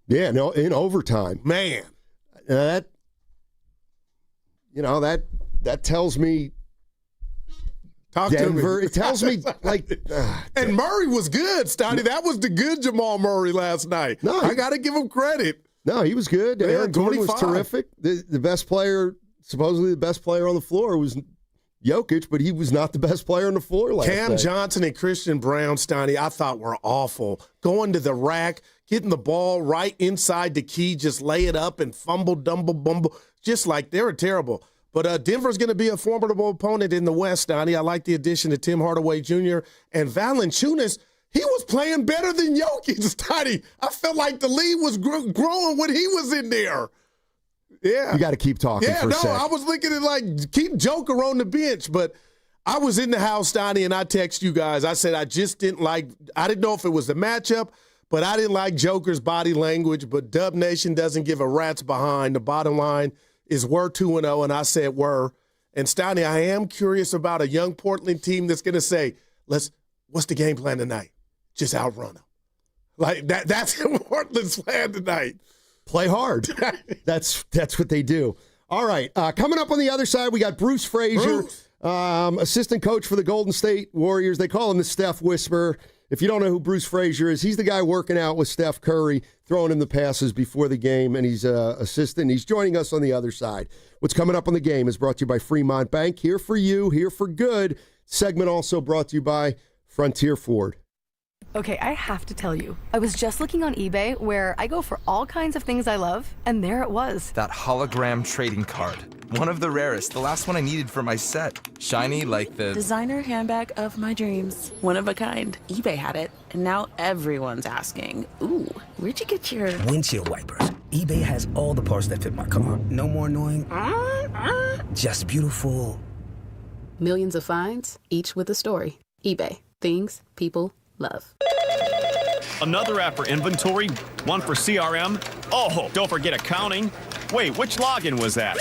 Yeah, no, in overtime. Man. That tells me Talk Denver. to me. It tells me and Murray was good, Stoney. That was the good Jamal Murray last night. No, I got to give him credit. No, he was good. Yeah, Aaron Gordon was 25. terrific. The best player, supposedly the best player on the floor, was Jokic, but he was not the best player on the floor last night. Cam Johnson and Christian Brown, Stoney, I thought were awful. Going to the rack, getting the ball right inside the key, just lay it up and fumble, bumble, just like they were terrible. But Denver's going to be a formidable opponent in the West, Donnie. I like the addition of Tim Hardaway Jr. and Valanciunas. He was playing better than Jokic, Steiny. I felt like the lead was growing when he was in there. Yeah. You got to keep talking for a sec. I was looking at like, keep Joker on the bench, but I was in the house, Steiny, and I text you guys. I said I didn't know if it was the matchup, but I didn't like Joker's body language, but Dub Nation doesn't give a rat's behind. The bottom line is we're 2-0, and I said we're. And Steiny, I am curious about a young Portland team that's going to say, what's the game plan tonight? Just outrun them. Like that's Portland's plan tonight. Play hard. That's what they do. All right, coming up on the other side, we got Bruce Frazier. Assistant coach for the Golden State Warriors. They call him the Steph Whisperer. If you don't know who Bruce Frazier is, he's the guy working out with Steph Curry, throwing him the passes before the game, and he's assistant. He's joining us on the other side. What's coming up on the game is brought to you by Fremont Bank. Here for you, here for good. Segment also brought to you by Frontier Ford. Okay, I have to tell you, I was just looking on eBay where I go for all kinds of things I love, and there it was. That hologram trading card. One of the rarest, the last one I needed for my set. Shiny like the designer handbag of my dreams. One of a kind. eBay had it, and now everyone's asking, ooh, where'd you get your windshield wipers? eBay has all the parts that fit my car. No more annoying, just beautiful. Millions of finds, each with a story. eBay. Things people love. Another app for inventory, one for CRM. Oh, don't forget accounting. Wait, which login was that?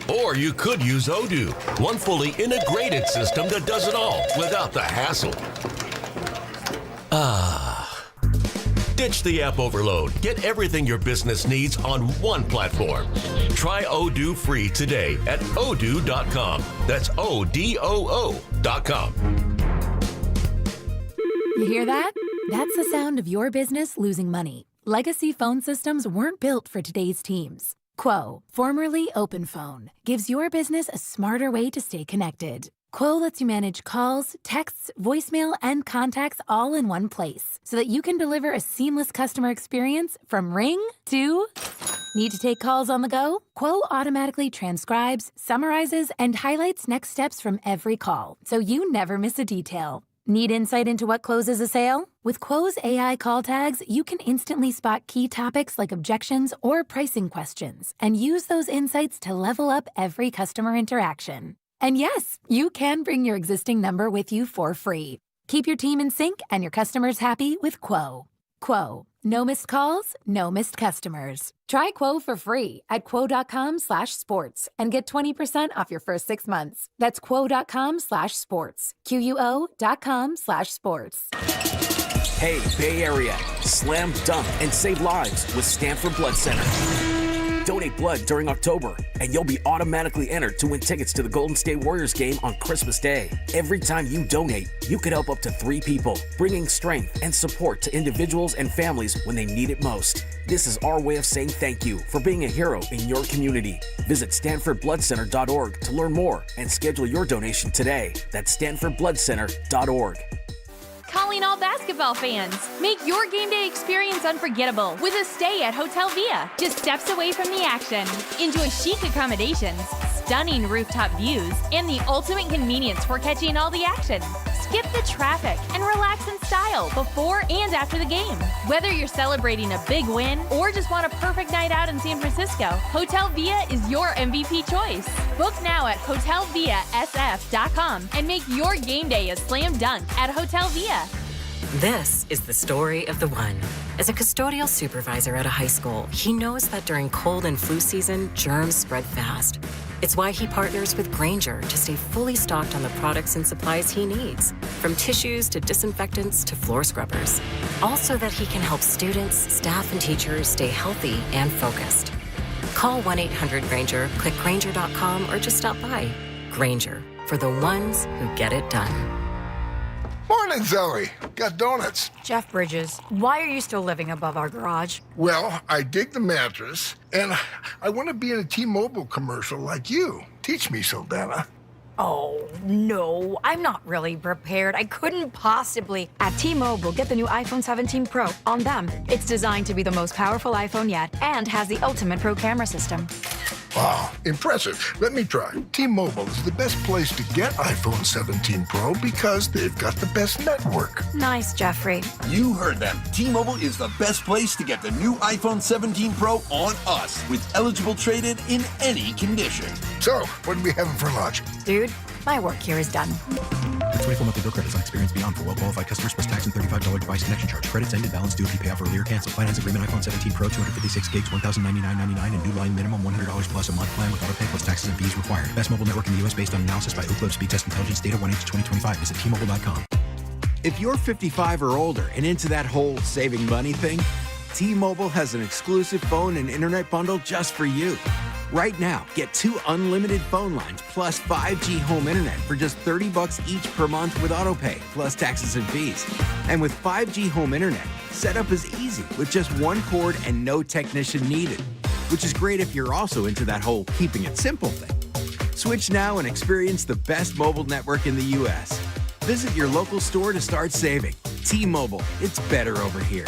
Or you could use Odoo, one fully integrated system that does it all without the hassle. Ditch the app overload. Get everything your business needs on one platform. Try Odoo free today at odoo.com. That's ODOO.com. You hear that? That's the sound of your business losing money. Legacy phone systems weren't built for today's teams. Quo, formerly OpenPhone, gives your business a smarter way to stay connected. Quo lets you manage calls, texts, voicemail, and contacts all in one place so that you can deliver a seamless customer experience from ring to... Need to take calls on the go? Quo automatically transcribes, summarizes, and highlights next steps from every call, so you never miss a detail. Need insight into what closes a sale? With Quo's AI call tags, you can instantly spot key topics like objections or pricing questions and use those insights to level up every customer interaction. And yes, you can bring your existing number with you for free. Keep your team in sync and your customers happy with Quo. Quo. No missed calls, no missed customers. Try Quo for free at quo.com/sports and get 20% off your first 6 months. That's quo.com/sports. QUO.com/sports. Hey, Bay Area, slam dunk and save lives with Stanford Blood Center. Donate blood during October, and you'll be automatically entered to win tickets to the Golden State Warriors game on Christmas Day. Every time you donate, you could help up to 3 people, bringing strength and support to individuals and families when they need it most. This is our way of saying thank you for being a hero in your community. Visit StanfordBloodCenter.org to learn more and schedule your donation today. That's StanfordBloodCenter.org. Calling all basketball fans. Make your game day experience unforgettable with a stay at Hotel Via, just steps away from the action. Enjoy chic accommodations, stunning rooftop views, and the ultimate convenience for catching all the action. Skip the traffic and relax in style before and after the game. Whether you're celebrating a big win or just want a perfect night out in San Francisco, Hotel Via is your MVP choice. Book now at hotelviasf.com and make your game day a slam dunk at Hotel Via. This is the story of the one. As a custodial supervisor at a high school, he knows that during cold and flu season, germs spread fast. It's why he partners with Granger to stay fully stocked on the products and supplies he needs, from tissues to disinfectants to floor scrubbers. Also that he can help students, staff, and teachers stay healthy and focused. Call 1-800-GRANGER, click Granger.com, or just stop by. Granger, for the ones who get it done. Morning, Zoe. Got donuts. Jeff Bridges, why are you still living above our garage? Well, I dig the mattress, and I want to be in a T-Mobile commercial like you. Teach me, Saldana. Oh, no, I'm not really prepared. I couldn't possibly. At T-Mobile, get the new iPhone 17 Pro on them. It's designed to be the most powerful iPhone yet and has the ultimate pro camera system. Wow, impressive. Let me try. T-Mobile is the best place to get iPhone 17 Pro because they've got the best network. Nice, Jeffrey. You heard them. T-Mobile is the best place to get the new iPhone 17 Pro on us with eligible trade-in in any condition. So, what are we having for lunch? Dude, my work here is done. The 24 monthly bill credits on experience beyond for well-qualified customers plus tax and $35 device connection charge. Credits ended. Balance due if you pay off earlier. Cancel. Finance agreement. iPhone 17 Pro, 256 gigs, $1,099.99, and new line minimum $100 plus a month plan with auto pay plus taxes and fees required. Best mobile network in the U.S. based on analysis by Ookla Speed Test Intelligence data 1/8/2025. Visit T-Mobile.com. If you're 55 or older and into that whole saving money thing, T-Mobile has an exclusive phone and internet bundle just for you. Right now, get 2 unlimited phone lines plus 5G home internet for just $30 each per month with autopay, plus taxes and fees. And with 5G home internet, setup is easy with just 1 cord and no technician needed, which is great if you're also into that whole keeping it simple thing. Switch now and experience the best mobile network in the U.S. Visit your local store to start saving. T-Mobile, it's better over here.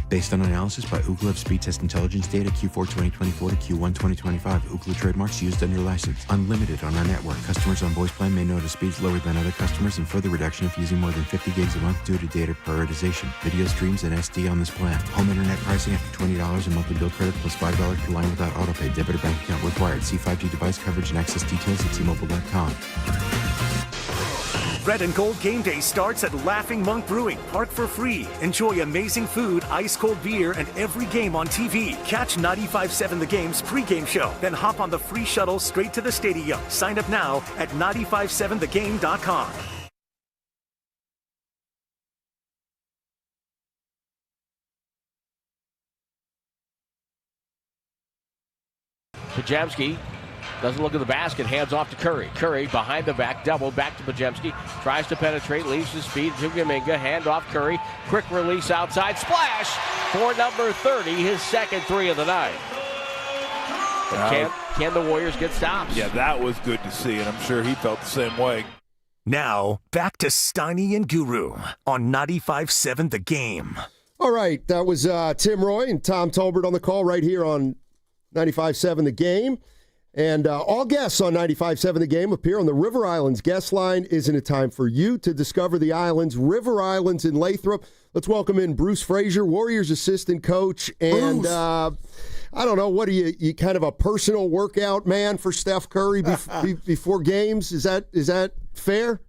Based on analysis by Ookla Speed Test Intelligence data Q4 2024 to Q1 2025. Ookla trademarks used under license. Unlimited on our network. Customers on voice plan may notice speeds lower than other customers and further reduction if using more than 50 gigs a month due to data prioritization. Video streams and SD on this plan. Home internet pricing after $20 and monthly bill credit plus $5 per line without autopay. Debit or bank account required. See 5G device coverage and access details at T-Mobile.com. Red and Gold Game Day starts at Laughing Monk Brewing. Park for free. Enjoy amazing food, ice-cold beer, and every game on TV. Catch 95.7 The Game's pregame show. Then hop on the free shuttle straight to the stadium. Sign up now at 957thegame.com. Pajemski doesn't look at the basket, hands off to Curry. Curry behind the back, double, back to Pajemski. Tries to penetrate, leaves his speed to Kuminga. Hand off Curry. Quick release outside, splash for number 30, his second 3 of the night. But can the Warriors get stops? Yeah, that was good to see, and I'm sure he felt the same way. Now, back to Steiny and Guru on 95.7 The Game. All right, that was Tim Roy and Tom Tolbert on the call right here on 95.7 The Game. And all guests on 95.7 The Game appear on the River Islands guest line. Isn't it time for you to discover the islands? River Islands in Lathrop. Let's welcome in Bruce Frazier, Warriors assistant coach. And I don't know, what are you kind of a personal workout man for Steph Curry before games? Is that fair?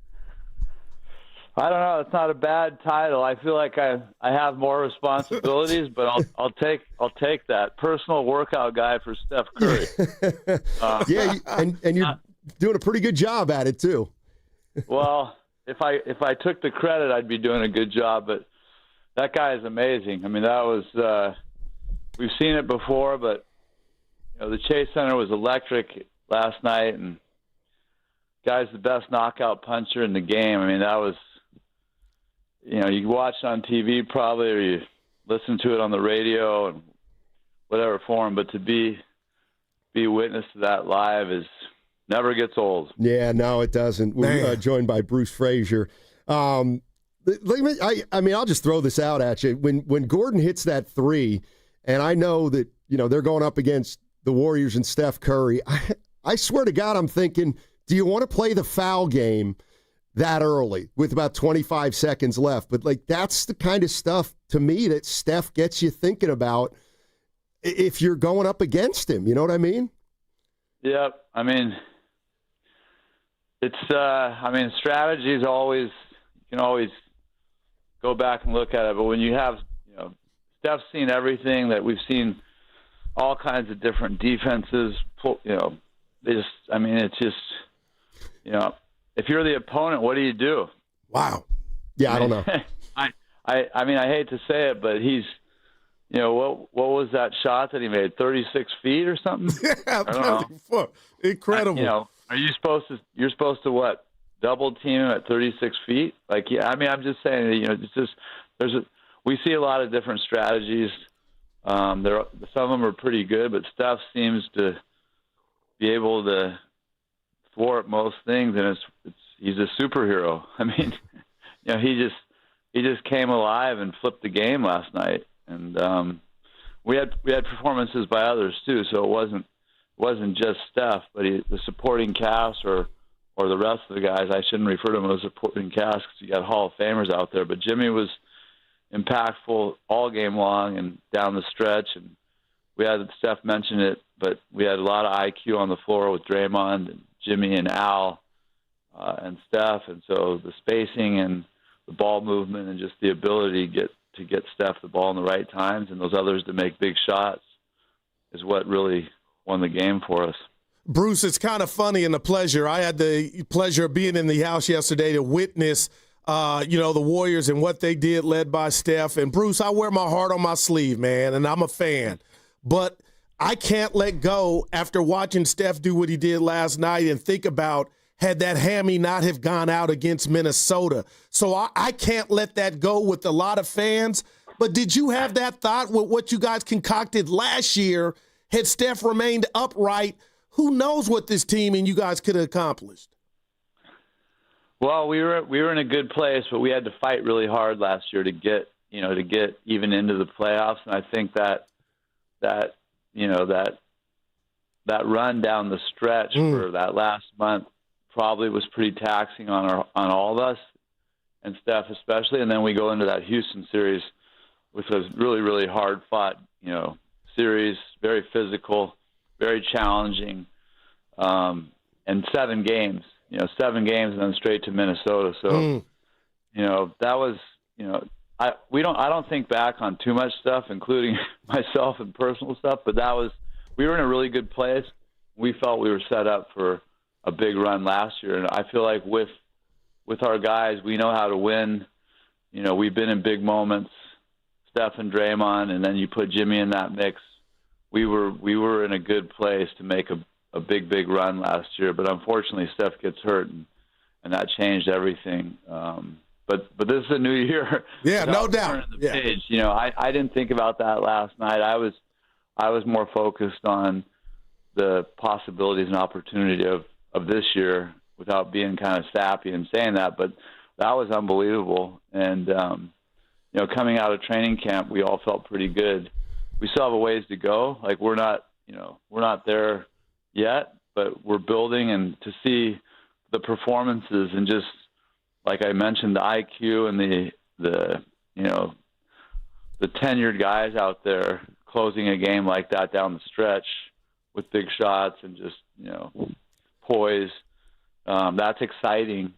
I don't know. It's not a bad title. I feel like I have more responsibilities, but I'll take that. Personal workout guy for Steph Curry. And you're doing a pretty good job at it too. Well, if I took the credit, I'd be doing a good job. But that guy is amazing. I mean, that was we've seen it before, but the Chase Center was electric last night, and guy's the best knockout puncher in the game. I mean, that was. You watch it on TV probably, or you listen to it on the radio and whatever form, but to be witness to that live never gets old. Yeah, no, it doesn't. We're joined by Bruce Frazier. I mean, I'll just throw this out at you. When Gordon hits that 3, and I know that they're going up against the Warriors and Steph Curry, I swear to God, I'm thinking, do you want to play the foul game that early with about 25 seconds left? But that's the kind of stuff to me that Steph gets you thinking about if you're going up against him. You know what I mean? Yeah. I mean, it's, strategy is always, you can always go back and look at it. But when you have, Steph's seen everything that we've seen, all kinds of different defenses, it's just, if you're the opponent, what do you do? Wow. Yeah, I don't know. I mean, I hate to say it, but he's, what was that shot that he made? 36 feet or something? Yeah, I don't know. Incredible. You're supposed to what? Double team him at 36 feet? I'm just saying, it's just, we see a lot of different strategies. Some of them are pretty good, but Steph seems to be able to thwart most things, and he's a superhero. I mean, he just came alive and flipped the game last night, and we had performances by others too, so it wasn't just Steph, but the supporting cast or the rest of the guys. I shouldn't refer to them as supporting cast because you got Hall of Famers out there, but Jimmy was impactful all game long and down the stretch. And we had, Steph mentioned it, but we had a lot of IQ on the floor with Draymond and Jimmy and Al and Steph, and so the spacing and the ball movement and just the ability to get Steph the ball in the right times and those others to make big shots is what really won the game for us. Bruce, it's kind of funny and a pleasure. I had the pleasure of being in the house yesterday to witness, the Warriors and what they did, led by Steph. And Bruce, I wear my heart on my sleeve, man, and I'm a fan. But I can't let go after watching Steph do what he did last night and think about had that hammy not have gone out against Minnesota. So I can't let that go with a lot of fans. But did you have that thought with what you guys concocted last year? Had Steph remained upright, who knows what this team and you guys could have accomplished? Well, we were in a good place, but we had to fight really hard last year to get even into the playoffs. And I think that run down the stretch for that last month probably was pretty taxing on all of us, and Steph especially. And then we go into that Houston series, which was really, really hard fought, series, very physical, very challenging, and 7 games, and then straight to Minnesota. So, that was, I don't think back on too much stuff, including myself and personal stuff, but we were in a really good place. We felt we were set up for a big run last year. And I feel like with our guys, we know how to win. We've been in big moments, Steph and Draymond, and then you put Jimmy in that mix. We were in a good place to make a big run last year, but unfortunately Steph gets hurt and that changed everything. But this is a new year. Yeah, no doubt. The page. I didn't think about that last night. I was more focused on the possibilities and opportunity of this year without being kind of sappy and saying that, but that was unbelievable. And, coming out of training camp, we all felt pretty good. We still have a ways to go. Like we're not there yet, but we're building, and to see the performances and just, like I mentioned, the IQ and the tenured guys out there closing a game like that down the stretch with big shots and just, poise. That's exciting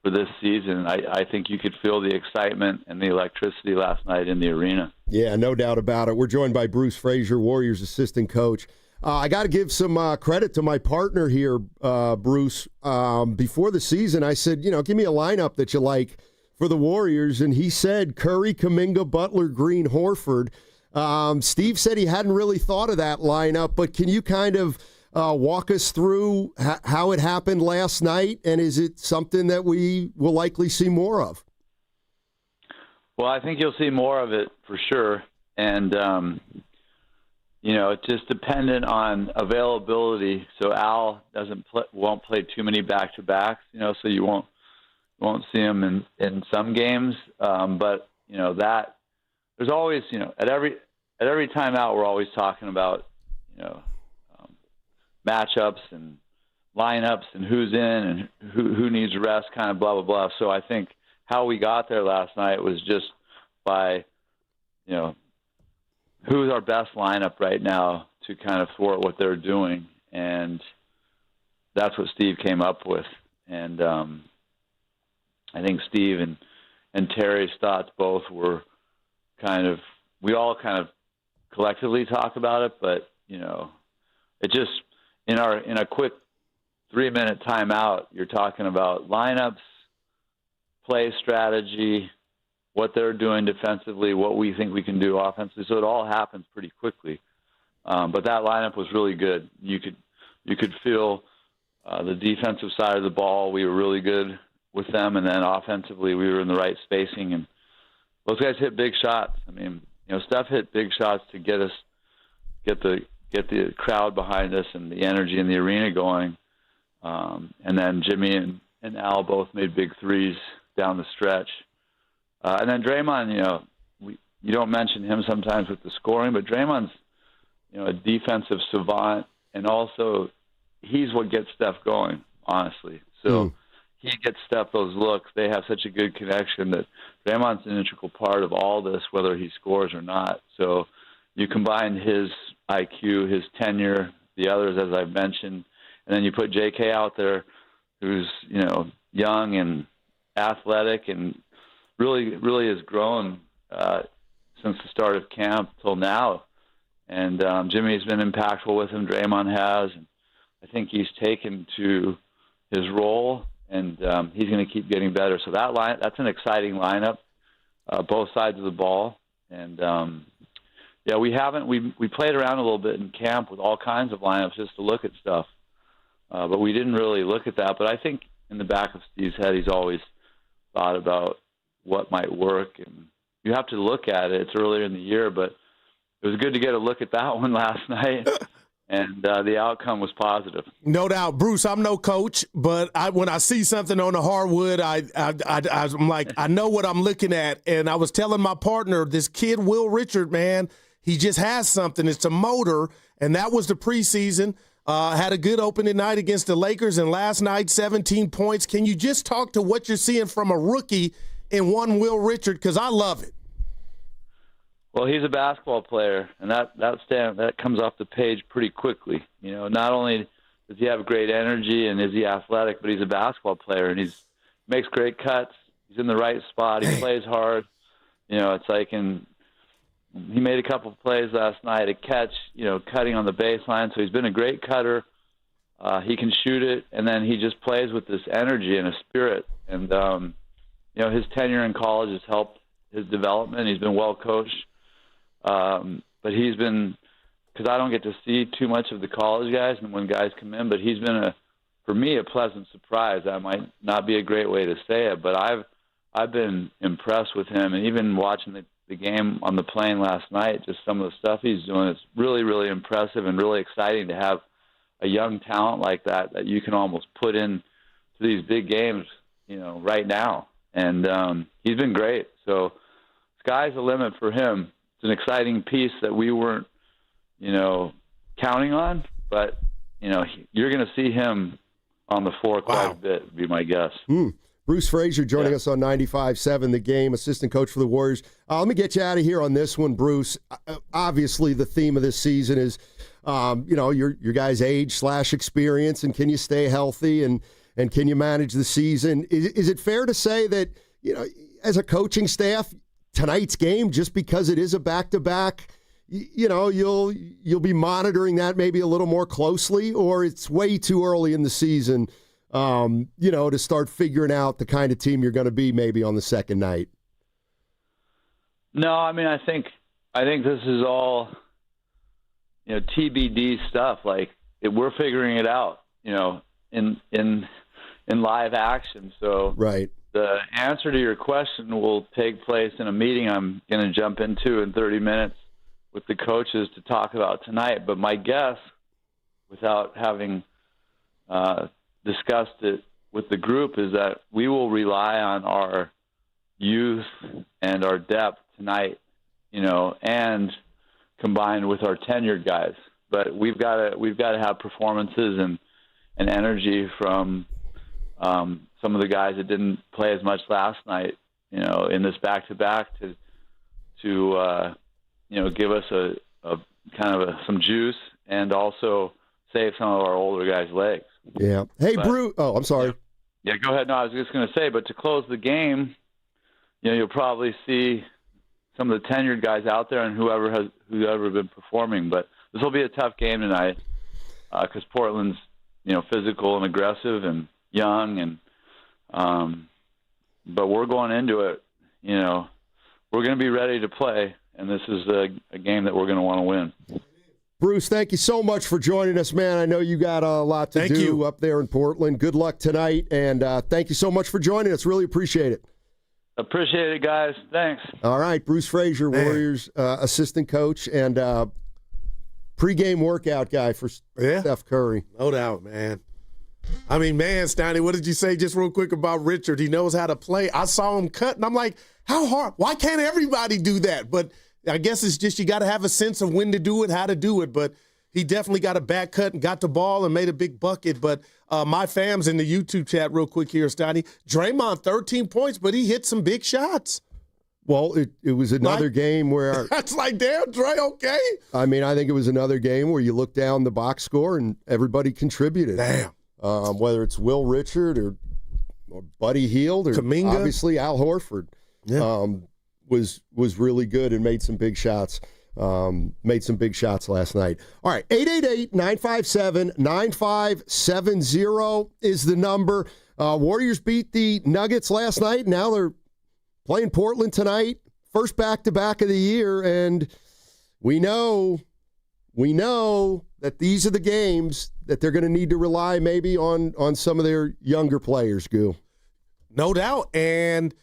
for this season. I think you could feel the excitement and the electricity last night in the arena. Yeah, no doubt about it. We're joined by Bruce Frazier, Warriors assistant coach. I got to give some credit to my partner here, Bruce. Before the season, I said, give me a lineup that you like for the Warriors, and he said Curry, Kuminga, Butler, Green, Horford. Steve said he hadn't really thought of that lineup, but can you kind of walk us through how it happened last night, and is it something that we will likely see more of? Well, I think you'll see more of it for sure, and it's just dependent on availability. So Al won't play too many back-to-backs, so you won't see him in some games. But that there's always at every timeout we're always talking about matchups and lineups and who's in and who needs rest, kind of blah blah blah. So I think how we got there last night was just by who's our best lineup right now to kind of thwart what they're doing, and that's what Steve came up with. And I think Steve and Terry's thoughts both were we all kind of collectively talk about it, but it just in a quick 3-minute timeout, you're talking about lineups, play strategy, what they're doing defensively, what we think we can do offensively. So it all happens pretty quickly. But that lineup was really good. You could feel the defensive side of the ball. We were really good with them, and then offensively we were in the right spacing, and those guys hit big shots. I mean, Steph hit big shots to get the crowd behind us and the energy in the arena going. And then Jimmy and Al both made big threes down the stretch. And then Draymond, you don't mention him sometimes with the scoring, but Draymond's, a defensive savant, and also he's what gets Steph going, honestly. So he gets Steph those looks. They have such a good connection that Draymond's an integral part of all this, whether he scores or not. So you combine his IQ, his tenure, the others, as I've mentioned, and then you put J.K. out there who's, young and athletic and really, really has grown since the start of camp till now. And Jimmy's been impactful with him. Draymond has. And I think he's taken to his role, and he's going to keep getting better. So that's an exciting lineup, both sides of the ball. And, we played around a little bit in camp with all kinds of lineups just to look at stuff. But we didn't really look at that. But I think in the back of Steve's head, he's always thought about what might work. And you have to look at it. It's earlier in the year, but it was good to get a look at that one last night, and the outcome was positive. No doubt. Bruce, I'm no coach, but when I see something on the hardwood, I'm like, I know what I'm looking at. And I was telling my partner, this kid, Will Richard, man, he just has something. It's a motor, and that was the preseason. Had a good opening night against the Lakers, and last night, 17 points. Can you just talk to what you're seeing from a rookie in one Will Richard? Because I love it. Well, he's a basketball player, and that comes off the page pretty quickly. Not only does he have great energy and is he athletic, but he's a basketball player, and he makes great cuts. He's in the right spot. He plays hard. It's like he made a couple of plays last night, a catch, cutting on the baseline. So he's been a great cutter. He can shoot it, and then he just plays with this energy and a spirit. And, his tenure in college has helped his development. He's been well coached. But he's been, because I don't get to see too much of the college guys and when guys come in, but he's been for me, a pleasant surprise. That might not be a great way to say it, but I've been impressed with him, and even watching the game on the plane last night, just some of the stuff he's doing, it's really, really impressive and really exciting to have a young talent like that you can almost put in to these big games, right now. And he's been great. So sky's the limit for him. It's an exciting piece that we weren't, counting on, but, you're going to see him on the floor quite a bit, would be my guess. Bruce Frazier joining us on 95.7 The Game, assistant coach for the Warriors. Let me get you out of here on this one, Bruce. Obviously, the theme of this season is, your guys' age/experience, and can you stay healthy, and can you manage the season? Is it fair to say that, as a coaching staff, tonight's game, just because it is a back-to-back, you'll be monitoring that maybe a little more closely, or it's way too early in the season, to start figuring out the kind of team you're going to be maybe on the second night? No, I think this is all, TBD stuff. Like we're figuring it out, in live action. So right. The answer to your question will take place in a meeting I'm going to jump into in 30 minutes with the coaches to talk about tonight. But my guess, without having discussed it with the group, is that we will rely on our youth and our depth tonight, and combined with our tenured guys. But we've got to have performances and energy from some of the guys that didn't play as much last night, in this back-to-back to give us a kind of some juice and also save some of our older guys' legs. Yeah. Hey, Bruce. Oh, I'm sorry. Yeah, go ahead. No, I was just going to say, but to close the game, you'll probably see some of the tenured guys out there and whoever been performing. But this will be a tough game tonight because Portland's, physical and aggressive and young, and but we're going into it. We're going to be ready to play, and this is a game that we're going to want to win. Bruce, thank you so much for joining us, man. I know you got a lot to do up there in Portland. Good luck tonight, and thank you so much for joining us. Really appreciate it. Appreciate it, guys. Thanks. All right, Bruce Frazier, Warriors assistant coach and pregame workout guy for Steph Curry. No doubt, man. I mean, man, Steiny, what did you say just real quick about Richard? He knows how to play. I saw him cut, and I'm like, how hard? Why can't everybody do that? But I guess it's just you got to have a sense of when to do it, how to do it. But he definitely got a back cut and got the ball and made a big bucket. But my fam's in the YouTube chat real quick here, Steiny. Draymond, 13 points, but he hit some big shots. Well, it was another game where – That's like, damn, Dre, okay. I mean, I think it was another game where you look down the box score and everybody contributed. Damn. Whether it's Will Richard or Buddy Hield or Kuminga. Obviously Al Horford was really good and made some big shots. Made some big shots last night. All right, 888-957-9570 is the number. Warriors beat the Nuggets last night. Now they're playing Portland tonight. First back-to-back of the year, and we know that these are the games that they're going to need to rely maybe on some of their younger players, Goo. No doubt. And,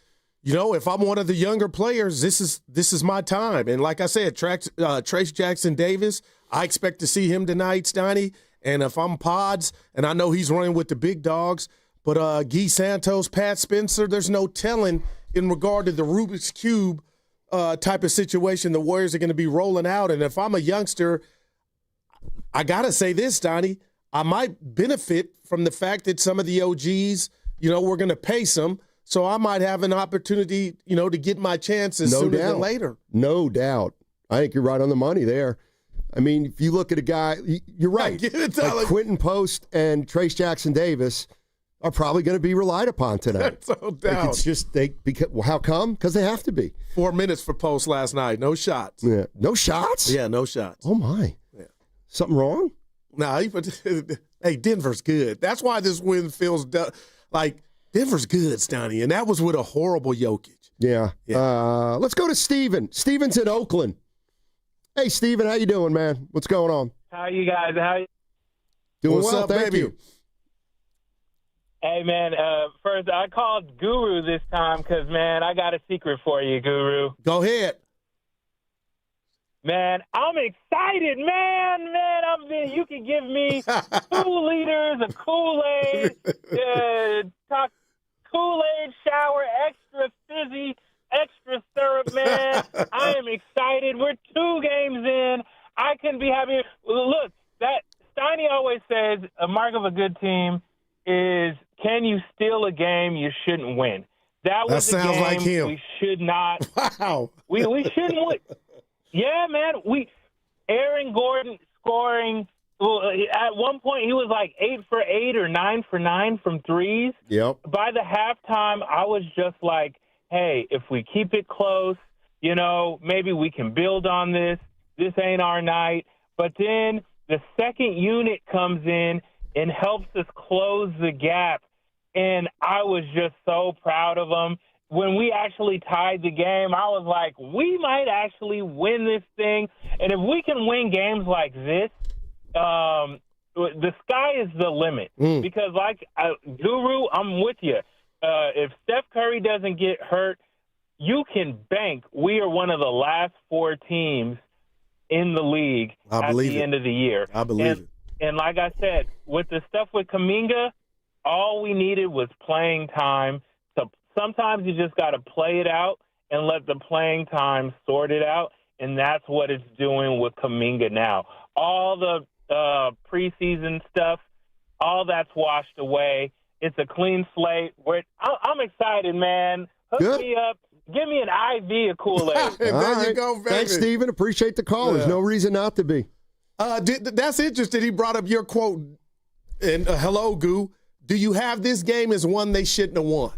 you know, if I'm one of the younger players, this is my time. And like I said, Trace Jackson Davis, I expect to see him tonight, Steiny. And if I'm Pods, and I know he's running with the big dogs, but Guy Santos, Pat Spencer, there's no telling in regard to the Rubik's Cube type of situation the Warriors are going to be rolling out. And if I'm a youngster, I got to say this, Donnie, I might benefit from the fact that some of the OGs, you know, we're going to pace them. So I might have an opportunity, you know, to get my chances sooner than later. No doubt. I think you're right on the money there. I mean, if you look at a guy, you're right. Like Quentin Post and Trace Jackson Davis are probably going to be relied upon tonight. No doubt. Like it's just how come? Because they have to be. 4 minutes for Post last night. No shots. Yeah. No shots? Yeah, no shots. Oh, my. Yeah. Something wrong? Nah, hey, Denver's good. That's why this win feels like Denver's good, Stoney, and that was with a horrible Jokic. Yeah. Let's go to Steven. Steven's in Oakland. Hey, Steven, how you doing, man? What's going on? How you guys? Doing What's well, up, thank baby? you. Hey, man, first, I called Guru this time because, man, I got a secret for you, Guru. Go ahead. Man, I'm excited, man. You can give me 2 liters of Kool-Aid, Kool-Aid shower, extra fizzy, extra syrup, man. I am excited. We're 2 games in. I couldn't be happier. Look, that Steiny always says a mark of a good team is, can you steal a game you shouldn't win? That sounds game like him. We should not. Wow. We shouldn't win. Yeah, man. Aaron Gordon scoring. At one point, he was like 8 for 8 or 9 for 9 from threes. Yep. By the halftime, I was just like, hey, if we keep it close, you know, maybe we can build on this. This ain't our night. But then the second unit comes in and helps us close the gap. And I was just so proud of them. When we actually tied the game, I was like, we might actually win this thing. And if we can win games like this, the sky is the limit. Because, Guru, I'm with you. If Steph Curry doesn't get hurt, you can bank we are one of the last 4 teams in the league at the end of the year. I believe it. And like I said, with the stuff with Kuminga, all we needed was playing time. So sometimes you just got to play it out and let the playing time sort it out, and that's what it's doing with Kuminga now. All the preseason stuff, all that's washed away. It's a clean slate. I'm excited, man. Hook me up. Give me an IV of Kool-Aid. There you go, baby. Thanks, Steven. Appreciate the call. There's no reason not to be. That's interesting. He brought up your quote. And hello, Goo. Do you have this game as one they shouldn't have won?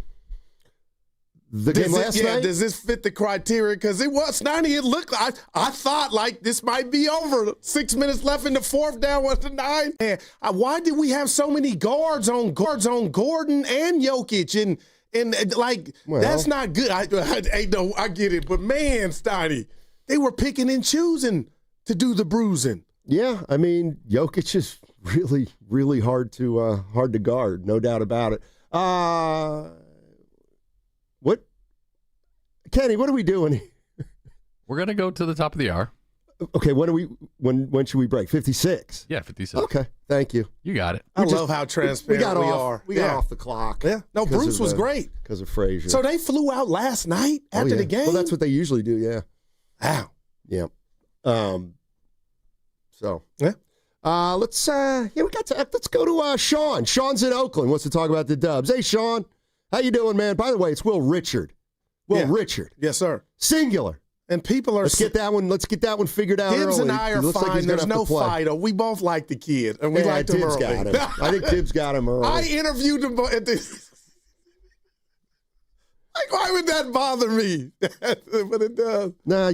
The game last night? Does this fit the criteria? Because it was 90. It looked like I thought like this might be over. 6 minutes left in the fourth, down 1-9. And why did we have so many guards on Gordon and Jokic? And that's not good. I get it. But man, Steiny, they were picking and choosing to do the bruising. Yeah, I mean, Jokic is really, really hard to guard, no doubt about it. Kenny, what are we doing? We're going to go to the top of the hour. Okay, when should we break? 56? Yeah, 56. Okay, thank you. You got it. I love how transparent we are. We got off the clock. Yeah. No, Bruce was great. Because of Frazier. So they flew out last night after the game? Well, that's what they usually do, yeah. Wow. Yeah. Let's go to Sean. Sean's in Oakland. Wants to talk about the Dubs. Hey, Sean. How you doing, man? By the way, it's Will Richard. Richard. Yes, sir. Singular. And people are. Let's get that one figured out. Tibbs early. and I are fine. Like There's no Fido. We both like the kid, and we like him Tibbs early. got him. I think Tibbs got him early. I interviewed him at the. Like, why would that bother me? But it does. Nah,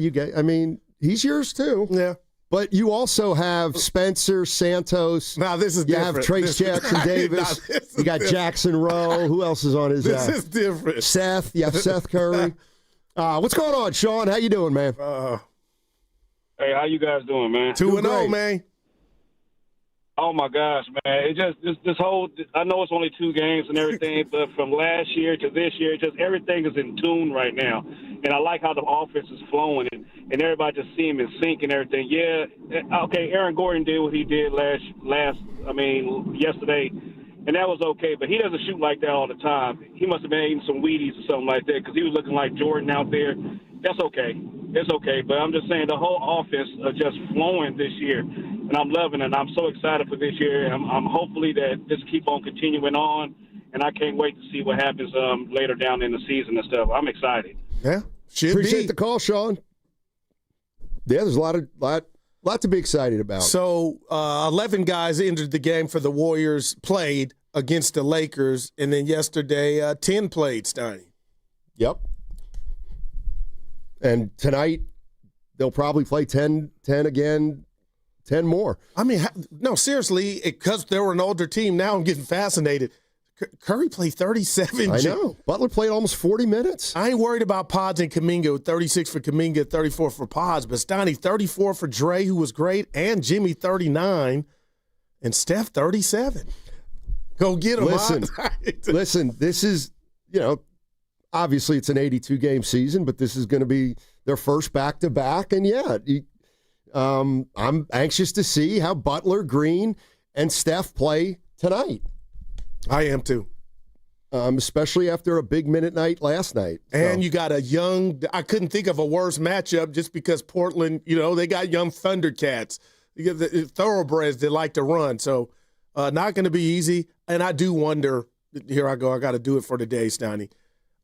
he's yours too. Yeah. But you also have Spencer Santos. Now this is you different. You have Trace Jackson Davis. You got Jackson Rowe. Who else is on his? This is different. Seth. You have Seth Curry. What's going on, Sean? How you doing, man? Hey, how you guys doing, man? 2-0, man. Oh my gosh, man! It just this whole. I know it's only 2 games and everything, but from last year to this year, just everything is in tune right now, and I like how the offense is flowing and everybody just seeing in sync and everything. Yeah, okay. Aaron Gordon did what he did yesterday, and that was okay. But he doesn't shoot like that all the time. He must have been eating some Wheaties or something like that because he was looking like Jordan out there. That's okay. It's okay. But I'm just saying the whole offense is just flowing this year. And I'm loving it. I'm so excited for this year. I'm hopefully that this keep on continuing on, and I can't wait to see what happens later down in the season and stuff. I'm excited. Yeah, appreciate the call, Sean. Yeah, there's a lot to be excited about. So 11 guys entered the game for the Warriors, played against the Lakers, and then yesterday 10 played, Steiny. Yep. And tonight they'll probably play 10 again. 10 more. I mean, no, seriously, because they were an older team, now I'm getting fascinated. Curry played 37. I know. Butler played almost 40 minutes. I ain't worried about Pods and Kuminga, 36 for Kuminga, 34 for Pods, but Steiny, 34 for Dre, who was great, and Jimmy, 39, and Steph, 37. Go get him. Listen, this is, obviously it's an 82-game season, but this is going to be their first back-to-back, and I'm anxious to see how Butler, Green, and Steph play tonight. I am too. Especially after a big minute night last night. And you got I couldn't think of a worse matchup just because Portland, they got young Thundercats. You get the thoroughbreds that like to run. So not going to be easy. And I do wonder, here I go, I got to do it for today, Steiny,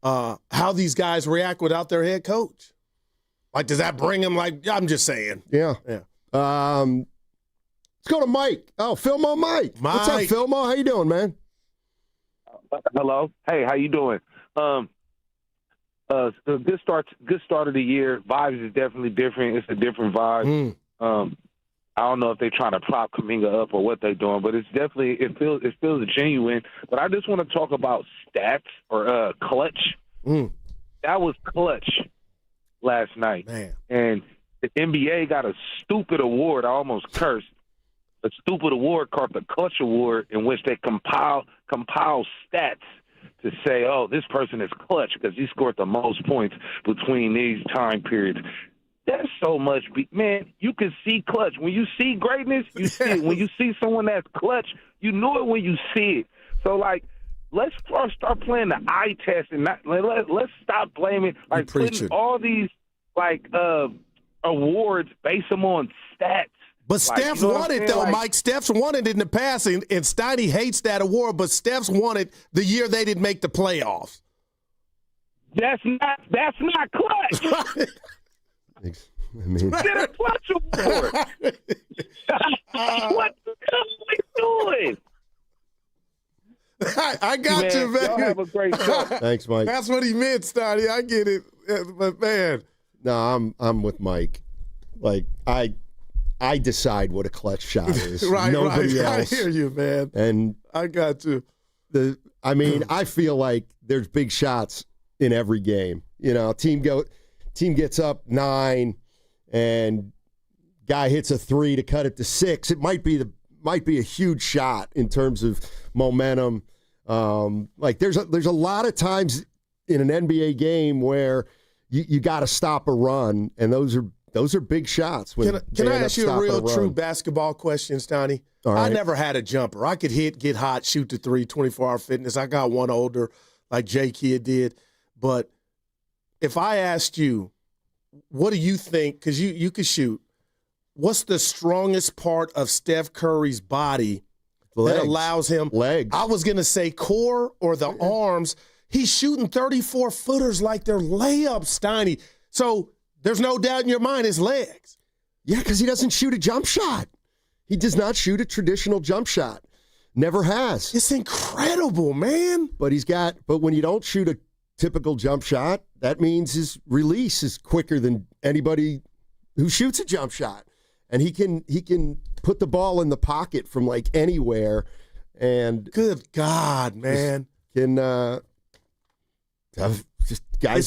how these guys react without their head coach. Like, does that bring him? I'm just saying. Yeah. Let's go to Mike. Oh, Philmo Mike. What's up, Philmo? How you doing, man? Hello. Hey, how you doing? Good start of the year. Vibes is definitely different. It's a different vibe. I don't know if they're trying to prop Kuminga up or what they're doing, but it's definitely it feels genuine. But I just want to talk about stats or clutch. That was clutch last night. Man. And the NBA got a stupid award. I almost cursed. A stupid award called the Clutch Award, in which they compile stats to say, oh, this person is clutch because he scored the most points between these time periods. That's so much. Man, you can see clutch. When you see greatness, you see it. When you see someone that's clutch, you know it when you see it. So, let's start playing the eye test and let's stop blaming, putting all these, awards, base them on stats. But Steph won it, though, Mike. Steph's won it in the past, and Steiny hates that award, but Steph's won it the year they didn't make the playoffs. That's not clutch. Get a clutch award. What the hell are we doing? I got you, man. Y'all have a great show. Thanks, Mike. That's what he meant, Steiny. I get it. But, man. No, I'm with Mike. I decide what a clutch shot is. Nobody else. I hear you, man. And I got you. I feel like there's big shots in every game. Team gets up 9 and guy hits a 3 to cut it to 6. It might be a huge shot in terms of momentum. There's a lot of times in an NBA game where you got to stop a run, and those are those are big shots. Can I ask you a real true basketball question, Stoney? Right. I never had a jumper. I could hit, get hot, shoot the three, 24-hour fitness. I got one older like J Kid did. But if I asked you, what do you think, because you could shoot, what's the strongest part of Steph Curry's body that allows him? Legs. I was going to say core or the arms. He's shooting 34-footers like they're layups, Steiny. So there's no doubt in your mind it's legs. Yeah, because he doesn't shoot a jump shot. He does not shoot a traditional jump shot. Never has. It's incredible, man. But when you don't shoot a typical jump shot, that means his release is quicker than anybody who shoots a jump shot. And he can put the ball in the pocket from like anywhere. And good God, man. It's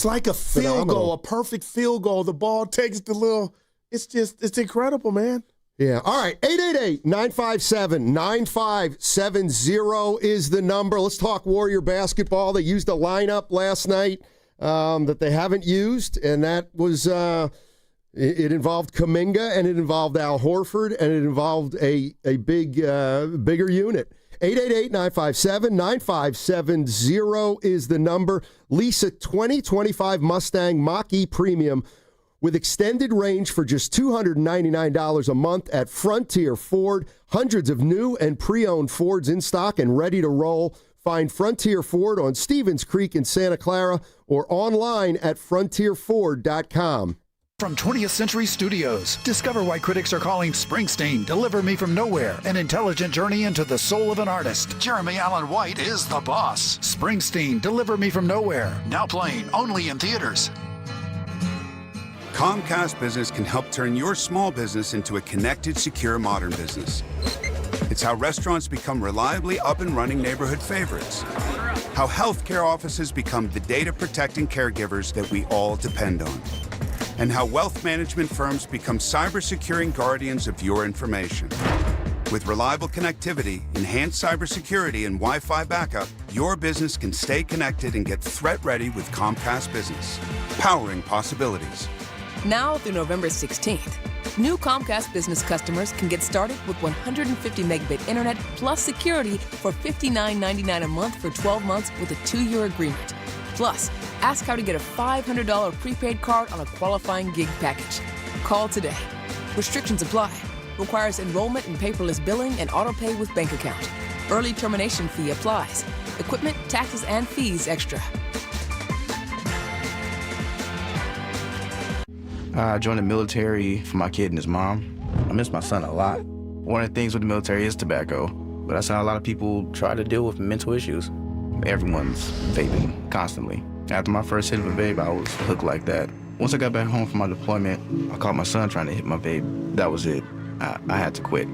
like a field goal, a perfect field goal. The ball takes the little, it's incredible, man. Yeah. All right. 888-957-9570 is the number. Let's talk Warrior basketball. They used a lineup last night that they haven't used, and that was it involved Kuminga, and it involved Al Horford, and it involved a bigger unit. 888-957-9570 is the number. Lease a 2025 Mustang Mach-E Premium with extended range for just $299 a month at Frontier Ford. Hundreds of new and pre-owned Fords in stock and ready to roll. Find Frontier Ford on Stevens Creek in Santa Clara or online at frontierford.com. From 20th Century Studios, discover why critics are calling Springsteen Deliver Me From Nowhere an intelligent journey into the soul of an artist. Jeremy Allen White is the boss. Springsteen Deliver Me From Nowhere, now playing only in theaters. Comcast Business can help turn your small business into a connected, secure, modern business. It's how restaurants become reliably up and running neighborhood favorites. How healthcare offices become the data-protecting caregivers that we all depend on. And how wealth management firms become cyber-securing guardians of your information. With reliable connectivity, enhanced cybersecurity, and Wi-Fi backup, your business can stay connected and get threat-ready with Comcast Business. Powering possibilities. Now through November 16th, new Comcast Business customers can get started with 150 megabit internet plus security for $59.99 a month for 12 months with a 2-year agreement. Plus, ask how to get a $500 prepaid card on a qualifying gig package. Call today. Restrictions apply. Requires enrollment in paperless billing and auto pay with bank account. Early termination fee applies. Equipment, taxes, and fees extra. I joined the military for my kid and his mom. I miss my son a lot. One of the things with the military is tobacco, but I saw a lot of people try to deal with mental issues. Everyone's vaping constantly. After my first hit of a vape, I was hooked like that. Once I got back home from my deployment, I caught my son trying to hit my vape. That was it. I had to quit.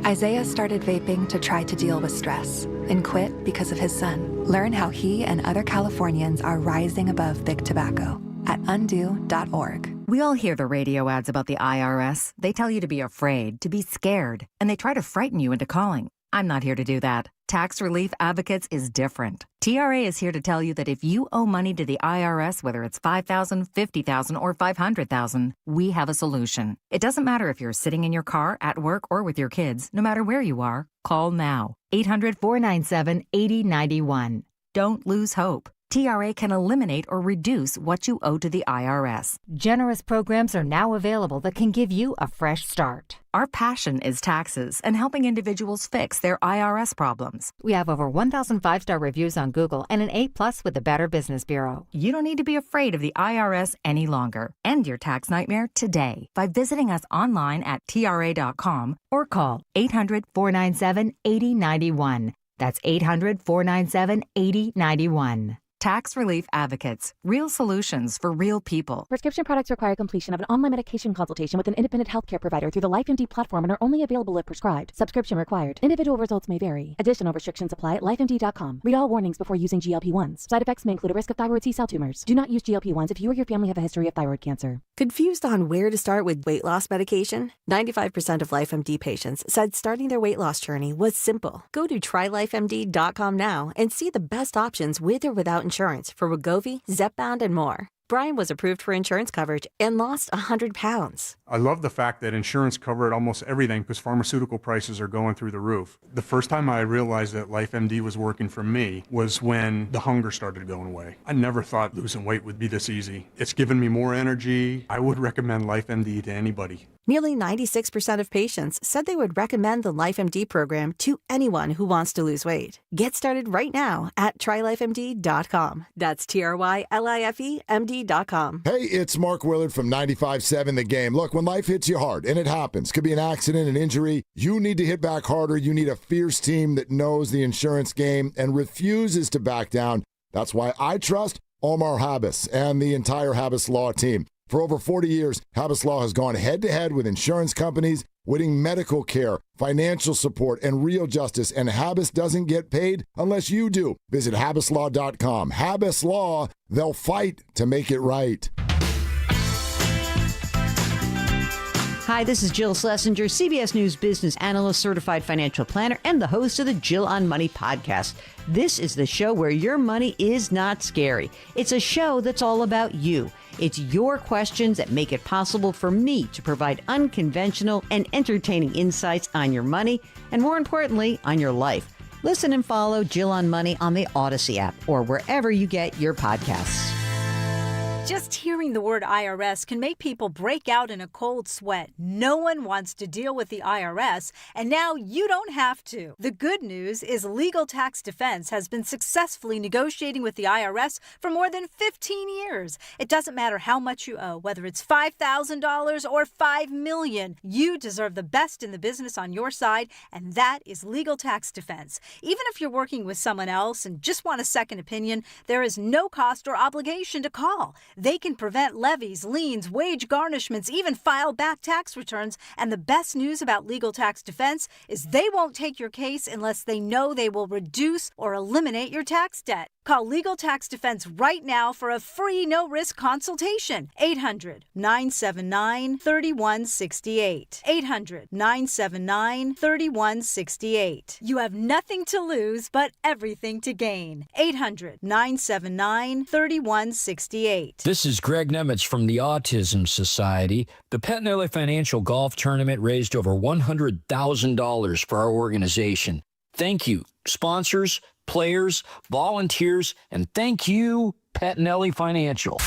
Isaiah started vaping to try to deal with stress and quit because of his son. Learn how he and other Californians are rising above big tobacco at undo.org. We all hear the radio ads about the IRS. They tell you to be afraid, to be scared, and they try to frighten you into calling. I'm not here to do that. Tax Relief Advocates is different. TRA is here to tell you that if you owe money to the IRS, whether it's $5,000, $50,000, or $500,000, we have a solution. It doesn't matter if you're sitting in your car, at work, or with your kids. No matter where you are, call now. 800-497-8091. Don't lose hope. TRA can eliminate or reduce what you owe to the IRS. Generous programs are now available that can give you a fresh start. Our passion is taxes and helping individuals fix their IRS problems. We have over 1,000 5-star reviews on Google and an A+ with the Better Business Bureau. You don't need to be afraid of the IRS any longer. End your tax nightmare today by visiting us online at TRA.com or call 800-497-8091. That's 800-497-8091. Tax Relief Advocates. Real solutions for real people. Prescription products require completion of an online medication consultation with an independent healthcare provider through the LifeMD platform and are only available if prescribed. Subscription required. Individual results may vary. Additional restrictions apply at LifeMD.com. Read all warnings before using GLP-1s. Side effects may include a risk of thyroid C-cell tumors. Do not use GLP-1s if you or your family have a history of thyroid cancer. Confused on where to start with weight loss medication? 95% of LifeMD patients said starting their weight loss journey was simple. Go to trylifemd.com now and see the best options with or without insurance for Wegovy, Zepbound, and more. Brian was approved for insurance coverage and lost 100 pounds. I love the fact that insurance covered almost everything because pharmaceutical prices are going through the roof. The first time I realized that LifeMD was working for me was when the hunger started going away. I never thought losing weight would be this easy. It's given me more energy. I would recommend LifeMD to anybody. Nearly 96% of patients said they would recommend the LifeMD program to anyone who wants to lose weight. Get started right now at trylifemd.com. That's TRYLIFEMD.com. Hey, it's Mark Willard from 95.7 The Game. Look, when life hits you hard, and it happens, could be an accident, an injury, you need to hit back harder. You need a fierce team that knows the insurance game and refuses to back down. That's why I trust Omar Habis and the entire Habis Law team. For over 40 years, Habis Law has gone head-to-head with insurance companies, winning medical care, financial support, and real justice, and Habis doesn't get paid unless you do. Visit HabisLaw.com. Habis Law, they'll fight to make it right. Hi, this is Jill Schlesinger, CBS News business analyst, certified financial planner, and the host of the Jill on Money podcast. This is the show where your money is not scary. It's a show that's all about you. It's your questions that make it possible for me to provide unconventional and entertaining insights on your money, and more importantly, on your life. Listen and follow Jill on Money on the Odyssey app or wherever you get your podcasts. Just hearing the word IRS can make people break out in a cold sweat. No one wants to deal with the IRS, and now you don't have to. The good news is Legal Tax Defense has been successfully negotiating with the IRS for more than 15 years. It doesn't matter how much you owe, whether it's $5,000 or $5 million. You deserve the best in the business on your side, and that is Legal Tax Defense. Even if you're working with someone else and just want a second opinion, there is no cost or obligation to call. They can prevent levies, liens, wage garnishments, even file back tax returns. And the best news about Legal Tax Defense is they won't take your case unless they know they will reduce or eliminate your tax debt. Call Legal Tax Defense right now for a free no-risk consultation. 800-979-3168. 800-979-3168. You have nothing to lose but everything to gain. 800-979-3168. This is Greg Nemitz from the Autism Society. The Pentanelli Financial Golf Tournament raised over $100,000 for our organization. Thank you, sponsors, players, volunteers, and thank you, Pentanelli Financial.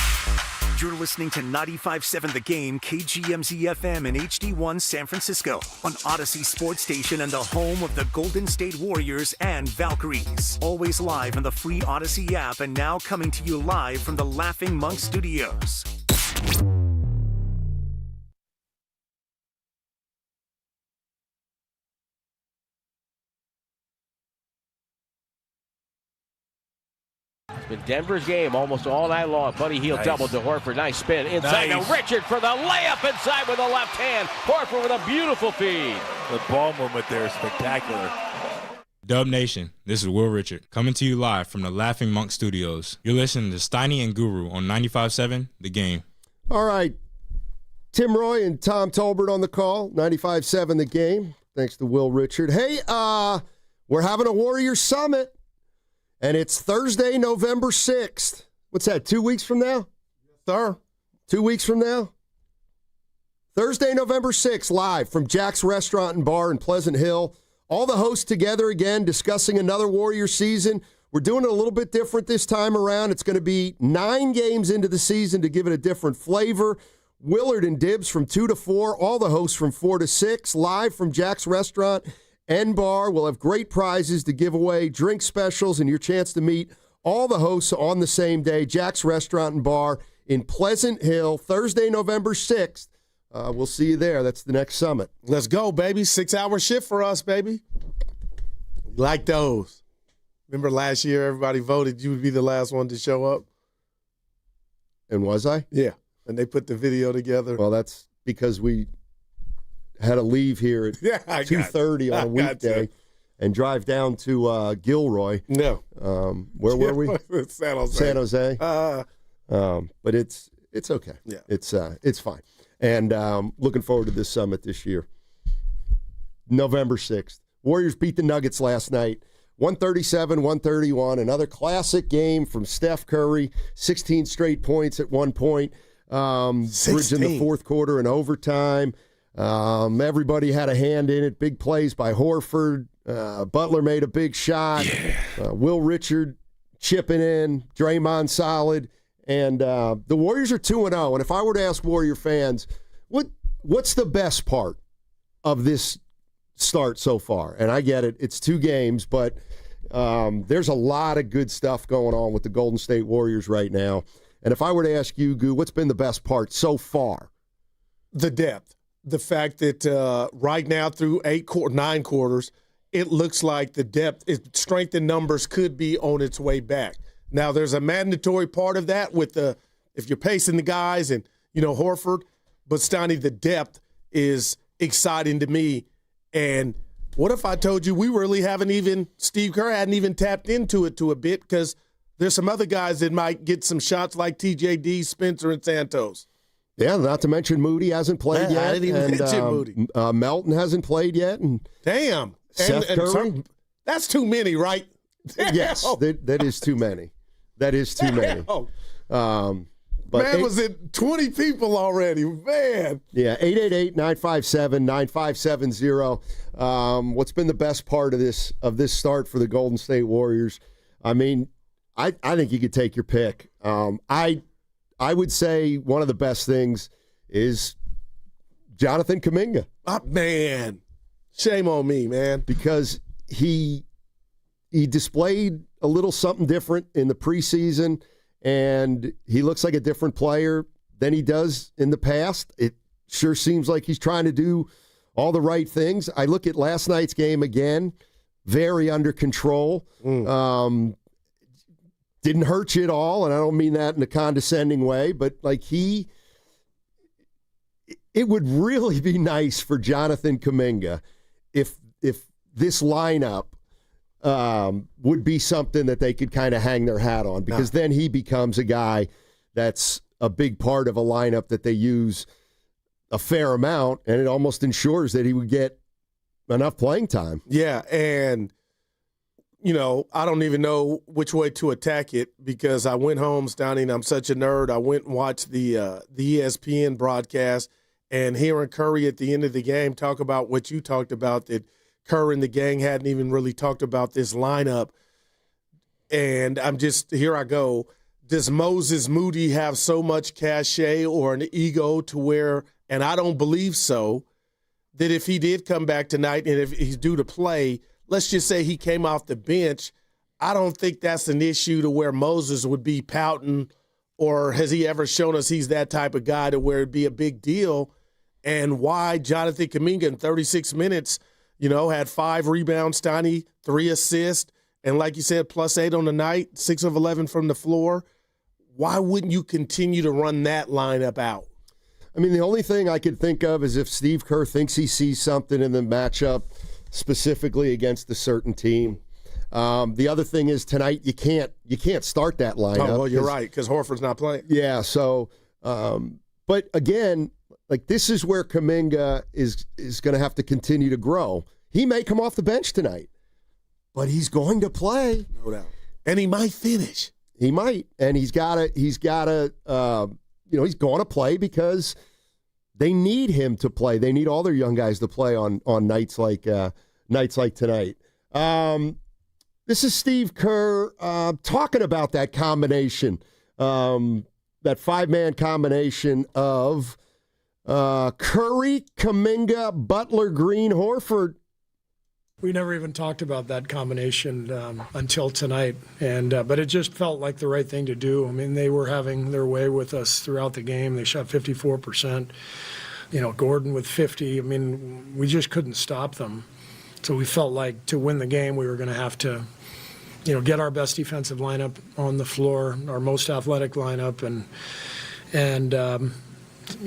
You're listening to 95.7 The Game, KGMZ-FM in HD1 San Francisco, on Odyssey Sports Station and the home of the Golden State Warriors and Valkyries. Always live on the free Odyssey app and now coming to you live from the Laughing Monk Studios. It's been Denver's game almost all night long. Buddy Hield doubled to Horford. Nice spin inside to Richard for the layup inside with the left hand. Horford with a beautiful feed. The ball movement there is spectacular. Dub Nation, this is Will Richard, coming to you live from the Laughing Monk Studios. You're listening to Steiny and Guru on 95.7 The Game. All right. Tim Roy and Tom Tolbert on the call, 95.7 The Game. Thanks to Will Richard. Hey, we're having a Warrior Summit. And it's Thursday, November 6th. What's that, 2 weeks from now? Yes, sir. 2 weeks from now? Thursday, November 6th, live from Jack's Restaurant and Bar in Pleasant Hill. All the hosts together again, discussing another Warrior season. We're doing it a little bit different this time around. It's going to be 9 games into the season to give it a different flavor. Willard and Dibbs from 2 to 4. All the hosts from 4 to 6. Live from Jack's Restaurant and Bar. We'll have great prizes to give away, drink specials, and your chance to meet all the hosts on the same day. Jack's Restaurant and Bar in Pleasant Hill, Thursday, November 6th. We'll see you there. That's the next summit. Let's go, baby. 6-hour shift for us, baby. Like those. Remember last year, everybody voted you would be the last one to show up? And was I? Yeah. And they put the video together. Well, that's because we had to leave here at 2:30 on a weekday and drive down to Gilroy. No. Where were we? San Jose. San Jose. But it's okay. Yeah. It's fine. And looking forward to this summit this year. November 6th. Warriors beat the Nuggets last night. 137-131, another classic game from Steph Curry, 16 straight points at one point, bridging the fourth quarter in overtime. Everybody had a hand in it. Big plays by Horford. Butler made a big shot. Will Richard chipping in. Draymond solid. And the Warriors are 2-0. And if I were to ask Warrior fans, what's the best part of this start so far? And I get it. It's 2 games, but there's a lot of good stuff going on with the Golden State Warriors right now. And if I were to ask you, Goo, what's been the best part so far? The depth. The fact that right now through 9 quarters, it looks like the depth, strength in numbers could be on its way back. Now, there's a mandatory part of that with if you're pacing the guys and, Horford. But, Steiny, the depth is exciting to me. And what if I told you we really Steve Kerr hadn't even tapped into it to a bit, because there's some other guys that might get some shots like TJD, Spencer, and Santos. Yeah, not to mention Moody hasn't played yet. I didn't even mention Moody. Melton hasn't played yet. And damn. Seth Curry. That's too many, right? Damn. Yes, that is too many. That is too many. But was it 20 people already? Man. Yeah, 888-957-9570. What's been the best part of this start for the Golden State Warriors? I mean, I think you could take your pick. I would say one of the best things is Jonathan Kuminga. Man, shame on me, man. Because he displayed a little something different in the preseason, and he looks like a different player than he does in the past. It sure seems like he's trying to do all the right things. I look at last night's game again, very under control. Didn't hurt you at all, and I don't mean that in a condescending way, but it would really be nice for Jonathan Kuminga if this lineup would be something that they could kind of hang their hat on, because then he becomes a guy that's a big part of a lineup that they use a fair amount, and it almost ensures that he would get enough playing time. Yeah, and I don't even know which way to attack it, because I went home, Stoney, and I'm such a nerd. I went and watched the ESPN broadcast, and hearing Curry at the end of the game talk about what you talked about, that Kerr and the gang hadn't even really talked about this lineup. And here I go. Does Moses Moody have so much cachet or an ego to where, and I don't believe so, that if he did come back tonight and if he's due to play, let's just say he came off the bench, I don't think that's an issue to where Moses would be pouting, or has he ever shown us he's that type of guy to where it'd be a big deal. And why Jonathan Kuminga in 36 minutes, had 5 rebounds, Steiny, 3 assists, and like you said, +8 on the night, 6 of 11 from the floor. Why wouldn't you continue to run that lineup out? I mean, the only thing I could think of is if Steve Kerr thinks he sees something in the matchup specifically against a certain team. The other thing is tonight you can't start that lineup. Oh, well, you're right, because Horford's not playing. Yeah, so but again, this is where Kuminga is going to have to continue to grow. He may come off the bench tonight, but he's going to play. No doubt. And he might finish. He might, and he's going to play because they need him to play. They need all their young guys to play on nights like tonight. This is Steve Kerr talking about that combination, that 5-man combination of Curry, Kuminga, Butler, Green, Horford. We never even talked about that combination until tonight, but it just felt like the right thing to do. I mean, they were having their way with us throughout the game. They shot 54%. Gordon with 50. I mean, we just couldn't stop them. So we felt like to win the game, we were going to have to, get our best defensive lineup on the floor, our most athletic lineup, and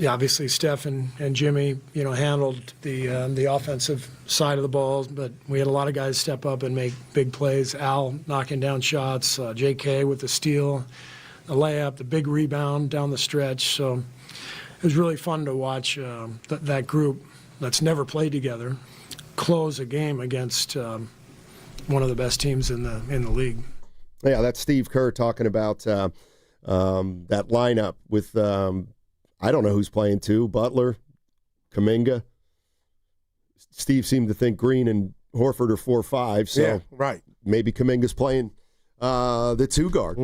obviously Steph and Jimmy, handled the offensive side of the ball, but we had a lot of guys step up and make big plays. Al knocking down shots, J.K. with the steal, the layup, the big rebound down the stretch. So it was really fun to watch that group that's never played together close a game against one of the best teams in the league. Yeah, that's Steve Kerr talking about that lineup with I don't know who's playing too. Butler, Kuminga. Steve seemed to think Green and Horford are 4-5, so yeah, right. Maybe Kuminga's playing the 2 guard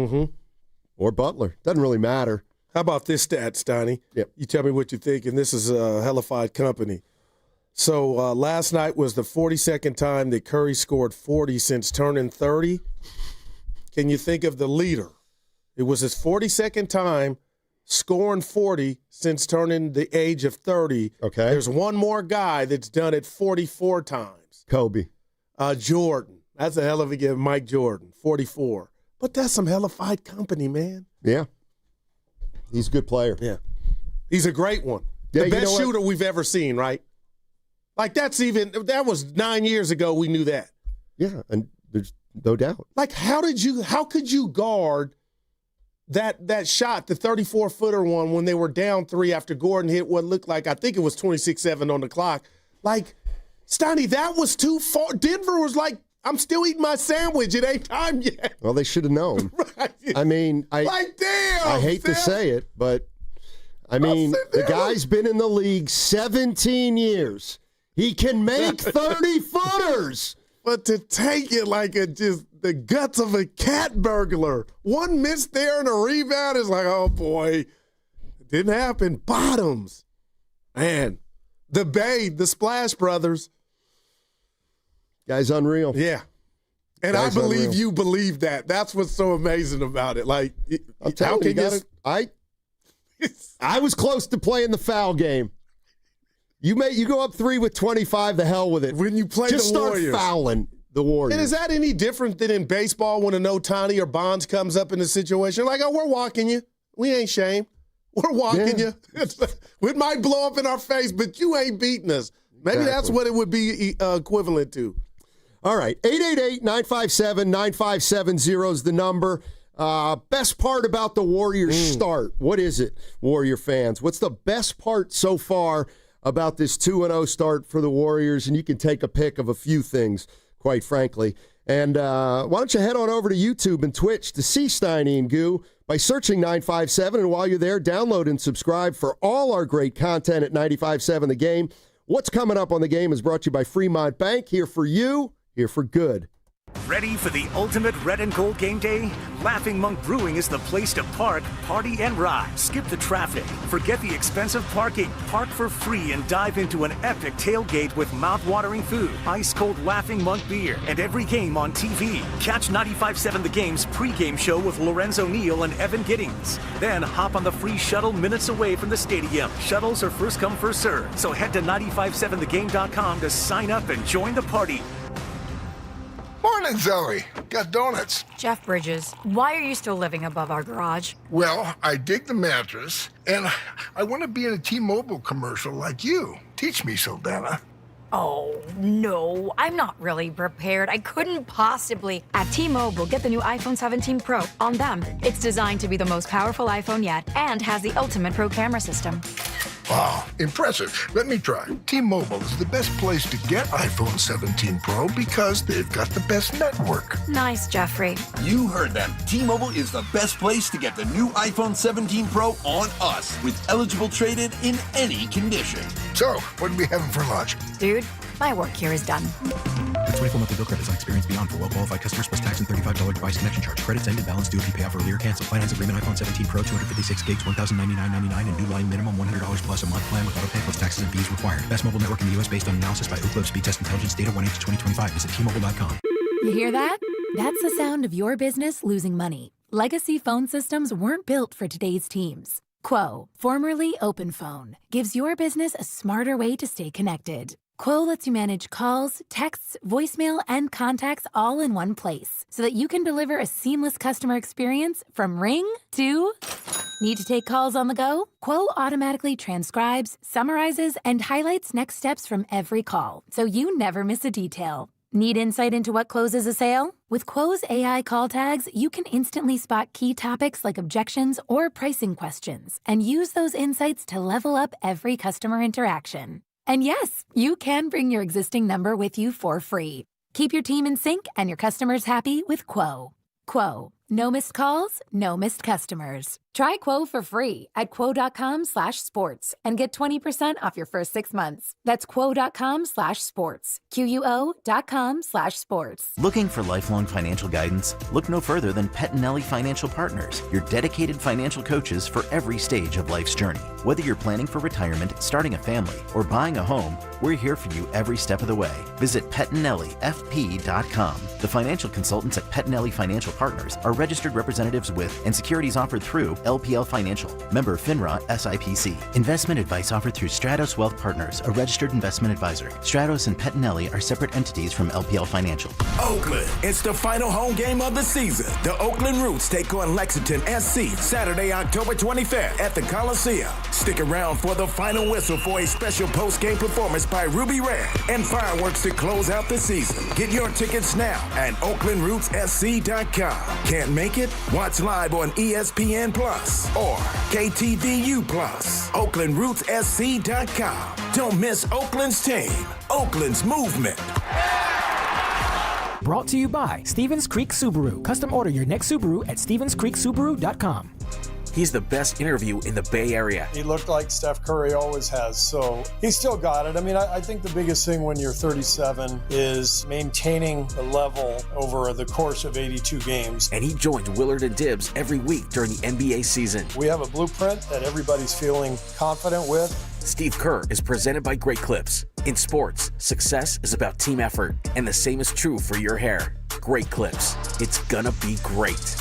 or Butler. Doesn't really matter. How about this stat, Steiny? Yep. You tell me what you think, and this is a hellified company. So last night was the 42nd time that Curry scored 40 since turning 30. Can you think of the leader? It was his 42nd time scoring 40 since turning the age of 30. Okay. There's one more guy that's done it 44 times. Kobe. Jordan. That's a hell of a game. Mike Jordan, 44. But that's some hellified company, man. Yeah. He's a good player. Yeah. He's a great one. Yeah, The best shooter we've ever seen, right? Like, that was 9 years ago we knew that. Yeah, and there's no doubt. Like, how could you guard that shot, the 34-footer one, when they were down 3 after Gordon hit what looked like, I think it was 26-7 on the clock. Like, Steiny, that was too far. Denver was like, I'm still eating my sandwich. It ain't time yet. Well, they should have known. Right. I mean, damn, I hate to say it, but I mean, the guy's been in the league 17 years. He can make 30-footers. But to take it like just the guts of a cat burglar, one miss there and a rebound is like, oh boy, it didn't happen. Bottoms, man, the Splash Brothers, guy's unreal. Yeah, and Guy's I believe unreal. you believe that. That's what's so amazing about it. Like, I'm telling you, I was close to playing the foul game. You go up 3 with 25, the hell with it. When you play just the start Warriors. fouling the Warriors. And is that any different than in baseball when an Ohtani or Bonds comes up in the situation? Like, oh, we're walking you. We ain't shame. We're walking you. It might blow up in our face, but you ain't beating us. Maybe that's what it would be equivalent to. All right, 888-957-9570 is the number. Best part about the Warriors start. What is it, Warrior fans? What's the best part so far about this 2-0 start for the Warriors? And you can take a pick of a few things, quite frankly. And why don't you head on over to YouTube and Twitch to see Steiny and Goo by searching 957. And while you're there, download and subscribe for all our great content at 957 The Game. What's coming up on The Game is brought to you by Fremont Bank. Here for you, here for good. Ready for the ultimate red and gold game day? Laughing Monk Brewing is the place to park, party, and ride. Skip the traffic. Forget the expensive parking. Park for free and dive into an epic tailgate with mouth-watering food, ice-cold Laughing Monk beer, and every game on TV. Catch 95.7 The Game's pregame show with Lorenzo Neal and Evan Giddings. Then hop on the free shuttle minutes away from the stadium. Shuttles are first come, first served. So head to 957thegame.com to sign up and join the party. Morning, Zoe. Got donuts. Jeff Bridges, why are you still living above our garage? Well, I dig the mattress, and I want to be in a T-Mobile commercial like you. Teach me, Saldana. Oh, no, I'm not really prepared. I couldn't possibly. At T-Mobile, get the new iPhone 17 Pro on them. It's designed to be the most powerful iPhone yet and has the ultimate pro camera system. Wow, impressive. Let me try. T-Mobile is the best place to get iPhone 17 Pro because they've got the best network. Nice, Jeffrey. You heard them. T-Mobile is the best place to get the new iPhone 17 Pro on us with eligible trade-in in any condition. So, what are we having for lunch? Dude, my work here is done. The 24-monthly bill credits on experience beyond for well-qualified customers plus tax and $35 device connection charge. Credits end and balance due if you pay off earlier. Cancel. Finance agreement iPhone 17 Pro, 256 gigs, $1,099.99 and new line minimum $100 plus a month plan with auto pay plus taxes and fees required. Best mobile network in the U.S. based on analysis by Ookla Speed Test Intelligence data 1/2025. Visit T-Mobile.com. You hear that? That's the sound of your business losing money. Legacy phone systems weren't built for today's teams. Quo, formerly OpenPhone, gives your business a smarter way to stay connected. Quo lets you manage calls, texts, voicemail, and contacts all in one place so that you can deliver a seamless customer experience from ring to... Need to take calls on the go? Quo automatically transcribes, summarizes, and highlights next steps from every call, so you never miss a detail. Need insight into what closes a sale? With Quo's AI call tags, you can instantly spot key topics like objections or pricing questions and use those insights to level up every customer interaction. And yes, you can bring your existing number with you for free. Keep your team in sync and your customers happy with Quo. Quo. No missed calls, no missed customers. Try Quo for free at quo.com/sports and get 20% off your first 6 months. That's quo.com/sports. QUO.com/sports. Looking for lifelong financial guidance? Look no further than Pentanelli Financial Partners, your dedicated financial coaches for every stage of life's journey. Whether you're planning for retirement, starting a family, or buying a home, we're here for you every step of the way. Visit PentanelliFP.com. The financial consultants at Pentanelli Financial Partners are registered representatives with and securities offered through LPL Financial. Member FINRA SIPC. Investment advice offered through Stratos Wealth Partners, a registered investment advisor. Stratos and Pentanelli are separate entities from LPL Financial. Oakland, it's the final home game of the season. The Oakland Roots take on Lexington SC Saturday, October 25th at the Coliseum. Stick around for the final whistle for a special post-game performance by Ruby Red and fireworks to close out the season. Get your tickets now at OaklandRootsSC.com. Can't make it? Watch live on ESPN Plus or KTVU Plus. OaklandRootsSC.com. Don't miss Oakland's team, Oakland's movement. Brought to you by Stevens Creek Subaru. Custom order your next Subaru at StevensCreekSubaru.com. He's the best interview in the Bay Area. He looked like Steph Curry always has, so he still got it. I mean, I think the biggest thing when you're 37 is maintaining the level over the course of 82 games. And he joins Willard and Dibbs every week during the NBA season. We have a blueprint that everybody's feeling confident with. Steve Kerr is presented by Great Clips. In sports, success is about team effort, and the same is true for your hair. Great Clips. It's gonna be great.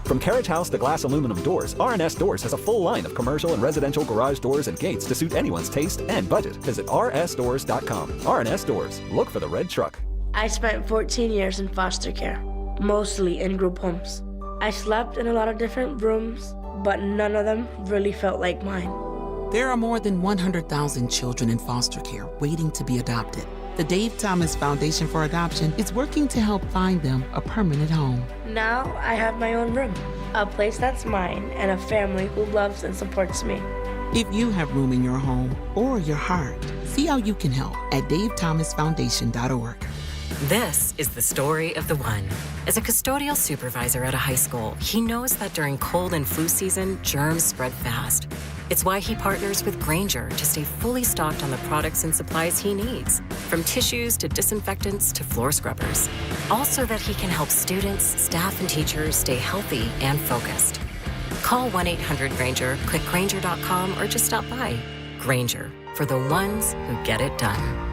From carriage house to glass aluminum doors, RNS Doors has a full line of commercial and residential garage doors and gates to suit anyone's taste and budget. Visit rsdoors.com. RNS Doors. Look for the red truck. I spent 14 years in foster care, mostly in group homes. I slept in a lot of different rooms, but none of them really felt like mine. There are more than 100,000 children in foster care waiting to be adopted. The Dave Thomas Foundation for Adoption is working to help find them a permanent home. Now I have my own room, a place that's mine, and a family who loves and supports me. If you have room in your home or your heart, see how you can help at davethomasfoundation.org. This is the story of the one. As a custodial supervisor at a high school, he knows that during cold and flu season, germs spread fast. It's why he partners with Granger to stay fully stocked on the products and supplies he needs, from tissues to disinfectants to floor scrubbers. All so that he can help students, staff, and teachers stay healthy and focused. Call 1-800-GRANGER, click Granger.com, or just stop by. Granger, for the ones who get it done.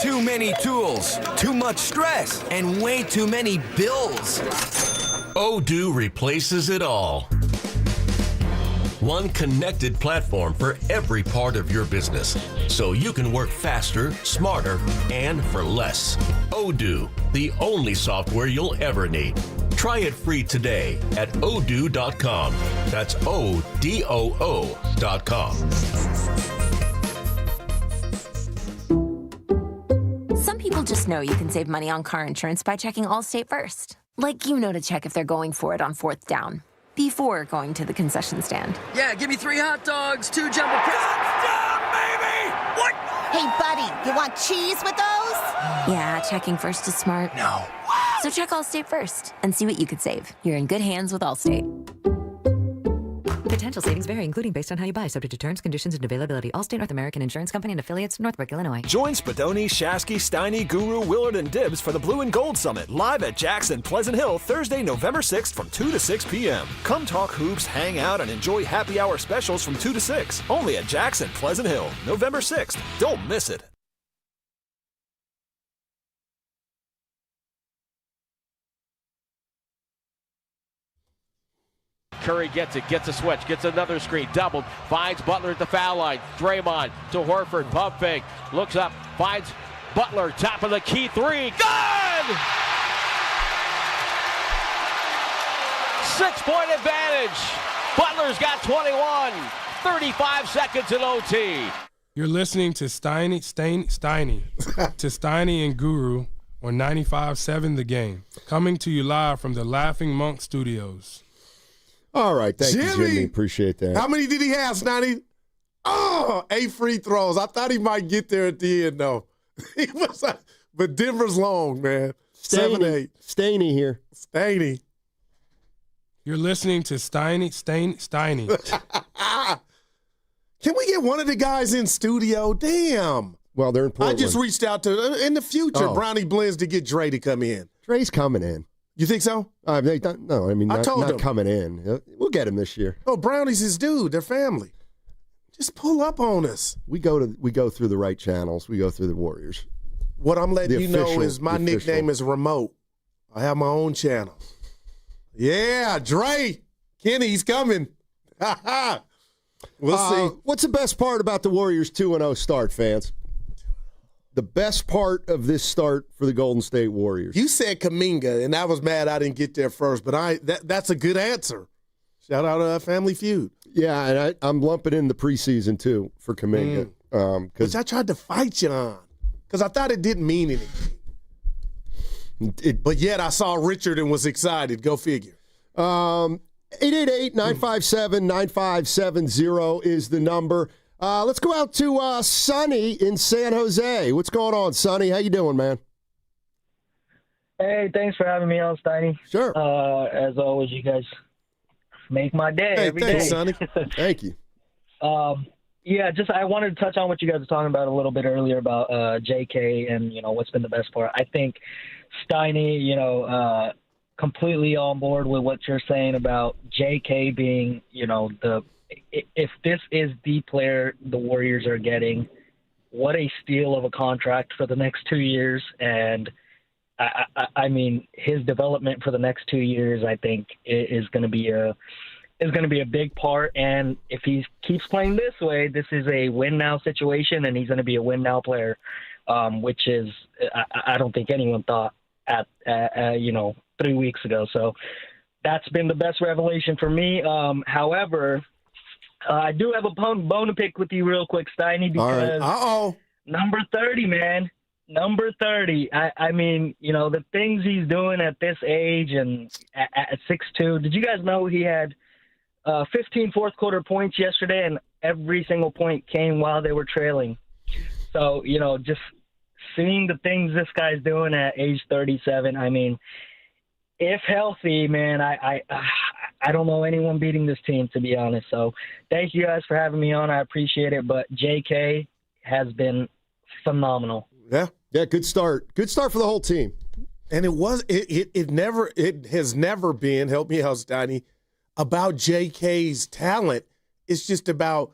Too many tools, too much stress, and way too many bills. Odoo replaces it all. One connected platform for every part of your business, so you can work faster, smarter, and for less. Odoo, the only software you'll ever need. Try it free today at odoo.com. That's ODOO.com. Some people just know you can save money on car insurance by checking Allstate first. Like you know to check if they're going for it on 4th down, before going to the concession stand. Yeah, give me 3 hot dogs, 2 jumbo touchdown, baby! What? Hey, buddy, you want cheese with those? Yeah, checking first is smart. No. So check Allstate first and see what you could save. You're in good hands with Allstate. Potential savings vary, including based on how you buy, subject to terms, conditions, and availability. Allstate North American Insurance Company and affiliates, Northbrook, Illinois. Join Spadoni, Shasky, Steiny, Guru, Willard, and Dibbs for the Blue and Gold Summit, live at Jackson Pleasant Hill, Thursday, November 6th from 2 to 6 p.m. Come talk hoops, hang out, and enjoy happy hour specials from 2 to 6. Only at Jackson Pleasant Hill, November 6th. Don't miss it. Curry gets it, gets a switch, gets another screen, doubled, finds Butler at the foul line. Draymond to Horford, pump fake, looks up, finds Butler, top of the key three, good! 6-point advantage. Butler's got 21, 35 seconds in OT. You're listening to Steiny and Guru on 95.7 The Game, coming to you live from the Laughing Monk Studios. All right, thank you, Jimmy. Appreciate that. How many did he have, Snotty? Oh, 8 free throws. I thought he might get there at the end, though. He was like, but Denver's long, man. 7-8. Staney here. Staney. You're listening to Steiny. Can we get one of the guys in studio? Damn. Well, they're in Portland. I just reached out to, in the future, Brownie Blends to get Dre to come in. Dre's coming in. You think so? No, I mean, I told him. Not coming in. We'll get him this year. Oh, Brownie's his dude. They're family. Just pull up on us. We go through the right channels. We go through the Warriors. What I'm letting you know is my the nickname is Remote. I have my own channel. Yeah, Dre. Kenny's coming. We'll see. What's the best part about the Warriors 2-0 start, fans? The best part of this start for the Golden State Warriors. You said Kuminga, and I was mad I didn't get there first, but that's a good answer. Shout out to Family Feud. Yeah, and I'm lumping in the preseason, too, for Kuminga. Because I tried to fight you on. Because I thought it didn't mean anything. But yet I saw Richard and was excited. Go figure. 888-957-9570 is the number. Let's go out to Sonny in San Jose. What's going on, Sonny? How you doing, man? Hey, thanks for having me on, Steiny. Sure. As always, you guys make my day every day. Thanks, Sonny. Thank you. Yeah, I wanted to touch on what you guys were talking about a little bit earlier about JK and, what's been the best part. I think Steiny, completely on board with what you're saying about JK being, if this is the player the Warriors are getting, what a steal of a contract for the next 2 years. And I mean, his development for the next 2 years, I think, is going to be a big part. And if he keeps playing this way, this is a win now situation, and he's going to be a win now player, which is I don't think anyone thought at 3 weeks ago. So that's been the best revelation for me. However, I do have a bone to pick with you real quick, Steiny, because number 30, man. Number 30. I mean, the things he's doing at this age and at 6'2". Did you guys know he had 15 fourth-quarter points yesterday, and every single point came while they were trailing? So, just seeing the things this guy's doing at age 37, I mean, if healthy, man, I don't know anyone beating this team, to be honest. So thank you guys for having me on. I appreciate it. But JK has been phenomenal. Yeah, good start. Good start for the whole team. And it has never been, help me out, Steiny, about JK's talent. It's just about,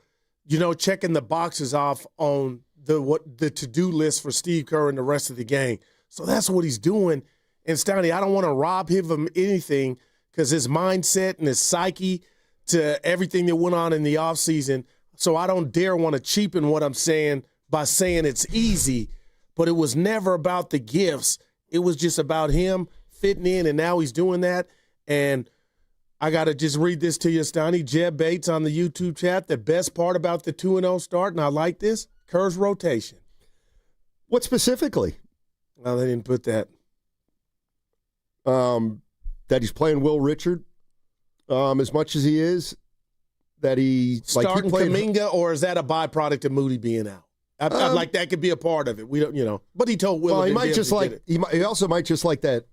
checking the boxes off on the to-do list for Steve Kerr and the rest of the gang. So that's what he's doing. And Steiny, I don't want to rob him of anything because his mindset and his psyche to everything that went on in the offseason. So I don't dare want to cheapen what I'm saying by saying it's easy. But it was never about the gifts. It was just about him fitting in, and now he's doing that. And I got to just read this to you, Steiny. Jeb Bates on the YouTube chat. The best part about the 2-0 start, and I like this, Kerr's rotation. What specifically? Well, they didn't put that. That he's playing Will Richard as much as he is. That he starting Kuminga, or is that a byproduct of Moody being out? I'd like that could be a part of it. We don't, but he told Will. Well, he might just like he also might just like that.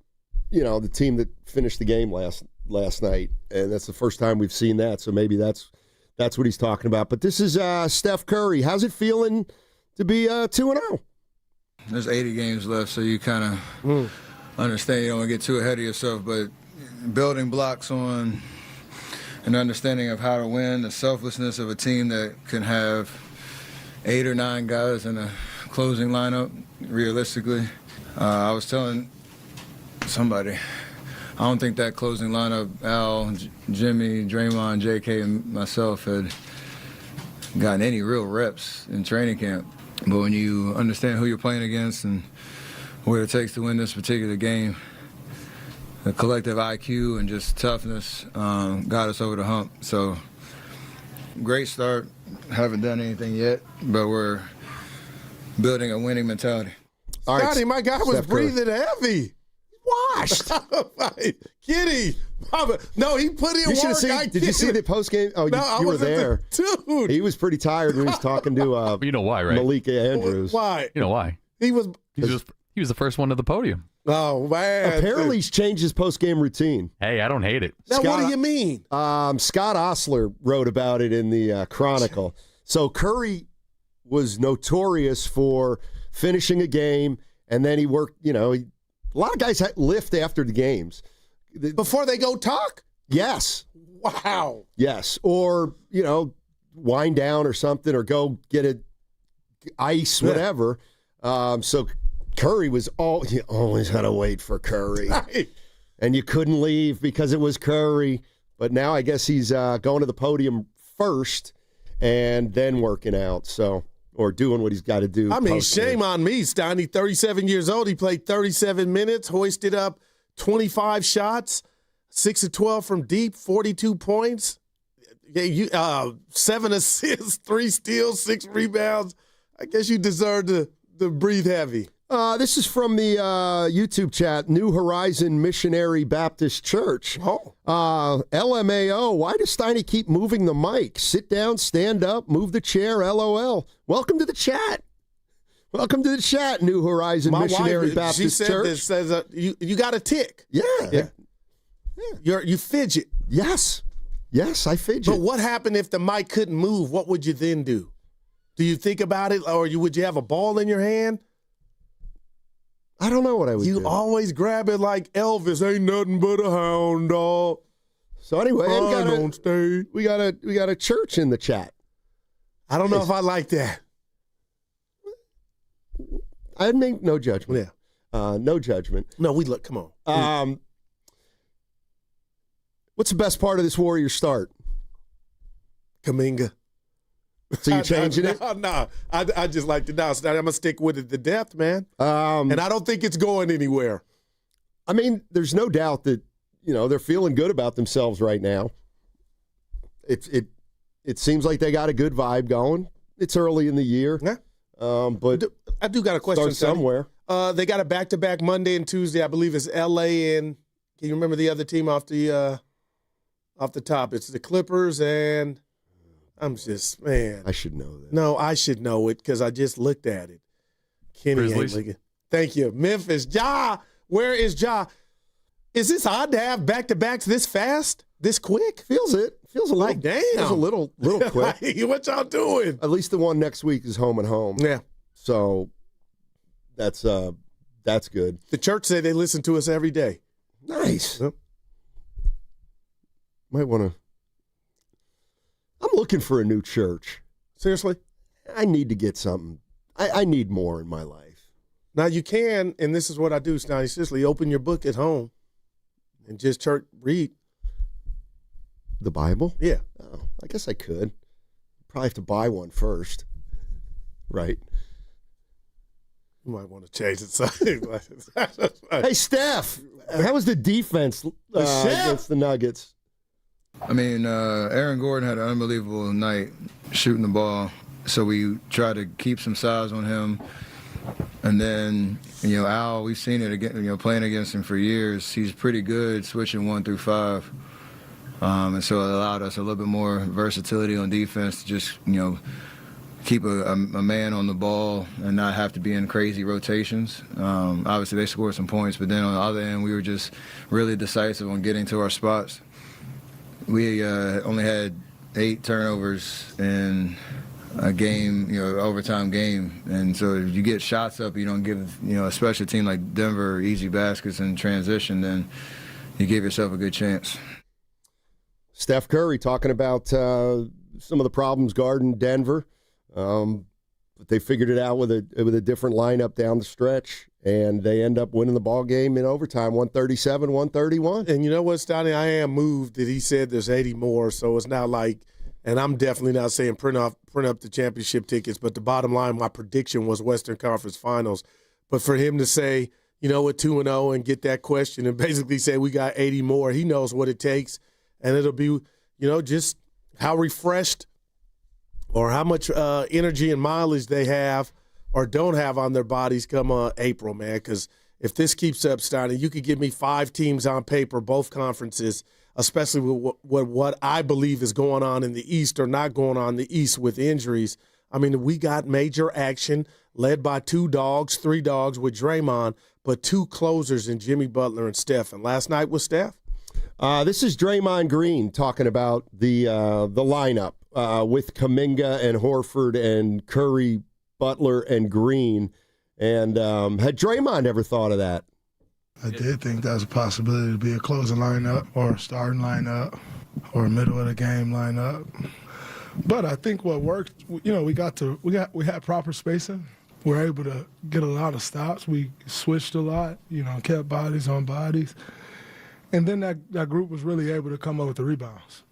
The team that finished the game last night, and that's the first time we've seen that. So maybe that's what he's talking about. But this is Steph Curry. How's it feeling to be 2-0? There's 80 games left, so you kind of understand you don't want to get too ahead of yourself. But building blocks on an understanding of how to win, the selflessness of a team that can have 8 or 9 guys in a closing lineup, realistically. I was telling somebody, I don't think that closing lineup, Al, Jimmy, Draymond, JK, and myself had gotten any real reps in training camp. But when you understand who you're playing against and what it takes to win this particular game, the collective IQ and just toughness got us over the hump. So great start. Haven't done anything yet, but we're building a winning mentality. All right, Scotty, my guy was breathing heavy. Washed. Kitty. No, he put in work. Did you see the post game? Oh, no, you were there. Dude. He was pretty tired when he was talking to you know why, right? Malika Andrews. Why? You know why? He was the first one to the podium. Oh, man. Apparently he's changed his post-game routine. Hey, I don't hate it. Now, what do you mean? Scott Osler wrote about it in the Chronicle. So Curry was notorious for finishing a game, and then he worked, a lot of guys lift after the games. Before they go talk? Yes. Wow. Yes. Or, wind down or something, or go get ice, whatever. So Curry you always had to wait for Curry. And you couldn't leave because it was Curry. But now I guess he's going to the podium first and then working out. Or doing what he's got to do. I mean, shame on me, Steiny. 37 years old. He played 37 minutes, hoisted up 25 shots, 6 of 12 from deep, 42 points, 7 assists, 3 steals, 6 rebounds. I guess you deserve to breathe heavy. This is from the YouTube chat, New Horizon Missionary Baptist Church. LMAO, why does Steiny keep moving the mic? Sit down, stand up, move the chair, LOL. Welcome to the chat. Welcome to the chat, New Horizon Missionary Baptist Church. She says you got a tick. Yeah. You fidget. Yes, I fidget. But what happened if the mic couldn't move? What would you then do? Do you think about it, or would you have a ball in your hand? I don't know what I would do. You always grab it like Elvis. Ain't nothing but a hound dog. So anyway, on stage. We got a church in the chat. I don't know if I like that. I make no judgment. Yeah. No judgment. No, come on. What's the best part of this Warrior start? Kaminga. So you're changing it? No. I just like it now. So I'm going to stick with it to death, man. And I don't think it's going anywhere. I mean, there's no doubt that, they're feeling good about themselves right now. It seems like they got a good vibe going. It's early in the year. Yeah. But I do got a question. Start somewhere. They got a back-to-back Monday and Tuesday. I believe it's L.A. and can you remember the other team off the top? It's the Clippers and I'm just, man. I should know that. No, I should know it because I just looked at it. Kenny ain't looking. Thank you. Memphis. Ja. Where is Ja? Is this odd to have back-to-backs this fast, this quick? Feels it. Feels a little. Like, damn. Feels a little quick. What y'all doing? At least the one next week is home and home. Yeah. So that's good. The church said they listen to us every day. Nice. Yep. Might want to. I'm looking for a new church. Seriously? I need to get something. I need more in my life. Now you can, and this is what I do, Snotty. Seriously, open your book at home and just read. The Bible? Yeah. Oh, I guess I could. Probably have to buy one first. Right. You might want to change it. Hey, Steph, how was the defense against the Nuggets? I mean, Aaron Gordon had an unbelievable night shooting the ball, so we tried to keep some size on him. And then, Al, we've seen it again, playing against him for years. He's pretty good switching 1 through 5. And so it allowed us a little bit more versatility on defense to just, keep a man on the ball and not have to be in crazy rotations. Obviously, they scored some points, but then on the other end, we were just really decisive on getting to our spots. We only had 8 turnovers in a game, overtime game. And so if you get shots up, you don't give, a special team like Denver easy baskets in transition, then you give yourself a good chance. Steph Curry talking about some of the problems guarding Denver. But they figured it out with a different lineup down the stretch, and they end up winning the ball game in overtime, 137-131. And you know what, Stoney? I am moved that he said there's 80 more, so it's not like, and I'm definitely not saying print up the championship tickets, but the bottom line, my prediction was Western Conference Finals. But for him to say, with 2-0 and get that question and basically say we got 80 more, he knows what it takes, and it'll be, just how refreshed or how much energy and mileage they have or don't have on their bodies come April, man. Because if this keeps up, Steiner, you could give me 5 teams on paper, both conferences, especially with what I believe is going on in the East or not going on in the East with injuries. I mean, we got major action led by 3 dogs with Draymond, but 2 closers in Jimmy Butler and Steph. And last night was Steph. This is Draymond Green talking about the lineup with Kuminga and Horford and Curry, Butler, and Green. And had Draymond ever thought of that? I did think that was a possibility to be a closing lineup or a starting lineup or a middle of the game lineup. But I think what worked, we had proper spacing. We were able to get a lot of stops. We switched a lot, kept bodies on bodies. And then that group was really able to come up with the rebounds.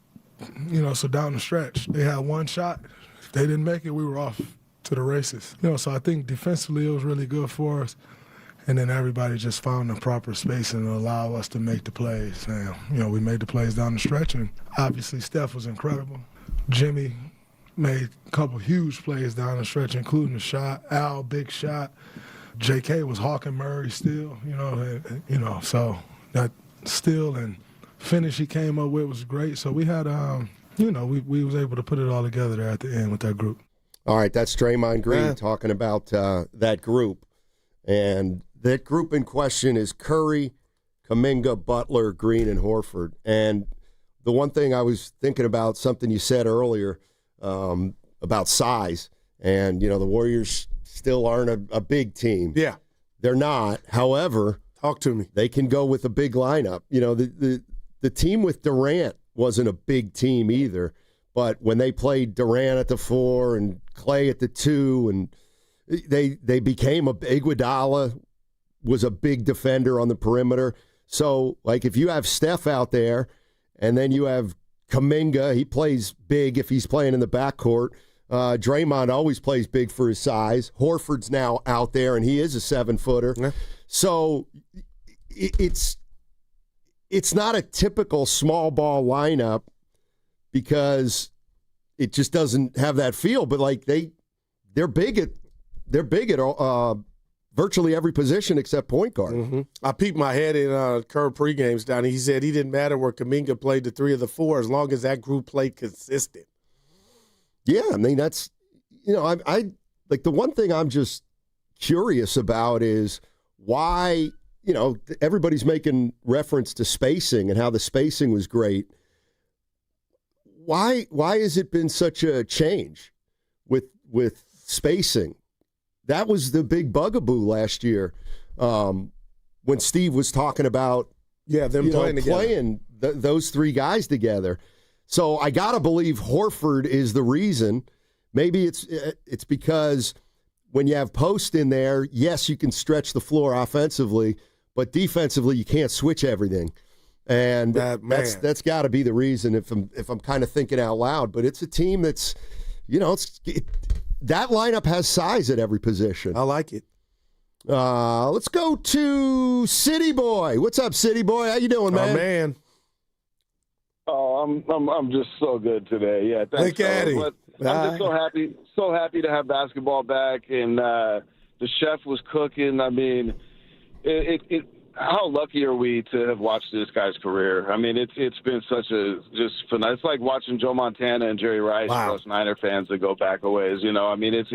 So down the stretch, they had one shot. If they didn't make it, we were off to the races. So I think defensively it was really good for us. And then everybody just found the proper spacing to allow us to make the plays. And, we made the plays down the stretch, and obviously Steph was incredible. Jimmy made a couple huge plays down the stretch, including the shot. Al, big shot. J.K. was hawking Murray still, so that steal and finish he came up with was great. So we had, we was able to put it all together there at the end with that group. All right, that's Draymond Green talking about that group. And that group in question is Curry, Kuminga, Butler, Green, and Horford. And the one thing I was thinking about, something you said earlier about size. And, the Warriors still aren't a big team. Yeah. They're not. However, talk to me. They can go with a big lineup. The team with Durant wasn't a big team either. But when they played Durant at the 4 and Clay at the 2, and they became Iguodala was a big defender on the perimeter. So, if you have Steph out there, and then you have Kuminga, he plays big if he's playing in the backcourt. Draymond always plays big for his size. Horford's now out there, and he is a 7-footer. Yeah. So it's not a typical small ball lineup because it just doesn't have that feel. But they're big at virtually every position except point guard. Mm-hmm. I peeked my head in Kerr pregames down. He said he didn't matter where Kuminga played the 3 or the 4 as long as that group played consistent. Yeah, I mean that's I the one thing I'm just curious about is why everybody's making reference to spacing and how the spacing was great. Why has it been such a change with spacing? That was the big bugaboo last year when Steve was talking about them playing those 3 guys together. So I got to believe Horford is the reason. Maybe it's because when you have Post in there, yes, you can stretch the floor offensively, but defensively you can't switch everything. And that's got to be the reason if I'm kind of thinking out loud. But it's a team that's, that lineup has size at every position. I like it. Let's go to City Boy. What's up, City Boy? How you doing, man? Oh, man. Oh, I'm just so good today. Yeah, thanks. Look at him. I'm just so happy to have basketball back, and the chef was cooking. I mean, how lucky are we to have watched this guy's career? I mean, it's been such a just fun. It's like watching Joe Montana and Jerry Rice for us Niner fans that go back a ways. I mean, it's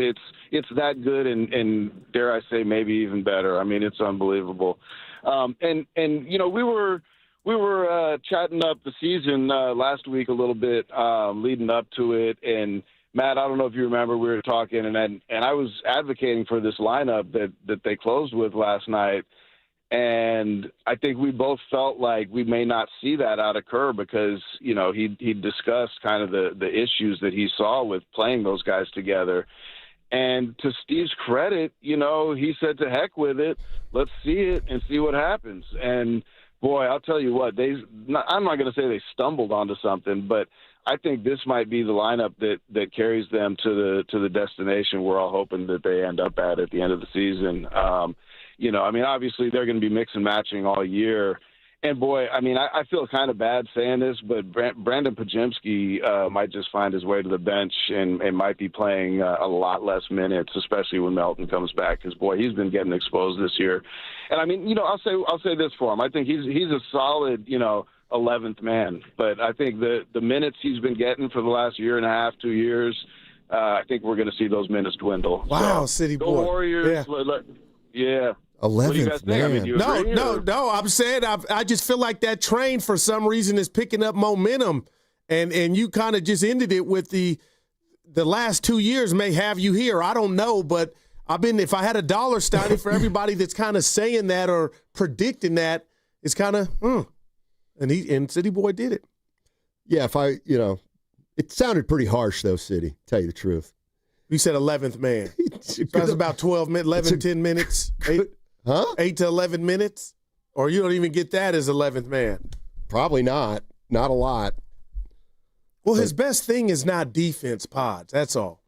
that good, and dare I say, maybe even better. I mean, it's unbelievable. And we were chatting up the season last week a little bit, leading up to it. And Matt, I don't know if you remember, we were talking, and I was advocating for this lineup that they closed with last night. And I think we both felt like we may not see that out of Kerr because, he discussed kind of the issues that he saw with playing those guys together. And to Steve's credit, he said, to heck with it. Let's see it and see what happens. And boy, I'll tell you what, I'm not going to say they stumbled onto something, but I think this might be the lineup that carries them to the destination we're all hoping that they end up at the end of the season. I mean, obviously they're going to be mix and matching all year. And boy, I mean, I feel kind of bad saying this, but Brandon Pajemski might just find his way to the bench and might be playing a lot less minutes, especially when Melton comes back. Because boy, he's been getting exposed this year. And I mean, I'll say this for him. I think he's a solid, 11th man. But I think the minutes he's been getting for the last year and a half, 2 years, I think we're going to see those minutes dwindle. Wow, so, City go boy. Warriors. Yeah. 11th, what do you guys think? I mean, do you agree, No. I'm saying I just feel like that train for some reason is picking up momentum, and you kind of just ended it with the last 2 years may have you here. I don't know, but if I had $1, Steiny, for everybody that's kind of saying that or predicting that, it's kind of and City Boy did it. Yeah, it sounded pretty harsh though, City. Tell you the truth. You said 11th man. So that's about 12 minutes, 11, 10 minutes. 8 to 11 minutes? Or you don't even get that as 11th man? Probably not. Not a lot. Well, his best thing is not defense, Pods. That's all.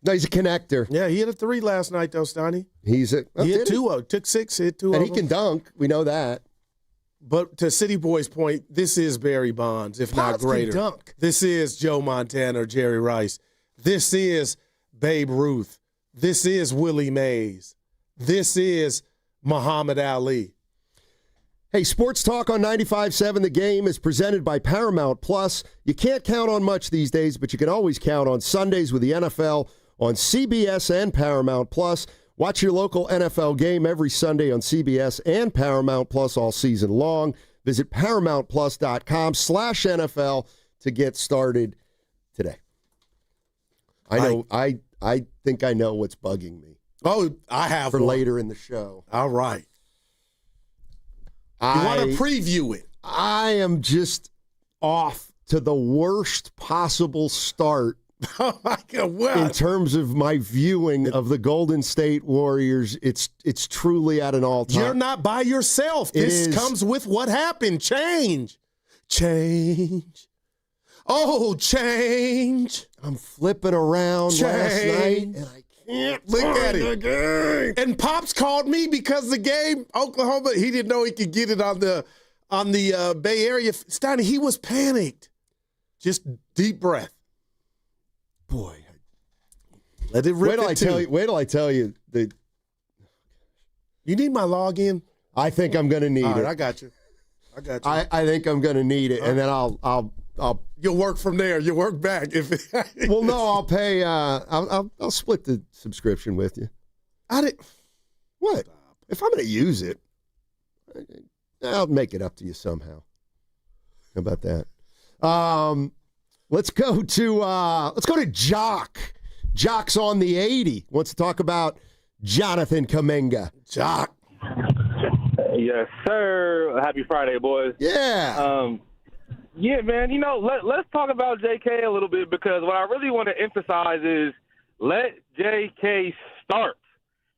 No, he's a connector. Yeah, he hit a 3 last night, though, Steiny. He hit 2. Took 6, hit 2. And he can dunk. We know that. But to City Boy's point, this is Barry Bonds, if not greater. Can dunk. This is Joe Montana or Jerry Rice. This is Babe Ruth. This is Willie Mays. This is Muhammad Ali. Hey, Sports Talk on 95.7 The Game is presented by Paramount Plus. You can't count on much these days, but you can always count on Sundays with the NFL on CBS and Paramount Plus. Watch your local NFL game every Sunday on CBS and Paramount Plus all season long. Visit ParamountPlus.com/NFL to get started today. I think I know what's bugging me. Oh, I have for later in the show. All right. You want to preview it? I am just off to the worst possible start. Oh my God! What? In terms of my viewing of the Golden State Warriors, it's truly at an all-time. You're not by yourself. This comes with what happened. Change. Oh, change. I'm flipping around last night, and I can't look at it. And Pops called me because the game, Oklahoma, he didn't know he could get it on the Bay Area. Steiny, he was panicked. Just deep breath. Boy, let it rip. Wait till I tell you that. You need my login? I think I'm going to need it. I got you. I think I'm going to need it, and then I'll. You'll work from there. You work back. Well, no, I'll pay. I'll split the subscription with you. What? If I'm going to use it, I'll make it up to you somehow. How about that? Let's go to Jock. Jock's on the 80. Wants to talk about Jonathan Kuminga. Jock. Yes, sir. Happy Friday, boys. Yeah. Yeah, man. Let's talk about JK a little bit, because what I really want to emphasize is let JK start.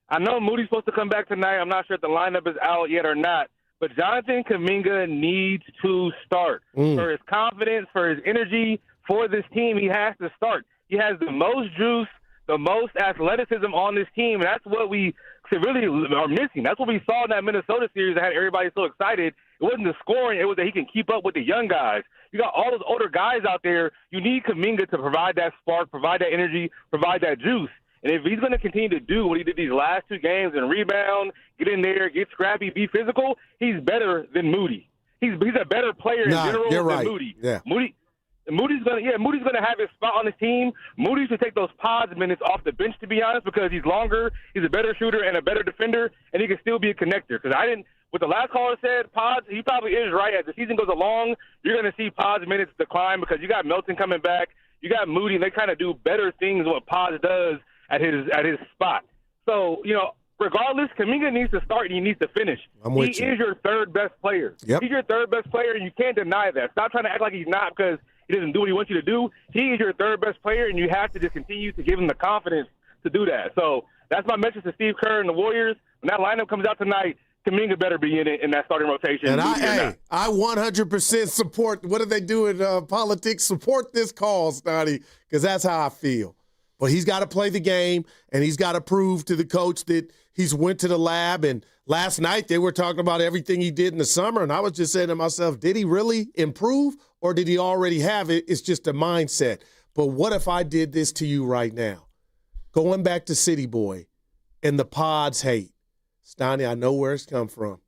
I know Moody's supposed to come back tonight. I'm not sure if the lineup is out yet or not. But Jonathan Kuminga needs to start. For his confidence, for his energy, for this team, he has to start. He has the most juice, the most athleticism on this team, and that's what we really are missing. That's what we saw in that Minnesota series that had everybody so excited. It wasn't the scoring. It was that he can keep up with the young guys. You got all those older guys out there. You need Kuminga to provide that spark, provide that energy, provide that juice. And if he's going to continue to do what he did these last 2 games and rebound, get in there, get scrappy, be physical, he's better than Moody. He's a better player in general than Moody. Yeah. Moody's gonna have his spot on his team. Moody should take those pods minutes off the bench, to be honest, because he's longer, he's a better shooter and a better defender, and he can still be a connector. Because what the last caller said, Pods, he probably is right. As the season goes along, you're going to see Pods minutes decline because you got Melton coming back, you got Moody, and they kind of do better things than what Pods does at his spot. So, regardless, Kuminga needs to start and he needs to finish. He is your third best player. Yep. He's your third best player, and you can't deny that. Stop trying to act like he's not because he doesn't do what he wants you to do. He is your third best player, and you have to just continue to give him the confidence to do that. So that's my message to Steve Kerr and the Warriors. When that lineup comes out tonight, Kuminga better be in it in that starting rotation. And I 100% support. What do they do in politics? Support this call, Snotty, because that's how I feel. But he's got to play the game, and he's got to prove to the coach that he's went to the lab. And last night they were talking about everything he did in the summer, and I was just saying to myself, did he really improve, or did he already have it? It's just a mindset. But what if I did this to you right now? Going back to City Boy and the Pods hate. Stoney, I know where it's come from.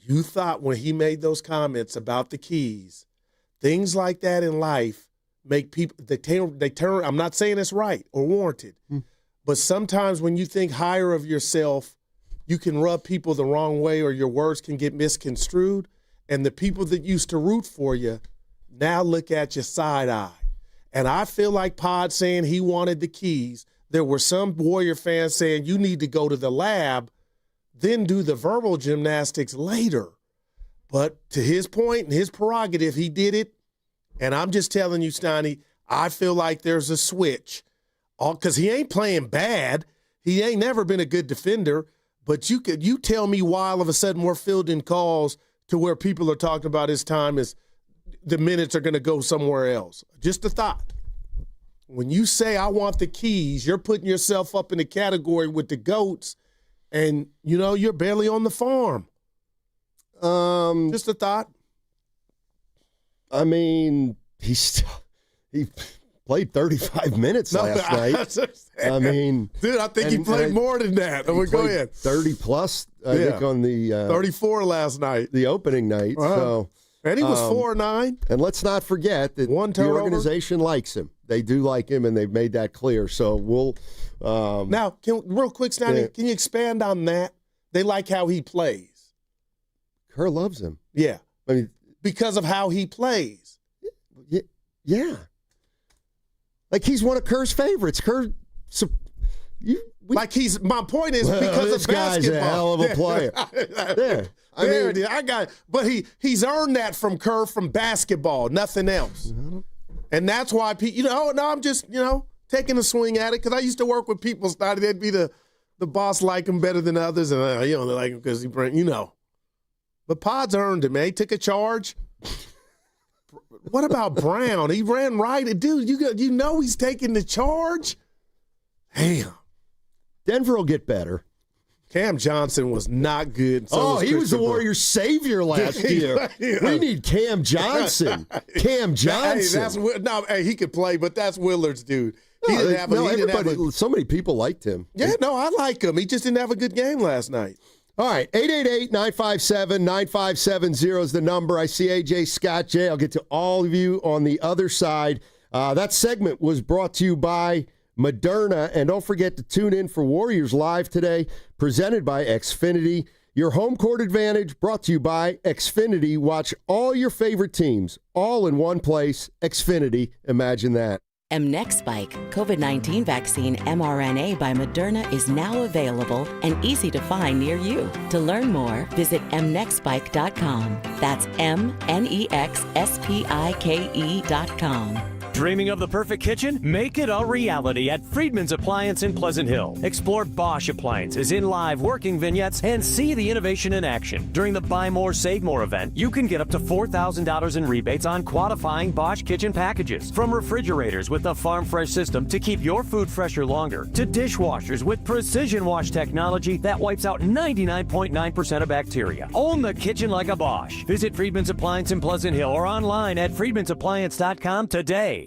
You thought when he made those comments about the keys, things like that in life make people they turn. I'm not saying it's right or warranted, but sometimes when you think higher of yourself, you can rub people the wrong way, or your words can get misconstrued. And the people that used to root for you now look at you side eye. And I feel like Pod saying he wanted the keys. There were some Warrior fans saying you need to go to the lab, then do the verbal gymnastics later. But to his point and his prerogative, he did it. And I'm just telling you, Steiny, I feel like there's a switch. Because he ain't playing bad. He ain't never been a good defender. But you tell me why all of a sudden we're fielding calls to where people are talking about his time as the minutes are going to go somewhere else. Just a thought. When you say I want the keys, you're putting yourself up in the category with the GOATs, and, you're barely on the farm. Just a thought. I mean, he played 35 minutes last night. I mean, dude, I think he played more than that. Go ahead. 30 plus, I think, on the 34 last night, the opening night. So, and he was 4-9. And let's not forget that the organization likes him. They do like him, and they've made that clear. So we'll now, real quick, Stanley, can you expand on that? They like how he plays. Kerr loves him. Yeah, I mean, because of how he plays. Yeah. Like he's one of Kerr's favorites. Kerr, my point is because this of basketball. Guy's a hell of a player. There it is. I got it. But he's earned that from Kerr from basketball, nothing else. And that's why I'm just, taking a swing at it because I used to work with people. They'd be the boss like him better than others, and they like him because he bring, But Pod's earned it, man. He took a charge. What about Brown? He ran right. Dude, he's taking the charge? Damn. Denver will get better. Cam Johnson was not good. So he was the Warriors' savior last year. We need Cam Johnson. Cam Johnson. He could play, but that's Willard's dude. So many people liked him. Yeah, I like him. He just didn't have a good game last night. All right, 888-957-9570 is the number. I see AJ, Scott, Jay. I'll get to all of you on the other side. That segment was brought to you by Moderna. And don't forget to tune in for Warriors Live today, presented by Xfinity. Your home court advantage brought to you by Xfinity. Watch all your favorite teams all in one place. Xfinity, imagine that. Mnexspike, COVID-19 vaccine mRNA by Moderna, is now available and easy to find near you. To learn more, visit mnexspike.com. That's mnexspike.com. Dreaming of the perfect kitchen? Make it a reality at Friedman's Appliance in Pleasant Hill. Explore Bosch appliances in live working vignettes and see the innovation in action. During the Buy More, Save More event, you can get up to $4,000 in rebates on qualifying Bosch kitchen packages. From refrigerators with the Farm Fresh system to keep your food fresher longer, to dishwashers with precision wash technology that wipes out 99.9% of bacteria. Own the kitchen like a Bosch. Visit Friedman's Appliance in Pleasant Hill or online at friedmansappliance.com today.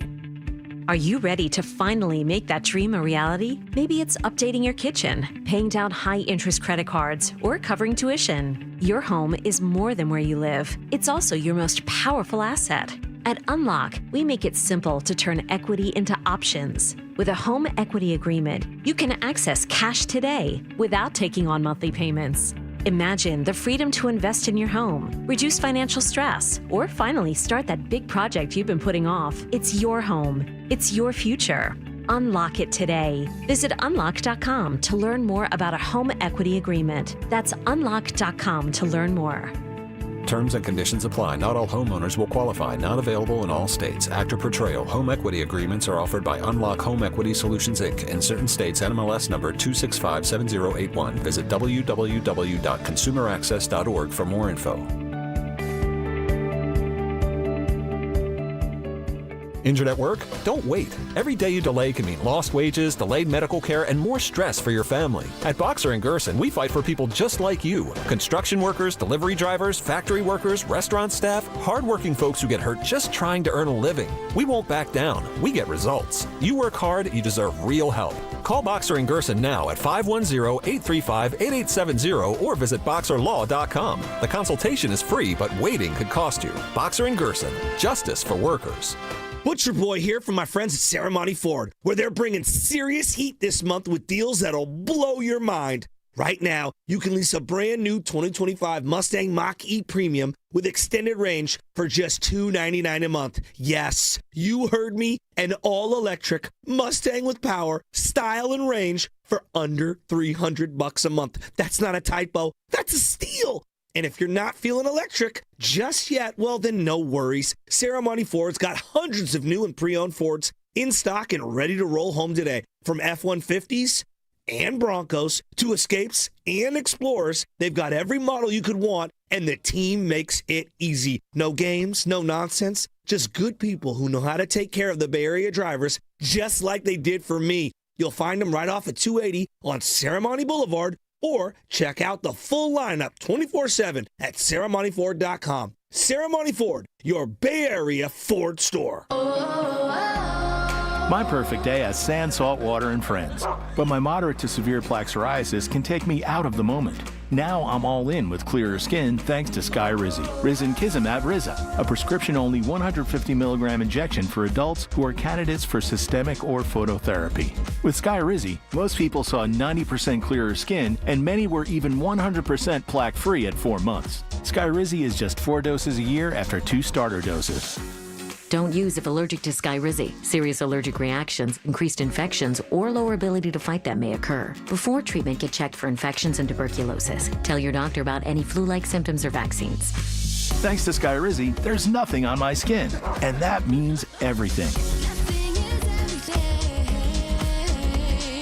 Are you ready to finally make that dream a reality? Maybe it's updating your kitchen, paying down high-interest credit cards, or covering tuition. Your home is more than where you live. It's also your most powerful asset. At Unlock, we make it simple to turn equity into options. With a home equity agreement, you can access cash today without taking on monthly payments. Imagine the freedom to invest in your home, reduce financial stress, or finally start that big project you've been putting off. It's your home. It's your future. Unlock it today. Visit unlock.com to learn more about a home equity agreement. That's unlock.com to learn more. Terms and conditions apply. Not all homeowners will qualify. Not available in all states. Actor Portrayal. Home equity agreements are offered by Unlock Home Equity Solutions, Inc. In certain states, NMLS number 2657081. Visit www.consumeraccess.org for more info. Injured at work? Don't wait. Every day you delay can mean lost wages, delayed medical care, and more stress for your family. At Boxer & Gerson, we fight for people just like you. Construction workers, delivery drivers, factory workers, restaurant staff, hardworking folks who get hurt just trying to earn a living. We won't back down. We get results. You work hard, you deserve real help. Call Boxer & Gerson now at 510-835-8870 or visit boxerlaw.com. The consultation is free, but waiting could cost you. Boxer & Gerson. Justice for workers. Butcher Boy here from my friends at Ceremony Ford, where they're bringing serious heat this month with deals that'll blow your mind. Right now, you can lease a brand new 2025 Mustang Mach-E Premium with extended range for just $299 a month. Yes, you heard me, an all-electric Mustang with power, style, and range for under $300 a month. That's not a typo. That's a steal. And if you're not feeling electric just yet, well, then no worries. Ceremony Ford's got hundreds of new and pre-owned Fords in stock and ready to roll home today. From F-150s and Broncos to Escapes and Explorers, they've got every model you could want, and the team makes it easy. No games, no nonsense, just good people who know how to take care of the Bay Area drivers just like they did for me. You'll find them right off at 280 on Ceremony Boulevard, or check out the full lineup 24/7 at ceremonyford.com. Ceremony Ford, your Bay Area Ford store. My perfect day has sand, salt water, and friends. But my moderate to severe plaque psoriasis can take me out of the moment. Now I'm all in with clearer skin thanks to Skyrizi. Risankizumab Riza, a prescription-only 150 milligram injection for adults who are candidates for systemic or phototherapy. With Skyrizi, most people saw 90% clearer skin, and many were even 100% plaque-free at 4 months. Skyrizi is just 4 doses a year after 2 starter doses. Don't use if allergic to Skyrizi. Serious allergic reactions, increased infections, or lower ability to fight them may occur. Before treatment, get checked for infections and tuberculosis. Tell your doctor about any flu-like symptoms or vaccines. Thanks to Skyrizi, there's nothing on my skin, and that means everything.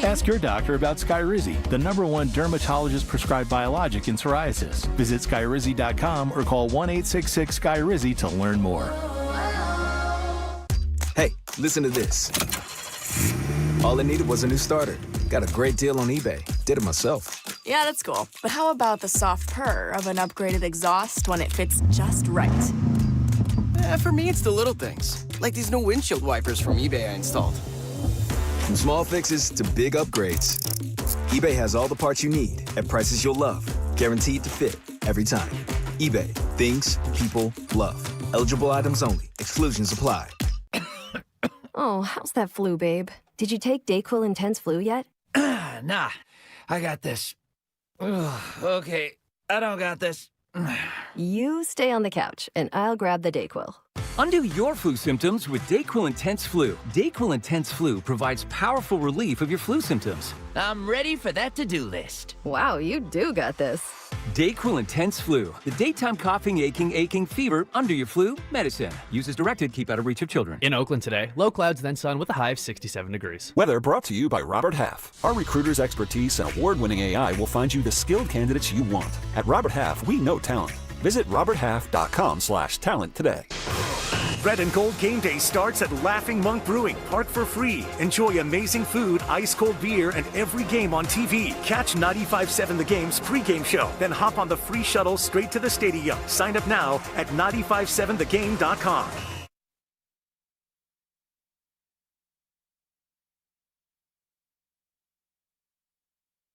Ask your doctor about Skyrizi, the #1 dermatologist-prescribed biologic in psoriasis. Visit Skyrizi.com or call 1-866-SKYRIZI to learn more. Hey, listen to this. All I needed was a new starter. Got a great deal on eBay. Did it myself. Yeah, that's cool. But how about the soft purr of an upgraded exhaust when it fits just right? For me, it's the little things, like these new windshield wipers from eBay I installed. From small fixes to big upgrades, eBay has all the parts you need at prices you'll love. Guaranteed to fit every time. eBay, things people love. Eligible items only. Exclusions apply. Oh, how's that flu, babe? Did you take DayQuil Intense Flu yet? Nah, I got this. Ugh, okay, I don't got this. You stay on the couch, and I'll grab the DayQuil. Undo your flu symptoms with DayQuil Intense Flu. DayQuil Intense Flu provides powerful relief of your flu symptoms. I'm ready for that to-do list. Wow, you do got this. DayQuil Intense Flu. The daytime coughing, aching, fever, under your flu medicine. Use as directed, keep out of reach of children. In Oakland today, low clouds then sun with a high of 67 degrees. Weather brought to you by Robert Half. Our recruiters' expertise and award-winning AI will find you the skilled candidates you want. At Robert Half, we know talent. Visit roberthalf.com/talent today. Red and Gold Game Day starts at Laughing Monk Brewing. Park for free. Enjoy amazing food, ice-cold beer, and every game on TV. Catch 95.7 The Game's pregame show. Then hop on the free shuttle straight to the stadium. Sign up now at 957thegame.com.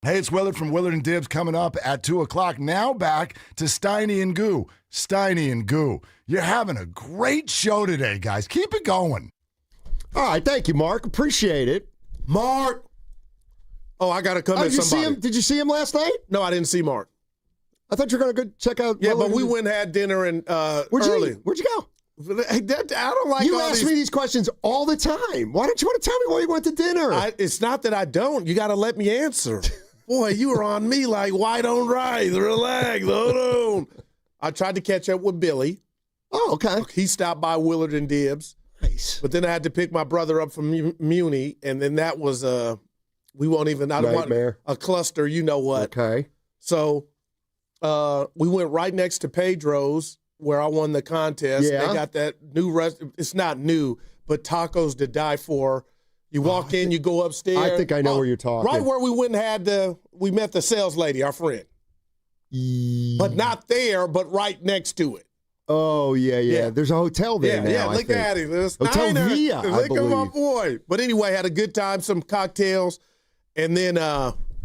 Hey, it's Willard from Willard and Dibs coming up at 2 o'clock. Now back to Steiny and Goo. Steiny and Goo. You're having a great show today, guys. Keep it going. All right. Thank you, Mark. Appreciate it. Mark. Oh, I got to come in somebody. Did you see him last night? No, I didn't see Mark. I thought you were going to go check out. Yeah, but we went and had dinner and early. Where'd you go? I don't like you ask me these questions all the time. Why don't you want to tell me why you went to dinner? It's not that I don't. You got to let me answer. Boy, you were on me like, why don't rise? Relax, hold on. I tried to catch up with Billy. Oh, okay. He stopped by Willard and Dibs. Nice. But then I had to pick my brother up from Muni, and then that was we won't even. I don't want a cluster. You know what? Okay. So we went right next to Pedro's where I won the contest. Yeah. They got that new it's not new, but tacos to die for. You walk in, you go upstairs. I think I know where you're talking. Right where we went and had we met the sales lady, our friend. But not there, but right next to it. Oh, yeah. There's a hotel there now, Yeah, I look think. at it. There's Hotel Via, I Look at my believe. boy. But anyway, had a good time, some cocktails. And then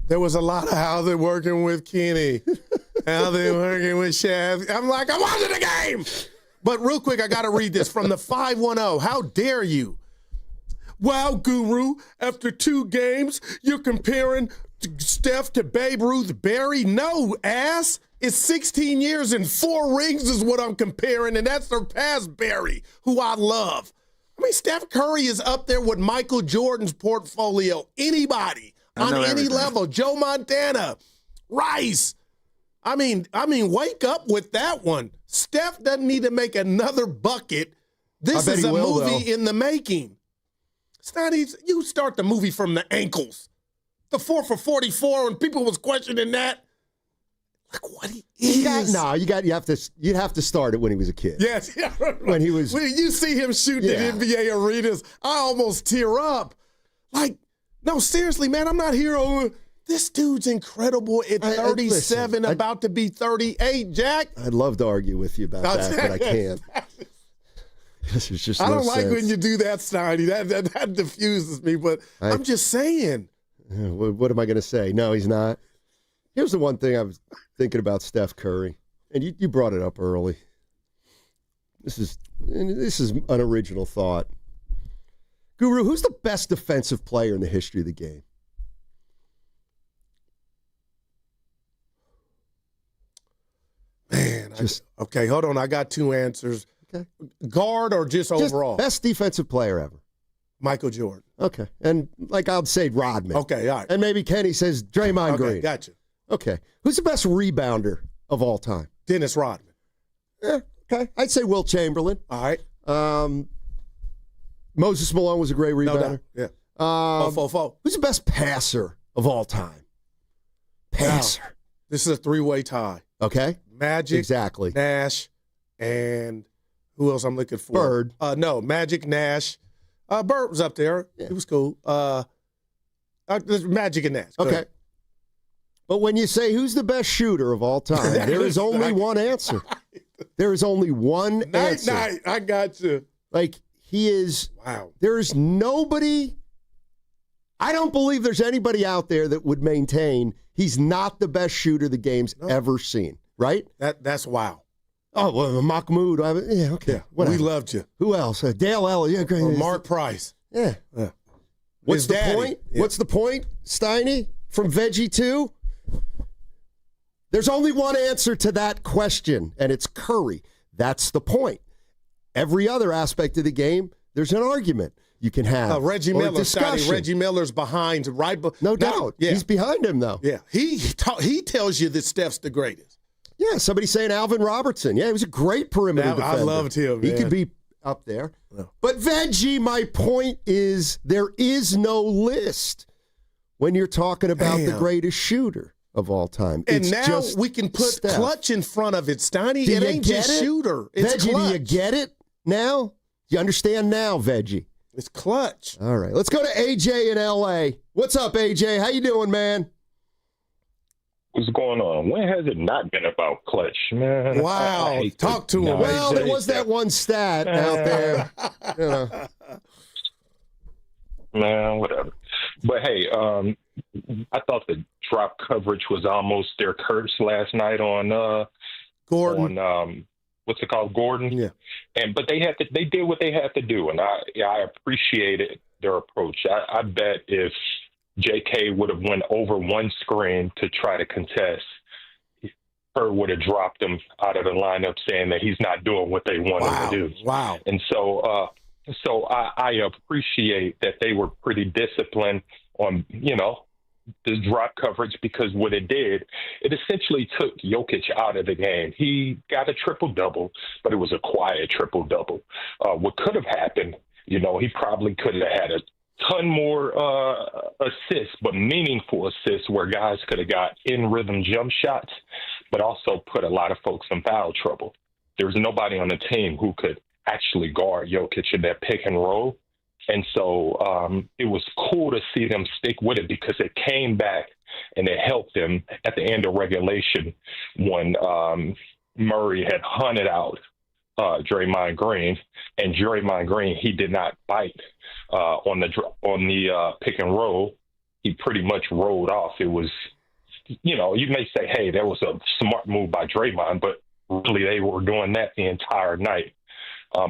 there was a lot of how they're working with Kenny. How they're working with Chef. I'm like, I'm watching the game. But real quick, I got to read this from the 510. How dare you? Wow, Guru, after 2 games, you're comparing Steph to Babe Ruth Barry? No, ass. It's 16 years and 4 rings is what I'm comparing, and that surpassed Barry, who I love. I mean, Steph Curry is up there with Michael Jordan's portfolio. Anybody on any level, Joe Montana, Rice. I mean, wake up with that one. Steph doesn't need to make another bucket. This is a movie in the making. Steiny, you start the movie from the ankles. The 4 for 44, and people was questioning that. Like what he is. You'd have to start it when he was a kid. Yes, yeah. When he was. When you see him shoot the NBA arenas, I almost tear up. Like, no, seriously, man, I'm not here. This dude's incredible at 37, about to be 38, Jack. I'd love to argue with you about that, but I can't. This is just I don't like when you do that, Steiny. That diffuses me, but I'm just saying. What am I going to say? No, he's not. Here's the one thing I was thinking about Steph Curry, and you brought it up early. This is an original thought. Guru, who's the best defensive player in the history of the game? Man, okay, hold on. I got 2 answers. Okay. Guard or just overall? Best defensive player ever. Michael Jordan. Okay. And I'd say Rodman. Okay, all right. And maybe Kenny says Draymond Green. Gotcha. Okay. Who's the best rebounder of all time? Dennis Rodman. Yeah, okay. I'd say Wilt Chamberlain. All right. Moses Malone was a great rebounder. No doubt. Yeah. Who's the best passer of all time? Passer. Wow. This is a 3-way tie. Okay. Magic. Exactly. Nash. And who else I'm looking for? Bird. No, Magic, Nash. Bird was up there. Yeah. It was cool. Magic and Nash. Okay. But when you say who's the best shooter of all time, there is only one answer. There is only one answer. Night. I got you. Like, he is. Wow. There's nobody. I don't believe there's anybody out there that would maintain he's not the best shooter the game's ever seen. Right? That's wow. Oh, well, Mahmoud. Yeah, okay. Yeah, we loved you. Who else? Dale Ellis. Yeah, great. Mark Price. Yeah. What's the point? Yeah. What's the point, Steiny, from Veggie 2? There's only one answer to that question, and it's Curry. That's the point. Every other aspect of the game, there's an argument you can have. Reggie Miller, Steiny. Reggie Miller's behind, right? No doubt. Yeah. He's behind him, though. Yeah. He tells you that Steph's the greatest. Yeah, somebody's saying Alvin Robertson. Yeah, he was a great perimeter defender. I loved him, man. He could be up there. No. But Veggie, my point is there is no list when you're talking about the greatest shooter of all time. And it's now just we can put Steph. Clutch in front of it, Steiny. It ain't just shooter. It's Veggie, Clutch. do you get it now? You understand now, Veggie? It's Clutch. All right, let's go to AJ in L.A. What's up, AJ? How you doing, man? What's going on? When has it not been about Clutch, man? Wow. Talk to him. Well, there was that one stat out there. You know. Man, whatever. But hey, I thought the drop coverage was almost their curse last night on Gordon. On what's it called, Gordon? Yeah. But they did what they had to do, and I appreciated their approach. I bet if JK would have went over one screen to try to contest, Kerr would have dropped him out of the lineup, saying that he's not doing what they want him to do. Wow. And so I appreciate that they were pretty disciplined on, the drop coverage, because what it did, it essentially took Jokic out of the game. He got a triple-double, but it was a quiet triple-double. What could have happened, he probably could have had a ton more assists, but meaningful assists where guys could have got in-rhythm jump shots, but also put a lot of folks in foul trouble. There was nobody on the team who could actually guard Jokic in that pick and roll. And so it was cool to see them stick with it, because it came back and it helped them at the end of regulation when Murray had hunted out Draymond Green, and Draymond Green, he did not bite on the pick and roll. He pretty much rolled off. It was, you may say, hey, that was a smart move by Draymond, but really they were doing that the entire night.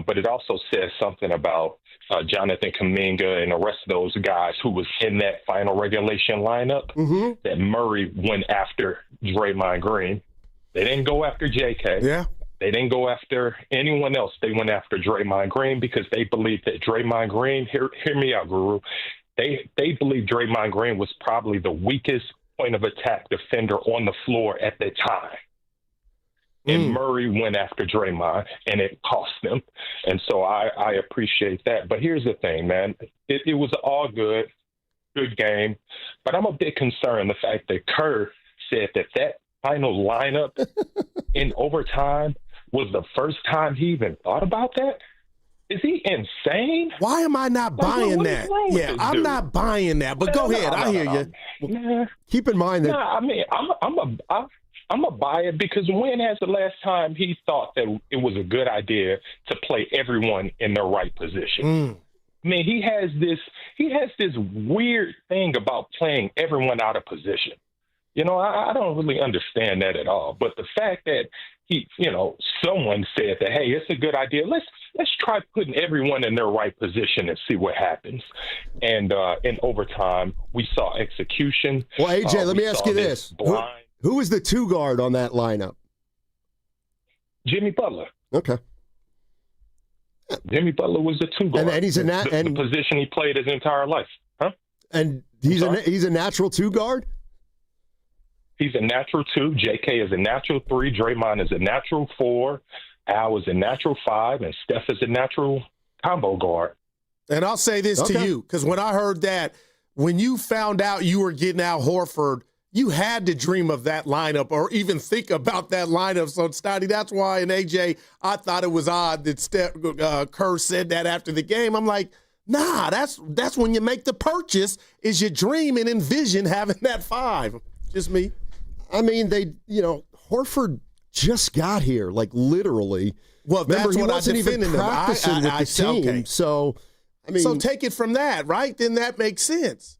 But it also says something about Jonathan Kuminga and the rest of those guys who was in that final regulation lineup, that Murray went after Draymond Green. They didn't go after JK. Yeah. They didn't go after anyone else. They went after Draymond Green because they believed that Draymond Green, hear me out, Guru, they believed Draymond Green was probably the weakest point of attack defender on the floor at the time. And Murray went after Draymond, and it cost them. And so I appreciate that. But here's the thing, man. It was all good game. But I'm a bit concerned the fact that Kerr said that final lineup in overtime was the first time he even thought about that. Is he insane? Why am I not buying that? Yeah, I'm not buying that. But go ahead. I hear you. Keep in mind that. I mean, I'm a buy it because when has the last time he thought that it was a good idea to play everyone in their right position? I mean, he has this weird thing about playing everyone out of position. You know, I don't really understand that at all. But the fact that someone said that, hey, it's a good idea. Let's try putting everyone in their right position and see what happens. And in overtime, we saw execution. Well, AJ, let me ask you this: who was the 2 guard on that lineup? Jimmy Butler. Okay. Jimmy Butler was the 2 guard. And he's the position he played his entire life, huh? And he's a natural 2 guard. He's a natural 2. JK is a natural 3. Draymond is a natural 4. Al is a natural 5. And Steph is a natural combo guard. And I'll say this to you, because when I heard that, when you found out you were getting Al Horford, you had to dream of that lineup or even think about that lineup. So, Stoddy, that's why, and AJ, I thought it was odd that Kerr said that after the game. I'm like, nah, that's when you make the purchase, is you dream and envision having that 5. Just me. I mean, Horford just got here, like literally. Well, remember, that's he what wasn't even practicing with the team. Okay. So, I mean, so take it from that, right? Then that makes sense.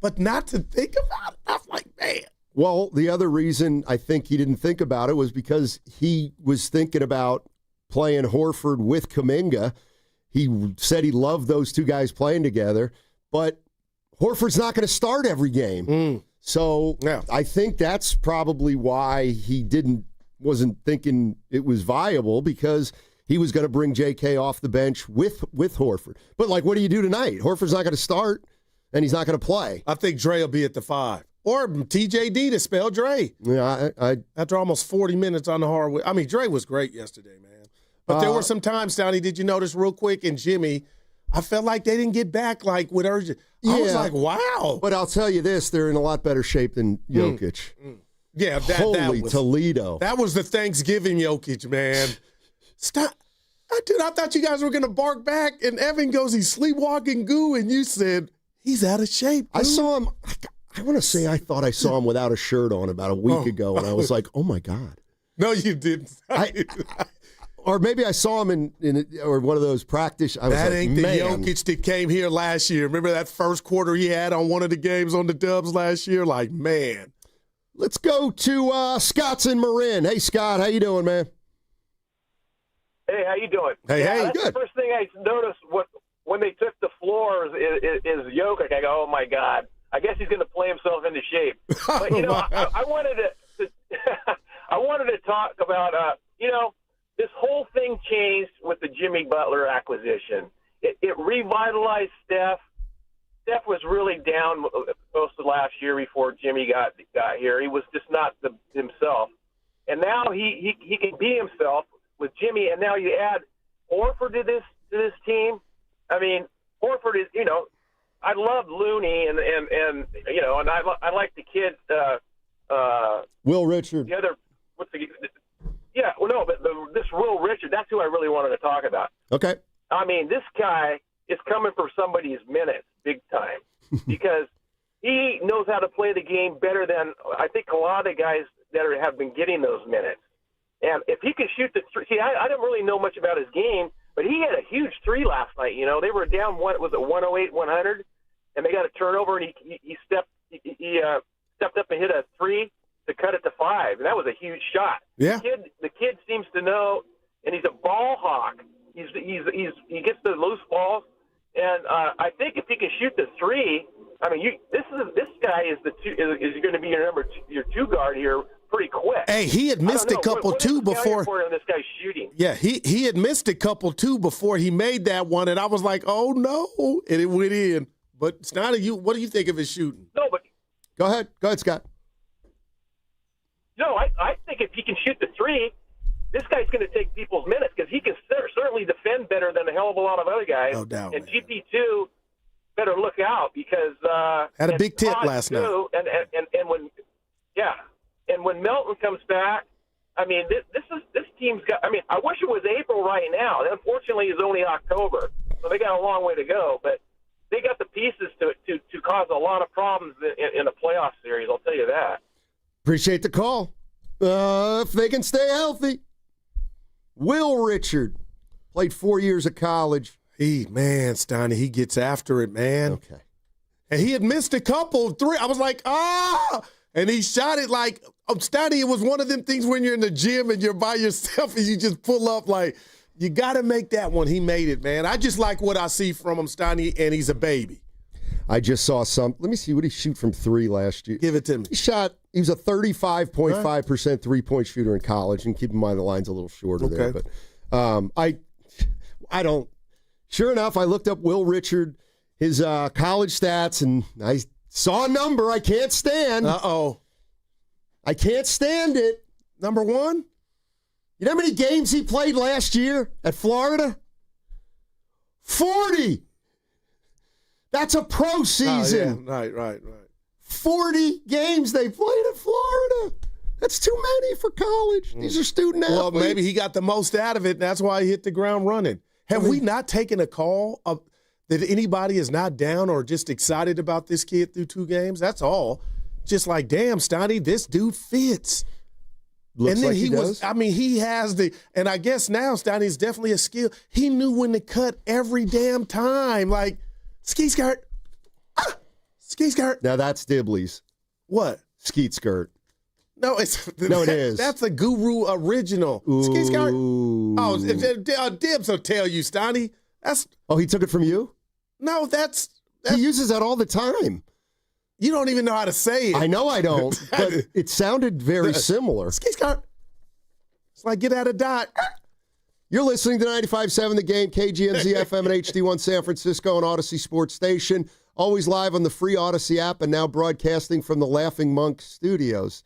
But not to think about it, I'm like, man. Well, the other reason I think he didn't think about it was because he was thinking about playing Horford with Kuminga. He said he loved those 2 guys playing together, but Horford's not going to start every game. So I think that's probably why he wasn't thinking it was viable, because he was going to bring JK off the bench with Horford. But, like, what do you do tonight? Horford's not going to start, and he's not going to play. I think Dre will be at the 5. Or TJD to spell Dre. Yeah, after almost 40 minutes on the hardwood. I mean, Dre was great yesterday, man. But there were some times, Donnie, did you notice real quick, and Jimmy, I felt like they didn't get back like with urgent. I was like, wow. But I'll tell you this, they're in a lot better shape than Jokic. Yeah, Holy that was, Toledo. That was the Thanksgiving Jokic, man. Stop. Dude, I thought you guys were going to bark back, and Evan goes, he's sleepwalking goo, and you said, he's out of shape, dude. I saw him, I want to say I thought I saw him without a shirt on about a week ago, and I was like, oh, my God. No, you didn't. Or maybe I saw him in or one of those practice. That ain't the Jokic that came here last year. Remember that first quarter he had on one of the games on the Dubs last year? Like, man. Let's go to Scott's in Marin. Hey, Scott, how you doing, man? Hey, how you doing? Hey, that's good. The first thing I noticed when they took the floors is Jokic. I go, oh, my God. I guess he's going to play himself into shape. But, I wanted to I wanted to talk about, this whole thing changed with the Jimmy Butler acquisition. It revitalized Steph. Steph was really down most of last year before Jimmy got here. He was just not himself. And now he can be himself with Jimmy. And now you add Horford to this team. I mean, Horford is, I love Looney and I like the kid. Will Richard. The other, yeah, well, no, but this Will Richard, that's who I really wanted to talk about. Okay. I mean, this guy is coming for somebody's minutes big time because he knows how to play the game better than I think a lot of the guys that have been getting those minutes. And if he can shoot the three, I didn't really know much about his game, but he had a huge 3 last night. They were down 108-100, and they got a turnover, and he stepped up and hit a 3 to cut it to 5, and that was a huge shot. Yeah. The kid seems to know, and he's a ball hawk. He gets the loose balls, and I think if he can shoot the three, I mean, this guy is going to be your two guard here pretty quick. Hey, he had missed a couple too before. This guy's shooting. Yeah, he had missed a couple too before he made that one, and I was like, oh no, and it went in. But Steiner, what do you think of his shooting? No, but go ahead, Scott. No, I think if he can shoot the three, this guy's going to take people's minutes because he can certainly defend better than a hell of a lot of other guys. No doubt. And GP2 better look out because had a big tip last night. And when Melton comes back, I mean, this team's got. I mean, I wish it was April right now. Unfortunately, it's only October, so they got a long way to go. But they got the pieces to cause a lot of problems in a playoff series. I'll tell you that. Appreciate the call. If they can stay healthy. Will Richard played 4 years of college. Man, Steiner, he gets after it, man. Okay. And he had missed a couple, three. I was like, and he shot it like, Steiner, it was one of them things when you're in the gym and you're by yourself and you just pull up like, you got to make that one. He made it, man. I just like what I see from him, Steiner, and he's a baby. I just saw some. Let me see. What did he shoot from three last year? Give it to me. He was a 35.5% three-point shooter in college, and keep in mind the line's a little shorter there. But I don't. Sure enough, I looked up Will Richard, his college stats, and I saw a number I can't stand. I can't stand it. Number one? You know how many games he played last year at Florida? 40. That's a pro season. Oh, yeah. Right. 40 games they played at Florida. That's too many for college. These are student athletes. Well, maybe he got the most out of it, and that's why he hit the ground running. Have we not taken a call that anybody is not down or just excited about this kid through 2 games? That's all. Just like, damn, Steiny, this dude fits. Looks and then like he does. he has and I guess now Steiny's definitely a skill. He knew when to cut every damn time. Like, ski skirt. Ski skirt. Now that's Dibley's. What? Skeet skirt. No, it is. That's a Guru original. Ooh. Ski skirt. Oh, Dibs will tell you, Steiny. He took it from you? No, that's he uses that all the time. You don't even know how to say it. I know I don't, but it sounded very similar. Ski skirt. It's like get out of dot. You're listening to 95.7 The Game, KGNZ FM and HD1 San Francisco and Odyssey Sports Station. Always live on the free Odyssey app and now broadcasting from the Laughing Monk Studios.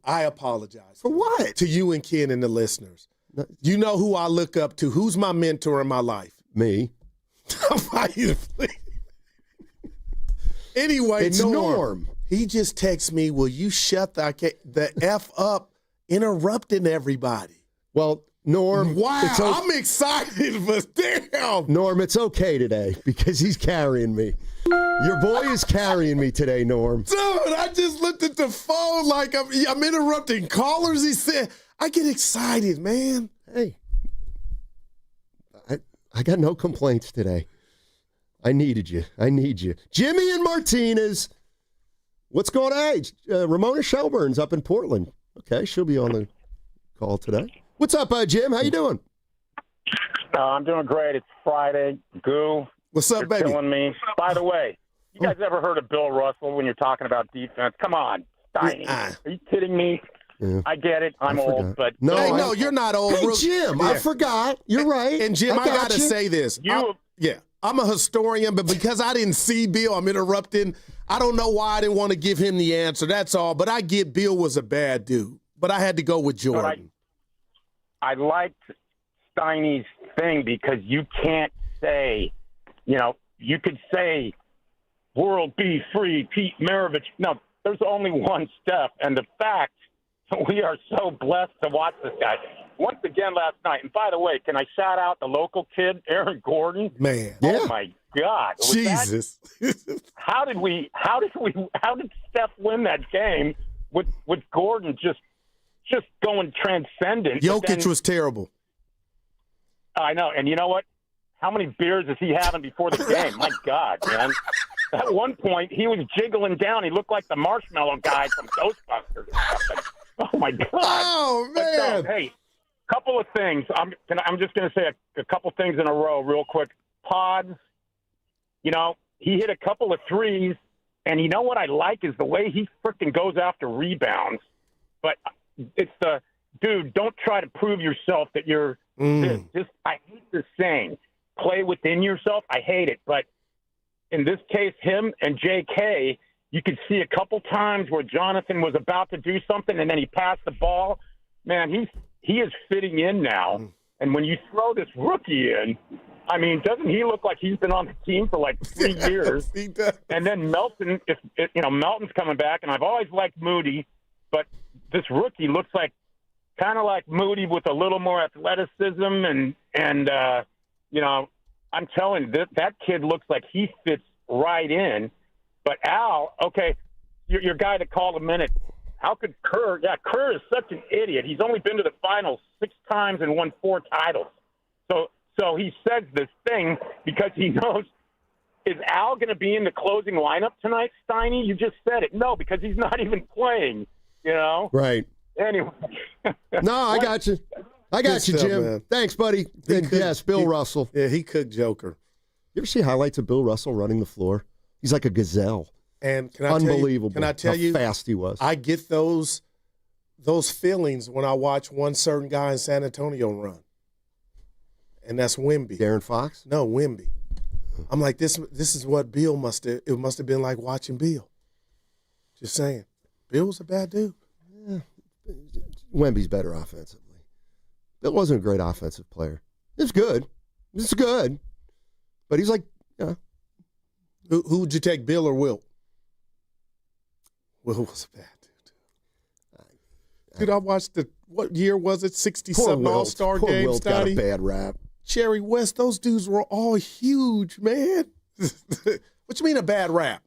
I apologize. For what? To you and Ken and the listeners. You know who I look up to. Who's my mentor in my life? Me. Anyway, it's Norm. He just texts me, will you shut the F up interrupting everybody? Well, Norm. Wow, I'm excited, but damn. Norm, it's okay today because he's carrying me. Your boy is carrying me today, Norm. Dude, I just looked at the phone like I'm interrupting callers. He said, I get excited, man. Hey, I got no complaints today. I needed you. Jimmy and Martinez. What's going on? Hey, Ramona Shelburne's up in Portland. Okay, she'll be on the call today. What's up, Jim? How you doing? I'm doing great. It's Friday. Goo. What's up, baby? Killing me. By the way, you guys ever heard of Bill Russell when you're talking about defense? Come on, Steiny. Are you kidding me? Yeah. I get it. I'm old, but no, you're not old. Hey, Jim, I forgot. You're right. And Jim, I got to say this. I'm a historian, but because I didn't see Bill, I'm interrupting. I don't know why I didn't want to give him the answer. That's all. But I get Bill was a bad dude. But I had to go with Jordan. I liked Steiny's thing because you can't say, you could say, world be free, Pete Maravich. No, there's only one Steph. And the fact we are so blessed to watch this guy. Once again last night. And by the way, can I shout out the local kid, Aaron Gordon? Man. Oh my God. Jesus. How did Steph win that game with Gordon just going transcendent? Jokic was terrible. I know. And you know what? How many beers is he having before the game? My God, man. At one point, he was jiggling down. He looked like the marshmallow guy from Ghostbusters. Oh, my God. Oh, man. Hey, couple of things. I'm just going to say a couple things in a row real quick. Pods, he hit a couple of threes, and you know what I like is the way he freaking goes after rebounds. But it's dude, don't try to prove yourself that you're this. I hate this saying, play within yourself. I hate it. But in this case, him and J.K., you could see a couple times where Jonathan was about to do something, and then he passed the ball. Man, he is fitting in now. And when you throw this rookie in, I mean, doesn't he look like he's been on the team for like 3 years? He does. And then Melton, Melton's coming back, and I've always liked Moody, but this rookie looks like kind of like Moody with a little more athleticism, and I'm telling you, that kid looks like he fits right in. But Al, okay, your guy that called a minute. How could Kerr? Yeah, Kerr is such an idiot. He's only been to the finals 6 times and won 4 titles. So he says this thing because he knows, is Al going to be in the closing lineup tonight, Steiny? You just said it. No, because he's not even playing, Right. Anyway. No, I got you. I got you, Jim. Man. Thanks, buddy. Yes, Bill Russell. Yeah, he cooked Joker. You ever see highlights of Bill Russell running the floor? He's like a gazelle. And unbelievable. Can I tell you how fast he was? I get those feelings when I watch one certain guy in San Antonio run. And that's Wemby. Darren Fox? No, Wemby. I'm like, this is what Bill must have been like watching Bill. Just saying. Bill's a bad dude. Yeah. Wemby's better offensively. Bill wasn't a great offensive player. It's good. It's good. But he's like, Who would you take, Bill or Wilt? Will was a bad dude. Dude, I watched what year was it? 60-something All-Star game. Poor Wilt got a bad rap. Jerry West, those dudes were all huge, man. What you mean a bad rap?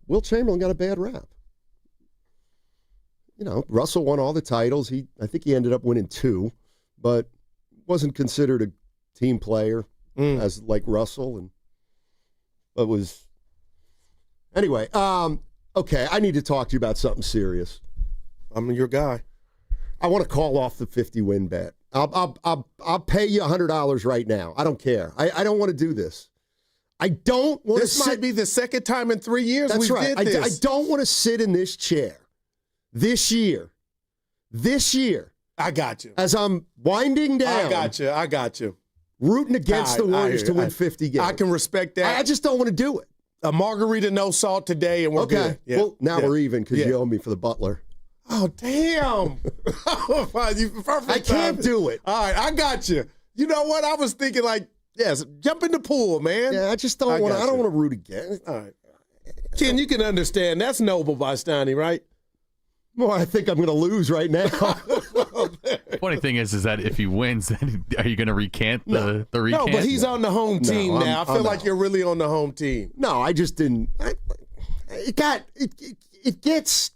Wilt Chamberlain got a bad rap. Russell won all the titles. I think he ended up winning 2, but wasn't considered a team player as like Russell, but was anyway. Okay, I need to talk to you about something serious. I'm your guy. I want to call off the 50-win bet. I'll pay you $100 right now. I don't care. I don't want to do this. I don't want to. This might be the second time in 3 years we did this. I don't want to sit in this chair this year. I got you. As I'm winding down. I got you. Rooting against the Warriors to win 50 games. I can respect that. I just don't want to do it. A margarita, no salt today, and we're good. Yeah. Well, now we're even because you owe me for the Butler. Oh, damn. I can't do it. All right, I got you. You know what? I was thinking jump in the pool, man. Yeah, I just don't want to. I don't want to root again. All right. Ken, you can understand. That's noble by Steiny, right? Well, I think I'm going to lose right now. Funny thing is that if he wins, then are you going to recant the recant? No, but he's on the home team now. I feel like you're really on the home team. No, I just didn't. It gets,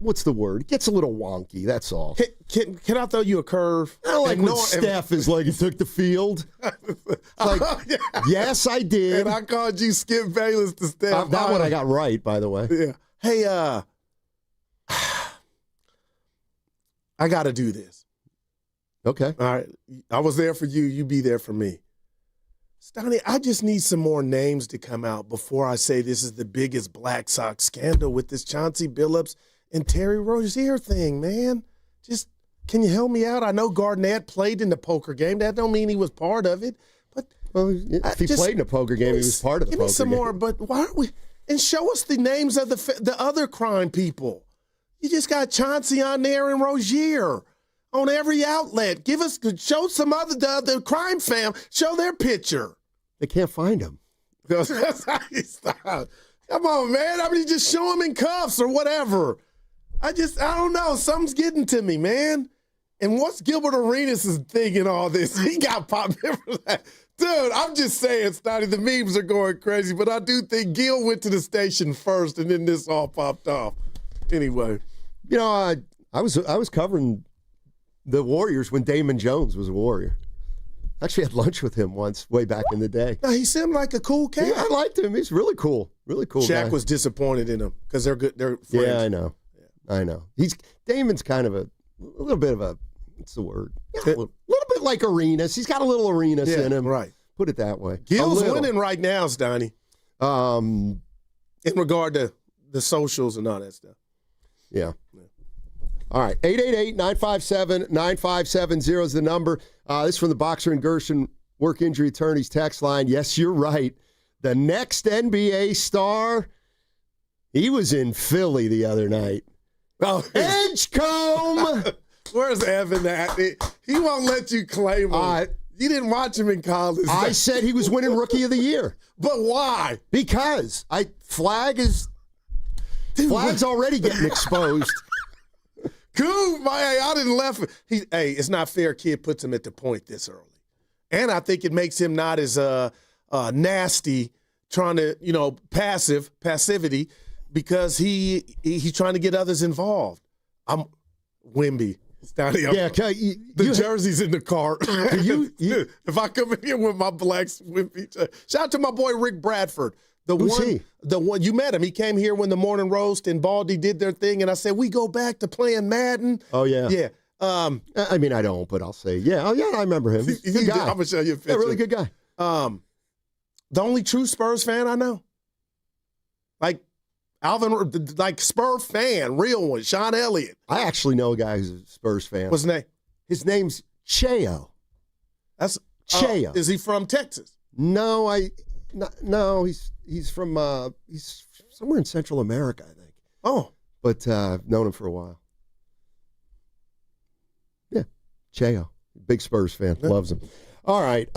what's the word? It gets a little wonky, that's all. Can I throw you a curve? I don't like when Steph is like, he took the field. Yes, I did. And I called you Skip Bayless to Steph. That one I got right, by the way. Yeah. Hey, I got to do this. Okay. All right. I was there for you. You be there for me. Stoney, I just need some more names to come out before I say this is the biggest Black Sox scandal with this Chanty Billups and Terry Rozier thing, man. Just, can you help me out? I know Garnett played in the poker game. That don't mean he was part of it. But if he played in a poker game, he was part of the poker game. Give me some more, but why aren't we? And show us the names of the other crime people. You just got Chauncey on there and Rozier on every outlet. Show some the crime fam, show their picture. They can't find him. Come on, man. I mean, just show him in cuffs or whatever. I don't know. Something's getting to me, man. And what's Gilbert Arenas' thing in all this? He got popped in for that. Dude, I'm just saying, Stoney, the memes are going crazy, but I do think Gil went to the station first and then this all popped off. Anyway. I was covering the Warriors when Damon Jones was a Warrior. Actually had lunch with him once, way back in the day. No, he seemed like a cool cat. Yeah, I liked him. He's really cool. Really cool Shaq guy. was disappointed in him because they're good. They're friends. Yeah, I know. Damon's kind of a little bit of a, What's the word? Yeah, a little bit like Arenas. He's got a little Arenas in him. Right. Put it that way. Gil's winning right now, Stoney. In regard to the socials and all that stuff. Yeah. All right. 888-957-9570 is the number. This is from the Boxer and Gershon Work Injury Attorneys text line. Yes, you're right. The next NBA star, he was in Philly the other night. Oh, Edgecombe! Where's Evan at? He won't let you claim him. You didn't watch him in college. I said he was winning Rookie of the Year. But why? Because Flag's already getting exposed. Cool, I didn't left. It's not fair. Kid puts him at the point this early, and I think it makes him not as nasty, trying to passivity, because he's trying to get others involved. I'm Wimby. The jersey's in the car. If I come in here with my black Wimby, shout out to my boy Rick Bradford. Who's he? The one you met him. He came here when the Morning Roast and Baldy did their thing, and I said we go back to playing Madden. Oh yeah, yeah. I mean I don't, but I'll say yeah. Oh yeah, I remember him. He's a good guy. I'm gonna show you a picture. Yeah, really good guy. The only true Spurs fan I know, like Alvin, like Spur fan, real one, Sean Elliott. I actually know a guy who's a Spurs fan. What's his name? His name's Cheo. That's Cheo. Is he from Texas? No, no, he's from he's somewhere in Central America, I think. Oh, but I've known him for a while. Yeah, Cheo, big Spurs fan, loves him. All right,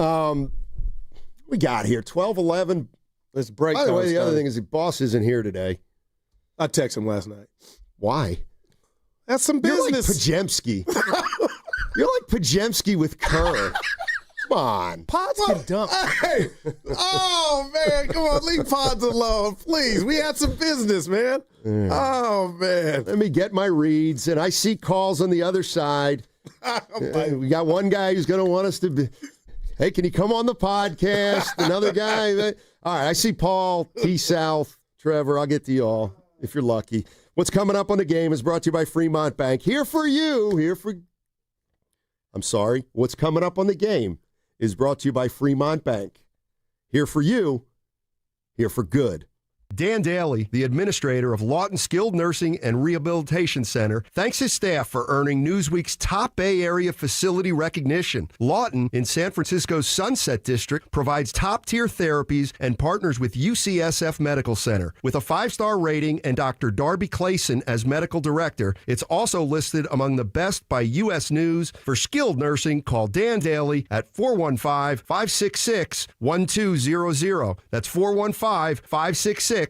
we got here 12:11. Let's break. By the way, the other thing is the boss isn't here today. I texted him last night. Why? That's some business. You're like Pajemski. You're like Pajemski with Kerr. Come on. Pods can dump. Hey. Oh, man. Come on. Leave Pods alone, please. We had some business, man. Yeah. Oh, man. Let me get my reads, and I see calls on the other side. We got one guy who's going to want us to be, hey, can you come on the podcast? Another guy. All right. I see Paul, T-South, Trevor. I'll get to you all if you're lucky. What's coming up on the game is brought to you by Fremont Bank. What's coming up on the game is brought to you by Fremont Bank. Here for you, here for good. Dan Daly, the administrator of Lawton Skilled Nursing and Rehabilitation Center, thanks his staff for earning Newsweek's top Bay Area facility recognition. Lawton, in San Francisco's Sunset District, provides top-tier therapies and partners with UCSF Medical Center. With a 5-star rating and Dr. Darby Clayson as medical director, it's also listed among the best by U.S. News. For skilled nursing, call Dan Daly at 415-566-1200. That's 415-566-1200.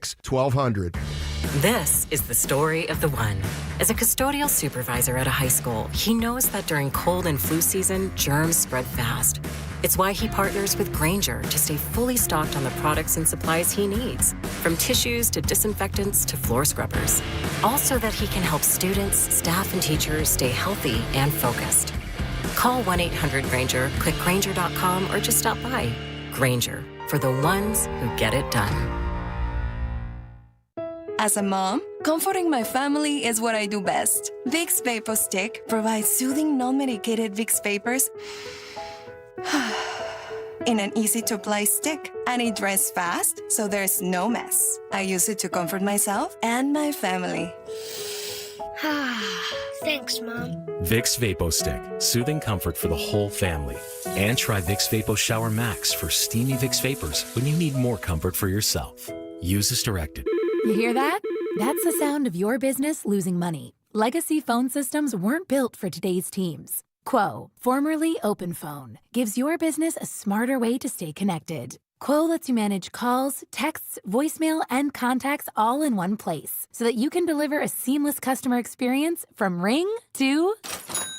This is the story of the one. As a custodial supervisor at a high school, he knows that during cold and flu season, germs spread fast. It's why he partners with Granger to stay fully stocked on the products and supplies he needs, from tissues to disinfectants to floor scrubbers. All so that he can help students, staff, and teachers stay healthy and focused. Call 1-800-GRANGER, click Granger.com, or just stop by. Granger, for the ones who get it done. As a mom, comforting my family is what I do best. Vicks Vapor Stick provides soothing, non-medicated Vicks Vapors in an easy-to-apply stick, and it dries fast, so there's no mess. I use it to comfort myself and my family. Thanks, Mom. Vicks Vapo Stick, soothing comfort for the whole family. And try Vicks Vapo Shower Max for steamy Vicks Vapors when you need more comfort for yourself. Use as directed. You hear that? That's the sound of your business losing money. Legacy phone systems weren't built for today's teams. Quo, formerly OpenPhone, gives your business a smarter way to stay connected. Quo lets you manage calls, texts, voicemail, and contacts all in one place so that you can deliver a seamless customer experience from ring to...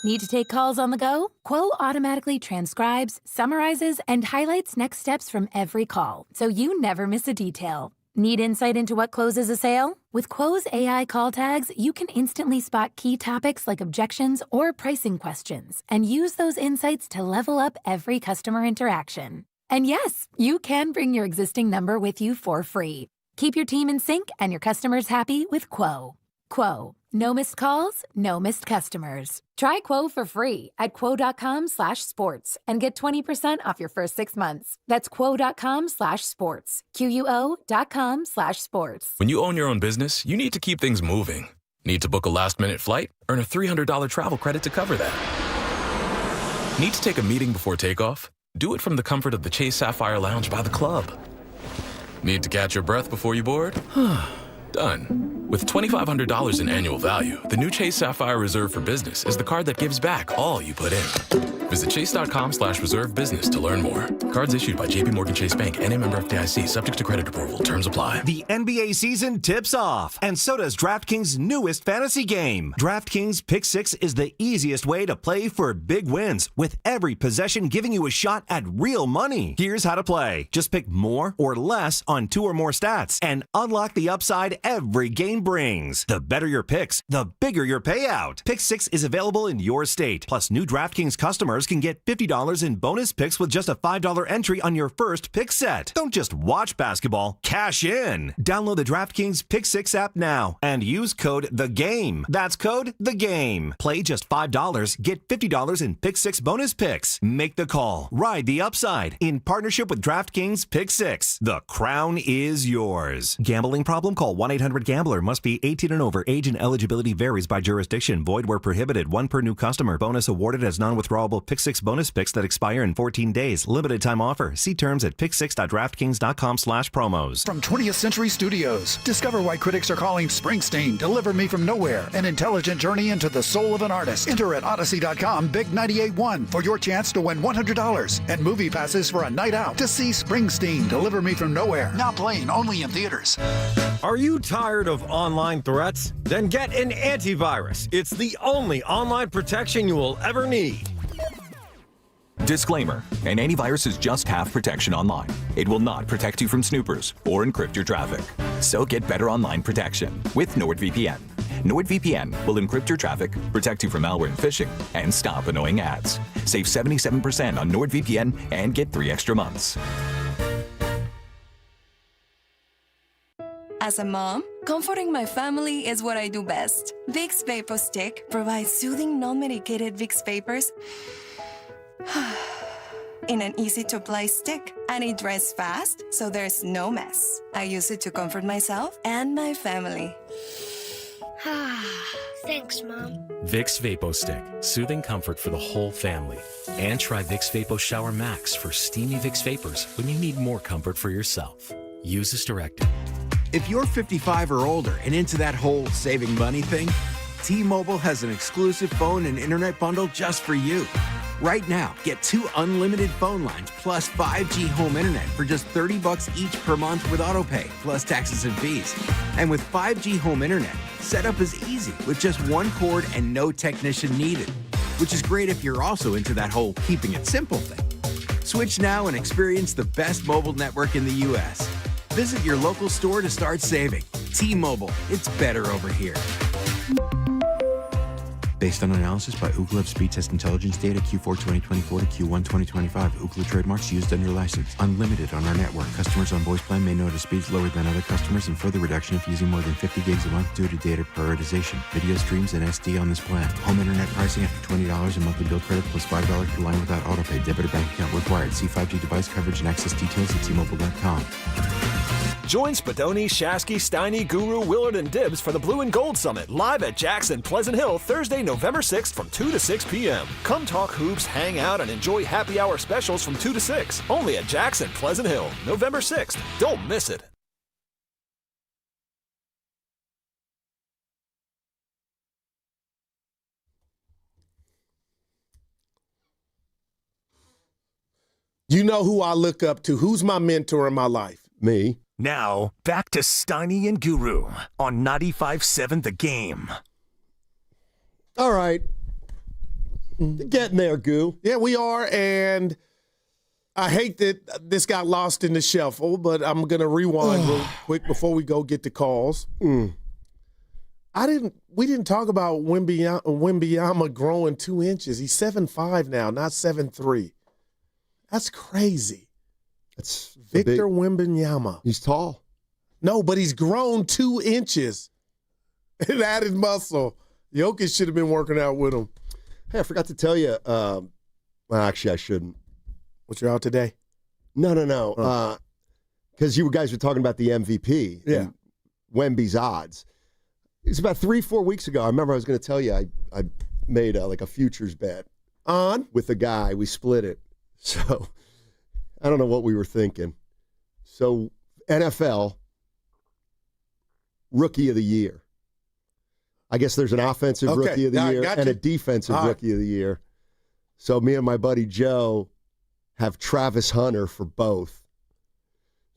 Need to take calls on the go? Quo automatically transcribes, summarizes, and highlights next steps from every call, so you never miss a detail. Need insight into what closes a sale? With Quo's AI call tags, you can instantly spot key topics like objections or pricing questions and use those insights to level up every customer interaction. And yes, you can bring your existing number with you for free. Keep your team in sync and your customers happy with Quo. Quo. No missed calls, no missed customers. Try Quo for free at quo.com/sports and get 20% off your first 6 months. That's quo.com/sports. QUO.com/sports. When you own your own business, you need to keep things moving. Need to book a last-minute flight? Earn a $300 travel credit to cover that. Need to take a meeting before takeoff? Do it from the comfort of the Chase Sapphire Lounge by the club. Need to catch your breath before you board? Done. With $2,500 in annual value, the new Chase Sapphire Reserve for Business is the card that gives back all you put in. Visit chase.com/reserve business to learn more. Cards issued by JPMorgan Chase Bank and a member FDIC, subject to credit approval. Terms apply. The NBA season tips off, and so does DraftKings' newest fantasy game. DraftKings Pick Six is the easiest way to play for big wins, with every possession giving you a shot at real money. Here's how to play. Just pick more or less on 2 or more stats, and unlock the upside every game brings. The better your picks, the bigger your payout. Pick Six is available in your state. Plus, new DraftKings customers can get $50 in bonus picks with just a $5 entry on your first pick set. Don't just watch basketball, cash in. Download the DraftKings Pick Six app now and use code THEGAME. That's code THEGAME. Play just $5, get $50 in Pick Six bonus picks. Make the call. Ride the upside. In partnership with DraftKings Pick Six. The crown is yours. Gambling problem? Call 1-800-GAMBLER. Must be 18 and over. Age and eligibility varies by jurisdiction. Void where prohibited. 1 per new customer. Bonus awarded as non-withdrawable Pick Six bonus picks that expire in 14 days. Limited time offer. See terms at picksix.draftkings.com/promos. From 20th Century Studios, discover why critics are calling Springsteen Deliver Me From Nowhere an intelligent journey into the soul of an artist. Enter at Odyssey.com Big 98.1 for your chance to win $100 and movie passes for a night out to see Springsteen Deliver Me From Nowhere. Now playing only in theaters. Are you tired of online threats? Then get an antivirus. It's the only online protection you will ever need. Disclaimer: an antivirus is just half protection online. It will not protect you from snoopers or encrypt your traffic. So get better online protection with NordVPN. NordVPN will encrypt your traffic, protect you from malware and phishing, and stop annoying ads. Save 77% on NordVPN and get 3 extra months. As a mom, comforting my family is what I do best. Vicks Vapor Stick provides soothing, non-medicated Vicks Vapors in an easy-to-apply stick, and it dries fast, so there's no mess. I use it to comfort myself and my family. Thanks, Mom. Vicks Vapo Stick, soothing comfort for the whole family. And try Vicks Vapo Shower Max for steamy Vicks Vapors when you need more comfort for yourself. Use as directed. If you're 55 or older and into that whole saving money thing, T-Mobile has an exclusive phone and internet bundle just for you. Right now, get 2 unlimited phone lines plus 5G home internet for just $30 each per month with autopay, plus taxes and fees. And with 5G home internet, setup is easy with just 1 cord and no technician needed, which is great if you're also into that whole keeping it simple thing. Switch now and experience the best mobile network in the U.S. Visit your local store to start saving. T-Mobile, it's better over here. Based on analysis by Ookla Speed Test Intelligence data Q4 2024 to Q1 2025. Ookla trademarks used under license. Unlimited on our network. Customers on voice plan may notice speeds lower than other customers and further reduction if using more than 50 gigs a month due to data prioritization. Video streams and SD on this plan. Home internet pricing after $20 in monthly bill credit plus $5 per line without autopay. Debit or bank account required. See 5G device coverage and access details at T-Mobile.com. Join Spadoni, Shasky, Steiny, Guru, Willard, and Dibbs for the Blue and Gold Summit live at Jackson Pleasant Hill Thursday, November 6th from 2 to 6 p.m. Come talk hoops, hang out, and enjoy happy hour specials from 2 to 6. Only at Jackson Pleasant Hill, November 6th. Don't miss it. You know who I look up to? Who's my mentor in my life? Me. Now, back to Steiny and Guru on 95.7 The Game. All right. Getting there, Goo. Yeah, we are, and I hate that this got lost in the shuffle, but I'm going to rewind real quick before we go get the calls. We didn't talk about Wembanyama growing 2 inches. He's 7'5" now, not 7'3". That's crazy. That's Victor Wembanyama. He's tall. No, but he's grown 2 inches. and added muscle. Jokic should have been working out with him. Hey, I forgot to tell you. Well, actually, I shouldn't. What, you're out today? No. Because you guys were talking about the MVP. Yeah. Wemby's odds. It was about 3-4 weeks ago. I remember I was going to tell you I made a futures bet on with a guy. We split it. So I don't know what we were thinking. So NFL Rookie of the Year. I guess there's an offensive Rookie of the Year and a defensive Rookie of the Year. So me and my buddy Joe have Travis Hunter for both.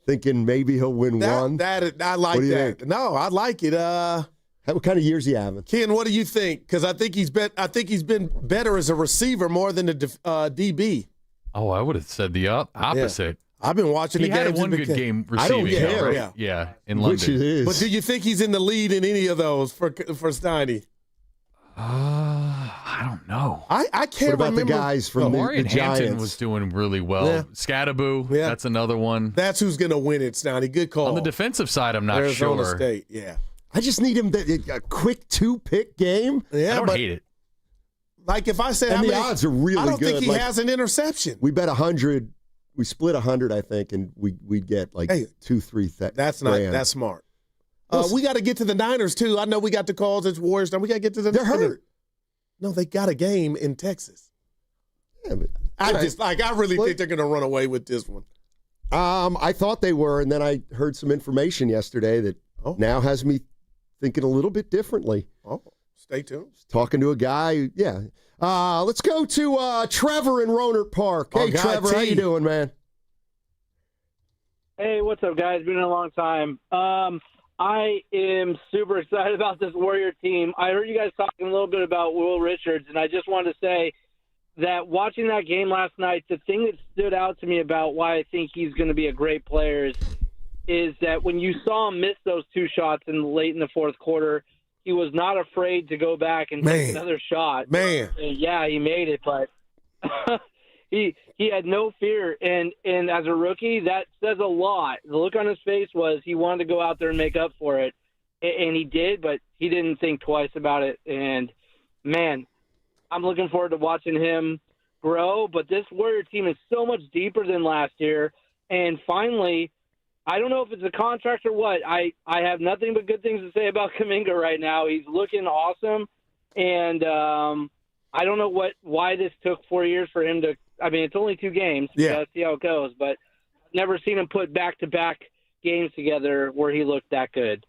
Thinking maybe he'll win one. I like that. Think? No, I like it. What kind of years he having? Ken, what do you think? Because I think he's been better as a receiver more than a DB. Oh, I would have said the opposite. I've been watching the games. He had one good game receiving. I don't care. Right? Yeah, in London. Which it is. But do you think he's in the lead in any of those for Steiny? I don't know. I can't remember. What about the guys from the Giants? Hampton was doing really well. Yeah. Scattaboo, that's another one. That's who's going to win it, Steiny. Good call. On the defensive side, I'm not Arizona sure. State, yeah. I just need him a quick 2-pick game. Yeah, I don't hate it. Like if I said and the odds are really good. I don't think he has an interception. We bet 100. We split 100, I think, and we'd get like 2-3. That's smart. We got to get to the Niners too. I know we got the calls. It's Warriors. Now we got to get to the. They're hurt. No, they got a game in Texas. Yeah, but, I really think they're going to run away with this one. I thought they were, and then I heard some information yesterday that now has me thinking a little bit differently. Oh, stay tuned. Talking to a guy, yeah. Let's go to Trevor in Rohnert Park. Hey, Trevor, how you doing, man? Hey, what's up, guys? Been a long time. I am super excited about this Warrior team. I heard you guys talking a little bit about Will Richards, and I just wanted to say that watching that game last night, the thing that stood out to me about why I think he's going to be a great player is that when you saw him miss those 2 shots late in the fourth quarter, he was not afraid to go back and take another shot. Man. And yeah, he made it, but he had no fear. And as a rookie, that says a lot. The look on his face was he wanted to go out there and make up for it. And he did, but he didn't think twice about it. And, man, I'm looking forward to watching him grow. But this Warrior team is so much deeper than last year. And finally, I don't know if it's a contract or what. I have nothing but good things to say about Kuminga right now. He's looking awesome. And I don't know why this took 4 years for him to – I mean, it's only 2 games. Yeah. We got to see how it goes. But I've never seen him put back-to-back games together where he looked that good.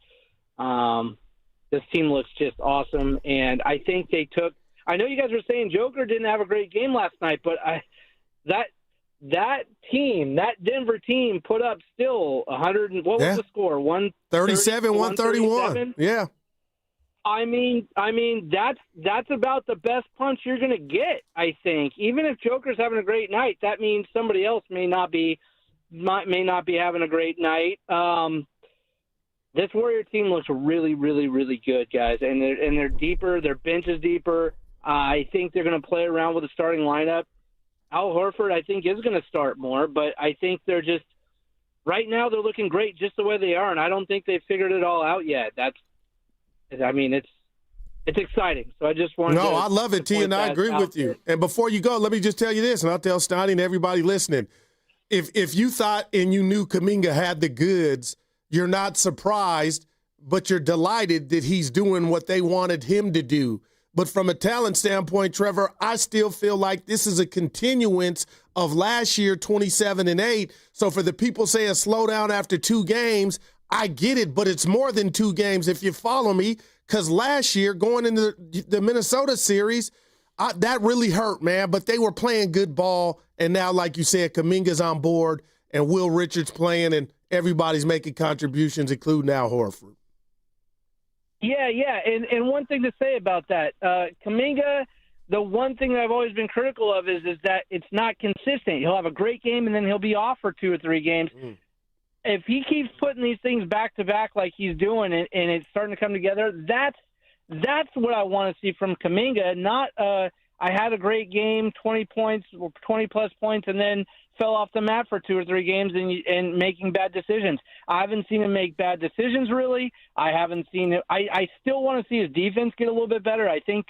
This team looks just awesome. And I think they took – I know you guys were saying Joker didn't have a great game last night, but that team, that Denver team, put up still 100. What was the score? 137, 131. Yeah. I mean, that's about the best punch you're going to get. I think, even if Joker's having a great night, that means somebody else may not be having a great night. This Warrior team looks really, really, really good, guys, and they're deeper. Their bench is deeper. I think they're going to play around with the starting lineup. Al Horford, I think, is going to start more, but I think they're just – right now they're looking great just the way they are, and I don't think they've figured it all out yet. It's exciting. So I just wanted to – I love it, T, and I agree with you. And before you go, let me just tell you this, and I'll tell Steiny and everybody listening. If you thought and you knew Kuminga had the goods, you're not surprised, but you're delighted that he's doing what they wanted him to do. But from a talent standpoint, Trevor, I still feel like this is a continuance of last year, 27-8. So for the people saying slow down after 2 games, I get it, but it's more than 2 games if you follow me, because last year going into the Minnesota series, that really hurt, man. But they were playing good ball, and now, like you said, Kuminga's on board and Will Richards playing, and everybody's making contributions, including Al Horford. Yeah, and one thing to say about that, Kuminga, the one thing that I've always been critical of is that it's not consistent. He'll have a great game, and then he'll be off for 2 or 3 games. If he keeps putting these things back-to-back like he's doing, and it's starting to come together, that's what I want to see from Kuminga, not I had a great game, 20 points, 20-plus points, and then fell off the mat for 2 or 3 games and making bad decisions. I haven't seen him make bad decisions, really. I haven't seen it. I still want to see his defense get a little bit better. I think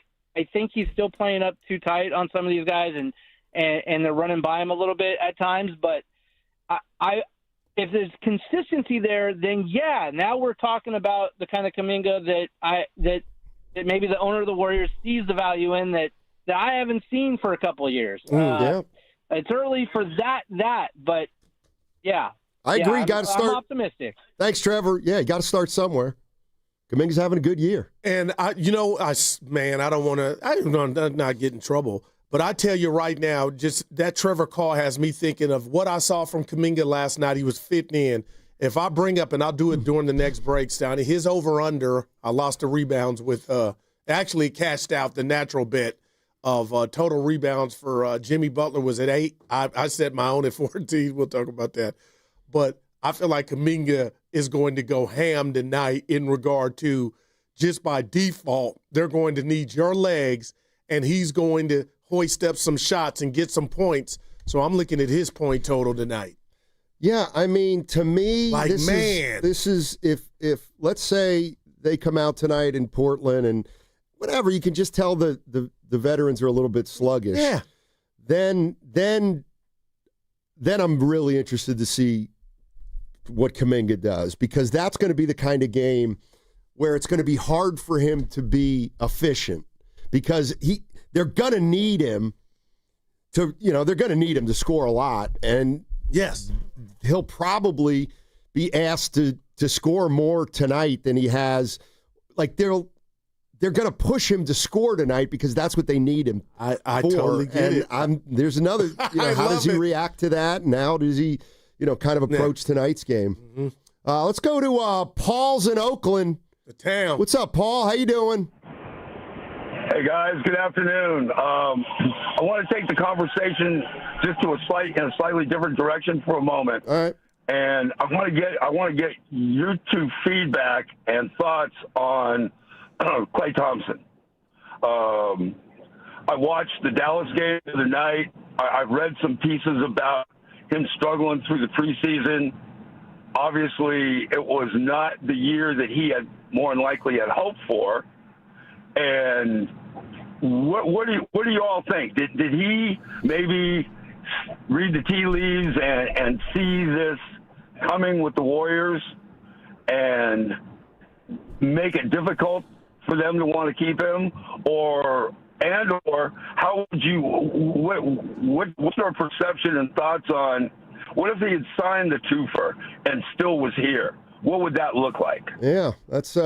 he's still playing up too tight on some of these guys, and they're running by him a little bit at times. But if there's consistency there, then yeah, now we're talking about the kind of Kuminga that maybe the owner of the Warriors sees the value in that I haven't seen for a couple of years. Yeah. It's early for that, but yeah. I agree. Got to start. I'm optimistic. Thanks, Trevor. Yeah, you got to start somewhere. Kuminga's having a good year. And I don't want to not get in trouble, but I tell you right now, just that Trevor call has me thinking of what I saw from Kuminga last night. He was fitting in. If I bring up, and I'll do it during the next breaks, Donnie, his over-under, I lost the rebounds with actually cashed out the natural bet of total rebounds for Jimmy Butler was at 8. I set my own at 14. We'll talk about that. But I feel like Kuminga is going to go ham tonight in regard to just by default, they're going to need your legs, and he's going to hoist up some shots and get some points. So I'm looking at his point total tonight. Yeah, I mean, to me, this is if let's say they come out tonight in Portland and whatever, you can just tell the veterans are a little bit sluggish. Yeah. Then I'm really interested to see what Kuminga does, because that's going to be the kind of game where it's going to be hard for him to be efficient, because they're going to need him to score a lot, and yes, he'll probably be asked to score more tonight than he has. Like they're going to push him to score tonight because that's what they need him I for. totally get it. There's another, how does he react to that, and how does he, kind of approach tonight's game? Mm-hmm. Let's go to Paul's in Oakland. The town. What's up, Paul? How you doing? Hey guys, good afternoon. I want to take the conversation just to a slightly different direction for a moment. All right. And I want to get your two feedback and thoughts on Klay Thompson. I watched the Dallas game the other night. I've read some pieces about him struggling through the preseason. Obviously, it was not the year that he had more than likely had hoped for. And what do you all think? Did he maybe read the tea leaves and see this coming with the Warriors and make it difficult for them to want to keep him, or how would you? What's your perception and thoughts on what if he had signed the twofer and still was here? What would that look like? Yeah, that's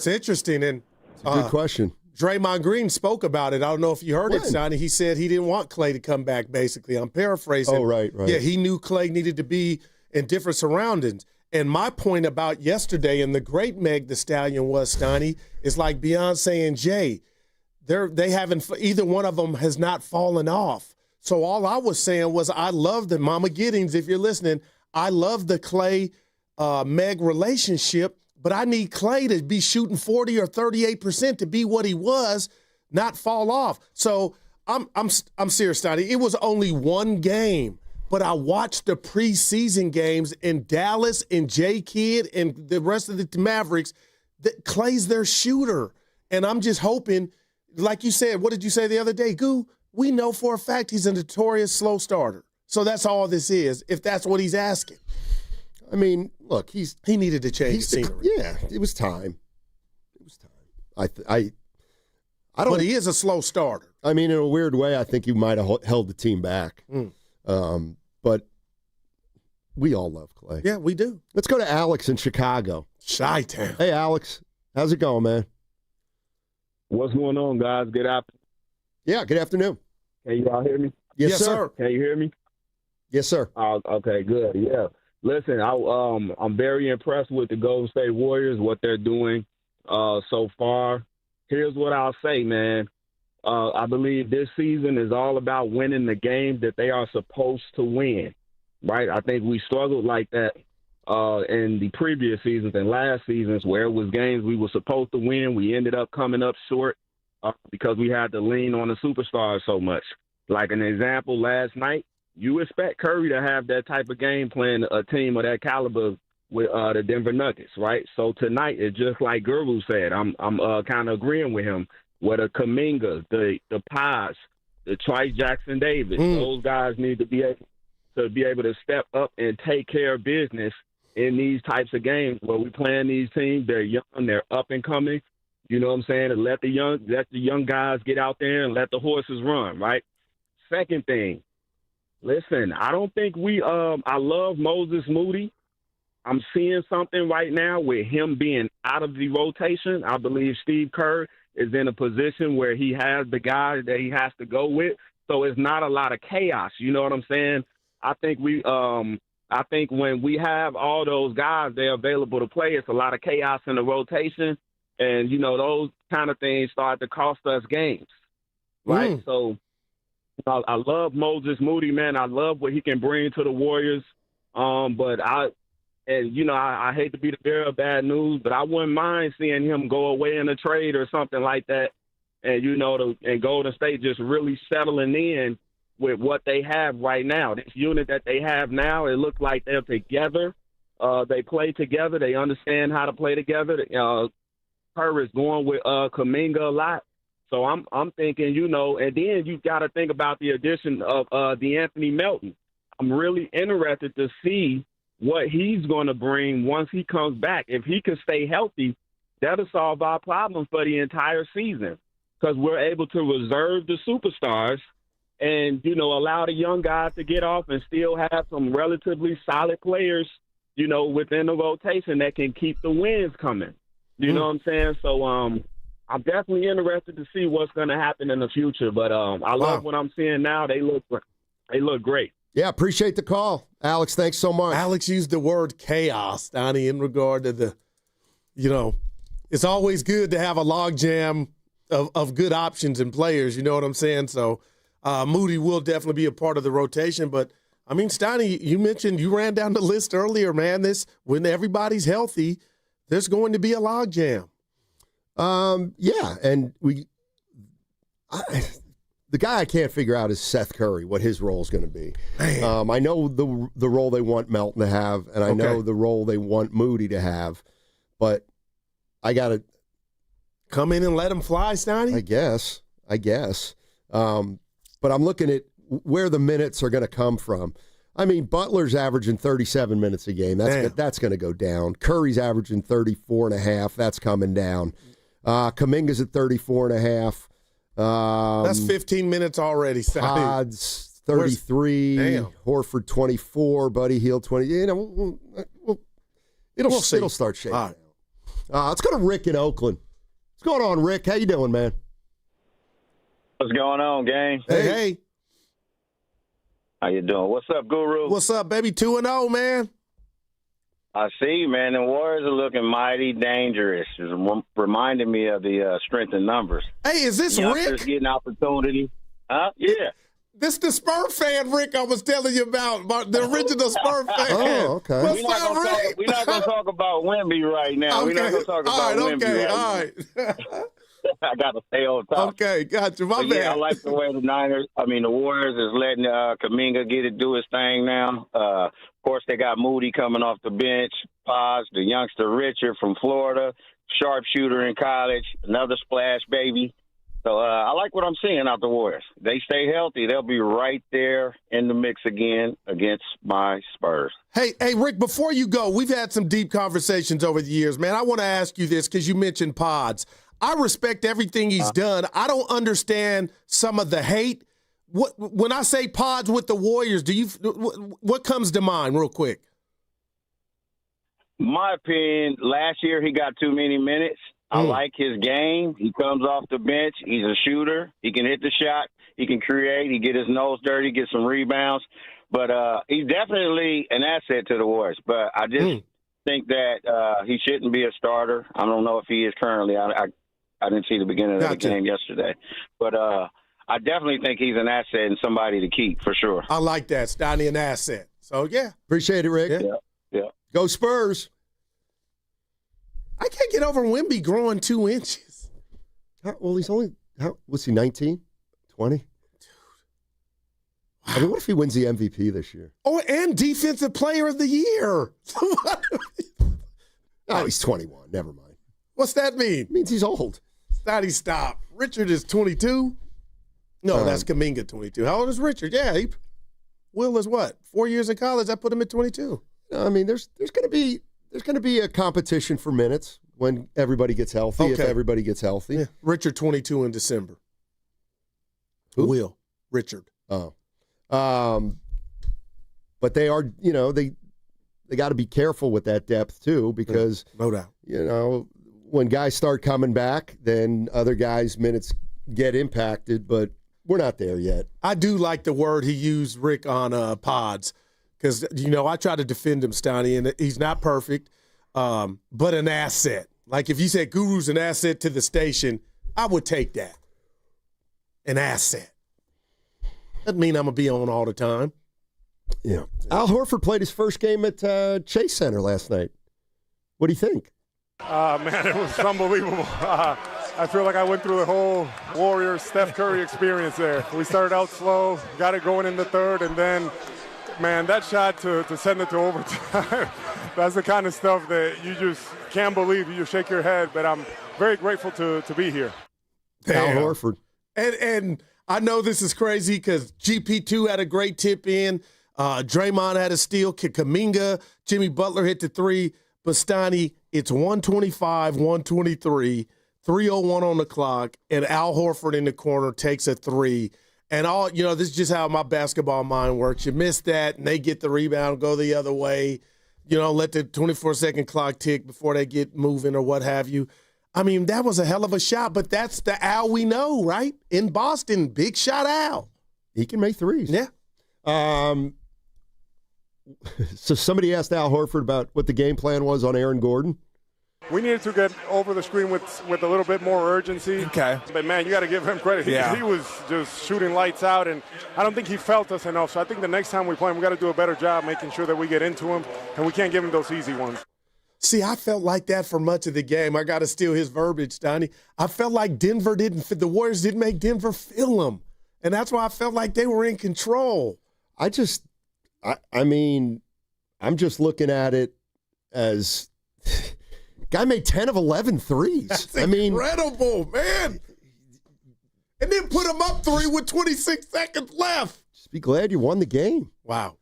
interesting, and it's a good question. Draymond Green spoke about it. I don't know if you heard it, Sonny. He said he didn't want Klay to come back, basically. I'm paraphrasing. Oh, right. Yeah, he knew Klay needed to be in different surroundings. And my point about yesterday and the great Meg Thee Stallion was, Sonny, is like Beyonce and Jay. They haven't, either one of them has not fallen off. So all I was saying was I love the Mama Giddings, if you're listening, I love the Klay Meg relationship, but I need Klay to be shooting 40 or 38% to be what he was, not fall off. So I'm serious, Donnie. It was only one game, but I watched the preseason games in Dallas and J Kidd and the rest of the Mavericks. That Klay's their shooter, and I'm just hoping, like you said, what did you say the other day, Goo? We know for a fact he's a notorious slow starter. So that's all this is, if that's what he's asking. I mean, look, he needed to change scenery. Yeah, it was time. I don't. But he is a slow starter. I mean, in a weird way, I think he might have held the team back. But we all love Klay. Yeah, we do. Let's go to Alex in Chicago. Chi-town. Hey, Alex, how's it going, man? What's going on, guys? Good afternoon. Yeah, good afternoon. Can you all hear me? Yes, sir. Can you hear me? Yes, sir. Okay, good. Yeah. Listen, I'm very impressed with the Golden State Warriors, what they're doing so far. Here's what I'll say, man. I believe this season is all about winning the game that they are supposed to win, right? I think we struggled like that in the previous seasons and last seasons where it was games we were supposed to win. We ended up coming up short. because we had to lean on the superstars so much. Like an example, last night, you expect Curry to have that type of game playing a team of that caliber with the Denver Nuggets, right? So tonight, it's just like Guru said. I'm kind of agreeing with him. With a Kuminga, the Paz, the Trice Jackson-Davis, those guys need to be able to step up and take care of business in these types of games where we playing these teams. They're young, they're up and coming. You know what I'm saying? And let the young guys get out there and let the horses run, right? Second thing, listen, I don't think I love Moses Moody. I'm seeing something right now with him being out of the rotation. I believe Steve Kerr is in a position where he has the guy that he has to go with. So it's not a lot of chaos. You know what I'm saying? I think when we have all those guys, they're available to play. It's a lot of chaos in the rotation. And, you know, those kind of things start to cost us games, right? So I love Moses Moody, man. I love what he can bring to the Warriors. But I hate to be the bearer of bad news, but I wouldn't mind seeing him go away in a trade or something like that. And, and Golden State just really settling in with what they have right now. This unit that they have now, it looks like they're together. They play together. They understand how to play together. Kerr is going with Kuminga a lot. So I'm thinking, and then you've got to think about the addition of DeAnthony Melton. I'm really interested to see what he's going to bring once he comes back. If he can stay healthy, that'll solve our problem for the entire season because we're able to reserve the superstars and, allow the young guys to get off and still have some relatively solid players, within the rotation that can keep the wins coming. You know what I'm saying? So I'm definitely interested to see what's going to happen in the future. But I love what I'm seeing now. They look great. Yeah, appreciate the call. Alex, thanks so much. Alex used the word chaos, Donnie, in regard to the, it's always good to have a logjam of good options and players, you know what I'm saying? So Moody will definitely be a part of the rotation. But, Steiny, you ran down the list earlier, man. When everybody's healthy, there's going to be a logjam. Yeah, and the guy I can't figure out is Seth Curry, what his role is going to be. I know the role they want Melton to have, and I know the role they want Moody to have, but I got to come in and let him fly, Steiny? I guess. But I'm looking at where the minutes are going to come from. Butler's averaging 37 minutes a game. That's going to go down. Curry's averaging 34.5. That's coming down. Kuminga's at 34.5. That's 15 minutes already. Pods 33. Horford 24. Buddy Hield 20. It'll start shaking out. Let's go to Rick in Oakland. What's going on, Rick? How you doing, man? What's going on, gang? Hey. How you doing? What's up, Guru? What's up, baby? 2-0, man. I see, man. The Warriors are looking mighty dangerous. It's reminding me of the strength in numbers. Hey, is this Rick? Getting opportunity. Huh? Yeah. This the Spur fan, Rick, I was telling you about the original Spur fan. Oh, okay. We're not going to talk about Wemby right now. Okay. We're not going to talk about Wemby all right. I got to stay on top. Okay, got you. My bad. Yeah, I like the way the Warriors is letting Kuminga do his thing now. Of course, they got Moody coming off the bench. Paz, the youngster Richard from Florida, sharpshooter in college, another splash baby. So I like what I'm seeing out the Warriors. They stay healthy, they'll be right there in the mix again against my Spurs. Hey, Rick, before you go, we've had some deep conversations over the years, man. I want to ask you this because you mentioned Pods. I respect everything he's done. I don't understand some of the hate. When I say Pods with the Warriors, what comes to mind real quick? My opinion, last year he got too many minutes. I like his game. He comes off the bench. He's a shooter. He can hit the shot. He can create. He get his nose dirty, get some rebounds. But he's definitely an asset to the Warriors. But I just think that he shouldn't be a starter. I don't know if he is currently. I didn't see the beginning of the game yesterday. But I definitely think he's an asset and somebody to keep for sure. I like that. Steiny, an asset. So, yeah. Appreciate it, Rick. Yeah. Go Spurs. I can't get over Wemby growing 2 inches. Well, he's only what's he, 19? 20? I mean, what if he wins the MVP this year? Oh, and Defensive Player of the Year. Oh, he's 21. Never mind. What's that mean? It means he's old. Stop. Richard is 22? No, that's Kuminga, 22. How old is Richard? Yeah, Will is what? 4 years in college. I put him at 22. I mean, there's going to be a competition for minutes when everybody gets healthy. Okay. If everybody gets healthy. Yeah. Richard, 22 in December. Who? Will. Richard. Oh. But they are, they got to be careful with that depth too, because no doubt, when guys start coming back, then other guys' minutes get impacted, but we're not there yet. I do like the word he used, Rick, on pods, because, I try to defend him, Steiny, and he's not perfect, but an asset. Like if you said Guru's an asset to the station, I would take that. An asset. Doesn't mean I'm going to be on all the time. Yeah. Al Horford played his first game at Chase Center last night. What do you think? Man, it was unbelievable. I feel like I went through the whole Warriors Steph Curry experience there. We started out slow, got it going in the third, and then, man, that shot to send it to overtime, that's the kind of stuff that you just can't believe. You just shake your head, but I'm very grateful to be here. Al Horford. And I know this is crazy because GP2 had a great tip in. Draymond had a steal. Kuminga, Jimmy Butler hit the three. But Steiny, it's 125, 123, 3:01 on the clock, and Al Horford in the corner takes a three. And this is just how my basketball mind works. You miss that, and they get the rebound, go the other way. Let the 24-second clock tick before they get moving or what have you. I mean, that was a hell of a shot, but that's the Al we know, right? In Boston, big shot Al. He can make threes. Yeah. So somebody asked Al Horford about what the game plan was on Aaron Gordon. We needed to get over the screen with a little bit more urgency. Okay. But, man, you got to give him credit. Yeah. He was just shooting lights out, and I don't think he felt us enough. So I think the next time we play him, we got to do a better job making sure that we get into him, and we can't give him those easy ones. See, I felt like that for much of the game. I got to steal his verbiage, Donnie. I felt like the Warriors didn't make Denver feel them. And that's why I felt like they were in control. I'm just looking at it as guy made 10 of 11 threes. That's incredible, man. And then put him up three with 26 seconds left. Just be glad you won the game. Wow.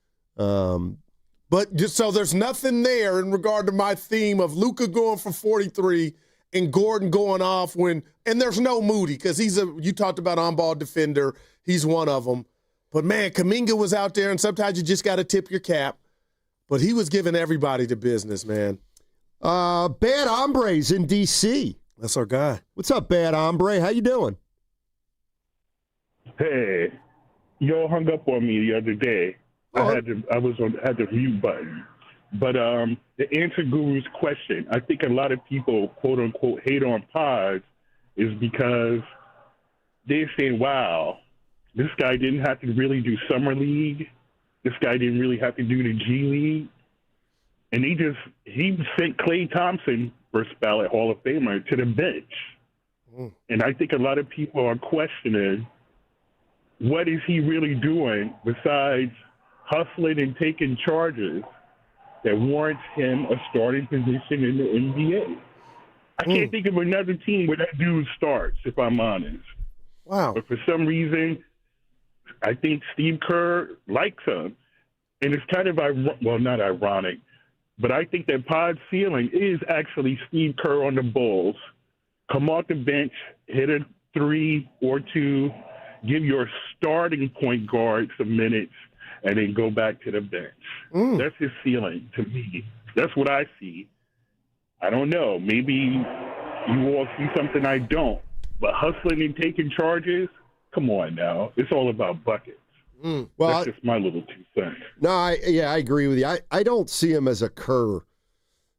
But just so there's nothing there in regard to my theme of Luka going for 43 and Gordon going off and there's no Moody because you talked about on-ball defender. He's one of them. But, man, Kuminga was out there, and sometimes you just got to tip your cap. But he was giving everybody the business, man. Bad Hombre's in D.C. That's our guy. What's up, Bad Hombre? How you doing? Hey, y'all hung up on me the other day. I had the mute button. But to answer Guru's question, I think a lot of people, quote unquote, hate on pods is because they say, wow, this guy didn't have to really do summer league. This guy didn't really have to do the G League. And he sent Klay Thompson, first ballot Hall of Famer, to the bench. And I think a lot of people are questioning, what is he really doing besides hustling and taking charges that warrants him a starting position in the NBA? I can't think of another team where that dude starts, if I'm honest. Wow. But for some reason, I think Steve Kerr likes him. And it's kind of, not ironic, but I think that Pod's ceiling is actually Steve Kerr on the Bulls. Come off the bench, hit a 3 or 2, give your starting point guard some minutes, and then go back to the bench. That's his ceiling to me. That's what I see. I don't know. Maybe you all see something I don't. But hustling and taking charges, come on now. It's all about buckets. Well, that's just my little 2 cents. No, I agree with you. I don't see him as a Kerr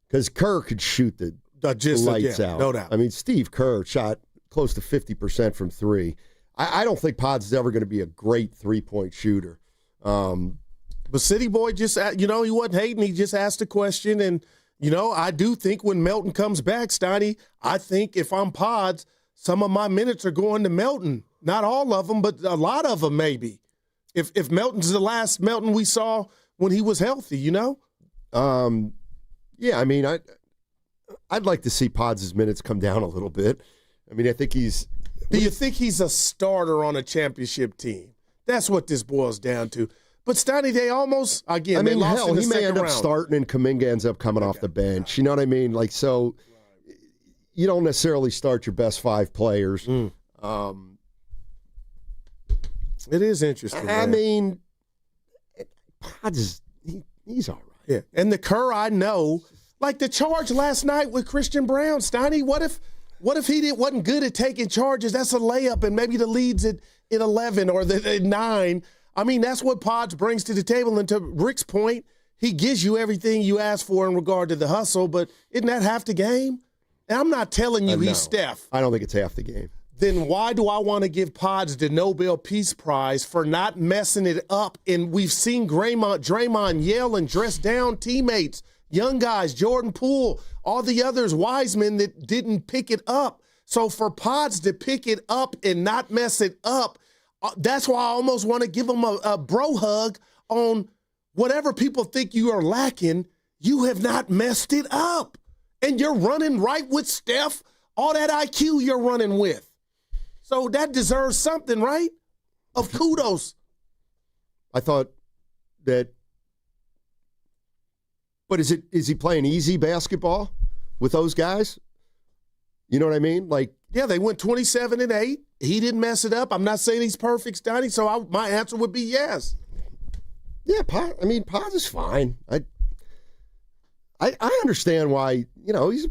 because Kerr could shoot the lights out. No doubt. I mean, Steve Kerr shot close to 50% from 3. I don't think Pod's ever going to be a great 3-point shooter. But City Boy just, he wasn't hating. He just asked a question. And, I do think when Melton comes back, Steiny, I think if I'm Pods, some of my minutes are going to Melton. Not all of them, but a lot of them maybe. If Melton's the last Melton we saw when he was healthy, you know? Yeah, I mean, I'd like to see Pods' minutes come down a little bit. I mean, I think he's... Do you think he's a starter on a championship team? That's what this boils down to. But Steiny, they almost, again, they lost in the he may end up round. starting and Kuminga ends up coming off the bench. You know what I mean? Like, so you don't necessarily start your best 5 players. It is interesting. I mean, Pods, he's all right. Yeah, and the Kerr, I know, like the charge last night with Christian Brown, Steiny, what if he wasn't good at taking charges? That's a layup, and maybe the lead's at 11 or at 9. I mean, that's what Pods brings to the table. And to Rick's point, he gives you everything you ask for in regard to the hustle, but isn't that half the game? And I'm not telling you he's Steph. I don't think it's half the game. Then why do I want to give Pods the Nobel Peace Prize for not messing it up? And we've seen Draymond yell and dress down teammates, young guys, Jordan Poole, all the others, Wiseman, that didn't pick it up. So for Pods to pick it up and not mess it up, that's why I almost want to give him a bro hug on whatever people think you are lacking. You have not messed it up. And you're running right with Steph, all that IQ you're running with. So that deserves something, right? Of kudos. I thought that, but is he playing easy basketball with those guys? You know what I mean? Like, yeah, they went 27-8. He didn't mess it up. I'm not saying he's perfect, Stoney, so my answer would be yes. Yeah, Pods is fine. I understand why, you know, he's a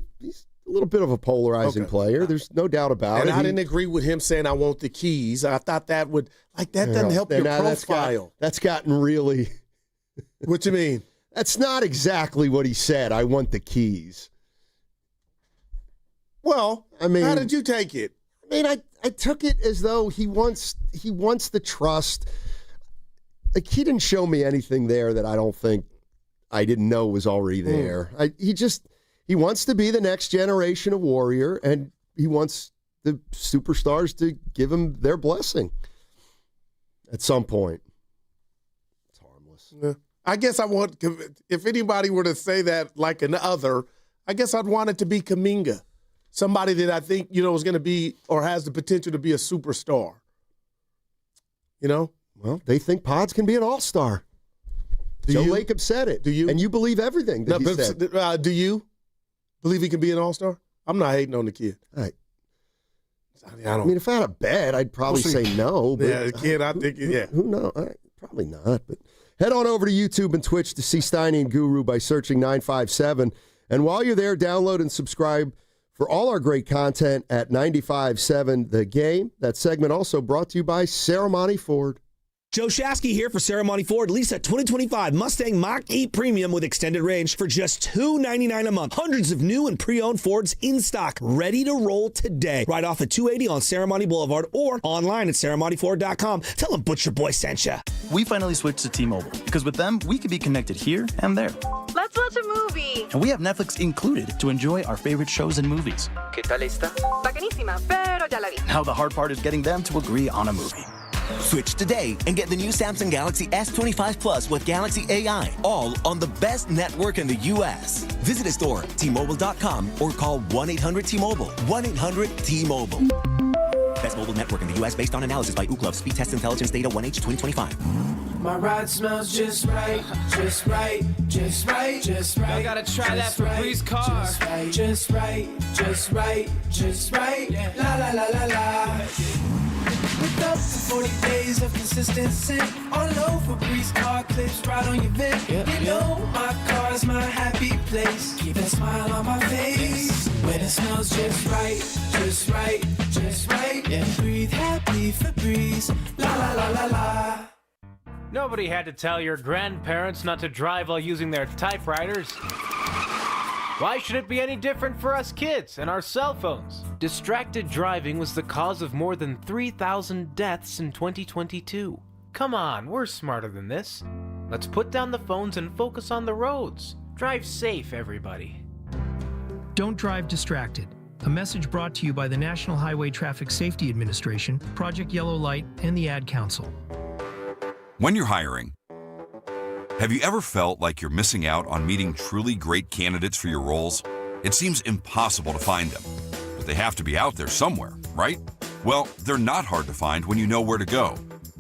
little bit of a polarizing player. There's no doubt about it. And I didn't agree with him saying I want the keys. I thought that would, doesn't help your profile. That's gotten really... What you mean? That's not exactly what he said. I want the keys. Well, I mean, how did you take it? I mean, I took it as though he wants the trust. Like, he didn't show me anything there that I don't think I didn't know was already there. He wants to be the next generation of Warrior, and he wants the superstars to give him their blessing at some point. It's harmless. Yeah. I guess if anybody were to say that like an other, I guess I'd want it to be Kuminga. Somebody that I think, you know, is going to be or has the potential to be a superstar. You know? Well, they think Pods can be an all-star. Joe Lacob said it. Do you? And you believe everything that he said. Do you believe he can be an all-star? I'm not hating on the kid. I mean, if I had a bet, I'd probably say no. But yeah, the kid, I think, yeah. Who knows? Probably not. But head on over to YouTube and Twitch to see Steiny and Guru by searching 957. And while you're there, download and subscribe for all our great content at 95.7 The Game. That segment also brought to you by Ceremony Ford. Joe Shasky here for Ceremony Ford. Lease a 2025 Mustang Mach-E Premium with extended range for just $299 a month. Hundreds of new and pre-owned Fords in stock, ready to roll today. Right off at 280 on Ceremony Boulevard or online at ceremonyford.com. Tell them Butcher Boy sent you. We finally switched to T-Mobile because with them, we could be connected here and there. Let's watch a movie. And we have Netflix included to enjoy our favorite shows and movies. ¿Qué tal esta? Bacanísima, pero ya la vi. Now the hard part is getting them to agree on a movie. Switch today and get the new Samsung Galaxy S25 Plus with Galaxy AI, all on the best network in the U.S. Visit a store, T-Mobile.com, or call 1-800-T-Mobile. 1-800-T-Mobile. Best mobile network in the U.S. based on analysis by Ookla. Speed Test Intelligence Data 1H 2025. My ride smells just right, just right, just right, just right. I gotta try that Febreze car. Just right, just right, just right. La la la la la. With up to 40 days of consistency. On low Febreze car clips right on your vent. You know my car's my happy place. Keep that smile on my face. When it smells just right, just right, just right. Yeah. Breathe happy Febreze. La la la la la. Nobody had to tell your grandparents not to drive while using their typewriters. Why should it be any different for us kids and our cell phones? Distracted driving was the cause of more than 3,000 deaths in 2022. Come on, we're smarter than this. Let's put down the phones and focus on the roads. Drive safe, everybody. Don't drive distracted. A message brought to you by the National Highway Traffic Safety Administration, Project Yellow Light, and the Ad Council. When you're hiring, have you ever felt like you're missing out on meeting truly great candidates for your roles? It seems impossible to find them, but they have to be out there somewhere, right? Well, they're not hard to find when you know where to go,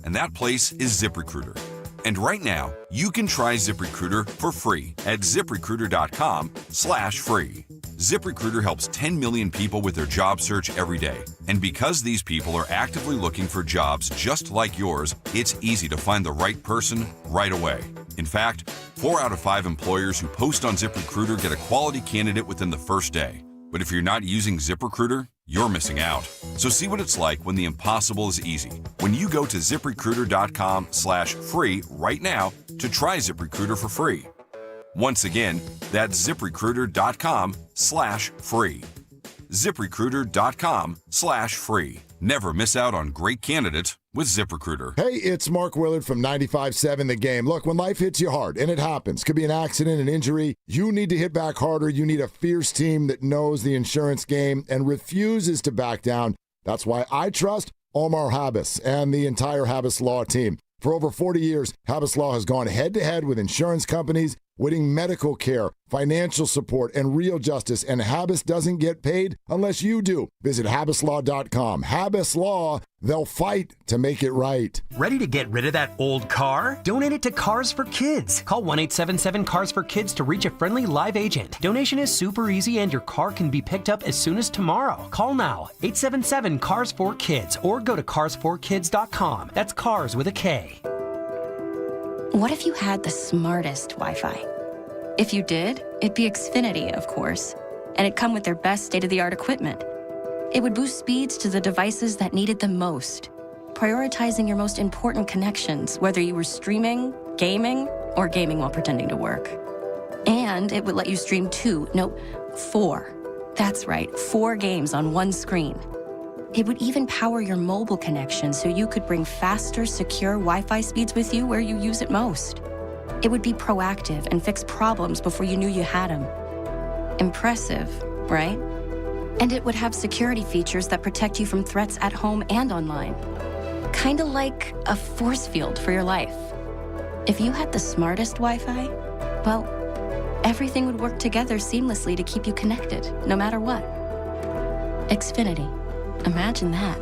and that place is ZipRecruiter. And right now, you can try ZipRecruiter for free at ZipRecruiter.com/free. ZipRecruiter helps 10 million people with their job search every day. And because these people are actively looking for jobs just like yours, it's easy to find the right person right away. In fact, 4 out of 5 employers who post on ZipRecruiter get a quality candidate within the first day. But if you're not using ZipRecruiter, you're missing out. So see what it's like when the impossible is easy. When you go to ZipRecruiter.com/free right now to try ZipRecruiter for free. Once again, that's ZipRecruiter.com/free. ZipRecruiter.com/free. Never miss out on great candidates with ZipRecruiter. Hey, it's Mark Willard from 95.7 The Game. Look, when life hits you hard, and it happens, could be an accident, an injury, you need to hit back harder. You need a fierce team that knows the insurance game and refuses to back down. That's why I trust Omar Habis and the entire Habis Law team. For over 40 years, Habis Law has gone head-to-head with insurance companies, winning medical care, financial support, and real justice, and Habis doesn't get paid unless you do. Visit HabisLaw.com. Habis Law, they'll fight to make it right. Ready to get rid of that old car? Donate it to Cars for Kids. Call 1-877-CARS-FOR-KIDS to reach a friendly live agent. Donation is super easy and your car can be picked up as soon as tomorrow. Call now, 877-CARS-FOR-KIDS, or go to carsforkids.com. That's cars with a K. What if you had the smartest Wi-Fi? If you did, it'd be Xfinity, of course, and it'd come with their best state-of-the-art equipment. It would boost speeds to the devices that needed them most, prioritizing your most important connections, whether you were streaming, gaming, or gaming while pretending to work. And it would let you stream 4. That's right, 4 games on one screen. It would even power your mobile connection so you could bring faster, secure Wi-Fi speeds with you where you use it most. It would be proactive and fix problems before you knew you had them. Impressive, right? And it would have security features that protect you from threats at home and online. Kinda like a force field for your life. If you had the smartest Wi-Fi, well, everything would work together seamlessly to keep you connected, no matter what. Xfinity. Imagine that.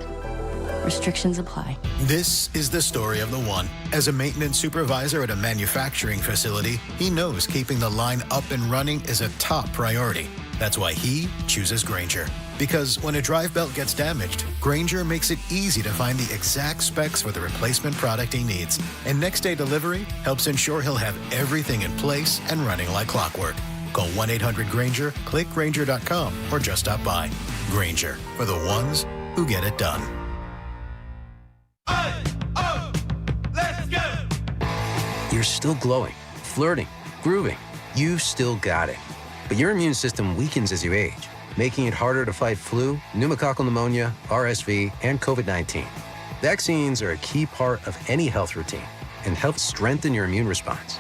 Restrictions apply. This is the story of the one. As a maintenance supervisor at a manufacturing facility, he knows keeping the line up and running is a top priority. That's why he chooses Granger. Because when a drive belt gets damaged, Granger makes it easy to find the exact specs for the replacement product he needs. And next day delivery helps ensure he'll have everything in place and running like clockwork. Call 1-800-GRANGER, click Granger.com, or just stop by. Granger, for the ones who get it done. Let's go! You're still glowing, flirting, grooving. You still got it. But your immune system weakens as you age, making it harder to fight flu, pneumococcal pneumonia, RSV, and COVID-19. Vaccines are a key part of any health routine and help strengthen your immune response.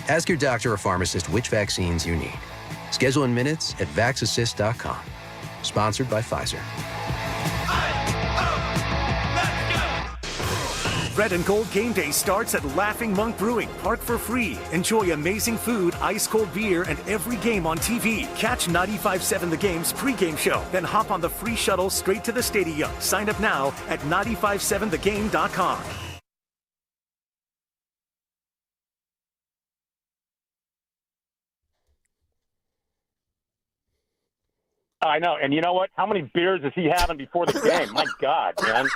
Ask your doctor or pharmacist which vaccines you need. Schedule in minutes at VaxAssist.com. Sponsored by Pfizer. Red and Gold Game Day starts at Laughing Monk Brewing. Park for free. Enjoy amazing food, ice-cold beer, and every game on TV. Catch 95.7 The Game's pregame show. Then hop on the free shuttle straight to the stadium. Sign up now at 957thegame.com. I know, and you know what? How many beers is he having before the game? My God, man.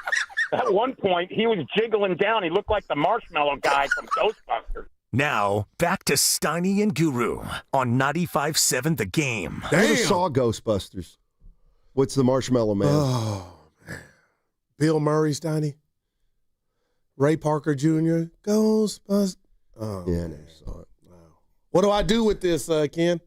At one point, he was jiggling down. He looked like the marshmallow guy from Ghostbusters. Now, back to Steiny and Guru on 95.7 The Game. I never saw Ghostbusters. What's the Marshmallow Man? Oh, man. Bill Murray, Steiny. Ray Parker Jr. Ghostbusters. Oh, yeah, I never saw it. Wow. What do I do with this, Ken?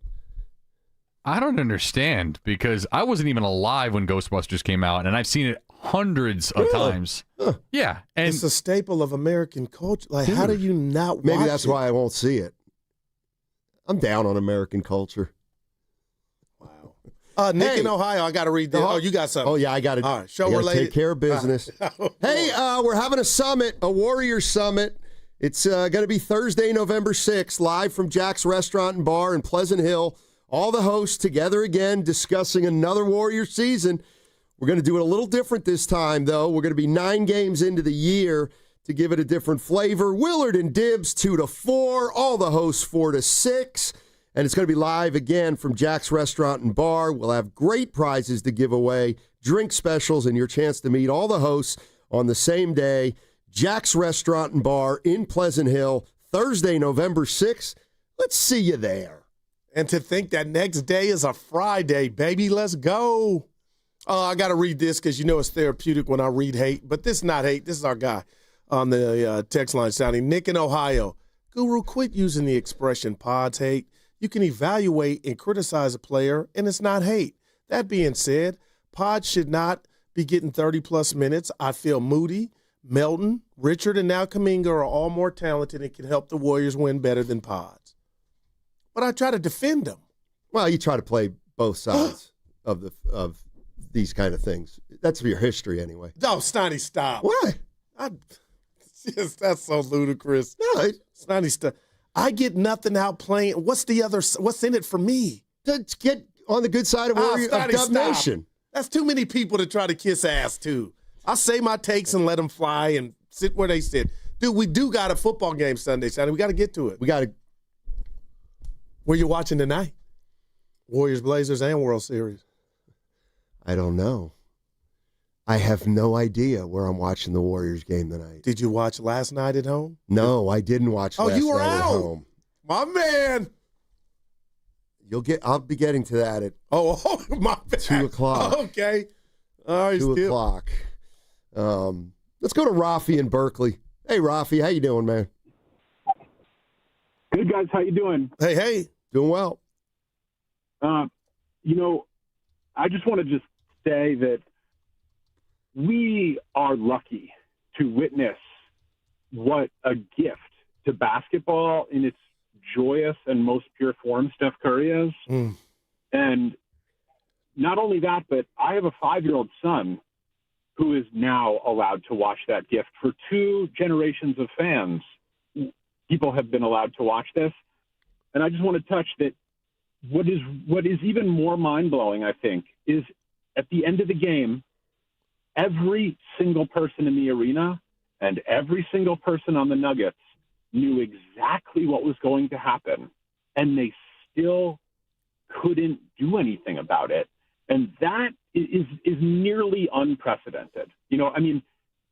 I don't understand, because I wasn't even alive when Ghostbusters came out, and I've seen it hundreds of times. Huh. Yeah, and it's a staple of American culture. Like, how do you not watch Maybe that's it? why I won't see it. I'm down on American culture. Wow. Nick in Ohio, I got to read this. Oh, you got something. Oh, yeah, I got it. All right, show related. Take care of business. Hey, we're having a summit, a Warriors summit. It's going to be Thursday, November 6th, live from Jack's Restaurant and Bar in Pleasant Hill. All the hosts together again, discussing another Warriors season. We're going to do it a little different this time, though. We're going to be 9 games into the year to give it a different flavor. Willard and Dibs, 2 to 4. All the hosts, 4 to 6. And it's going to be live again from Jack's Restaurant and Bar. We'll have great prizes to give away, drink specials, and your chance to meet all the hosts on the same day. Jack's Restaurant and Bar in Pleasant Hill, Thursday, November 6th. Let's see you there. And to think that next day is a Friday, baby. Let's go. I got to read this because you know it's therapeutic when I read hate. But this is not hate. This is our guy on the text line sounding. Nick in Ohio. Guru, quit using the expression pods hate. You can evaluate and criticize a player, and it's not hate. That being said, pods should not be getting 30-plus minutes. I feel Moody, Melton, Richard, and now Kuminga are all more talented and can help the Warriors win better than pods. But I try to defend them. Well, you try to play both sides of these kind of things. That's your history anyway. Oh, Steiny, stop. Why? That's so ludicrous. No, Steiny, stop. I get nothing out playing. What's in it for me? To get on the good side of Dub Nation. That's too many people to try to kiss ass to. I say my takes and let them fly and sit where they sit. Dude, we do got a football game Sunday. We got to get to it. We got to. Where you watching tonight? Warriors, Blazers, and World Series. I don't know. I have no idea where I'm watching the Warriors game tonight. Did you watch last night at home? No, I didn't watch last you were night out. At home. My man. I'll be getting to that at my bad. 2 o'clock. Okay. All right, 2 o'clock. Let's go to Rafi in Berkeley. Hey, Rafi, how you doing, man? Good, guys. How you doing? Hey. Doing well. I just want to say that we are lucky to witness what a gift to basketball in its joyous and most pure form Steph Curry is. And not only that, but I have a 5-year-old son who is now allowed to watch that gift. For 2 generations of fans, people have been allowed to watch this. And I just want to touch that what is even more mind-blowing, I think, is at the end of the game, every single person in the arena and every single person on the Nuggets knew exactly what was going to happen, and they still couldn't do anything about it. And that is nearly unprecedented.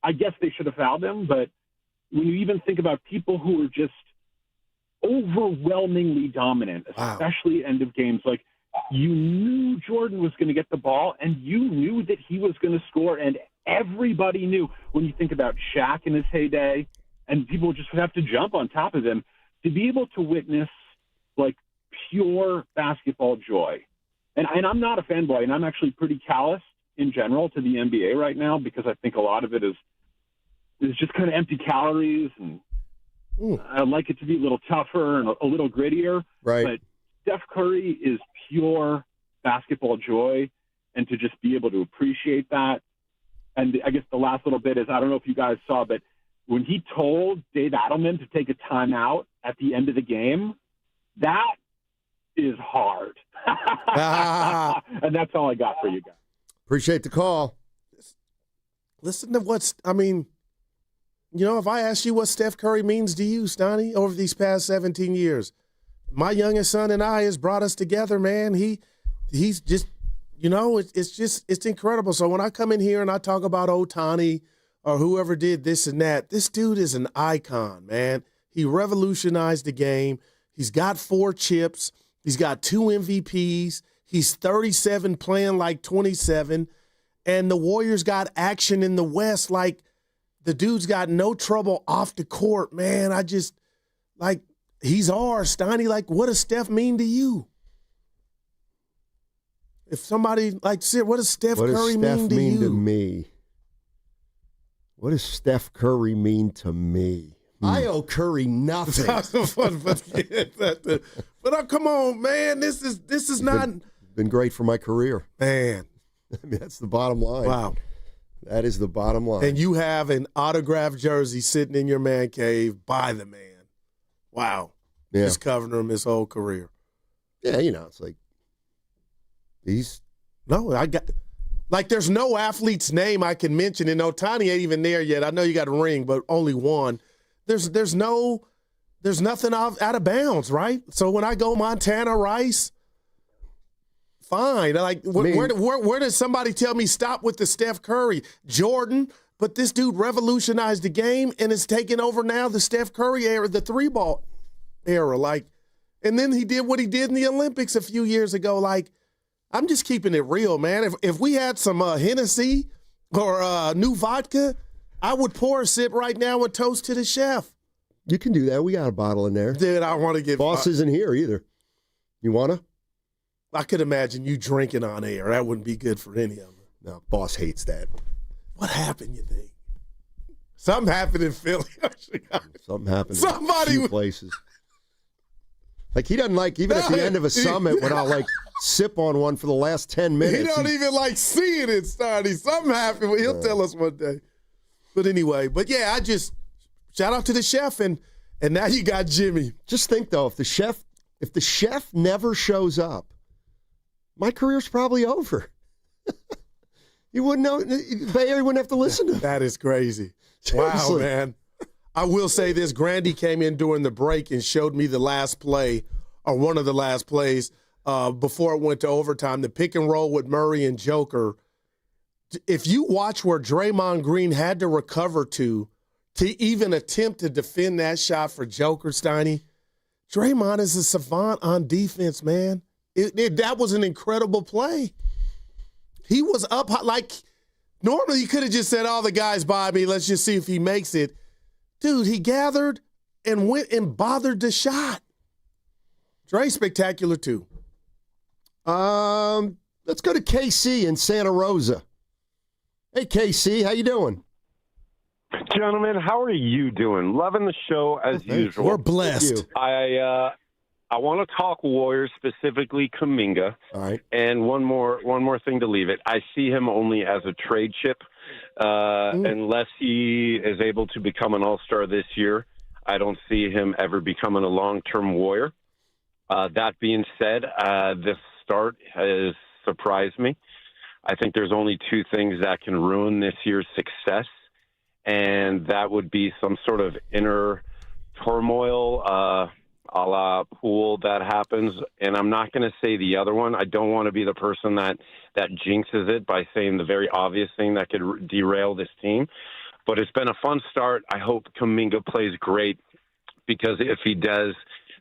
I guess they should have fouled him, but when you even think about people who are just overwhelmingly dominant, especially end of games, like you knew Jordan was going to get the ball and you knew that he was going to score, and everybody knew. When you think about Shaq in his heyday, and people just would have to jump on top of him, to be able to witness like pure basketball joy. And I'm not a fanboy, and I'm actually pretty callous in general to the NBA right now, because I think a lot of it is just kind of empty calories, and I'd like it to be a little tougher and a little grittier. Right. But Steph Curry is pure basketball joy, and to just be able to appreciate that. And I guess the last little bit is, I don't know if you guys saw, but when he told Dave Adelman to take a timeout at the end of the game, that is hard. And that's all I got for you guys. Appreciate the call. Listen to if I ask you what Steph Curry means to you, Stoney, over these past 17 years, my youngest son and I has brought us together, man. He's just, it's incredible. So when I come in here and I talk about Ohtani or whoever did this and that, this dude is an icon, man. He revolutionized the game. He's got 4 chips. He's got 2 MVPs. He's 37 playing like 27. And the Warriors got action in the West. Like, the dude's got no trouble off the court, man. He's ours, Steiny. Like, what does Steph mean to you? If somebody, what does Steph Curry mean to you? What does Steph mean to me? What does Steph Curry mean to me? I owe Curry nothing. But come on, man. This is not. been great for my career. Man. I mean, that's the bottom line. Wow. That is the bottom line. And you have an autographed jersey sitting in your man cave by the man. Wow. Yeah. Just covering him his whole career. Yeah, it's like there's no athlete's name I can mention, and Ohtani ain't even there yet. I know you got a ring, but only one. There's nothing out of bounds, right? So when I go Montana Rice, fine. Like, where does somebody tell me stop with the Steph Curry? Jordan, but this dude revolutionized the game and is taking over now the Steph Curry era, the 3-ball era. Like, and then he did what he did in the Olympics a few years ago. Like, I'm just keeping it real, man. If we had some Hennessy or new vodka, I would pour a sip right now and toast to the chef. You can do that. We got a bottle in there. Dude, I want to get... Boss isn't here either. You want to? I could imagine you drinking on air. That wouldn't be good for any of them. No, boss hates that. What happened, you think? Something happened in Philly. Something happened in a few places. Like, he doesn't like, even at the end of a summit, when I'll, like, sip on one for the last 10 minutes. He don't even like seeing it, Starty. Something happened. He'll tell us one day. But anyway, I just, shout out to the chef, and now you got Jimmy. Just think, though, if the chef never shows up, my career's probably over. You wouldn't know. Bay Area wouldn't have to listen to him. That is crazy. Seriously. Wow, man. I will say this. Grandy came in during the break and showed me the last play, or one of the last plays, before it went to overtime, the pick and roll with Murray and Joker. If you watch where Draymond Green had to recover to even attempt to defend that shot for Joker, Steiny, Draymond is a savant on defense, man. That was an incredible play. He was up high. Like, normally he could have just said, all the guys by me, let's just see if he makes it. Dude, he gathered and went and bothered the shot. Dre spectacular too. Let's go to KC in Santa Rosa. Hey, KC, how you doing? Gentlemen, how are you doing? Loving the show as usual. We're blessed. I want to talk Warriors, specifically Kuminga. All right. And one more thing to leave it. I see him only as a trade chip. Unless he is able to become an all-star this year, I don't see him ever becoming a long-term Warrior. That being said, this start has surprised me. I think there's only two things that can ruin this year's success, and that would be some sort of inner turmoil, a la Poole, that happens. And I'm not going to say the other one. I don't want to be the person that jinxes it by saying the very obvious thing that could derail this team. But it's been a fun start. I hope Kuminga plays great, because if he does,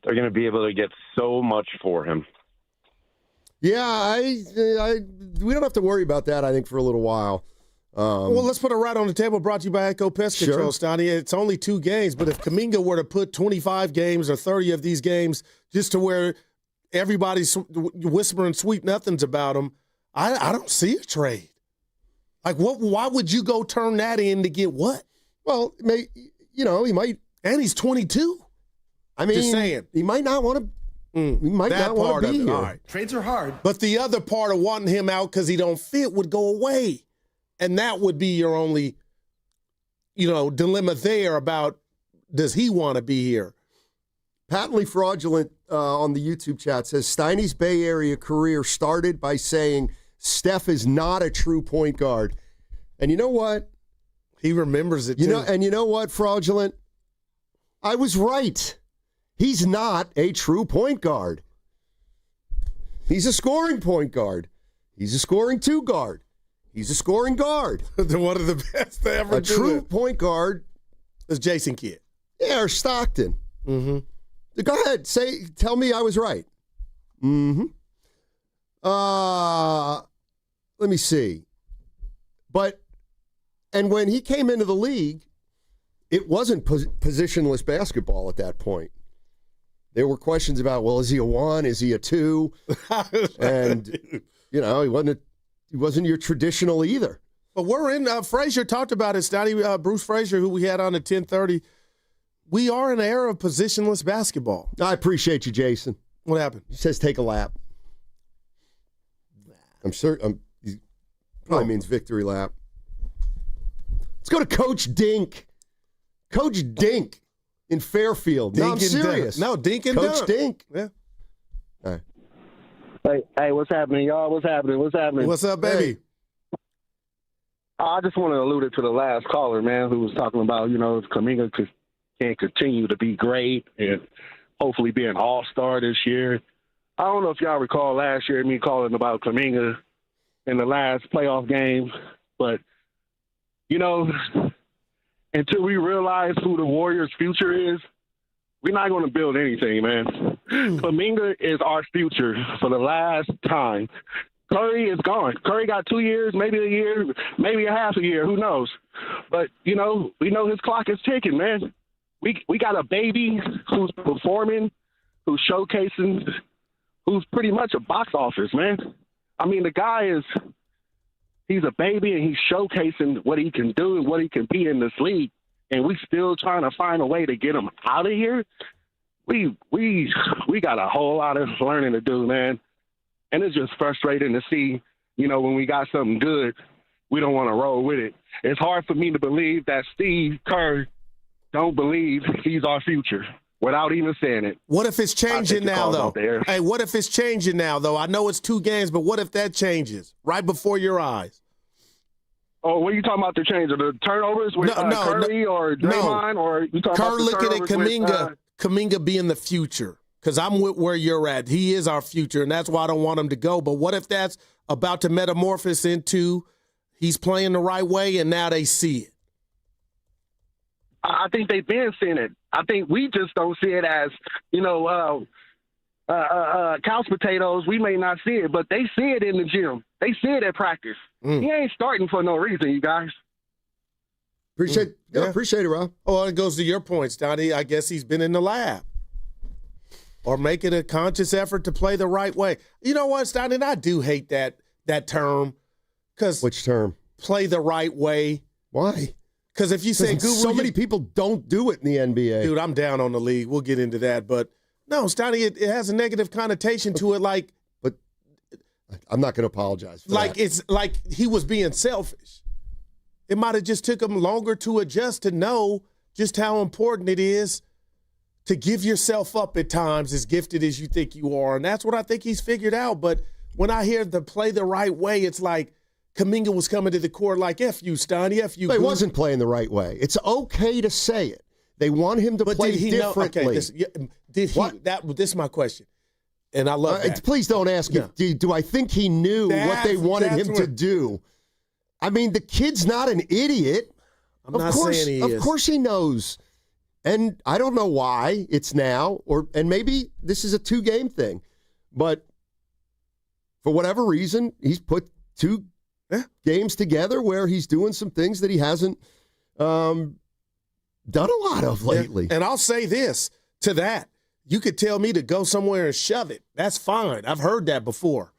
they're going to be able to get so much for him. Yeah, we don't have to worry about that, I think, for a little while. Well, let's put it right on the table. Brought to you by Echo Pest Control, Stoney. It's only 2 games, but if Kuminga were to put 25 games or 30 of these games just to where everybody's whispering sweet nothings about him, I don't see a trade. Like, what? Why would you go turn that in to get what? Well, he might. And he's 22. I mean, just saying. He might not want to. He might not want to be here. All right. Trades are hard. But the other part of wanting him out because he don't fit would go away. And that would be your only, dilemma there about, does he want to be here? Patently Fraudulent on the YouTube chat says, Steiny's Bay Area career started by saying Steph is not a true point guard. And you know what? He remembers it, too. And you know what, Fraudulent? I was right. He's not a true point guard. He's a scoring point guard. He's a scoring 2 guard. He's a scoring guard. They're one of the best to ever do true it. Point guard is Jason Kidd. Yeah, or Stockton. Mm-hmm. Go ahead. Tell me I was right. Mm-hmm. Let me see. And when he came into the league, it wasn't positionless basketball at that point. There were questions about, well, is he a 1? Is he a 2? And, he wasn't your traditional either. But we're in, Frazier talked about it, Stotty, Bruce Frazier, who we had on at 10:30. We are in an era of positionless basketball. I appreciate you, Jason. What happened? He says take a lap. I'm sure he probably means victory lap. Let's go to Coach Dink. Coach Dink in Fairfield. No, I'm serious. No, Dink and Coach Dunk. Dink. Yeah. All right. Hey, what's happening, y'all? What's happening? What's up, baby? I just want to allude it to the last caller, man, who was talking about, if Kuminga can continue to be great and hopefully be an all-star this year. I don't know if y'all recall last year me calling about Kuminga in the last playoff game, but, until we realize who the Warriors' future is, we're not going to build anything, man. Kuminga is our future for the last time. Curry is gone. Curry got 2 years, maybe a year, maybe a half a year. Who knows? But, we know his clock is ticking, man. We got a baby who's performing, who's showcasing, who's pretty much a box office, man. I mean, the guy he's a baby and he's showcasing what he can do and what he can be in this league. And we still trying to find a way to get him out of here. We got a whole lot of learning to do, man. And it's just frustrating to see, when we got something good, we don't want to roll with it. It's hard for me to believe that Steve Kerr don't believe he's our future without even saying it. What if it's changing now, though? Hey, what if it's changing now, though? I know it's 2 games, but what if that changes right before your eyes? Oh, what are you talking about the change? The turnovers with Curry or Draymond? Or you talking Kerr about the looking at Kuminga? Kuminga being the future. Because I'm with where you're at. He is our future, and that's why I don't want him to go. But what if that's about to metamorphose into he's playing the right way, and now they see it? I think they've been seeing it. I think we just don't see it as, couch potatoes. We may not see it, but they see it in the gym. They see it at practice. He ain't starting for no reason, you guys. Appreciate it, Rob. Well, it goes to your points, Donnie. I guess he's been in the lab. Or making a conscious effort to play the right way. You know what, Donnie? I do hate that term. Which term? Play the right way. Why? Because if you say Guru, so many people don't do it in the NBA. Dude, I'm down on the league. We'll get into that. But no, Stoney, it has a negative connotation to it. But I'm not going to apologize for that. It's like he was being selfish. It might have just took him longer to adjust to know just how important it is to give yourself up at times, as gifted as you think you are. And that's what I think he's figured out. But when I hear the play the right way, it's like Kuminga was coming to the court like, F you, Stoney, F you. But he wasn't playing the right way. It's okay to say it. They want him to play differently. This is my question. And I love that. Please don't ask me, do I think he knew what they wanted him to do? I mean, the kid's not an idiot. I'm not saying he is. Of course he knows. And I don't know why it's now, and maybe this is a 2-game thing, but for whatever reason, he's put 2 games together where he's doing some things that he hasn't done a lot of lately. And I'll say this to that. You could tell me to go somewhere and shove it. That's fine. I've heard that before.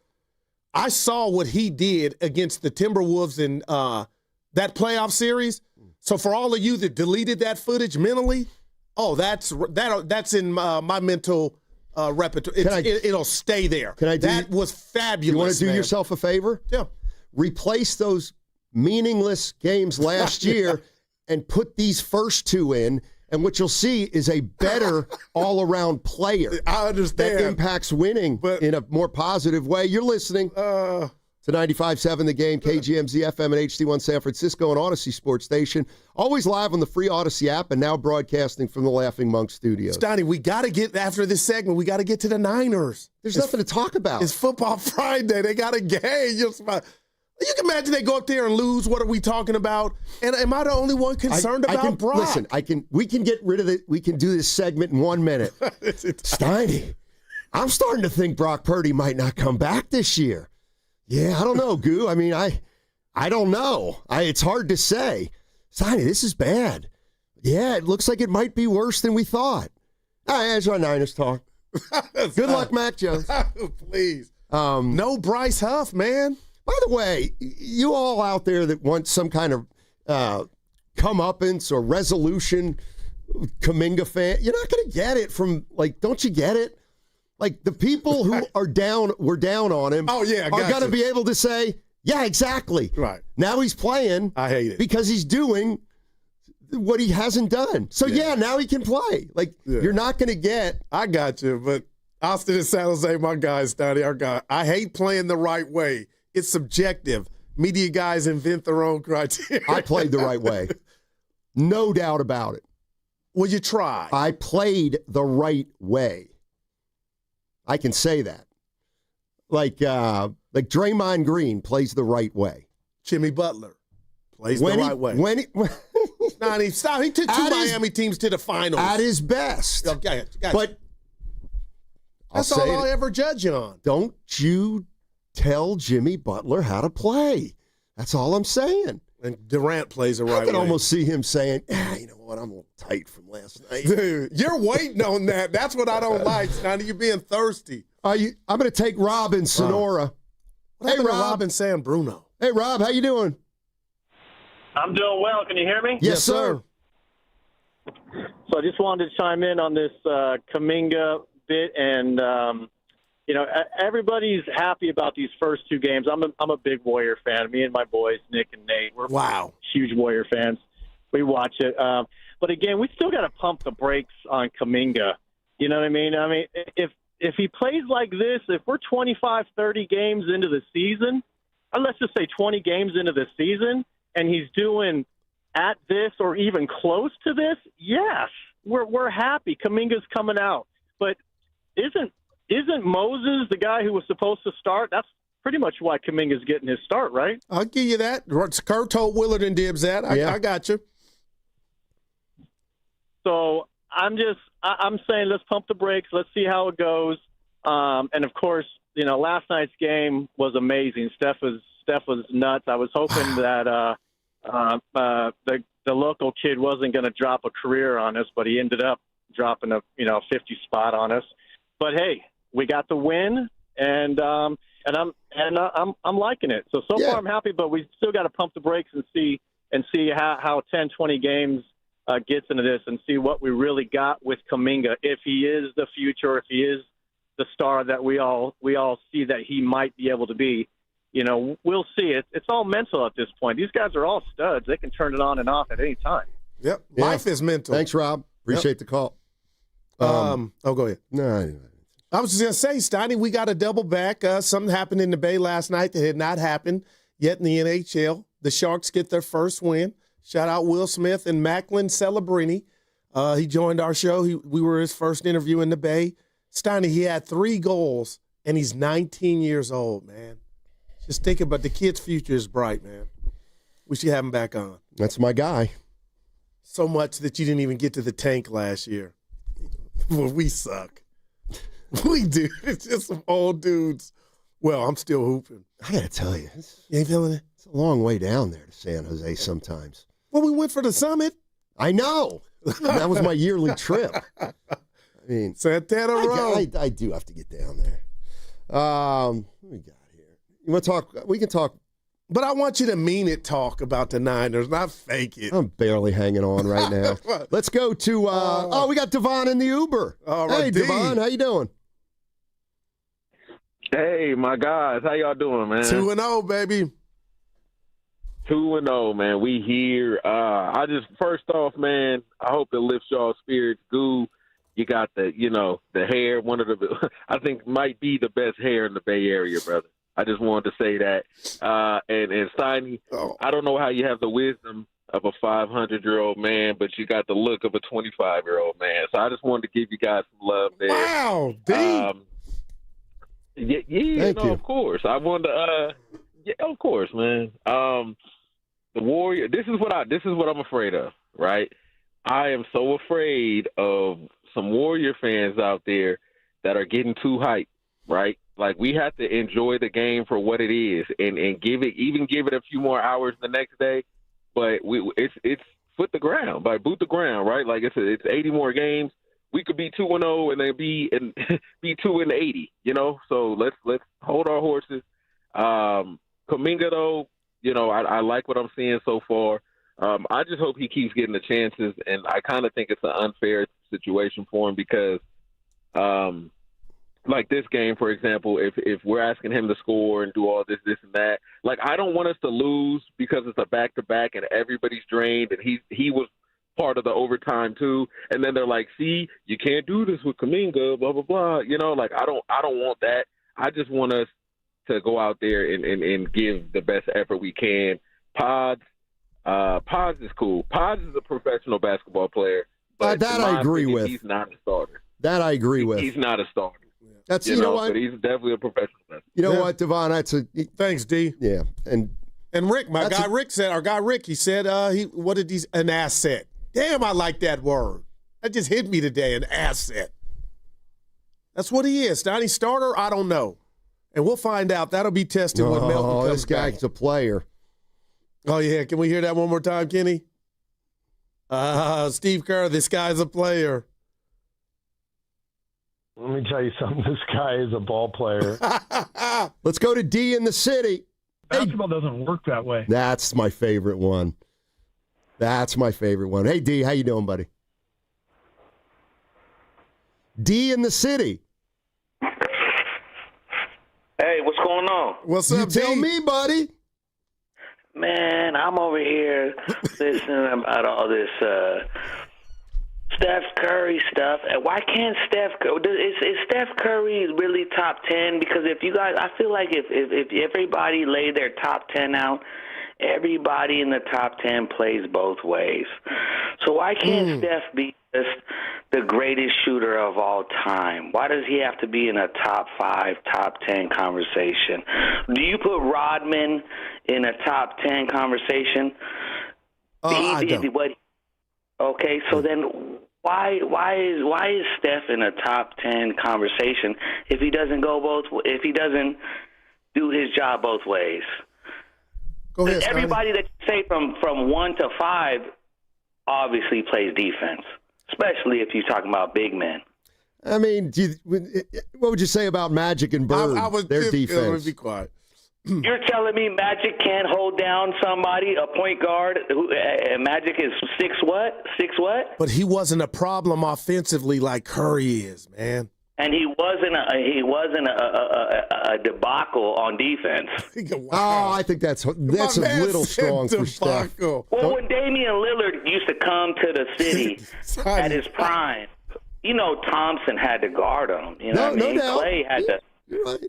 I saw what he did against the Timberwolves in that playoff series. So for all of you that deleted that footage mentally, that's in my mental repertoire. It'll stay there. That was fabulous. You want to do yourself a favor? Yeah. Replace those meaningless games last year and put these first 2 in, and what you'll see is a better all-around player. I understand. That impacts winning in a more positive way. You're listening to 95.7 The Game, KGMZ FM and HD1 San Francisco and Odyssey Sports Station. Always live on the free Odyssey app and now broadcasting from the Laughing Monk Studios. Stoney, we got to get, after this segment, we got to get to the Niners. There's nothing to talk about. It's Football Friday. They got a game. You can imagine they go up there and lose. What are we talking about? And am I the only one concerned about Brock? Listen, we can get rid of it. We can do this segment in 1 minute. Steiny, I'm starting to think Brock Purdy might not come back this year. Yeah, I don't know, Goo. I mean, I don't know. It's hard to say. Steiny, this is bad. Yeah, it looks like it might be worse than we thought. All right, that's our Niners talk. Good luck, Mac Jones. Please. No Bryce Huff, man. By the way, you all out there that want some kind of comeuppance or resolution, Kuminga fan, you're not going to get it from, don't you get it? Like the people who were down on him are going to be able to say, yeah, exactly. Right. Now he's playing. I hate it. Because he's doing what he hasn't done. So, now he can play. Like, you're not going to get. I got you, but Austin and San Jose, my guys, Donnie, our guy. I hate playing the right way. It's subjective. Media guys invent their own criteria. I played the right way. No doubt about it. Well, you try. I played the right way. I can say that. Like Draymond Green plays the right way. Jimmy Butler plays the right way. He took two Miami teams to the finals. At his best. Okay, but that's all I'll ever judge you on. Don't you tell Jimmy Butler how to play. That's all I'm saying. And Durant plays the right way. I can almost see him saying, you know what, I'm a little tight from last night. Dude, you're waiting on that. That's what I don't like, Sonny. You're being thirsty. I'm going to take Rob in Sonora. Hey, Rob in San Bruno. Hey, Rob, how you doing? I'm doing well. Can you hear me? Yes, sir. So I just wanted to chime in on this Kuminga bit, and everybody's happy about these first two games. I'm a big Warrior fan. Me and my boys, Nick and Nate, we're huge Warrior fans. We watch it, but again, we still got to pump the brakes on Kuminga. You know what I mean? I mean, if he plays like this, if we're 25, 30 games into the season, or let's just say 20 games into the season, and he's doing at this or even close to this, yes, we're happy. Kuminga's coming out. But isn't Moses the guy who was supposed to start? That's pretty much why Kuminga's getting his start, right? I'll give you that. Kerr told Willard and Dibbs that. I got you. So I'm saying let's pump the brakes. Let's see how it goes. And, of course, last night's game was amazing. Steph was nuts. I was hoping that the local kid wasn't going to drop a career on us, but he ended up dropping a 50 spot on us. But hey, we got the win, and I'm liking it. So far I'm happy, but we still got to pump the brakes and see how 10, 20 games gets into this and see what we really got with Kuminga. If he is the future, if he is the star that we all see that he might be able to be. We'll see. It's all mental at this point. These guys are all studs. They can turn it on and off at any time. Yep. Life is mental. Thanks, Rob. Appreciate the call. Go ahead. No. I was just going to say, Steiny, we got to double back. Something happened in the Bay last night that had not happened yet in the NHL. The Sharks get their first win. Shout out Will Smith and Macklin Celebrini. He joined our show. We were his first interview in the Bay. Steiny, he had 3 goals, and he's 19 years old, man. Just think about the kid's future is bright, man. We should have him back on. That's my guy. So much that you didn't even get to the tank last year. Well, we suck. We do. It's just some old dudes. Well, I'm still hooping. I got to tell you. You ain't feeling it? It's a long way down there to San Jose sometimes. Well, we went for the summit. I know. That was my yearly trip. I mean, Santana Row. I do have to get down there. What we got here? You want to talk? We can talk. But I want you to mean it talk about the Niners, not fake it. I'm barely hanging on right now. Let's go to, we got Devon in the Uber. All hey, right, Devon, how you doing? Hey, my guys. How y'all doing, man? 2-0, baby. 2-0, man. We here. First off, man, I hope it lifts y'all's spirits. Goo, you got the hair, one of the, I think might be the best hair in the Bay Area, brother. I just wanted to say that. And Steiny, I don't know how you have the wisdom of a 500-year-old man, but you got the look of a 25-year-old man. So I just wanted to give you guys some love there. Wow, Thank you. Of course. I wanted to. Of course, man. The Warrior. This is what I'm afraid of, right? I am so afraid of some Warrior fans out there that are getting too hyped, right? Like, we have to enjoy the game for what it is and give it a few more hours the next day. But it's foot the ground, like boot the ground, right? Like it's 80 more games. We could be 2-0 and then be 2 in 80, So let's hold our horses. Kuminga, though, I like what I'm seeing so far. I just hope he keeps getting the chances, and I kind of think it's an unfair situation for him because like this game, for example, if we're asking him to score and do all this and that, like, I don't want us to lose because it's a back-to-back and everybody's drained, and he was part of the overtime too. And then they're like, see, you can't do this with Kuminga, blah, blah, blah. You know, like, I don't want that. I just want us to go out there and give the best effort we can. Pods is cool. Pods is a professional basketball player. But that I agree with. He's not a starter. That I agree with. He's not a starter. That's you know what. But he's definitely a professional player. You know what, Devon? Thanks, D. Yeah, and Rick, our guy Rick, he said an asset. Damn, I like that word. That just hit me today. An asset. That's what he is. Not any starter. I don't know, and we'll find out. That'll be tested when Melton comes this guy's back. a player. Oh yeah, can we hear that one more time, Kenny? Steve Kerr, this guy's a player. Let me tell you something. This guy is a ball player. Let's go to D in the city. Basketball doesn't work that way. That's my favorite one. Hey, D, how you doing, buddy? D in the city. Hey, what's going on? What's up, D? Tell me, buddy. Man, I'm over here listening about all this Steph Curry stuff. And why can't Steph is Steph Curry really top 10? Because if you guys, I feel like if everybody laid their top 10 out, everybody in the top 10 plays both ways. So why can't Steph be just the greatest shooter of all time? Why does he have to be in a top 5, top 10 conversation? Do you put Rodman in a top 10 conversation? I don't. Okay, so then why is Steph in a top 10 conversation if he doesn't do his job both ways? Go ahead, everybody that you say from 1 to 5 obviously plays defense, especially if you're talking about big men. I mean, what would you say about Magic and Bird? Their defense. Be quiet. You're telling me Magic can't hold down somebody, a point guard, and Magic is 6 what? But he wasn't a problem offensively like Curry is, man. And he wasn't a debacle on defense. Oh, I think that's a little strong for Steph. Well, when Damian Lillard used to come to the city at his prime, you know Thompson had to guard him. You know what I mean? Clay had to. You're right.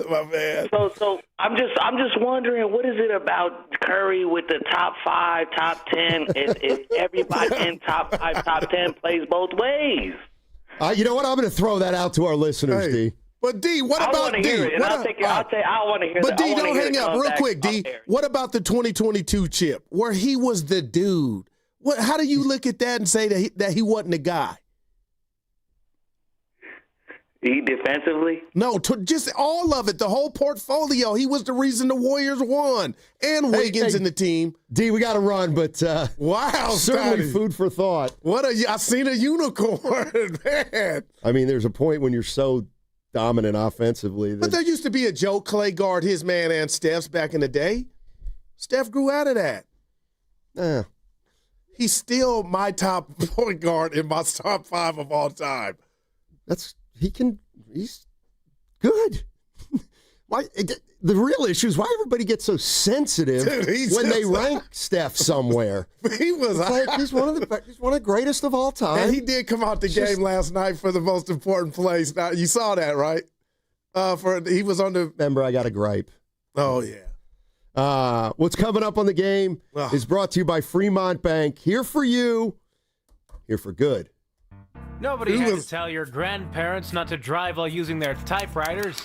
My man. So I'm just wondering, what is it about Curry with the top 5, top 10? If everybody in top 5, top 10 plays both ways. You know what? I'm going to throw that out to our listeners, D. But D, what about D? I want to hear. But D, don't hang up real quick, D. What about the 2022 chip where he was the dude? How do you look at that and say that he wasn't the guy? He defensively? No, just all of it, the whole portfolio. He was the reason the Warriors won, and Wiggins in the team. D, we got to run, but wow, certainly food for thought. I seen a unicorn, man. I mean, there's a point when you're so dominant offensively. But there used to be a Joe Clay guard, his man and Steph's back in the day. Steph grew out of that. He's still my top point guard in my top 5 of all time. He's good. Why? The real issue is why everybody gets so sensitive when they rank Steph somewhere. He was he's one of the greatest of all time. And he did come out the game last night for the most important place. Now you saw that, right? He was on the. Remember, I got a gripe. Oh yeah. What's coming up on the game is brought to you by Fremont Bank. Here for you, here for good. Nobody had to tell your grandparents not to drive while using their typewriters.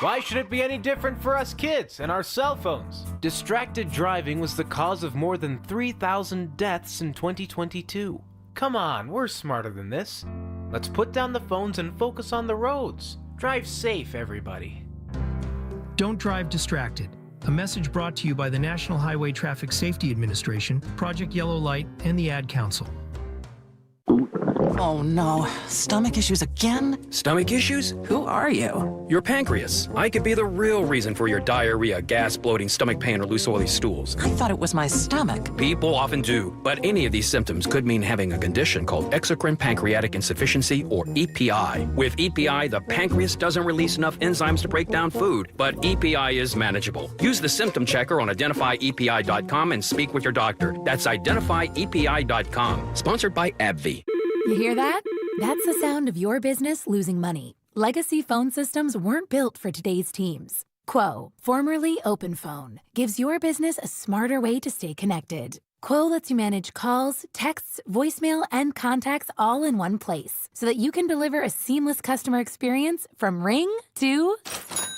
Why should it be any different for us kids and our cell phones? Distracted driving was the cause of more than 3,000 deaths in 2022. Come on, we're smarter than this. Let's put down the phones and focus on the roads. Drive safe, everybody. Don't drive distracted. A message brought to you by the National Highway Traffic Safety Administration, Project Yellow Light, and the Ad Council. Oh no, stomach issues again? Stomach issues? Who are you? Your pancreas. I could be the real reason for your diarrhea, gas, bloating, stomach pain, or loose oily stools. I thought it was my stomach. People often do, but any of these symptoms could mean having a condition called exocrine pancreatic insufficiency, or EPI. With EPI, the pancreas doesn't release enough enzymes to break down food, but EPI is manageable. Use the symptom checker on identifyepi.com and speak with your doctor. That's identifyepi.com. Sponsored by AbbVie. You hear that? That's the sound of your business losing money. Legacy phone systems weren't built for today's teams. Quo, formerly OpenPhone, gives your business a smarter way to stay connected. Quo lets you manage calls, texts, voicemail, and contacts all in one place so that you can deliver a seamless customer experience from ring to...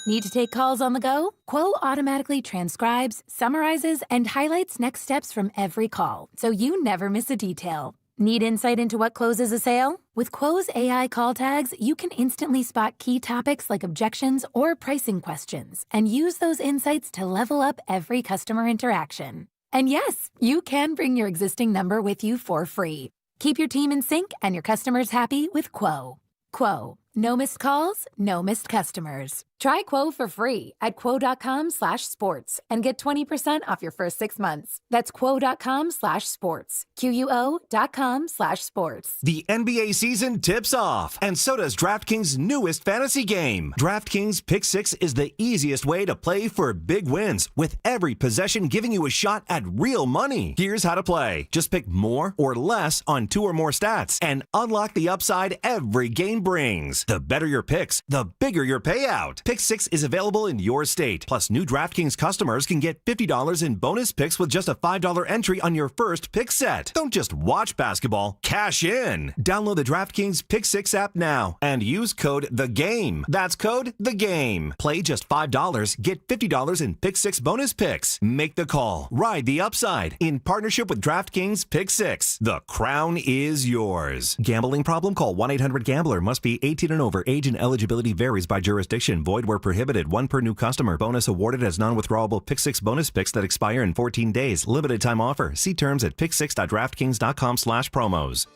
Need to take calls on the go? Quo automatically transcribes, summarizes, and highlights next steps from every call, so you never miss a detail. Need insight into what closes a sale? With Quo's AI call tags, you can instantly spot key topics like objections or pricing questions and use those insights to level up every customer interaction. And yes, you can bring your existing number with you for free. Keep your team in sync and your customers happy with Quo. Quo. No missed calls, no missed customers. Try Quo for free at quo.com/sports and get 20% off your first 6 months. That's quo.com/sports. QUO.com/sports. The NBA season tips off, and so does DraftKings' newest fantasy game. DraftKings Pick Six is the easiest way to play for big wins, with every possession giving you a shot at real money. Here's how to play. Just pick more or less on 2 or more stats and unlock the upside every game brings. The better your picks, the bigger your payout. Pick Six is available in your state. Plus, new DraftKings customers can get $50 in bonus picks with just a $5 entry on your first pick set. Don't just watch basketball, cash in. Download the DraftKings Pick Six app now and use code THEGAME. That's code THEGAME. Play just $5, get $50 in Pick Six bonus picks. Make the call. Ride the upside. In partnership with DraftKings Pick Six. The crown is yours. Gambling problem? Call 1-800-GAMBLER. Must be 18 and over. Age and eligibility varies by jurisdiction. Void where prohibited. 1 per new customer. Bonus awarded as non-withdrawable Pick Six bonus picks that expire in 14 days. Limited time offer. See terms at picksix.draftkings.com/promos.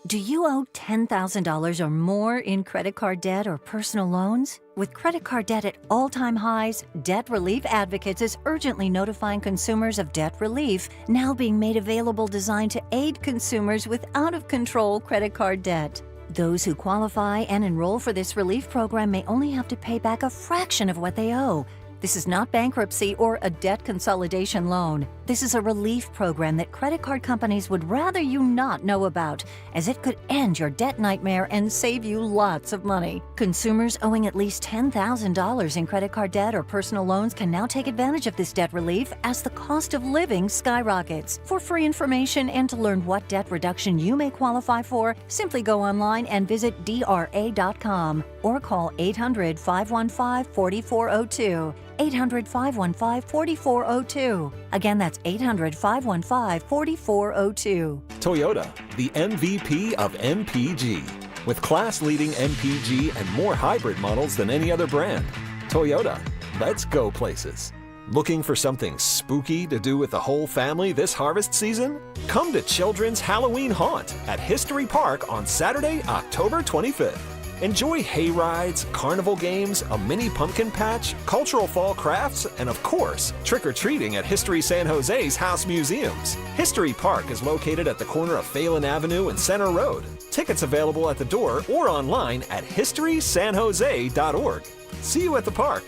Do you owe $10,000 or more in credit card debt or personal loans? With credit card debt at all-time highs, Debt Relief Advocates is urgently notifying consumers of debt relief now being made available, designed to aid consumers with out-of-control credit card debt. Those who qualify and enroll for this relief program may only have to pay back a fraction of what they owe. This is not bankruptcy or a debt consolidation loan. This is a relief program that credit card companies would rather you not know about, as it could end your debt nightmare and save you lots of money. Consumers owing at least $10,000 in credit card debt or personal loans can now take advantage of this debt relief as the cost of living skyrockets. For free information and to learn what debt reduction you may qualify for, simply go online and visit DRA.com or call 800-515-4402. 800-515-4402. Again, that's 800-515-4402. Toyota, the MVP of MPG. With class-leading MPG and more hybrid models than any other brand. Toyota, let's go places. Looking for something spooky to do with the whole family this harvest season? Come to Children's Halloween Haunt at History Park on Saturday, October 25th. Enjoy hay rides, carnival games, a mini pumpkin patch, cultural fall crafts, and of course, trick-or-treating at History San Jose's House Museums. History Park is located at the corner of Phelan Avenue and Center Road. Tickets available at the door or online at historysanjose.org. See you at the park.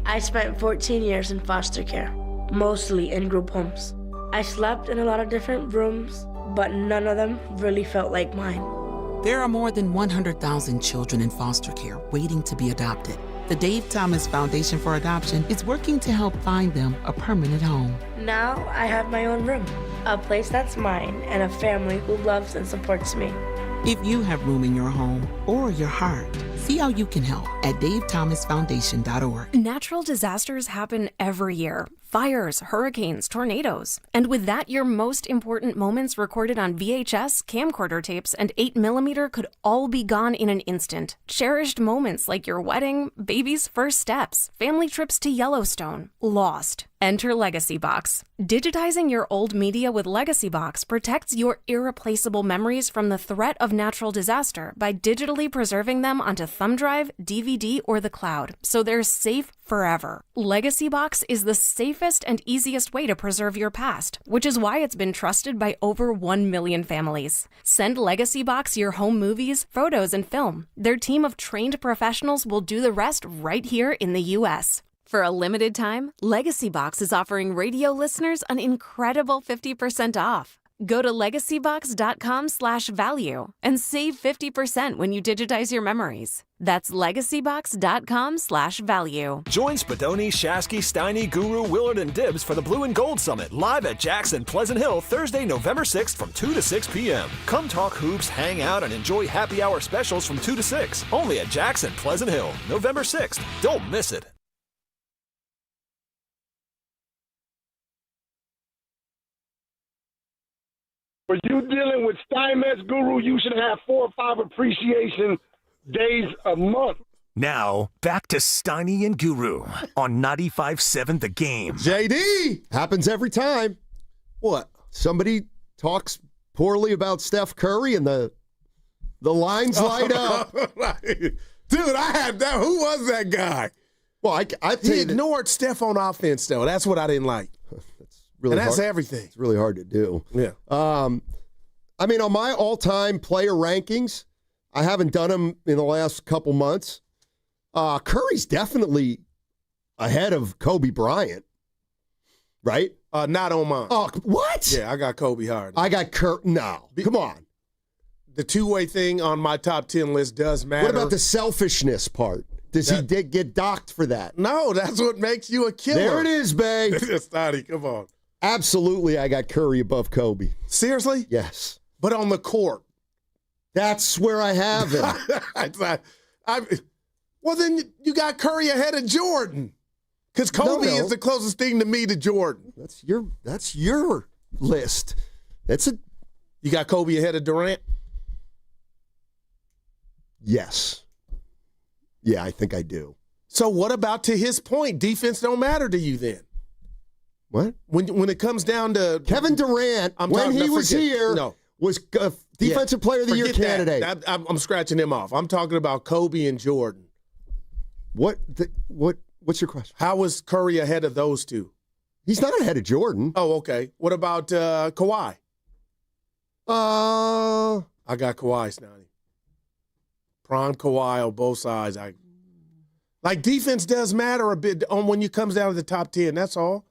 I spent 14 years in foster care, mostly in group homes. I slept in a lot of different rooms, but none of them really felt like mine. There are more than 100,000 children in foster care waiting to be adopted. The Dave Thomas Foundation for Adoption is working to help find them a permanent home. Now I have my own room, a place that's mine, and a family who loves and supports me. If you have room in your home or your heart, see how you can help at davethomasfoundation.org. Natural disasters happen every year. fires, hurricanes, tornadoes. And with that, your most important moments recorded on VHS, camcorder tapes, and 8mm could all be gone in an instant. Cherished moments like your wedding, baby's first steps, family trips to Yellowstone, lost. Enter Legacy Box. Digitizing your old media with Legacy Box protects your irreplaceable memories from the threat of natural disaster by digitally preserving them onto thumb drive, DVD, or the cloud, so they're safe forever. Legacy Box is the safest and easiest way to preserve your past, which is why it's been trusted by over 1 million families. Send Legacy Box your home movies, photos, and film. Their team of trained professionals will do the rest right here in the U.S. For a limited time, Legacy Box is offering radio listeners an incredible 50% off. Go to legacybox.com/value and save 50% when you digitize your memories. That's legacybox.com/value. Join Spadoni, Shasky, Steiny, Guru, Willard, and Dibbs for the Blue and Gold Summit live at Jackson Pleasant Hill Thursday, November 6th from 2 to 6 p.m. Come talk hoops, hang out, and enjoy happy hour specials from 2 to 6. Only at Jackson Pleasant Hill, November 6th. Don't miss it. For you dealing with Steinmetz, Guru, you should have 4 or 5 appreciation days a month. Now, back to Steiny and Guru on 95.7 The Game. JD! Happens every time. What? Somebody talks poorly about Steph Curry and the lines light up. Dude, I had that. Who was that guy? Well, he ignored Steph on offense, though. That's what I didn't like. Really and that's hard. everything. It's really hard to do. Yeah. I mean, on my all-time player rankings, I haven't done them in the last couple months. Curry's definitely ahead of Kobe Bryant, right? Not on mine. Oh, what? Yeah, I got Kobe higher. I got Kerr. No, come on. The two-way thing on my top 10 list does matter. What about the selfishness part? Does he get docked for that? No, that's what makes you a killer. There it is, babe. Stoddy, come on. Absolutely, I got Curry above Kobe. Seriously? Yes. But on the court. That's where I have him. Well, then you got Curry ahead of Jordan. Because Kobe is the closest thing to me to Jordan. That's your list. You got Kobe ahead of Durant? Yes. Yeah, I think I do. So what about, to his point, defense don't matter to you then? What? When it comes down to Kevin Durant, when he was here, was Defensive Player of the Year candidate. I'm scratching him off. I'm talking about Kobe and Jordan. What's your question? How was Curry ahead of those two? He's not ahead of Jordan. Oh, okay. What about Kawhi? I got Kawhi, Snotty. Prime Kawhi on both sides. Defense does matter a bit on when you comes down to the top 10. That's all.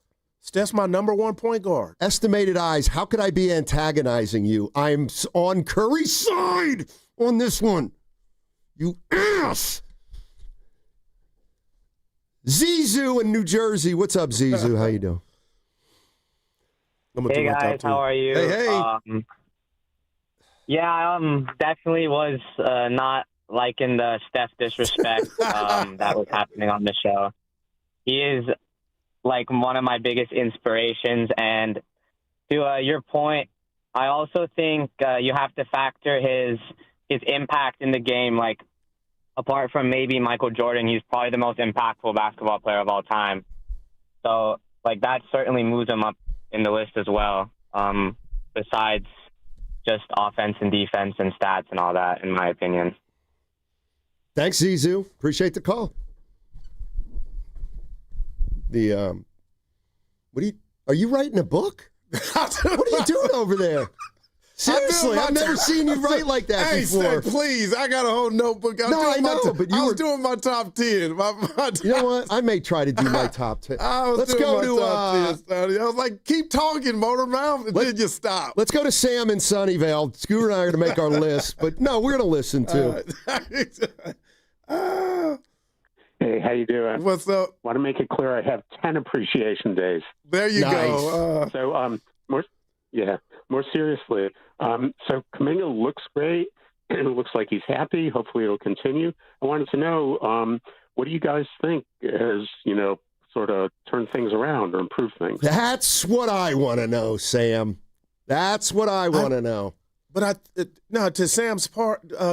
Steph's my number 1 point guard. Estimated eyes. How could I be antagonizing you? I'm on Curry's side on this one. You ass. Zizou in New Jersey. What's up, Zizou? How you doing? Hey, guys. How are you? Hey. Definitely was not liking the Steph disrespect that was happening on the show. He is one of my biggest inspirations, and to your point, I also think you have to factor his impact in the game. Apart from maybe Michael Jordan, he's probably the most impactful basketball player of all time. So that certainly moves him up in the list as well. Besides just offense and defense and stats and all that, in my opinion. Thanks, Zizou. Appreciate the call. Are you writing a book? What are you doing over there? Seriously, I've never seen you write like that before. Steph, please, I got a whole notebook. I was doing my top 10. You know what? I may try to do my top 10. Let's go to top 10. I was like, keep talking, motor mouth, and then you stop. Let's go to Sam in Sunnyvale. Scooter and I are going to make our list, but no, we're going to listen too. Hey, how you doing? What's up? Want to make it clear, I have 10 appreciation days. There you go. So, more seriously, so Kuminga looks great. It looks like he's happy. Hopefully it'll continue. I wanted to know, what do you guys think as, sort of turn things around or improve things? That's what I want to know, Sam. That's what I want to know. But to Sam's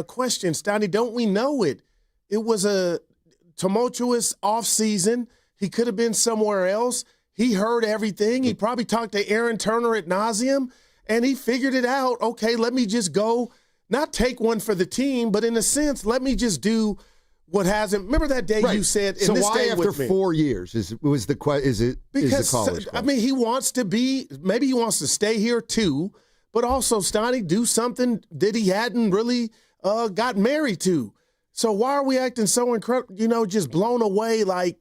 question, Stoney, don't we know it? It was a tumultuous offseason. He could have been somewhere else. He heard everything. He probably talked to Aaron Turner ad nauseum, and he figured it out. Okay, let me just go, not take one for the team, but in a sense, let me just do what hasn't. Remember that day you said, so why after 4 years is the college question? I mean, he wants to be, maybe he wants to stay here too, but also, Stoney, do something that he hadn't really got married to. So why are we acting so incredible, just blown away? Like,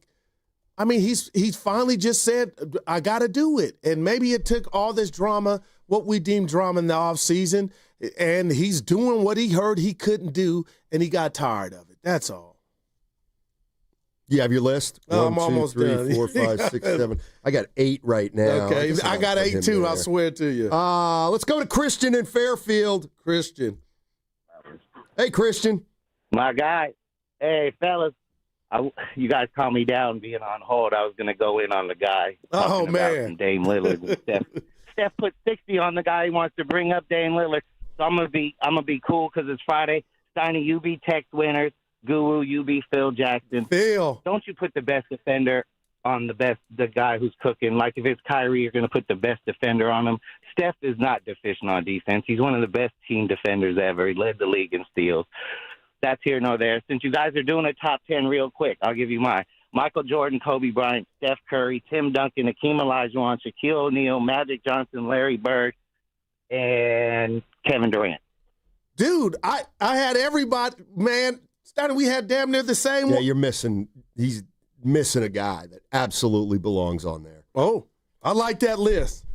I mean, he's finally just said, I got to do it. And maybe it took all this drama, what we deem drama in the offseason, and he's doing what he heard he couldn't do, and he got tired of it. That's all. You have your list? I'm 1, 2, almost 3, done. 4, 5, 6, 7. I got 8 right now. Okay, I got 8 too, I swear to you. Let's go to Christian in Fairfield. Christian. Hey, Christian. My guy. Hey, fellas. You guys calm me down being on hold. I was going to go in on the guy. Oh, man. Dame Lillard and Steph. Steph put 60 on the guy. He wants to bring up Dame Lillard. So I'm gonna be cool because it's Friday. Steiny, you be text winners. Guru, you be Phil Jackson. Phil. Don't you put the best defender on the guy who's cooking. Like if it's Kyrie, you're going to put the best defender on him. Steph is not deficient on defense. He's one of the best team defenders ever. He led the league in steals. That's here nor there. Since you guys are doing a top 10 real quick, I'll give you mine. Michael Jordan, Kobe Bryant, Steph Curry, Tim Duncan, Hakeem Olajuwon, Shaquille O'Neal, Magic Johnson, Larry Bird, and Kevin Durant. Dude, I had everybody, man. We had damn near the same Yeah, one. you're missing. He's missing a guy that absolutely belongs on there. Oh, I like that list.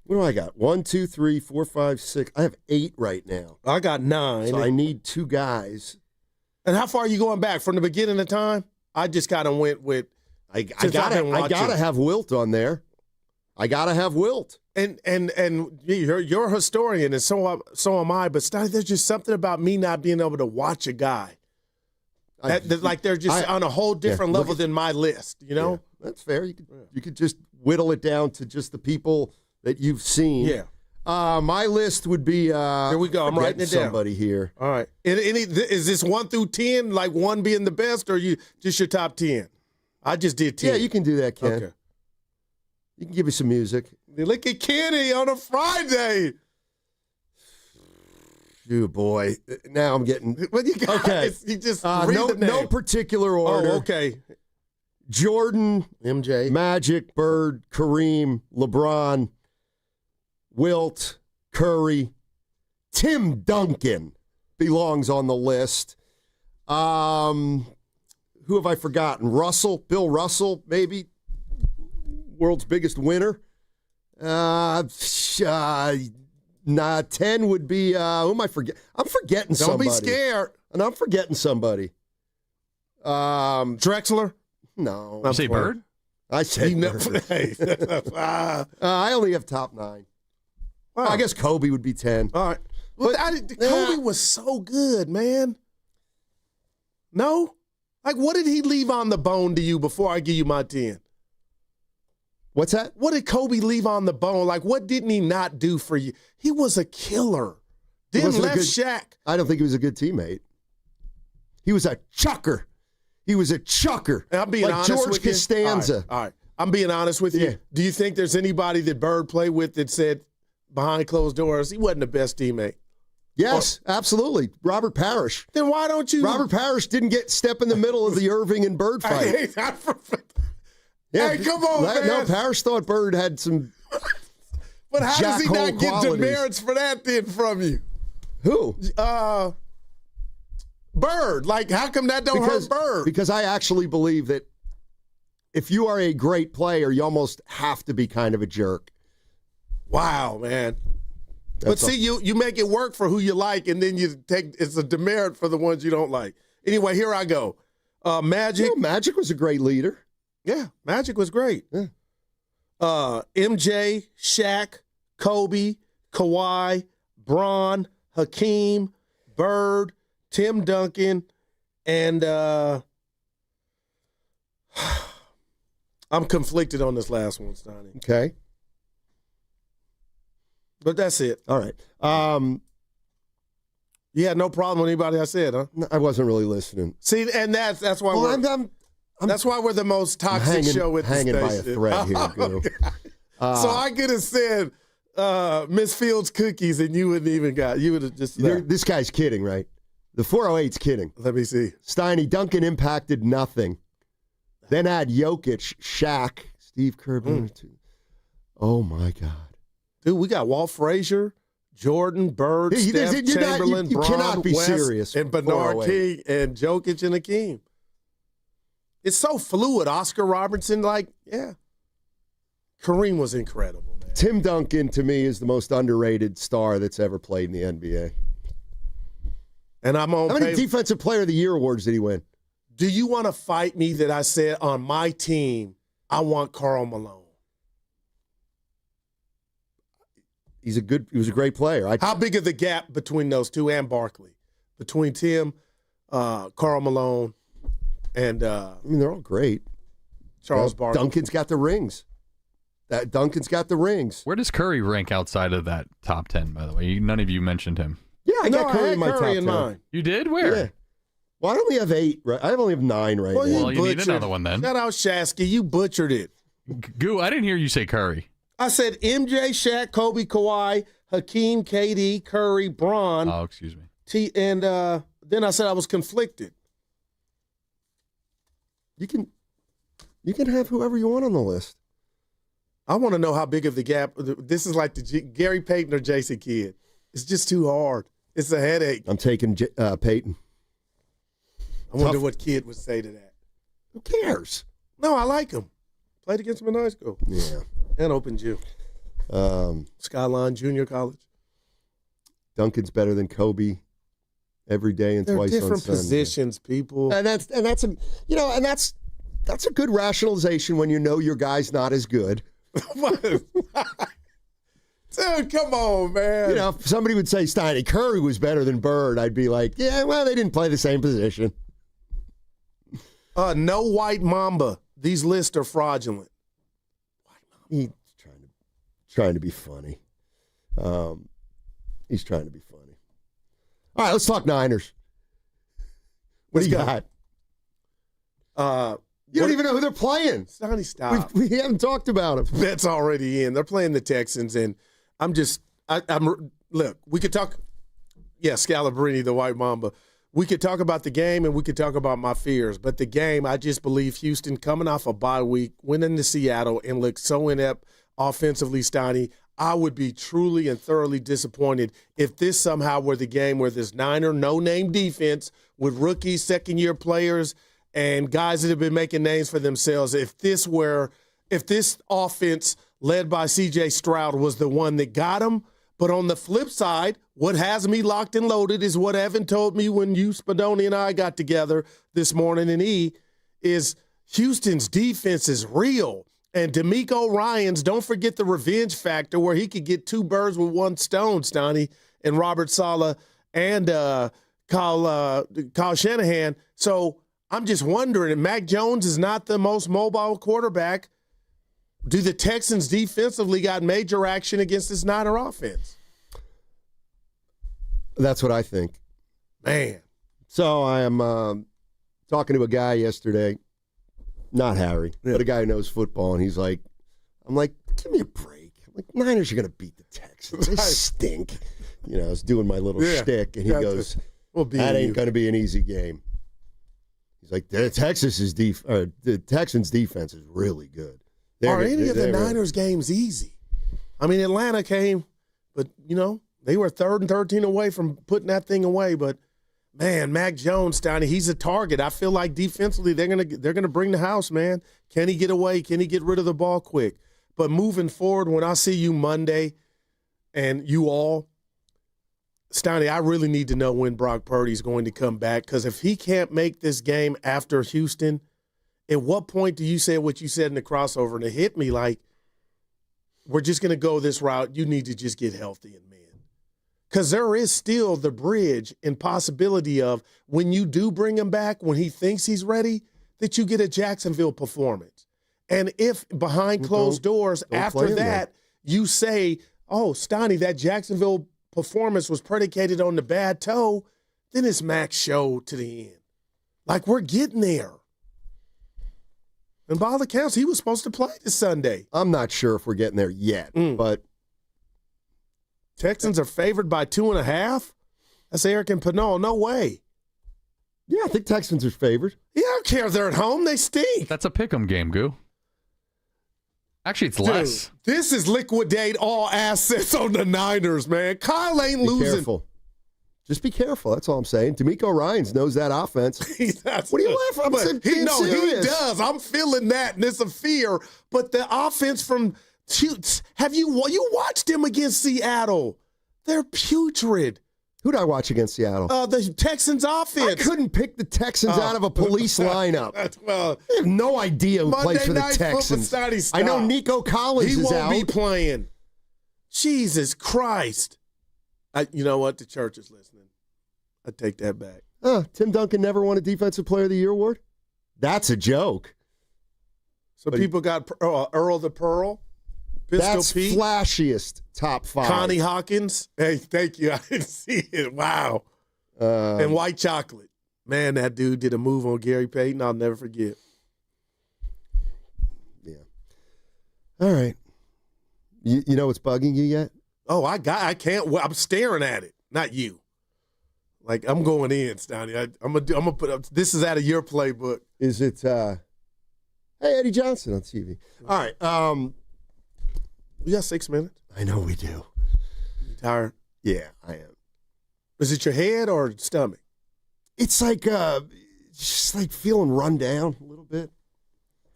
What do I got? 1, 2, 3, 4, 5, 6. I have 8 right now. I got 9. So I need 2 guys. And how far are you going back from the beginning of time? I just kind of went with. I gotta have Wilt on there. I gotta have Wilt. And you're a historian, and so am I. But Stein, there's just something about me not being able to watch a guy. Like they're just on a whole different level than my list. You know, that's fair. You could just whittle it down to just the people that you've seen. Yeah. My list would be. Here we go. I'm writing it down. Somebody here. All right. Is this 1 through 10? Like 1 being the best, or you just your top 10? I just did 10. Yeah, you can do that, Ken. Okay. You can give me some music. Look at Kenny on a Friday. You boy. Now I'm getting. What you got? Okay. You just read the name. No particular order. Oh, okay. Jordan, MJ, Magic, Bird, Kareem, LeBron, Wilt, Curry, Tim Duncan belongs on the list. Who have I forgotten? Bill Russell, maybe. World's biggest winner. 10 would be, who am I forgetting? I'm forgetting somebody. Don't be scared. And I'm forgetting somebody. Drexler? No. You say Bird? I said Bird. I only have top 9. Wow. I guess Kobe would be 10. All right. But Kobe was so good, man. No? Like, what did he leave on the bone to you before I give you my 10? What's that? What did Kobe leave on the bone? Like, what didn't he not do for you? He was a killer. Then left Shaq. I don't think he was a good teammate. He was a chucker. I'm being like honest George with you. Costanza. All right. I'm being honest with you. Yeah. Do you think there's anybody that Bird played with that said behind closed doors he wasn't the best teammate? Yes, absolutely. Robert Parrish. Then why don't you? Robert Parrish didn't step in the middle of the Irving and Bird fight. Hey, come on, man. No, Parrish thought Bird had some. But how does he not get qualities. demerits for that then from you? Who? Bird. Like, how come that don't hurt Bird? Because I actually believe that if you are a great player, you almost have to be kind of a jerk. Wow, man. But see, you make it work for who you like, and then it's a demerit for the ones you don't like. Anyway, here I go. Magic. Magic was a great leader. Yeah, Magic was great. Yeah. MJ, Shaq, Kobe, Kawhi, Bron, Hakeem, Bird, Tim Duncan, and I'm conflicted on this last one, Stoney. Okay. But that's it. All right. You had no problem with anybody I said, huh? I wasn't really listening. See, and that's why that's why we're the most toxic show with hanging the by station. a thread here, Guru. So I could have said Miss Fields cookies, and you wouldn't even you would have just. This guy's kidding, right? The 408's kidding. Let me see. Steiny, Duncan impacted nothing. Then add Jokic, Shaq, Steve Kerr. Oh my God, dude, we got Walt Frazier, Jordan, Bird, Steph, Chamberlain, you Bron, cannot be West, serious. and Bernard King, and Jokic and Hakeem. It's so fluid. Oscar Robertson, Kareem was incredible, man. Tim Duncan, to me, is the most underrated star that's ever played in the NBA. And I'm on. How many Defensive Player of the Year awards did he win? Do you want to fight me that I said on my team I want Karl Malone? He was a great player. How big is the gap between those two and Barkley? Between Tim, Karl Malone, and they're all great. Charles Barkley. Duncan's got the rings. Duncan's got the rings. Where does Curry rank outside of that top 10, by the way? None of you mentioned him. Yeah, I got Curry had in my Curry top in 10. mine. You did? Where? Yeah. Well, I only have 8. Right? I only have 9 right now. Well, you need another one then. Shout out Shasky. You butchered it. Goo, I didn't hear you say Curry. I said MJ, Shaq, Kobe, Kawhi, Hakeem, KD, Curry, Bron. Oh, excuse me. And then I said I was conflicted. You can have whoever you want on the list. I want to know how big of the gap. This is like the Gary Payton or Jason Kidd. It's just too hard. It's a headache. I'm taking Payton. I wonder what Kidd would say to that. Who cares? No, I like him. Played against him in high school. Yeah. And Open Gym. Skyline Junior College. Duncan's better than Kobe every day and They're twice on different Sunday. positions, people. And that's a good rationalization when you know your guy's not as good. Dude, come on, man. If somebody would say Steiny Curry was better than Bird, I'd be like, yeah, well, they didn't play the same position. No white mamba. These lists are fraudulent. He's trying to be funny. He's trying to be funny. All right, let's talk Niners. What do you got? You don't even know who they're playing. Sonny, stop. We haven't talked about them. Bet's already in. They're playing the Texans, and look, we could talk, Scalabrini, the white mamba. We could talk about the game, and we could talk about my fears. But the game, I just believe Houston coming off a bye week, winning to Seattle, and look so inept offensively, Steiny. I would be truly and thoroughly disappointed if this somehow were the game where this Niner no-name defense with rookies, second-year players, and guys that have been making names for themselves, if this offense led by C.J. Stroud was the one that got them. But on the flip side, what has me locked and loaded is what Evan told me when you, Spadoni, and I got together this morning, and is Houston's defense is real. And D'Amico Ryans, don't forget the revenge factor where he could get 2 birds with 1 stone, Stoney, and Robert Saleh and Kyle Shanahan. So I'm just wondering, if Mac Jones is not the most mobile quarterback, do the Texans defensively got major action against this Niner offense? That's what I think. Man. So I am talking to a guy yesterday, not Harry, but a guy who knows football, and I'm like, give me a break. I'm like, Niners are going to beat the Texans. They stink. I was doing my little shtick, and he goes, that ain't going to be an easy game. He's like, the Texans' defense is really good. Are any of the Niners games easy? I mean, Atlanta came, but, they were 3rd and 13 away from putting that thing away. But, man, Mac Jones, Steiny, he's a target. I feel like defensively they're gonna bring the house, man. Can he get away? Can he get rid of the ball quick? But moving forward, when I see you Monday and you all, Steiny, I really need to know when Brock Purdy's going to come back, because if he can't make this game after Houston, at what point do you say what you said in the crossover? And it hit me like, we're just going to go this route. You need to just get healthy and man. Because there is still the bridge and possibility of when you do bring him back, when he thinks he's ready, that you get a Jacksonville performance. And if behind closed doors after that you say, oh, Stoney, that Jacksonville performance was predicated on the bad toe, then it's Mac's show to the end. Like, we're getting there. And by all accounts, he was supposed to play this Sunday. I'm not sure if we're getting there yet, but Texans are favored by 2.5? That's Eric and Pinot. No way. Yeah, I think Texans are favored. Yeah, I don't care if they're at home. They stink. That's a pick'em game, Goo. Actually, it's less. This is liquidate all assets on the Niners, man. Kyle ain't losing. Be careful. Just be careful. That's all I'm saying. DeMeco Ryans knows that offense. What are you laughing? He does. I'm feeling that, and it's a fear. But the offense from you watched them against Seattle? They're putrid. Who'd I watch against Seattle? The Texans offense. I couldn't pick the Texans out of a police lineup. I have no idea who plays for the Texans. I know Nico Collins is out. He won't be playing. Jesus Christ. You know what? The church is listening. I take that back. Tim Duncan never won a Defensive Player of the Year award? That's a joke. So people got Earl the Pearl. Pistol That's Pete. Flashiest top 5. Connie Hawkins. Hey, thank you. I didn't see it. Wow. And White Chocolate. Man, that dude did a move on Gary Payton. I'll never forget. Yeah. All right. You know what's bugging you yet? Oh, I can't. I'm staring at it. Not you. Like, I'm going in, Stoney. I'm gonna put up. This is out of your playbook. Is it? Hey, Eddie Johnson on TV. All right. We got 6 minutes. I know we do. You tired? Yeah, I am. Is it your head or stomach? It's like just like feeling run down a little bit.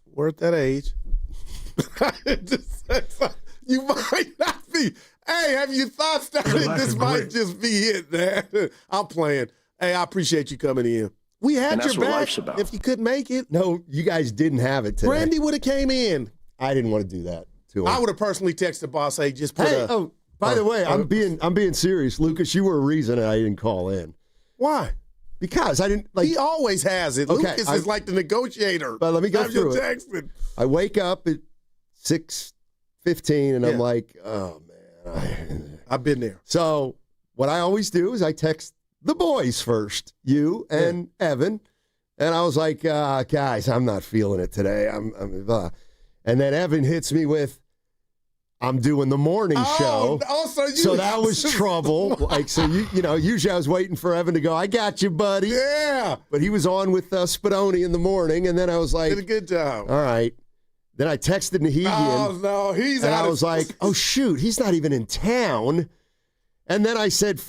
We're at that age. You might not be. Hey, have you thought, Stoney, this might just be it, man? I'm playing. Hey, I appreciate you coming in. We had your back if you couldn't make it. No, you guys didn't have it today. Brandy would have came in. I didn't want to do that to him. I would have personally texted boss, hey, just put by the way, I'm being serious. Lucas, you were a reason I didn't call in. Why? Because I didn't like. He always has it. Okay, Lucas is like the negotiator. But let me go through it. Texting. I wake up at 6:15 and I'm like, oh man, I've been there. So what I always do is I text the boys first, you and Evan, and I was like, guys, I'm not feeling it today. And then Evan hits me with, I'm doing the morning show. So that was trouble. Like, so you know, usually I was waiting for Evan to go, I got you, buddy. Yeah. But he was on with Spadoni in the morning, and then I was like, did a good job. All right. Then I texted Nahegian. Oh, no, he's out. And I was like, oh, shoot, he's not even in town. And then I said,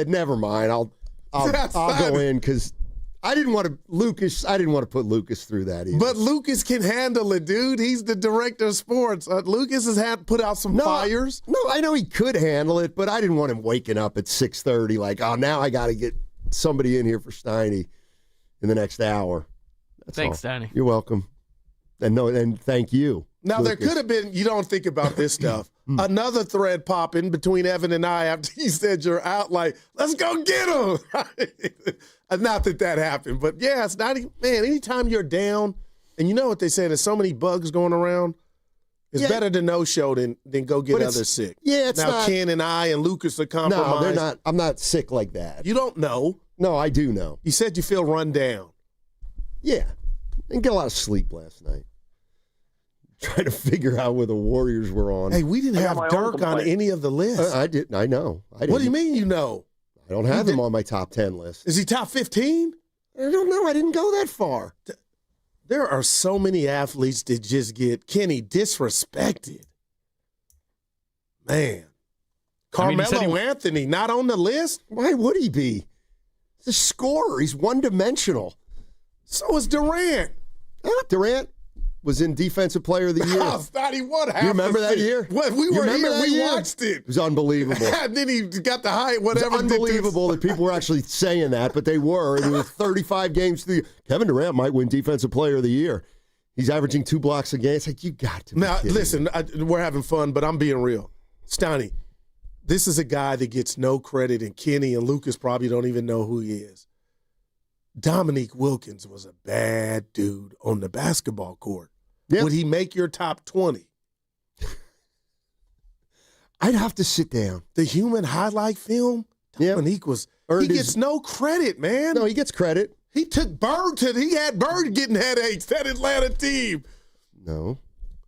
never mind. I'll go in because I didn't want to put Lucas through that either. But Lucas can handle it, dude. He's the director of sports. Lucas has put out some fires. No, I know he could handle it, but I didn't want him waking up at 6:30 like, oh, now I got to get somebody in here for Steiny in the next hour. Thanks, Steiny. You're welcome. And thank you. Now, Lucas. There could have been, you don't think about this stuff, another thread popping between Evan and I after he said you're out, like, let's go get him. Not that happened, but yeah, it's not, man, anytime you're down, and you know what they say, there's so many bugs going around, it's better to no-show than go get others sick. Yeah, it's now, not. Ken and I and Lucas are compromised. No, they're not. I'm not sick like that. You don't know. No, I do know. You said you feel run down. Yeah. Didn't get a lot of sleep last night. Trying to figure out where the Warriors were on. Hey, we didn't have Dirk on any of the lists. I didn't. I know. What do you mean you know? I don't have him on my top 10 list. Is he top 15? I don't know. I didn't go that far. There are so many athletes that just get, Kenny, disrespected. Man. Carmelo Anthony, not on the list? Why would he be? He's a scorer. He's one-dimensional. So is Durant. Durant was in Defensive Player of the Year. Oh, Scotty, what happened? You remember that year? What, we were here. We watched it. It was unbelievable. And then he got the height, whatever. It was unbelievable that people were actually saying that, but they were. And it was 35 games to the Kevin Durant might win Defensive Player of the Year. He's averaging 2 blocks a game. It's like, you got to be kidding listen, we're having fun, but I'm being real. Stoney, this is a guy that gets no credit, and Kenny and Lucas probably don't even know who he is. Dominique Wilkins was a bad dude on the basketball court. Yep. Would he make your top 20? I'd have to sit down. The human highlight film? Dominique gets no credit, man. No, he gets credit. He took Bird he had Bird getting headaches, that Atlanta team. No.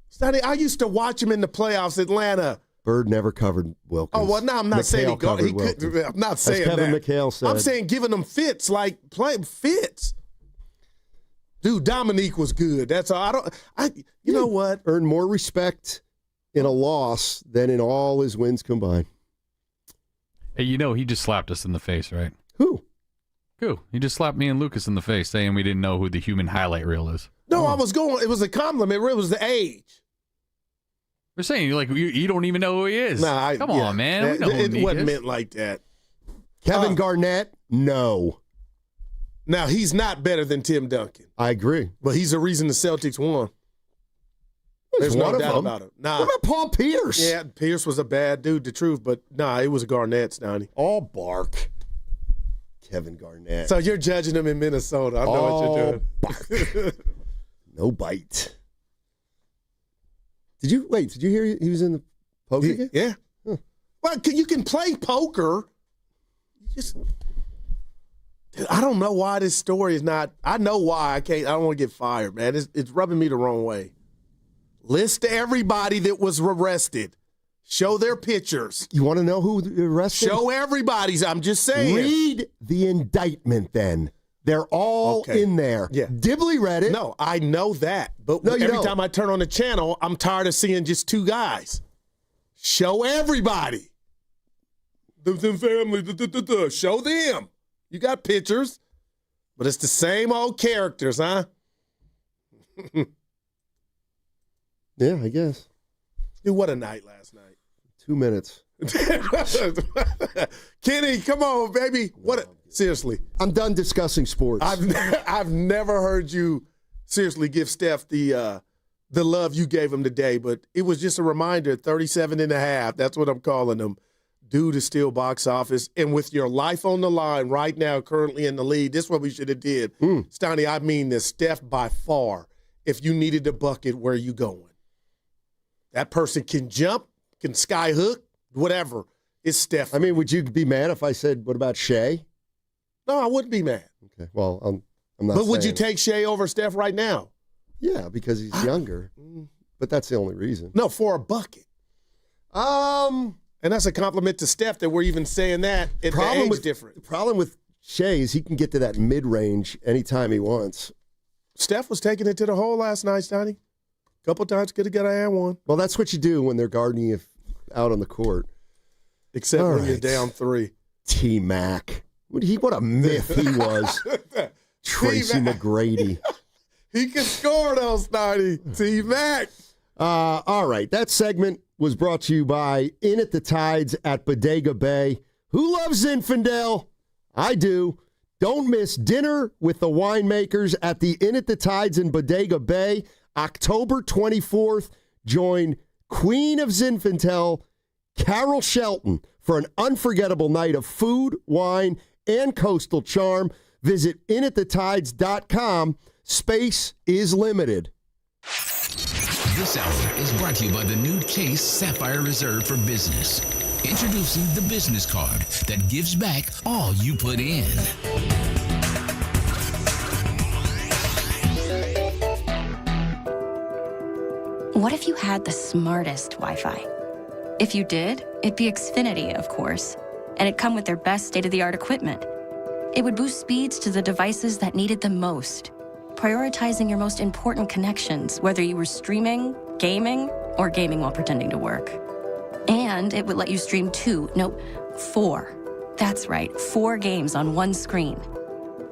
Sonny, I used to watch him in the playoffs, Atlanta. Bird never covered Wilkins. Oh, well, no, I'm not saying he could. I'm not saying As Kevin that. McHale said. I'm saying giving them fits, like playing fits. Dude, Dominique was good. That's all. You know what? Earned more respect in a loss than in all his wins combined. Hey, he just slapped us in the face, right? Who? He just slapped me and Lucas in the face saying we didn't know who the human highlight reel is. No, I was going. It was a compliment. It was the age. We're saying you don't even know who he is. Nah, Come on, man. We know who it wasn't is. meant like that. Kevin Garnett, no. Now, he's not better than Tim Duncan. I agree. But he's the reason the Celtics won. There's no doubt about it. Nah. What about Paul Pierce? Yeah, Pierce was a bad dude, the truth, but it was Garnett's, Donnie. All bark. Kevin Garnett. So you're judging him in Minnesota. I know what you're doing. No bite. Did you hear he was in the poker game? Yeah. Huh. Well, you can play poker. I don't know why this story is not. I know why I can't. I don't want to get fired, man. It's rubbing me the wrong way. List everybody that was arrested. Show their pictures. You want to know who arrested? Show everybody's. I'm just saying. Read the indictment then. They're all in there. Yeah. Dibley read it. No, I know that. But every time I turn on the channel, I'm tired of seeing just two guys. Show everybody. The family. Show them. You got pictures. But it's the same old characters, huh? Yeah, I guess. Dude, what a night last night. 2 minutes. Kenny, come on, baby. Seriously. I'm done discussing sports. I've never heard you seriously give Steph the love you gave him today, but it was just a reminder, 37.5. That's what I'm calling him. Dude is still box office. And with your life on the line right now, currently in the lead, this is what we should have did. Stoney, I mean this. Steph, by far, if you needed a bucket, where are you going? That person can jump, can sky hook, whatever. It's Steph. I mean, would you be mad if I said, what about Shea? No, I wouldn't be mad. Okay, well, I'm not But would you take Shea over Steph right now? Yeah, because he's younger. But that's the only reason. No, for a bucket. And that's a compliment to Steph that we're even saying that. The problem with Shea is he can get to that mid-range anytime he wants. Steph was taking it to the hole last night, Stoney. A couple times could have got an one. Well, that's what you do when they're guarding you out on the court. Except when you're down 3. T-Mac. What a myth he was. Tracy McGrady. He can score those, Stoney. T-Mac. All right. That segment was brought to you by In at the Tides at Bodega Bay. Who loves Zinfandel? I do. Don't miss dinner with the winemakers at the Inn at the Tides in Bodega Bay, October 24th. Join Queen of Zinfandel, Carol Shelton, for an unforgettable night of food, wine, and coastal charm. Visit inatthetides.com. Space is limited. This hour is brought to you by the new Chase Sapphire Reserve for Business. Introducing the business card that gives back all you put in. What if you had the smartest Wi-Fi? If you did, it'd be Xfinity, of course, and it'd come with their best state-of-the-art equipment. It would boost speeds to the devices that needed them most, prioritizing your most important connections, whether you were streaming, gaming, or gaming while pretending to work. And it would let you stream 4. That's right, 4 games on one screen.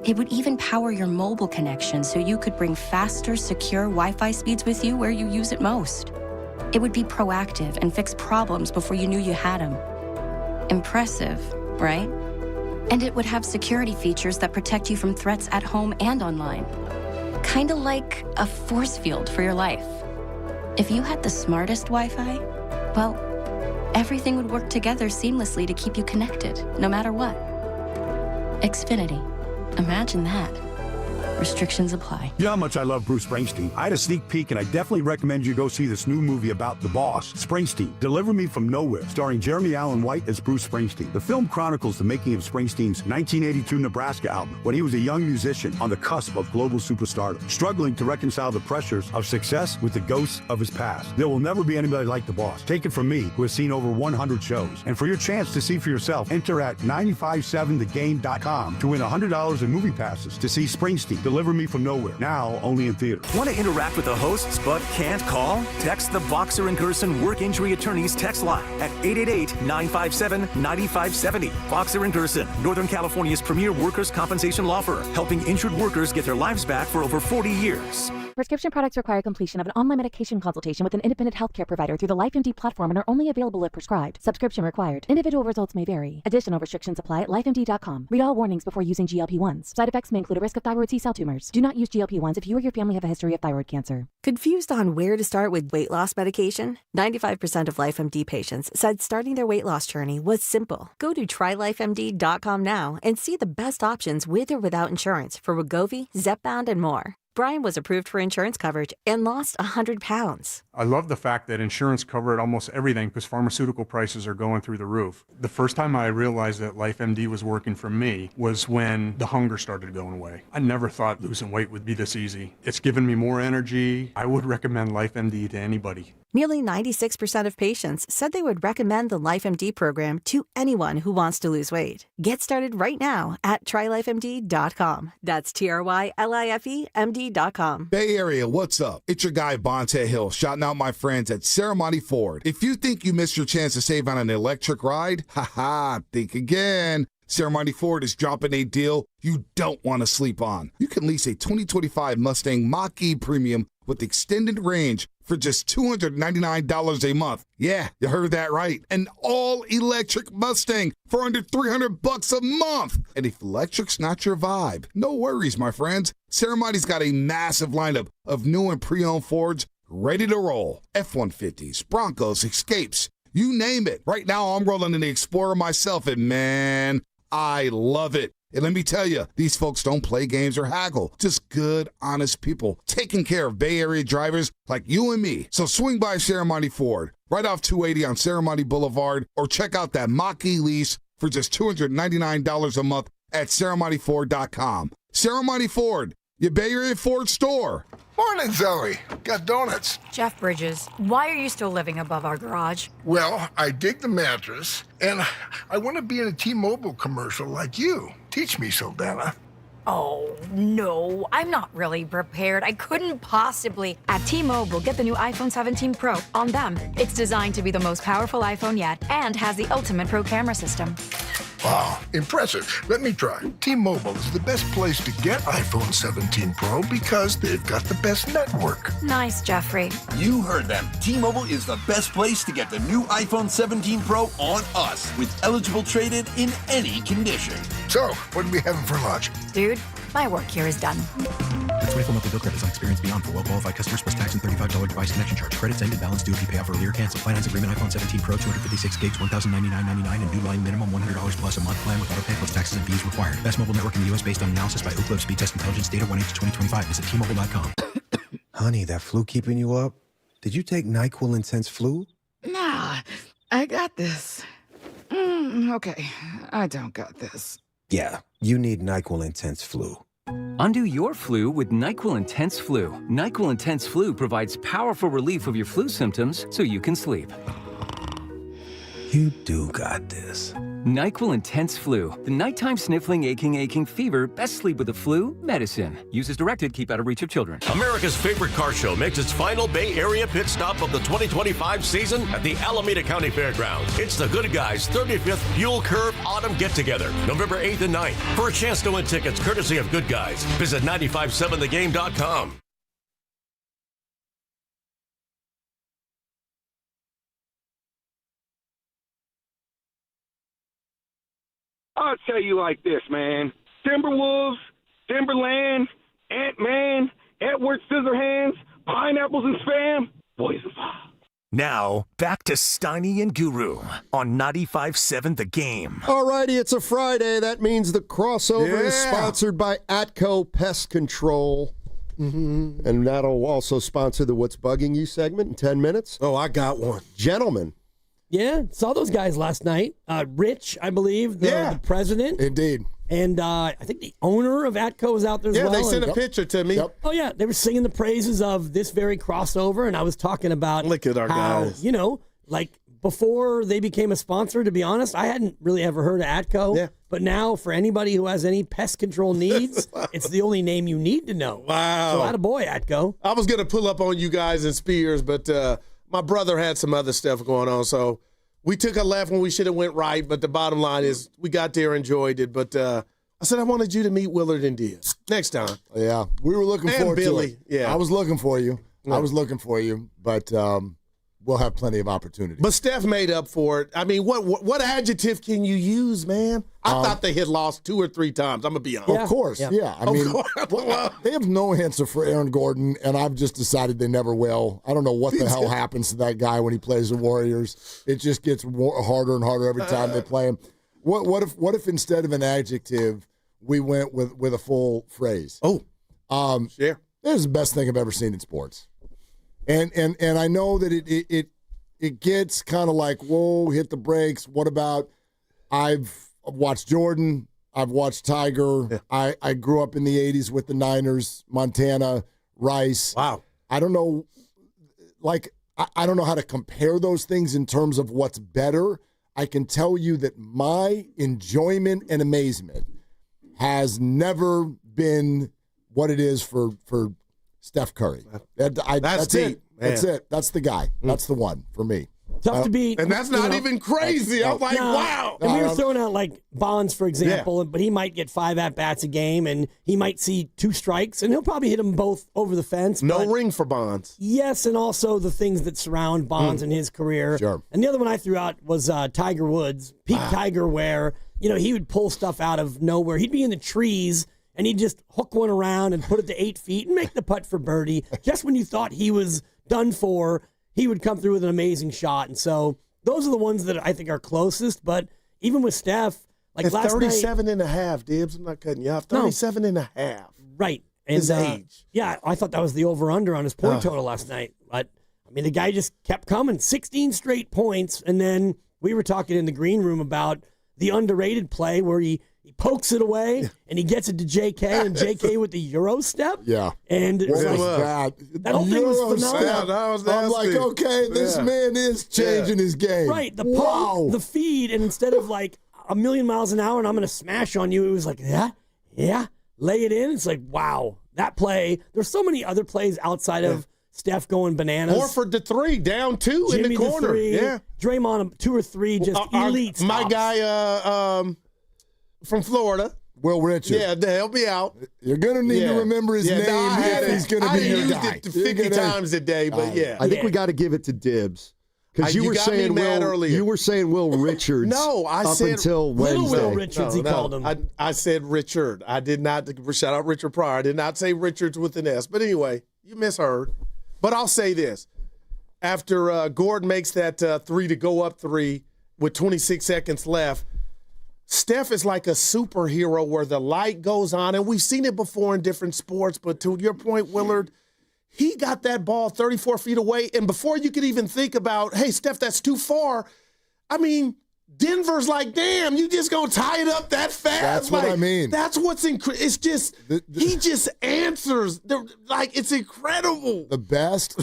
It would even power your mobile connection so you could bring faster, secure Wi-Fi speeds with you where you use it most. It would be proactive and fix problems before you knew you had them. Impressive, right? And it would have security features that protect you from threats at home and online. Kinda like a force field for your life. If you had the smartest Wi-Fi, well, everything would work together seamlessly to keep you connected, no matter what. Xfinity. Imagine that. Restrictions apply. You know how much I love Bruce Springsteen. I had a sneak peek, and I definitely recommend you go see this new movie about the boss, Springsteen, Deliver Me From Nowhere, starring Jeremy Allen White as Bruce Springsteen. The film chronicles the making of Springsteen's 1982 Nebraska album when he was a young musician on the cusp of global superstardom, struggling to reconcile the pressures of success with the ghosts of his past. There will never be anybody like the boss. Take it from me, who has seen over 100 shows. And for your chance to see for yourself, enter at 957thegame.com to win $100 in movie passes to see Springsteen, Deliver Me From Nowhere, now only in theaters. Want to interact with the hosts but can't call? Text the Boxer and Gerson Work Injury Attorneys text line at 888-957-9570. Boxer and Gerson, Northern California's premier workers' compensation law firm, helping injured workers get their lives back for over 40 years. Prescription products require completion of an online medication consultation with an independent healthcare provider through the LifeMD platform and are only available if prescribed. Subscription required. Individual results may vary. Additional restrictions apply at LifeMD.com. Read all warnings before using GLP-1s. Side effects may include a risk of thyroid C-cell tumors. Do not use GLP-1s if you or your family have a history of thyroid cancer. Confused on where to start with weight loss medication? 95% of LifeMD patients said starting their weight loss journey was simple. Go to trylifemd.com now and see the best options with or without insurance for Wegovy, Zepbound, and more. Brian was approved for insurance coverage and lost 100 pounds. I love the fact that insurance covered almost everything because pharmaceutical prices are going through the roof. The first time I realized that LifeMD was working for me was when the hunger started going away. I never thought losing weight would be this easy. It's given me more energy. I would recommend LifeMD to anybody. Nearly 96% of patients said they would recommend the LifeMD program to anyone who wants to lose weight. Get started right now at trylifemd.com. That's TRYLIFEMD.com. Bay Area, what's up? It's your guy, Bonte Hill, shouting out my friends at Ceremony Ford. If you think you missed your chance to save on an electric ride, think again. Ceremony Ford is dropping a deal you don't want to sleep on. You can lease a 2025 Mustang Mach-E Premium with extended range for just $299 a month. Yeah, you heard that right. An all-electric Mustang for under $300 a month. And if electric's not your vibe, no worries, my friends. Ceremony's got a massive lineup of new and pre-owned Fords ready to roll. F-150s, Broncos, Escapes, you name it. Right now, I'm rolling in the Explorer myself, and man, I love it. And let me tell you, these folks don't play games or haggle. Just good, honest people taking care of Bay Area drivers like you and me. So swing by Ceremony Ford, right off 280 on Ceremony Boulevard, or check out that Mach-E lease for just $299 a month at ceremonyford.com. Ceremony Ford, your Bay Area Ford store. Morning, Zoe. Got donuts. Jeff Bridges, why are you still living above our garage? Well, I dig the mattress, and I want to be in a T-Mobile commercial like you. Teach me, Saldana. Oh, no, I'm not really prepared. I couldn't possibly. At T-Mobile, get the new iPhone 17 Pro on them. It's designed to be the most powerful iPhone yet and has the ultimate pro camera system. Wow, impressive. Let me try. T-Mobile is the best place to get iPhone 17 Pro because they've got the best network. Nice, Jeffrey. You heard them. T-Mobile is the best place to get the new iPhone 17 Pro on us with eligible trade-in in any condition. So, what are we having for lunch? Dude, my work here is done. That's 24 monthly bill credits on experience beyond for well-qualified customers plus tax and $35 device connection charge. Credits ended, balance due if you pay off earlier. Cancel. Finance agreement iPhone 17 Pro, 256 gigs, $1,099.99 and new line minimum $100 plus a month plan with auto pay plus taxes and fees required. Best mobile network in the U.S. based on analysis by Ookla Globe Speed Test Intelligence data 1H2025. Visit T-Mobile.com. Honey, that flu keeping you up? Did you take NyQuil Intense Flu? Nah, I got this. Okay, I don't got this. Yeah, you need NyQuil Intense Flu. Undo your flu with NyQuil Intense Flu. NyQuil Intense Flu provides powerful relief of your flu symptoms so you can sleep. You do got this. NyQuil Intense Flu. The nighttime sniffling, aching fever. Best sleep with the flu medicine. Use as directed. Keep out of reach of children. America's favorite car show makes its final Bay Area pit stop of the 2025 season at the Alameda County Fairgrounds. It's the Good Guys 35th Fuel Curve Autumn Get-Together, November 8th and 9th. For a chance to win tickets courtesy of Good Guys, visit 957thegame.com. I'll tell you like this, man. Timberwolves, Timberland, Ant-Man, Edward Scissorhands, Pineapples and Spam, boys of fire. Now, back to Steiny and Guru on 95.7 The Game. All righty, it's a Friday. That means the crossover is sponsored by Atco Pest Control. Mm-hmm. And that'll also sponsor the What's Bugging You segment in 10 minutes. Oh, I got one. Gentlemen. Yeah, saw those guys last night. Rich, I believe, the president. Indeed. And I think the owner of Atco was out there as well. Yeah, they sent a picture to me. Yep. Oh, yeah, they were singing the praises of this very crossover, and I was talking about Look at our guys. You know, like before they became a sponsor, to be honest, I hadn't really ever heard of Atco. Yeah. But now, for anybody who has any pest control needs, it's the only name you need to know. Wow. So attaboy, Atco. I was going to pull up on you guys in Spears, but my brother had some other stuff going on, so we took a left when we should have went right, but the bottom line is we got there, enjoyed it, but I said I wanted you to meet Willard and Diaz next time. Yeah, we were looking forward Billy. to it. Yeah. I was looking for you. But we'll have plenty of opportunity. But Steph made up for it. I mean, what adjective can you use, man? I thought they had lost 2 or 3 times. I'm going to be honest. Of course, yeah. I mean, they have no answer for Aaron Gordon, and I've just decided they never will. I don't know what the hell happens to that guy when he plays the Warriors. It just gets harder and harder every time they play him. What if instead of an adjective, we went with a full phrase? Oh, sure. This is the best thing I've ever seen in sports. And I know that it gets kind of like, whoa, hit the brakes. What about I've watched Jordan. I've watched Tiger. Yeah. I grew up in the 80s with the Niners, Montana, Rice. Wow. I don't know, I don't know how to compare those things in terms of what's better. I can tell you that my enjoyment and amazement has never been what it is for Steph Curry. That's it. That's it. That's the guy. That's the one for me. Tough to beat. And that's not even crazy. I'm like, wow. And we were throwing out like Bonds, for example, but he might get 5 at-bats a game, and he might see 2 strikes, and he'll probably hit them both over the fence. No ring for Bonds. Yes, and also the things that surround Bonds in his career. Sure. And the other one I threw out was Tiger Woods, peak Tiger, where he would pull stuff out of nowhere. He'd be in the trees, and he'd just hook one around and put it to 8 feet and make the putt for birdie. Just when you thought he was done for, he would come through with an amazing shot. And so those are the ones that I think are closest. But even with Steph, like it's last 37 and a half, Dibs. I'm not cutting you off. 37 and a half. Right. And, his age. Yeah, I thought that was the over-under on his point total last night. But, I mean, the guy just kept coming. 16 straight points. And then we were talking in the green room about the underrated play where he pokes it away, and he gets it to JK, and JK with the Euro step. Yeah. And what was that whole thing was phenomenal. I'm like, okay, this man is changing his game. Right. The poke, the feed, and instead of like a million miles an hour and I'm going to smash on you, it was like, yeah, lay it in. It's like, wow, that play. There's so many other plays outside of Steph going bananas. Horford the 3, down 2 Jimmy in the corner. The 3, yeah. Draymond 2 or 3, just elite stops. My guy from Florida. Will Richard. Yeah, to help me out. You're going to need to remember his name if he's going to be your guy. I used it 50 times a day, but I think we got to give it to Dibs. Because you were saying Will Richards. No, I said until Wednesday. Will Richards, he called him. I said Richard. I did not shout out Richard Pryor. I did not say Richards with an S. But anyway, you misheard. But I'll say this. After Gordon makes that 3 to go up 3 with 26 seconds left, Steph is like a superhero where the light goes on, and we've seen it before in different sports, but to your point, Willard, he got that ball 34 feet away, and before you could even think about, hey, Steph, that's too far, I mean, Denver's like, damn, you just going to tie it up that fast? That's what I mean. That's what's incredible. It's just, he just answers. Like, it's incredible. The best,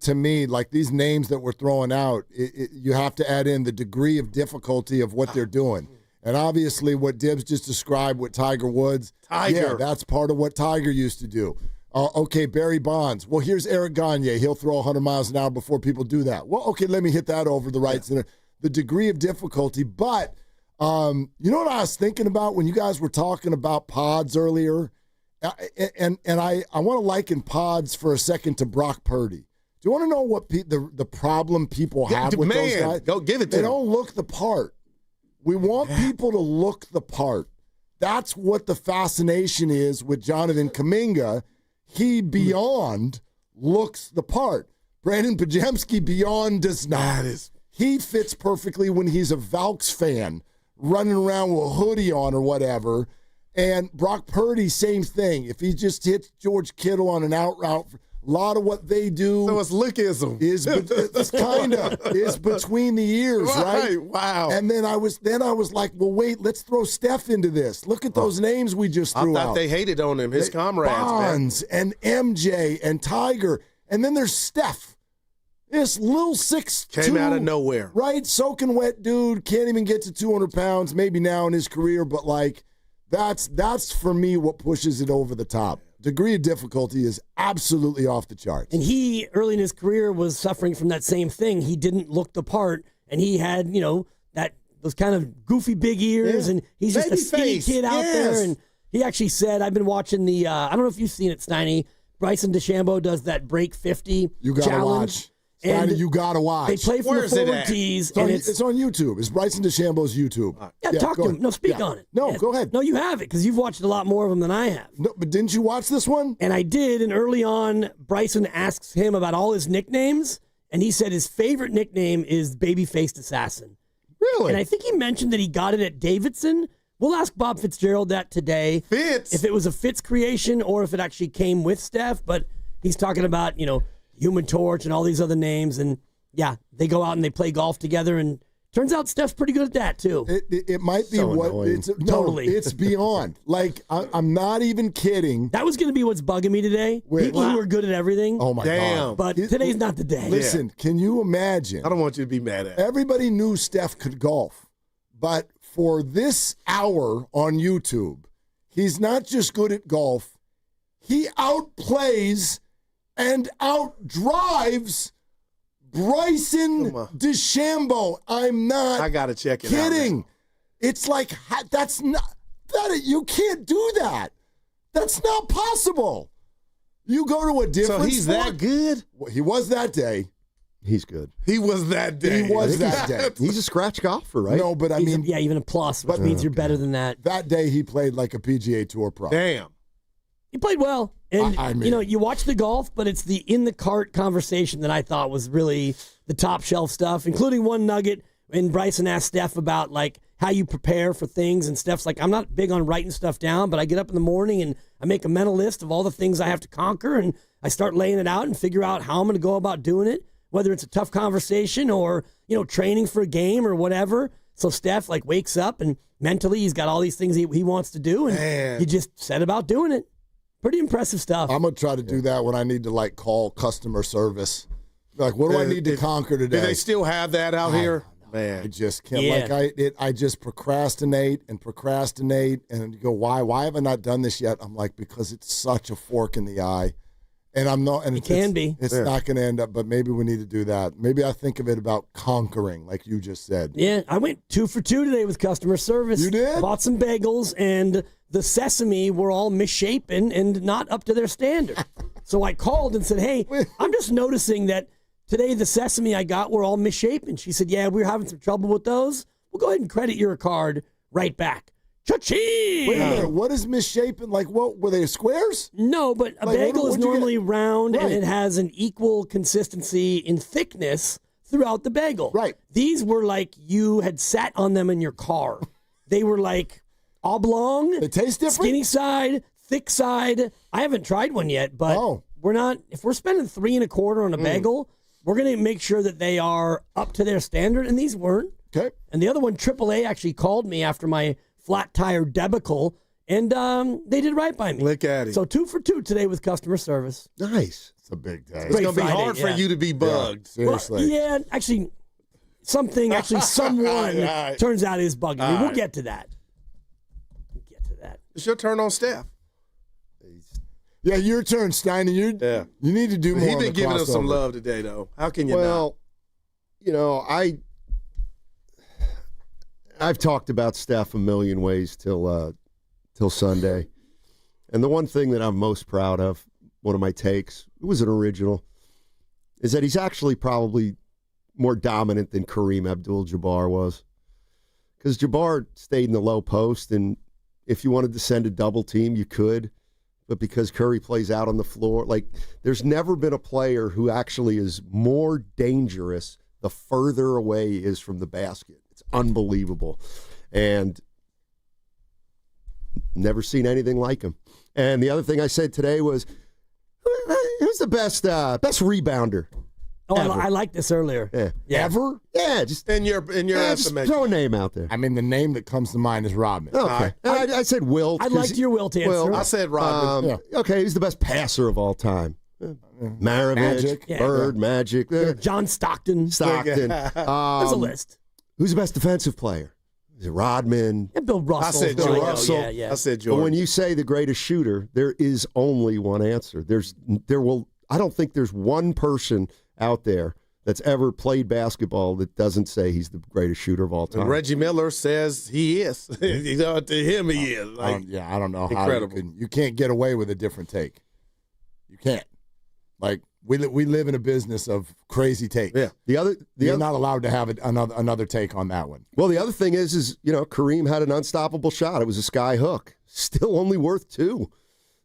to me, like these names that we're throwing out, you have to add in the degree of difficulty of what they're doing. And obviously what Dibs just described with Tiger Woods, yeah, that's part of what Tiger used to do. Okay, Barry Bonds. Well, here's Eric Gagne. He'll throw 100 miles an hour before people do that. Well, okay, let me hit that over the right center. The degree of difficulty. But you know what I was thinking about when you guys were talking about pods earlier? And I want to liken pods for a second to Brock Purdy. Do you want to know what the problem people have with those guys? Go give it to them. them. They don't look the part. We want people to look the part. That's what the fascination is with Jonathan Kuminga. He beyond looks the part. Brandon Pajemski beyond does not. He fits perfectly when he's a Valks fan, running around with a hoodie on or whatever. And Brock Purdy, same thing. If he just hits George Kittle on an out route, a lot of what they do. So it's lickism. It's between the ears, right? Wow. And then I was like, well, wait, let's throw Steph into this. Look at those names we just threw out. I thought they hated on him, his comrades, Bonds and MJ and Tiger. And then there's Steph. This little 6'2". Came out of nowhere. Right? Soaking wet dude. Can't even get to 200 pounds, maybe now in his career. But, like, that's for me what pushes it over the top. Degree of difficulty is absolutely off the charts. And he, early in his career, was suffering from that same thing. He didn't look the part, and he had, those kind of goofy big ears, and he's just Baby a skinny face. kid out there. And he actually said, I've been watching the, I don't know if you've seen it, Steiny, Bryson DeChambeau does that Break 50 You got to challenge. watch. Steiny, you got to watch. They play from the forward tees. It's on YouTube. It's Bryson DeChambeau's YouTube. Talk to him. No, speak on it. No, go ahead. No, you have it because you've watched a lot more of them than I have. No, but didn't you watch this one? And I did. And early on, Bryson asks him about all his nicknames, and he said his favorite nickname is Baby-Faced Assassin. Really? And I think he mentioned that he got it at Davidson. We'll ask Bob Fitzgerald that today. Fitz. If it was a Fitz creation or if it actually came with Steph. But he's talking about, Human Torch and all these other names. And, yeah, they go out and they play golf together. And turns out Steph's pretty good at that, too. It might be So what annoying. it's Totally. It's beyond. Like, I'm not even kidding. That was going to be what's bugging me today. People who are good at everything. Oh, my God. But today's not the day. Listen, can you imagine? I don't want you to be mad at it. Everybody knew Steph could golf. But for this hour on YouTube, he's not just good at golf. He outplays and outdrives Bryson DeChambeau. I'm not I got to check it out. kidding. It's like, that's not, you can't do that. That's not possible. You go to a different So he's sport. that good? Well, he was that day. He's good. He was that day. He was that day. He's a scratch golfer, right? No, but I mean, even a plus, which means you're better than that. That day he played like a PGA Tour pro. Damn. He played well. And, I mean, you watch the golf, but it's the in-the-cart conversation that I thought was really the top-shelf stuff, including one nugget when Bryson asked Steph about, like, how you prepare for things. And Steph's like, I'm not big on writing stuff down, but I get up in the morning and I make a mental list of all the things I have to conquer, and I start laying it out and figure out how I'm going to go about doing it, whether it's a tough conversation or, training for a game or whatever. So Steph, like, wakes up and mentally he's got all these things he wants to do, and he just set about doing it. Pretty impressive stuff. I'm going to try to do that when I need to, like, call customer service. Like, what do I need to conquer today? Do they still have that out here? Man, I just can't. Yeah. Like, I just procrastinate and you go, why? Why have I not done this yet? I'm like, because it's such a fork in the eye. And I'm not, and it can be. It's not going to end up, but maybe we need to do that. Maybe I think of it about conquering, like you just said. Yeah, I went 2 for 2 today with customer service. You did? Bought some bagels, and the sesame were all misshapen and not up to their standard. So I called and said, hey, I'm just noticing that today the sesame I got were all misshapen. She said, yeah, we're having some trouble with those. We'll go ahead and credit your card right back. Cha-ching! Wait a minute, what is misshapen? Like, what, were they squares? No, but a bagel is normally round, Right. and it has an equal consistency in thickness throughout the bagel. Right. These were like you had sat on them in your car. They were like oblong. They taste different? Skinny side, thick side. I haven't tried one yet, but we're not. If we're spending $3 1/4 on a bagel, we're going to make sure that they are up to their standard, and these weren't. Okay. And the other one, AAA, actually called me after my flat tire debacle, and they did right by me. Look at it. So 2 for 2 today with customer service. Nice. It's a big day. It's going to be Friday, hard for you to be bugged. Seriously. Well, yeah, actually, someone turns out is bugging me. We'll get to that. It's your turn on Steph. Yeah, your turn, Steiner. You need to do more. He's on been the giving us some crossover. love today, though. How can you not? Well, I've talked about Steph a million ways till Sunday. And the one thing that I'm most proud of, one of my takes, it was an original, is that he's actually probably more dominant than Kareem Abdul-Jabbar was. Because Jabbar stayed in the low post, and if you wanted to send a double team, you could. but because Curry plays out on the floor. Like, there's never been a player who actually is more dangerous the further away he is from the basket. It's unbelievable. And never seen anything like him. And the other thing I said today was, who's the best rebounder? Oh, I like this earlier. Yeah. Ever? Yeah, just in your just estimation. throw a name out there. I mean, the name that comes to mind is Rodman. Okay. I said Wilt. I liked your Wilt answer. I said Rodman. Okay, he's the best passer of all time. Maravich, Magic. Bird, Magic. John Stockton. Stockton. There's a list. Who's the best defensive player? Is it Rodman? Yeah, Bill Russell. I said Bill Jordan. Russell. Yeah. I said But Jordan. when you say the greatest shooter, there is only one answer. I don't think there's one person out there that's ever played basketball that doesn't say he's the greatest shooter of all time. And Reggie Miller says he is. To him, he is. Like, I don't know incredible. how you can't get away with a different take. You can't. Like, we live in a business of crazy takes. Yeah. You're not allowed to have another take on that one. Well, the other thing is Kareem had an unstoppable shot. It was a sky hook. Still only worth 2.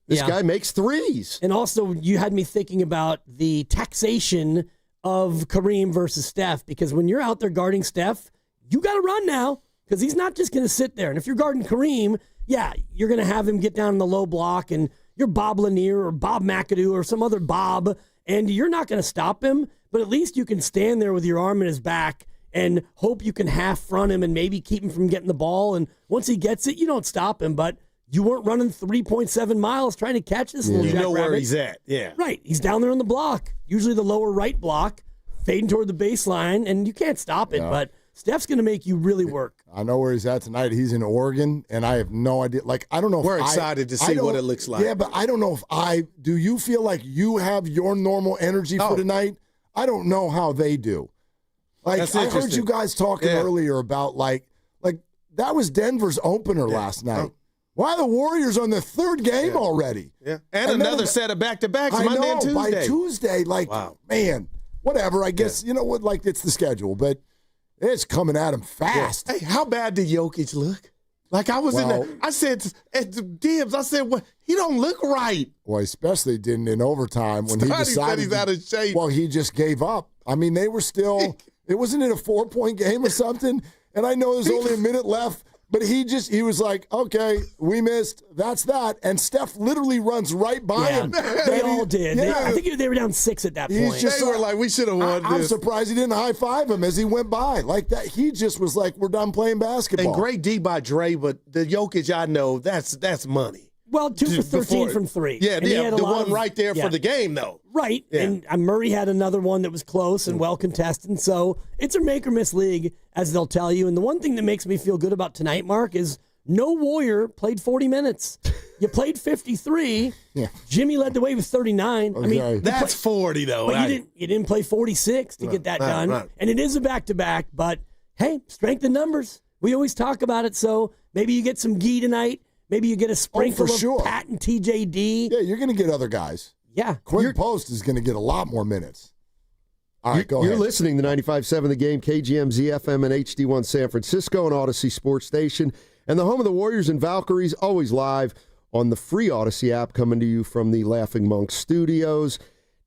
This guy makes 3s. And also, you had me thinking about the taxation of Kareem versus Steph, because when you're out there guarding Steph, you got to run now, because he's not just going to sit there. And if you're guarding Kareem, you're going to have him get down in the low block, and you're Bob Lanier or Bob McAdoo or some other Bob, and you're not going to stop him, but at least you can stand there with your arm in his back and hope you can half front him and maybe keep him from getting the ball. And once he gets it, you don't stop him, but you weren't running 3.7 miles trying to catch this little you know jackrabbit. where he's at. Yeah. Right. He's down there on the block, usually the lower right block, fading toward the baseline, and you can't stop it, but Steph's going to make you really work. I know where he's at tonight. He's in Oregon, and I have no idea. Like, I don't know if We're excited to see what it looks like. Yeah, but I don't know if do you feel like you have your normal energy for tonight? I don't know how they do. Like, I heard you guys talking earlier about, like that was Denver's opener last night. Why are the Warriors on their 3rd game already? Yeah. And another set of back-to-backs Monday and Tuesday. By Tuesday, man, whatever. I guess, you know what, like, it's the schedule, but it's coming at him fast. Hey, how bad did Jokic look? Like, I was in there. I said, at the Dibs, well, he don't look right. Well, especially didn't in overtime when he decided he's out of shape. Well, he just gave up. I mean, they were still – it wasn't in a 4-point game or something, and I know there's only a minute left. But he was like, okay, we missed. That's that. And Steph literally runs right by him. They all did. Yeah. I think they were down 6 at that point. They were like, we should have won this. I'm surprised he didn't high-five him as he went by. Like that, he just was like, we're done playing basketball. And great D by Dre, but the Jokic I know, that's money. Well, 2 for 13 from 3. Yeah, the one right there for the game, though. Right, and Murray had another one that was close and well contested. So it's a make or miss league, as they'll tell you. And the one thing that makes me feel good about tonight, Mark, is no Warrior played 40 minutes. You played 53. Yeah. Jimmy led the way with 39. Okay. I mean, that's 40 though. But you didn't play 46 to get that done. Right. And it is a back-to-back. But hey, strength in numbers. We always talk about it. So maybe you get some Gee tonight. Maybe you get a sprinkle of Pat and TJD. Yeah, you're going to get other guys. Yeah. Quinn Post is going to get a lot more minutes. All right, go ahead. You're listening to 95.7 The Game, KGMZ FM and HD1 San Francisco and Odyssey Sports Station. And the home of the Warriors and Valkyries, always live on the free Odyssey app, coming to you from the Laughing Monk Studios.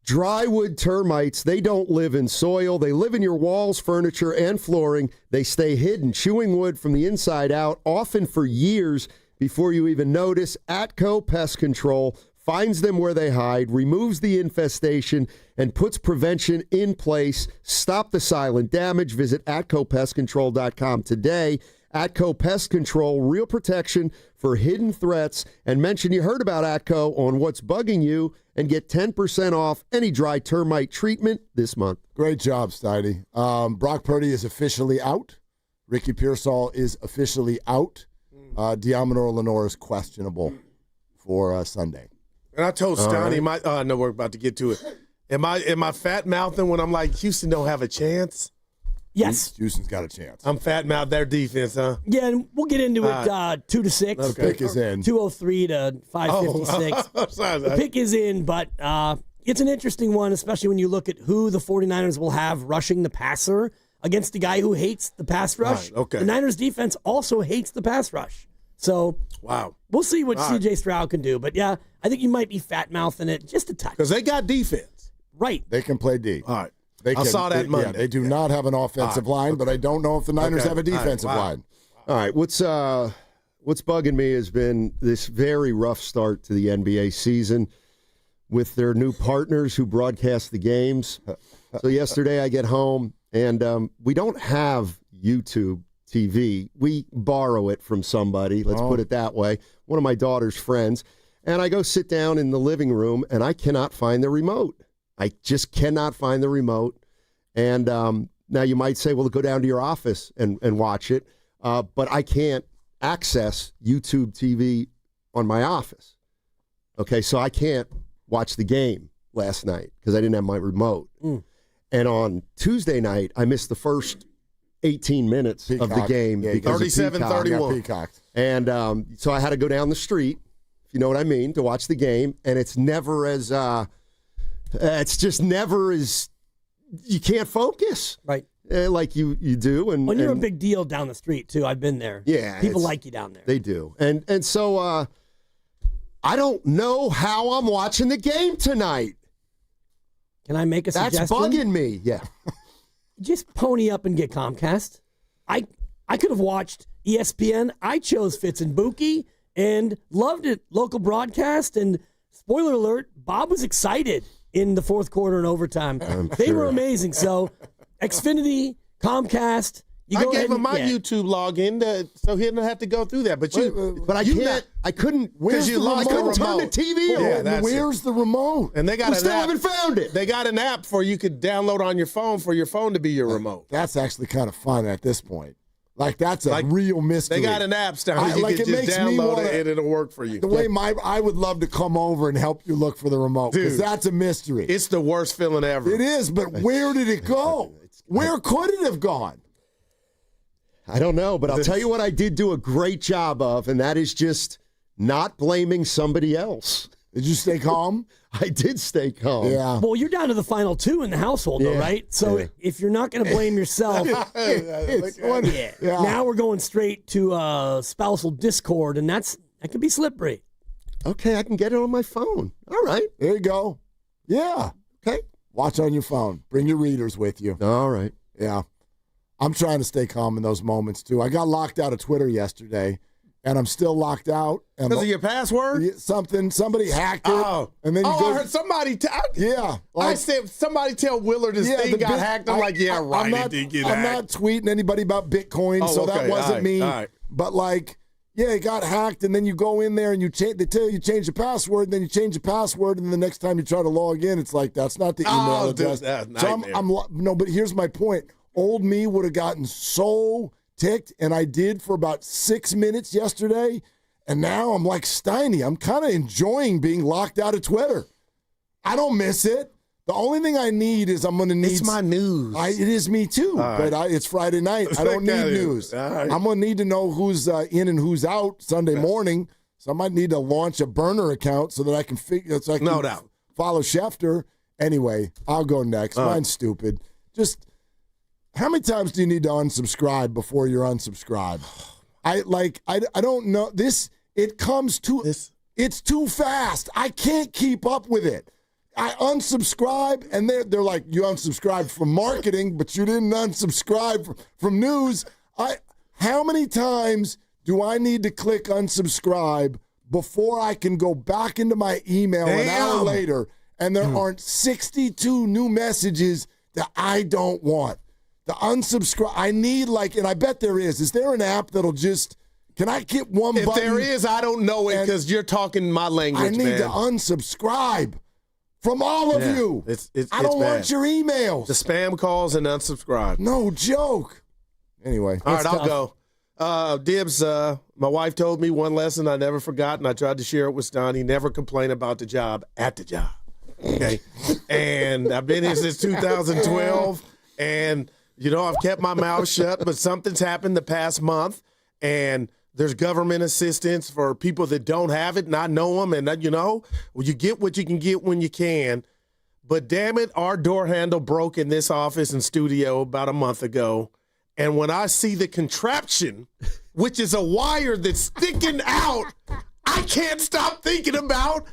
Drywood termites, they don't live in soil. They live in your walls, furniture, and flooring. They stay hidden, chewing wood from the inside out, often for years before you even notice. Atco Pest Control finds them where they hide, removes the infestation, and puts prevention in place. Stop the silent damage. Visit AtcoPestControl.com today. Atco Pest Control, real protection for hidden threats. And mention you heard about Atco on What's Bugging You and get 10% off any dry termite treatment this month. Great job, Steiny. Brock Purdy is officially out. Ricky Pearsall is officially out. Diamador Lenore is questionable for Sunday. And I told Steiny, no, we're about to get to it. Am I fat mouthing when I'm like, Houston don't have a chance? Yes. Houston's got a chance. I'm fat mouth their defense, huh? Yeah, and we'll get into it 2 to 6. The pick is in. 203 to 556. The pick is in, but it's an interesting one, especially when you look at who the 49ers will have rushing the passer against the guy who hates the pass rush. Right, okay. The Niners defense also hates the pass rush. So wow, we'll see what C.J. Stroud can do. But, yeah, I think you might be fat-mouthing it just a touch. Because they got defense. Right. They can play D. All right. I saw that Monday. Yeah, they do not have an offensive line, but I don't know if the Niners have a defensive line. All right, what's bugging me has been this very rough start to the NBA season with their new partners who broadcast the games. So yesterday I get home, and we don't have YouTube TV. We borrow it from somebody, let's put it that way, one of my daughter's friends. And I go sit down in the living room, and I cannot find the remote. I just cannot find the remote. And now you might say, well, go down to your office and watch it. But I can't access YouTube TV on my office. Okay, so I can't watch the game last night because I didn't have my remote. And on Tuesday night, I missed the first 18 minutes of the game. Yeah, because 37-31. And so I had to go down the street, if you know what I mean, to watch the game. And it's never as, it's just never as, you can't focus. Right. Like you do. And you're a big deal down the street, too. I've been there. Yeah. People like you down there. They do. And so I don't know how I'm watching the game tonight. Can I make a suggestion? That's bugging me. Yeah. Just pony up and get Comcast. I could have watched ESPN. I chose Fitz and Buki and loved it. Local broadcast. And spoiler alert, Bob was excited in the fourth quarter and overtime. They were amazing. So Xfinity, Comcast. I gave him my YouTube login so he didn't have to go through that. But I can't. I couldn't. Because you lost the remote. Turn the TV on. Yeah, where's the remote? And they got we still haven't found it. They got an app for you could download on your phone for your phone to be your remote. That's actually kind of fun at this point. Like that's a real mystery. They got an app down. You can just download it and it'll work for you. The way I would love to come over and help you look for the remote because that's a mystery. It's the worst feeling ever. It is, but where did it go? Where could it have gone? I don't know, but I'll tell you what I did do a great job of, and that is just not blaming somebody else. Did you stay calm? I did stay calm. Yeah. Well, you're down to the final two in the household, though, right? So if you're not going to blame yourself, now we're going straight to spousal discord, and that could be slippery. Okay, I can get it on my phone. All right. There you go. Yeah. Okay. Watch on your phone. Bring your readers with you. All right. Yeah. I'm trying to stay calm in those moments, too. I got locked out of Twitter yesterday, and I'm still locked out. Because of your password? Somebody hacked it. Oh. And then I heard somebody. I said, somebody tell Willard this thing got hacked. I'm like, yeah, right. I'm not tweeting anybody about Bitcoin, so that wasn't me. All right. But, it got hacked, and then you go in there and they tell you change the password, and then you change the password, and then the next time you try to log in, it's like, that's not the email address. No, but here's my point. Old me would have gotten so ticked, and I did for about 6 minutes yesterday, and now I'm like Steiny. I'm kind of enjoying being locked out of Twitter. I don't miss it. The only thing I need is I'm going to need... It's my news. It is me too, but it's Friday night. I don't need news. Right. I'm going to need to know who's in and who's out Sunday morning, so I might need to launch a burner account so that I can No doubt. Follow Schefter. Anyway, I'll go next. Mine's stupid. Just... How many times do you need to unsubscribe before you're unsubscribed? I don't know. It's too fast. I can't keep up with it. I unsubscribe, and they're like, you unsubscribed from marketing, but you didn't unsubscribe from news. How many times do I need to click unsubscribe before I can go back into my email an hour later, and there aren't 62 new messages that I don't want? The unsubscribe, I need and I bet there is. Is there an app that'll can I get one button? If there is, I don't know it because you're talking my language, I need to unsubscribe from all of you. I don't want your emails. The spam calls and unsubscribe. No joke. Anyway. All right, I'll go. Dibs, my wife told me one lesson I never forgot, and I tried to share it with Stoney. Never complain about the job at the job. Okay? And I've been here since 2012, and... I've kept my mouth shut, but something's happened the past month, and there's government assistance for people that don't have it, and I know them, and, you get what you can get when you can. But, damn it, our door handle broke in this office and studio about a month ago, and when I see the contraption, which is a wire that's sticking out, I can't stop thinking about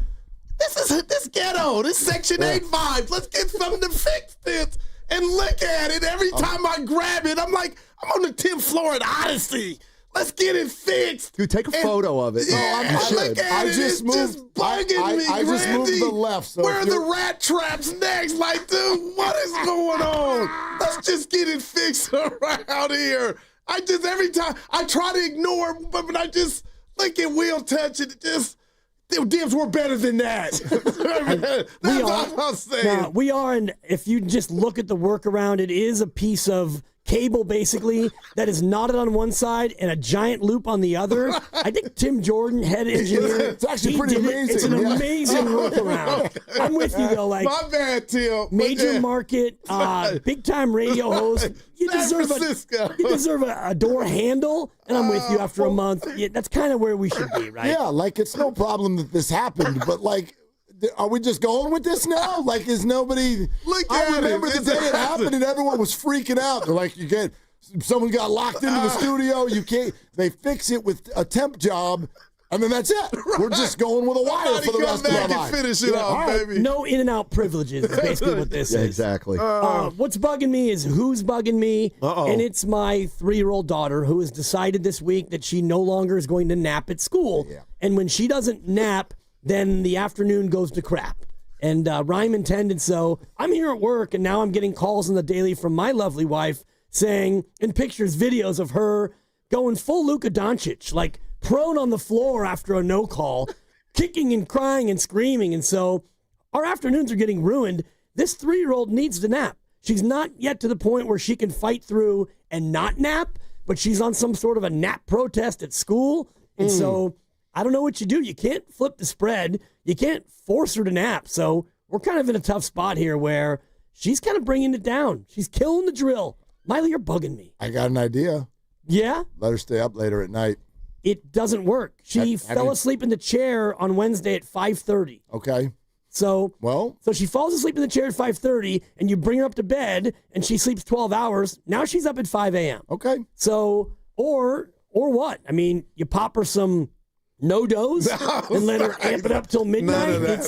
this ghetto, this Section 8 vibes. Let's get something to fix this and look at it. Every time I grab it, I'm like, I'm on the 10th floor of the Odyssey. Let's get it fixed. Dude, take a photo of it. Yeah, You should. look at it. It's just bugging me, I just moved to the left. So where are the rat traps next? Like, dude, what is going on? Let's just get it fixed around here. Every time, I try to ignore, but I just look at wheel touch and it just, Dibs, we're better than that. That's all I'm saying. Now, we are, and if you just look at the workaround, it is a piece of cable, basically, that is knotted on one side and a giant loop on the other. I think Tim Jordan, head engineer, it's actually pretty amazing. It's an amazing workaround. I'm with you, though. Like, my bad, Tim. Major market, big-time radio host. You deserve a door handle, and I'm with you after a month. Yeah, that's kind of where we should be, right? Yeah, like, it's no problem that this happened, but, like, are we just going with this now? Like, is nobody? I remember the day it happened and everyone was freaking out. They're like, someone got locked into the studio. You can't. They fix it with a temp job, and then that's it. We're just going with a wire for the rest of our life. Finish it off, baby. No in and out privileges is basically what this is. Exactly. What's bugging me is who's bugging me, and it's my 3-year-old daughter who has decided this week that she no longer is going to nap at school, and when she doesn't nap, then the afternoon goes to crap. And rhyme intended. So I'm here at work, and now I'm getting calls on the daily from my lovely wife saying, and pictures, videos of her going full Luka Doncic, like prone on the floor after a no call, kicking and crying and screaming. And so our afternoons are getting ruined. This 3-year-old needs to nap. She's not yet to the point where she can fight through and not nap, but she's on some sort of a nap protest at school. And so I don't know what you do. You can't flip the spread. You can't force her to nap. So we're kind of in a tough spot here where she's kind of bringing it down. She's killing the drill. Miley, you're bugging me. I got an idea. Yeah? Let her stay up later at night. It doesn't work. She fell asleep in the chair on Wednesday at 5:30. Okay. So she falls asleep in the chair at 5:30, and you bring her up to bed, and she sleeps 12 hours. Now she's up at 5 a.m. Okay. So, or what? I mean, you pop her some no-dose and let her amp it up till midnight.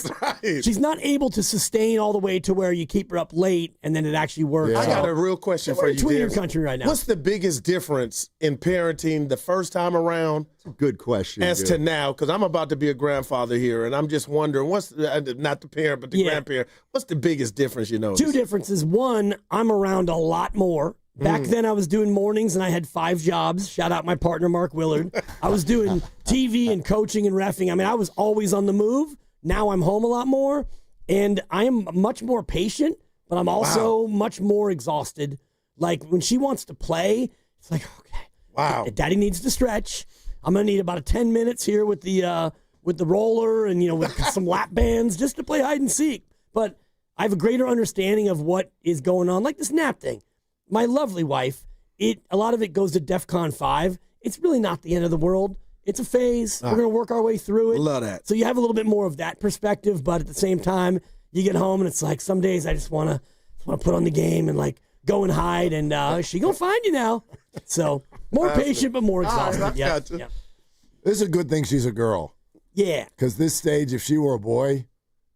She's not able to sustain all the way to where you keep her up late and then it actually works. I got a real question for you, Tweener country right now. What's the biggest difference in parenting the first time around? Good question. As to now, because I'm about to be a grandfather here, and I'm just wondering, what's not the parent, but the grandparent, what's the biggest difference you notice? 2 differences. One, I'm around a lot more. Back then, I was doing mornings, and I had 5 jobs. Shout out my partner, Mark Willard. I was doing TV and coaching and reffing. I mean, I was always on the move. Now I'm home a lot more, and I am much more patient, but I'm also much more exhausted. Like, when she wants to play, it's like, okay, Daddy needs to stretch. I'm going to need about 10 minutes here with the roller and, with some lap bands just to play hide and seek. But I have a greater understanding of what is going on, like this nap thing. My lovely wife, a lot of it goes to DEFCON 5. It's really not the end of the world. It's a phase. We're going to work our way through it. Love that. So you have a little bit more of that perspective, but at the same time, you get home and it's like some days I just want to put on the game and like go and hide, and she going to find you now. So more patient, but more exhausted. Yeah. This is a good thing she's a girl. Yeah. Because this stage, if she were a boy,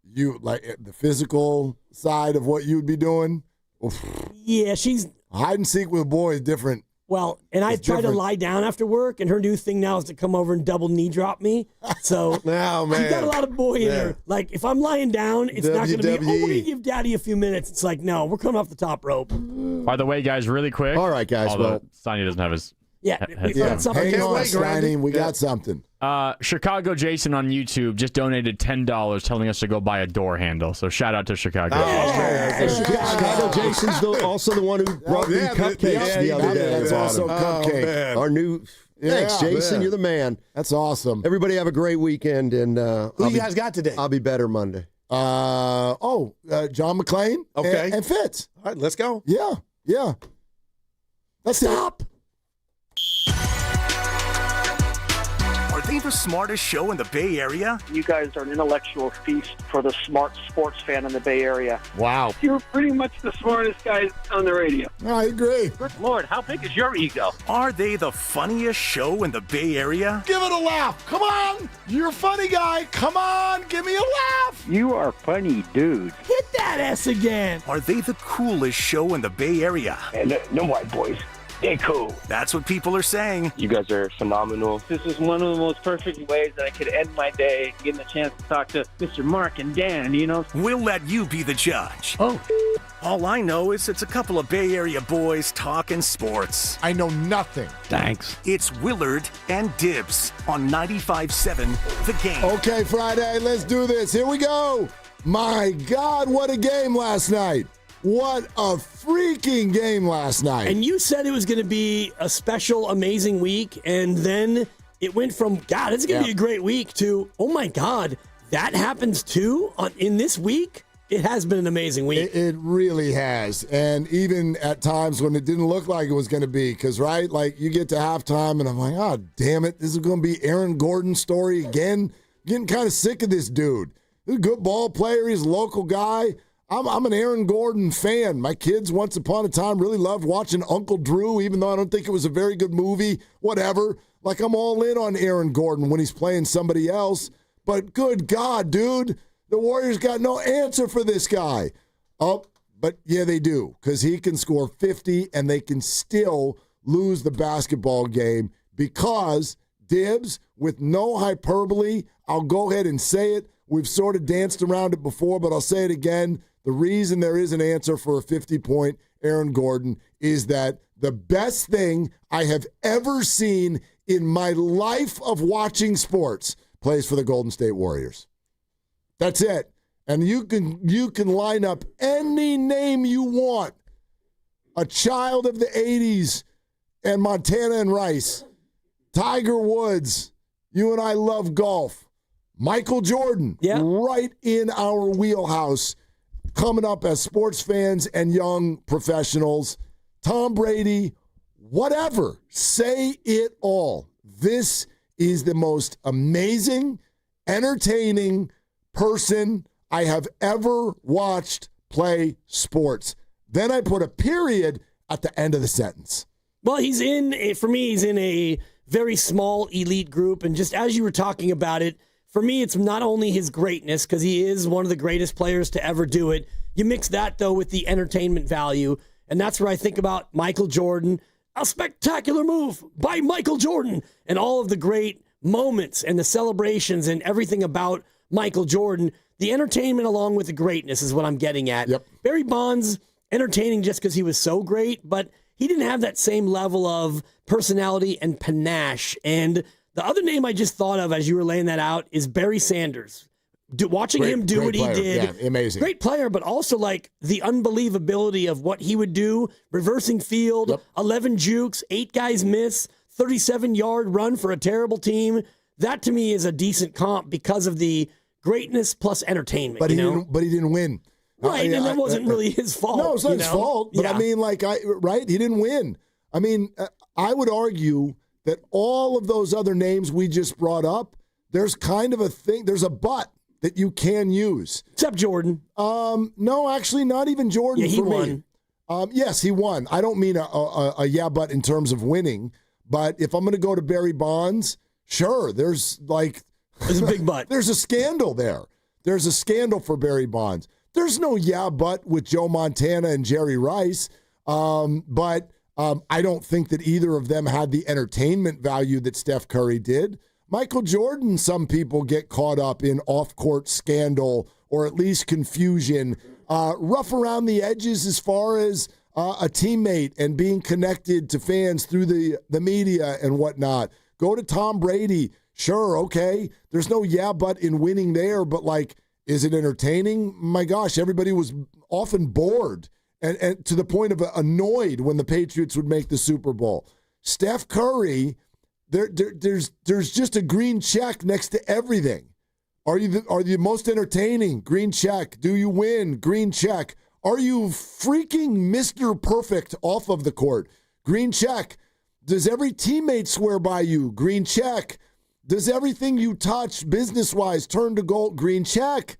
you like the physical side of what you would be doing. Oof. Yeah, she's hide and seek with a boy is different. Well, and I try to lie down after work, and her new thing now is to come over and double knee drop me. So she's got a lot of boy in her. Like, if I'm lying down, it's not going to be, we're going to give Daddy a few minutes. It's like, no, we're coming off the top rope. By the way, guys, really quick. All right, guys. Well, Steiny doesn't have his we got something. Hang on, Steiny. We got something. Chicago Jason on YouTube just donated $10 telling us to go buy a door handle. So shout out to Chicago. Chicago Jason's also the one who brought the cupcakes the other day. That's also a cupcake. Our new. Thanks, Jason. Man. You're the man. That's awesome. Everybody have a great weekend. And who you guys got today? I'll be better Monday. John McClain. Okay. And Fitz. All right, let's go. Yeah. Let's stop. Are they the smartest show in the Bay Area? You guys are an intellectual feast for the smart sports fan in the Bay Area. Wow. You're pretty much the smartest guys on the radio. I agree. Good Lord, how big is your ego? Are they the funniest show in the Bay Area? Give it a laugh. Come on. You're a funny guy. Come on. Give me a laugh. You are funny, dude. Hit that S again. Are they the coolest show in the Bay Area? And no white boys. They're cool. That's what people are saying. You guys are phenomenal. This is one of the most perfect ways that I could end my day, getting the chance to talk to Mr. Mark and Dan, you know? We'll let you be the judge. Oh. All I know is it's a couple of Bay Area boys talking sports. I know nothing. Thanks. It's Willard and Dibs on 95.7 The Game. Okay, Friday, let's do this. Here we go. My God, what a game last night. What a freaking game last night. And you said it was going to be a special, amazing week, and then it went from, God, it's going to be a great week, to, oh my God, that happens too in this week? It has been an amazing week. It really has. And even at times when it didn't look like it was going to be, because, right, like you get to halftime and I'm like, oh, damn it, this is going to be Aaron Gordon's story again. Getting kind of sick of this dude. He's a good ball player. He's a local guy. I'm an Aaron Gordon fan. My kids, once upon a time, really loved watching Uncle Drew, even though I don't think it was a very good movie, whatever. Like, I'm all in on Aaron Gordon when he's playing somebody else. But good God, dude, the Warriors got no answer for this guy. Oh, but yeah, they do, because he can score 50 and they can still lose the basketball game because, Dibs, with no hyperbole, I'll go ahead and say it. We've sort of danced around it before, but I'll say it again. The reason there is an answer for a 50-point Aaron Gordon is that the best thing I have ever seen in my life of watching sports plays for the Golden State Warriors. That's it. And you can line up any name you want. A child of the 80s and Montana and Rice. Tiger Woods. You and I love golf. Michael Jordan, right in our wheelhouse, coming up as sports fans and young professionals. Tom Brady, whatever, say it all. This is the most amazing, entertaining person I have ever watched play sports. Then I put a period at the end of the sentence. Well, he's in a very small elite group, and just as you were talking about it, for me, it's not only his greatness, because he is one of the greatest players to ever do it. You mix that, though, with the entertainment value, and that's where I think about Michael Jordan, a spectacular move by Michael Jordan, and all of the great moments and the celebrations and everything about Michael Jordan. The entertainment along with the greatness is what I'm getting at. Yep. Barry Bonds, entertaining just because he was so great, but he didn't have that same level of personality and panache. And the other name I just thought of as you were laying that out is Barry Sanders. Watching him do what he did. Yeah, amazing. Great player, but also like the unbelievability of what he would do, reversing field, 11 jukes, 8 guys miss, 37-yard run for a terrible team. That to me is a decent comp because of the greatness plus entertainment. But he didn't win. Right, and that wasn't really his fault. No, it's not his fault. But I mean, he didn't win. I mean, I would argue that all of those other names we just brought up, there's kind of a thing, there's a but that you can use. Except Jordan. No, actually, not even Jordan. Yeah, he won. Yes, he won. I don't mean a yeah, but in terms of winning. But if I'm going to go to Barry Bonds, sure, there's a big but. There's a scandal there. There's a scandal for Barry Bonds. There's no yeah, but with Joe Montana and Jerry Rice. But I don't think that either of them had the entertainment value that Steph Curry did. Michael Jordan, some people get caught up in off-court scandal or at least confusion, rough around the edges as far as a teammate and being connected to fans through the media and whatnot. Go to Tom Brady. Sure, okay. There's no yeah, but in winning there, but is it entertaining? My gosh, everybody was often bored and to the point of annoyed when the Patriots would make the Super Bowl. Steph Curry, there's just a green check next to everything. Are you the most entertaining? Green check. Do you win? Green check. Are you freaking Mr. Perfect off of the court? Green check. Does every teammate swear by you? Green check. Does everything you touch business-wise turn to gold? Green check.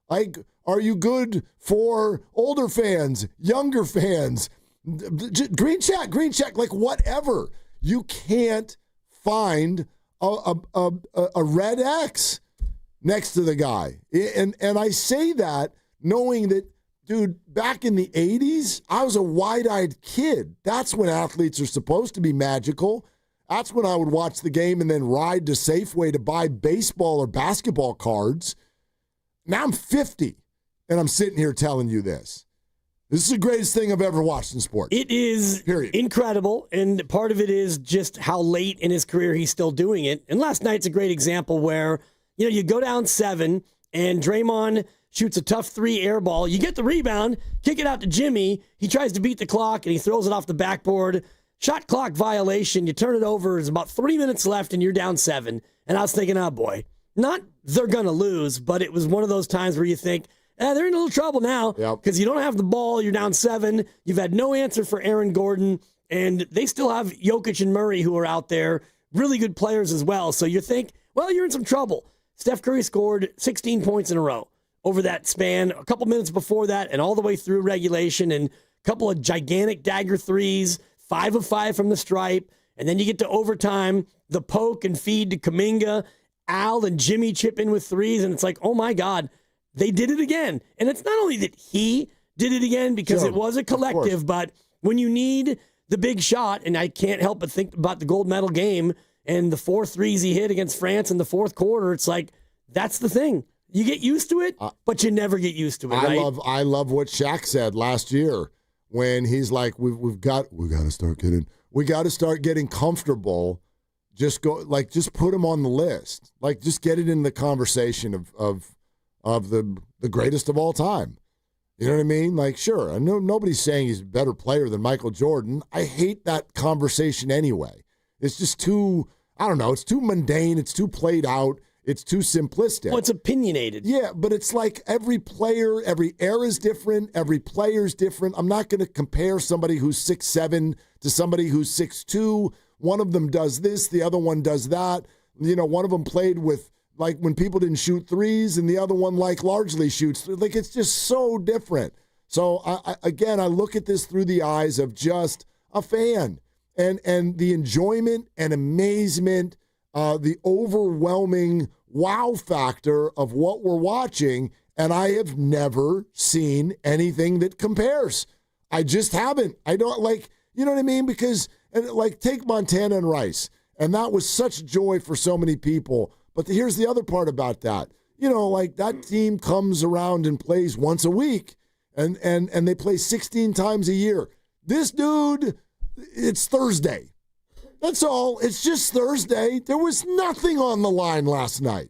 Like, are you good for older fans, younger fans? Green check, like whatever. You can't find a red X next to the guy. And I say that knowing that, dude, back in the 80s, I was a wide-eyed kid. That's when athletes are supposed to be magical. That's when I would watch the game and then ride to Safeway to buy baseball or basketball cards. Now I'm 50, and I'm sitting here telling you this. This is the greatest thing I've ever watched in sports. It is incredible, and part of it is just how late in his career he's still doing it. And last night's a great example where, you go down 7, and Draymond shoots a tough 3 air ball. You get the rebound, kick it out to Jimmy. He tries to beat the clock, and he throws it off the backboard. Shot clock violation. You turn it over. There's about 3 minutes left, and you're down 7. And I was thinking, oh, boy, not they're going to lose, but it was one of those times where you think, they're in a little trouble now because you don't have the ball. You're down 7. You've had no answer for Aaron Gordon, and they still have Jokic and Murray who are out there, really good players as well. So you think, well, you're in some trouble. Steph Curry scored 16 points in a row over that span, a couple minutes before that, and all the way through regulation, and a couple of gigantic dagger threes, 5 of 5 from the stripe, and then you get to overtime, the poke and feed to Kuminga, Al and Jimmy chip in with threes, and it's like, oh my God, they did it again. And it's not only that he did it again because it was a collective, but when you need the big shot, and I can't help but think about the gold medal game and the 4 threes he hit against France in the fourth quarter, it's like, that's the thing. You get used to it, but you never get used to it, right? I love what Shaq said last year when he's like, we got to start getting comfortable. Just put him on the list. Like, just get it in the conversation of the greatest of all time. You know what I mean? Like, sure, I know nobody's saying he's a better player than Michael Jordan. I hate that conversation anyway. It's just too, I don't know, it's too mundane, it's too played out, it's too simplistic. Well, it's opinionated. Yeah, but it's like every player, every era is different, every player's different. I'm not going to compare somebody who's 6'7" to somebody who's 6'2". One of them does this, the other one does that. One of them played with, like, when people didn't shoot threes, and the other one, like, largely shoots. Like, it's just so different. So, I look at this through the eyes of just a fan. And the enjoyment and amazement, the overwhelming wow factor of what we're watching, and I have never seen anything that compares. I just haven't. I don't, like, you know what I mean? Because, take Montana and Rice, and that was such joy for so many people. But here's the other part about that. That team comes around and plays once a week, and they play 16 times a year. This dude, it's Thursday. That's all. It's just Thursday. There was nothing on the line last night.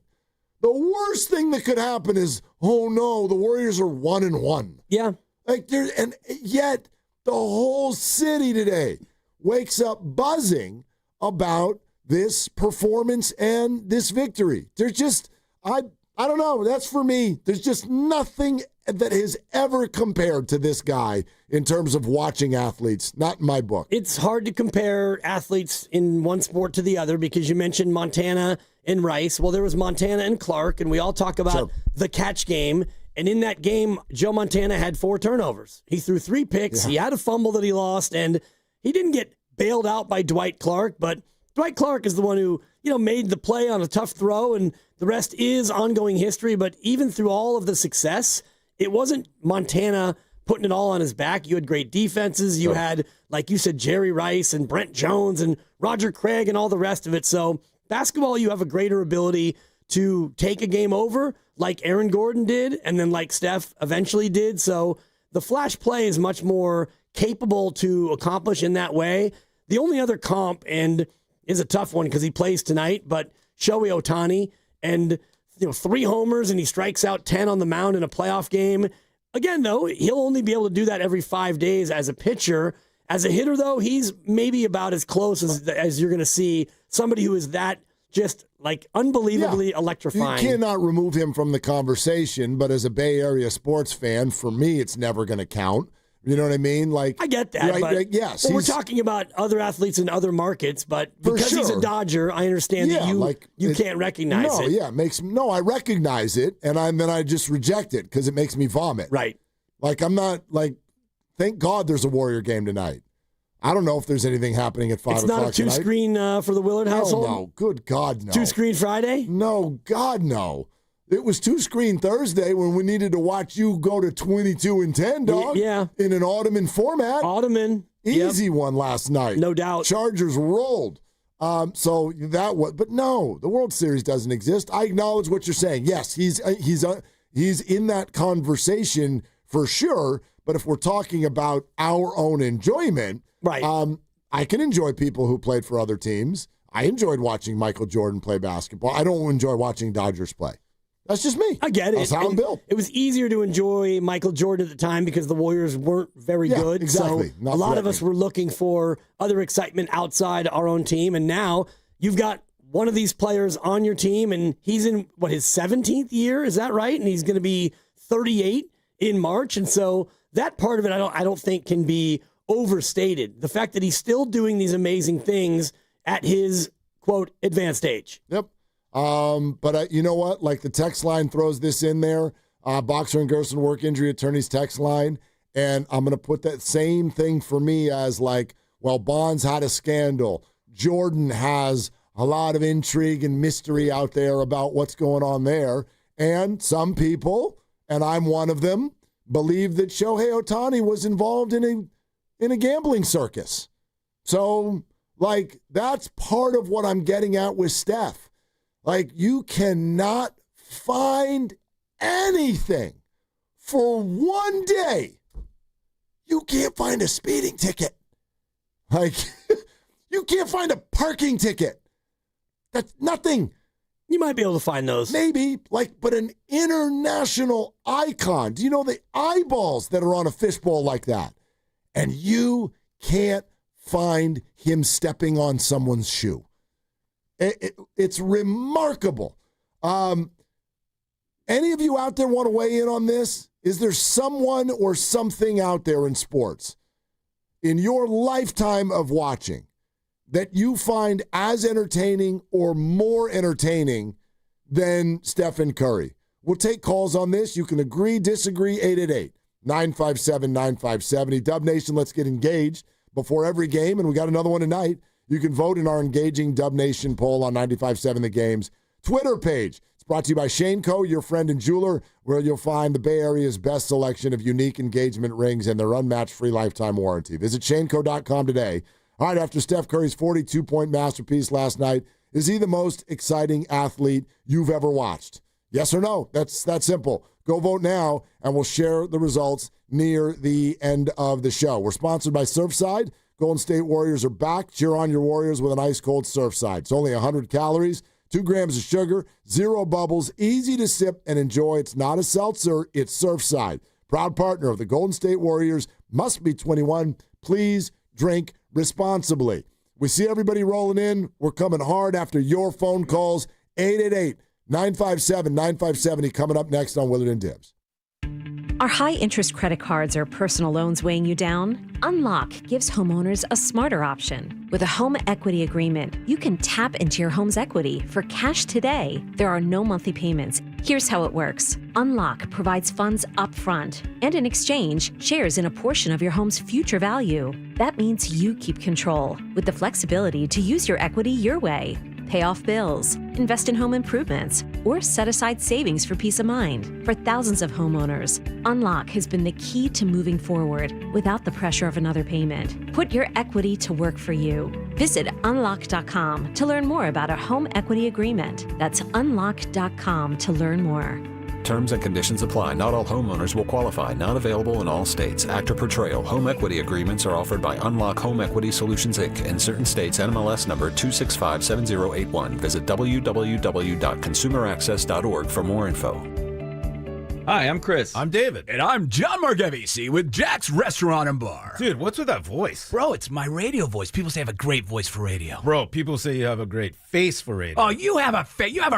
The worst thing that could happen is, oh no, the Warriors are 1-1. Yeah. And yet the whole city today wakes up buzzing about this performance and this victory. There's just, I don't know. That's for me. There's just nothing that has ever compared to this guy in terms of watching athletes. Not in my book. It's hard to compare athletes in one sport to the other because you mentioned Montana and Rice. Well, there was Montana and Clark, and we all talk about the catch game. And in that game, Joe Montana had 4 turnovers. He threw 3 picks. Yeah. He had a fumble that he lost, and he didn't get bailed out by Dwight Clark, but Dwight Clark is the one who, made the play on a tough throw, and the rest is ongoing history. But even through all of the success, it wasn't Montana putting it all on his back. You had great defenses. You had, like you said, Jerry Rice and Brent Jones and Roger Craig and all the rest of it. So basketball, you have a greater ability to take a game over like Aaron Gordon did and then like Steph eventually did. So the flash play is much more capable to accomplish in that way. The only other comp, and is a tough one because he plays tonight, but Shohei Ohtani, and 3 homers and he strikes out 10 on the mound in a playoff game. Again, though, he'll only be able to do that every 5 days as a pitcher. As a hitter, though, he's maybe about as close as you're going to see somebody who is that just unbelievably electrifying. You cannot remove him from the conversation, but as a Bay Area sports fan, for me, it's never going to count. You know what I mean? Like I get that, right, but right, yes, we're talking about other athletes in other markets, but For because he's a sure. Dodger, I understand that you can't recognize it. I recognize it, and then I just reject it because it makes me vomit. Right. Like I'm not like. Thank God there's a Warrior game tonight. I don't know if there's anything happening at 5 It's o'clock not a two-screen for the Willard Hell household? no. Good God, no. Two-screen Friday? No, God, no. It was two-screen Thursday when we needed to watch you go to 22-10, dog. Yeah. In an Ottoman format. Ottoman. Easy one last night. No doubt. Chargers rolled. So that was, but no, the World Series doesn't exist. I acknowledge what you're saying. Yes, he's in that conversation for sure. But if we're talking about our own enjoyment, right? I can enjoy people who played for other teams. I enjoyed watching Michael Jordan play basketball. I don't enjoy watching Dodgers play. That's just me. I get it. That's how I'm built. It was easier to enjoy Michael Jordan at the time because the Warriors weren't very good. Exactly. So a lot of us were looking for other excitement outside our own team. And now you've got one of these players on your team, and he's in, his 17th year? Is that right? And he's going to be 38 in March. And so that part of it I don't think can be overstated. The fact that he's still doing these amazing things at his, quote, advanced age. Yep. But you know what? Like the text line throws this in there. Boxer and Gerson work injury attorneys text line. And I'm going to put that same thing for me as like, well, Bonds had a scandal. Jordan has a lot of intrigue and mystery out there about what's going on there. And some people, and I'm one of them, believe that Shohei Ohtani was involved in a gambling circus. So, like, that's part of what I'm getting at with Steph. Like, you cannot find anything for one day. You can't find a speeding ticket. Like, you can't find a parking ticket. That's nothing. You might be able to find those. Maybe, but an international icon. Do you know the eyeballs that are on a fishbowl like that? And you can't find him stepping on someone's shoe. It's remarkable. Any of you out there want to weigh in on this? Is there someone or something out there in sports in your lifetime of watching that you find as entertaining or more entertaining than Stephen Curry? We'll take calls on this. You can agree, disagree, 888-957-9570. Dub Nation, let's get engaged before every game, and we got another one tonight. You can vote in our engaging Dub Nation poll on 95.7 The Game's Twitter page. It's brought to you by Shane Co., your friend and jeweler, where you'll find the Bay Area's best selection of unique engagement rings and their unmatched free lifetime warranty. Visit shaneco.com today. All right, after Steph Curry's 42-point masterpiece last night, is he the most exciting athlete you've ever watched? Yes or no? That's that simple. Go vote now, and we'll share the results near the end of the show. We're sponsored by Surfside. Golden State Warriors are back. Cheer on your Warriors with an ice-cold Surfside. It's only 100 calories, 2 grams of sugar, 0 bubbles, easy to sip and enjoy. It's not a seltzer, it's Surfside. Proud partner of the Golden State Warriors. Must be 21. Please drink responsibly. We see everybody rolling in. We're coming hard after your phone calls. 888-957-9570 coming up next on Willard and Dibs. Are high-interest credit cards or personal loans weighing you down? Unlock gives homeowners a smarter option. With a home equity agreement, you can tap into your home's equity for cash today. There are no monthly payments. Here's how it works. Unlock provides funds upfront and in exchange shares in a portion of your home's future value. That means you keep control with the flexibility to use your equity your way. Pay off bills, invest in home improvements, or set aside savings for peace of mind. For thousands of homeowners, Unlock has been the key to moving forward without the pressure of another payment. Put your equity to work for you. Visit unlock.com to learn more about a home equity agreement. That's unlock.com to learn more. Terms and conditions apply. Not all homeowners will qualify. Not available in all states. Actor Portrayal. Home equity agreements are offered by Unlock Home Equity Solutions, Inc. In certain states, NMLS number 2657081. Visit www.consumeraccess.org for more info. Hi, I'm Chris. I'm David. And I'm John Margevisi with Jack's Restaurant and Bar. Dude, what's with that voice? Bro, it's my radio voice. People say I have a great voice for radio. Bro, people say you have a great face for radio. Oh, you have a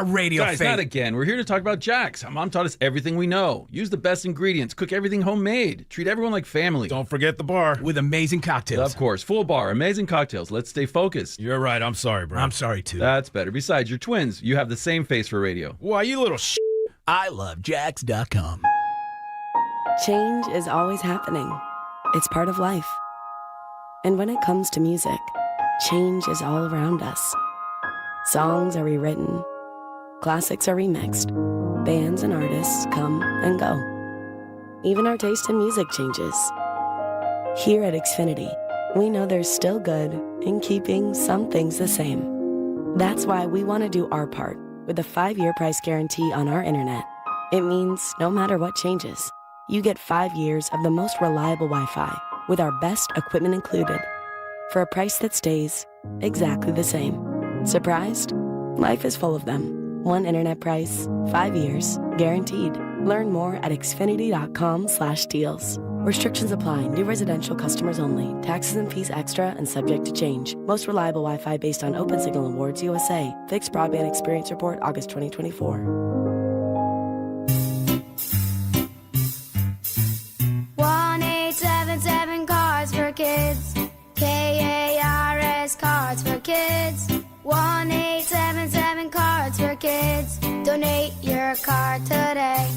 radio Guys, face. not again. We're here to talk about Jack's. Our mom taught us everything we know. Use the best ingredients. Cook everything homemade. Treat everyone like family. Don't forget the bar. With amazing cocktails. Of course. Full bar. Amazing cocktails. Let's stay focused. You're right. I'm sorry, bro. I'm sorry, too. That's better. Besides, you're twins. You have the same face for radio. Why, you little I love Jacks.com. Change is always happening. It's part of life. And when it comes to music, change is all around us. Songs are rewritten. Classics are remixed. Bands and artists come and go. Even our taste in music changes. Here at Xfinity, we know there's still good in keeping some things the same. That's why we want to do our part with a 5-year price guarantee on our internet. It means no matter what changes, you get 5 years of the most reliable Wi-Fi with our best equipment included for a price that stays exactly the same. Surprised? Life is full of them. One internet price, 5 years, guaranteed. Learn more at xfinity.com/deals. Restrictions apply. New residential customers only. Taxes and fees extra and subject to change. Most reliable Wi-Fi based on Open Signal Awards USA. Fixed Broadband Experience Report, August 2024. 1-877 Cards for Kids. KARS Cards for Kids. 1-877 Cards for Kids. Donate your card today.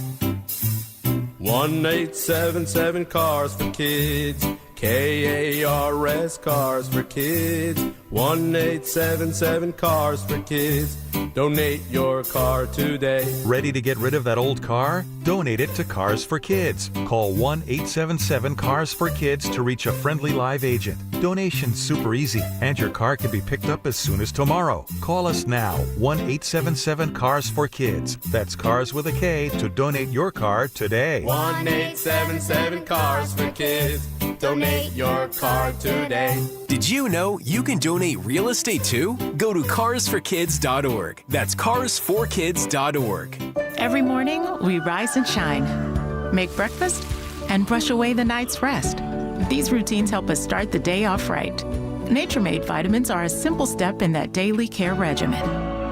1-877 Cars for Kids. KARS Cars for Kids. 1-877 Cars for Kids. Donate your car today. Ready to get rid of that old car? Donate it to Cars for Kids. Call 1-877 Cars for Kids to reach a friendly live agent. Donation's super easy, and your car can be picked up as soon as tomorrow. Call us now, 1-877 Cars for Kids. That's Cars with a K to donate your car today. 1-877 Cars for Kids. Donate your car today. Did you know you can donate real estate too? Go to carsforkids.org. That's carsforkids.org. Every morning, we rise and shine, make breakfast, and brush away the night's rest. These routines help us start the day off right. Nature-Made vitamins are a simple step in that daily care regimen.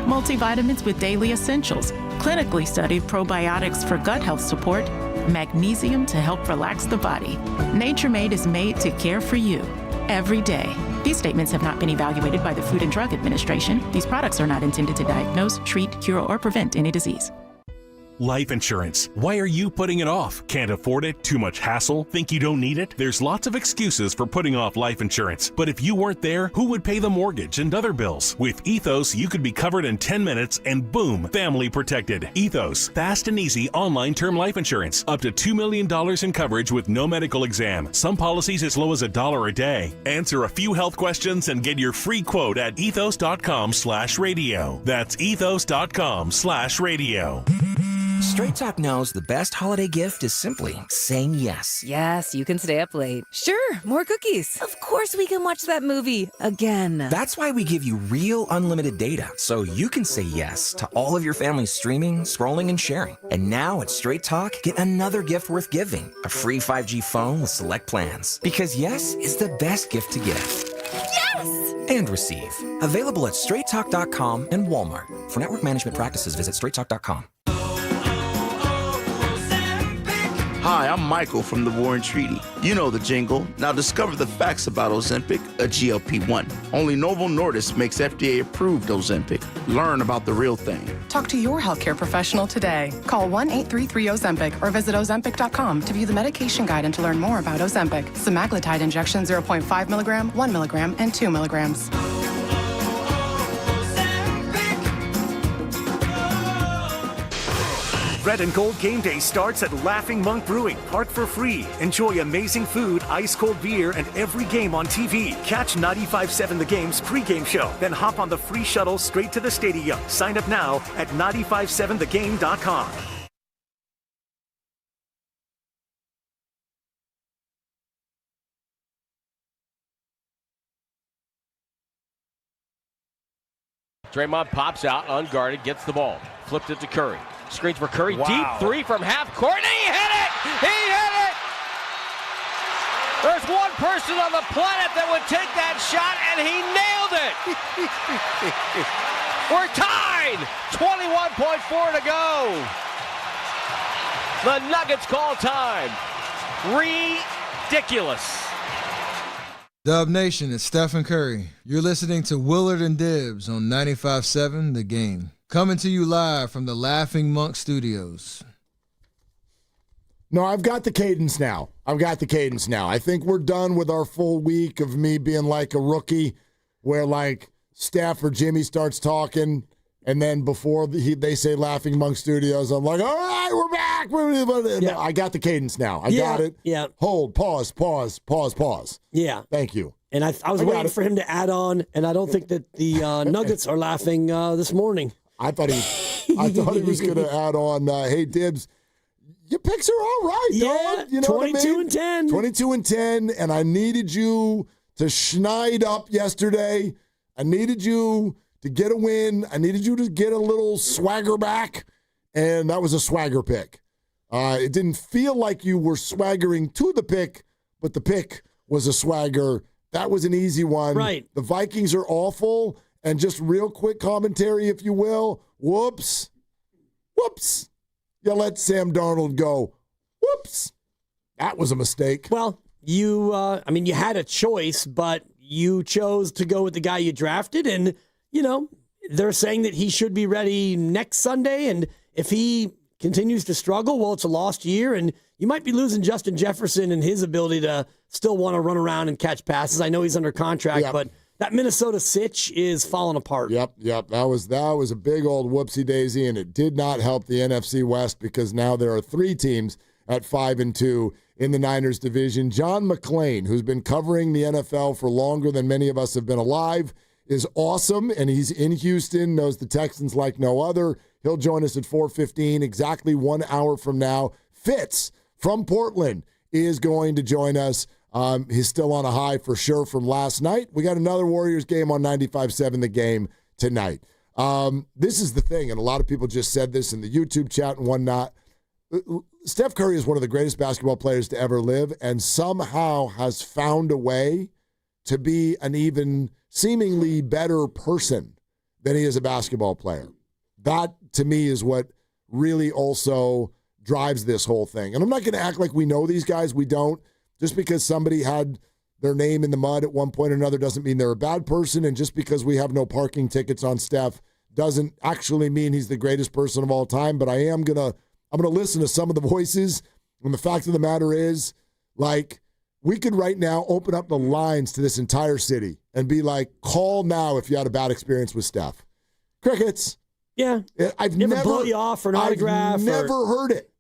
Multivitamins with daily essentials, clinically studied probiotics for gut health support, magnesium to help relax the body. Nature-Made is made to care for you every day. These statements have not been evaluated by the Food and Drug Administration. These products are not intended to diagnose, treat, cure, or prevent any disease. Life insurance. Why are you putting it off? Can't afford it? Too much hassle? Think you don't need it? There's lots of excuses for putting off life insurance. But if you weren't there, who would pay the mortgage and other bills? With Ethos, you could be covered in 10 minutes and boom, family protected. Ethos, fast and easy online term life insurance. Up to $2 million in coverage with no medical exam. Some policies as low as $1 a day. Answer a few health questions and get your free quote at ethos.com/radio. That's ethos.com/radio. Straight Talk knows the best holiday gift is simply saying yes. Yes, you can stay up late. Sure, more cookies. Of course we can watch that movie again. That's why we give you real unlimited data, so you can say yes to all of your family's streaming, scrolling, and sharing. And now at Straight Talk, get another gift worth giving, a free 5G phone with select plans. Because yes is the best gift to give. Yes! And receive. Available at straighttalk.com and Walmart. For network management practices, visit straighttalk.com. Hi, I'm Michael from the War and Treaty. You know the jingle. Now discover the facts about Ozempic, a GLP-1. Only Novo Nordisk makes FDA-approved Ozempic. Learn about the real thing. Talk to your healthcare professional today. Call 1-833-OZEMPIC or visit Ozempic.com to view the medication guide and to learn more about Ozempic. Semaglutide injection 0.5 milligram, 1 milligram, and 2 milligrams. Red and Gold Game Day starts at Laughing Monk Brewing. Park for free. Enjoy amazing food, ice-cold beer, and every game on TV. Catch 95.7 The Game's pregame show. Then hop on the free shuttle straight to the stadium. Sign up now at 957thegame.com. Draymond pops out unguarded, gets the ball. Flipped it to Curry. Screens for Curry. Wow. Deep three from half court. And he hit it! He hit it! There's one person on the planet that would take that shot, and he nailed it! We're tied! 21.4 to go. The Nuggets call time. Ridiculous. Dub Nation, it's Stephen Curry. You're listening to Willard and Dibs on 95.7 The Game. Coming to you live from the Laughing Monk Studios. No, I've got the cadence now. I think we're done with our full week of me being like a rookie where like Steph or Jimmy starts talking and then before they say Laughing Monk Studios, I'm like, all right, we're back. Yeah. I got the cadence now. I got it. Yeah. Hold, pause. Yeah. Thank you. And I was waiting for him to add on, and I don't think that the Nuggets are laughing this morning. I thought he was going to add on, hey, Dibs, your picks are all right, dog. You know 22 and 10. 22 and 10, and I needed you to schneid up yesterday. I needed you to get a win. I needed you to get a little swagger back, and that was a swagger pick. It didn't feel like you were swaggering to the pick, but the pick was a swagger. That was an easy one. Right. The Vikings are awful, and just real quick commentary, if you will. Whoops. You let Sam Darnold go. Whoops. That was a mistake. Well, you had a choice, but you chose to go with the guy you drafted, and, they're saying that he should be ready next Sunday, and if he continues to struggle, well, it's a lost year, and you might be losing Justin Jefferson and his ability to still want to run around and catch passes. I know he's under contract, but that Minnesota sitch is falling apart. Yep. That was a big old whoopsie daisy, and it did not help the NFC West because now there are 3 teams at 5-2 in the Niners division. John McClain, who's been covering the NFL for longer than many of us have been alive, is awesome, and he's in Houston, knows the Texans like no other. He'll join us at 4:15, exactly 1 hour from now. Fitz from Portland is going to join us. He's still on a high for sure from last night. We got another Warriors game on 95.7 The Game tonight. This is the thing, and a lot of people just said this in the YouTube chat and whatnot. Steph Curry is one of the greatest basketball players to ever live and somehow has found a way to be an even seemingly better person than he is a basketball player. That, to me, is what really also drives this whole thing. And I'm not going to act like we know these guys. We don't. Just because somebody had their name in the mud at one point or another doesn't mean they're a bad person. And just because we have no parking tickets on Steph doesn't actually mean he's the greatest person of all time. But I'm gonna listen to some of the voices. And the fact of the matter is, like, we could right now open up the lines to this entire city and be like, call now if you had a bad experience with Steph. Crickets. Yeah. I've never never blow you off for an autograph. I've never heard it.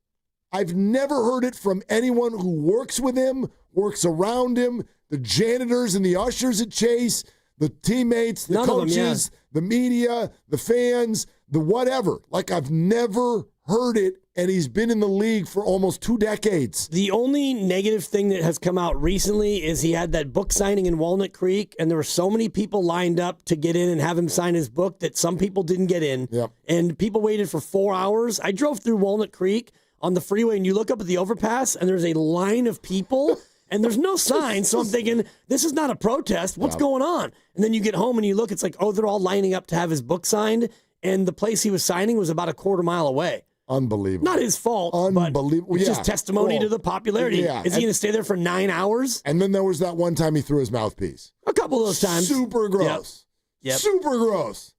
I've never heard it from anyone who works with him, works around him, the janitors and the ushers at Chase, the teammates, the coaches, the media, the fans, the whatever. Like, I've never heard it, and he's been in the league for almost 2 decades. The only negative thing that has come out recently is he had that book signing in Walnut Creek, and there were so many people lined up to get in and have him sign his book that some people didn't get in. Yep. And people waited for 4 hours. I drove through Walnut Creek on the freeway, and you look up at the overpass, and there's a line of people, and there's no sign. So I'm thinking, this is not a protest. What's going on? And then you get home, and you look, it's like, oh, they're all lining up to have his book signed, and the place he was signing was about a quarter mile away. Unbelievable. Not his fault, Unbelievable. but it's just testimony to the popularity. Yeah. Is he going to stay there for 9 hours? And then there was that one time he threw his mouthpiece. A couple of those times. Super gross. Yep. Super gross.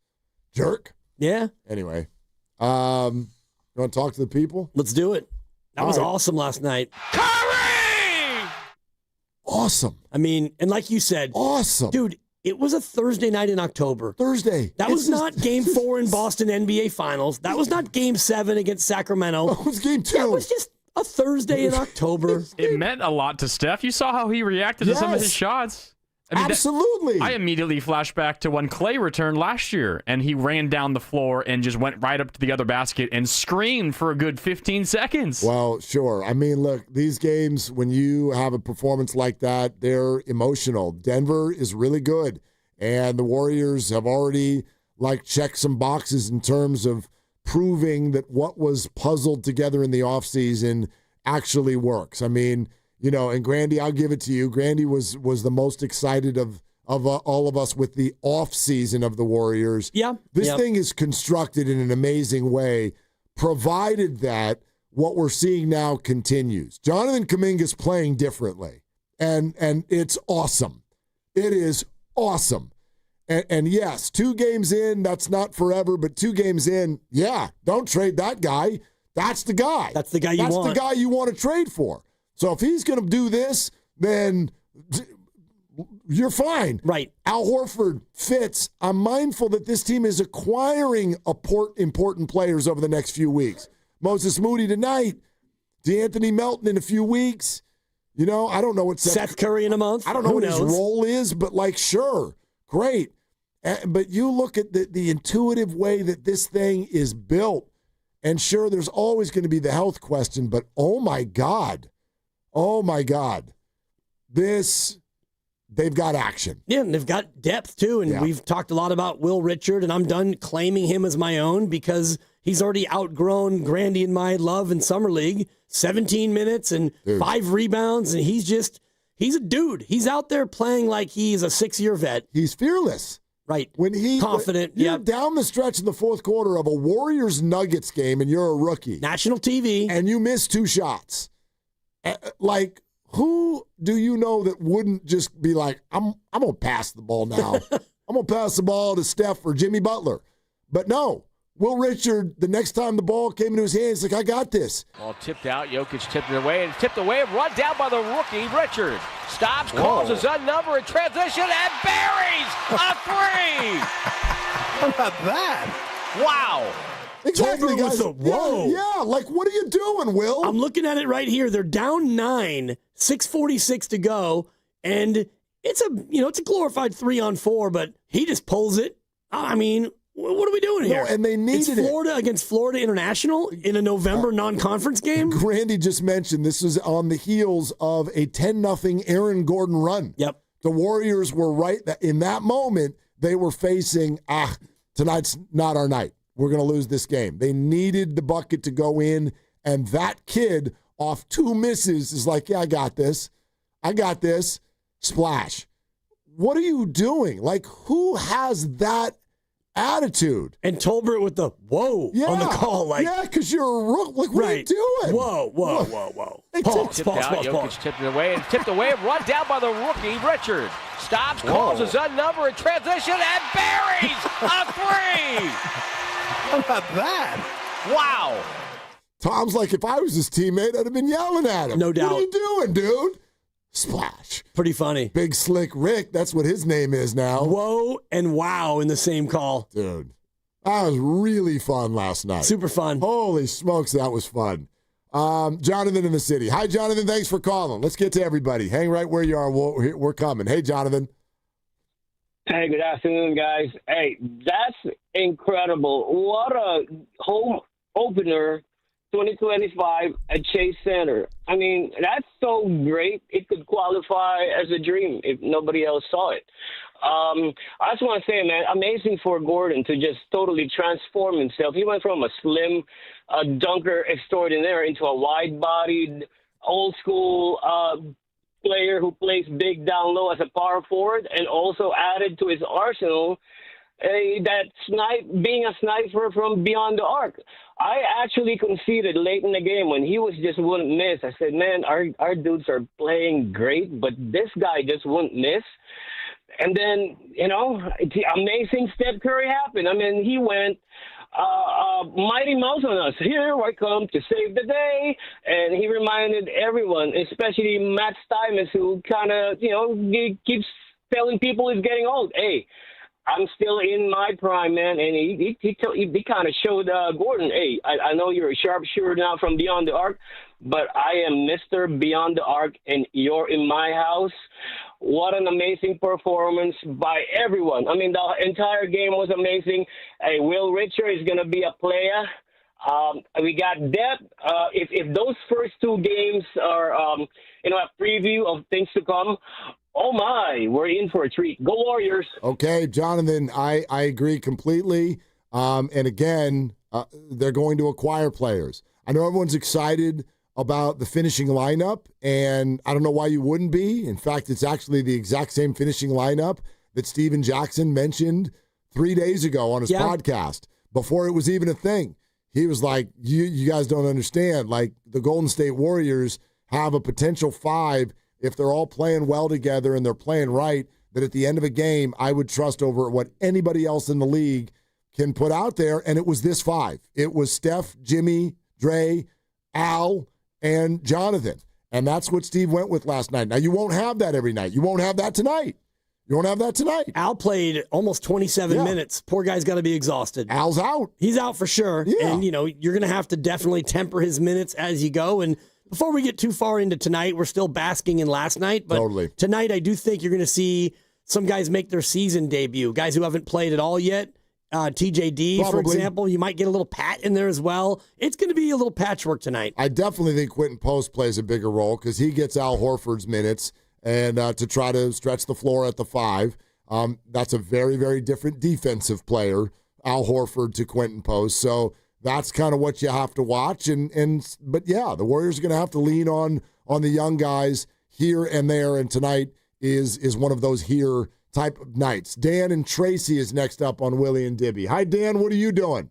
Jerk. Yeah. Anyway, you want to talk to the people? Let's do it. That was awesome last night. Curry! Awesome. I mean, and like you said. Awesome. Dude, it was a Thursday night in October. Thursday. That was not Game 4 in Boston NBA Finals. That was not Game 7 against Sacramento. It was Game 2. That was just a Thursday in October. It meant a lot to Steph. You saw how he reacted to some of his shots. I mean, absolutely. I immediately flashed back to when Clay returned last year, and he ran down the floor and just went right up to the other basket and screamed for a good 15 seconds. Well, sure. I mean, look, these games, when you have a performance like that, they're emotional. Denver is really good, and the Warriors have already, checked some boxes in terms of proving that what was puzzled together in the offseason actually works. I mean, and Grandy, I'll give it to you. Grandy was the most excited of all of us with the offseason of the Warriors. Yeah. This thing is constructed in an amazing way, provided that what we're seeing now continues. Jonathan Kuminga's playing differently, and it's awesome. It is awesome. And yes, 2 games in, that's not forever, but 2 games in, don't trade that guy. That's the guy. That's the guy you want. That's the guy you want to trade for. So if he's going to do this, then you're fine. Right. Al Horford fits. I'm mindful that this team is acquiring important players over the next few weeks. Moses Moody tonight, DeAnthony Melton in a few weeks. I don't know what Seth Curry in a month. I don't know what his role is, but sure, great. But you look at the intuitive way that this thing is built, and sure, there's always going to be the health question, but oh my God, they've got action. Yeah, and they've got depth too, and we've talked a lot about Will Richard, and I'm done claiming him as my own because he's already outgrown Grandy and my love in Summer League. 17 minutes and 5 rebounds, and he's a dude. He's out there playing like he's a 6-year vet. He's fearless. Right. When confident. You're down the stretch in the fourth quarter of a Warriors-Nuggets game and you're a rookie. National TV. And you miss 2 shots. Who do you know that wouldn't just be like, I'm going to pass the ball now. I'm going to pass the ball to Steph or Jimmy Butler. But no. Will Richard, the next time the ball came into his hands, I got this. Ball tipped out. Jokic tipped it away and tipped away. Run down by the rookie, Richard. Stops, calls his own number in transition, and buries a 3. How about that? Wow. Exactly, guys. Whoa. Yeah, what are you doing, Will? I'm looking at it right here. They're down 9, 6:46 to go, and it's a glorified 3-on-4, but he just pulls it. I mean, what are we doing here? No, and they needed it's Florida against Florida International in a November non-conference game. Grandy just mentioned this was on the heels of a 10-0 Aaron Gordon run. Yep. The Warriors were right in that moment. They were facing, tonight's not our night. We're going to lose this game. They needed the bucket to go in, and that kid off 2 misses is like, I got this. Splash. What are you doing? Who has that attitude? And Tolbert with the whoa on the call. Because you're a rook. What are you doing? Whoa. Pause. Jokic tipped it away and tipped away. Run down by the rookie, Richard. Stops, calls his own number in transition, and buries a 3. How about that? Wow. Tom's like, if I was his teammate, I'd have been yelling at him. No doubt. What are you doing, dude? Splash. Pretty funny. Big Slick Rick, that's what his name is now. Whoa and wow in the same call. Dude, that was really fun last night. Super fun. Holy smokes, that was fun. Jonathan in the city. Hi, Jonathan. Thanks for calling. Let's get to everybody. Hang right where you are. We're coming. Hey, Jonathan. Hey, good afternoon, guys. Hey, that's incredible. What a home opener, 2025 at Chase Center. I mean, that's so great. It could qualify as a dream if nobody else saw it. I just want to say, man, amazing for Gordon to just totally transform himself. He went from a slim dunker extraordinaire into a wide-bodied, old-school player who plays big down low as a power forward, and also added to his arsenal being a sniper from beyond the arc. I actually conceded late in the game when he wouldn't miss. I said, man, our dudes are playing great, but this guy just wouldn't miss. And then, the amazing Steph Curry happened. I mean, he went Mighty Mouse on us. Here I come to save the day. And he reminded everyone, especially Matt Stuyvesant, who kind of, keeps telling people he's getting old. Hey, I'm still in my prime, man. And he kind of showed Gordon, hey, I know you're a sharpshooter now from beyond the arc, but I am Mr. Beyond the Arc, and you're in my house. What an amazing performance by everyone. I mean, the entire game was amazing. Hey, Will Richard is going to be a player. We got depth. If those first 2 games are, a preview of things to come, oh my, we're in for a treat. Go Warriors. Okay, Jonathan, I agree completely. And again, they're going to acquire players. I know everyone's excited about the finishing lineup, and I don't know why you wouldn't be. In fact, it's actually the exact same finishing lineup that Steven Jackson mentioned 3 days ago on his podcast before it was even a thing. He was like, you guys don't understand. Like, the Golden State Warriors have a potential 5 if they're all playing well together and they're playing right, that at the end of a game, I would trust over what anybody else in the league can put out there. And it was this 5. It was Steph, Jimmy, Dre, Al, and Jonathan. And that's what Steve went with last night. Now, you won't have that every night. You won't have that tonight. You won't have that tonight. Al played almost 27 minutes. Poor guy's got to be exhausted. Al's out. He's out for sure. Yeah. And, you're going to have to definitely temper his minutes as you go. And before we get too far into tonight, we're still basking in last night. But tonight, I do think you're going to see some guys make their season debut. Guys who haven't played at all yet. TJD, for example. You might get a little Pat in there as well. It's going to be a little patchwork tonight. I definitely think Quentin Post plays a bigger role because he gets Al Horford's minutes and to try to stretch the floor at the 5. That's a very, very different defensive player, Al Horford to Quentin Post. So that's kind of what you have to watch. But yeah, the Warriors are going to have to lean on the young guys here and there. And tonight is one of those here type of nights. Dan and Tracy is next up on Willie and Dibby. Hi, Dan. What are you doing?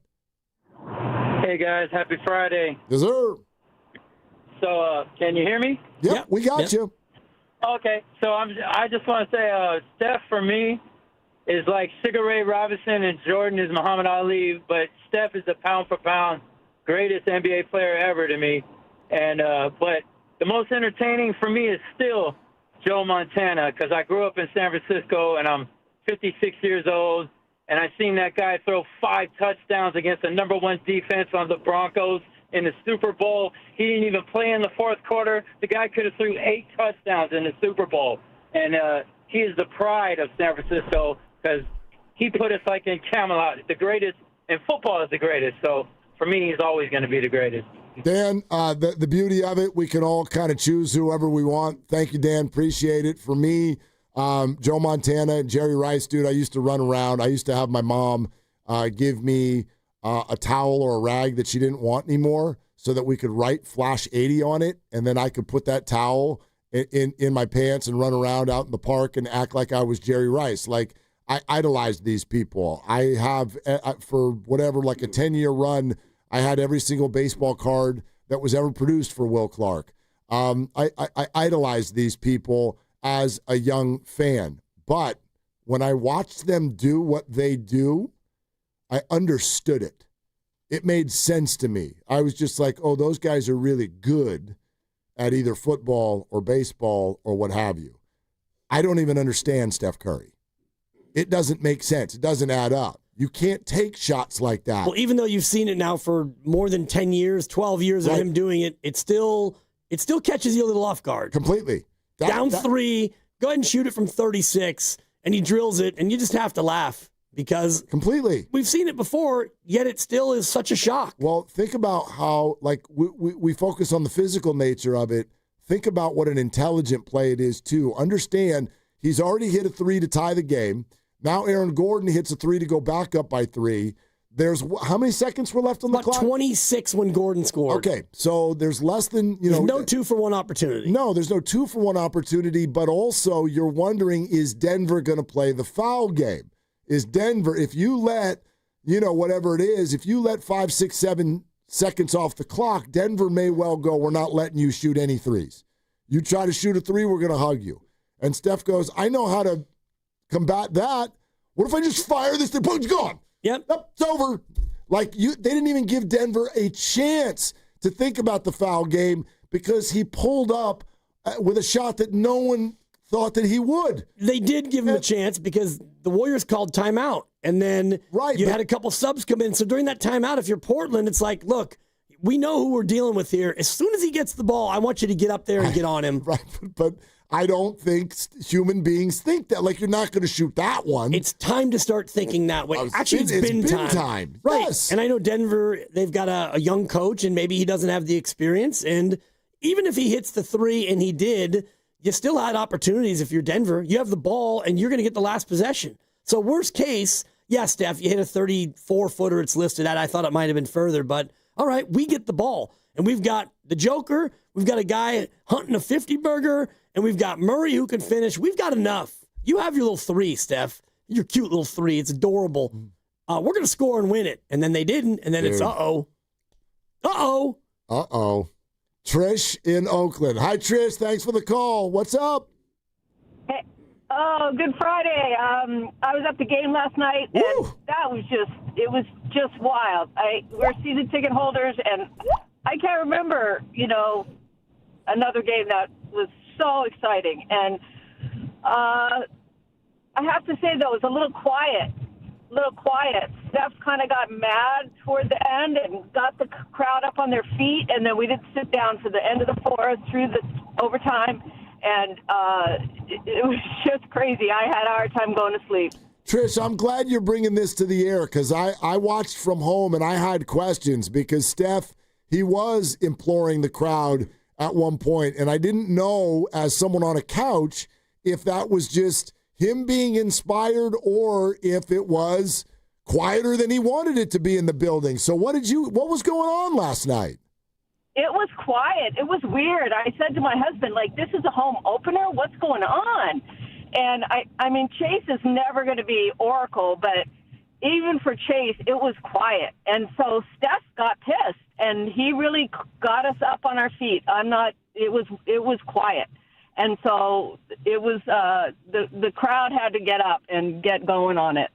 Hey, guys. Happy Friday. Yes, sir. So, can you hear me? Yep, we got you. Okay. So, I just want to say Steph, for me, is like Sugar Ray Robinson and Jordan is Muhammad Ali, but Steph is the pound-for-pound greatest NBA player ever to me. And but the most entertaining for me is still Joe Montana, because I grew up in San Francisco, and I'm 56 years old, and I seen that guy throw 5 touchdowns against the number 1 defense on the Broncos in the Super Bowl. He didn't even play in the fourth quarter. The guy could have threw 8 touchdowns in the Super Bowl, and he is the pride of San Francisco because he put us like in Camelot. The greatest, and football is the greatest, so for me, he's always going to be the greatest. Dan, the beauty of it, we can all kind of choose whoever we want. Thank you, Dan. Appreciate it. For me, Joe Montana and Jerry Rice, dude, I used to run around. I used to have my mom give me a towel or a rag that she didn't want anymore so that we could write Flash 80 on it, and then I could put that towel in my pants and run around out in the park and act like I was Jerry Rice. Like, I idolized these people. I have, for whatever, like a 10-year run, I had every single baseball card that was ever produced for Will Clark. I idolized these people as a young fan. But when I watched them do what they do, I understood it. It made sense to me. I was just like, oh, those guys are really good at either football or baseball or what have you. I don't even understand Steph Curry. It doesn't make sense. It doesn't add up. You can't take shots like that. Well, even though you've seen it now for more than 10 years, 12 years of him doing it, it still catches you a little off guard. Completely. Down 3, go ahead and shoot it from 36, and he drills it, and you just have to laugh because completely we've seen it before, yet it still is such a shock. Well, think about how, like, we focus on the physical nature of it. Think about what an intelligent play it is, too. Understand, he's already hit a 3 to tie the game. Now Aaron Gordon hits a 3 to go back up by 3. There's how many seconds were left on the clock? 26 when Gordon scored. Okay, so there's less than, there's no 2-for-1 opportunity. No, there's no 2-for-1 opportunity, but also you're wondering, is Denver going to play the foul game? Is Denver, if you let, whatever it is, if you let 5, 6, 7 seconds off the clock, Denver may well go, we're not letting you shoot any threes. You try to shoot a 3, we're going to hug you. And Steph goes, I know how to combat that. What if I just fire this thing? Boom, it's gone. Yep. It's over. Like, they didn't even give Denver a chance to think about the foul game because he pulled up with a shot that no one thought that he would. They did give him a chance because the Warriors called timeout, and then you had a couple subs come in. So during that timeout, if you're Portland, it's like, look, we know who we're dealing with here. As soon as he gets the ball, I want you to get up there and get on him. Right, but I don't think human beings think that. Like, you're not going to shoot that one. It's time to start thinking that way. Actually, it's been time. Right. Yes. And I know Denver, they've got a young coach, and maybe he doesn't have the experience. And even if he hits the 3, and he did, you still had opportunities if you're Denver. You have the ball, and you're going to get the last possession. So worst case, Yeah, Steph, you hit a 34-footer it's listed at. I thought it might have been further, but all right, we get the ball. And we've got the Joker, we've got a guy hunting a 50-burger, and we've got Murray who can finish. We've got enough. You have your little 3, Steph. Your cute little 3. It's adorable. We're going to score and win it. And then they didn't, and then it's uh-oh. Uh-oh. Uh-oh. Trish in Oakland. Hi, Trish. Thanks for the call. What's up? Hey, Good Friday. I was at the game last night, and that was just wild. We're season ticket holders, and I can't remember, another game that was so exciting. And I have to say, though, it was a little quiet. Steph kind of got mad toward the end and got the crowd up on their feet, and then we didn't sit down for the end of the fourth through the overtime, and it was just crazy. I had a hard time going to sleep. Trish, I'm glad you're bringing this to the air because I watched from home and I had questions because Steph, he was imploring the crowd at one point, and I didn't know as someone on a couch if that was just him being inspired or if it was quieter than he wanted it to be in the building. So what was going on last night? It was quiet. It was weird. I said to my husband, this is a home opener? What's going on? And I mean, Chase is never going to be Oracle, but even for Chase, it was quiet. And so Steph got pissed, and he really got us up on our feet. It was quiet. And so it was the crowd had to get up and get going on it.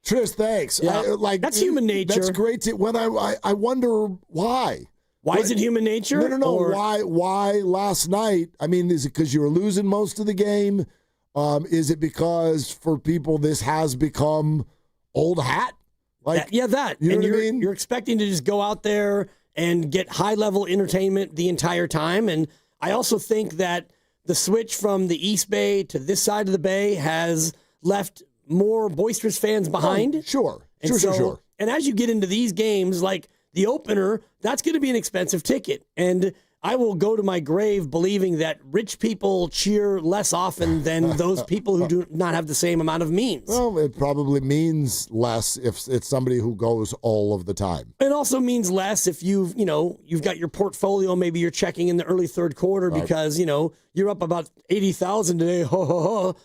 Trish, thanks. Yeah. That's human nature. That's great. I wonder why. Why is it human nature? No. Why last night? I mean, is it because you were losing most of the game? Is it because for people this has become old hat? That. You know what I mean? You're expecting to just go out there and get high-level entertainment the entire time. And I also think that the switch from the East Bay to this side of the Bay has left more boisterous fans behind. Oh, sure. And as you get into these games, like the opener, that's going to be an expensive ticket. And I will go to my grave believing that rich people cheer less often than those people who do not have the same amount of means. Well, it probably means less if it's somebody who goes all of the time. It also means less if you've got your portfolio, maybe you're checking in the early third quarter because, you're up about 80,000 today,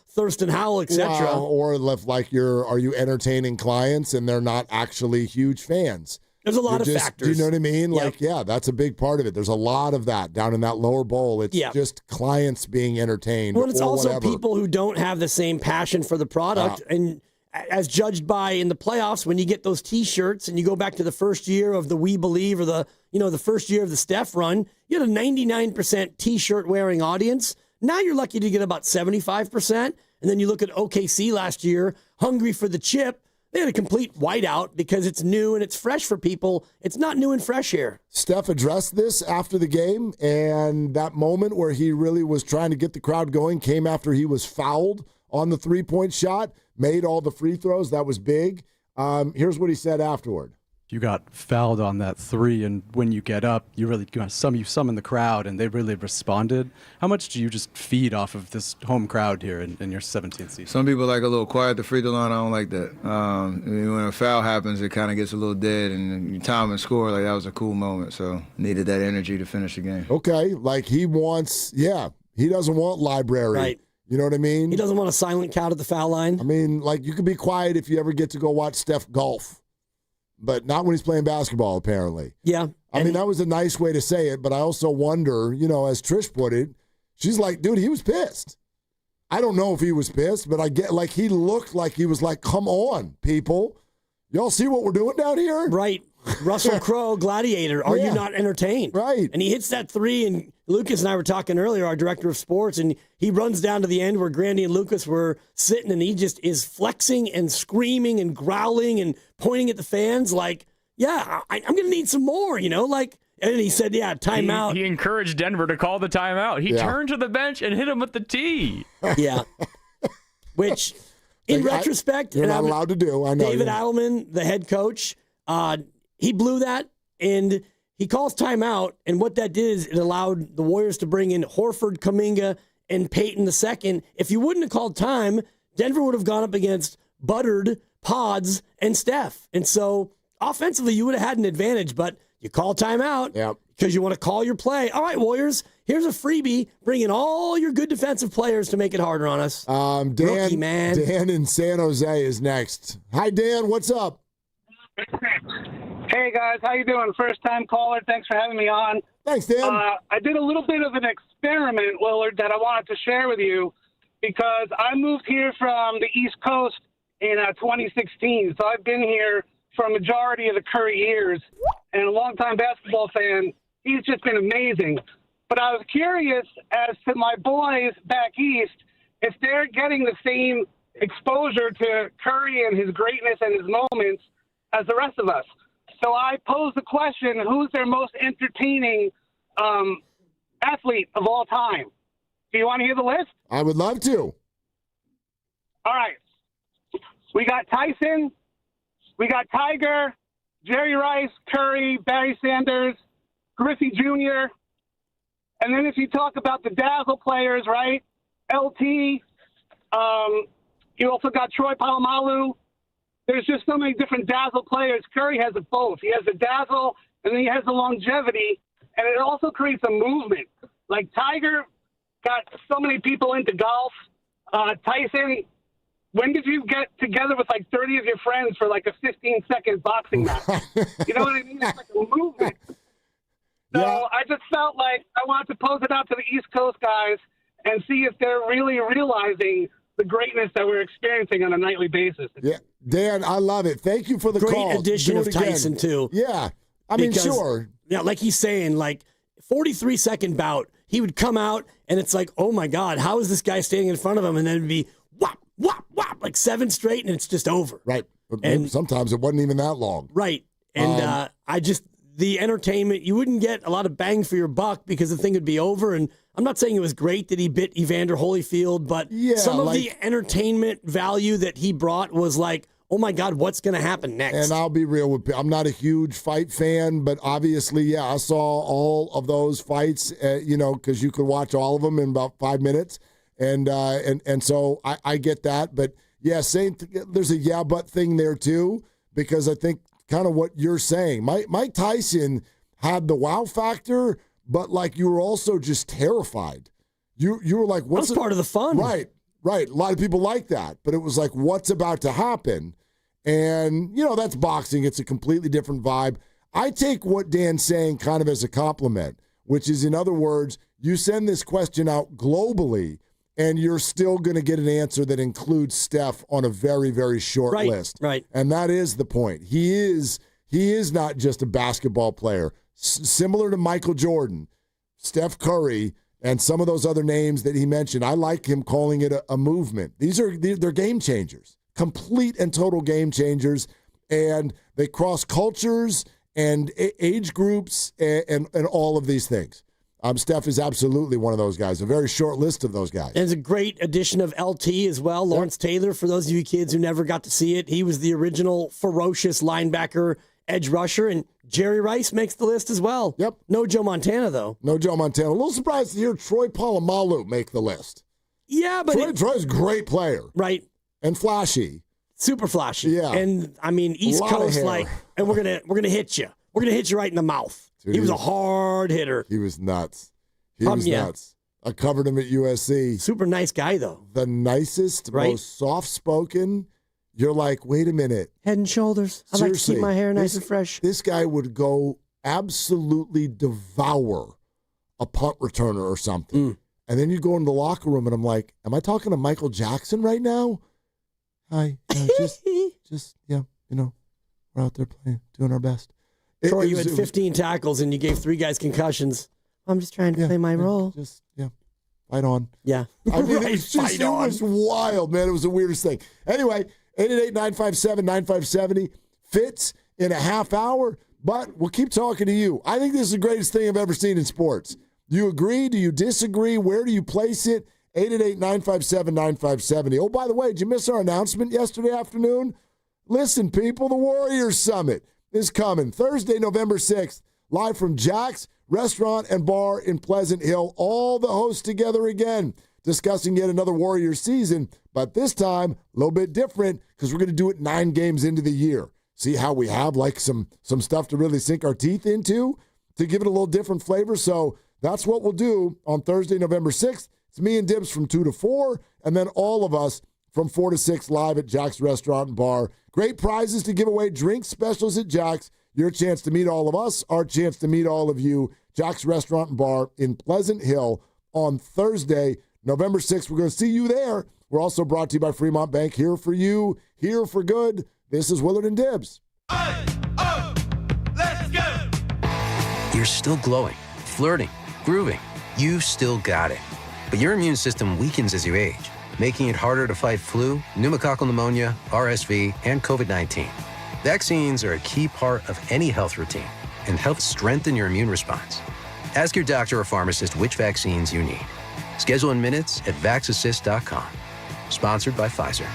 Thurston Howell, etc. Wow. Or are you entertaining clients and they're not actually huge fans? There's a lot of factors. Do you know what I mean? Yep. That's a big part of it. There's a lot of that down in that lower bowl. It's just clients being entertained. Well, it's also whatever. people who don't have the same passion for the product. And as judged by in the playoffs, when you get those T-shirts and you go back to the first year of the We Believe or the first year of the Steph run, you had a 99% T-shirt wearing audience. Now you're lucky to get about 75%. And then you look at OKC last year, hungry for the chip. They had a complete whiteout because it's new and it's fresh for people. It's not new and fresh here. Steph addressed this after the game, and that moment where he really was trying to get the crowd going came after he was fouled on the three-point shot, made all the free throws. That was big. Here's what he said afterward. You got fouled on that three, and when you get up, you summon the crowd, and they really responded. How much do you just feed off of this home crowd here in your 17th season? Some people like a little quiet at the free throw line. I don't like that. When a foul happens, it kind of gets a little dead, and you time and score. That was a cool moment, so needed that energy to finish the game. Okay, he doesn't want library. Right. You know what I mean? He doesn't want a silent count at the foul line. I mean, you can be quiet if you ever get to go watch Steph golf. But not when he's playing basketball, apparently. Yeah. I mean, that was a nice way to say it, but I also wonder, as Trish put it, she's like, dude, he was pissed. I don't know if he was pissed, but I get he looked like he was like, come on, people. Y'all see what we're doing down here? Right. Russell Crowe, Gladiator. Are you not entertained? Right. And he hits that three, and Lucas and I were talking earlier, our director of sports, and he runs down to the end where Grandy and Lucas were sitting, and he just is flexing and screaming and growling and pointing at the fans I'm going to need some more, and he said, timeout. He encouraged Denver to call the timeout. He turned to the bench and hit him with the tee. Yeah. Which, in retrospect, you're not allowed to do. I know. David Adelman, the head coach, he blew that, and he calls timeout, and what that did is it allowed the Warriors to bring in Horford, Kuminga, and Peyton II. If you wouldn't have called time, Denver would have gone up against buttered Pods and Steph. And so offensively, you would have had an advantage, but you call timeout because you want to call your play. All right, Warriors, here's a freebie. Bring in all your good defensive players to make it harder on us. Rookie, man. Dan in San Jose is next. Hi, Dan. What's up? Hey, guys. How you doing? First-time caller. Thanks for having me on. Thanks, Dan. I did a little bit of an experiment, Willard, that I wanted to share with you because I moved here from the East Coast in 2016. So I've been here for a majority of the Curry years and a longtime basketball fan. He's just been amazing. But I was curious as to my boys back east, if they're getting the same exposure to Curry and his greatness and his moments as the rest of us. So I posed the question, who's their most entertaining athlete of all time? Do you want to hear the list? I would love to. All right. We got Tyson. We got Tiger, Jerry Rice, Curry, Barry Sanders, Griffey Jr. And then if you talk about the Dazzle players, right? LT. You also got Troy Polamalu. There's just so many different Dazzle players. Curry has it both. He has the Dazzle, and then he has the longevity, and it also creates a movement. Like Tiger got so many people into golf. Tyson, when did you get together with like 30 of your friends for like a 15-second boxing match? You know what I mean? It's like a movement. So I just felt like I wanted to pose it out to the East Coast guys and see if they're really realizing the greatness that we're experiencing on a nightly basis. Yeah, Dan, I love it. Thank you for the call. Great addition of Tyson, too. Yeah, I mean, sure. Yeah, like he's saying, like 43-second bout, he would come out, and it's like, oh, my God, how is this guy standing in front of him? And then it'd be whop, whop, whop, like 7 straight, and it's just over. Right. And sometimes it wasn't even that long. Right. And the entertainment, you wouldn't get a lot of bang for your buck because the thing would be over. And I'm not saying it was great that he bit Evander Holyfield, but some of the entertainment value that he brought was like, oh my God, what's going to happen next? And I'll be real with you. I'm not a huge fight fan, but obviously, I saw all of those fights, because you could watch all of them in about 5 minutes. And so I get that. But yeah, there's a but thing there too, because I think kind of what you're saying. Mike Tyson had the wow factor, but like you were also just terrified. You were like, what's part of the fun? Right. A lot of people like that, but it was like, what's about to happen? And, that's boxing. It's a completely different vibe. I take what Dan's saying kind of as a compliment, which is, in other words, you send this question out globally, and you're still going to get an answer that includes Steph on a very, very short list. Right. And that is the point. He is not just a basketball player. Similar to Michael Jordan, Steph Curry, and some of those other names that he mentioned, I like him calling it a movement. They're game changers, complete and total game changers, and they cross cultures and age groups and all of these things. Steph is absolutely one of those guys, a very short list of those guys. There's a great addition of LT as well, Lawrence Taylor, for those of you kids who never got to see it. He was the original ferocious linebacker, edge rusher, and Jerry Rice makes the list as well. Yep. No Joe Montana, though. No Joe Montana. A little surprised to hear Troy Polamalu make the list. Yeah, but Troy's a great player. Right. And flashy. Super flashy. Yeah. And, I mean, East Coast, and we're gonna hit you. We're going to hit you right in the mouth. Dude, he was a hard hitter. He was nuts. He was nuts. I covered him at USC. Super nice guy, though. The nicest, most soft-spoken. You're like, wait a minute. Head and shoulders. I like to keep my hair nice and fresh. This guy would go absolutely devour a punt returner or something. And then you go in the locker room, and I'm like, am I talking to Michael Jackson right now? Hi. We're out there playing, doing our best. Troy, you had 15 tackles, and you gave 3 guys concussions. I'm just trying to play my role. Fight on. Yeah. I mean, it was wild, man. It was the weirdest thing. Anyway, 888-957-9570 fits in a half hour, but we'll keep talking to you. I think this is the greatest thing I've ever seen in sports. Do you agree? Do you disagree? Where do you place it? 888-957-9570. Oh, by the way, did you miss our announcement yesterday afternoon? Listen, people, the Warriors Summit is coming Thursday, November 6th, live from Jack's Restaurant and Bar in Pleasant Hill. All the hosts together again discussing yet another Warriors season, but this time a little bit different because we're going to do it 9 games into the year. See how we have like some stuff to really sink our teeth into to give it a little different flavor. So that's what we'll do on Thursday, November 6th. It's me and Dibs from 2 to 4, and then all of us from 4 to 6 live at Jack's Restaurant and Bar. Great prizes to give away, drink specials at Jack's. Your chance to meet all of us, our chance to meet all of you. Jack's Restaurant and Bar in Pleasant Hill on Thursday, November 6th. We're going to see you there. We're also brought to you by Fremont Bank. Here for you, here for good. This is Willard and Dibs. Let's go! You're still glowing, flirting, grooving. You've still got it. But your immune system weakens as you age, making it harder to fight flu, pneumococcal pneumonia, RSV, and COVID-19. Vaccines are a key part of any health routine and help strengthen your immune response. Ask your doctor or pharmacist which vaccines you need. Schedule in minutes at vaxassist.com. Sponsored by Pfizer.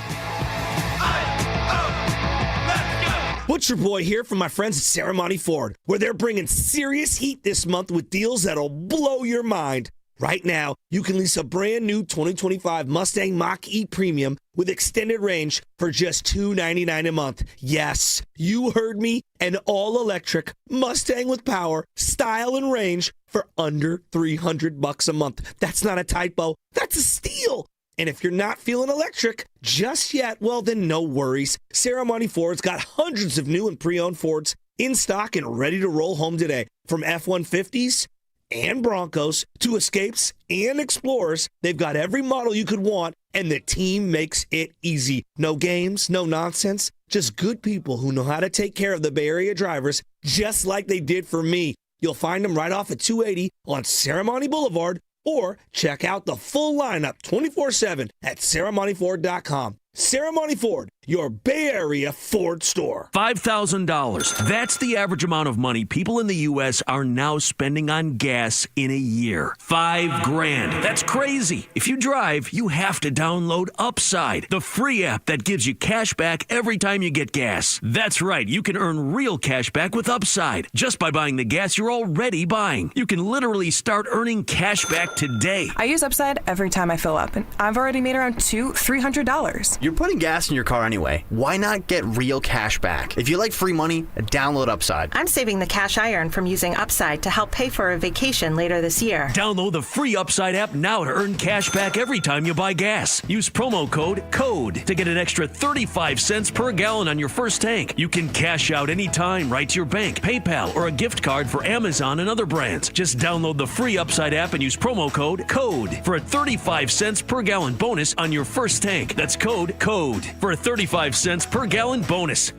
Butcher Boy here from my friends at Serramonte Ford, where they're bringing serious heat this month with deals that'll blow your mind. Right now, you can lease a brand new 2025 Mustang Mach-E Premium with extended range for just $299 a month. Yes, you heard me, an all-electric Mustang with power, style, and range for under $300 a month. That's not a typo. That's a steal. And if you're not feeling electric just yet, well, then no worries. Serramonte Ford's got hundreds of new and pre-owned Fords in stock and ready to roll home today. From F-150s and Broncos to Escapes and Explorers, they've got every model you could want, and the team makes it easy. No games, no nonsense, just good people who know how to take care of the Bay Area drivers just like they did for me. You'll find them right off at 280 on Serramonte Boulevard, or check out the full lineup 24/7 at SerramonteFord.com. Serramonte Ford, your Bay Area Ford store. $5,000. That's the average amount of money people in the U.S. are now spending on gas in a year. $5,000. That's crazy. If you drive, you have to download Upside, the free app that gives you cash back every time you get gas. That's right. You can earn real cash back with Upside just by buying the gas you're already buying. You can literally start earning cash back today. I use Upside every time I fill up, and I've already made around $200-$300. You're putting gas in your car anyway. Why not get real cash back? If you like free money, download Upside. I'm saving the cash I earn from using Upside to help pay for a vacation later this year. Download the free Upside app now to earn cash back every time you buy gas. Use promo code CODE to get an extra 35 cents per gallon on your first tank. You can cash out anytime right to your bank, PayPal, or a gift card for Amazon and other brands. Just download the free Upside app and use promo code CODE for a 35 cents per gallon bonus on your first tank. That's code CODE for a 35 cents per gallon bonus.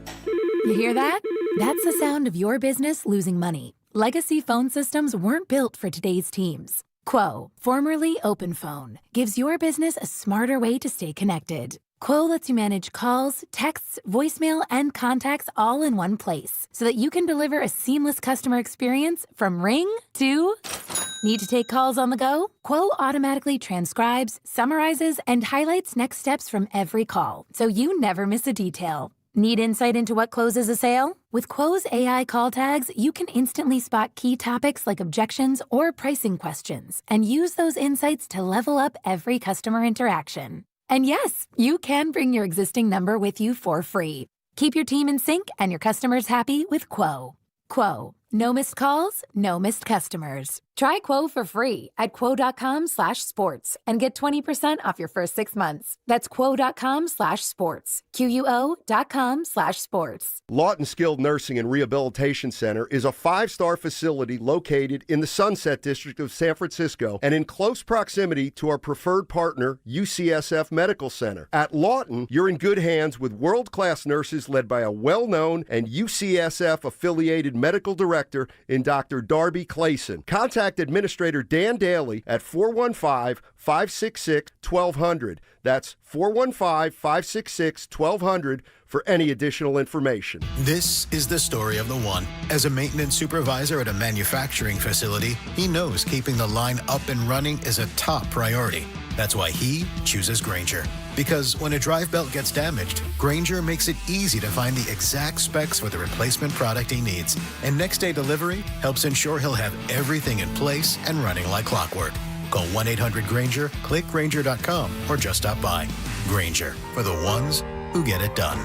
You hear that? That's the sound of your business losing money. Legacy phone systems weren't built for today's teams. Quo, formerly OpenPhone, gives your business a smarter way to stay connected. Quo lets you manage calls, texts, voicemail, and contacts all in one place so that you can deliver a seamless customer experience from ring to... Need to take calls on the go? Quo automatically transcribes, summarizes, and highlights next steps from every call, so you never miss a detail. Need insight into what closes a sale? With Quo's AI call tags, you can instantly spot key topics like objections or pricing questions, and use those insights to level up every customer interaction. And yes, you can bring your existing number with you for free. Keep your team in sync and your customers happy with Quo. Quo. No missed calls, no missed customers. Try Quo for free at quo.com/sports and get 20% off your first 6 months. That's quo.com/sports. QUO.com/sports. Lawton Skilled Nursing and Rehabilitation Center is a 5-star facility located in the Sunset District of San Francisco and in close proximity to our preferred partner, UCSF Medical Center. At Lawton, you're in good hands with world-class nurses led by a well-known and UCSF-affiliated medical director in Dr. Darby Clayson. Contact Administrator Dan Daly at 415-566-1200. That's 415-566-1200 for any additional information. This is the story of the one. As a maintenance supervisor at a manufacturing facility, he knows keeping the line up and running is a top priority. That's why he chooses Granger. Because when a drive belt gets damaged, Granger makes it easy to find the exact specs for the replacement product he needs. And next day delivery helps ensure he'll have everything in place and running like clockwork. Call 1-800-GRANGER, click Granger.com, or just stop by. Granger, for the ones who get it done.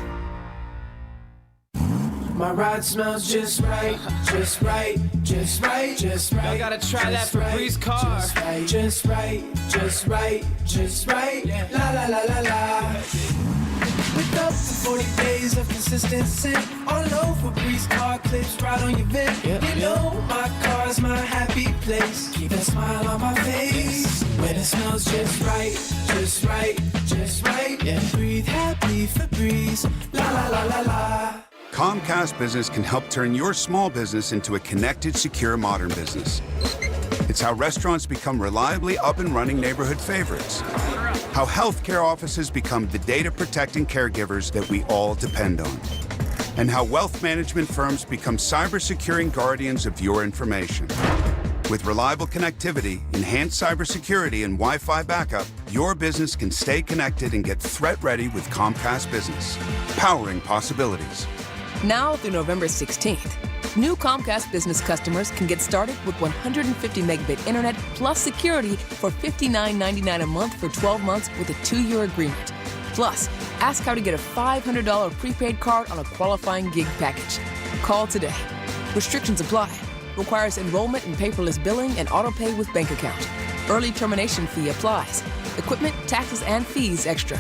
My ride smells just right, just right, just right, just right. I gotta try that Febreze car. Just right, just right, just right. La la la la la. With up to 40 days of consistency, all over Febreze car clips right on your vent. You know my car's my happy place. Keep a smile on my face when it smells just right, just right, just right. Yeah, breathe happy Febreze. La la la la la. Comcast Business can help turn your small business into a connected, secure, modern business. It's how restaurants become reliably up and running neighborhood favorites. How healthcare offices become the data-protecting caregivers that we all depend on. And how wealth management firms become cyber-securing guardians of your information. With reliable connectivity, enhanced cybersecurity, and Wi-Fi backup, your business can stay connected and get threat-ready with Comcast Business. Powering possibilities. Now through November 16th, new Comcast Business customers can get started with 150 megabit internet plus security for $59.99 a month for 12 months with a 2-year agreement. Plus, ask how to get a $500 prepaid card on a qualifying gig package. Call today. Restrictions apply. Requires enrollment in paperless billing and auto pay with bank account. Early termination fee applies. Equipment, taxes, and fees extra.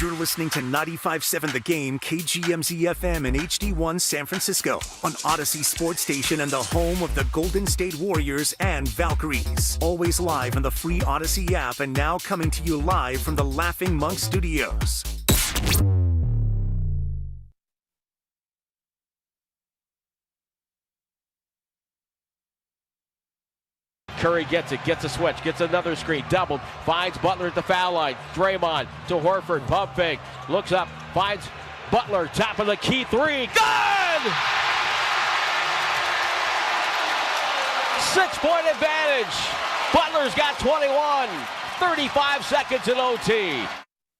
You're listening to 95.7 The Game, KGMZ-FM and HD1 San Francisco on Odyssey Sports Station and the home of the Golden State Warriors and Valkyries. Always live on the free Odyssey app and now coming to you live from the Laughing Monk Studios. Curry gets it, gets a switch, gets another screen, doubled, finds Butler at the foul line. Draymond to Horford, pump fake, looks up, finds Butler, top of the key three, good! 6-point advantage. Butler's got 21, 35 seconds in OT.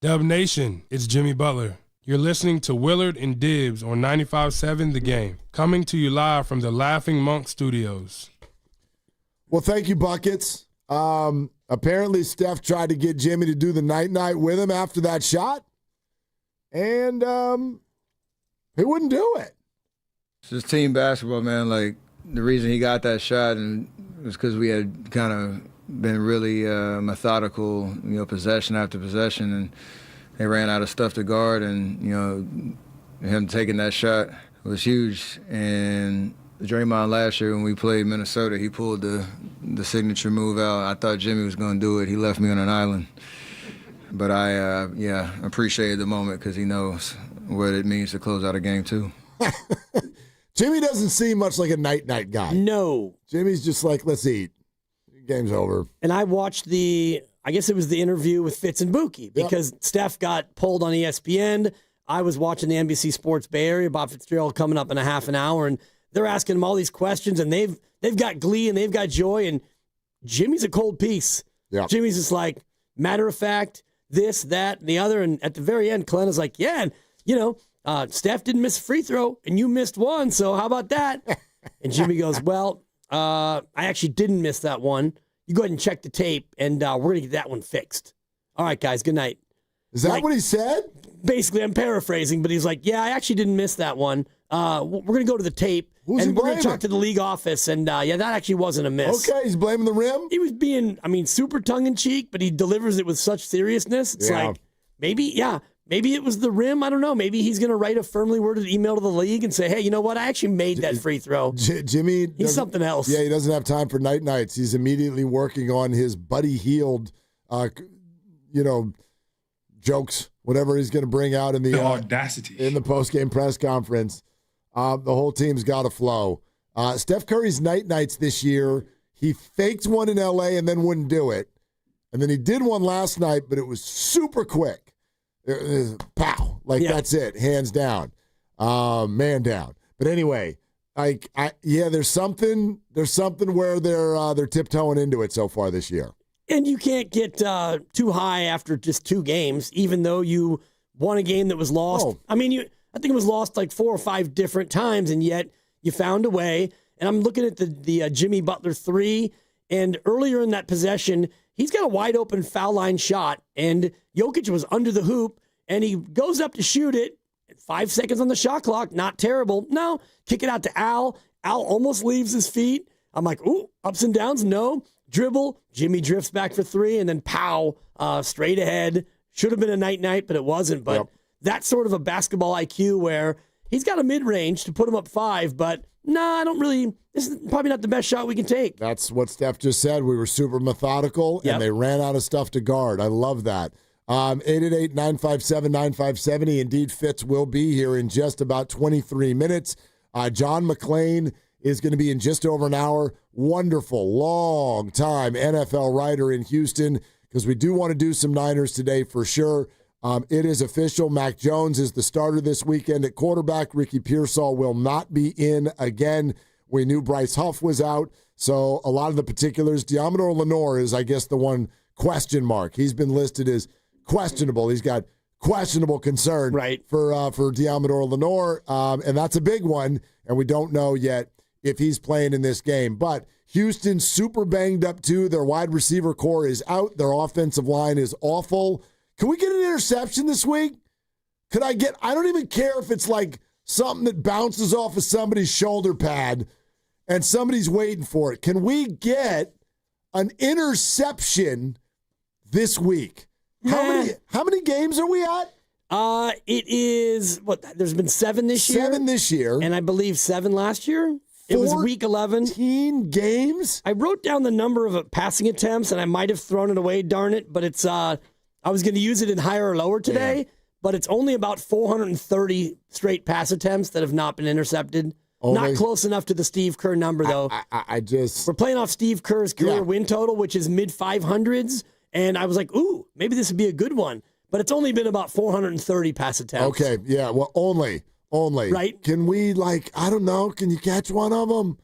Dub Nation, it's Jimmy Butler. You're listening to Willard and Dibbs on 95.7 The Game, coming to you live from the Laughing Monk Studios. Well, thank you, Buckets. Apparently, Steph tried to get Jimmy to do the night-night with him after that shot, and he wouldn't do it. It's just team basketball, man. Like, the reason he got that shot and was because we had kind of been really methodical, possession after possession, and they ran out of stuff to guard, and, him taking that shot was huge. And Draymond last year when we played Minnesota, he pulled the signature move out. I thought Jimmy was going to do it. He left me on an island. But I appreciated the moment because he knows what it means to close out a game too. Jimmy doesn't seem much like a night-night guy. No. Jimmy's just like, let's eat. Game's over. And I watched I guess it was the interview with Fitz and Buki because Steph got pulled on ESPN. I was watching the NBC Sports Bay Area, Bob Fitzgerald coming up in a half an hour, and they're asking him all these questions, and they've got glee and they've got joy, and Jimmy's a cold piece. Yeah. Jimmy's just like, matter of fact, this, that, and the other, and at the very end, Glenn is like, yeah, and, Steph didn't miss a free throw, and you missed one, so how about that? And Jimmy goes, well, I actually didn't miss that one. You go ahead and check the tape, and we're going to get that one fixed. All right, guys, good night. Is that what he said? Basically, I'm paraphrasing, but he's like, yeah, I actually didn't miss that one. We're going to go to the tape, and we're going to talk to the league office, and that actually wasn't a miss. Okay, he's blaming the rim? He was being, super tongue-in-cheek, but he delivers it with such seriousness. It's like, maybe it was the rim. I don't know. Maybe he's going to write a firmly worded email to the league and say, hey, you know what? I actually made that free throw. Jimmy, he's something else. Yeah, he doesn't have time for night-nights. He's immediately working on his Buddy Hield, jokes, whatever he's going to bring out in the audacity in the post-game press conference. The whole team's got to flow. Steph Curry's night-nights this year, he faked one in L.A. and then wouldn't do it. And then he did one last night, but it was super quick. It was, pow. That's it. Hands down. Man down. But anyway, there's something where they're tiptoeing into it so far this year. And you can't get too high after just 2 games, even though you won a game that was lost. Oh. I think it was lost like 4 or 5 different times, and yet you found a way. and I'm looking at the Jimmy Butler 3, and earlier in that possession, he's got a wide open foul line shot, and Jokic was under the hoop, and he goes up to shoot it. 5 seconds on the shot clock, not terrible. No, kick it out to Al. Al almost leaves his feet. I'm like, ooh, ups and downs, no. Dribble, Jimmy drifts back for 3, and then pow, straight ahead. Should have been a night-night, but it wasn't. But that's sort of a basketball IQ where he's got a mid-range to put him up 5, but I don't really, this is probably not the best shot we can take. That's what Steph just said. We were super methodical, and they ran out of stuff to guard. I love that. 888-957-9570. Indeed, Fitz will be here in just about 23 minutes. John McClain is going to be in just over an hour. Wonderful, long-time NFL writer in Houston, because we do want to do some Niners today for sure. It is official. Mac Jones is the starter this weekend at quarterback. Ricky Pearsall will not be in again. We knew Bryce Huff was out, so a lot of the particulars. Diamador Lenore is, I guess, the one question mark. He's been listed as questionable. He's got questionable concern for Diamador Lenore, and that's a big one, and we don't know yet if he's playing in this game. But Houston's super banged up, too. Their wide receiver core is out. Their offensive line is awful. Can we get an interception this week? I don't even care if it's like something that bounces off of somebody's shoulder pad and somebody's waiting for it. Can we get an interception this week? How many games are we at? It is, there's been 7 this year. 7 this year. And I believe 7 last year. It was week 11. 14 games? I wrote down the number of passing attempts, and I might have thrown it away, darn it. But it's, I was going to use it in higher or lower today, but it's only about 430 straight pass attempts that have not been intercepted. Not close enough to the Steve Kerr number, though. We're playing off Steve Kerr's career win total, which is mid-500s. And I was like, ooh, maybe this would be a good one. But it's only been about 430 pass attempts. Okay, yeah, well, only. Right. Can we, I don't know, can you catch one of them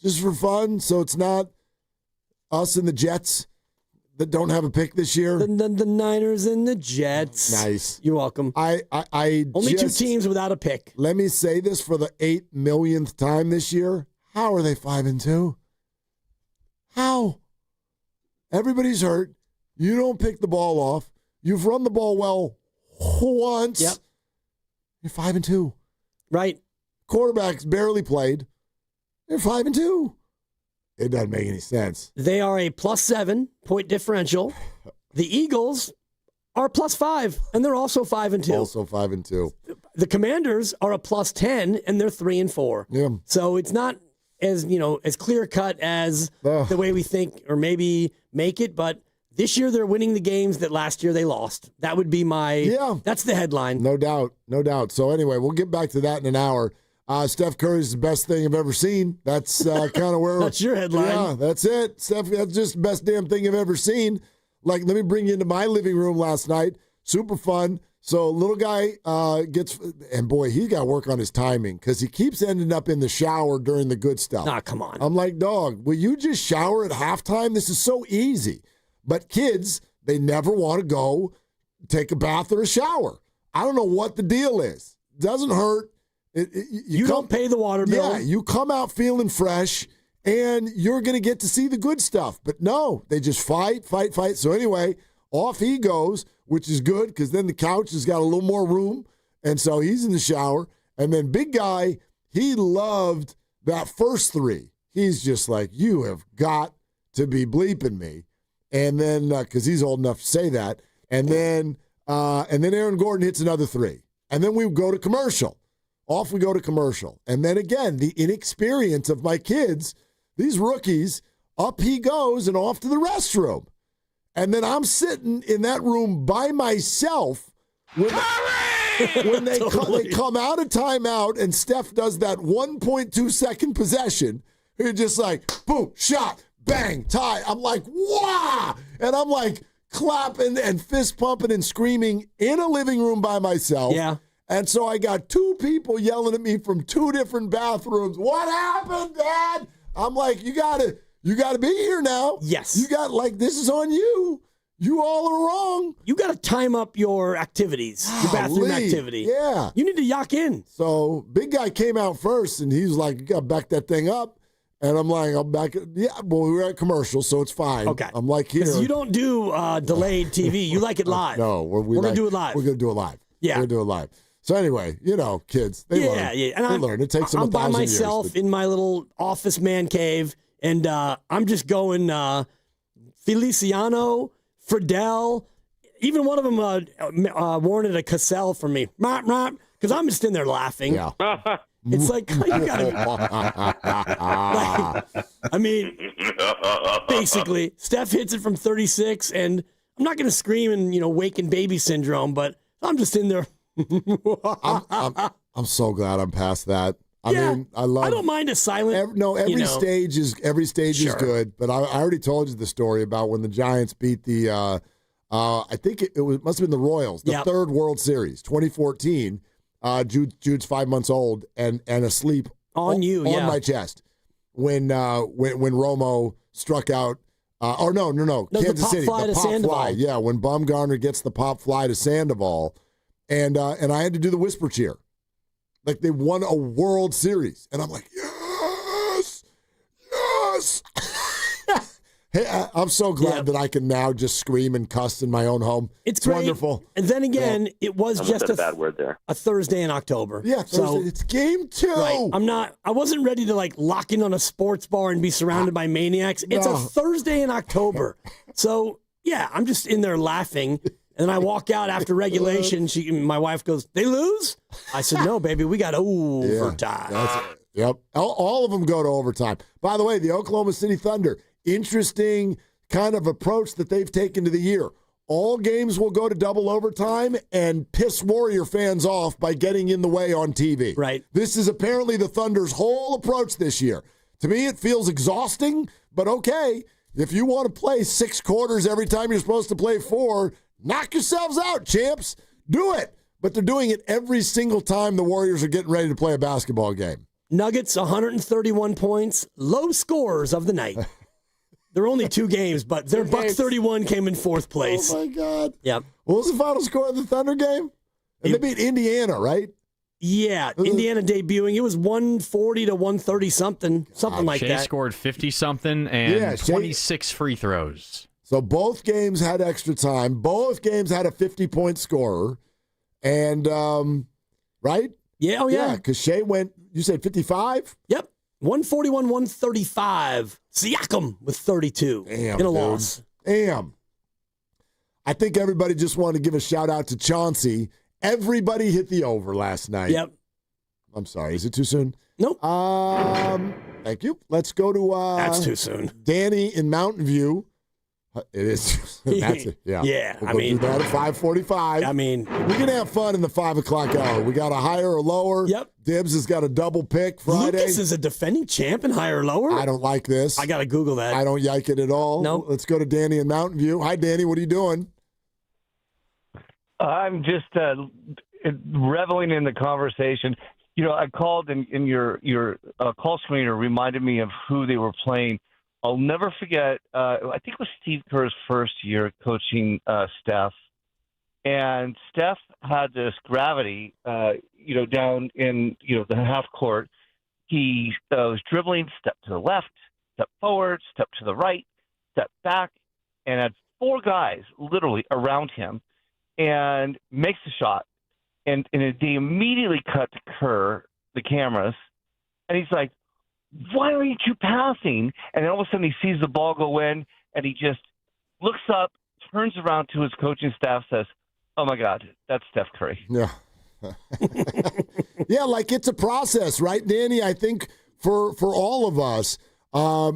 just for fun so it's not us and the Jets that don't have a pick this year? The Niners and the Jets. Nice. You're welcome. Only 2 teams without a pick. Let me say this for the 8 millionth time this year. How are they 5-2? How? Everybody's hurt. You don't pick the ball off. You've run the ball well once. Yep. You're 5-2. Right. Quarterbacks barely played. They're 5-2. It doesn't make any sense. They are a +7 point differential. The Eagles are +5, and they're also 5-2. Also 5-2. The Commanders are a +10, and they're 3-4. Yeah. So it's not as clear cut as the way we think, or maybe make it, but this year they're winning the games that last year they lost. That would be that's the headline. No doubt. So anyway, we'll get back to that in an hour. Steph Curry is the best thing I've ever seen. That's kind of where that's your headline. Yeah, that's it. Steph, that's just the best damn thing I've ever seen. Let me bring you into my living room last night. Super fun. So little guy and boy, he's got to work on his timing because he keeps ending up in the shower during the good stuff. Nah, come on. I'm like, dog, will you just shower at halftime? This is so easy. But kids, they never want to go take a bath or a shower. I don't know what the deal is. Doesn't hurt. You don't pay the water bill. Yeah, you come out feeling fresh, and you're going to get to see the good stuff. But no, they just fight. So anyway, off he goes, which is good because then the couch has got a little more room. And so he's in the shower. And then big guy, he loved that first 3. He's just like, you have got to be bleeping me. And then, because he's old enough to say that. And then Aaron Gordon hits another 3. And then we go to commercial. Off we go to commercial. And then again, the inexperience of my kids, these rookies, up he goes and off to the restroom. And then I'm sitting in that room by myself when they come out of timeout and Steph does that 1.2 second possession. You're just like, boom, shot, bang, tie. I'm like, wow. And I'm like clapping and fist pumping and screaming in a living room by myself. Yeah. And so I got 2 people yelling at me from 2 different bathrooms. What happened, Dad? I'm like, you gotta be here now. Yes. You got this is on you. You all are wrong. You got to time up your activities, your bathroom activity. Yeah. You need to yak in. So big guy came out first, and he was like, you got to back that thing up. And I'm like, I'm back. Yeah, well, we were at commercial, so it's fine. Okay. I'm like, here. Because you don't do delayed TV. You like it live. No, we're going to do it live. We're going to do it live. Yeah. We're going to do it live. So anyway, kids, they learn. Yeah. And they learn. It takes them 1,000 years. I'm by myself in my little office man cave, and I'm just going Feliciano, Friedel. Even one of them warranted a Cassell for me. Because I'm just in there laughing. Yeah. It's like, you gotta. Basically, Steph hits it from 36, and I'm not going to scream and, waken baby syndrome, but I'm just in there. I'm so glad I'm past that. I mean, I don't mind a silent. Every stage is good. But I already told you the story about when the Giants beat the. I think it must have been the Royals, the third World Series, 2014. Jude's 5 months old and asleep on my chest when Romo struck out. Kansas City, the pop fly. Yeah, when Bumgarner gets the pop fly to Sandoval, and I had to do the whisper cheer, like they won a World Series, and I'm like, yes. Hey, I'm so glad that I can now just scream and cuss in my own home. It's great. Wonderful. And then again, it was just a bad word there. A Thursday in October. Yeah, Thursday. It's game 2. Right. I wasn't ready to lock in on a sports bar and be surrounded by maniacs. It's a Thursday in October. So, yeah, I'm just in there laughing. And then I walk out after regulation. My wife goes, "They lose?" I said, "No, baby, we got overtime." Yep. All of them go to overtime. By the way, the Oklahoma City Thunder, interesting kind of approach that they've taken to the year. All games will go to double overtime and piss Warrior fans off by getting in the way on TV. Right. This is apparently the Thunder's whole approach this year. To me, it feels exhausting, but okay. If you want to play 6 quarters every time you're supposed to play 4, knock yourselves out, champs. Do it. But they're doing it every single time the Warriors are getting ready to play a basketball game. Nuggets, 131 points, low scorers of the night. There were only 2 games, but their Bucks 31 came in 4th place. Oh, my God. Yep. What was the final score of the Thunder game? And they beat Indiana, right? Yeah, Indiana debuting. It was 140 to 130 something like Shea that. Scored 50-something and 26 free throws. So both games had extra time. Both games had a 50-point scorer. And, right? Yeah, yeah. Because Shea went, you said 55? Yep. 141, 135. Siakam with 32 in a loss. Damn. I think everybody just wanted to give a shout-out to Chauncey. Everybody hit the over last night. Yep. I'm sorry. Is it too soon? Nope. Thank you. Let's go to... That's too soon. Danny in Mountain View. It is. That's it. Yeah. Yeah. We'll do that at 5:45. I mean, we can have fun in the 5 o'clock hour. We got a higher or lower. Yep. Dibs has got a double pick Friday. Lucas is a defending champ in higher or lower. I don't like this. I got to Google that. I don't like it at all. No. Let's go to Danny in Mountain View. Hi, Danny. What are you doing? I'm just reveling in the conversation. I called and your call screener reminded me of who they were playing. I'll never forget, I think it was Steve Kerr's first year coaching Steph. And Steph had this gravity, down in, the half court. He was dribbling, step to the left, step forward, step to the right, step back, and had 4 guys literally around him and makes the shot. And they immediately cut to Kerr, the cameras, and he's like, "Why aren't you passing?" And then all of a sudden he sees the ball go in, and he just looks up, turns around to his coaching staff, says, "Oh, my God, that's Steph Curry." Yeah. Yeah, it's a process, right, Danny? I think for all of us,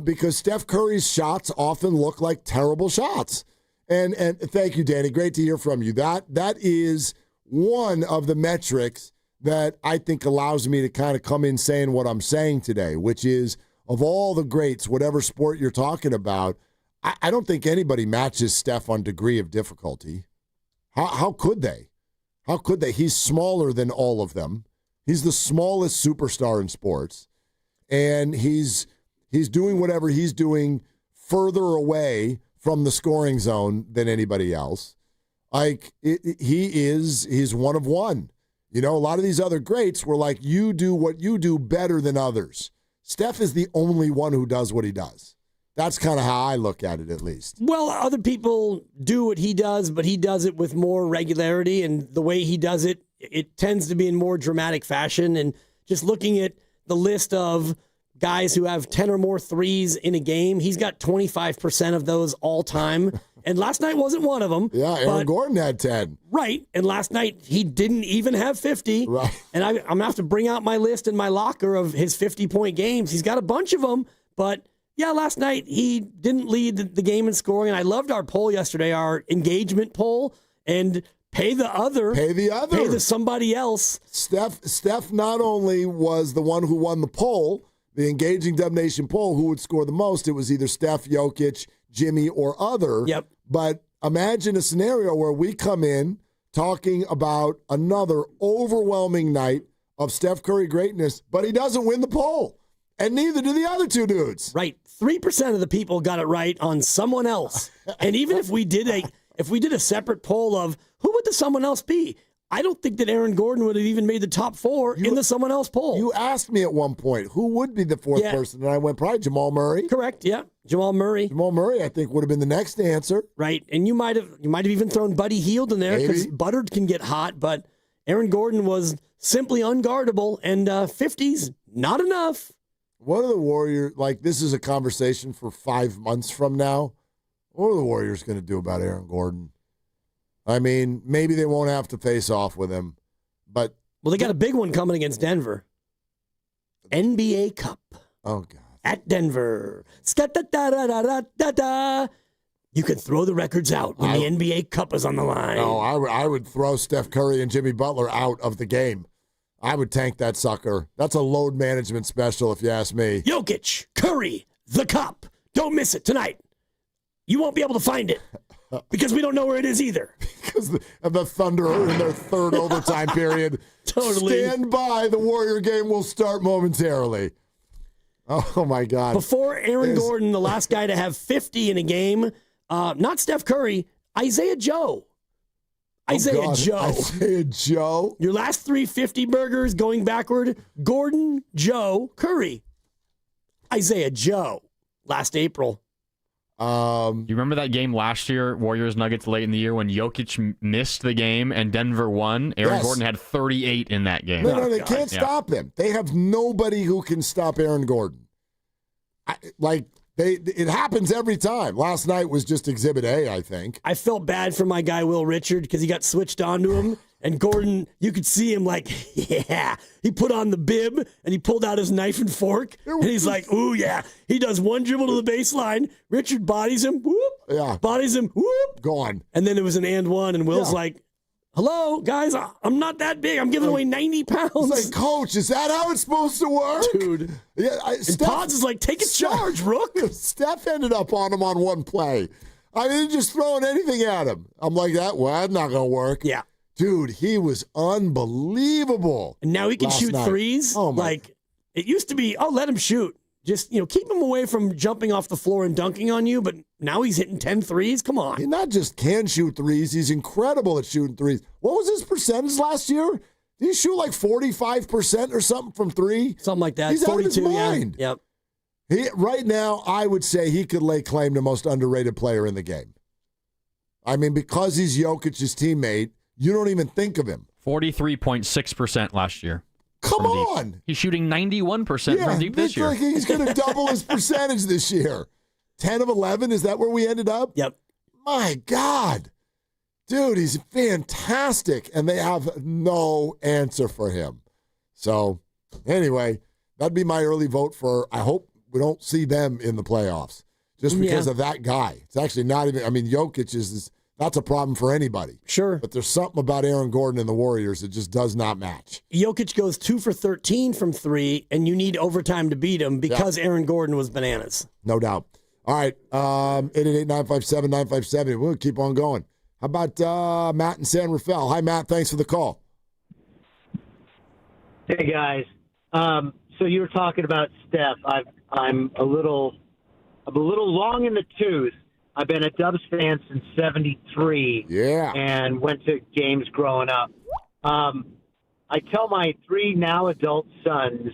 because Steph Curry's shots often look like terrible shots. And thank you, Danny. Great to hear from you. That is one of the metrics that I think allows me to kind of come in saying what I'm saying today, which is, of all the greats, whatever sport you're talking about, I don't think anybody matches Steph on degree of difficulty. How could they? How could they? He's smaller than all of them. He's the smallest superstar in sports, and he's doing whatever he's doing further away from the scoring zone than anybody else. He's one of one. A lot of these other greats were like, you do what you do better than others. Steph is the only one who does what he does. That's kind of how I look at it, at least. Well, other people do what he does, but he does it with more regularity, and the way he does it, it tends to be in more dramatic fashion. And just looking at the list of guys who have 10 or more threes in a game, he's got 25% of those all time. And last night wasn't one of them. Yeah, Aaron Gordon had 10. Right. And last night he didn't even have 50. Right. And I'm going to have to bring out my list in my locker of his 50-point games. He's got a bunch of them, but yeah, last night he didn't lead the game in scoring. And I loved our poll yesterday, our engagement poll, and pay the other. Pay the somebody else. Steph not only was the one who won the poll, the Engaging Dub Nation poll, who would score the most. It was either Steph, Jokic, Jimmy, or other. Yep. But imagine a scenario where we come in talking about another overwhelming night of Steph Curry greatness, but he doesn't win the poll. And neither do the other two dudes. Right. 3% of the people got it right on someone else. And even if we did a separate poll of who would the someone else be, I don't think that Aaron Gordon would have even made the top 4 in the someone else poll. You asked me at one point who would be the fourth person, and I went probably Jamal Murray. Correct. Yeah, Jamal Murray. Jamal Murray, I think, would have been the next answer. Right, and you might have even thrown Buddy Hield in there because Buttard can get hot, but Aaron Gordon was simply unguardable, and 50s not enough. What are the Warriors like? This is a conversation for 5 months from now. What are the Warriors going to do about Aaron Gordon? I mean, maybe they won't have to face off with him, but... Well, they got a big one coming against Denver. NBA Cup. Oh, God. At Denver. You can throw the records out when the NBA Cup is on the line. No, I would throw Steph Curry and Jimmy Butler out of the game. I would tank that sucker. That's a load management special, if you ask me. Jokic, Curry, the Cup. Don't miss it tonight. You won't be able to find it. Because we don't know where it is either. Because the Thunder are in their third overtime period. Totally. Stand by. The Warrior game will start momentarily. Oh, my God. Before Aaron Gordon, the last guy to have 50 in a game, not Steph Curry, Isaiah Joe. Isaiah Joe. Your last 3 50 burgers going backward, Gordon, Joe, Curry. Isaiah Joe. Last April. You remember that game last year, Warriors Nuggets late in the year when Jokic missed the game and Denver won? Aaron Gordon had 38 in that game. No, they can't stop him. They have nobody who can stop Aaron Gordon. It happens every time. Last night was just Exhibit A, I think. I felt bad for my guy Will Richard because he got switched on to him. And Gordon, you could see him like, yeah. He put on the bib and he pulled out his knife and fork. And he's like, ooh, yeah. He does one dribble to the baseline. Richard bodies him. Whoop. Yeah. Bodies him. Whoop. Gone. And then it was an and one. And Will's like, hello, guys. I'm not that big. I'm giving away 90 pounds. He's like, Coach, is that how it's supposed to work? Dude. Yeah, Potts is like, take a charge, Rook. Steph ended up on him on one play. I mean, just throwing anything at him. I'm like, that's not going to work. Yeah. Dude, he was unbelievable. And now he can shoot threes. Oh, my. Like, it used to be, let him shoot. Just, keep him away from jumping off the floor and dunking on you. But now he's hitting 10 threes. Come on. He not just can shoot threes, he's incredible at shooting threes. What was his percentage last year? Did he shoot like 45% or something from three? Something like that. He's 42, out of his mind. Yeah. Yep. Right now, I would say he could lay claim to most underrated player in the game. I mean, because he's Jokic's teammate, you don't even think of him. 43.6% last year. Come on. He's shooting 91% from deep this year. He's going to double his percentage this year. 10 of 11, is that where we ended up? Yep. My God. Dude, he's fantastic, and they have no answer for him. So, anyway, that'd be my early vote for, I hope we don't see them in the playoffs just because of that guy. It's actually not even, Jokic is that's a problem for anybody. Sure. But there's something about Aaron Gordon and the Warriors that just does not match. Jokic goes 2 for 13 from 3, and you need overtime to beat him because Aaron Gordon was bananas. No doubt. All right, 888-957-957. We'll keep on going. How about Matt in San Rafael? Hi, Matt. Thanks for the call. Hey, guys. So you were talking about Steph. I'm a little long in the tooth. I've been a Dubs fan since '73. Yeah. And went to games growing up. I tell my 3 now adult sons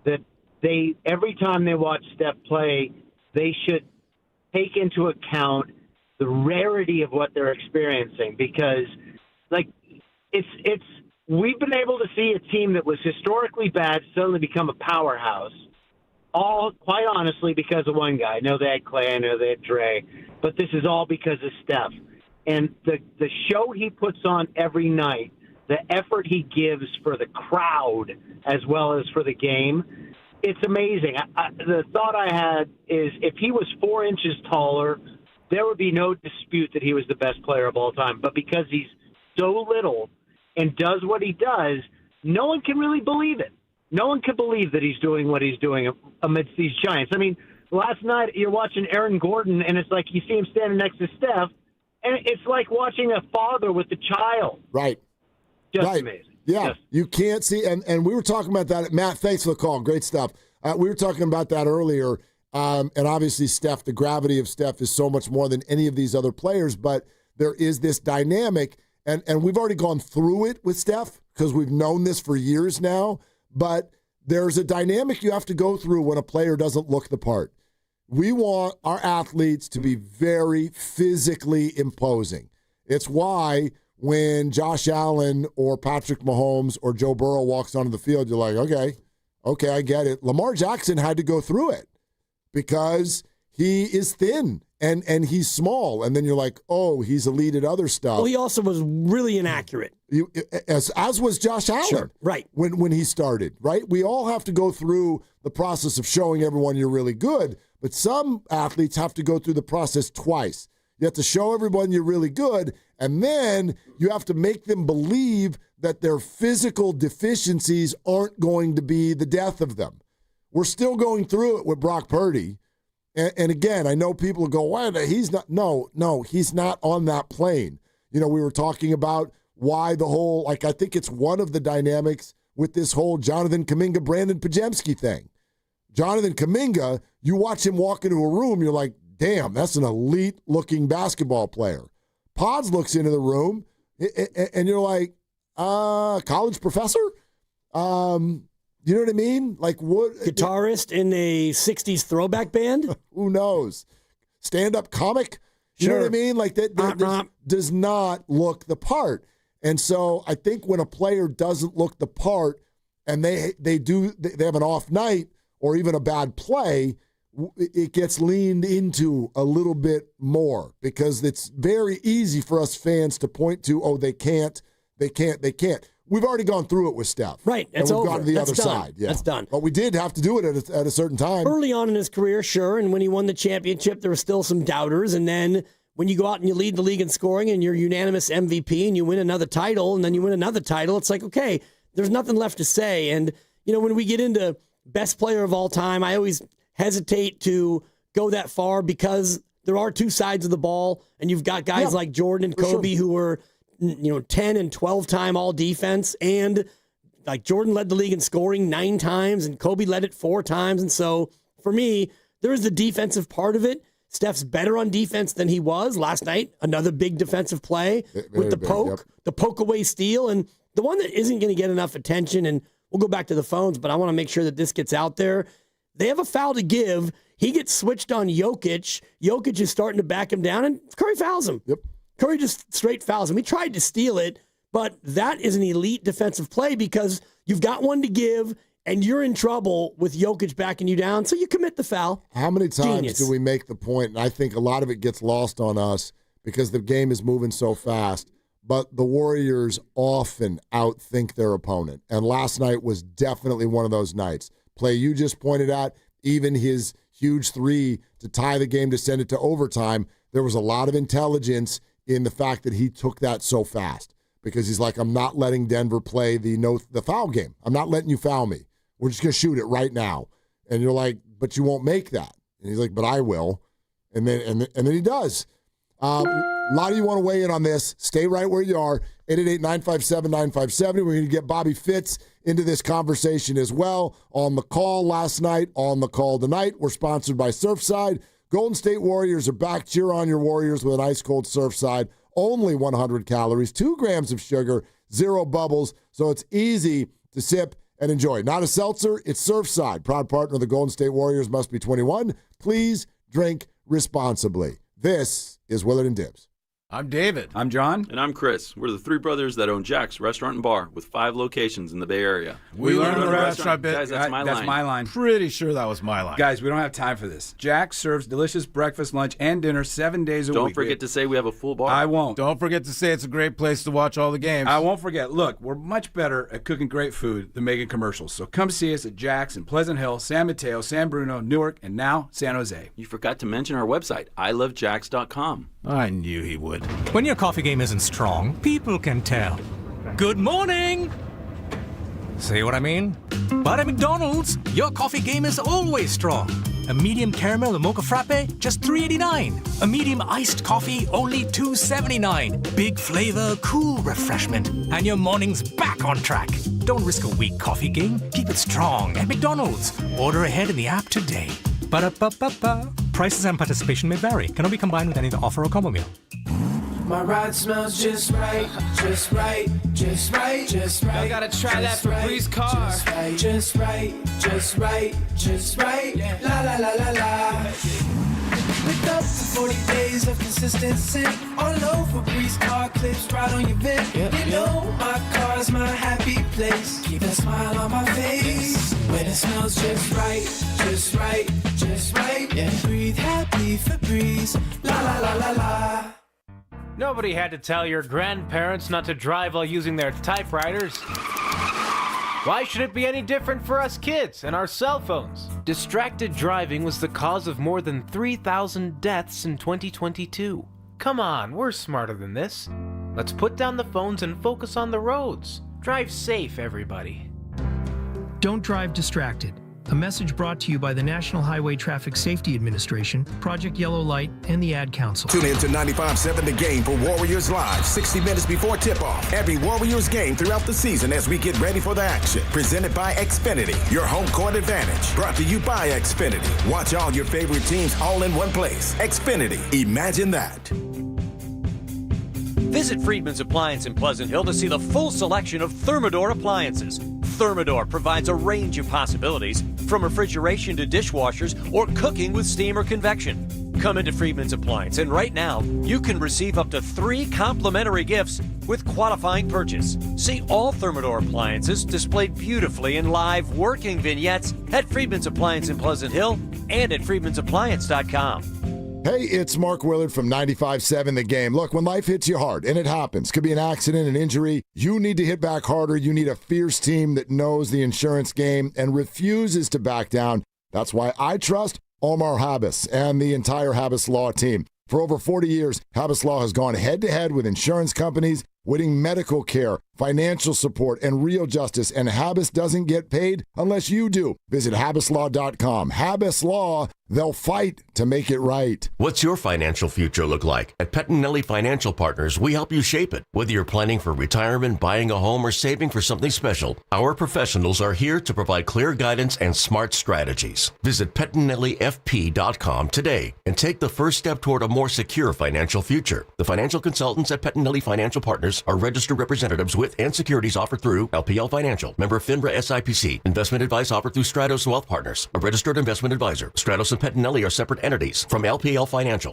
that every time they watch Steph play, they should take into account the rarity of what they're experiencing, because we've been able to see a team that was historically bad suddenly become a powerhouse, all quite honestly because of one guy. I know they had Clay, I know they had Dre, but this is all because of Steph. And the show he puts on every night, the effort he gives for the crowd as well as for the game, it's amazing. The thought I had is if he was 4 inches taller, there would be no dispute that he was the best player of all time. But because he's so little and does what he does, no one can really believe it. No one can believe that he's doing what he's doing amidst these giants. I mean, last night you're watching Aaron Gordon, and it's like you see him standing next to Steph, and it's like watching a father with a child. Right. Just right. amazing. Yeah, Just. you can't see, and we were talking about that. Matt, thanks for the call. Great stuff. We were talking about that earlier, and obviously Steph, the gravity of Steph is so much more than any of these other players, but there is this dynamic, and we've already gone through it with Steph because we've known this for years now, but there's a dynamic you have to go through when a player doesn't look the part. We want our athletes to be very physically imposing. It's why when Josh Allen or Patrick Mahomes or Joe Burrow walks onto the field, you're like, okay, I get it. Lamar Jackson had to go through it because he is thin and he's small. And then you're like, oh, he's elite at other stuff. Well, he also was really inaccurate. As was Josh Allen. Sure, right. When he started, right? We all have to go through the process of showing everyone you're really good, but some athletes have to go through the process twice. You have to show everyone you're really good, and then you have to make them believe that their physical deficiencies aren't going to be the death of them. We're still going through it with Brock Purdy. And again, I know people go, why? He's not. No, he's not on that plane. You know, we were talking about why the whole, I think it's one of the dynamics with this whole Jonathan Kuminga, Brandon Pajemski thing. Jonathan Kuminga, you watch him walk into a room, you're like, damn, that's an elite-looking basketball player. Pods looks into the room, and you're like, college professor? You know what I mean? Like what? Guitarist in a 60s throwback band? Who knows? Stand-up comic? You know what I mean? Like that does not look the part. And so I think when a player doesn't look the part and they have an off night or even a bad play, it gets leaned into a little bit more because it's very easy for us fans to point to, oh, they can't. We've already gone through it with Steph. Right. And we've gone to the other side. Yeah. That's done. But we did have to do it at a certain time. Early on in his career, sure. And when he won the championship, there were still some doubters. And then when you go out and you lead the league in scoring and you're unanimous MVP and you win another title and then you win another title, it's like, okay, there's nothing left to say. And, you know, when we get into best player of all time, I always hesitate to go that far because there are two sides of the ball. And you've got guys like Jordan and Kobe who were, 10 and 12-time all defense. And like Jordan led the league in scoring 9 times and Kobe led it 4 times. And so for me, there is the defensive part of it. Steph's better on defense than he was last night. Another big defensive play with the poke, the poke away steal. And the one that isn't going to get enough attention, and we'll go back to the phones, but I want to make sure that this gets out there. They have a foul to give. He gets switched on Jokic. Jokic is starting to back him down, and Curry fouls him. Yep. Curry just straight fouls him. He tried to steal it, but that is an elite defensive play because you've got one to give, and you're in trouble with Jokic backing you down, so you commit the foul. How many times do we make the point, and I think a lot of it gets lost on us because the game is moving so fast, but the Warriors often outthink their opponent, and last night was definitely one of those nights. Play you just pointed out, even his huge 3 to tie the game to send it to overtime, there was a lot of intelligence in the fact that he took that so fast because he's like, I'm not letting Denver play the foul game. I'm not letting you foul me. We're just going to shoot it right now. And you're like, but you won't make that. And he's like, but I will. And then he does. A lot of you want to weigh in on this. Stay right where you are. 888-957-9570. We're going to get Bobby Fitz into this conversation as well. On the call last night, on the call tonight. We're sponsored by Surfside. Golden State Warriors are back. Cheer on your Warriors with an ice-cold Surfside. Only 100 calories, 2 grams of sugar, 0 bubbles, so it's easy to sip and enjoy. Not a seltzer, it's Surfside. Proud partner of the Golden State Warriors, must be 21. Please drink responsibly. This is Willard and Dibs. I'm David. I'm John. And I'm Chris. We're the three brothers that own Jack's Restaurant and Bar with 5 locations in the Bay Area. We learned the restaurant bit. Guys, that's my line. Pretty sure that was my line. Guys, we don't have time for this. Jack's serves delicious breakfast, lunch, and dinner 7 days a week. Don't forget to say we have a full bar. I won't. Don't forget to say it's a great place to watch all the games. I won't forget. Look, we're much better at cooking great food than making commercials. So come see us at Jack's in Pleasant Hill, San Mateo, San Bruno, Newark, and now San Jose. You forgot to mention our website, ilovejacks.com. I knew he would. When your coffee game isn't strong, people can tell. Good morning! See what I mean? But at McDonald's, your coffee game is always strong. A medium caramel or mocha frappe, just $3.89. A medium iced coffee, only $2.79. Big flavor, cool refreshment, and your morning's back on track. Don't risk a weak coffee game. Keep it strong at McDonald's. Order ahead in the app today. Ba-da-ba-ba-ba. Prices and participation may vary. Cannot be combined with any other offer or combo meal. My ride smells just right, just right, just right, just right. I gotta try that Febreze car. Just right, just right, just right, just right. La la la la la. With up to 40 days of consistency. All over Febreze car clips right on your vent. You know my car's my happy place. Keep a smile on my face. When it smells just right, just right, just right. Yeah. Breathe happy Febreze. La la la la la. Nobody had to tell your grandparents not to drive while using their typewriters. Why should it be any different for us kids and our cell phones? Distracted driving was the cause of more than 3,000 deaths in 2022. Come on, we're smarter than this. Let's put down the phones and focus on the roads. Drive safe, everybody. Don't drive distracted. A message brought to you by the National Highway Traffic Safety Administration, Project Yellow Light, and the Ad Council. Tune in to 95.7 The Game for Warriors Live, 60 minutes before tip-off. Every Warriors game throughout the season as we get ready for the action. Presented by Xfinity, your home court advantage. Brought to you by Xfinity. Watch all your favorite teams all in one place. Xfinity, imagine that. Visit Friedman's Appliance in Pleasant Hill to see the full selection of Thermador appliances. Thermador provides a range of possibilities, from refrigeration to dishwashers or cooking with steam or convection. Come into Friedman's Appliance, and right now, you can receive up to 3 complimentary gifts with qualifying purchase. See all Thermador appliances displayed beautifully in live working vignettes at Friedman's Appliance in Pleasant Hill and at friedmansappliance.com. Hey, it's Mark Willard from 95.7 The Game. Look, when life hits you hard, and it happens, could be an accident, an injury, you need to hit back harder. You need a fierce team that knows the insurance game and refuses to back down. That's why I trust Omar Habis and the entire Habis Law team. For over 40 years, Habis Law has gone head-to-head with insurance companies, winning medical care, financial support, and real justice, and Habis doesn't get paid unless you do. Visit HabisLaw.com. Habis Law, they'll fight to make it right. What's your financial future look like? At Pentanelli Financial Partners, we help you shape it. Whether you're planning for retirement, buying a home, or saving for something special, our professionals are here to provide clear guidance and smart strategies. Visit PentanelliFP.com today and take the first step toward a more secure financial future. The financial consultants at Pentanelli Financial Partners are registered representatives with and securities offered through LPL Financial, member FINRA SIPC. Investment advice offered through Stratos Wealth Partners, a registered investment advisor. Stratos and Pentanelli are separate entities from LPL Financial.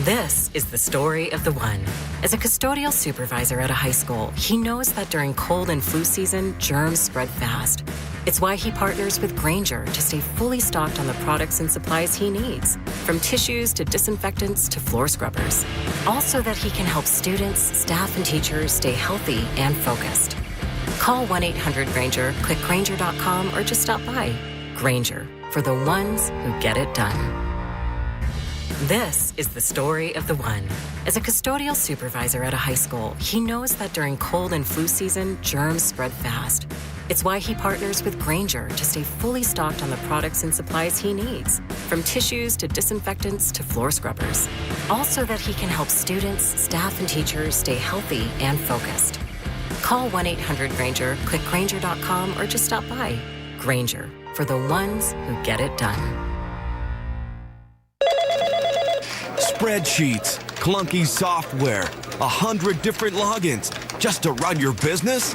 This is the story of the one. As a custodial supervisor at a high school, he knows that during cold and flu season, germs spread fast. It's why he partners with Granger to stay fully stocked on the products and supplies he needs, from tissues to disinfectants to floor scrubbers. All so that he can help students, staff, and teachers stay healthy and focused. Call 1-800-GRANGER, click Granger.com, or just stop by. Granger, for the ones who get it done. This is the story of the one. As a custodial supervisor at a high school, he knows that during cold and flu season, germs spread fast. It's why he partners with Granger to stay fully stocked on the products and supplies he needs, from tissues to disinfectants to floor scrubbers. All so that he can help students, staff, and teachers stay healthy and focused. Call 1-800-GRANGER, click Granger.com, or just stop by. Granger, for the ones who get it done. Spreadsheets, clunky software, 100 different logins just to run your business?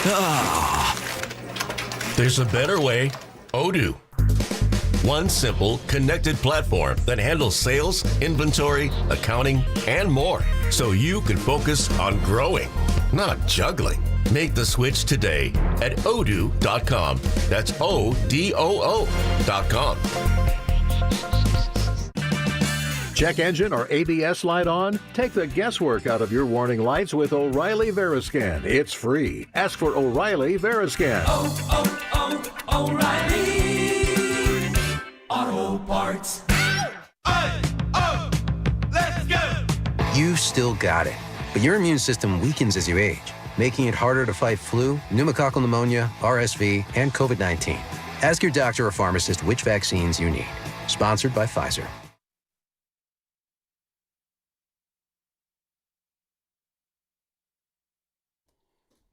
Ah. There's a better way. Odoo. One simple, connected platform that handles sales, inventory, accounting, and more. So you can focus on growing, not juggling. Make the switch today at odoo.com. That's ODOO.com. Check engine or ABS light on? Take the guesswork out of your warning lights with O'Reilly Veriscan. It's free. Ask for O'Reilly Veriscan. O'Reilly Auto Parts. Let's go! You still got it, but your immune system weakens as you age, making it harder to fight flu, pneumococcal pneumonia, RSV, and COVID-19. Ask your doctor or pharmacist which vaccines you need. Sponsored by Pfizer.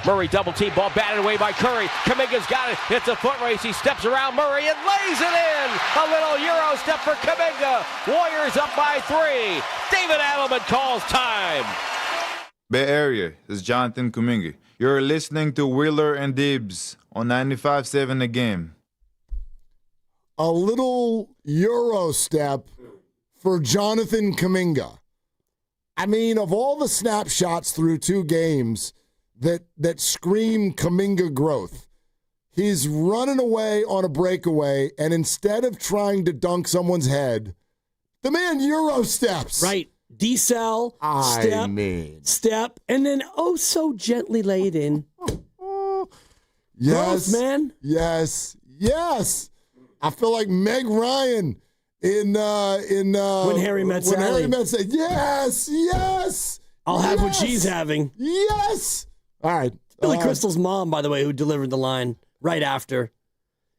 Murray double team, ball batted away by Curry. Kuminga's got it. It's a foot race. He steps around Murray and lays it in. A little Euro step for Kuminga. Warriors up by 3. David Adelman calls time. Bay Area, this is Jonathan Kuminga. You're listening to Wheeler and Dibs on 95.7 The Game. A little Euro step for Jonathan Kuminga. I mean, of all the snapshots through 2 games that scream Kuminga growth, he's running away on a breakaway, and instead of trying to dunk someone's head, the man Euro steps. Right. Decel, step, and then so gently lay it in. Yes, growth, man. Yes. I feel like Meg Ryan in When Harry Met Sally. When Harry Met Sally. Yes. I'll have what she's having. Yes. All right. Billy Crystal's mom, by the way, who delivered the line right after.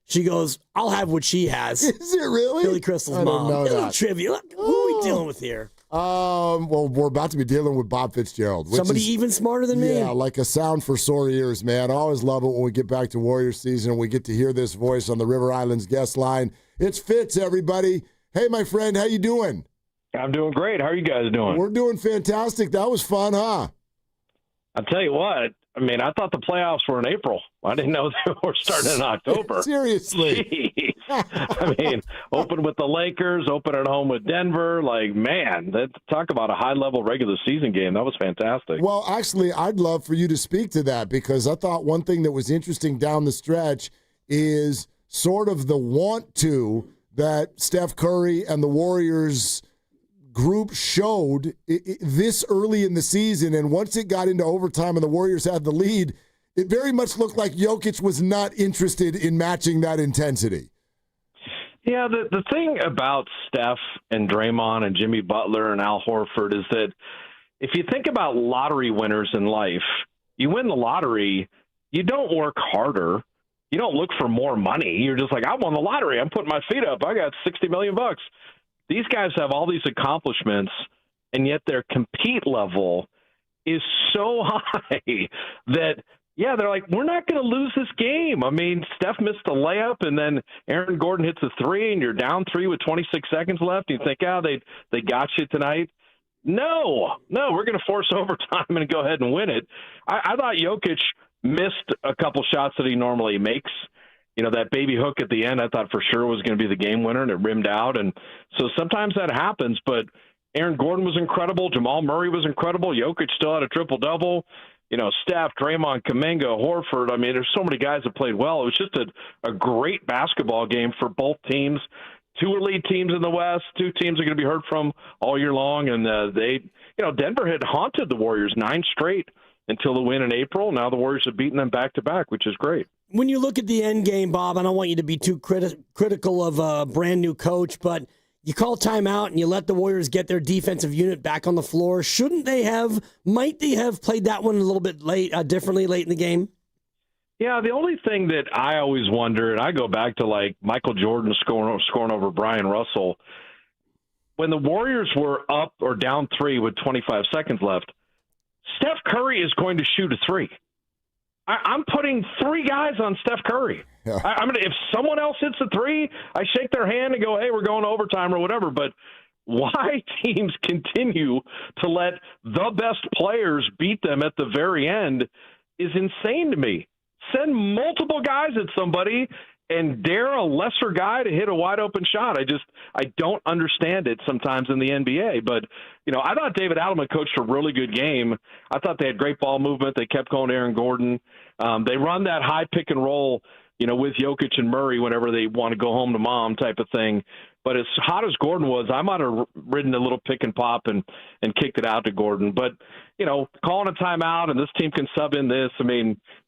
She goes, I'll have what she has. Is it really? Billy Crystal's I mom. didn't know Little that. trivia. Who are we dealing with here? Well, we're about to be dealing with Bob Fitzgerald. Which Somebody is, even smarter than me. Yeah, like a sound for sore ears, man. I always love it when we get back to Warriors season and we get to hear this voice on the River Islands guest line. It's Fitz, everybody. Hey, my friend, how you doing? I'm doing great. How are you guys doing? We're doing fantastic. That was fun, huh? I'll tell you what. I mean, I thought the playoffs were in April. I didn't know they were starting in October. Seriously. Jeez. I mean, open with the Lakers, open at home with Denver. Like, man, talk about a high-level regular season game. That was fantastic. Well, actually, I'd love for you to speak to that because I thought one thing that was interesting down the stretch is sort of the want to that Steph Curry and the Warriors group showed this early in the season, and once it got into overtime and the Warriors had the lead, it very much looked like Jokic was not interested in matching that intensity. Yeah, the thing about Steph and Draymond and Jimmy Butler and Al Horford is that if you think about lottery winners in life, you win the lottery, you don't work harder. You don't look for more money. You're just like, I won the lottery. I'm putting my feet up. I got $60 million. These guys have all these accomplishments, and yet their compete level is so high that, yeah, they're like, we're not going to lose this game. I mean, Steph missed a layup, and then Aaron Gordon hits a 3, and you're down 3 with 26 seconds left. And you think, they got you tonight. No, we're going to force overtime and go ahead and win it. I thought Jokic missed a couple shots that he normally makes. You know, that baby hook at the end, I thought for sure was going to be the game winner, and it rimmed out. And so sometimes that happens, but Aaron Gordon was incredible. Jamal Murray was incredible. Jokic still had a triple-double. You know, Steph, Draymond, Kuminga, Horford. I mean, there's so many guys that played well. It was just a great basketball game for both teams. 2 elite teams in the West, 2 teams are going to be heard from all year long. And Denver had haunted the Warriors 9 straight until the win in April. Now the Warriors have beaten them back-to-back, which is great. When you look at the end game, Bob, I don't want you to be too critical of a brand new coach, but you call timeout and you let the Warriors get their defensive unit back on the floor. Might they have played that one a little bit differently late in the game? Yeah, the only thing that I always wonder, and I go back to like Michael Jordan scoring over Brian Russell, when the Warriors were up or down 3 with 25 seconds left, Steph Curry is going to shoot a 3. I'm putting 3 guys on Steph Curry. Yeah. If someone else hits a 3, I shake their hand and go, hey, we're going to overtime or whatever. But why teams continue to let the best players beat them at the very end is insane to me. Send multiple guys at somebody and dare a lesser guy to hit a wide open shot. I don't understand it sometimes in the NBA. But, I thought David Adelman coached a really good game. I thought they had great ball movement. They kept going to Aaron Gordon. They run that high pick and roll, with Jokic and Murray whenever they want to go home to mom type of thing. But as hot as Gordon was, I might have ridden a little pick and pop and kicked it out to Gordon. But, calling a timeout and this team can sub in this,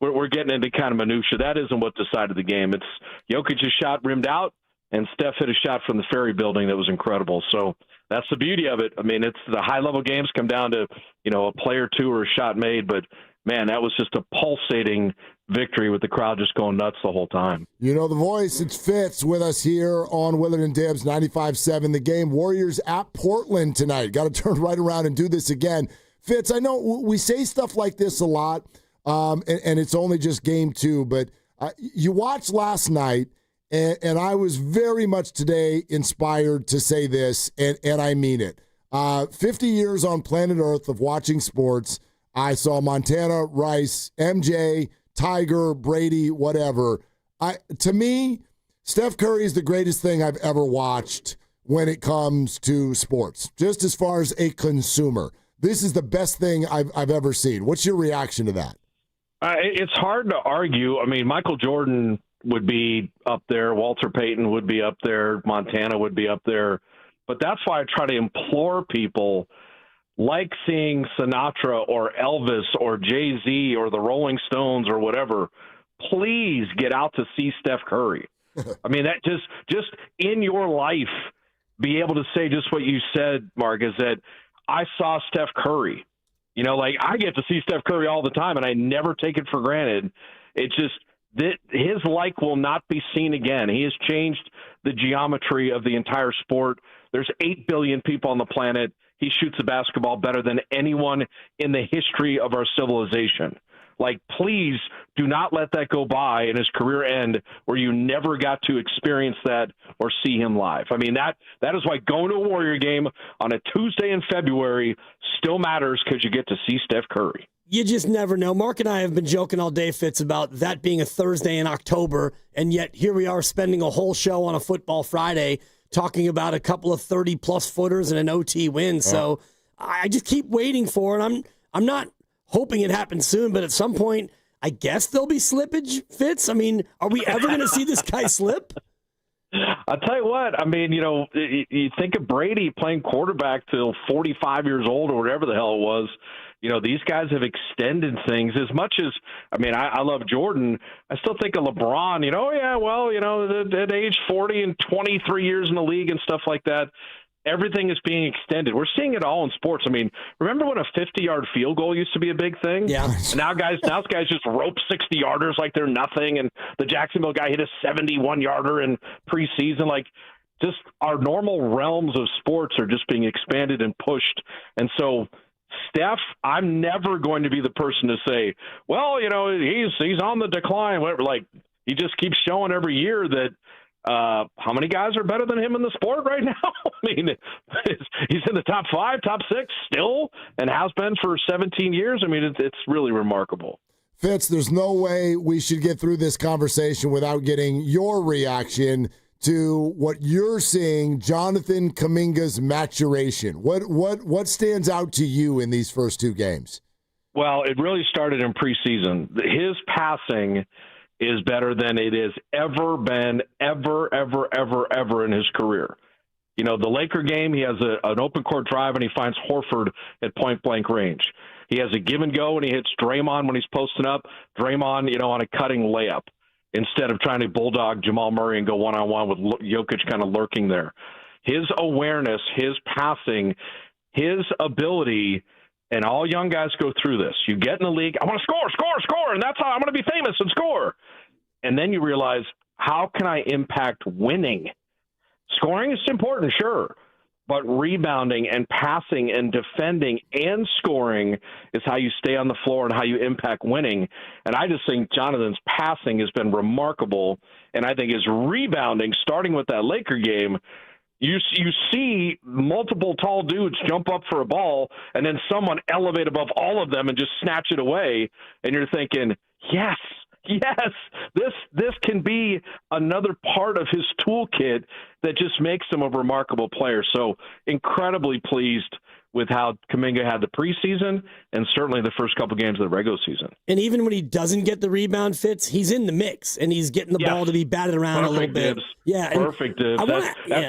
we're getting into kind of minutia. That isn't what decided the game. It's Jokic's shot rimmed out, and Steph hit a shot from the Ferry building that was incredible. So that's the beauty of it. It's the high-level games come down to, a play or two or a shot made. But, man, that was just a pulsating victory with the crowd just going nuts the whole time. You know the voice. It's Fitz with us here on Willard and Dibs, 95.7 The Game. Warriors at Portland tonight. Got to turn right around and do this again. Fitz, I know we say stuff like this a lot, and it's only just game 2, but you watched last night, and I was very much today inspired to say this, and I mean it. 50 years on planet Earth of watching sports, I saw Montana, Rice, MJ, Tiger, Brady, whatever. To me, Steph Curry is the greatest thing I've ever watched when it comes to sports, just as far as a consumer. This is the best thing I've ever seen. What's your reaction to that? It's hard to argue. Michael Jordan would be up there. Walter Payton would be up there. Montana would be up there. But that's why I try to implore people, like seeing Sinatra or Elvis or Jay-Z or the Rolling Stones or whatever, please get out to see Steph Curry. That just in your life, be able to say just what you said, Mark, is that I saw Steph Curry. I get to see Steph Curry all the time, and I never take it for granted. It's just that his like will not be seen again. He has changed the geometry of the entire sport. There's 8 billion people on the planet. He shoots a basketball better than anyone in the history of our civilization. Please do not let that go by and his career end where you never got to experience that or see him live. That is why going to a Warrior game on a Tuesday in February still matters, because you get to see Steph Curry. You just never know. Mark and I have been joking all day, Fitz, about that being a Thursday in October, and yet here we are spending a whole show on a football Friday talking about a couple of 30-plus footers and an OT win. So I just keep waiting for it. I'm not hoping it happens soon, but at some point, I guess there'll be slippage, Fitz. Are we ever going to see this guy slip? I'll tell you what, you think of Brady playing quarterback till 45 years old or whatever the hell it was. These guys have extended things as much as, I love Jordan. I still think of LeBron, at age 40 and 23 years in the league and stuff like that. Everything is being extended. We're seeing it all in sports. Remember when a 50-yard field goal used to be a big thing? Yeah. And now guys just rope 60-yarders like they're nothing. And the Jacksonville guy hit a 71-yarder in preseason. Just our normal realms of sports are just being expanded and pushed. And so Steph, I'm never going to be the person to say, well, he's on the decline. Whatever. He just keeps showing every year that how many guys are better than him in the sport right now? He's in the top 5, top 6 still, and has been for 17 years. It's really remarkable. Fitz, there's no way we should get through this conversation without getting your reaction to what you're seeing, Jonathan Kuminga's maturation. What stands out to you in these first 2 games? Well, it really started in preseason. His passing is better than it has ever been, ever in his career. The Laker game, he has an open court drive and he finds Horford at point blank range. He has a give and go and he hits Draymond when he's posting up. Draymond, on a cutting layup instead of trying to bulldog Jamal Murray and go one-on-one with Jokic kind of lurking there. His awareness, his passing, his ability, and all young guys go through this. You get in the league, I want to score, and that's how I'm going to be famous and score. And then you realize, how can I impact winning? Scoring is important, sure, but rebounding and passing and defending and scoring is how you stay on the floor and how you impact winning. And I just think Jonathan's passing has been remarkable, and I think his rebounding, starting with that Laker game, you see multiple tall dudes jump up for a ball, and then someone elevate above all of them and just snatch it away, and you're thinking, yes, Yes, this can be another part of his toolkit that just makes him a remarkable player. So incredibly pleased with how Kuminga had the preseason and certainly the first couple games of the regular season. And even when he doesn't get the rebound fits, he's in the mix and he's getting the ball to be batted around a little bit. Dibs. Yeah, perfect dibs.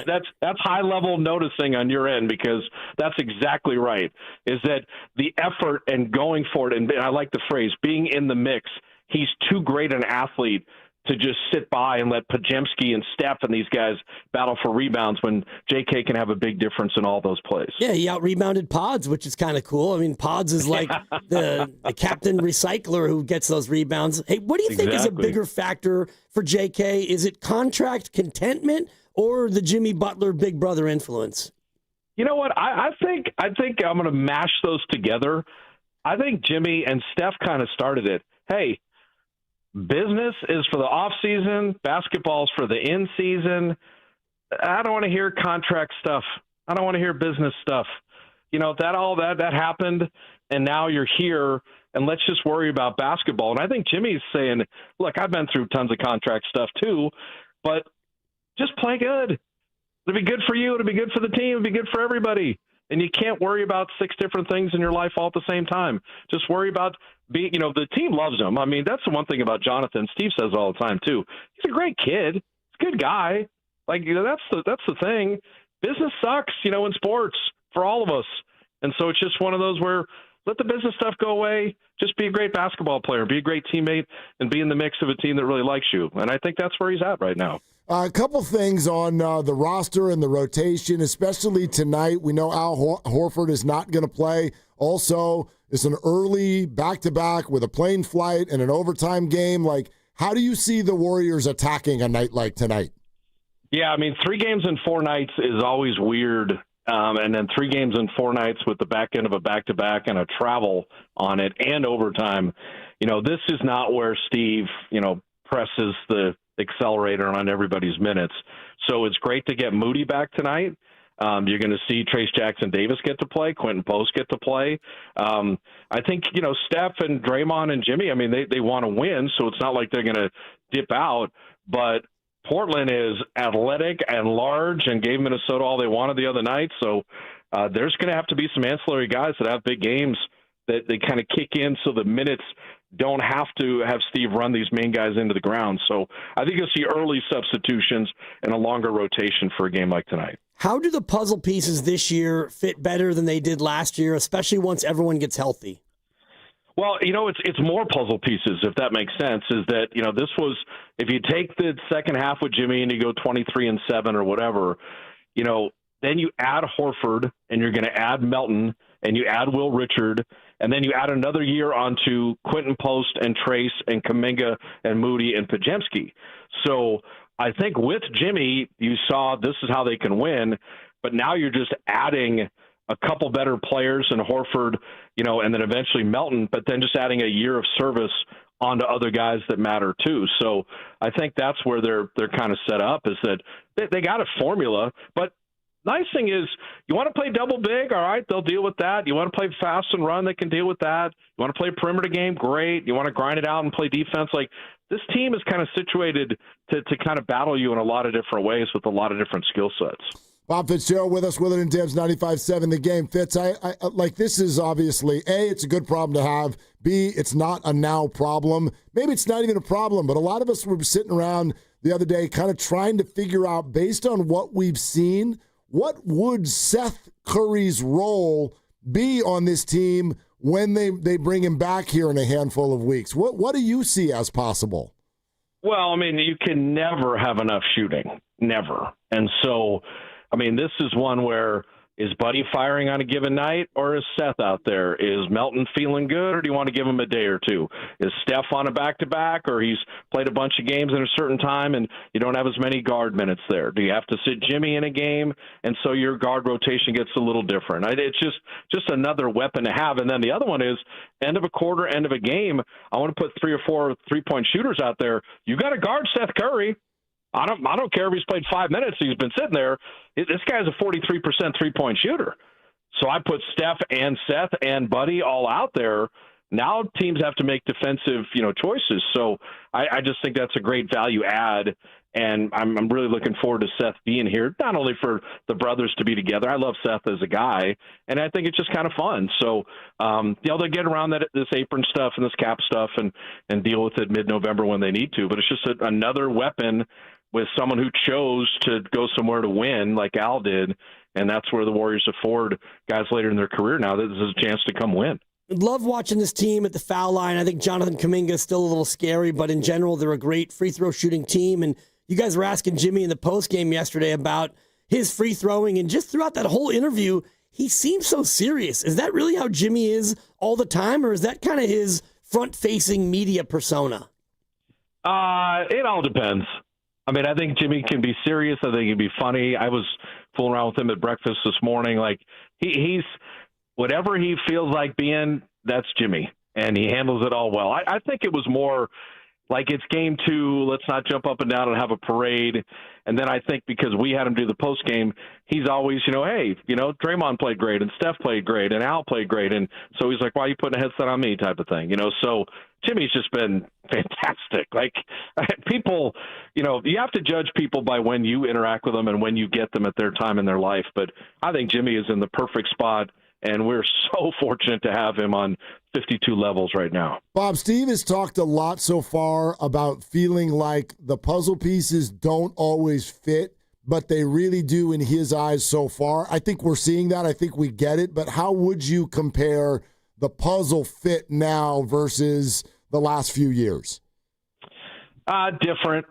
That's high level noticing on your end, because that's exactly right. Is that the effort and going for it, and I like the phrase being in the mix. He's too great an athlete to just sit by and let Podziemski and Steph and these guys battle for rebounds when JK can have a big difference in all those plays. Yeah, he out-rebounded Pods, which is kind of cool. I mean, Pods is like the captain recycler who gets those rebounds. Hey, what do you think is a bigger factor for JK? Is it contract contentment or the Jimmy Butler big brother influence? You know what? I think I'm going to mash those together. I think Jimmy and Steph kind of started it. Hey, business is for the off season. Basketball's for the in season. I don't want to hear contract stuff. I don't want to hear business stuff. You know, that happened, and now you're here, and let's just worry about basketball. And I think Jimmy's saying, look, I've been through tons of contract stuff too, but just play good. It'll be good for you. It'll be good for the team. It'll be good for everybody. And you can't worry about 6 different things in your life all at the same time. Just worry about the team loves him. I mean, that's the one thing about Jonathan. Steve says all the time too. He's a great kid. He's a good guy. Like, that's the thing. Business sucks, in sports for all of us. And so it's just one of those where let the business stuff go away. Just be a great basketball player, be a great teammate, and be in the mix of a team that really likes you. And I think that's where he's at right now. A couple things on the roster and the rotation, especially tonight. We know Al Horford is not going to play. Also, it's an early back-to-back with a plane flight and an overtime game. Like, how do you see the Warriors attacking a night like tonight? Yeah, I mean, 3 games in 4 nights is always weird. And then 3 games in 4 nights with the back end of a back-to-back and a travel on it and overtime. This is not where Steve, presses the accelerator on everybody's minutes. So it's great to get Moody back tonight. You're going to see Trace Jackson-Davis get to play, Quentin Post get to play. I think, Steph and Draymond and Jimmy, I mean, they want to win, so it's not like they're going to dip out. But Portland is athletic and large and gave Minnesota all they wanted the other night. So there's going to have to be some ancillary guys that have big games that they kind of kick in so the minutes don't have to have Steve run these main guys into the ground. So I think you'll see early substitutions and a longer rotation for a game like tonight. How do the puzzle pieces this year fit better than they did last year, especially once everyone gets healthy? Well, it's more puzzle pieces, if that makes sense, is that, this was, if you take the second half with Jimmy and you go 23-7 or whatever, then you add Horford and you're going to add Melton and you add Will Richard, and then you add another year onto Quentin Post and Trace and Kuminga and Moody and Podziemski. So I think with Jimmy, you saw this is how they can win, but now you're just adding a couple better players in Horford, and then eventually Melton, but then just adding a year of service onto other guys that matter too. So I think that's where they're kind of set up, is that they got a formula, but nice thing is, you want to play double big, all right, they'll deal with that. You want to play fast and run, they can deal with that. You want to play perimeter game, great. You want to grind it out and play defense. Like, this team is kind of situated to kind of battle you in a lot of different ways with a lot of different skill sets. Bob Fitzgerald with us, Willard and Dibs, 95.7 The Game. Fitz, I like, this is obviously, A, it's a good problem to have. B, it's not a now problem. Maybe it's not even a problem, but a lot of us were sitting around the other day kind of trying to figure out, based on what we've seen, what would Seth Curry's role be on this team when they bring him back here in a handful of weeks? What do you see as possible? Well, I mean, you can never have enough shooting, never. And so, I mean, this is one where, is Buddy firing on a given night, or is Seth out there? Is Melton feeling good, or do you want to give him a day or two? Is Steph on a back-to-back, or he's played a bunch of games at a certain time and you don't have as many guard minutes there? Do you have to sit Jimmy in a game, and so your guard rotation gets a little different? It's just another weapon to have. And then the other one is, end of a quarter, end of a game, I want to put 3 or 4 three-point shooters out there. You got to guard Seth Curry. I don't care if he's played 5 minutes. He's been sitting there. This guy's a 43% three-point shooter. So I put Steph and Seth and Buddy all out there. now teams have to make defensive, choices. So I just think that's a great value add. And I'm really looking forward to Seth being here, not only for the brothers to be together. I love Seth as a guy, and I think it's just kind of fun. So, they'll get around this apron stuff and this cap stuff and deal with it mid-November when they need to. But it's just another weapon with someone who chose to go somewhere to win like Al did, and that's where the Warriors afford guys later in their career now that this is a chance to come win. Love watching this team at the foul line. I think Jonathan Kuminga is still a little scary, but in general, they're a great free throw shooting team. And you guys were asking Jimmy in the postgame yesterday about his free throwing, and just throughout that whole interview, he seems so serious. Is that really how Jimmy is all the time, or is that kind of his front-facing media persona? It all depends. I mean, I think Jimmy can be serious. I think he can be funny. I was fooling around with him at breakfast this morning. Like, he's whatever he feels like being, that's Jimmy, and he handles it all well. I think it was more like it's game 2, let's not jump up and down and have a parade. And then I think because we had him do the post game, he's always, hey, Draymond played great and Steph played great and Al played great. And so he's like, why are you putting a headset on me type of thing, So Jimmy's just been fantastic. Like, people, you have to judge people by when you interact with them and when you get them at their time in their life. But I think Jimmy is in the perfect spot, and we're so fortunate to have him on 52 levels right now. Bob, Steve has talked a lot so far about feeling like the puzzle pieces don't always fit, but they really do in his eyes so far. I think we're seeing that. I think we get it. But how would you compare the puzzle fit now versus the last few years? Different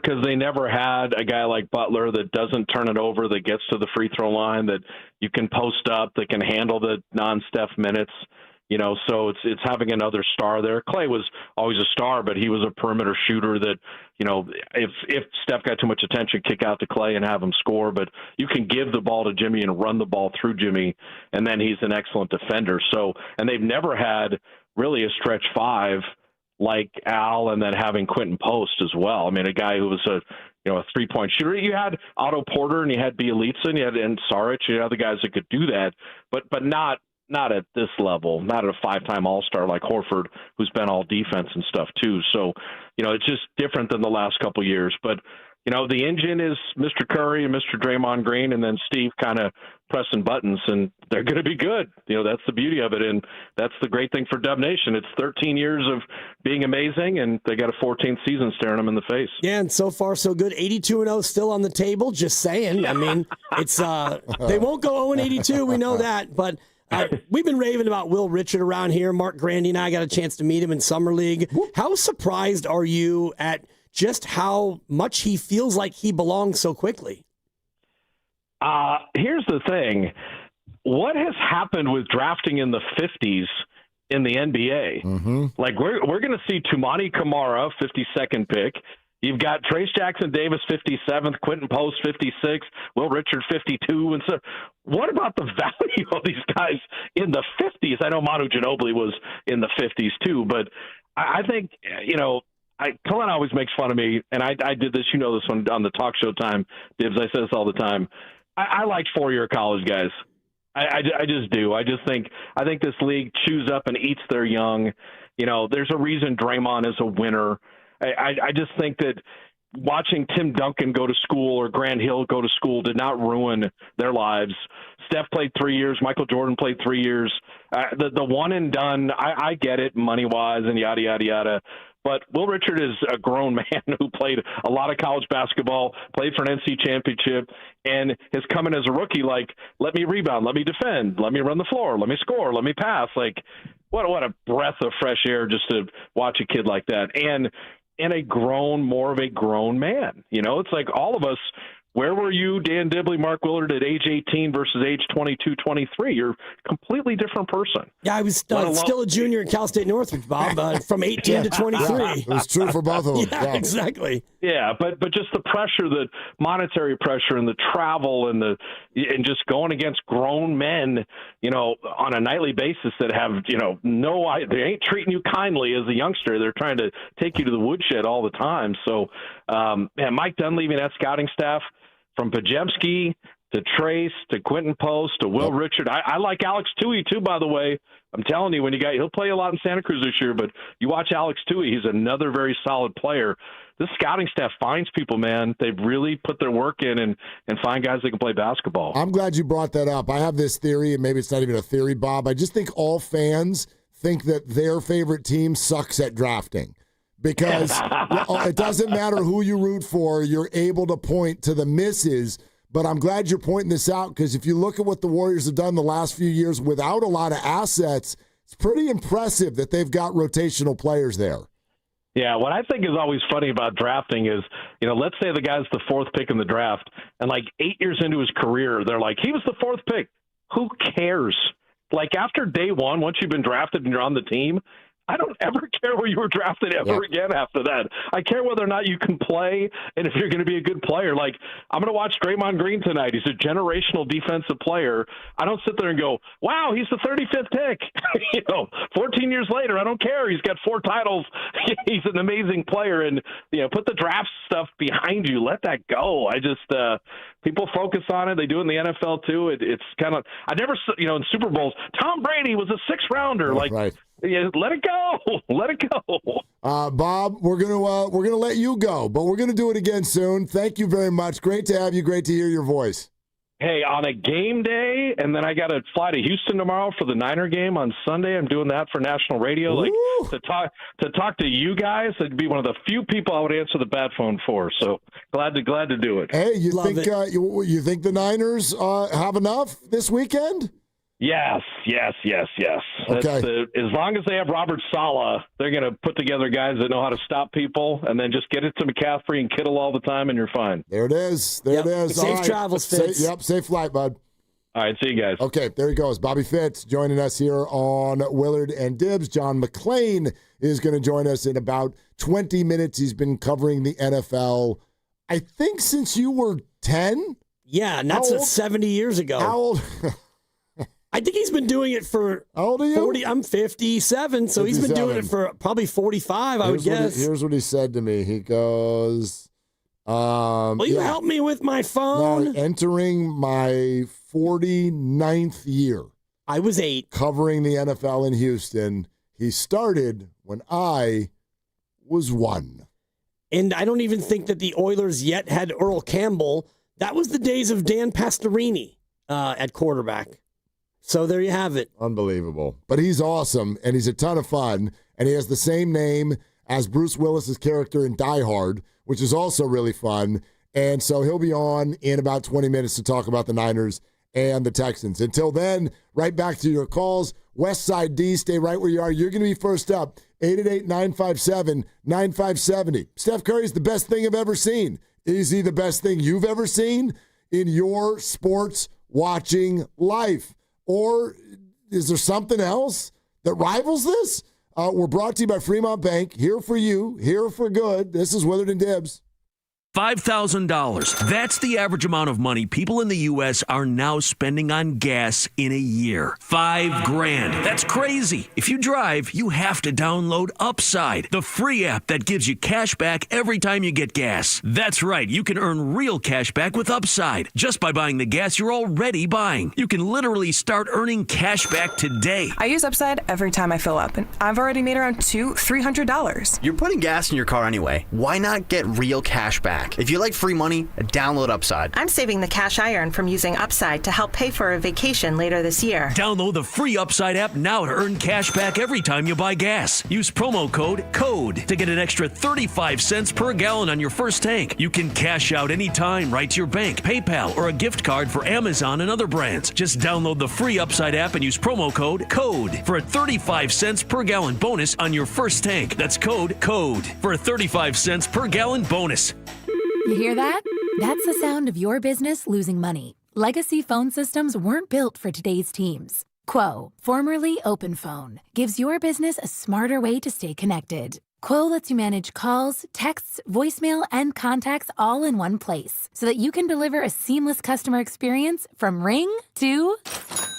because they never had a guy like Butler that doesn't turn it over, that gets to the free throw line, that you can post up, that can handle the non-Steph minutes. So it's having another star there. Clay was always a star, but he was a perimeter shooter that, if Steph got too much attention, kick out to Clay and have him score. But you can give the ball to Jimmy and run the ball through Jimmy, and then he's an excellent defender. So, and they've never had really a stretch 5 like Al, and then having Quentin Post as well. I mean, a guy who was a 3-point shooter. You had Otto Porter and you had Bielitsa and you had Saric, you had other guys that could do that, but not at this level, not at a 5-time All-Star like Horford, who's been all defense and stuff too. So, it's just different than the last couple of years. But, the engine is Mr. Curry and Mr. Draymond Green, and then Steve kind of pressing buttons, and they're going to be good. That's the beauty of it, and that's the great thing for Dub Nation. It's 13 years of being amazing, and they got a 14th season staring them in the face. Yeah, and so far so good. 82-0 still on the table, just saying. I mean, it's they won't go 0-82, we know that, but we've been raving about Will Richard around here. Mark Grandy and I got a chance to meet him in Summer League. How surprised are you at just how much he feels like he belongs so quickly? Here's the thing. What has happened with drafting in the 50s in the NBA? Mm-hmm. Like, we're going to see Tumani Kamara, 52nd pick. You've got Trace Jackson Davis, 57th, Quentin Post, 56, Will Richard, 52. And so what about the value of these guys in the 50s? I know Manu Ginobili was in the 50s too, but I think, Cullen always makes fun of me, and I did this, this one on the talk show time, Dibs. I say this all the time. I like 4-year college guys. I just do. I think this league chews up and eats their young. There's a reason Draymond is a winner. I just think that watching Tim Duncan go to school or Grant Hill go to school did not ruin their lives. Steph played 3 years. Michael Jordan played 3 years. The one and done, I get it money-wise and yada, yada, yada. But Will Richard is a grown man who played a lot of college basketball, played for an NC championship, and has come in as a rookie like, let me rebound, let me defend, let me run the floor, let me score, let me pass. Like, what a breath of fresh air just to watch a kid like that. And more of a grown man. It's like all of us, where were you, Dan Dibley, Mark Willard, at age 18 versus age 22, 23? You're a completely different person. Yeah, I was still a junior at Cal State Northridge, Bob, from 18 to 23. Yeah, it was true for both of them. Yeah, exactly. Yeah, but just the pressure, the monetary pressure and the travel and just going against grown men, on a nightly basis that have, they ain't treating you kindly as a youngster. They're trying to take you to the woodshed all the time. So, Mike Dunleavy and that scouting staff, from Pajemski to Trace, to Quentin Post, to Will Richard. I like Alex Toohey, too, by the way. I'm telling you, he'll play a lot in Santa Cruz this year, but you watch Alex Toohey, he's another very solid player. This scouting staff finds people, man. They've really put their work in and find guys that can play basketball. I'm glad you brought that up. I have this theory, and maybe it's not even a theory, Bob. I just think all fans think that their favorite team sucks at drafting. Because it doesn't matter who you root for, you're able to point to the misses. But I'm glad you're pointing this out, because if you look at what the Warriors have done the last few years without a lot of assets, it's pretty impressive that they've got rotational players there. Yeah, what I think is always funny about drafting is, let's say the guy's the fourth pick in the draft, and 8 years into his career, they're like, he was the fourth pick. Who cares? After day one, once you've been drafted and you're on the team, I don't ever care where you were drafted ever again after that. I care whether or not you can play and if you're going to be a good player. I'm going to watch Draymond Green tonight. He's a generational defensive player. I don't sit there and go, wow, he's the 35th pick. 14 years later, I don't care. He's got 4 titles. He's an amazing player. And, put the draft stuff behind you. Let that go. People focus on it. They do it in the NFL too. It's kind of, I never, in Super Bowls, Tom Brady was a 6th rounder. Right. Yeah, let it go. Let it go. Bob, we're gonna let you go, but we're gonna do it again soon. Thank you very much. Great to have you. Great to hear your voice. Hey, on a game day, and then I got to fly to Houston tomorrow for the Niner game on Sunday. I'm doing that for national radio. To talk to you guys, it'd be one of the few people I would answer the bat phone for. So glad to do it. Hey, you think the Niners have enough this weekend? Yes. Okay. As long as they have Robert Saleh, they're going to put together guys that know how to stop people, and then just get it to McCaffrey and Kittle all the time, and you're fine. There it is. It is. Safe travels, Fitz. Safe flight, bud. All right, see you guys. Okay, there he goes. Bobby Fitz joining us here on Willard and Dibs. John McClain is going to join us in about 20 minutes. He's been covering the NFL, I think, since you were 10? Yeah, and that's 70 years ago. How old? I think he's been doing it for How old are you? 40. I'm 57, so 57. He's been doing it for probably 45, I would guess. Here's what he said to me. He goes, will you help me with my phone? Entering my 49th year. I was 8. Covering the NFL in Houston. He started when I was 1. And I don't even think that the Oilers yet had Earl Campbell. That was the days of Dan Pastorini at quarterback. So there you have it. Unbelievable. But he's awesome, and he's a ton of fun, and he has the same name as Bruce Willis's character in Die Hard, which is also really fun. And so he'll be on in about 20 minutes to talk about the Niners and the Texans. Until then, right back to your calls. Westside D, stay right where you are. You're going to be first up, 888-957-9570. Steph Curry's the best thing I've ever seen. Is he the best thing you've ever seen in your sports watching life? Or is there something else that rivals this? We're brought to you by Fremont Bank. Here for you, here for good. This is Willard and Dibs. $5,000. That's the average amount of money people in the U.S. are now spending on gas in a year. $5,000. That's crazy. If you drive, you have to download Upside, the free app that gives you cash back every time you get gas. That's right. You can earn real cash back with Upside just by buying the gas you're already buying. You can literally start earning cash back today. I use Upside every time I fill up, and I've already made around $200-$300. You're putting gas in your car anyway. Why not get real cash back? If you like free money, download Upside. I'm saving the cash I earn from using Upside to help pay for a vacation later this year. Download the free Upside app now to earn cash back every time you buy gas. Use promo code CODE to get an extra 35 cents per gallon on your first tank. You can cash out anytime right to your bank, PayPal, or a gift card for Amazon and other brands. Just download the free Upside app and use promo code CODE for a 35 cents per gallon bonus on your first tank. That's code CODE for a 35 cents per gallon bonus. You hear that? That's the sound of your business losing money. Legacy phone systems weren't built for today's teams. Quo, formerly OpenPhone, gives your business a smarter way to stay connected. Quo lets you manage calls, texts, voicemail, and contacts all in one place so that you can deliver a seamless customer experience from ring to...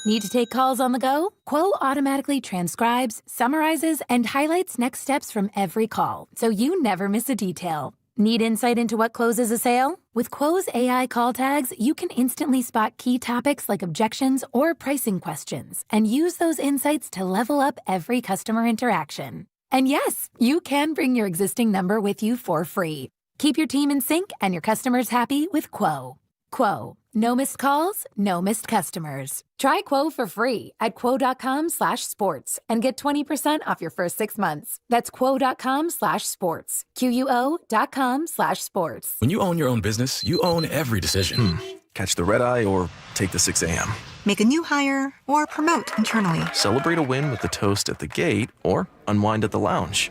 Need to take calls on the go? Quo automatically transcribes, summarizes, and highlights next steps from every call so you never miss a detail. Need insight into what closes a sale? With Quo's AI call tags, you can instantly spot key topics like objections or pricing questions and use those insights to level up every customer interaction. And yes, you can bring your existing number with you for free. Keep your team in sync and your customers happy with Quo. Quo. No missed calls, no missed customers. Try Quo for free at quo.com/sports and get 20% off your first 6 months. That's quo.com/sports. QUO.com/sports. When you own your own business, you own every decision. Catch the red eye or take the 6 a.m. Make a new hire or promote internally. Celebrate a win with the toast at the gate or unwind at the lounge.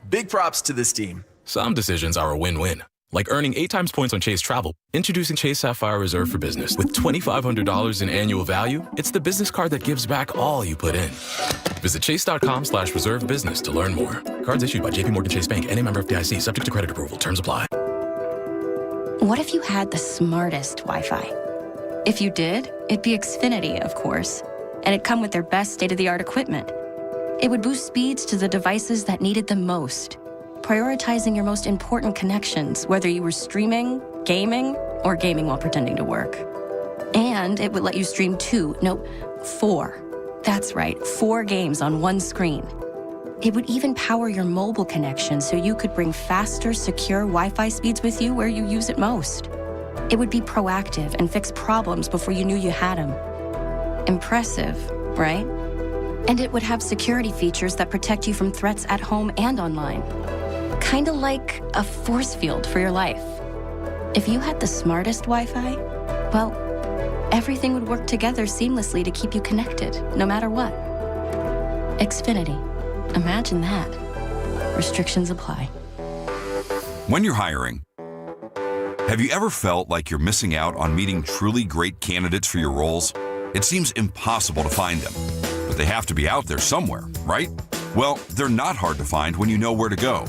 Big props to this team. Some decisions are a win-win. Like earning 8 times points on Chase Travel. Introducing Chase Sapphire Reserve for Business. With $2,500 in annual value, it's the business card that gives back all you put in. Visit chase.com/reserve business to learn more. Cards issued by JPMorgan Chase Bank and a member of FDIC, subject to credit approval. Terms apply. What if you had the smartest Wi-Fi? If you did, it'd be Xfinity, of course. And it'd come with their best state-of-the-art equipment. It would boost speeds to the devices that needed them most, prioritizing your most important connections, whether you were streaming, gaming, or gaming while pretending to work. And it would let you stream 4. That's right, 4 games on one screen. It would even power your mobile connection so you could bring faster, secure Wi-Fi speeds with you where you use it most. It would be proactive and fix problems before you knew you had them. Impressive, right? And it would have security features that protect you from threats at home and online. Kinda like a force field for your life. If you had the smartest Wi-Fi, well, everything would work together seamlessly to keep you connected, no matter what. Xfinity. Imagine that. Restrictions apply. When you're hiring, have you ever felt like you're missing out on meeting truly great candidates for your roles? It seems impossible to find them, but they have to be out there somewhere, right? Well, they're not hard to find when you know where to go,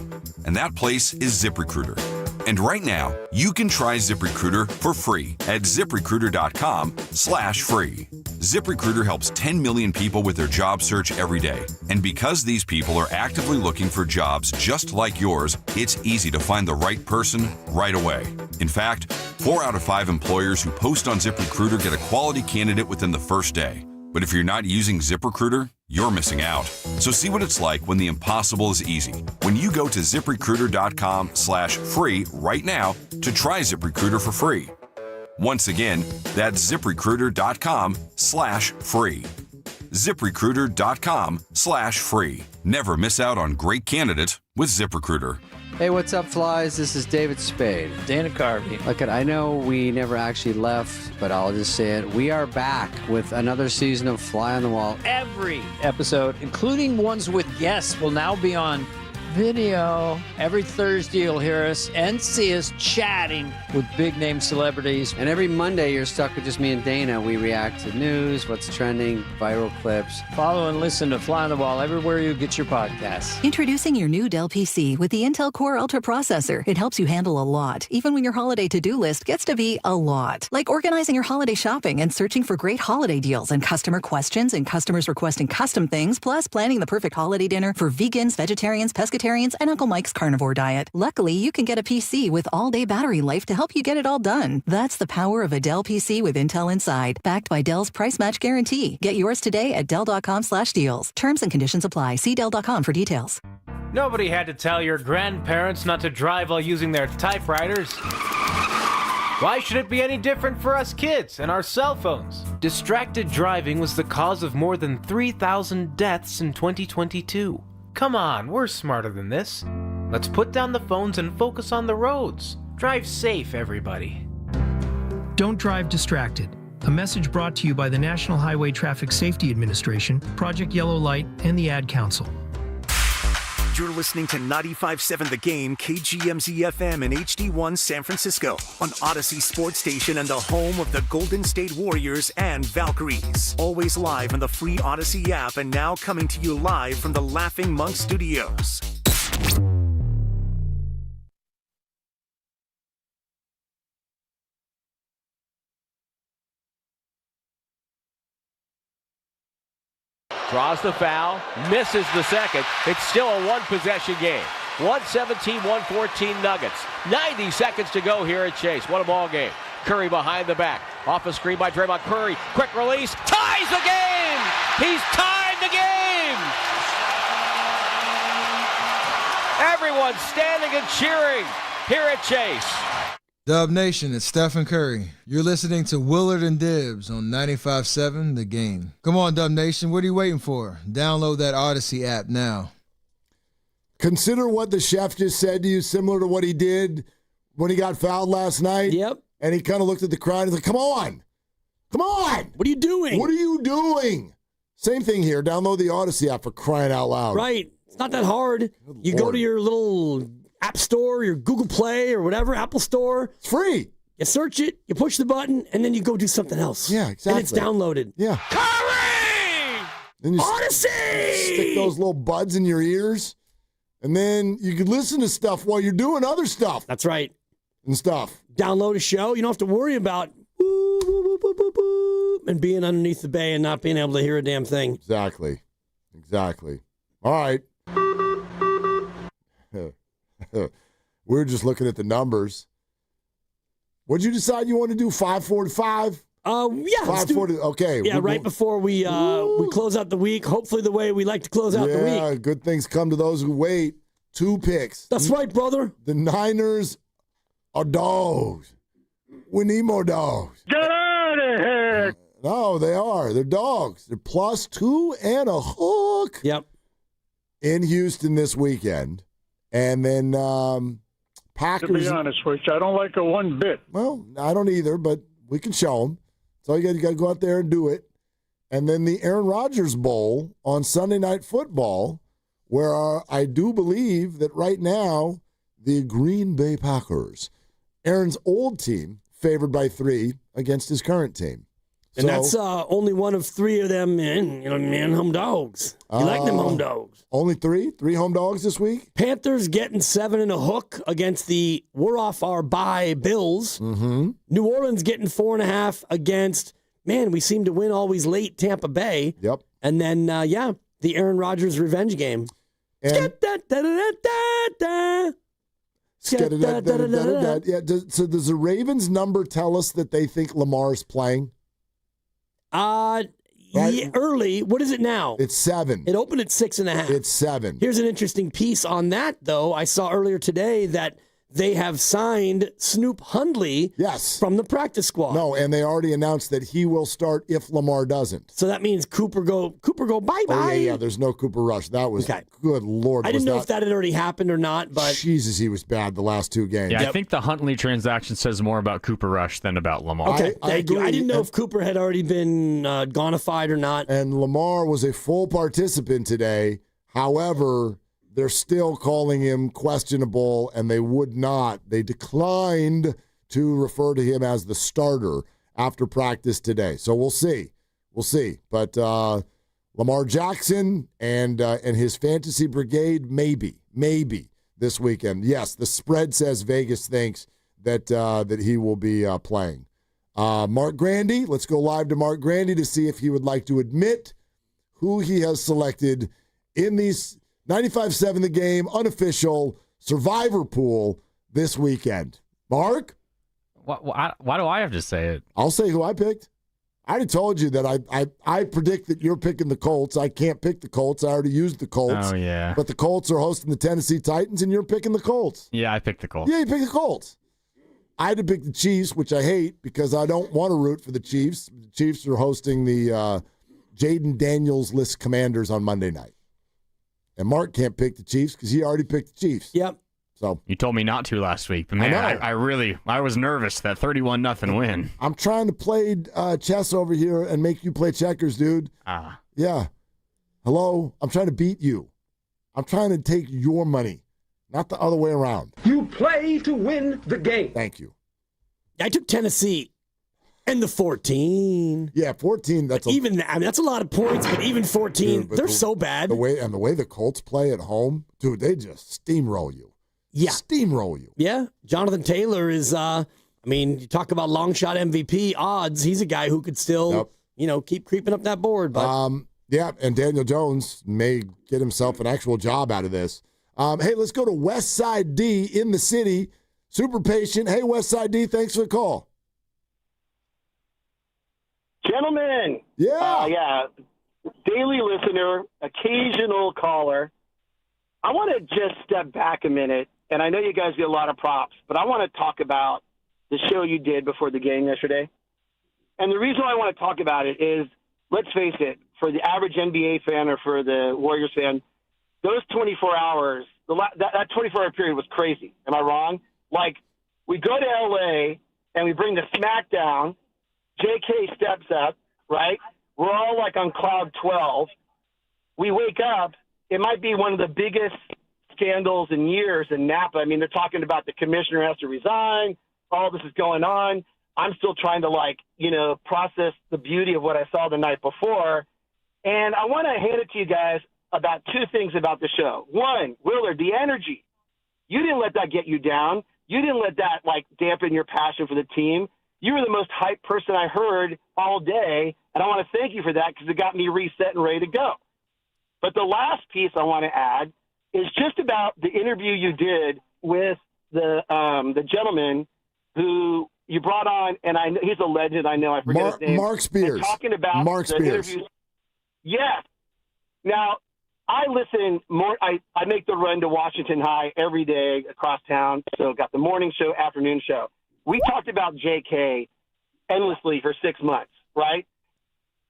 and that place is ZipRecruiter. And right now, you can try ZipRecruiter for free at ZipRecruiter.com/free. ZipRecruiter helps 10 million people with their job search every day. And because these people are actively looking for jobs just like yours, it's easy to find the right person right away. In fact, 4 out of 5 employers who post on ZipRecruiter get a quality candidate within the first day. But if you're not using ZipRecruiter, you're missing out. So see what it's like when the impossible is easy. When you go to ZipRecruiter.com/free right now to try ZipRecruiter for free. Once again, that's ZipRecruiter.com/free. ZipRecruiter.com/free. Never miss out on great candidates with ZipRecruiter. Hey, what's up, flies? This is David Spade. Dana Carvey. Look, I know we never actually left, but I'll just say it. We are back with another season of Fly on the Wall. Every episode, including ones with guests, will now be on video. Every Thursday, you'll hear us and see us chatting with big-name celebrities. And every Monday, you're stuck with just me and Dana. We react to news, what's trending, viral clips. Follow and listen to Fly on the Wall everywhere you get your podcasts. Introducing your new Dell PC with the Intel Core Ultra processor. It helps you handle a lot, even when your holiday to-do list gets to be a lot. Like organizing your holiday shopping and searching for great holiday deals and customer questions and customers requesting custom things, plus planning the perfect holiday dinner for vegans, vegetarians, pescatarians, and Uncle Mike's carnivore diet. Luckily, you can get a PC with all-day battery life to help you get it all done. That's the power of a Dell PC with Intel inside, backed by Dell's price match guarantee. Get yours today at Dell.com/deals. Terms and conditions apply. See Dell.com for details. Nobody had to tell your grandparents not to drive while using their typewriters. Why should it be any different for us kids and our cell phones? Distracted driving was the cause of more than 3,000 deaths in 2022. Come on, we're smarter than this. Let's put down the phones and focus on the roads. Drive safe, everybody. Don't drive distracted. A message brought to you by the National Highway Traffic Safety Administration, Project Yellow Light, and the Ad Council. You're listening to 95.7 The Game, KGMZ-FM in HD1 San Francisco, on Odyssey Sports Station and the home of the Golden State Warriors and Valkyries. Always live on the free Odyssey app and now coming to you live from the Laughing Monk Studios. Draws the foul, misses the second. It's still a one-possession game. 117-114 Nuggets. 90 seconds to go here at Chase. What a ball game. Curry behind the back. Off a screen by Draymond. Curry, quick release, ties the game! He's tied the game! Everyone standing and cheering here at Chase. Dub Nation, it's Stephen Curry. You're listening to Willard and Dibs on 95.7 The Game. Come on, Dub Nation, what are you waiting for? Download that Odyssey app now. Consider what the chef just said to you, similar to what he did when he got fouled last night. Yep. And he kind of looked at the crowd and was like, come on. Come on. What are you doing? What are you doing? Same thing here. Download the Odyssey app for crying out loud. Right. It's not that hard. You go to your little App Store, your Google Play or whatever, Apple Store. It's free. You search it, you push the button, and then you go do something else. Yeah, exactly. And it's downloaded. Yeah. Curry! Then you Odyssey! Stick those little buds in your ears, and then you can listen to stuff while you're doing other stuff. That's right. And stuff. Download a show. You don't have to worry about and being underneath the bay and not being able to hear a damn thing. Exactly. All right. We're just looking at the numbers. What'd you decide you want to do? 545? Yeah. 540. Okay. Yeah, right before we close out the week. Hopefully the way we like to close out the week. Yeah, good things come to those who wait. 2 picks. That's right, brother. The Niners are dogs. We need more dogs. Get out of here. No, they are. They're dogs. They're +2 and a hook. Yep. In Houston this weekend. And then Packers. To be honest with you, I don't like it one bit. Well, I don't either, but we can show them. So you got to go out there and do it. And then the Aaron Rodgers Bowl on Sunday Night Football, where I do believe that right now the Green Bay Packers, Aaron's old team, favored by 3 against his current team. And that's only one of 3 of them, home dogs. You like them home dogs. Only 3? 3 home dogs this week? Panthers getting 7 and a hook against the we're off our bye Bills. Mm-hmm. New Orleans getting 4.5 against, we seem to win always late, Tampa Bay. Yep. And then, the Aaron Rodgers revenge game. And so does the Ravens number tell us that they think Lamar's playing? Yeah, early. What is it now? It's 7. It opened at 6.5. It's 7. Here's an interesting piece on that, though. I saw earlier today that they have signed Snoop Hundley from the practice squad. No, and they already announced that he will start if Lamar doesn't. So that means Cooper go bye-bye. Oh, yeah, there's no Cooper Rush. That was, good Lord. I didn't know if that had already happened or not, but. Jesus, he was bad the last 2 games. Yeah, I think the Huntley transaction says more about Cooper Rush than about Lamar. Okay, thank you. I didn't know if Cooper had already been gonified or not. And Lamar was a full participant today. However, they're still calling him questionable, and they declined to refer to him as the starter after practice today. So we'll see. But Lamar Jackson and his fantasy brigade, maybe this weekend. Yes, the spread says Vegas thinks that he will be playing. Mark Grandy, let's go live to Mark Grandy to see if he would like to admit who he has selected in these 95.7 The Game unofficial survivor pool this weekend. Mark? Why do I have to say it? I'll say who I picked. I already told you that I predict that you're picking the Colts. I can't pick the Colts. I already used the Colts. Oh, yeah. But the Colts are hosting the Tennessee Titans, and you're picking the Colts. Yeah, I picked the Colts. Yeah, you picked the Colts. I had to pick the Chiefs, which I hate because I don't want to root for the Chiefs. The Chiefs are hosting the Jaden Daniels-less Commanders on Monday night. And Mark can't pick the Chiefs because he already picked the Chiefs. Yep. So you told me not to last week, but man, I was nervous that 31-0 win. I'm trying to play chess over here and make you play checkers, dude. Yeah. Hello? I'm trying to beat you. I'm trying to take your money, not the other way around. You play to win the game. Thank you. I took Tennessee. And the 14. Yeah, 14. That's a lot of points, but even 14, they're so bad. The way the Colts play at home, dude, they just steamroll you. Yeah. Steamroll you. Yeah. Jonathan Taylor is, you talk about long shot MVP odds. He's a guy who could still, keep creeping up that board. But yeah, and Daniel Jones may get himself an actual job out of this. Hey, let's go to Westside D in the city. Super patient. Hey, Westside D, thanks for the call. Gentlemen. Yeah. Daily listener, occasional caller. I want to just step back a minute, and I know you guys get a lot of props, but I want to talk about the show you did before the game yesterday. And the reason why I want to talk about it is, let's face it, for the average NBA fan or for the Warriors fan, those 24 hours, that 24-hour period was crazy. Am I wrong? Like, we go to L.A. and we bring the SmackDown. JK steps up, right? We're all like on cloud 12. We wake up. It might be one of the biggest scandals in years in Napa. I mean, they're talking about the commissioner has to resign. All this is going on. I'm still trying to, process the beauty of what I saw the night before. And I want to hand it to you guys about two things about the show. One, Willard, the energy. You didn't let that get you down. You didn't let that, dampen your passion for the team. You were the most hyped person I heard all day, and I want to thank you for that because it got me reset and ready to go. But the last piece I want to add is just about the interview you did with the gentleman who you brought on, and I know he's a legend. I know I forget his name. Mark Spears. Talking about Mark the Spears. interviews. Yes. Now, I listen more. I make the run to Washington High every day across town. So got the morning show, afternoon show. We talked about JK endlessly for 6 months, right?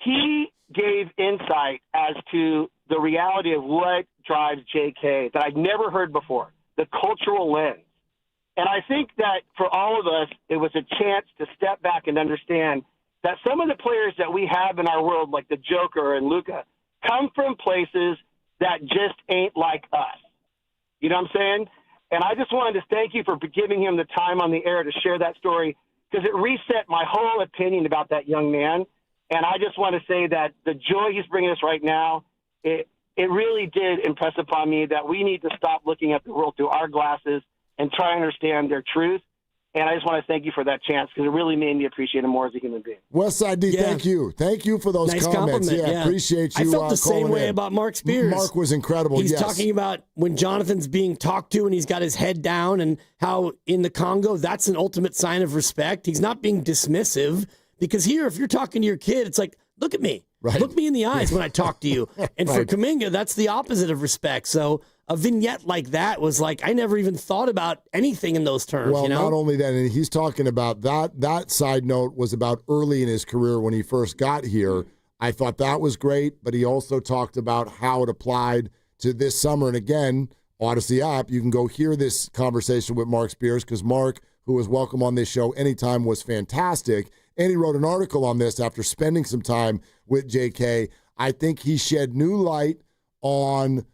He gave insight as to the reality of what drives JK that I'd never heard before, the cultural lens. And I think that for all of us, it was a chance to step back and understand that some of the players that we have in our world, like the Joker and Luka, come from places that just ain't like us. You know what I'm saying? And I just wanted to thank you for giving him the time on the air to share that story because it reset my whole opinion about that young man. And I just want to say that the joy he's bringing us right now, it really did impress upon me that we need to stop looking at the world through our glasses and try and understand their truth. And I just want to thank you for that chance because it really made me appreciate him more as a human being. Westside D, thank you. Thank you for those nice comments. Compliment, Yeah, appreciate you. I felt the same way about Mark Spears. Mark was incredible. He's yes. talking about when Jonathan's being talked to and he's got his head down and how in the Congo, that's an ultimate sign of respect. He's not being dismissive because here, if you're talking to your kid, it's like, look at me. Right. Look me in the eyes when I talk to you. And for Right. Kuminga, that's the opposite of respect. So a vignette like that was like, I never even thought about anything in those terms. Well, not only that, and he's talking about that side note was about early in his career when he first got here. I thought that was great, but he also talked about how it applied to this summer. And again, Odyssey app, you can go hear this conversation with Mark Spears because Mark, who was welcome on this show anytime, was fantastic. And he wrote an article on this after spending some time with JK. I think he shed new light on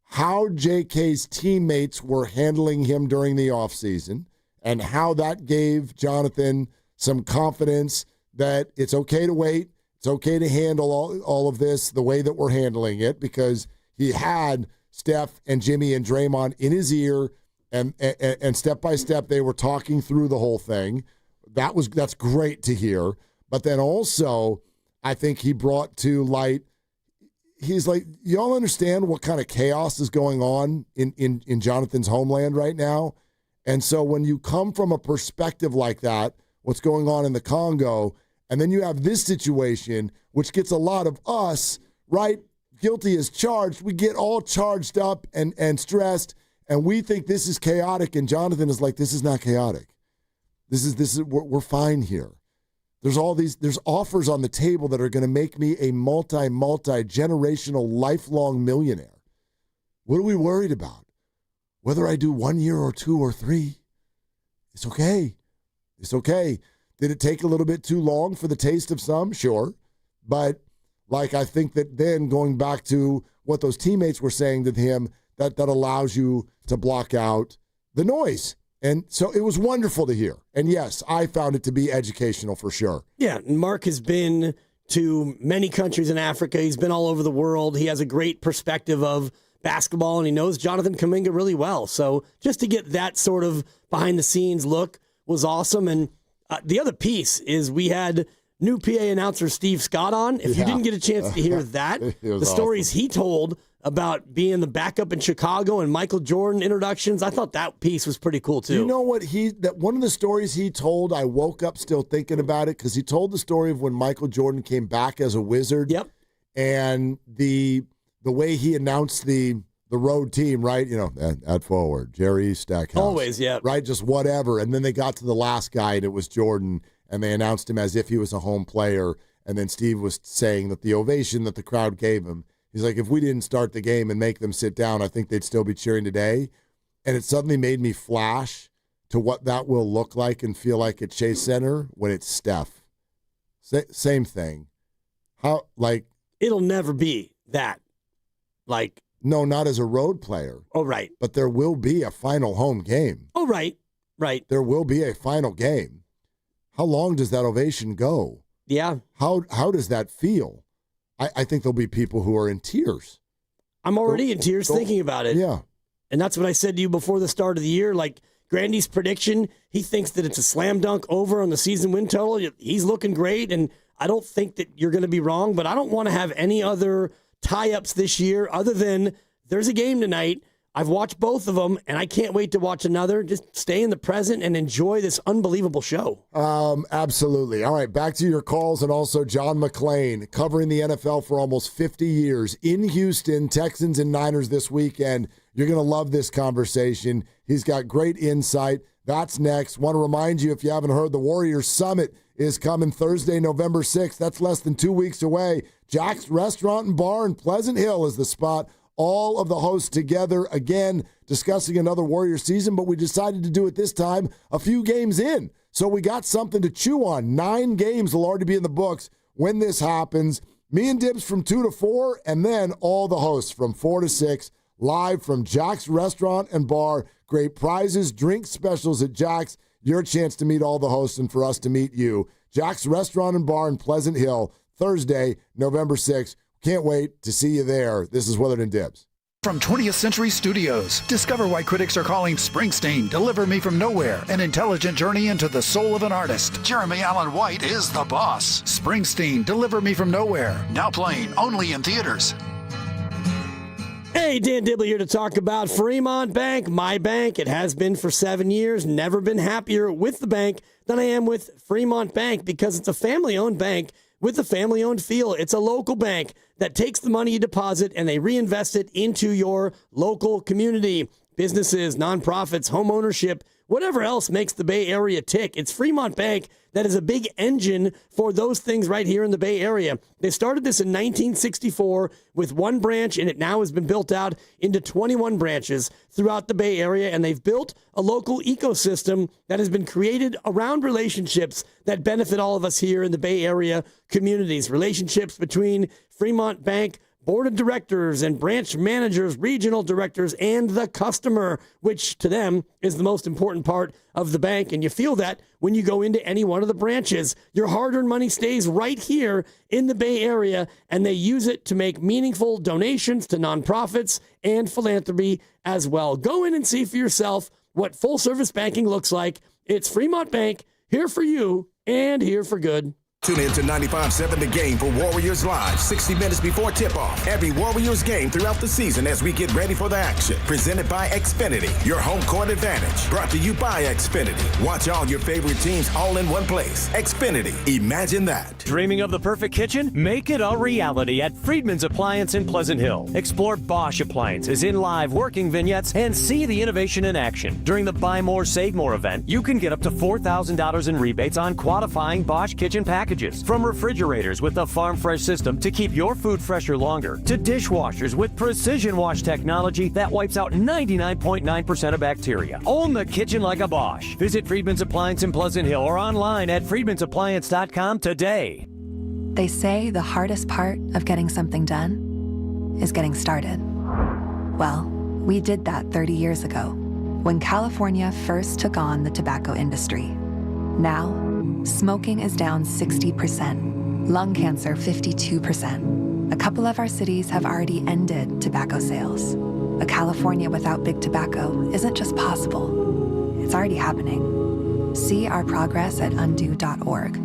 how JK's teammates were handling him during the offseason and how that gave Jonathan some confidence that it's okay to wait. It's okay to handle all of this the way that we're handling it because he had Steph and Jimmy and Draymond in his ear and step by step they were talking through the whole thing. That's great to hear. But then also I think he brought to light, he's like, y'all understand what kind of chaos is going on in Jonathan's homeland right now? And so when you come from a perspective like that, what's going on in the Congo, and then you have this situation, which gets a lot of us, right, guilty as charged, we get all charged up and stressed, and we think this is chaotic, and Jonathan is like, this is not chaotic. This is we're fine here. There's offers on the table that are going to make me a multi-generational lifelong millionaire. What are we worried about? Whether I do 1 year or 2 or 3, it's okay. It's okay. Did it take a little bit too long for the taste of some? Sure. But I think that then going back to what those teammates were saying to him, that allows you to block out the noise. And so it was wonderful to hear. And yes, I found it to be educational for sure. Yeah, Mark has been to many countries in Africa. He's been all over the world. He has a great perspective of basketball, and he knows Jonathan Kuminga really well. So just to get that sort of behind-the-scenes look was awesome. And the other piece is we had new PA announcer Steve Scott on. If you didn't get a chance to hear that, the stories he told about being the backup in Chicago and Michael Jordan introductions. I thought that piece was pretty cool, too. You know what? One of the stories he told, I woke up still thinking about it, because he told the story of when Michael Jordan came back as a Wizard. Yep. And the way he announced the road team, right? At forward, Jerry Stackhouse. Always, yeah. Right, just whatever. And then they got to the last guy, and it was Jordan, and they announced him as if he was a home player. And then Steve was saying that the ovation that the crowd gave him, he's like, if we didn't start the game and make them sit down, I think they'd still be cheering today. And it suddenly made me flash to what that will look like and feel like at Chase Center when it's Steph. Same thing. It'll never be that. No, not as a road player. Oh, right. But there will be a final home game. Oh, right. Right. There will be a final game. How long does that ovation go? Yeah. How does that feel? I think there'll be people who are in tears. I'm already in tears thinking about it. Yeah. And that's what I said to you before the start of the year. Grandy's prediction, he thinks that it's a slam dunk over on the season win total. He's looking great, and I don't think that you're going to be wrong, but I don't want to have any other tie-ups this year other than there's a game tonight. I've watched both of them, and I can't wait to watch another. Just stay in the present and enjoy this unbelievable show. Absolutely. All right, back to your calls, and also John McClain, covering the NFL for almost 50 years in Houston, Texans and Niners this weekend. You're going to love this conversation. He's got great insight. That's next. Want to remind you, if you haven't heard, the Warriors Summit is coming Thursday, November 6th. That's less than 2 weeks away. Jack's Restaurant and Bar in Pleasant Hill is the spot. All of the hosts together, again, discussing another Warrior season, but we decided to do it this time a few games in. So we got something to chew on. 9 games will already be in the books when this happens. Me and Dibs from 2 to 4, and then all the hosts from 4 to 6, live from Jack's Restaurant and Bar. Great prizes, drink specials at Jack's. Your chance to meet all the hosts and for us to meet you. Jack's Restaurant and Bar in Pleasant Hill, Thursday, November 6th. Can't wait to see you there. This is Willard and Dibs. From 20th Century Studios, discover why critics are calling Springsteen, Deliver Me From Nowhere, an intelligent journey into the soul of an artist. Jeremy Allen White is the boss. Springsteen, Deliver Me From Nowhere, now playing only in theaters. Hey, Dan Dibley here to talk about Fremont Bank, my bank. It has been for 7 years. Never been happier with the bank than I am with Fremont Bank, because it's a family-owned bank with a family-owned feel. It's a local bank that takes the money you deposit and they reinvest it into your local community. Businesses, nonprofits, home ownership, whatever else makes the Bay Area tick. It's Fremont Bank that is a big engine for those things right here in the Bay Area. They started this in 1964 with 1 branch, and it now has been built out into 21 branches throughout the Bay Area, and they've built a local ecosystem that has been created around relationships that benefit all of us here in the Bay Area communities. Relationships between Fremont Bank board of directors and branch managers, regional directors, and the customer, which to them is the most important part of the bank. And you feel that when you go into any one of the branches. Your hard-earned money stays right here in the Bay Area, and they use it to make meaningful donations to nonprofits and philanthropy as well. Go in and see for yourself what full-service banking looks like. It's Fremont Bank, here for you and here for good. Tune in to 95.7 The Game for Warriors Live, 60 minutes before tip-off. Every Warriors game throughout the season as we get ready for the action. Presented by Xfinity, your home court advantage. Brought to you by Xfinity. Watch all your favorite teams all in one place. Xfinity, imagine that. Dreaming of the perfect kitchen? Make it a reality at Friedman's Appliance in Pleasant Hill. Explore Bosch appliances in live working vignettes and see the innovation in action. During the Buy More, Save More event, you can get up to $4,000 in rebates on qualifying Bosch kitchen packages. From refrigerators with the Farm Fresh system to keep your food fresher longer, to dishwashers with precision wash technology that wipes out 99.9% of bacteria. Own the kitchen like a Bosch. Visit Friedman's Appliance in Pleasant Hill or online at friedmansappliance.com today. They say the hardest part of getting something done is getting started. Well, we did that 30 years ago when California first took on the tobacco industry. Now, smoking is down 60%, lung cancer 52%. A couple of our cities have already ended tobacco sales. A California without big tobacco isn't just possible, it's already happening. See our progress at undo.org.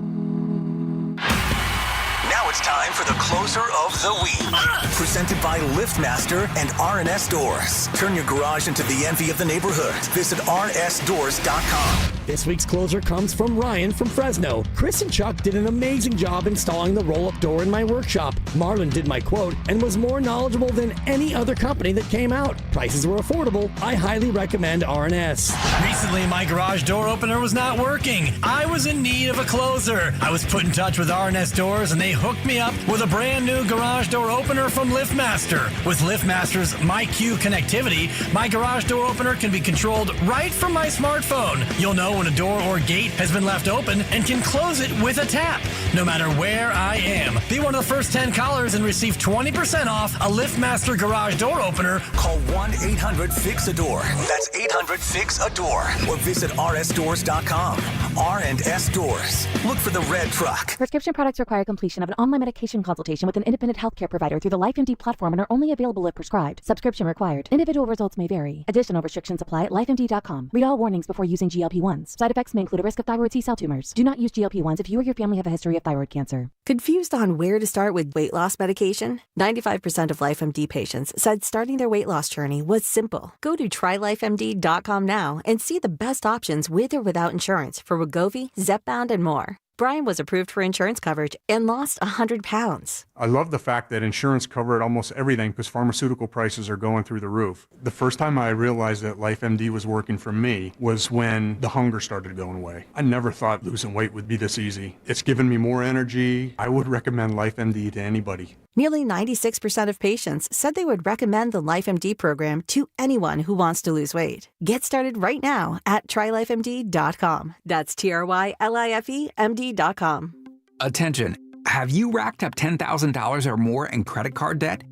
Now it's time for the closer of the week. Presented by LiftMaster and RNS Doors. Turn your garage into the envy of the neighborhood. Visit rnsdoors.com. This week's closer comes from Ryan from Fresno. Chris and Chuck did an amazing job installing the roll-up door in my workshop. Marlon did my quote and was more knowledgeable than any other company that came out. Prices were affordable. I highly recommend RNS. Recently, my garage door opener was not working. I was in need of a closer. I was put in touch with RNS Doors, and they hooked me up with a brand new garage door opener from LiftMaster. With LiftMaster's MyQ connectivity, my garage door opener can be controlled right from my smartphone. You'll know when a door or gate has been left open and can close it with a tap, no matter where I am. Be one of the first 10 callers and receive 20% off a LiftMaster garage door opener. Call 1-800-FIX-A-DOOR. That's 800-FIX-A-DOOR. Or visit rsdoors.com. R&S Doors. Look for the red truck. Prescription products require completion of an online medication consultation with an independent healthcare provider through the LifeMD platform and are only available if prescribed. Subscription required. Individual results may vary. Additional restrictions apply at lifemd.com. Read all warnings before using GLP-1s. Side effects may include a risk of thyroid C-cell tumors. Do not use GLP-1s if you or your family have a history of thyroid cancer. Confused on where to start with weight loss medication? 95% of LifeMD patients said starting their weight loss journey was simple. Go to trylifemd.com now and see the best options with or without insurance for Wegovy, Zepbound, and more. Brian was approved for insurance coverage and lost 100 pounds. I love the fact that insurance covered almost everything because pharmaceutical prices are going through the roof. The first time I realized that LifeMD was working for me was when the hunger started going away. I never thought losing weight would be this easy. It's given me more energy. I would recommend LifeMD to anybody. Nearly 96% of patients said they would recommend the LifeMD program to anyone who wants to lose weight. Get started right now at trylifemd.com. That's TRYLIFEMD.com. Attention. Have you racked up $10,000 or more in credit card debt?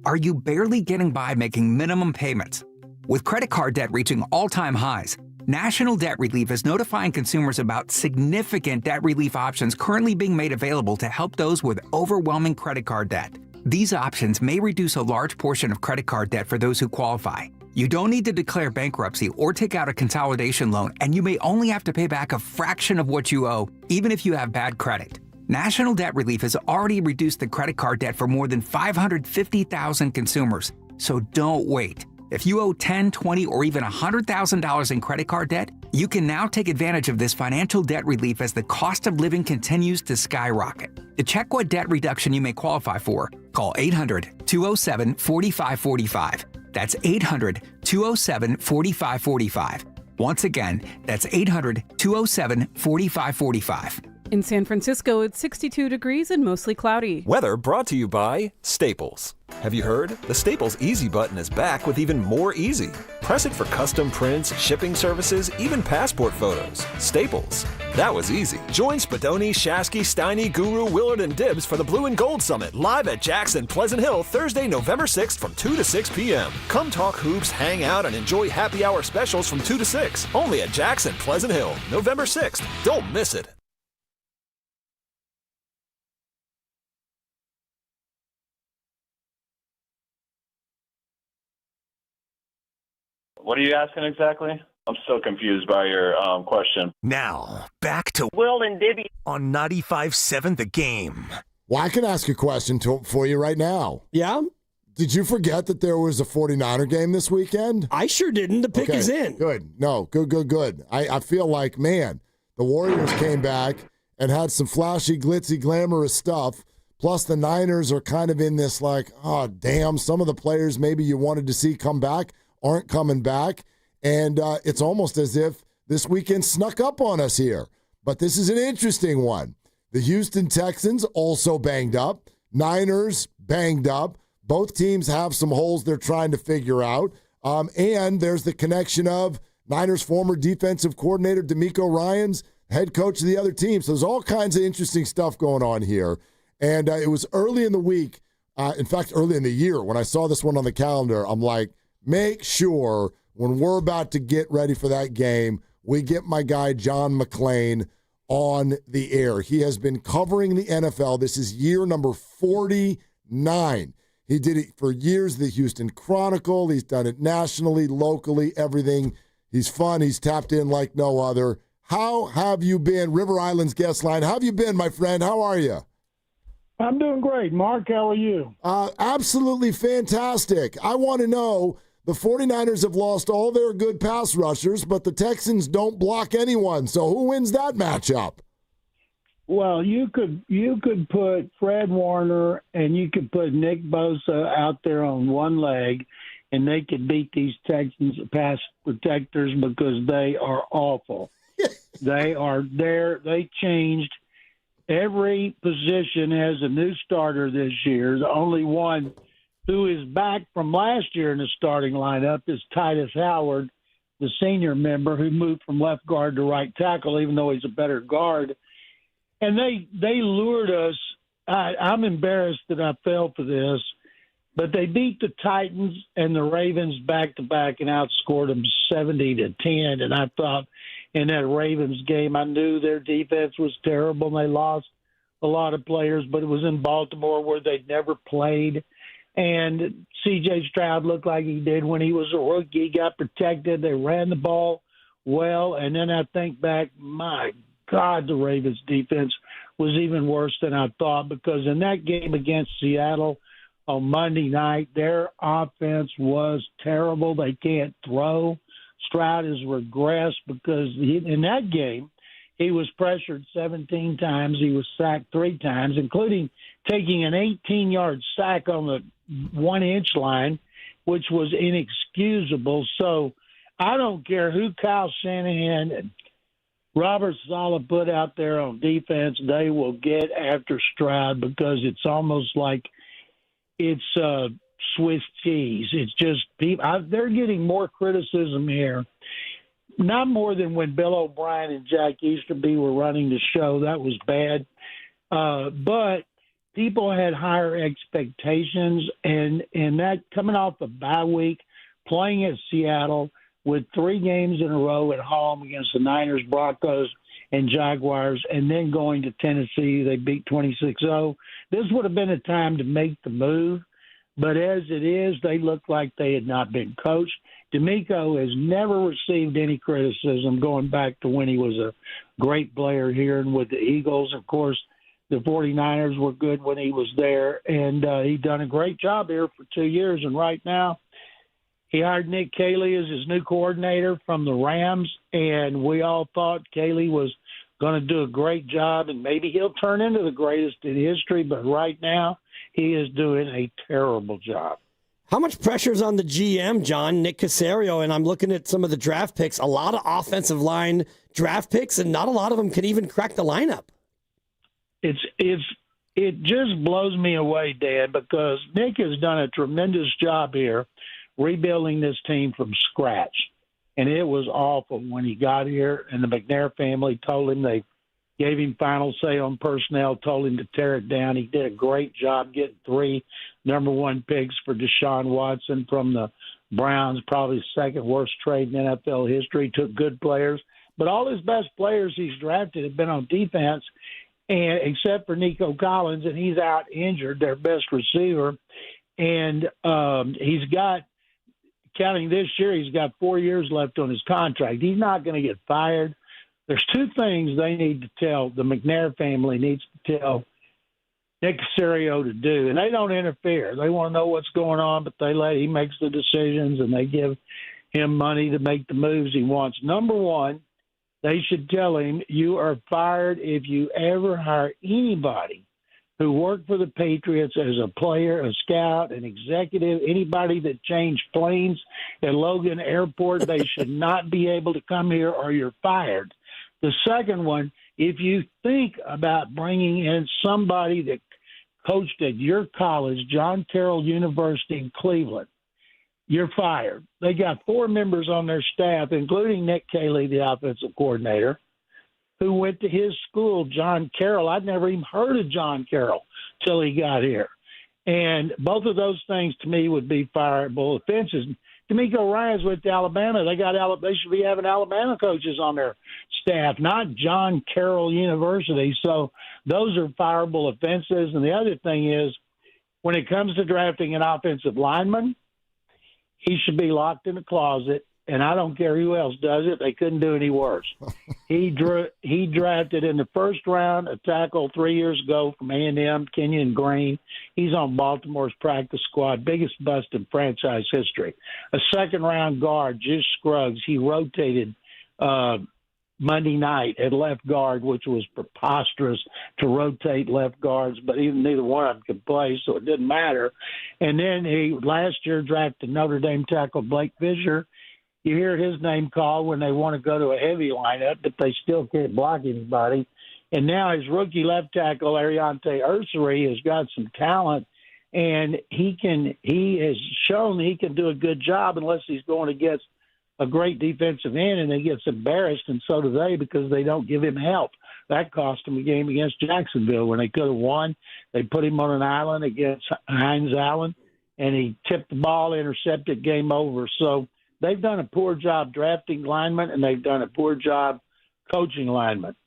Are you barely getting by making minimum payments? With credit card debt reaching all-time highs, National Debt Relief is notifying consumers about significant debt relief options currently being made available to help those with overwhelming credit card debt. These options may reduce a large portion of credit card debt for those who qualify. You don't need to declare bankruptcy or take out a consolidation loan, and you may only have to pay back a fraction of what you owe, even if you have bad credit. National Debt Relief has already reduced the credit card debt for more than 550,000 consumers, so don't wait. If you owe $10,000, $20,000, or even $100,000 in credit card debt, you can now take advantage of this financial debt relief as the cost of living continues to skyrocket. To check what debt reduction you may qualify for, call 800-207-4545. That's 800-207-4545. Once again, that's 800-207-4545. In San Francisco, it's 62 degrees and mostly cloudy. Weather brought to you by Staples. Have you heard? The Staples Easy button is back with even more easy. Press it for custom prints, shipping services, even passport photos. Staples. That was easy. Join Spadoni, Shasky, Steiny, Guru, Willard, and Dibbs for the Blue and Gold Summit live at Jackson Pleasant Hill Thursday, November 6th from 2 to 6 p.m. Come talk hoops, hang out, and enjoy happy hour specials from 2 to 6. Only at Jackson Pleasant Hill, November 6th. Don't miss it. What are you asking exactly? I'm still confused by your question. Now, back to Will and Dibby on 95.7 The Game. Well, I can ask a question for you right now. Yeah? Did you forget that there was a 49er game this weekend? I sure didn't. The pick is in. Good. No, good. I feel like, man, the Warriors came back and had some flashy, glitzy, glamorous stuff. Plus, the Niners are kind of in this like, oh, damn, some of the players maybe you wanted to see come back aren't coming back, and it's almost as if this weekend snuck up on us here. But this is an interesting one. The Houston Texans also banged up. Niners banged up. Both teams have some holes they're trying to figure out. And there's the connection of Niners former defensive coordinator DeMeco Ryans, head coach of the other team. So there's all kinds of interesting stuff going on here. And it was early in the week, in fact, early in the year, when I saw this one on the calendar, I'm like, make sure when we're about to get ready for that game, we get my guy John McClain on the air. He has been covering the NFL. This is year number 49. He did it for years, the Houston Chronicle. He's done it nationally, locally, everything. He's fun. He's tapped in like no other. How have you been? River Island's guest line. How have you been, my friend? How are you? I'm doing great. Mark, how are you? Absolutely fantastic. I want to know, the 49ers have lost all their good pass rushers, but the Texans don't block anyone. So who wins that matchup? Well, you could put Fred Warner and you could put Nick Bosa out there on one leg, and they could beat these Texans pass protectors because they are awful. They are there. They changed. Every position has a new starter this year. The only one who is back from last year in the starting lineup is Titus Howard, the senior member who moved from left guard to right tackle, even though he's a better guard. And they lured us. I'm embarrassed that I fell for this, but they beat the Titans and the Ravens back-to-back and outscored them 70-10. And I thought in that Ravens game, I knew their defense was terrible and they lost a lot of players, but it was in Baltimore where they'd never played. And C.J. Stroud looked like he did when he was a rookie. He got protected. They ran the ball well. And then I think back, my God, the Ravens defense was even worse than I thought, because in that game against Seattle on Monday night, their offense was terrible. They can't throw. Stroud has regressed because in that game, he was pressured 17 times. He was sacked 3 times, including taking an 18-yard sack on the 1-inch line, which was inexcusable. So I don't care who Kyle Shanahan and Robert Saleh put out there on defense, they will get after Stroud because it's almost like it's Swiss cheese. It's just they're getting more criticism here, not more than when Bill O'Brien and Jack Easterby were running the show. That was bad. But people had higher expectations, and that coming off the bye week, playing at Seattle with 3 games in a row at home against the Niners, Broncos, and Jaguars, and then going to Tennessee, they beat 26-0. This would have been a time to make the move, but as it is, they look like they had not been coached. D'Amico has never received any criticism going back to when he was a great player here and with the Eagles. Of course, the 49ers were good when he was there, and he's done a great job here for 2 years. And right now, he hired Nick Caley as his new coordinator from the Rams, and we all thought Caley was going to do a great job, and maybe he'll turn into the greatest in history, but right now he is doing a terrible job. How much pressure is on the GM, John, Nick Caserio? And I'm looking at some of the draft picks, a lot of offensive line draft picks, and not a lot of them can even crack the lineup. It just blows me away, Dan, because Nick has done a tremendous job here rebuilding this team from scratch. And it was awful when he got here, and the McNair family told him, they gave him final say on personnel, told him to tear it down. He did a great job getting 3 number 1 picks for Deshaun Watson from the Browns, probably the second worst trade in NFL history. Took good players, but all his best players he's drafted have been on defense, and except for Nico Collins, and he's out injured, their best receiver. And he's got, counting this year, he's got 4 years left on his contract. He's not going to get fired. There's 2 things they need to tell, the McNair family needs to tell Nick Caserio to do, and they don't interfere. They want to know what's going on, but he makes the decisions, and they give him money to make the moves he wants. Number 1, they should tell him, you are fired if you ever hire anybody who worked for the Patriots as a player, a scout, an executive, anybody that changed planes at Logan Airport. They should not be able to come here or you're fired. The second one, if you think about bringing in somebody that coached at your college, John Carroll University in Cleveland, you're fired. They got 4 members on their staff, including Nick Caley, the offensive coordinator, who went to his school, John Carroll. I'd never even heard of John Carroll till he got here. And both of those things to me would be fireable offenses. D'Amico Ryans went to Alabama. They should be having Alabama coaches on their staff, not John Carroll University. So those are fireable offenses. And the other thing is, when it comes to drafting an offensive lineman, he should be locked in a closet and I don't care who else does it. They couldn't do any worse. He drafted in the first round a tackle 3 years ago from A&M, Kenyon Green. He's on Baltimore's practice squad, biggest bust in franchise history. A second-round guard, Juice Scruggs, he rotated Monday night at left guard, which was preposterous to rotate left guards, but neither one of them could play, so it didn't matter. And then he last year drafted Notre Dame tackle Blake Fisher. You hear his name called when they want to go to a heavy lineup, but they still can't block anybody. And now his rookie left tackle, Ariante Ursary, has got some talent, and he has shown he can do a good job unless he's going against a great defensive end, and he gets embarrassed, and so do they, because they don't give him help. That cost him a game against Jacksonville when they could have won. They put him on an island against Hines Allen, and he tipped the ball, intercepted, game over. So they've done a poor job drafting linemen, and they've done a poor job coaching linemen.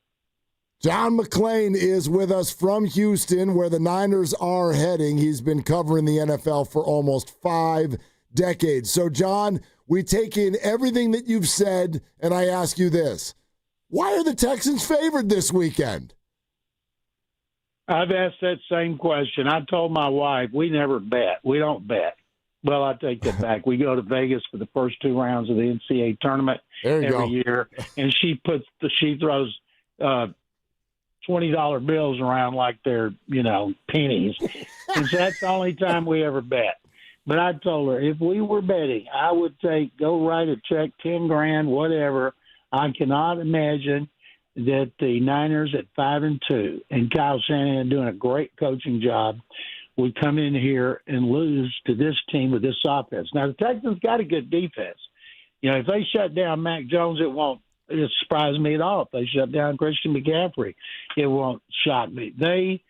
John McClain is with us from Houston, where the Niners are heading. He's been covering the NFL for almost 5 decades. So, John, we take in everything that you've said, and I ask you this. Why are the Texans favored this weekend? I've asked that same question. I told my wife, we never bet. We don't bet. Well, I take that back. We go to Vegas for the first 2 rounds of the NCAA tournament every year, and she throws $20 bills around like they're, pennies. And so that's the only time we ever bet. But I told her, if we were betting, I would go write a check, $10,000, whatever. I cannot imagine that the Niners at 5-2 and Kyle Shanahan doing a great coaching job would come in here and lose to this team with this offense. Now, the Texans got a good defense. If they shut down Mac Jones, it won't surprise me at all. If they shut down Christian McCaffrey, it won't shock me. They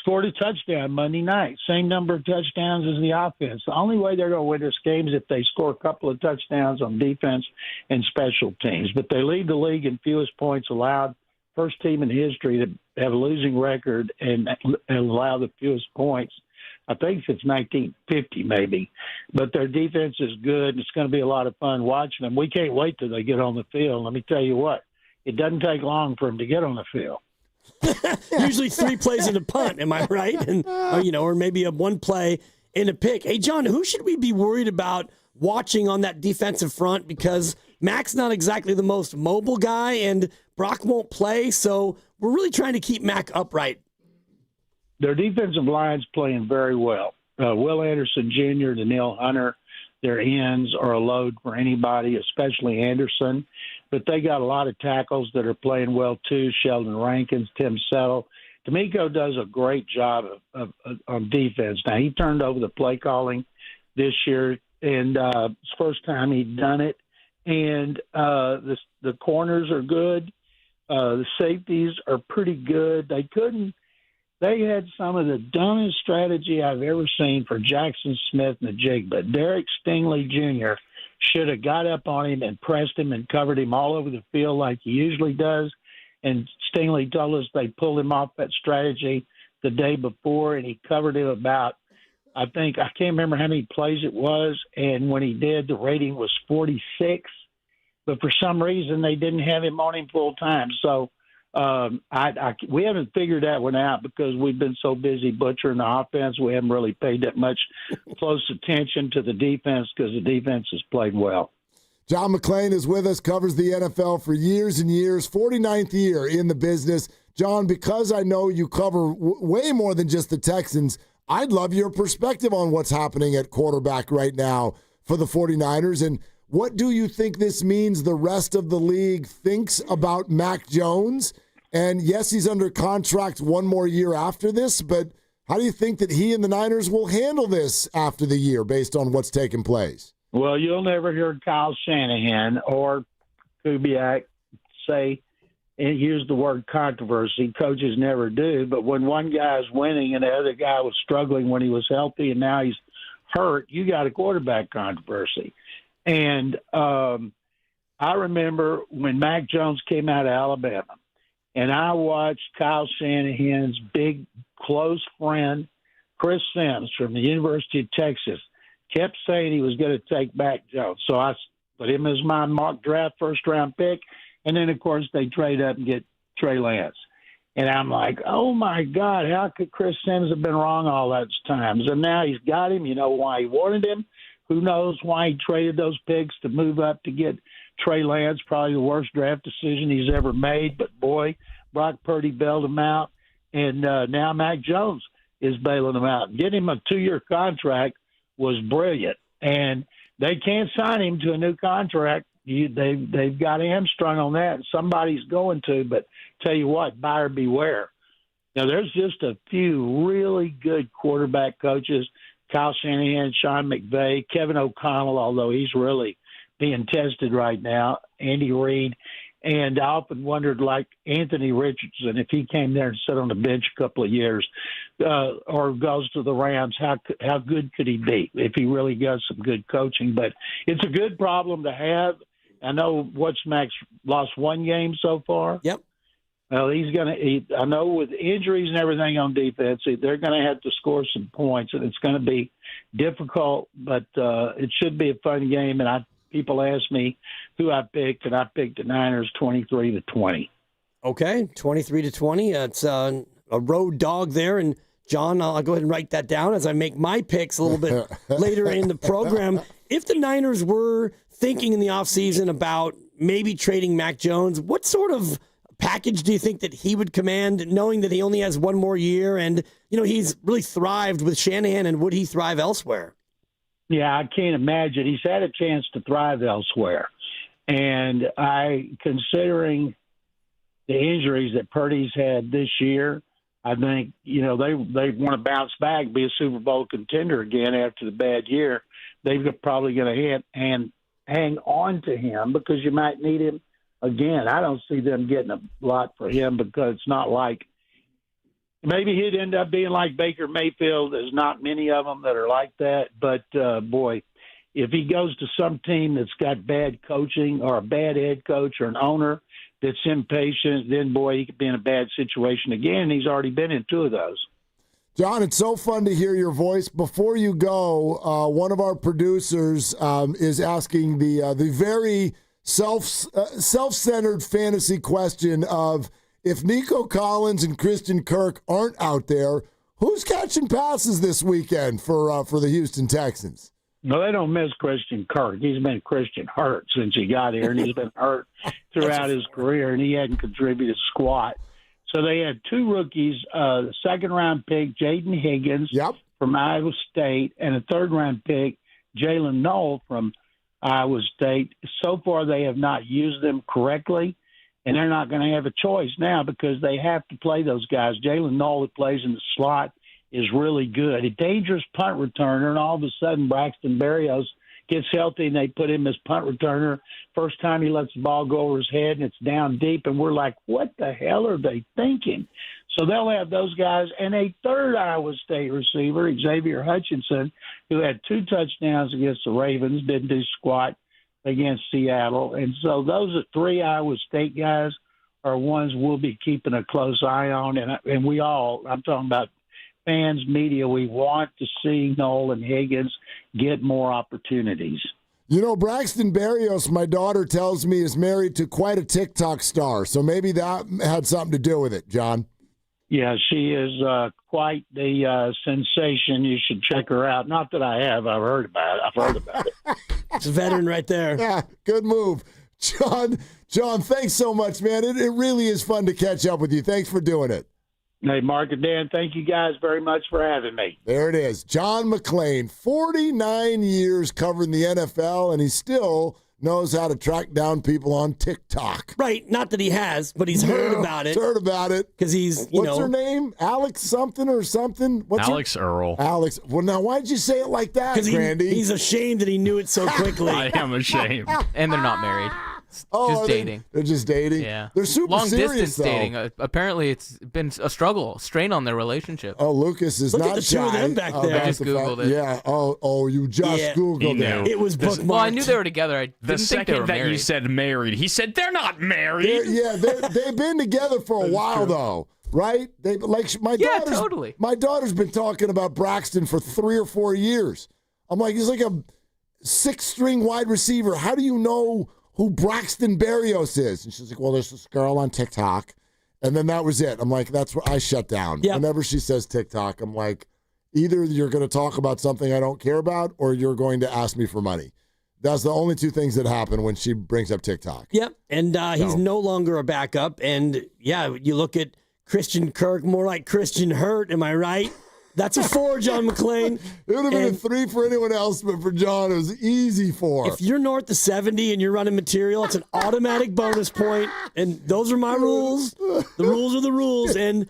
scored a touchdown Monday night, same number of touchdowns as the offense. The only way they're going to win this game is if they score a couple of touchdowns on defense and special teams. But they lead the league in fewest points allowed, first team in history to have a losing record and allow the fewest points, I think, since 1950 maybe. But their defense is good, and it's going to be a lot of fun watching them. We can't wait till they get on the field. Let me tell you what, it doesn't take long for them to get on the field. Usually 3 plays in a punt, am I right? And or maybe a 1 play in a pick. Hey, John, who should we be worried about watching on that defensive front? Because Mac's not exactly the most mobile guy, and Brock won't play, so we're really trying to keep Mac upright. Their defensive line's playing very well. Will Anderson Jr., Danielle Hunter, their ends are a load for anybody, especially Anderson. But they got a lot of tackles that are playing well, too. Sheldon Rankins, Tim Settle. Mako does a great job on defense. Now, he turned over the play calling this year, and it's the first time he'd done it. And the corners are good. The safeties are pretty good. They had some of the dumbest strategy I've ever seen for Jackson Smith and the jig, but Derek Stingley Jr. should have got up on him and pressed him and covered him all over the field like he usually does. And Stingley told us they pulled him off that strategy the day before, and he covered him about, I can't remember how many plays it was, and when he did, the rating was 46. But for some reason, they didn't have him on him full time. So we haven't figured that one out because we've been so busy butchering the offense. We haven't really paid that much close attention to the defense because the defense has played well. John McClain is with us, covers the NFL for years and years, 49th year in the business. John, because I know you cover way more than just the Texans, I'd love your perspective on what's happening at quarterback right now for the 49ers. And what do you think this means the rest of the league thinks about Mac Jones? And yes, he's under contract 1 more year after this, but how do you think that he and the Niners will handle this after the year based on what's taken place? Well, you'll never hear Kyle Shanahan or Kubiak say and use the word controversy. Coaches never do. But when one guy's winning and the other guy was struggling when he was healthy and now he's hurt, you got a quarterback controversy. And I remember when Mac Jones came out of Alabama, and I watched Kyle Shanahan's big, close friend, Chris Sims from the University of Texas, kept saying he was going to take Mac Jones. So I put him as my mock draft first-round pick, and then, of course, they trade up and get Trey Lance. And I'm like, oh, my God, how could Chris Sims have been wrong all those times? And now he's got him. You know why he wanted him. Who knows why he traded those picks to move up to get Trey Lance, probably the worst draft decision he's ever made. But, boy, Brock Purdy bailed him out, and now Mac Jones is bailing him out. Getting him a 2-year contract was brilliant, and they can't sign him to a new contract. They've got hamstrung on that, and somebody's going to, but tell you what, buyer beware. Now, there's just a few really good quarterback coaches, Kyle Shanahan, Sean McVay, Kevin O'Connell, although he's really being tested right now, Andy Reid, and I often wondered, like Anthony Richardson, if he came there and sat on the bench a couple of years or goes to the Rams, how good could he be if he really got some good coaching? But it's a good problem to have. I know Max lost one game so far. Yep. Well, I know with injuries and everything on defense, they're going to have to score some points, and it's going to be difficult, but it should be a fun game. And people ask me who I picked, and I picked the Niners 23-20. Okay, 23-20. It's a road dog there. And, John, I'll go ahead and write that down as I make my picks a little bit later in the program. If the Niners were thinking in the offseason about maybe trading Mac Jones, what sort of package do you think that he would command, knowing that he only has one more year and, he's really thrived with Shanahan, and would he thrive elsewhere? Yeah, I can't imagine. He's had a chance to thrive elsewhere. And considering the injuries that Purdy's had this year, I think, they want to bounce back, be a Super Bowl contender again after the bad year. They're probably going to hang on to him because you might need him again. I don't see them getting a lot for him because it's not like maybe he'd end up being like Baker Mayfield. There's not many of them that are like that. But, boy, if he goes to some team that's got bad coaching or a bad head coach or an owner that's impatient, then, boy, he could be in a bad situation again. He's already been in 2 of those. John, it's so fun to hear your voice. Before you go, one of our producers is asking the very self-centered fantasy question of, if Nico Collins and Christian Kirk aren't out there, who's catching passes this weekend for the Houston Texans? No, they don't miss Christian Kirk. He's been Christian hurt since he got here, and he's been hurt throughout his career, and he hadn't contributed squat. So they had 2 rookies, the second-round pick, Jaden Higgins from Iowa State, and a third-round pick, Jalen Knoll from Iowa State. So far, they have not used them correctly, and they're not going to have a choice now because they have to play those guys. Jalen Knoll, that plays in the slot, is really good. A dangerous punt returner, and all of a sudden Braxton Berrios gets healthy, and they put him as punt returner. First time he lets the ball go over his head, and it's down deep, and we're like, what the hell are they thinking? So they'll have those guys, and a third Iowa State receiver, Xavier Hutchinson, who had 2 touchdowns against the Ravens, didn't do squat against Seattle. And so those are 3 Iowa State guys are ones we'll be keeping a close eye on. And we all, I'm talking about fans, media, we want to see Knoll and Higgins get more opportunities. Braxton Berrios, my daughter tells me, is married to quite a TikTok star. So maybe that had something to do with it, John. Yeah, she is quite the sensation. You should check her out. Not that I have. I've heard about it. It's a veteran right there. Yeah, good move. John, thanks so much, man. It really is fun to catch up with you. Thanks for doing it. Hey, Mark and Dan, thank you guys very much for having me. There it is. John McClain, 49 years covering the NFL, and he still knows how to track down people on TikTok. Right. Not that he has, but he's heard about it. Heard about it. Because he's, What's her name? Alex something or something? Alex Earl. Alex. Well, now, why'd you say it like that, Randy? He's ashamed that he knew it so quickly. I am ashamed. And they're not married. Just dating. They're just dating? Yeah. They're super long serious, distance though. dating. Apparently, it's been a struggle, strain on their relationship. Oh, Lucas is Look not at the shy. two of them back there. I just Googled it. Yeah. Oh, you just Googled it. It was bookmarked. Well, I knew they were together. I The didn't think they were second that married. you said married, he said they're not married. They've been together for a while, though. Right? My daughter's been talking about Braxton for 3 or 4 years. I'm like, he's like a sixth-string wide receiver. How do you know who Braxton Berrios is? And she's like, well, there's this girl on TikTok. And then that was it. I'm like, that's what I shut down. Yep. Whenever she says TikTok, I'm like, either you're going to talk about something I don't care about or you're going to ask me for money. That's the only two things that happen when she brings up TikTok. Yep, and he's no longer a backup. And, yeah, you look at Christian Kirk, more like Christian Hurt, am I right? That's a 4, John McClain. It would have been a 3 for anyone else, but for John, it was easy 4. If you're north of 70 and you're running material, it's an automatic bonus point, and those are my rules. The rules are the rules, and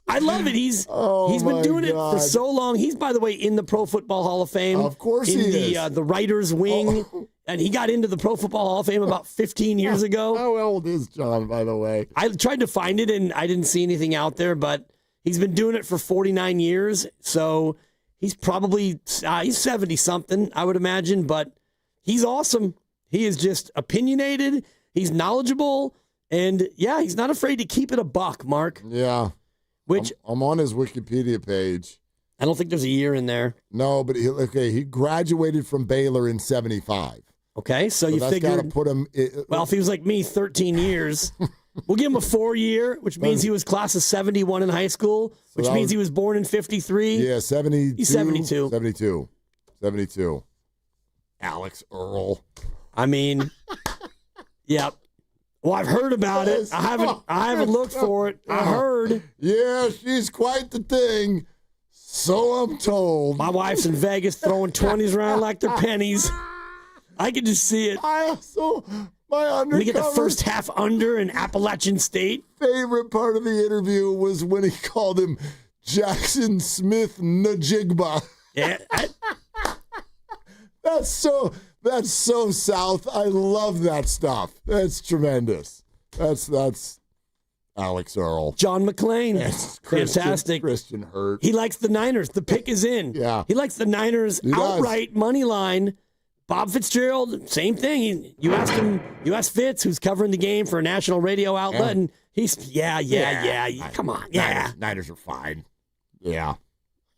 I love it. He's been doing it for so long. He's, by the way, in the Pro Football Hall of Fame. Of course he is. The writers' wing, and he got into the Pro Football Hall of Fame about 15 years ago. How old is John, by the way? I tried to find it, and I didn't see anything out there, but he's been doing it for 49 years, so he's probably he's 70-something, I would imagine, but he's awesome. He is just opinionated. He's knowledgeable, and, yeah, he's not afraid to keep it a buck, Mark. Yeah. Which I'm on his Wikipedia page. I don't think there's a year in there. No, but he graduated from Baylor in 75. Okay, so you that's figured. Gotta put him. Well, if he was like me, 13 years. We'll give him a 4-year, which means he was class of 71 in high school, which means he was born in 53. Yeah, 72. He's 72. 72. Alex Earl. I mean, yep. Well, I've heard about it. I haven't looked for it. I heard. Yeah, she's quite the thing. So I'm told. My wife's in Vegas throwing 20s around like they're pennies. I can just see it. My undercover. We get the first half under in Appalachian State. Favorite part of the interview was when he called him Jackson Smith Najigba. Yeah. That's so South. I love that stuff. That's tremendous. That's Alex Earl. John McClain. Yes, Fantastic. Christian Hurt. He likes the Niners. The pick is in. Yeah. He likes the Niners outright money line. Bob Fitzgerald, same thing. You asked Fitz, who's covering the game for a national radio outlet, and he's, come on. Yeah. Niners are fine. Yeah.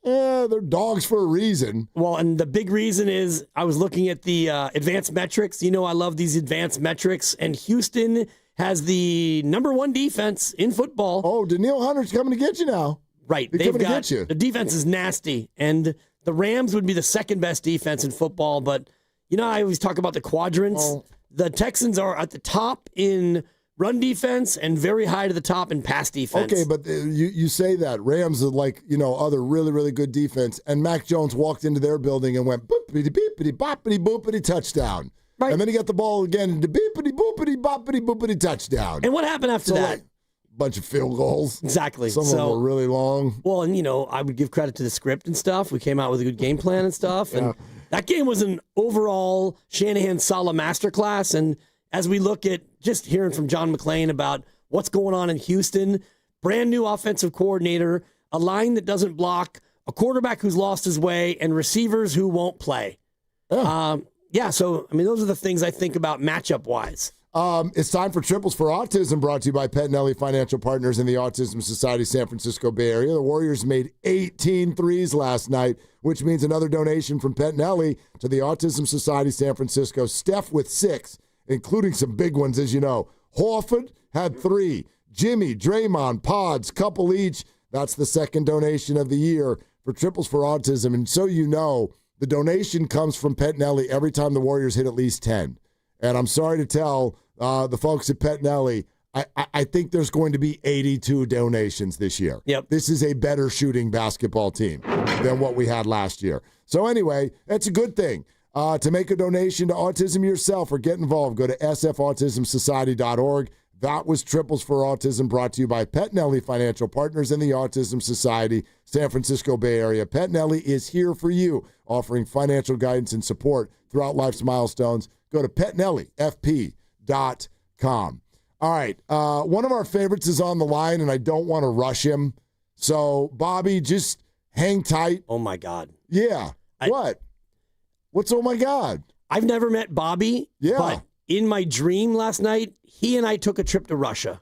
Yeah, they're dogs for a reason. Well, and the big reason is I was looking at the advanced metrics. You know, I love these advanced metrics, and Houston has the number 1 defense in football. Oh, Danielle Hunter's coming to get you now. Right. They're coming to get you. The defense is nasty, and the Rams would be the second best defense in football, but you know, I always talk about the quadrants. Oh. The Texans are at the top in run defense and very high to the top in pass defense. Okay, but you say that. Rams are like, other really, really good defense. And Mac Jones walked into their building and went boopity beepity boppity boopity touchdown. Right. And then he got the ball again, beepity boopity boppity boopity touchdown. And what happened after that? Bunch of field goals. Exactly. Some of them were really long. Well, and, I would give credit to the script and stuff. We came out with a good game plan and stuff. And that game was an overall Shanahan-Saleh masterclass. And as we look at just hearing from John McClain about what's going on in Houston, brand new offensive coordinator, a line that doesn't block, a quarterback who's lost his way, and receivers who won't play. So, those are the things I think about matchup-wise. It's time for Triples for Autism, brought to you by Pentanelli Financial Partners in the Autism Society San Francisco Bay Area. The Warriors made 18 threes last night, which means another donation from Pentanelli to the Autism Society San Francisco. Steph with 6, including some big ones, as you know. Horford had 3. Jimmy, Draymond, Pods, couple each. That's the second donation of the year for Triples for Autism. And so you know, the donation comes from Pentanelli every time the Warriors hit at least 10. And I'm sorry to tell the folks at Pentanelli, I think there's going to be 82 donations this year. Yep. This is a better shooting basketball team than what we had last year. So anyway, that's a good thing. To make a donation to autism yourself or get involved, go to sfautismsociety.org. That was Triples for Autism, brought to you by Pentanelli Financial Partners in the Autism Society, San Francisco Bay Area. Pentanelli is here for you, offering financial guidance and support throughout life's milestones. Go to PetNellyFP.com. All right. One of our favorites is on the line, and I don't want to rush him. So, Bobby, just hang tight. Oh, my God. Yeah. What? What's oh, my God? I've never met Bobby. Yeah. But in my dream last night, he and I took a trip to Russia.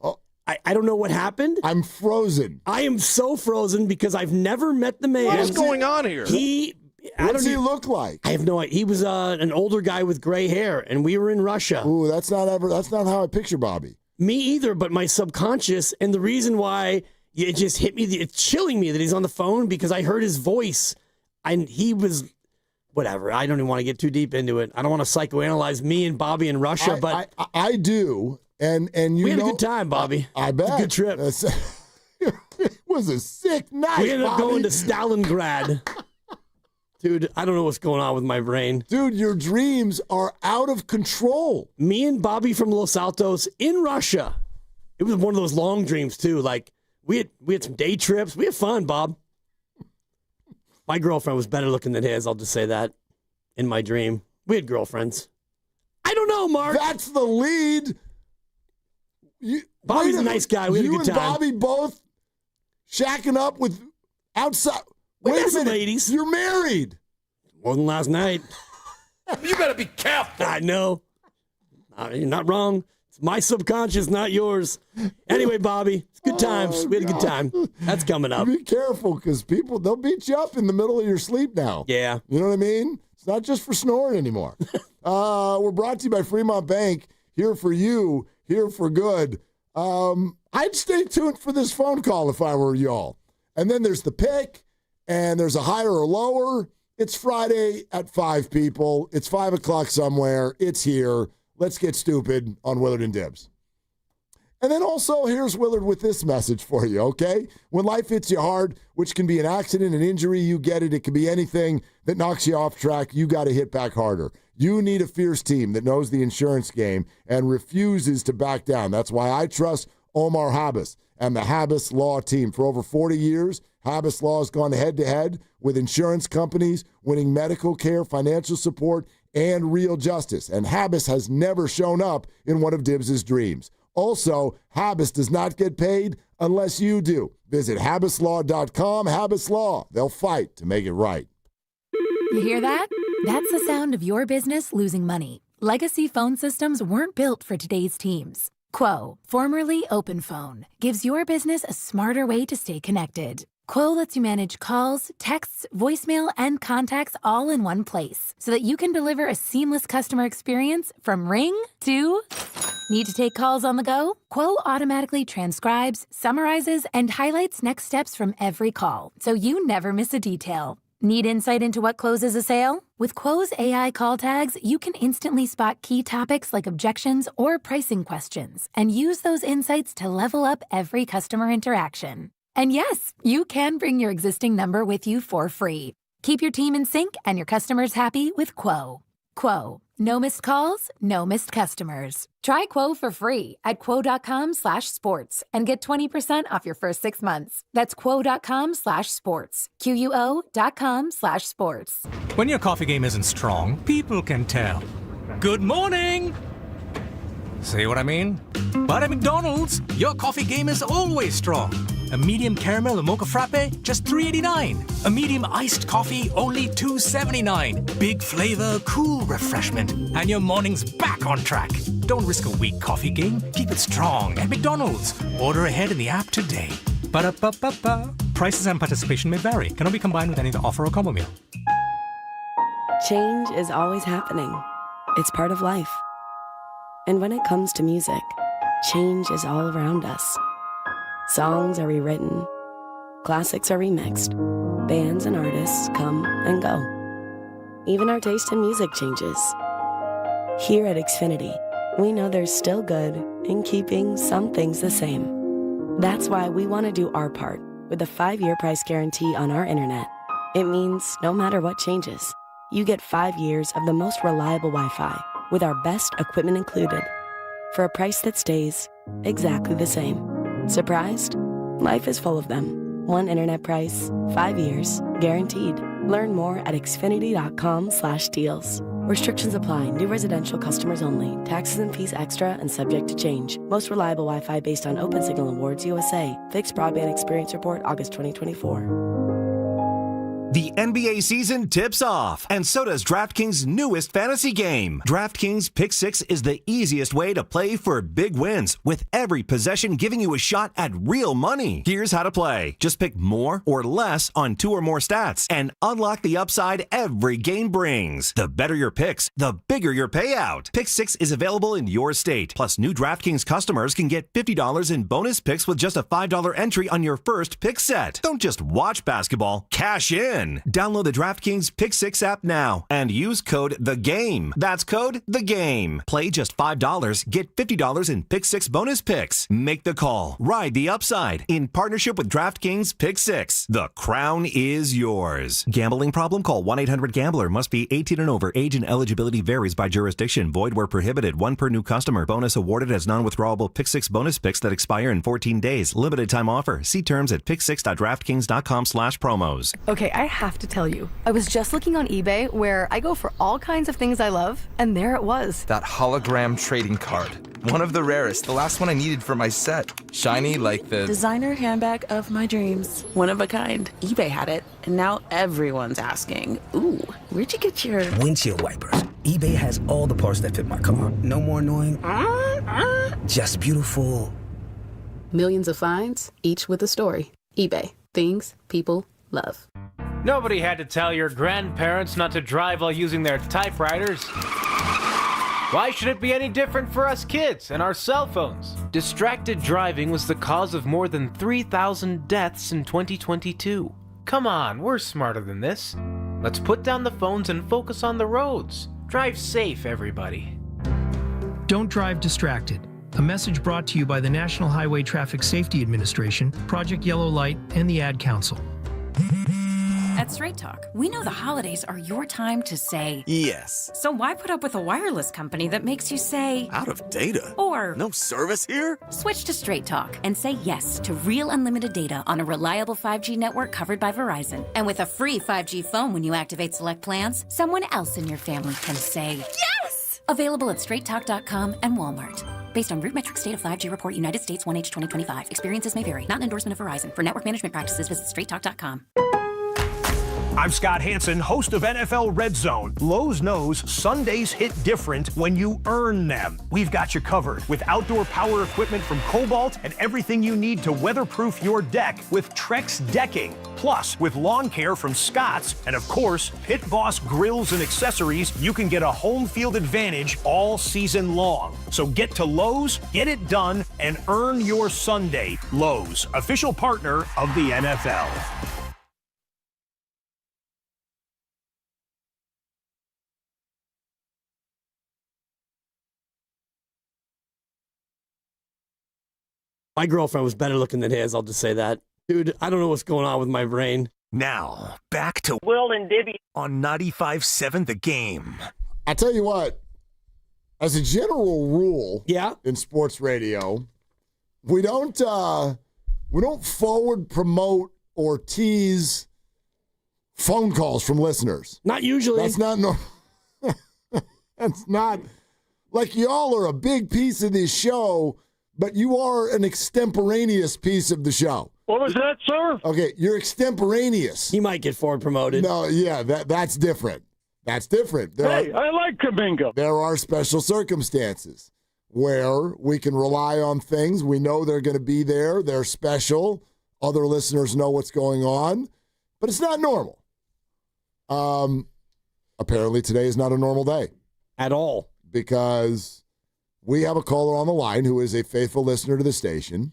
Oh. I don't know what happened. I'm frozen. I am so frozen because I've never met the man. What is going on here? What does he look like? I have no idea. He was an older guy with gray hair, and we were in Russia. Ooh, that's not how I picture Bobby. Me either, but my subconscious, and the reason why it just hit me, it's chilling me that he's on the phone because I heard his voice, and he was, whatever. I don't even want to get too deep into it. I don't want to psychoanalyze me and Bobby in Russia, but I do, and we had a good time, Bobby. I bet. It was a good trip. It was a sick night. We ended up Bobby. going to Stalingrad. Dude, I don't know what's going on with my brain. Dude, your dreams are out of control. Me and Bobby from Los Altos in Russia. It was one of those long dreams, too. Like, we had some day trips. We had fun, Bob. My girlfriend was better looking than his, I'll just say that, in my dream. We had girlfriends. I don't know, Mark. That's the lead. Bobby's a nice guy. We had a good time. You and Bobby both shacking up with outside. Wait a minute, ladies. You're married. More than last night. You better be careful. I know. You're not wrong. It's my subconscious, not yours. Anyway, Bobby, it's good times. We had a good time. That's coming up. Be careful, because they'll beat you up in the middle of your sleep now. Yeah. You know what I mean? It's not just for snoring anymore. We're brought to you by Fremont Bank. Here for you, here for good. I'd stay tuned for this phone call if I were y'all. And then there's the pick, and there's a higher or lower. It's Friday at 5, people. It's 5 o'clock somewhere. It's here. Let's get stupid on Willard and Dibs. And then also, here's Willard with this message for you, okay? When life hits you hard, which can be an accident, an injury, you get it. It can be anything that knocks you off track. You got to hit back harder. You need a fierce team that knows the insurance game and refuses to back down. That's why I trust Omar Habis and the Habis Law team. For over 40 years, Habis Law has gone head-to-head with insurance companies, winning medical care, financial support, and real justice. And Habis has never shown up in one of Dibs' dreams. Also, Habis does not get paid unless you do. Visit habislaw.com. Habis Law. They'll fight to make it right. You hear that? That's the sound of your business losing money. Legacy phone systems weren't built for today's teams. Quo, formerly OpenPhone, gives your business a smarter way to stay connected. Quo lets you manage calls, texts, voicemail, and contacts all in one place so that you can deliver a seamless customer experience from ring to... Need to take calls on the go? Quo automatically transcribes, summarizes, and highlights next steps from every call, so you never miss a detail. Need insight into what closes a sale? With Quo's AI call tags, you can instantly spot key topics like objections or pricing questions and use those insights to level up every customer interaction. And yes, you can bring your existing number with you for free. Keep your team in sync and your customers happy with Quo. Quo. No missed calls, no missed customers. Try Quo for free at quo.com/sports and get 20% off your first 6 months. That's quo.com/sports. QUO.com/sports. When your coffee game isn't strong, people can tell. Good morning! See what I mean? But at McDonald's, your coffee game is always strong. A medium caramel and mocha frappe, just $3.89. A medium iced coffee, only $2.79. Big flavor, cool refreshment, and your morning's back on track. Don't risk a weak coffee game. Keep it strong at McDonald's. Order ahead in the app today. Ba-da-ba-ba-ba. Prices and participation may vary. Cannot be combined with any other offer or combo meal. Change is always happening. It's part of life. And when it comes to music, change is all around us. Songs are rewritten, classics are remixed, bands and artists come and go. Even our taste in music changes. Here at Xfinity, we know there's still good in keeping some things the same. That's why we want to do our part with a 5-year price guarantee on our internet. It means no matter what changes, you get 5 years of the most reliable Wi-Fi with our best equipment included for a price that stays exactly the same. Surprised? Life is full of them. One internet price, 5 years, guaranteed. Learn more at xfinity.com/deals. Restrictions apply. New residential customers only. Taxes and fees extra and subject to change. Most reliable Wi-Fi based on Open Signal Awards USA. Fixed Broadband Experience Report, August 2024. The NBA season tips off, and so does DraftKings' newest fantasy game. DraftKings Pick Six is the easiest way to play for big wins, with every possession giving you a shot at real money. Here's how to play. Just pick more or less on 2 or more stats, and unlock the upside every game brings. The better your picks, the bigger your payout. Pick Six is available in your state. Plus, new DraftKings customers can get $50 in bonus picks with just a $5 entry on your first pick set. Don't just watch basketball, cash in. Download the DraftKings Pick Six app now and use code THEGAME. That's code THEGAME. Play just $5. Get $50 in Pick Six bonus picks. Make the call. Ride the upside. In partnership with DraftKings Pick Six. The crown is yours. Gambling problem? Call 1-800-GAMBLER. Must be 18 and over. Age and eligibility varies by jurisdiction. Void where prohibited. 1 per new customer. Bonus awarded as non-withdrawable Pick Six bonus picks that expire in 14 days. Limited time offer. See terms at picksix.draftkings.com/promos. Okay, I have to tell you, I was just looking on eBay where I go for all kinds of things I love, and there it was. That hologram trading card. One of the rarest, the last one I needed for my set. Shiny like the designer handbag of my dreams. One of a kind. eBay had it, and now everyone's asking, ooh, where'd you get your windshield wipers? eBay has all the parts that fit my car. No more annoying, just beautiful. Millions of finds, each with a story. eBay. Things people love. Nobody had to tell your grandparents not to drive while using their typewriters. Why should it be any different for us kids and our cell phones? Distracted driving was the cause of more than 3,000 deaths in 2022. Come on, we're smarter than this. Let's put down the phones and focus on the roads. Drive safe, everybody. Don't drive distracted. A message brought to you by the National Highway Traffic Safety Administration, Project Yellow Light, and the Ad Council. At Straight Talk, we know the holidays are your time to say yes. So why put up with a wireless company that makes you say out of data? Or no service here? Switch to Straight Talk and say yes to real unlimited data on a reliable 5G network covered by Verizon. And with a free 5G phone when you activate select plans, someone else in your family can say yes! Available at straighttalk.com and Walmart. Based on RootMetrics State of 5G Report, United States 1H 2025. Experiences may vary. Not an endorsement of Verizon. For network management practices, visit straighttalk.com. I'm Scott Hansen, host of NFL Red Zone. Lowe's knows Sundays hit different when you earn them. We've got you covered with outdoor power equipment from Cobalt and everything you need to weatherproof your deck with Trex decking. Plus, with lawn care from Scott's and, of course, Pit Boss grills and accessories, you can get a home field advantage all season long. So get to Lowe's, get it done, and earn your Sunday. Lowe's, official partner of the NFL. My girlfriend was better looking than his, I'll just say that. Dude, I don't know what's going on with my brain. Now, back to Will and Dibby on 95.7 The Game. I tell you what, as a general rule in sports radio, we don't forward promote or tease phone calls from listeners. Not usually. That's not That's not like y'all are a big piece of this show, but you are an extemporaneous piece of the show. What was that, sir? Okay, you're extemporaneous. He might get forward promoted. No, yeah, that's different. That's different. I like Kabingo. There are special circumstances where we can rely on things. We know they're going to be there. They're special. Other listeners know what's going on, but it's not normal. Apparently today is not a normal day. At all. Because we have a caller on the line who is a faithful listener to the station,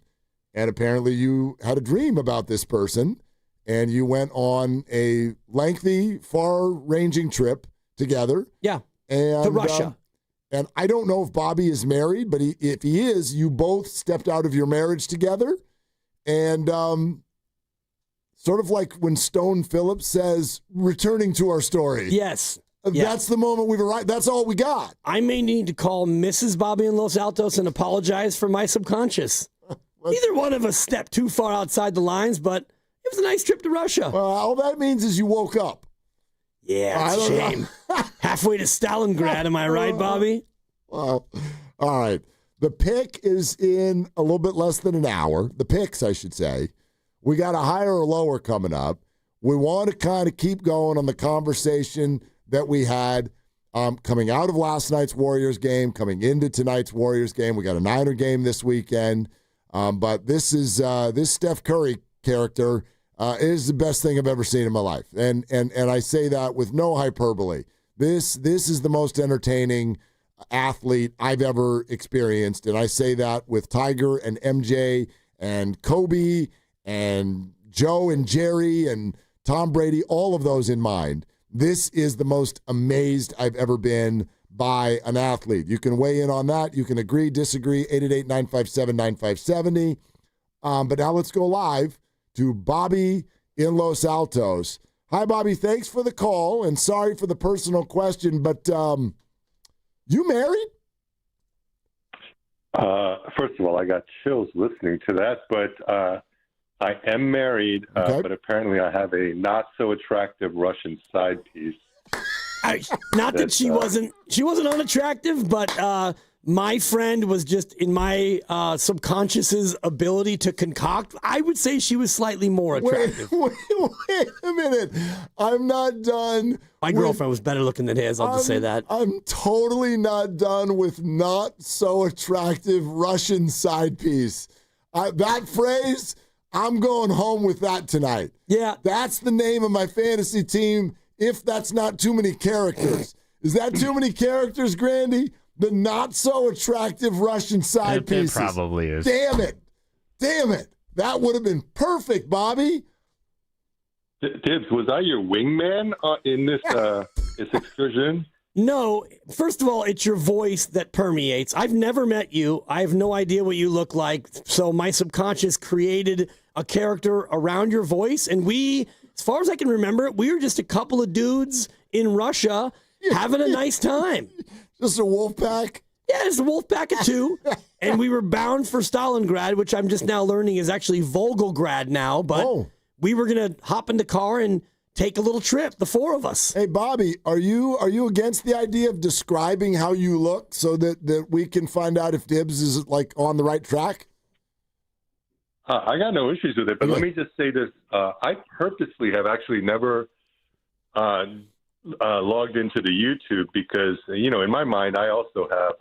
and apparently you had a dream about this person, and you went on a lengthy, far-ranging trip together. Yeah, and, to Russia. And I don't know if Bobby is married, but if he is, you both stepped out of your marriage together, and sort of like when Stone Phillips says, returning to our story. Yes. That's the moment we've arrived. That's all we got. I may need to call Mrs. Bobby in Los Altos and apologize for my subconscious. Neither one of us stepped too far outside the lines, but it was a nice trip to Russia. Well, all that means is you woke up. Yeah, it's a shame. Halfway to Stalingrad, am I right, Bobby? Well, all right. The pick is in a little bit less than an hour. The picks, I should say. We got a higher or lower coming up. we want to kind of keep going on the conversation that we had coming out of last night's Warriors game, coming into tonight's Warriors game. We got a Niner game this weekend. But this Steph Curry character is the best thing I've ever seen in my life. And I say that with no hyperbole. This is the most entertaining athlete I've ever experienced. And I say that with Tiger and MJ and Kobe and Joe and Jerry and Tom Brady, all of those in mind. This is the most amazed I've ever been by an athlete. You can weigh in on that. You can agree, disagree, 888-957-9570. But now let's go live to Bobby in Los Altos. Hi, Bobby. Thanks for the call, and sorry for the personal question, but you married? First of all, I got chills listening to that, but I am married, but apparently I have a not-so-attractive Russian side piece. Not that she wasn't unattractive, but my friend was just in my subconscious's ability to concoct. I would say she was slightly more attractive. Wait a minute. I'm not done. My girlfriend was better looking than his. I'll just say that. I'm totally not done with not so attractive Russian side piece. That phrase, I'm going home with that tonight. Yeah. That's the name of my fantasy team. If that's not too many characters. Is that too many characters, Grandy? The not-so-attractive Russian side pieces. It probably is. Damn it. That would have been perfect, Bobby. Tibbs, was I your wingman in this excursion? No. First of all, it's your voice that permeates. I've never met you. I have no idea what you look like. So my subconscious created a character around your voice, and we... As far as I can remember it, we were just a couple of dudes in Russia having a nice time. Just a wolf pack? Yeah, just a wolf pack of two. And we were bound for Stalingrad, which I'm just now learning is actually Volgograd now. But we were going to hop in the car and take a little trip, the four of us. Hey, Bobby, are you against the idea of describing how you look so that we can find out if Dibs is like on the right track? I got no issues with it, but let me just say this. I purposely have actually never logged into the YouTube because, in my mind, I also have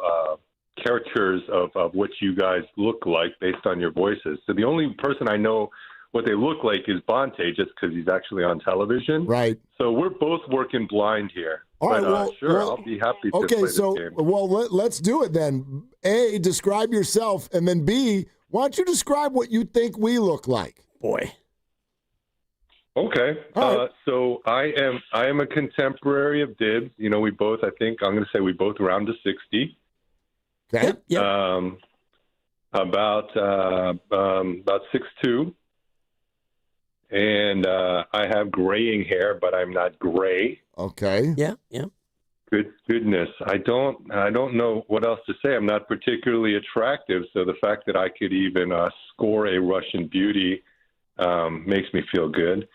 caricatures of what you guys look like based on your voices. So the only person I know what they look like is Bonte, just because he's actually on television. Right. So we're both working blind here. All right, I'll be happy to play this game. Well, let's do it then. A, describe yourself, and then B, why don't you describe what you think we look like? Boy. Okay. So I am a contemporary of Dibs. We both, I'm going to say we both around to 60. Okay. Yep. About 6'2". And I have graying hair, but I'm not gray. Okay. Yeah. Goodness. I don't know what else to say. I'm not particularly attractive, so the fact that I could even score a Russian beauty makes me feel good.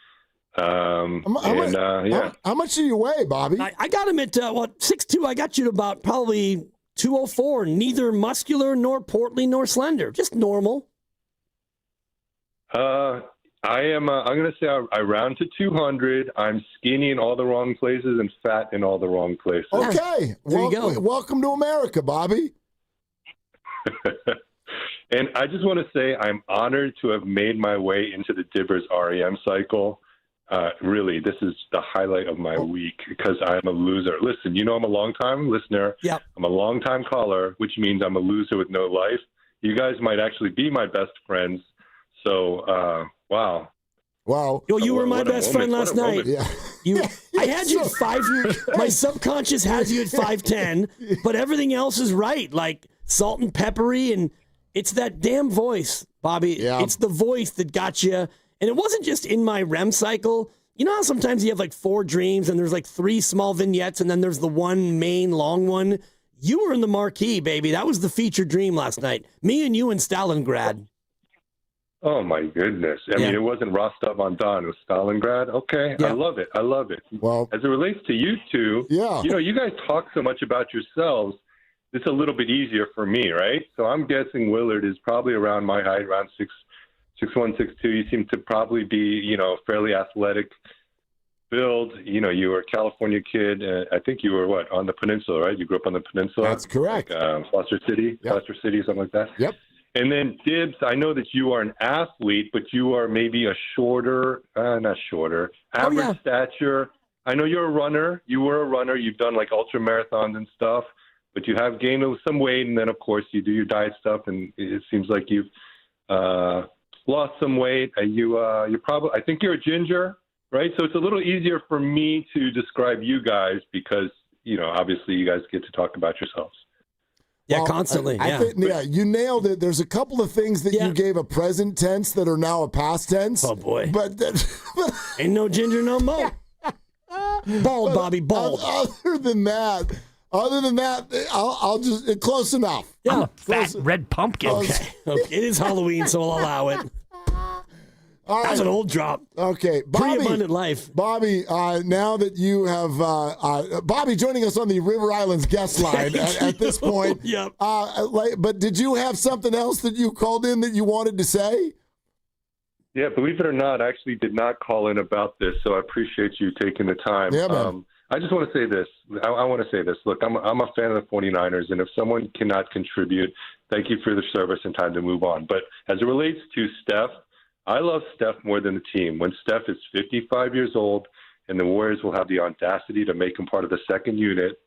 How much do you weigh, Bobby? I got him at 6'2". I got you to about probably 204. Neither muscular nor portly nor slender, just normal. I am. I'm going to say I round to 200. I'm skinny in all the wrong places and fat in all the wrong places. Okay, there you go. Welcome to America, Bobby. And I just want to say I'm honored to have made my way into the Dibbers REM cycle. Really, this is the highlight of my week because I'm a loser. Listen, I'm a long-time listener. Yep. I'm a long-time caller, which means I'm a loser with no life. You guys might actually be my best friends. So, wow. Wow. Well, you were my best friend last night. Yeah. I had you at 5. My subconscious has you at 5'10", but everything else is right, like salt and peppery, and it's that damn voice, Bobby. Yeah. It's the voice that got you, and it wasn't just in my REM cycle. You know how sometimes you have like 4 dreams, and there's like 3 small vignettes, and then there's the one main long one? You were in the marquee, baby. That was the feature dream last night. Me and you in Stalingrad. Oh, my goodness. I mean, it wasn't Rostov-on-Don. It was Stalingrad. Okay. Yeah. I love it. Well, as it relates to you two, you guys talk so much about yourselves. It's a little bit easier for me, right? So I'm guessing Willard is probably around my height, around 6'1", 6'2". You seem to probably be, fairly athletic build. You were a California kid. I think you were, on the peninsula, right? You grew up on the peninsula? That's correct. Like, Foster City, something like that? Yep. And then, Dibbs, I know that you are an athlete, but you are maybe a not shorter, average stature. I know you're a runner. You were a runner. You've done, like, ultra marathons and stuff, but you have gained some weight, and then, of course, you do your diet stuff, and it seems like you've lost some weight. You're probably, I think you're a ginger, right? So it's a little easier for me to describe you guys because, obviously you guys get to talk about yourselves. Yeah, constantly. I think, you nailed it. There's a couple of things that you gave a present tense that are now a past tense. Oh, boy. But ain't no ginger no more. Bald, Bobby, bald. Other than that, I'll just, close enough. Yeah. Fat red pumpkin. Okay. It is Halloween, so I'll allow it. All right. That's an old drop. Okay, Bobby. Pre-abundant life. Bobby, now that you have Bobby joining us on the River Islands guest line at this point. Yep. But did you have something else that you called in that you wanted to say? Yeah, believe it or not, I actually did not call in about this, so I appreciate you taking the time. Yeah, man. I just want to say this. I want to say this. Look, I'm a fan of the 49ers, and if someone cannot contribute, thank you for the service and time to move on. But as it relates to Steph, I love Steph more than the team. When Steph is 55 years old and the Warriors will have the audacity to make him part of the second unit,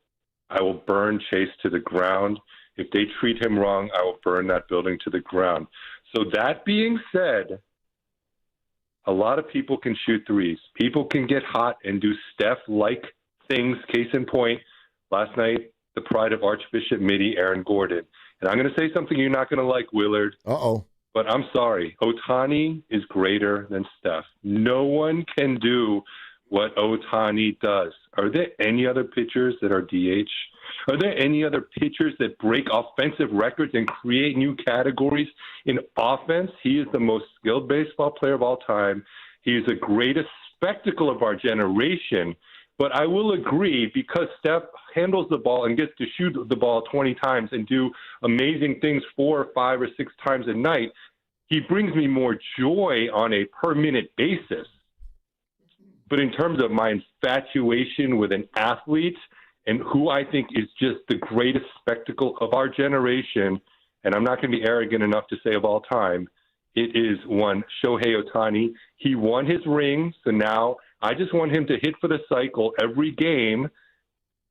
I will burn Chase to the ground. If they treat him wrong, I will burn that building to the ground. So that being said, a lot of people can shoot threes. People can get hot and do Steph-like things. Case in point, last night, the pride of Archbishop Mitty, Aaron Gordon. And I'm going to say something you're not going to like, Willard. Uh-oh. But I'm sorry. Ohtani is greater than Steph. No one can do what Ohtani does. Are there any other pitchers that are DH? Are there any other pitchers that break offensive records and create new categories in offense? He is the most skilled baseball player of all time. He is the greatest spectacle of our generation. But I will agree, because Steph handles the ball and gets to shoot the ball 20 times and do amazing things 4 or 5 or 6 times a night, he brings me more joy on a per-minute basis. But in terms of my infatuation with an athlete and who I think is just the greatest spectacle of our generation, and I'm not going to be arrogant enough to say of all time, it is one Shohei Ohtani. He won his ring, so now I just want him to hit for the cycle every game,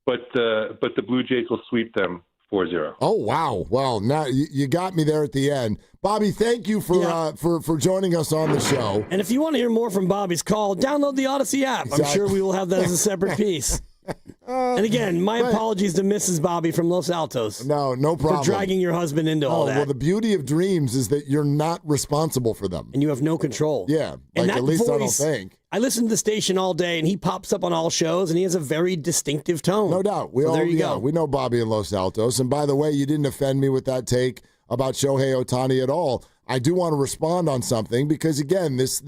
but the Blue Jays will sweep them 4-0. Oh, wow. Well, now you got me there at the end. Bobby, thank you for joining us on the show. And if you want to hear more from Bobby's call, download the Odyssey app. Exactly. I'm sure we will have that as a separate piece. And again, my apologies to Mrs. Bobby from Los Altos. No problem. For dragging your husband into all that. Well, the beauty of dreams is that you're not responsible for them. And you have no control. Yeah, and at least I don't think. I listen to the station all day, and he pops up on all shows, and he has a very distinctive tone. No doubt. There you go. We know Bobby in Los Altos. And by the way, you didn't offend me with that take about Shohei Ohtani at all. I do want to respond on something because, again, this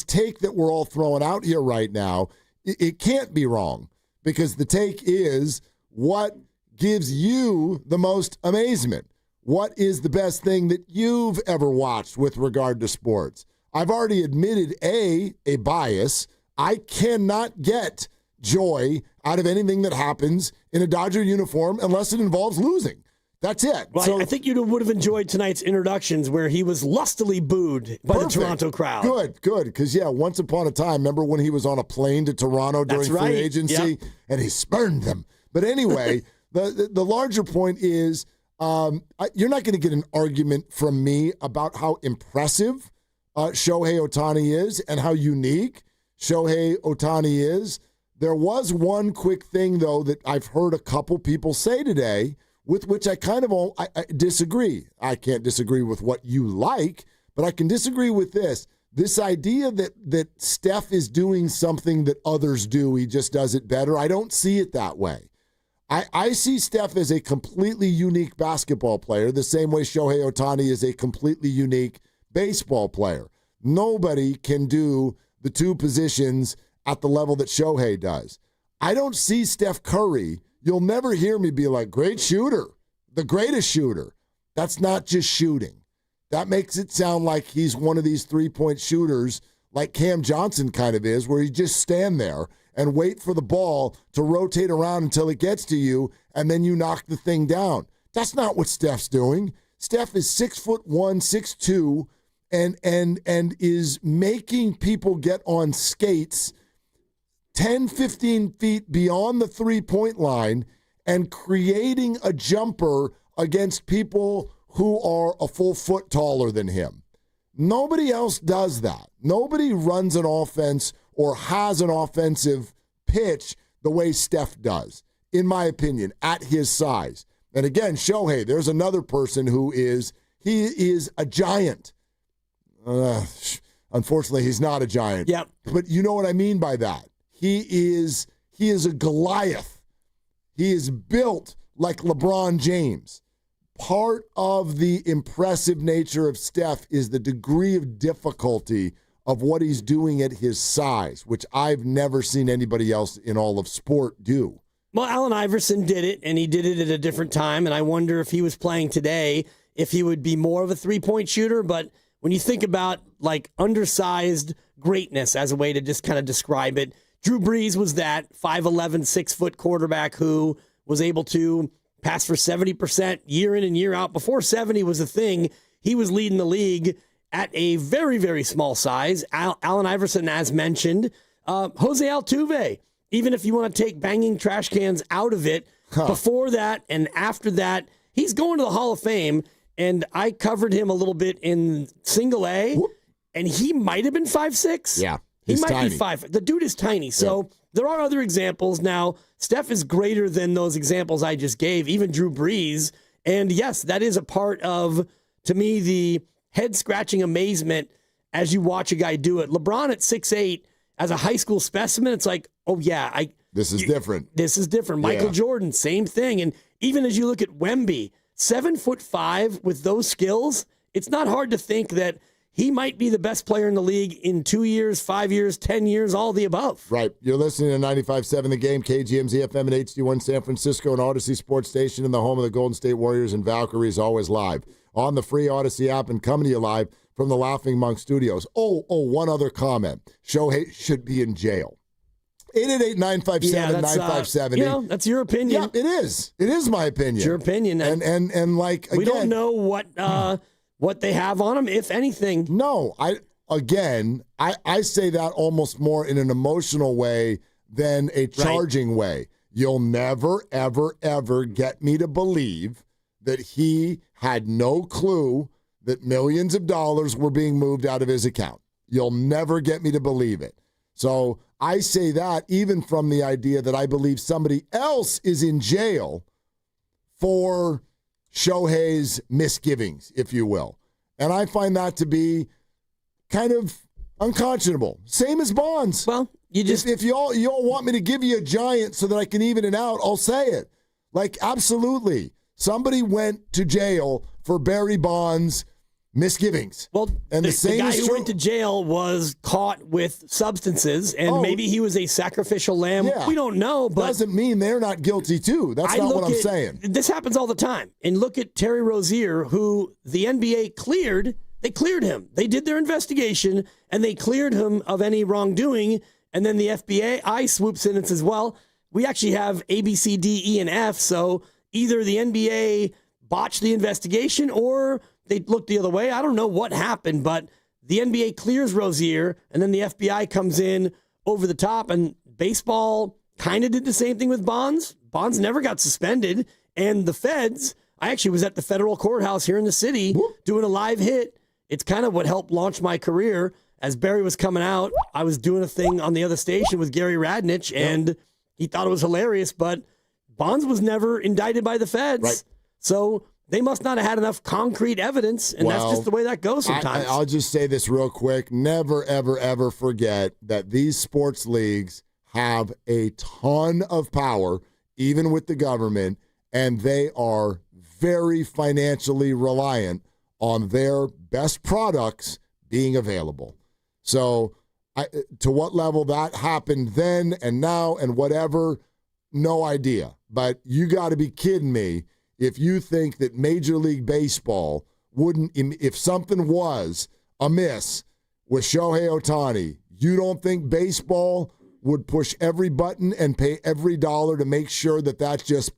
take that we're all throwing out here right now, it can't be wrong. Because the take is, what gives you the most amazement? What is the best thing that you've ever watched with regard to sports? I've already admitted, a bias. I cannot get joy out of anything that happens in a Dodger uniform unless it involves losing. That's it. Well, so, I think you would have enjoyed tonight's introductions where he was lustily booed by the Toronto crowd. Good. Because, once upon a time, remember when he was on a plane to Toronto during free agency and he spurned them. But anyway, the larger point is you're not going to get an argument from me about how impressive Shohei Ohtani is and how unique Shohei Ohtani is. There was one quick thing, though, that I've heard a couple people say today, with which I kind of I disagree. I can't disagree with what you like, but I can disagree with this. This idea that Steph is doing something that others do, he just does it better, I don't see it that way. I see Steph as a completely unique basketball player, the same way Shohei Ohtani is a completely unique baseball player. Nobody can do the two positions at the level that Shohei does. I don't see Steph Curry. You'll never hear me be like, great shooter, the greatest shooter. That's not just shooting. That makes it sound like he's one of these three-point shooters like Cam Johnson kind of is, where you just stand there and wait for the ball to rotate around until it gets to you, and then you knock the thing down. That's not what Steph's doing. Steph is 6'1", 6'2", and is making people get on skates 10, 15 feet beyond the three-point line and creating a jumper against people who are a full foot taller than him. Nobody else does that. Nobody runs an offense or has an offensive pitch the way Steph does, in my opinion, at his size. And again, Shohei, there's another person he is a giant. Unfortunately, he's not a giant. Yep. But you know what I mean by that. He is a Goliath. He is built like LeBron James. Part of the impressive nature of Steph is the degree of difficulty of what he's doing at his size, which I've never seen anybody else in all of sport do. Well, Allen Iverson did it, and he did it at a different time, and I wonder if he was playing today, if he would be more of a three-point shooter. But when you think about, like, undersized greatness as a way to just kind of describe it, Drew Brees was that 5'11", 6-foot quarterback who was able to pass for 70% year in and year out. Before 70 was a thing, he was leading the league at a very, very small size. Allen Iverson, as mentioned. Jose Altuve, even if you want to take banging trash cans out of it, before that and after that, he's going to the Hall of Fame. And I covered him a little bit in single A, and he might have been 5'6". Yeah, he might tiny. be 5'. The dude is tiny. So there are other examples. Now, Steph is greater than those examples I just gave, even Drew Brees. And yes, that is a part of, to me, the head-scratching amazement as you watch a guy do it. LeBron at 6'8", as a high school specimen, it's like, oh, yeah. This is different. This is different. Michael Jordan, same thing. And even as you look at Wemby, 7'5" with those skills, it's not hard to think that he might be the best player in the league in 2 years, 5 years, 10 years, all the above. Right. You're listening to 95.7 The Game, KGMZ FM and HD1 San Francisco, and Odyssey Sports Station in the home of the Golden State Warriors and Valkyries, always live on the free Odyssey app and coming to you live from the Laughing Monk Studios. Oh, one other comment. Shohei should be in jail. 888-957-9570. That's your opinion. Yeah, it is. It is my opinion. It's your opinion. And like, again, we don't know what they have on him, if anything. No, I say that almost more in an emotional way than a charging way. You'll never, ever, ever get me to believe that he had no clue that millions of dollars were being moved out of his account. You'll never get me to believe it. So I say that even from the idea that I believe somebody else is in jail for Shohei's misgivings, if you will. And I find that to be kind of unconscionable. Same as Bonds. Well, you just... If you all want me to give you a giant so that I can even it out, I'll say it. Like, absolutely. Somebody went to jail for Barry Bonds' misgivings. Well, and the same guy is who true. went to jail was caught with substances, and maybe he was a sacrificial lamb. Yeah. We don't know, but doesn't mean they're not guilty too. That's not what I'm saying. This happens all the time. And look at Terry Rozier, who the NBA cleared. They cleared him. They did their investigation, and they cleared him of any wrongdoing. And then the FBI swoops in and says, well, we actually have A, B, C, D, E, and F. So either the NBA botched the investigation or they looked the other way. I don't know what happened, but the NBA clears Rozier, and then the FBI comes in over the top, and baseball kind of did the same thing with Bonds. Bonds never got suspended, and the feds, I actually was at the federal courthouse here in the city doing a live hit. It's kind of what helped launch my career. As Barry was coming out, I was doing a thing on the other station with Gary Radnich, and he thought it was hilarious, but Bonds was never indicted by the feds. Right. So they must not have had enough concrete evidence, and that's just the way that goes sometimes. I'll just say this real quick. Never, ever, ever forget that these sports leagues have a ton of power, even with the government, and they are very financially reliant on their best products being available. So to what level that happened then and now and whatever, no idea. But you got to be kidding me if you think that Major League Baseball wouldn't, if something was amiss with Shohei Ohtani, you don't think baseball would push every button and pay every dollar to make sure that just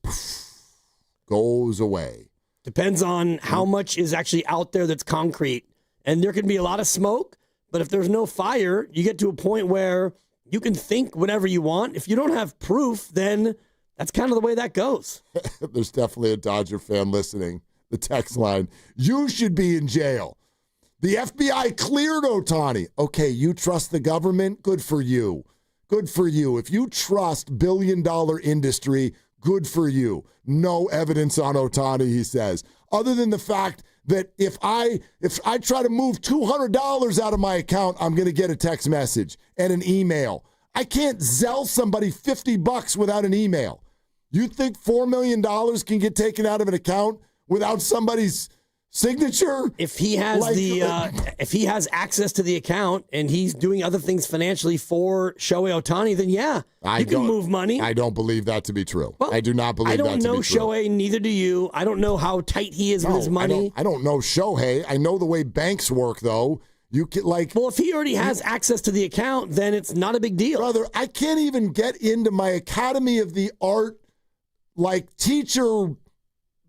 goes away? Depends on how much is actually out there that's concrete. And there can be a lot of smoke, but if there's no fire, you get to a point where you can think whatever you want. If you don't have proof, then that's kind of the way that goes. There's definitely a Dodger fan listening. The text line, you should be in jail. The FBI cleared Ohtani. Okay, you trust the government? Good for you. Good for you. If you trust billion-dollar industry, good for you. No evidence on Ohtani, he says. Other than the fact that if I try to move $200 out of my account, I'm going to get a text message and an email. I can't Zelle somebody $50 without an email. You think $4 million can get taken out of an account without somebody's signature? If he has if he has access to the account and he's doing other things financially for Shohei Ohtani, then you can move money. I don't believe that to be true. Well, I do not believe that to be true. I don't know Shohei, neither do you. I don't know how tight he is with his money. I don't know Shohei. I know the way banks work, though. You can, well, if he already has access to the account, then it's not a big deal. Brother, I can't even get into my Academy of the Art teacher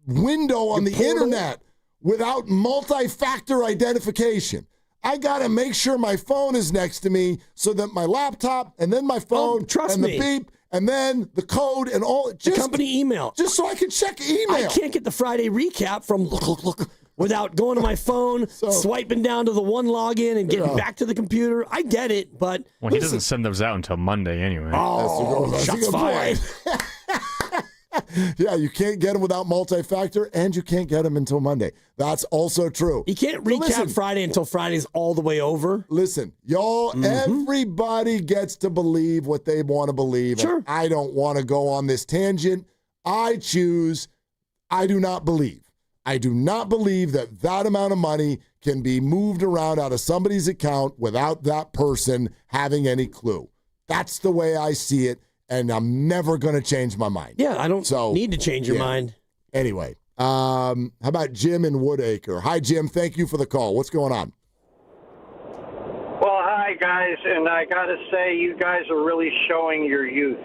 window on the internet without multi-factor identification. I got to make sure my phone is next to me so that my laptop and then my phone and the beep and then the code and all. The company email. Just so I can check email. I can't get the Friday recap from look without going to my phone, swiping down to the one login and getting back to the computer. I get it, but... Well, he doesn't send those out until Monday anyway. Oh, shots fired. Yeah, you can't get them without multi-factor, and you can't get them until Monday. That's also true. You can't recap Friday until Friday's all the way over. Listen, y'all, everybody gets to believe what they want to believe. Sure. And I don't want to go on this tangent. I do not believe. I do not believe that amount of money can be moved around out of somebody's account without that person having any clue. That's the way I see it. And I'm never going to change my mind. Yeah, I don't need to change your mind. Anyway, how about Jim in Woodacre? Hi, Jim. Thank you for the call. What's going on? Well, hi, guys. And I got to say, you guys are really showing your youth.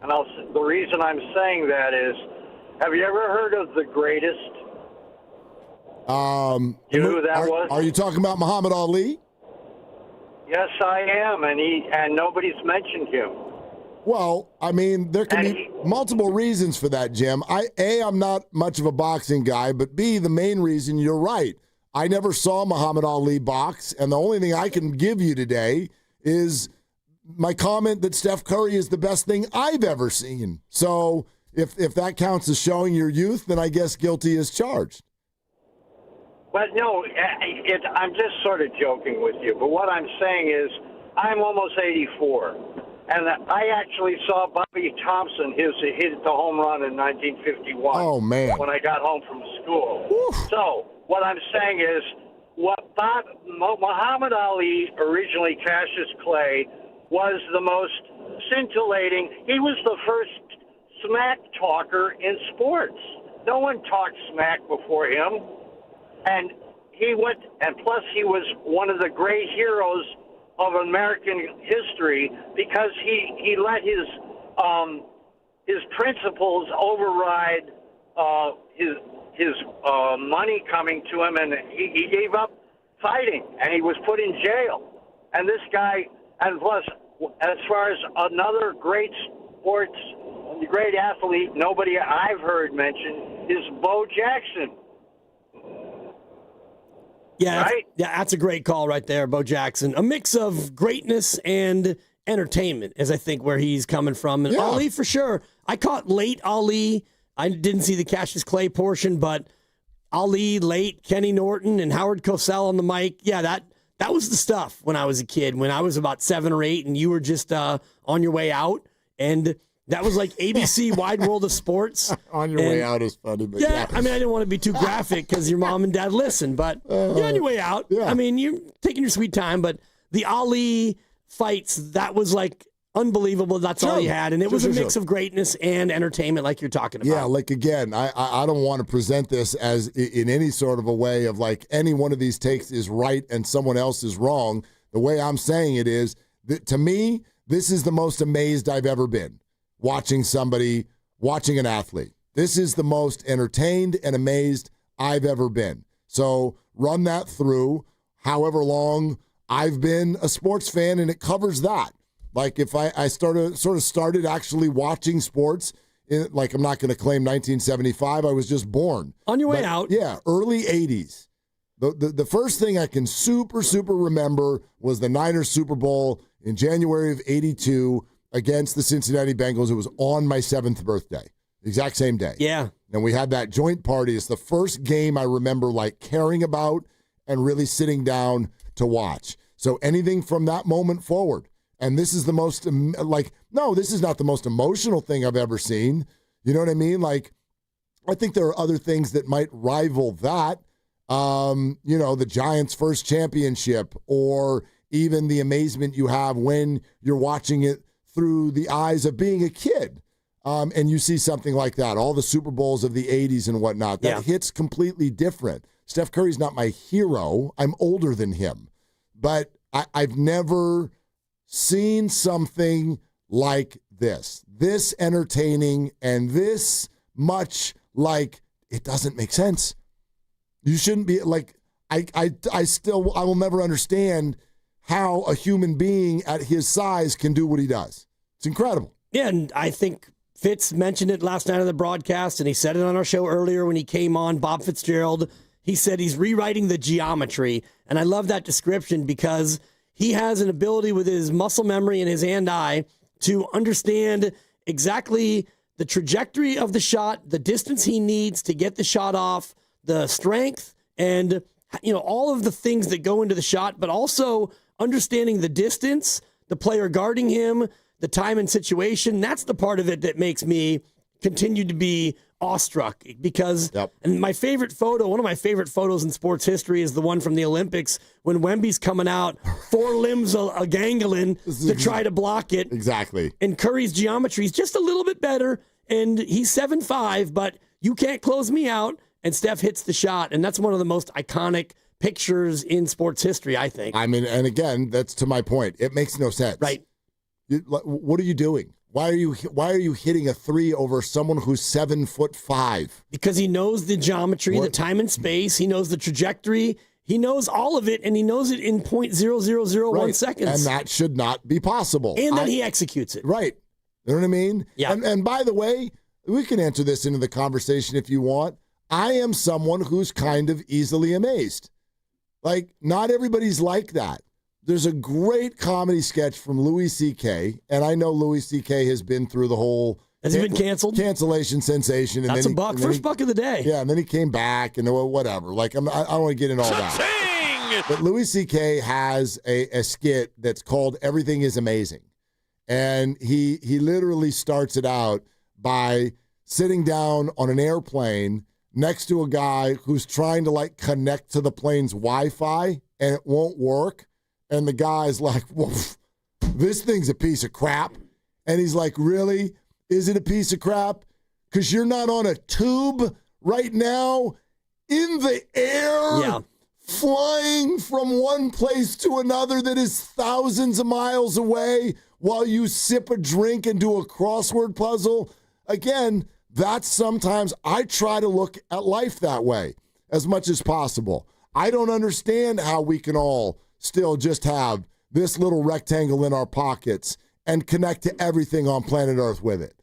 And the reason I'm saying that is, have you ever heard of The Greatest? You know who that was? Are you talking about Muhammad Ali? Yes, I am. And nobody's mentioned him. Well, I mean, there can be multiple reasons for that, Jim. I'm not much of a boxing guy, but B, the main reason, you're right. I never saw Muhammad Ali box, and the only thing I can give you today is my comment that Steph Curry is the best thing I've ever seen. So if that counts as showing your youth, then I guess guilty as charged. But no, I'm just sort of joking with you. But what I'm saying is I'm almost 84. And I actually saw Bobby Thompson hit the home run in 1951. Oh, man. When I got home from school. Oof. So what I'm saying is Muhammad Ali, originally Cassius Clay, was the most scintillating. He was the first smack talker in sports. No one talked smack before him. And plus he was one of the great heroes of American history because he let his principles override his money coming to him, and he gave up fighting, and he was put in jail. And this guy, and plus, as far as another great great athlete, nobody I've heard mention is Bo Jackson. Yeah, that's a great call right there, Bo Jackson. A mix of greatness and entertainment is, I think, where he's coming from. And Ali, for sure. I caught late Ali. I didn't see the Cassius Clay portion, but Ali, late, Kenny Norton, and Howard Cosell on the mic. Yeah, that was the stuff when I was a kid, when I was about 7 or 8, and you were just on your way out. And that was like ABC Wide World of Sports. On your way out is funny. But yeah, I mean, I didn't want to be too graphic because your mom and dad listen, but you're on your way out. Yeah. I mean, you're taking your sweet time, but the Ali fights, that was like unbelievable. That's all he had. And it was a mix of greatness and entertainment like you're talking about. Yeah, like, again, I don't want to present this as in any sort of a way of like any one of these takes is right and someone else is wrong. The way I'm saying it is that, to me, this is the most amazed I've ever been watching an athlete. This is the most entertained and amazed I've ever been. So run that through however long I've been a sports fan, and it covers that. Like, if I started actually watching sports, like, I'm not going to claim 1975. I was just born. On your way out. Yeah, early 80s. The first thing I can super remember was the Niners Super Bowl in January of 82 against the Cincinnati Bengals. It was on my 7th birthday, exact same day. Yeah. And we had that joint party. It's the first game I remember, like, caring about and really sitting down to watch. So anything from that moment forward. And this is the most, this is not the most emotional thing I've ever seen. You know what I mean? Like, I think there are other things that might rival that. The Giants' first championship, or even the amazement you have when you're watching it through the eyes of being a kid. And you see something like that, all the Super Bowls of the 80s and whatnot. That hits completely different. Steph Curry's not my hero. I'm older than him. But I've never seen something like this entertaining and this much like it doesn't make sense. You shouldn't be like, I will never understand how a human being at his size can do what he does. It's incredible. Yeah, and I think Fitz mentioned it last night on the broadcast, and he said it on our show earlier when he came on, Bob Fitzgerald. He said he's rewriting the geometry, and I love that description because he has an ability with his muscle memory and his hand-eye to understand exactly the trajectory of the shot, the distance he needs to get the shot off, the strength, and all of the things that go into the shot, but also understanding the distance, the player guarding him, the time and situation. That's the part of it that makes me continue to be awestruck because and my favorite photo, one of my favorite photos in sports history is the one from the Olympics when Wemby's coming out, 4 limbs a gangling to try to block it. Exactly. And Curry's geometry is just a little bit better, and he's 7'5", but you can't close me out, and Steph hits the shot, and that's one of the most iconic pictures in sports history, I think. I mean, and again, that's to my point. It makes no sense. Right. What are you doing? Why are you hitting a 3 over someone who's 7'5"? Because he knows the geometry, the time and space. He knows the trajectory. He knows all of it, and he knows it in 0.0001 seconds. And that should not be possible. And then he executes it. Right. You know what I mean? Yeah. And by the way, we can enter this into the conversation if you want. I am someone who's kind of easily amazed. Like, not everybody's like that. There's a great comedy sketch from Louis C.K., and I know Louis C.K. has been through the whole... Has he been canceled? Cancellation sensation. And That's a buck. First buck of the day. Yeah, and then he came back and whatever. Like, I don't want to get into all that. But Louis C.K. has a skit that's called Everything is Amazing. And he literally starts it out by sitting down on an airplane next to a guy who's trying to, like, connect to the plane's Wi-Fi, and it won't work. And the guy's like, well, this thing's a piece of crap. And he's like, really? Is it a piece of crap? Because you're not on a tube right now in the air, flying from one place to another that is thousands of miles away while you sip a drink and do a crossword puzzle. Again, that's sometimes I try to look at life that way as much as possible. I don't understand how we can all still just have this little rectangle in our pockets and connect to everything on planet Earth with it.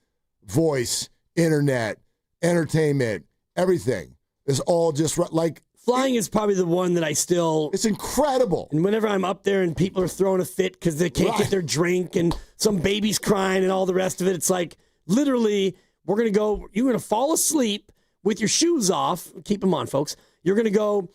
Voice, internet, entertainment, everything is all just like... Flying is probably the one that I still... It's incredible. And whenever I'm up there and people are throwing a fit because they can't get their drink and some baby's crying and all the rest of it, it's like, literally, you're going to fall asleep with your shoes off. Keep them on, folks. You're going to go...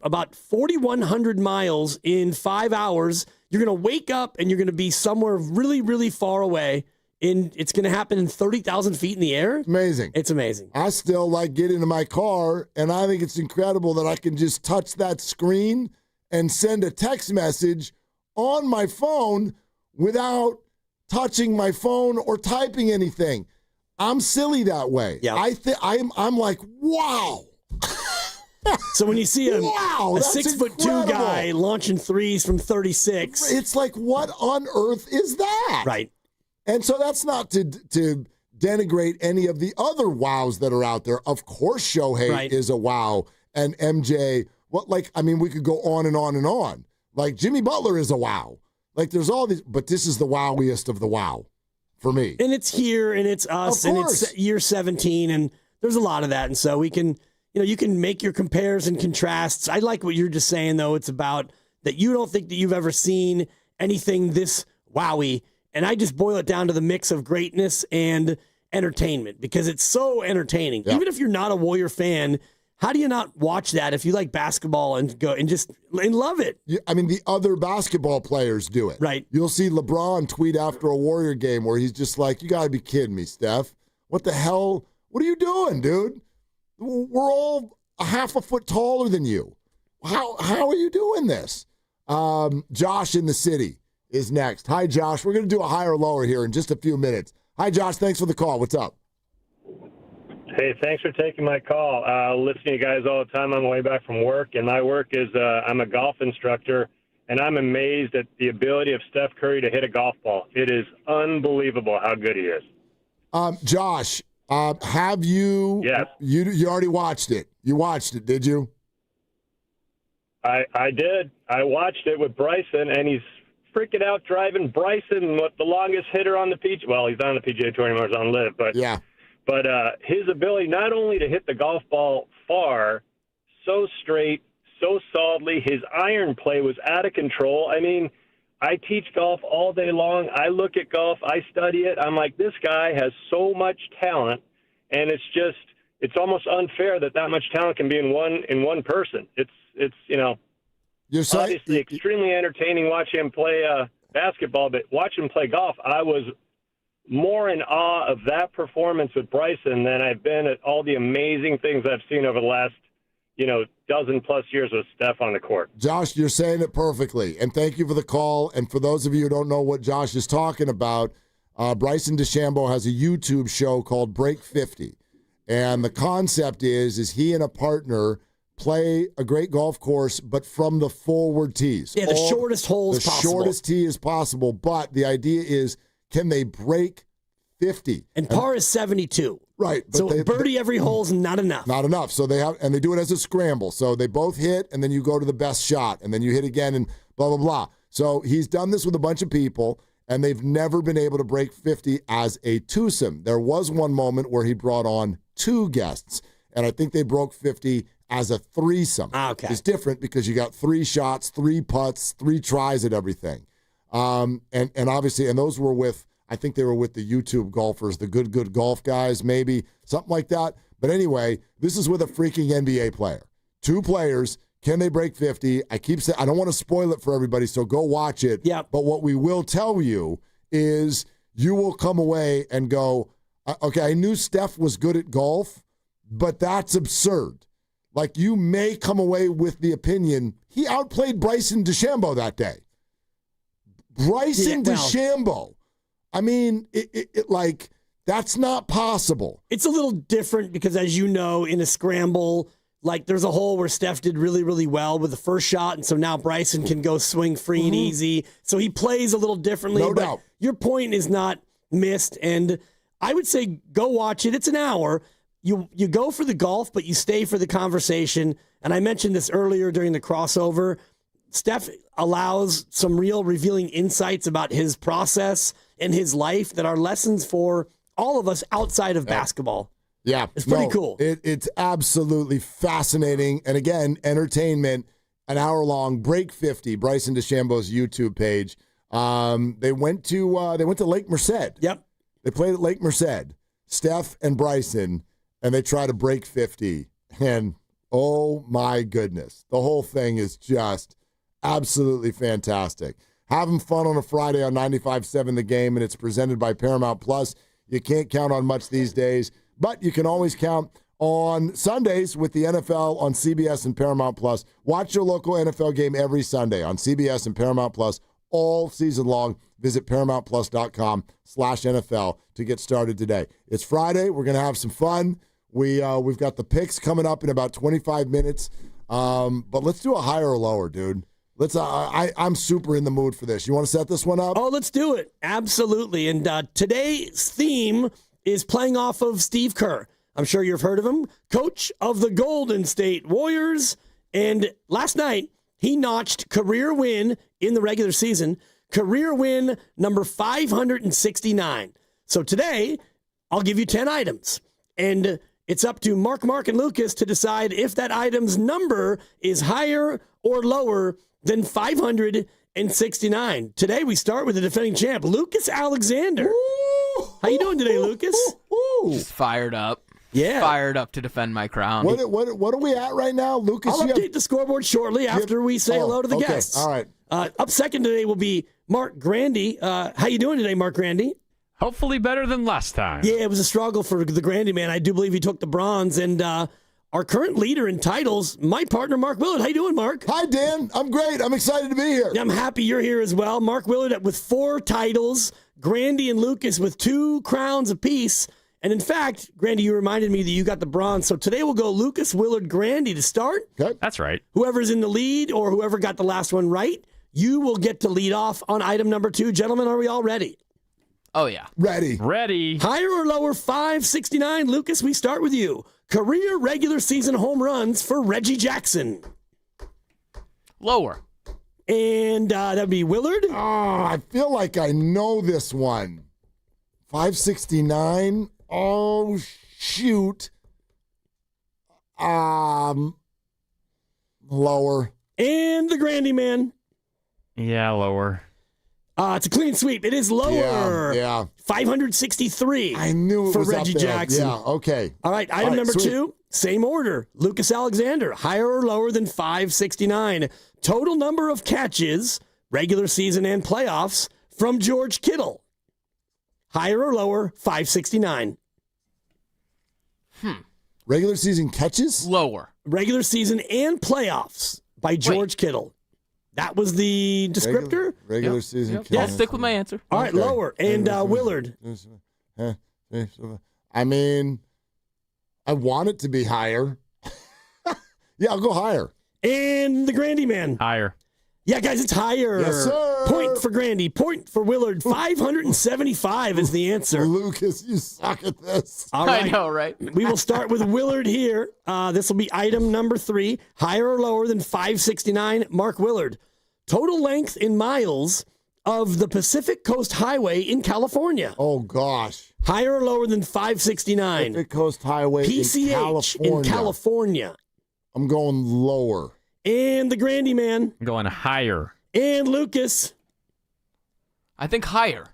about 4,100 miles in 5 hours. You're going to wake up and you're going to be somewhere really, really far away. And it's going to happen in 30,000 feet in the air. Amazing. It's amazing. I still get into my car, and I think it's incredible that I can just touch that screen and send a text message on my phone without touching my phone or typing anything. I'm silly that way. Yeah. I'm like, wow. So when you see a that's 6'2" incredible. guy launching threes from 36, it's like, what on earth is that? Right. And so that's not to denigrate any of the other wows that are out there. Of course, Shohei is a wow, and MJ. We could go on and on and on. Like Jimmy Butler is a wow. Like there's all these, but this is the wowiest of the wow for me. And it's here, and it's us, and it's year 17, and there's a lot of that. And so we can, you can make your compares and contrasts. I like what you're just saying, though. It's about that you don't think that you've ever seen anything this wowy. And I just boil it down to the mix of greatness and entertainment because it's so entertaining. Yeah. Even if you're not a Warrior fan, how do you not watch that if you like basketball and go and just love it? I mean, the other basketball players do it. Right. You'll see LeBron tweet after a Warrior game where he's just like, you got to be kidding me, Steph. What the hell? What are you doing, dude? We're all a half a foot taller than you. How are you doing this? Josh in the city is next. Hi, Josh. We're going to do a higher or lower here in just a few minutes. Hi, Josh. Thanks for the call. What's up? Hey, thanks for taking my call. Listen to you guys all the time on my way back from work, and my work is I'm a golf instructor, and I'm amazed at the ability of Steph Curry to hit a golf ball. It is unbelievable how good he is. Josh, have you? Yes. You already watched it. You watched it, did you? I did. I watched it with Bryson, and he's freaking out driving Bryson, what the longest hitter on the PGA. Well, he's not on the PGA Tour anymore. He's on Live, but yeah. But his ability not only to hit the golf ball far, so straight, so solidly, his iron play was out of control. I mean, I teach golf all day long. I look at golf. I study it. I'm like, this guy has so much talent, and it's almost unfair that much talent can be in one person. It's obviously extremely entertaining watching him play basketball, but watching him play golf, I was more in awe of that performance with Bryson than I've been at all the amazing things I've seen over the last, dozen plus years with Steph on the court. Josh, you're saying it perfectly. And thank you for the call. And for those of you who don't know what Josh is talking about, Bryson DeChambeau has a YouTube show called Break 50. And the concept is he and a partner play a great golf course, but from the forward tees. Yeah, the shortest holes possible. The shortest tee is possible. But the idea is, can they break 50? And par is 72. Right. But so birdie every hole's not enough. Not enough. So they do it as a scramble. So they both hit, and then you go to the best shot, and then you hit again, and blah, blah, blah. So he's done this with a bunch of people, and they've never been able to break 50 as a twosome. There was one moment where he brought on two guests, and I think they broke 50 as a threesome. Okay. It's different because you got 3 shots, 3 putts, 3 tries at everything. And obviously, and those were with, I think they were with the YouTube golfers, the good golf guys, maybe, something like that. But anyway, this is with a freaking NBA player. 2 players, can they break 50? I keep saying, I don't want to spoil it for everybody, so go watch it. Yeah. But what we will tell you is you will come away and go, okay, I knew Steph was good at golf, but that's absurd. Like, you may come away with the opinion, he outplayed Bryson DeChambeau that day. Bryson DeChambeau. I mean, it that's not possible. It's a little different because, as you know, in a scramble, like there's a hole where Steph did really, really well with the first shot, and so now Bryson can go swing free and easy. So he plays a little differently. No doubt. Your point is not missed, and I would say go watch it. It's an hour. You go for the golf, but you stay for the conversation. And I mentioned this earlier during the crossover. Steph allows some real revealing insights about his process and his life that are lessons for all of us outside of basketball. Yeah. It's pretty cool. It's absolutely fascinating. And again, entertainment, an hour long, Break 50, Bryson DeChambeau's YouTube page. They went to Lake Merced. Yep. They played at Lake Merced, Steph and Bryson, and they try to break 50. And oh my goodness, the whole thing is just absolutely fantastic. Having fun on a Friday on 95.7 The Game, and it's presented by Paramount Plus. You can't count on much these days, but you can always count on Sundays with the NFL on CBS and Paramount Plus. Watch your local NFL game every Sunday on CBS and Paramount Plus, all season long. Visit ParamountPlus.com/NFL to get started today. It's Friday. We're going to have some fun. We've got the picks coming up in about 25 minutes. But let's do a higher or lower, dude. I'm super in the mood for this. You want to set this one up? Oh, let's do it. Absolutely. And today's theme is playing off of Steve Kerr. I'm sure you've heard of him. Coach of the Golden State Warriors. And last night, he notched career win in the regular season. Career win number 569. So today, I'll give you 10 items. And it's up to Mark, and Lucas to decide if that item's number is higher or lower than 569. Today, we start with the defending champ, Lucas Alexander. Ooh, how you doing today, Lucas? Just fired up. Yeah. Fired up to defend my crown. What are we at right now, Lucas? I'll update the scoreboard shortly after we say hello to the guests. All right. Up second today will be Mark Grandy. How you doing today, Mark Grandy? Hopefully better than last time. Yeah, it was a struggle for the Grandy man. I do believe he took the bronze. And our current leader in titles, my partner, Mark Willard. How you doing, Mark? Hi, Dan. I'm great. I'm excited to be here. I'm happy you're here as well. Mark Willard with 4 titles. Grandy and Lucas with 2 crowns apiece. And in fact, Grandy, you reminded me that you got the bronze. So today we'll go Lucas, Willard, Grandy to start. Okay. That's right. Whoever's in the lead or whoever got the last one right, you will get to lead off on item number 2. Gentlemen, are we all ready? Oh, yeah. Ready. Higher or lower 569. Lucas, we start with you. Career regular season home runs for Reggie Jackson. Lower. And that'd be Willard. Oh, I feel like I know this one. 569. Oh, shoot. Lower. And the Grandy man. Yeah, lower. It's a clean sweep. It is lower. Yeah. 563. I knew it for was Reggie up there. Jackson. Yeah, okay. All right, item number sweet. 2, same order. Lucas Alexander, higher or lower than 569. Total number of catches, regular season and playoffs, from George Kittle. Higher or lower, 569. Regular season catches? Lower. Regular season and playoffs by George Kittle. That was the descriptor? Regular season catches. Yeah, stick with my answer. All right, lower. And Willard. I mean, I want it to be higher. Yeah, I'll go higher. And the Grandy man. Higher. Yeah, guys, it's higher. Yes, sir. Point for Grandy. Point for Willard. 575 is the answer. Lucas, you suck at this. All right. I know, right? We will start with Willard here. This will be item number 3. Higher or lower than 569. Mark Willard. Total length in miles of the Pacific Coast Highway in California. Oh, gosh. Higher or lower than 569. Pacific Coast Highway PCH in California. I'm going lower. And the Grandy man. I'm going higher. And Lucas. I think higher.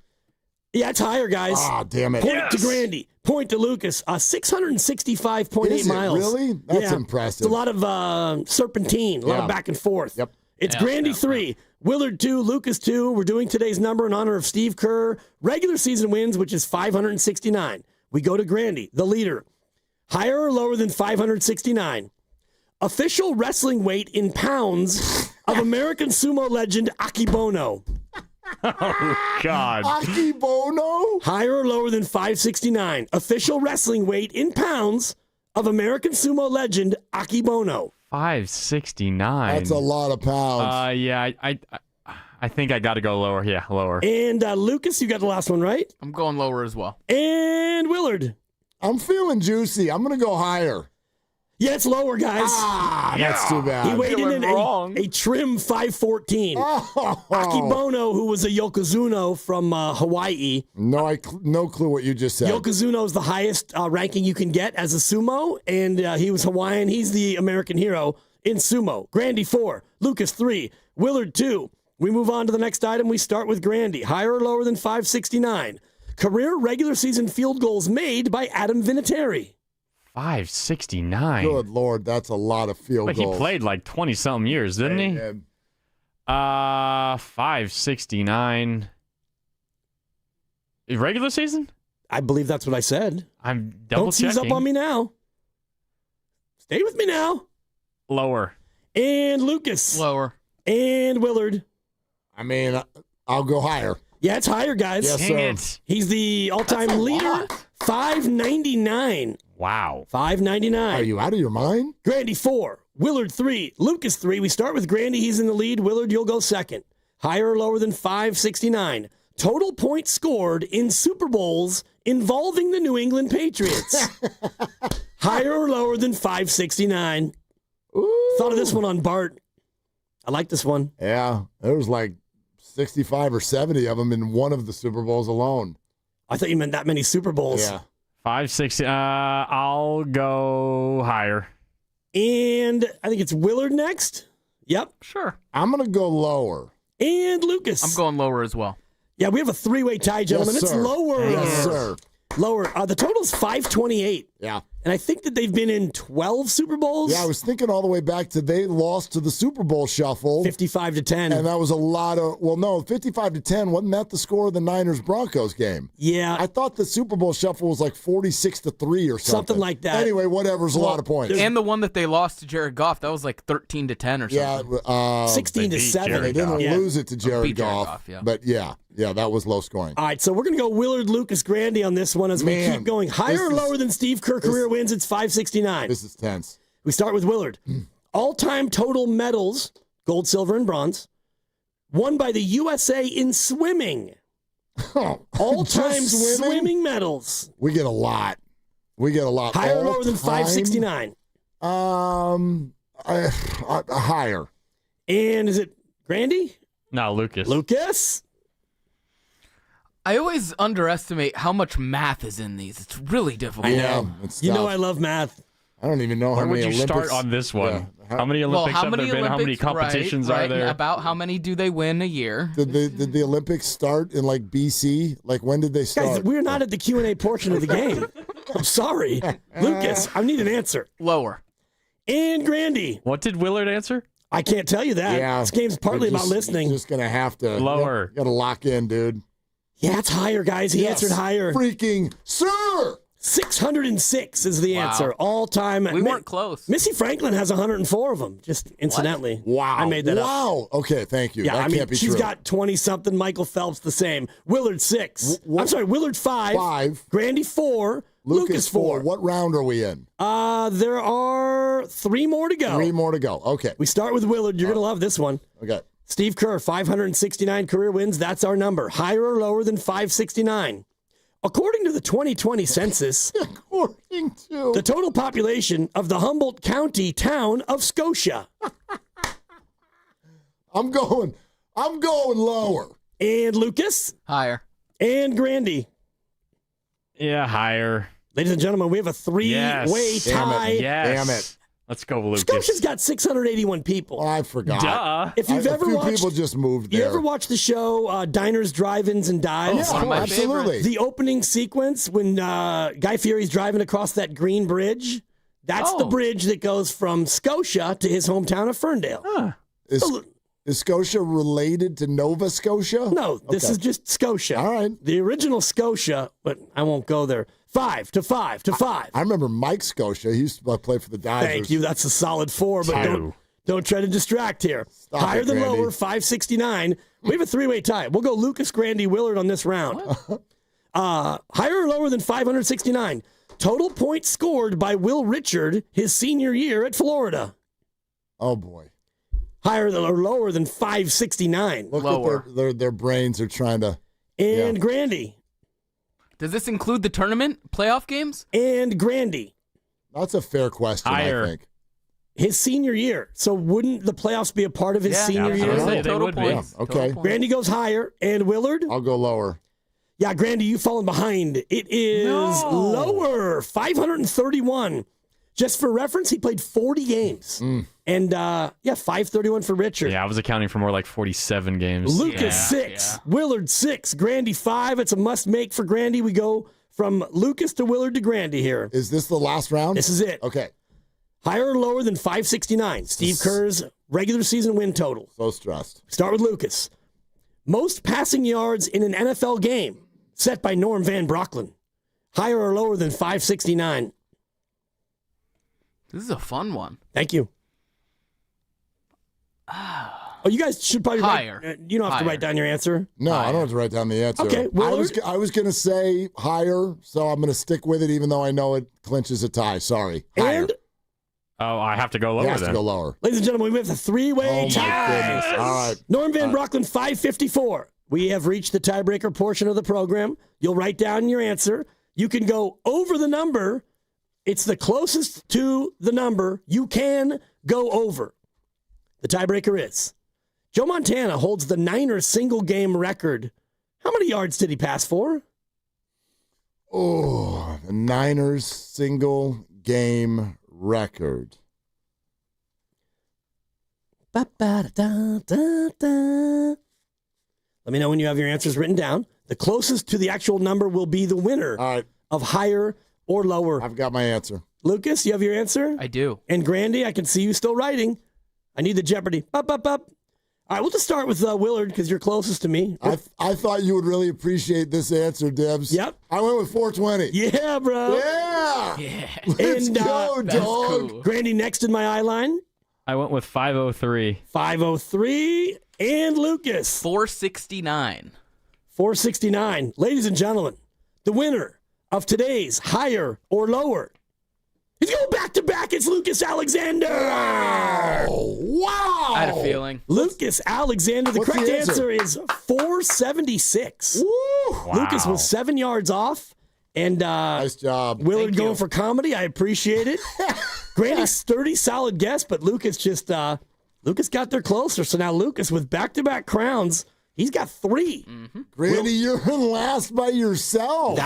Yeah, it's higher, guys. Ah, damn it. Point to Grandy. Point to Lucas. 665.8 Is it miles. really? That's impressive. It's a lot of serpentine, a lot of back and forth. Yep. It's Grandy 3, Willard 2, Lucas 2. We're doing today's number in honor of Steve Kerr. Regular season wins, which is 569. We go to Grandy, the leader. Higher or lower than 569. Official wrestling weight in pounds of American sumo legend Akebono. Oh, God. Akebono? Higher or lower than 569. Official wrestling weight in pounds of American sumo legend Akebono. 569. That's a lot of pounds. Yeah, I think I got to go lower. Yeah, lower. And Lucas, you got the last one, right? I'm going lower as well. And Willard. I'm feeling juicy. I'm going to go higher. Yeah, it's lower, guys. That's too bad. He weighed in a trim 514. Oh. Akebono, who was a Yokozuna from Hawaii. No clue what you just said. Yokozuna is the highest ranking you can get as a sumo, and he was Hawaiian. He's the American hero in sumo. Grandy 4, Lucas 3, Willard 2. We move on to the next item. We start with Grandy. Higher or lower than 569. Career regular season field goals made by Adam Vinatieri. 569. Good Lord, that's a lot of field goals. He played like 20-something years, didn't he? 569. Regular season? I believe that's what I said. I'm double Don't checking. seize up on me now. Stay with me now. Lower. And Lucas. Lower. And Willard. I mean, I'll go higher. Yeah, it's higher, guys. Yes, Dang sir. it. He's the all-time leader. $5.99. Wow. $5.99. Are you out of your mind? Grandy 4, Willard 3, Lucas 3. We start with Grandy. He's in the lead. Willard, you'll go second. Higher or lower than $5.69. Total points scored in Super Bowls involving the New England Patriots. Higher or lower than $5.69. Thought of this one on Bart. I like this one. Yeah, there was like 65 or 70 of them in one of the Super Bowls alone. I thought you meant that many Super Bowls. Yeah. 560. I'll go higher. And I think it's Willard next. Yep. Sure. I'm going to go lower. And Lucas. I'm going lower as well. Yeah, we have a three-way tie, gentlemen. Yes, It's sir. lower. Yes, sir. Lower. The total's 528. Yeah. And I think that they've been in 12 Super Bowls. Yeah, I was thinking all the way back to they lost to the Super Bowl shuffle. 55-10. And that was a lot of, 55-10. Wasn't that the score of the Niners-Broncos game? Yeah. I thought the Super Bowl shuffle was like 46-3 or something. Something like that. Anyway, whatever's a lot of points. And the one that they lost to Jared Goff, that was like 13-10 or something. Yeah. 16-7. They didn't lose it to Jared beat Jared Goff. Goff, yeah. But yeah, that was low scoring. All right, so we're going to go Willard, Lucas, Grandy on this one as we keep going. Higher or lower than Steve Kerr career wins? It's 569. This is tense. We start with Willard. All-time total medals, gold, silver, and bronze, won by the USA in swimming. All-time swimming medals. We get a lot. Higher or lower than 569? Higher. And is it Grandy? No, Lucas. Lucas? I always underestimate how much math is in these. It's really difficult. I know. You know I love math. I don't even know how Where would many you Olympics. start on this one? Yeah. How many Olympics have there been? How many competitions are there? About how many do they win a year? Did the Olympics start in like BC? Like when did they start? Guys, we're not at the Q&A portion of the game. I'm sorry. Lucas, I need an answer. Lower. And Grandy. What did Willard answer? I can't tell you that. Yeah, this game's partly about listening. You're just going to have to. Lower. You got to lock in, dude. Yeah, it's higher, guys. He answered higher. Freaking sir! 606 is the answer. All time. We weren't close. Missy Franklin has 104 of them, just incidentally. Wow. I made that up. Wow. Okay, thank you. Yeah, that can't be she's true. got 20-something. Michael Phelps the same. Willard 6. I'm sorry, Willard 5. 5. Grandy 4. Lucas 4. What round are we in? There are 3 more to go. 3 more to go. Okay. We start with Willard. You're going to love this one. Okay. Steve Kerr, 569 career wins. That's our number. Higher or lower than 569? According to the 2020 census, the total population of the Humboldt County town of Scotia. I'm going lower. And Lucas? Higher. And Grandy? Yeah, higher. Ladies and gentlemen, we have a 3-way tie. Yes. Damn it. Let's go, Lucas. Scotia's got 681 people. I forgot. Duh. If you've ever watched, people just moved there. You ever watched the show Diners, Drive-Ins, and Dives? One of my absolutely. favorites. The opening sequence when Guy Fieri's driving across that green bridge, that's the bridge that goes from Scotia to his hometown of Ferndale. Huh. Is Scotia related to Nova Scotia? No, this is just Scotia. All right. The original Scotia, but I won't go there. 5 to 5 to 5. I remember Mike Scotia. He used to play for the Geysers. Thank you. That's a solid 4, but don't try to distract here. Stop Higher it, than Grandy. lower, 569. We have a 3-way tie. We'll go Lucas, Grandy, Willard on this round. Higher or lower than 569? Total points scored by Will Richard his senior year at Florida. Oh, boy. Higher or lower than 569? Look Lower. at their brains are trying to. And Grandy. Does this include the tournament playoff games? And Grandy. That's a fair question, Higher. I think. His senior year. So wouldn't the playoffs be a part of his senior year? absolutely. They Total would be. points. Yeah, okay. Total points. Grandy goes higher. And Willard? I'll go lower. Yeah, Grandy, you've fallen behind. It is lower, 531. Just for reference, he played 40 games. And, 531 for Richard. Yeah, I was accounting for more like 47 games. Lucas, 6. Willard, 6. Grandy, 5. It's a must-make for Grandy. We go from Lucas to Willard to Grandy here. Is this the last round? This is it. Okay. Higher or lower than 569? Steve Kerr's regular season win total. So stressed. Start with Lucas. Most passing yards in an NFL game set by Norm Van Brocklin. Higher or lower than 569? This is a fun one. Thank you. Oh, you guys should probably Higher. You don't have to write down your answer. No, I don't have to write down the answer. Okay, I was going to say higher, so I'm going to stick with it, even though I know it clinches a tie. Sorry. Higher. And Oh, I have to go lower He has then. to go lower. ladies and gentlemen, we have a three-way Oh, tie. my goodness. All right. Norm Van Brocklin, 554. We have reached the tiebreaker portion of the program. You'll write down your answer. You can go over the number. It's the closest to the number. You can go over. The tiebreaker is Joe Montana holds the Niners single-game record. How many yards did he pass for? Oh, the Niners single-game record. Ba-ba-da-da-da-da. Let me know when you have your answers written down. The closest to the actual number will be the winner of higher or lower. I've got my answer. Lucas, you have your answer? I do. And Grandy, I can see you still writing. I need the Jeopardy. Up, up, up. All right, we'll just start with Willard because you're closest to me. I thought you would really appreciate this answer, Dibs. Yep. I went with 420. Yeah, bro. Yeah. Let's And go, dog. Cool. Grandy next in my eye line. I went with 503. 503. And Lucas. 469. 469. Ladies and gentlemen, the winner of today's higher or lower. He's going back to back. It's Lucas Alexander. Wow. I had a feeling. Lucas Alexander. The What's correct the answer? answer is 476. Woo. Lucas was 7 yards off. And Nice job. Willard Thank going you. for comedy. I appreciate it. Grandy's sturdy, solid guess, but Lucas just Lucas got there closer. So now Lucas with back-to-back crowns, he's got 3. Grandy, you're in last by yourself.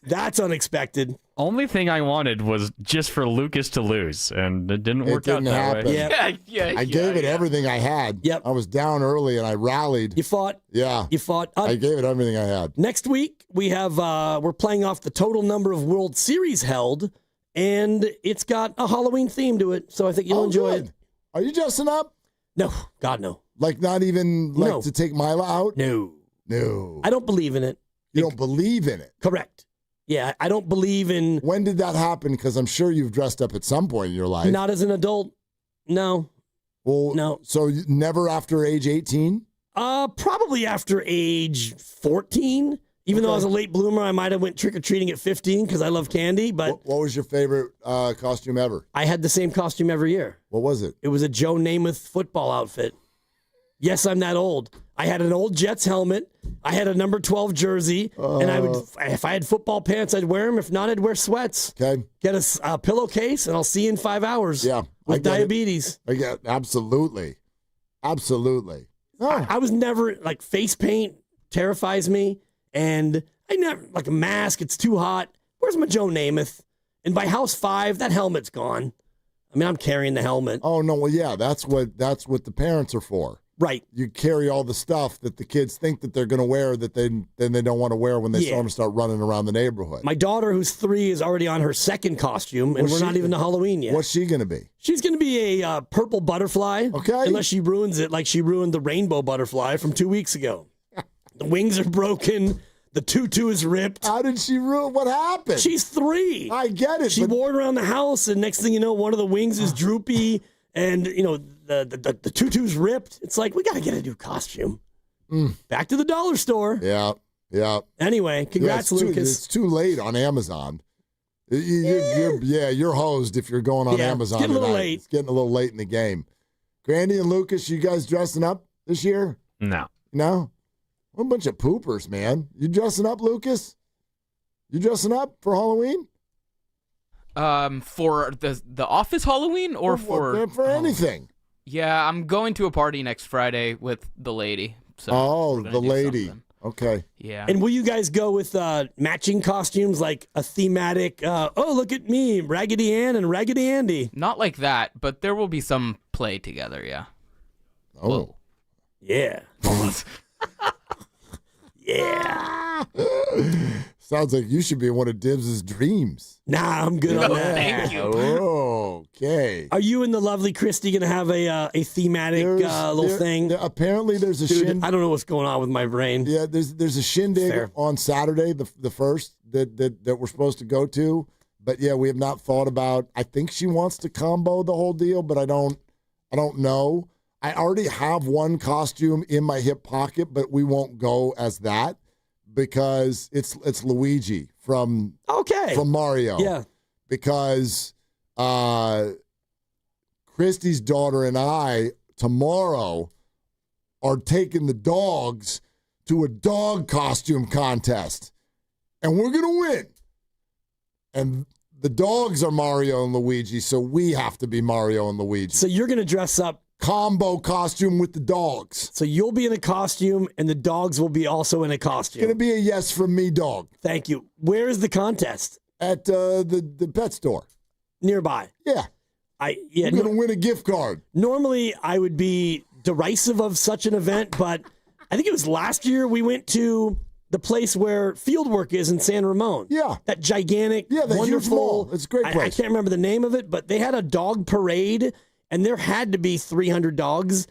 That's unexpected. Only thing I wanted was just for Lucas to lose, and it didn't work didn't out that happen. way. Yeah. I gave it everything I had. Yep. I was down early and I rallied. You fought. Yeah. You fought. I gave it everything I had. Next week, we have we're playing off the total number of World Series held, and it's got a Halloween theme to it, so I think you'll enjoy it. Are you dressing up? No. God, no. Like not even like No. to take Mila out? No. No. I don't believe in it. You don't believe in it? Correct. Yeah, I don't believe in... When did that happen? Because I'm sure you've dressed up at some point in your life. Not as an adult. No. Well, No. So never after age 18? Probably after age 14. Even though I was a late bloomer, I might have went trick-or-treating at 15 because I love candy. But What was your favorite costume ever? I had the same costume every year. What was it? It was a Joe Namath football outfit. Yes, I'm that old. I had an old Jets helmet. I had a number 12 jersey. And I would, if I had football pants, I'd wear them. If not, I'd wear sweats. Okay. Get a pillowcase, and I'll see you in 5 hours. Yeah. With diabetes. I get absolutely. Absolutely. Oh. I was never, like, face paint terrifies me. And I never, like a mask, it's too hot. Where's my Joe Namath? And by house 5, that helmet's gone. I mean, I'm carrying the helmet. Oh, no. Well, yeah, that's what the parents are for. Right. You carry all the stuff that the kids think that they're going to wear that they don't want to wear when they saw them start running around the neighborhood. My daughter, who's 3, is already on her second costume, and we're not even to Halloween yet. What's she going to be? She's going to be a purple butterfly. Okay. Unless she ruins it like she ruined the rainbow butterfly from 2 weeks ago. The wings are broken. The tutu is ripped. How did she ruin? What happened? She's 3. I get it. She wore it around the house, and next thing you know, one of the wings is droopy, and the tutu's ripped. It's like, we got to get a new costume. Back to the dollar store. Yeah. Anyway, congrats, Lucas. It's too late on Amazon. You're hosed if you're going on Amazon. It's getting a little tonight. late. It's getting a little late in the game. Grandy and Lucas, you guys dressing up this year? No. No? What a bunch of poopers, man. You dressing up, Lucas? You dressing up for Halloween? For the office Halloween or for anything? Yeah, I'm going to a party next Friday with the lady. So we're gonna the do lady. something. Okay. Yeah. And will you guys go with matching costumes, like a thematic, oh, look at me, Raggedy Ann and Raggedy Andy? Not like that, but there will be some play together, yeah. Oh. Whoa. Yeah. Yeah. Sounds like you should be in one of Dibs' dreams. Nah, I'm good on that. Thank you. Okay. Are you and the lovely Christy going to have a thematic little thing? Apparently there's a Dude, I don't know what's going on with my brain. Yeah, there's a shindig on Saturday, the first, that we're supposed to go to. But yeah, we have not thought about. I think she wants to combo the whole deal, but I don't know. I already have one costume in my hip pocket, but we won't go as that because it's Luigi from Mario. Yeah. Because Christy's daughter and I tomorrow are taking the dogs to a dog costume contest. And we're going to win. And the dogs are Mario and Luigi, so we have to be Mario and Luigi. So you're going to dress up. Combo costume with the dogs. So you'll be in a costume, and the dogs will be also in a costume. It's going to be a yes from me, dog. Thank you. Where is the contest? At the pet store. Nearby. Yeah. You're going to win a gift card. Normally, I would be derisive of such an event, but I think it was last year we went to the place where Fieldwork is in San Ramon. Yeah. That gigantic, the wonderful huge mall. It's a great place. I can't remember the name of it, but they had a dog parade, and there had to be 300 dogs,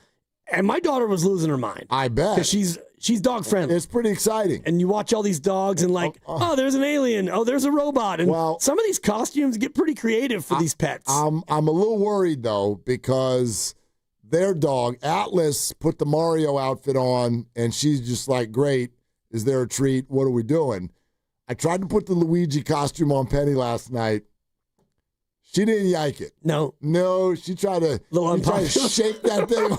and my daughter was losing her mind. I bet. Because she's dog friendly. It's pretty exciting. And you watch all these dogs and oh, there's an alien. Oh, there's a robot. And some of these costumes get pretty creative for these pets. I'm a little worried, though, because their dog, Atlas, put the Mario outfit on, and she's just like, great. Is there a treat? What are we doing? I tried to put the Luigi costume on Penny last night. She didn't like it. No, she tried to shake that thing.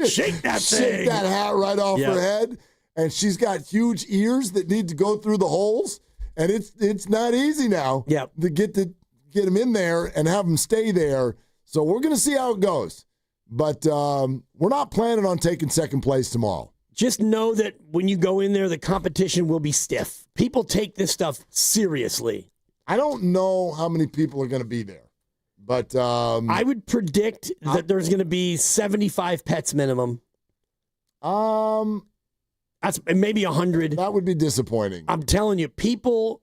Shake that thing. Shake that hat right off her head. And she's got huge ears that need to go through the holes. And it's not easy now to get them in there and have them stay there. So we're going to see how it goes. But we're not planning on taking second place tomorrow. Just know that when you go in there, the competition will be stiff. People take this stuff seriously. I don't know how many people are going to be there. But I would predict that there's going to be 75 pets minimum. That's maybe 100. That would be disappointing. I'm telling you,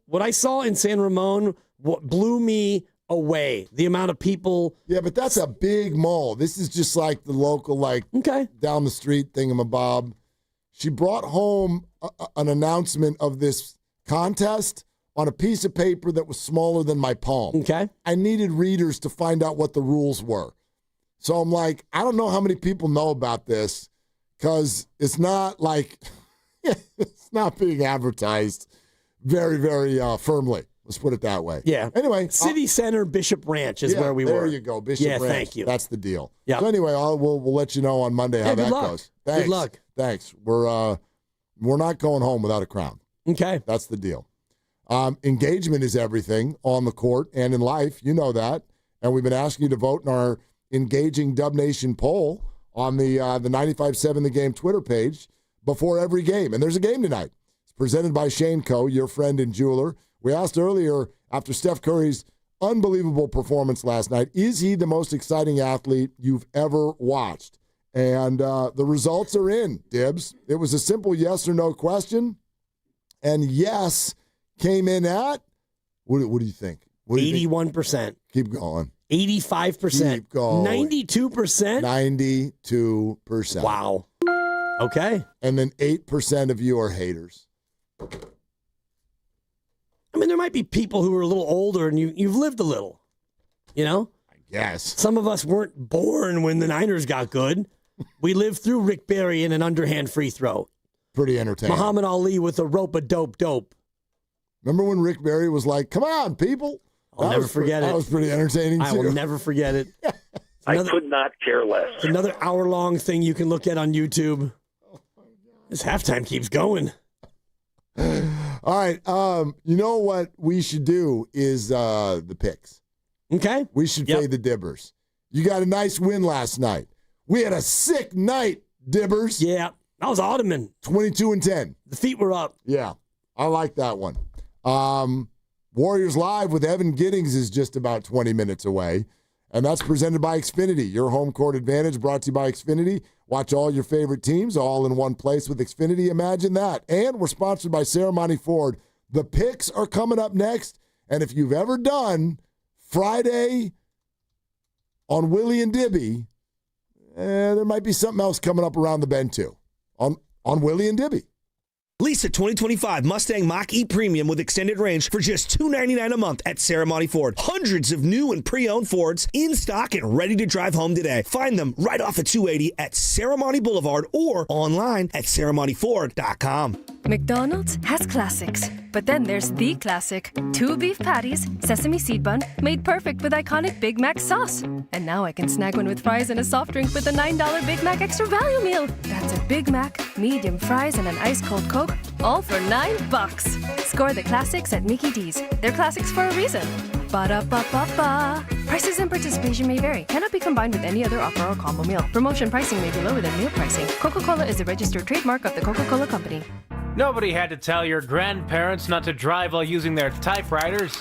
what I saw in San Ramon blew me away. The amount of people. Yeah, but that's a big mall. This is just like the local, down the street thingamabob. She brought home an announcement of this contest on a piece of paper that was smaller than my palm. Okay. I needed readers to find out what the rules were. So I'm like, I don't know how many people know about this because it's not it's not being advertised very, very firmly. Let's put it that way. Yeah. Anyway. City Center, Bishop Ranch is where we were. There you go, Bishop Ranch. Thank you. That's the deal. Yeah. So anyway, we'll let you know on Monday how that goes. Thanks. Good luck. Thanks. We're not going home without a crown. Okay. That's the deal. Engagement is everything on the court and in life. You know that. And we've been asking you to vote in our Engaging Dub Nation poll on the 95.7 The Game Twitter page before every game. And there's a game tonight. It's presented by Shane Co., your friend and jeweler. We asked earlier, after Steph Curry's unbelievable performance last night, is he the most exciting athlete you've ever watched? And the results are in, Dibs. It was a simple yes or no question. And yes came in at, what do you think? 81%. Keep going. 85%. Keep going. 92%? 92%. Wow. Okay. And then 8% of you are haters. I mean, there might be people who are a little older and you've lived a little, you know? I guess. Some of us weren't born when the Niners got good. We lived through Rick Barry in an underhand free throw. Pretty entertaining. Muhammad Ali with a rope-a-dope. Remember when Rick Barry was like, come on, people? I'll never forget it. That was pretty entertaining, too. I will never forget it. I could not care less. It's another hour-long thing you can look at on YouTube. This halftime keeps going. All right. You know what we should do is the picks. Okay. We should play the Dibbers. You got a nice win last night. We had a sick night, Dibbers. Yeah. That was Ottoman. 22-10. The feet were up. Yeah. I like that one. Warriors Live with Evan Giddings is just about 20 minutes away. And that's presented by Xfinity, your home court advantage, brought to you by Xfinity. Watch all your favorite teams all in one place with Xfinity. Imagine that. And we're sponsored by Ceremony Ford. The picks are coming up next. And if you've ever done Friday on Willie and Dibby, there might be something else coming up around the bend too on Willie and Dibby. Lease a 2025 Mustang Mach-E Premium with extended range for just $299 a month at Serramonte Ford. Hundreds of new and pre-owned Fords in stock and ready to drive home today. Find them right off of 280 at Serramonte Boulevard or online at SerramonteFord.com. McDonald's has classics, but then there's the classic. 2 beef patties, sesame seed bun, made perfect with iconic Big Mac sauce. And now I can snag one with fries and a soft drink with a $9 Big Mac Extra Value Meal. That's a Big Mac, medium fries, and an ice-cold Coke, all for $9. Score the classics at Mickey D's. They're classics for a reason. Ba-da-ba-ba-ba. Prices and participation may vary. Cannot be combined with any other offer or combo meal. Promotion pricing may be lower than meal pricing. Coca-Cola is a registered trademark of the Coca-Cola Company. Nobody had to tell your grandparents not to drive while using their typewriters.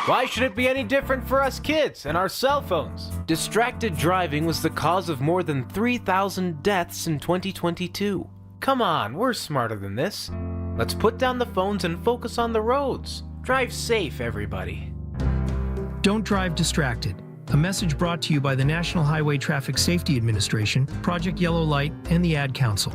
Why should it be any different for us kids and our cell phones? Distracted driving was the cause of more than 3,000 deaths in 2022. Come on, we're smarter than this. Let's put down the phones and focus on the roads. Drive safe, everybody. Don't drive distracted. A message brought to you by the National Highway Traffic Safety Administration, Project Yellow Light, and the Ad Council.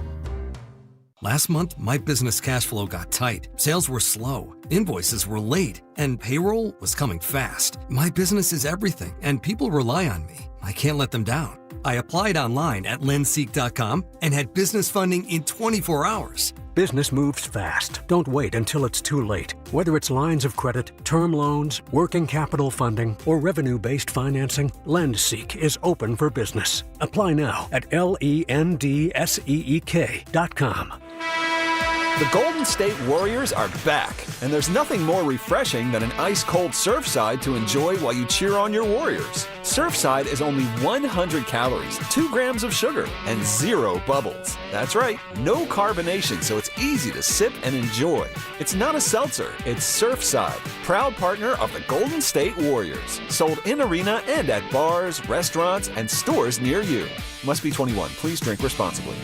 Last month, my business cash flow got tight. Sales were slow, invoices were late, and payroll was coming fast. My business is everything, and people rely on me. I can't let them down. I applied online at LendseeSeek.com and had business funding in 24 hours. Business moves fast. Don't wait until it's too late. Whether it's lines of credit, term loans, working capital funding, or revenue-based financing, LendseeSeek is open for business. Apply now at LendseeSeek.com. The Golden State Warriors are back, and there's nothing more refreshing than an ice-cold Surfside to enjoy while you cheer on your Warriors. Surfside is only 100 calories, 2 grams of sugar, and 0 bubbles. That's right, no carbonation, so it's easy to sip and enjoy. It's not a seltzer, it's Surfside, proud partner of the Golden State Warriors. Sold in arena and at bars, restaurants, and stores near you. Must be 21. Please drink responsibly.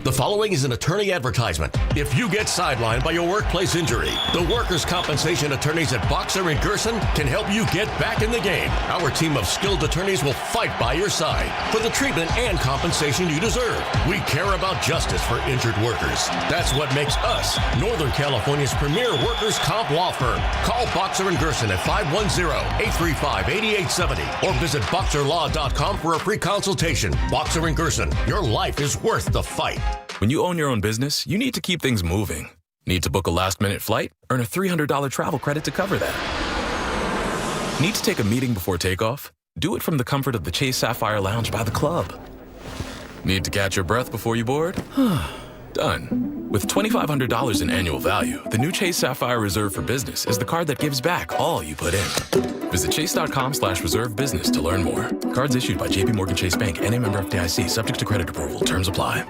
The following is an attorney advertisement. If you get sidelined by your workplace injury, the workers' compensation attorneys at Boxer and Gerson can help you get back in the game. Our team of skilled attorneys will fight by your side for the treatment and compensation you deserve. We care about justice for injured workers. That's what makes us Northern California's premier workers' comp law firm. Call Boxer and Gerson at 510-835-8870 or visit boxerlaw.com for a free consultation. Boxer and Gerson, your life is worth the fight. When you own your own business, you need to keep things moving. Need to book a last-minute flight? Earn a $300 travel credit to cover that. Need to take a meeting before takeoff? Do it from the comfort of the Chase Sapphire Lounge by the club. Need to catch your breath before you board? Done. With $2,500 in annual value, the new Chase Sapphire Reserve for Business is the card that gives back all you put in. Visit chase.com/reserve business to learn more. Cards issued by JPMorgan Chase Bank and a member FDIC, subject to credit approval. Terms apply.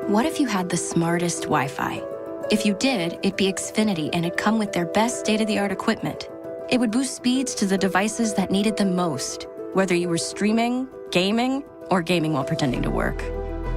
What if you had the smartest Wi-Fi? If you did, it'd be Xfinity and it'd come with their best state-of-the-art equipment. It would boost speeds to the devices that needed them most, whether you were streaming, gaming, or gaming while pretending to work.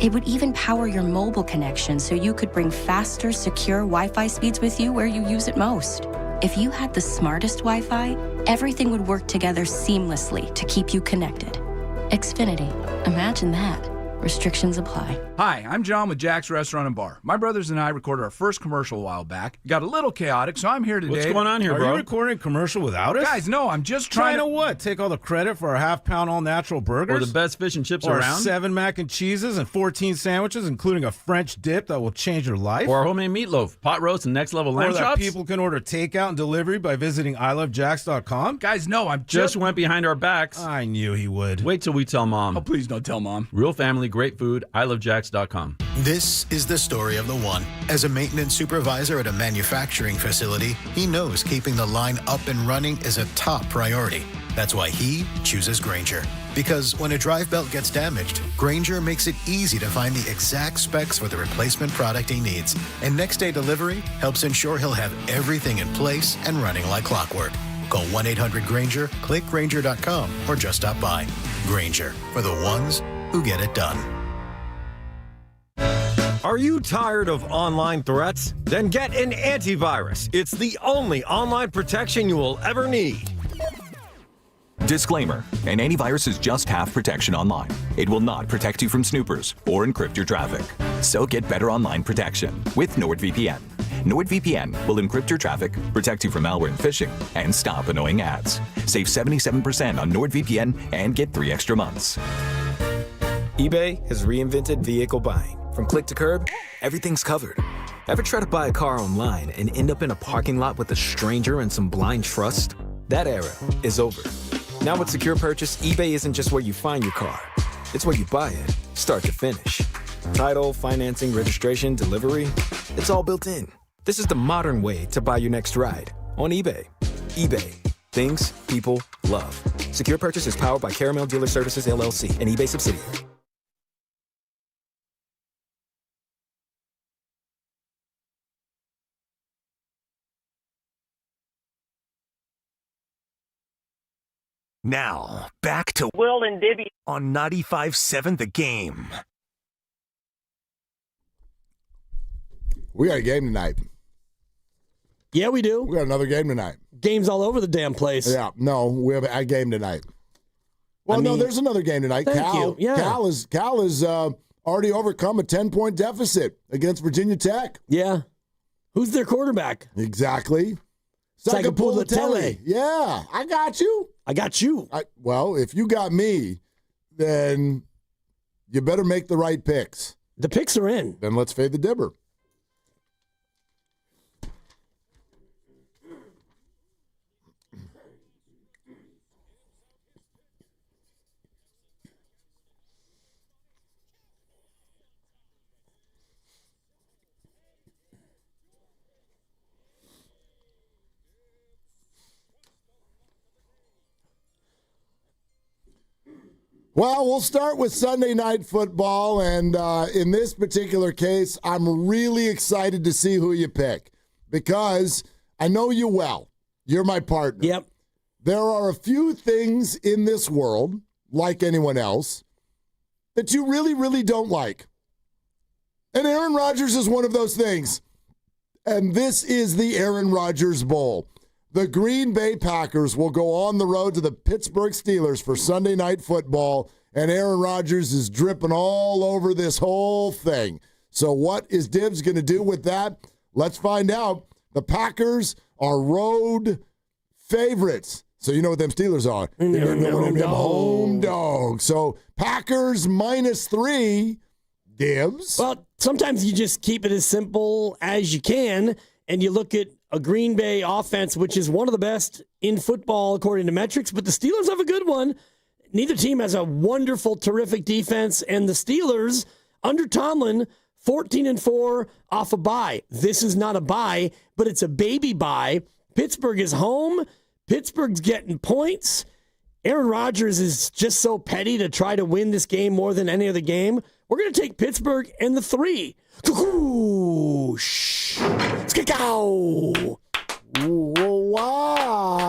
It would even power your mobile connection so you could bring faster, secure Wi-Fi speeds with you where you use it most. If you had the smartest Wi-Fi, everything would work together seamlessly to keep you connected. Xfinity. Imagine that. Restrictions apply. Hi, I'm John with Jack's Restaurant and Bar. My brothers and I recorded our first commercial a while back. It got a little chaotic, so I'm here today. What's going on here, bro? Are you recording a commercial without us? Guys, no, I'm just trying to what? Take all the credit for our half-pound all-natural burgers? Or the best fish and chips or around? 7 mac and cheeses and 14 sandwiches, including a French dip that will change your life? Or our homemade meatloaf, pot roast, and next-level lamb chops? Or that chops? people can order takeout and delivery by visiting ilovejacks.com? Guys, no, I'm just went behind our backs. I knew he would. Wait till we tell Mom. Oh, please don't tell Mom. Real family, great food, ilovejacks.com. This is the story of the one. As a maintenance supervisor at a manufacturing facility, he knows keeping the line up and running is a top priority. That's why he chooses Granger. Because when a drive belt gets damaged, Granger makes it easy to find the exact specs for the replacement product he needs. And next-day delivery helps ensure he'll have everything in place and running like clockwork. Call 1-800-GRANGER, click Granger.com, or just stop by. Granger, for the ones who get it done. Are you tired of online threats? Then get an antivirus. It's the only online protection you will ever need. Disclaimer, an antivirus is just half protection online. It will not protect you from snoopers or encrypt your traffic. So get better online protection with NordVPN. NordVPN will encrypt your traffic, protect you from malware and phishing, and stop annoying ads. Save 77% on NordVPN and get 3 extra months. eBay has reinvented vehicle buying. From click to curb, everything's covered. Ever try to buy a car online and end up in a parking lot with a stranger and some blind trust? That era is over. Now with Secure Purchase, eBay isn't just where you find your car. It's where you buy it, start to finish. Title, financing, registration, delivery, it's all built in. This is the modern way to buy your next ride on eBay. eBay. Things people love. Secure Purchase is powered by Caramel Dealer Services, LLC, an eBay subsidiary. Now, back to Will and Dibby on 95.7 The Game. We got a game tonight. Yeah, we do. We got another game tonight. Games all over the damn place. Yeah, no, we have a game tonight. Well, no, there's another game tonight. Thank you. Yeah. Cal is already overcome a 10-point deficit against Virginia Tech. Yeah. Who's their quarterback? Exactly. Sagapulatelli. Yeah, I got you. I got you. Well, if you got me, then you better make the right picks. The picks are in. Then let's fade the dibber. Well, we'll start with Sunday Night Football, and in this particular case, I'm really excited to see who you pick because I know you well. You're my partner. Yep. There are a few things in this world, like anyone else, that you really, really don't like. And Aaron Rodgers is one of those things. And this is the Aaron Rodgers Bowl. The Green Bay Packers will go on the road to the Pittsburgh Steelers for Sunday Night Football, and Aaron Rodgers is dripping all over this whole thing. So what is Dibs going to do with that? Let's find out. The Packers are road favorites. So you know what them Steelers are. They're home dogs. So Packers -3, Dibs. Well, sometimes you just keep it as simple as you can, and you look at a Green Bay offense, which is one of the best in football according to metrics, but the Steelers have a good one. Neither team has a wonderful, terrific defense, and the Steelers, under Tomlin, 14-4 off a bye. This is not a bye, but it's a baby bye. Pittsburgh is home. Pittsburgh's getting points. Aaron Rodgers is just so petty to try to win this game more than any other game. We're going to take Pittsburgh and the 3. Skikow! Wow.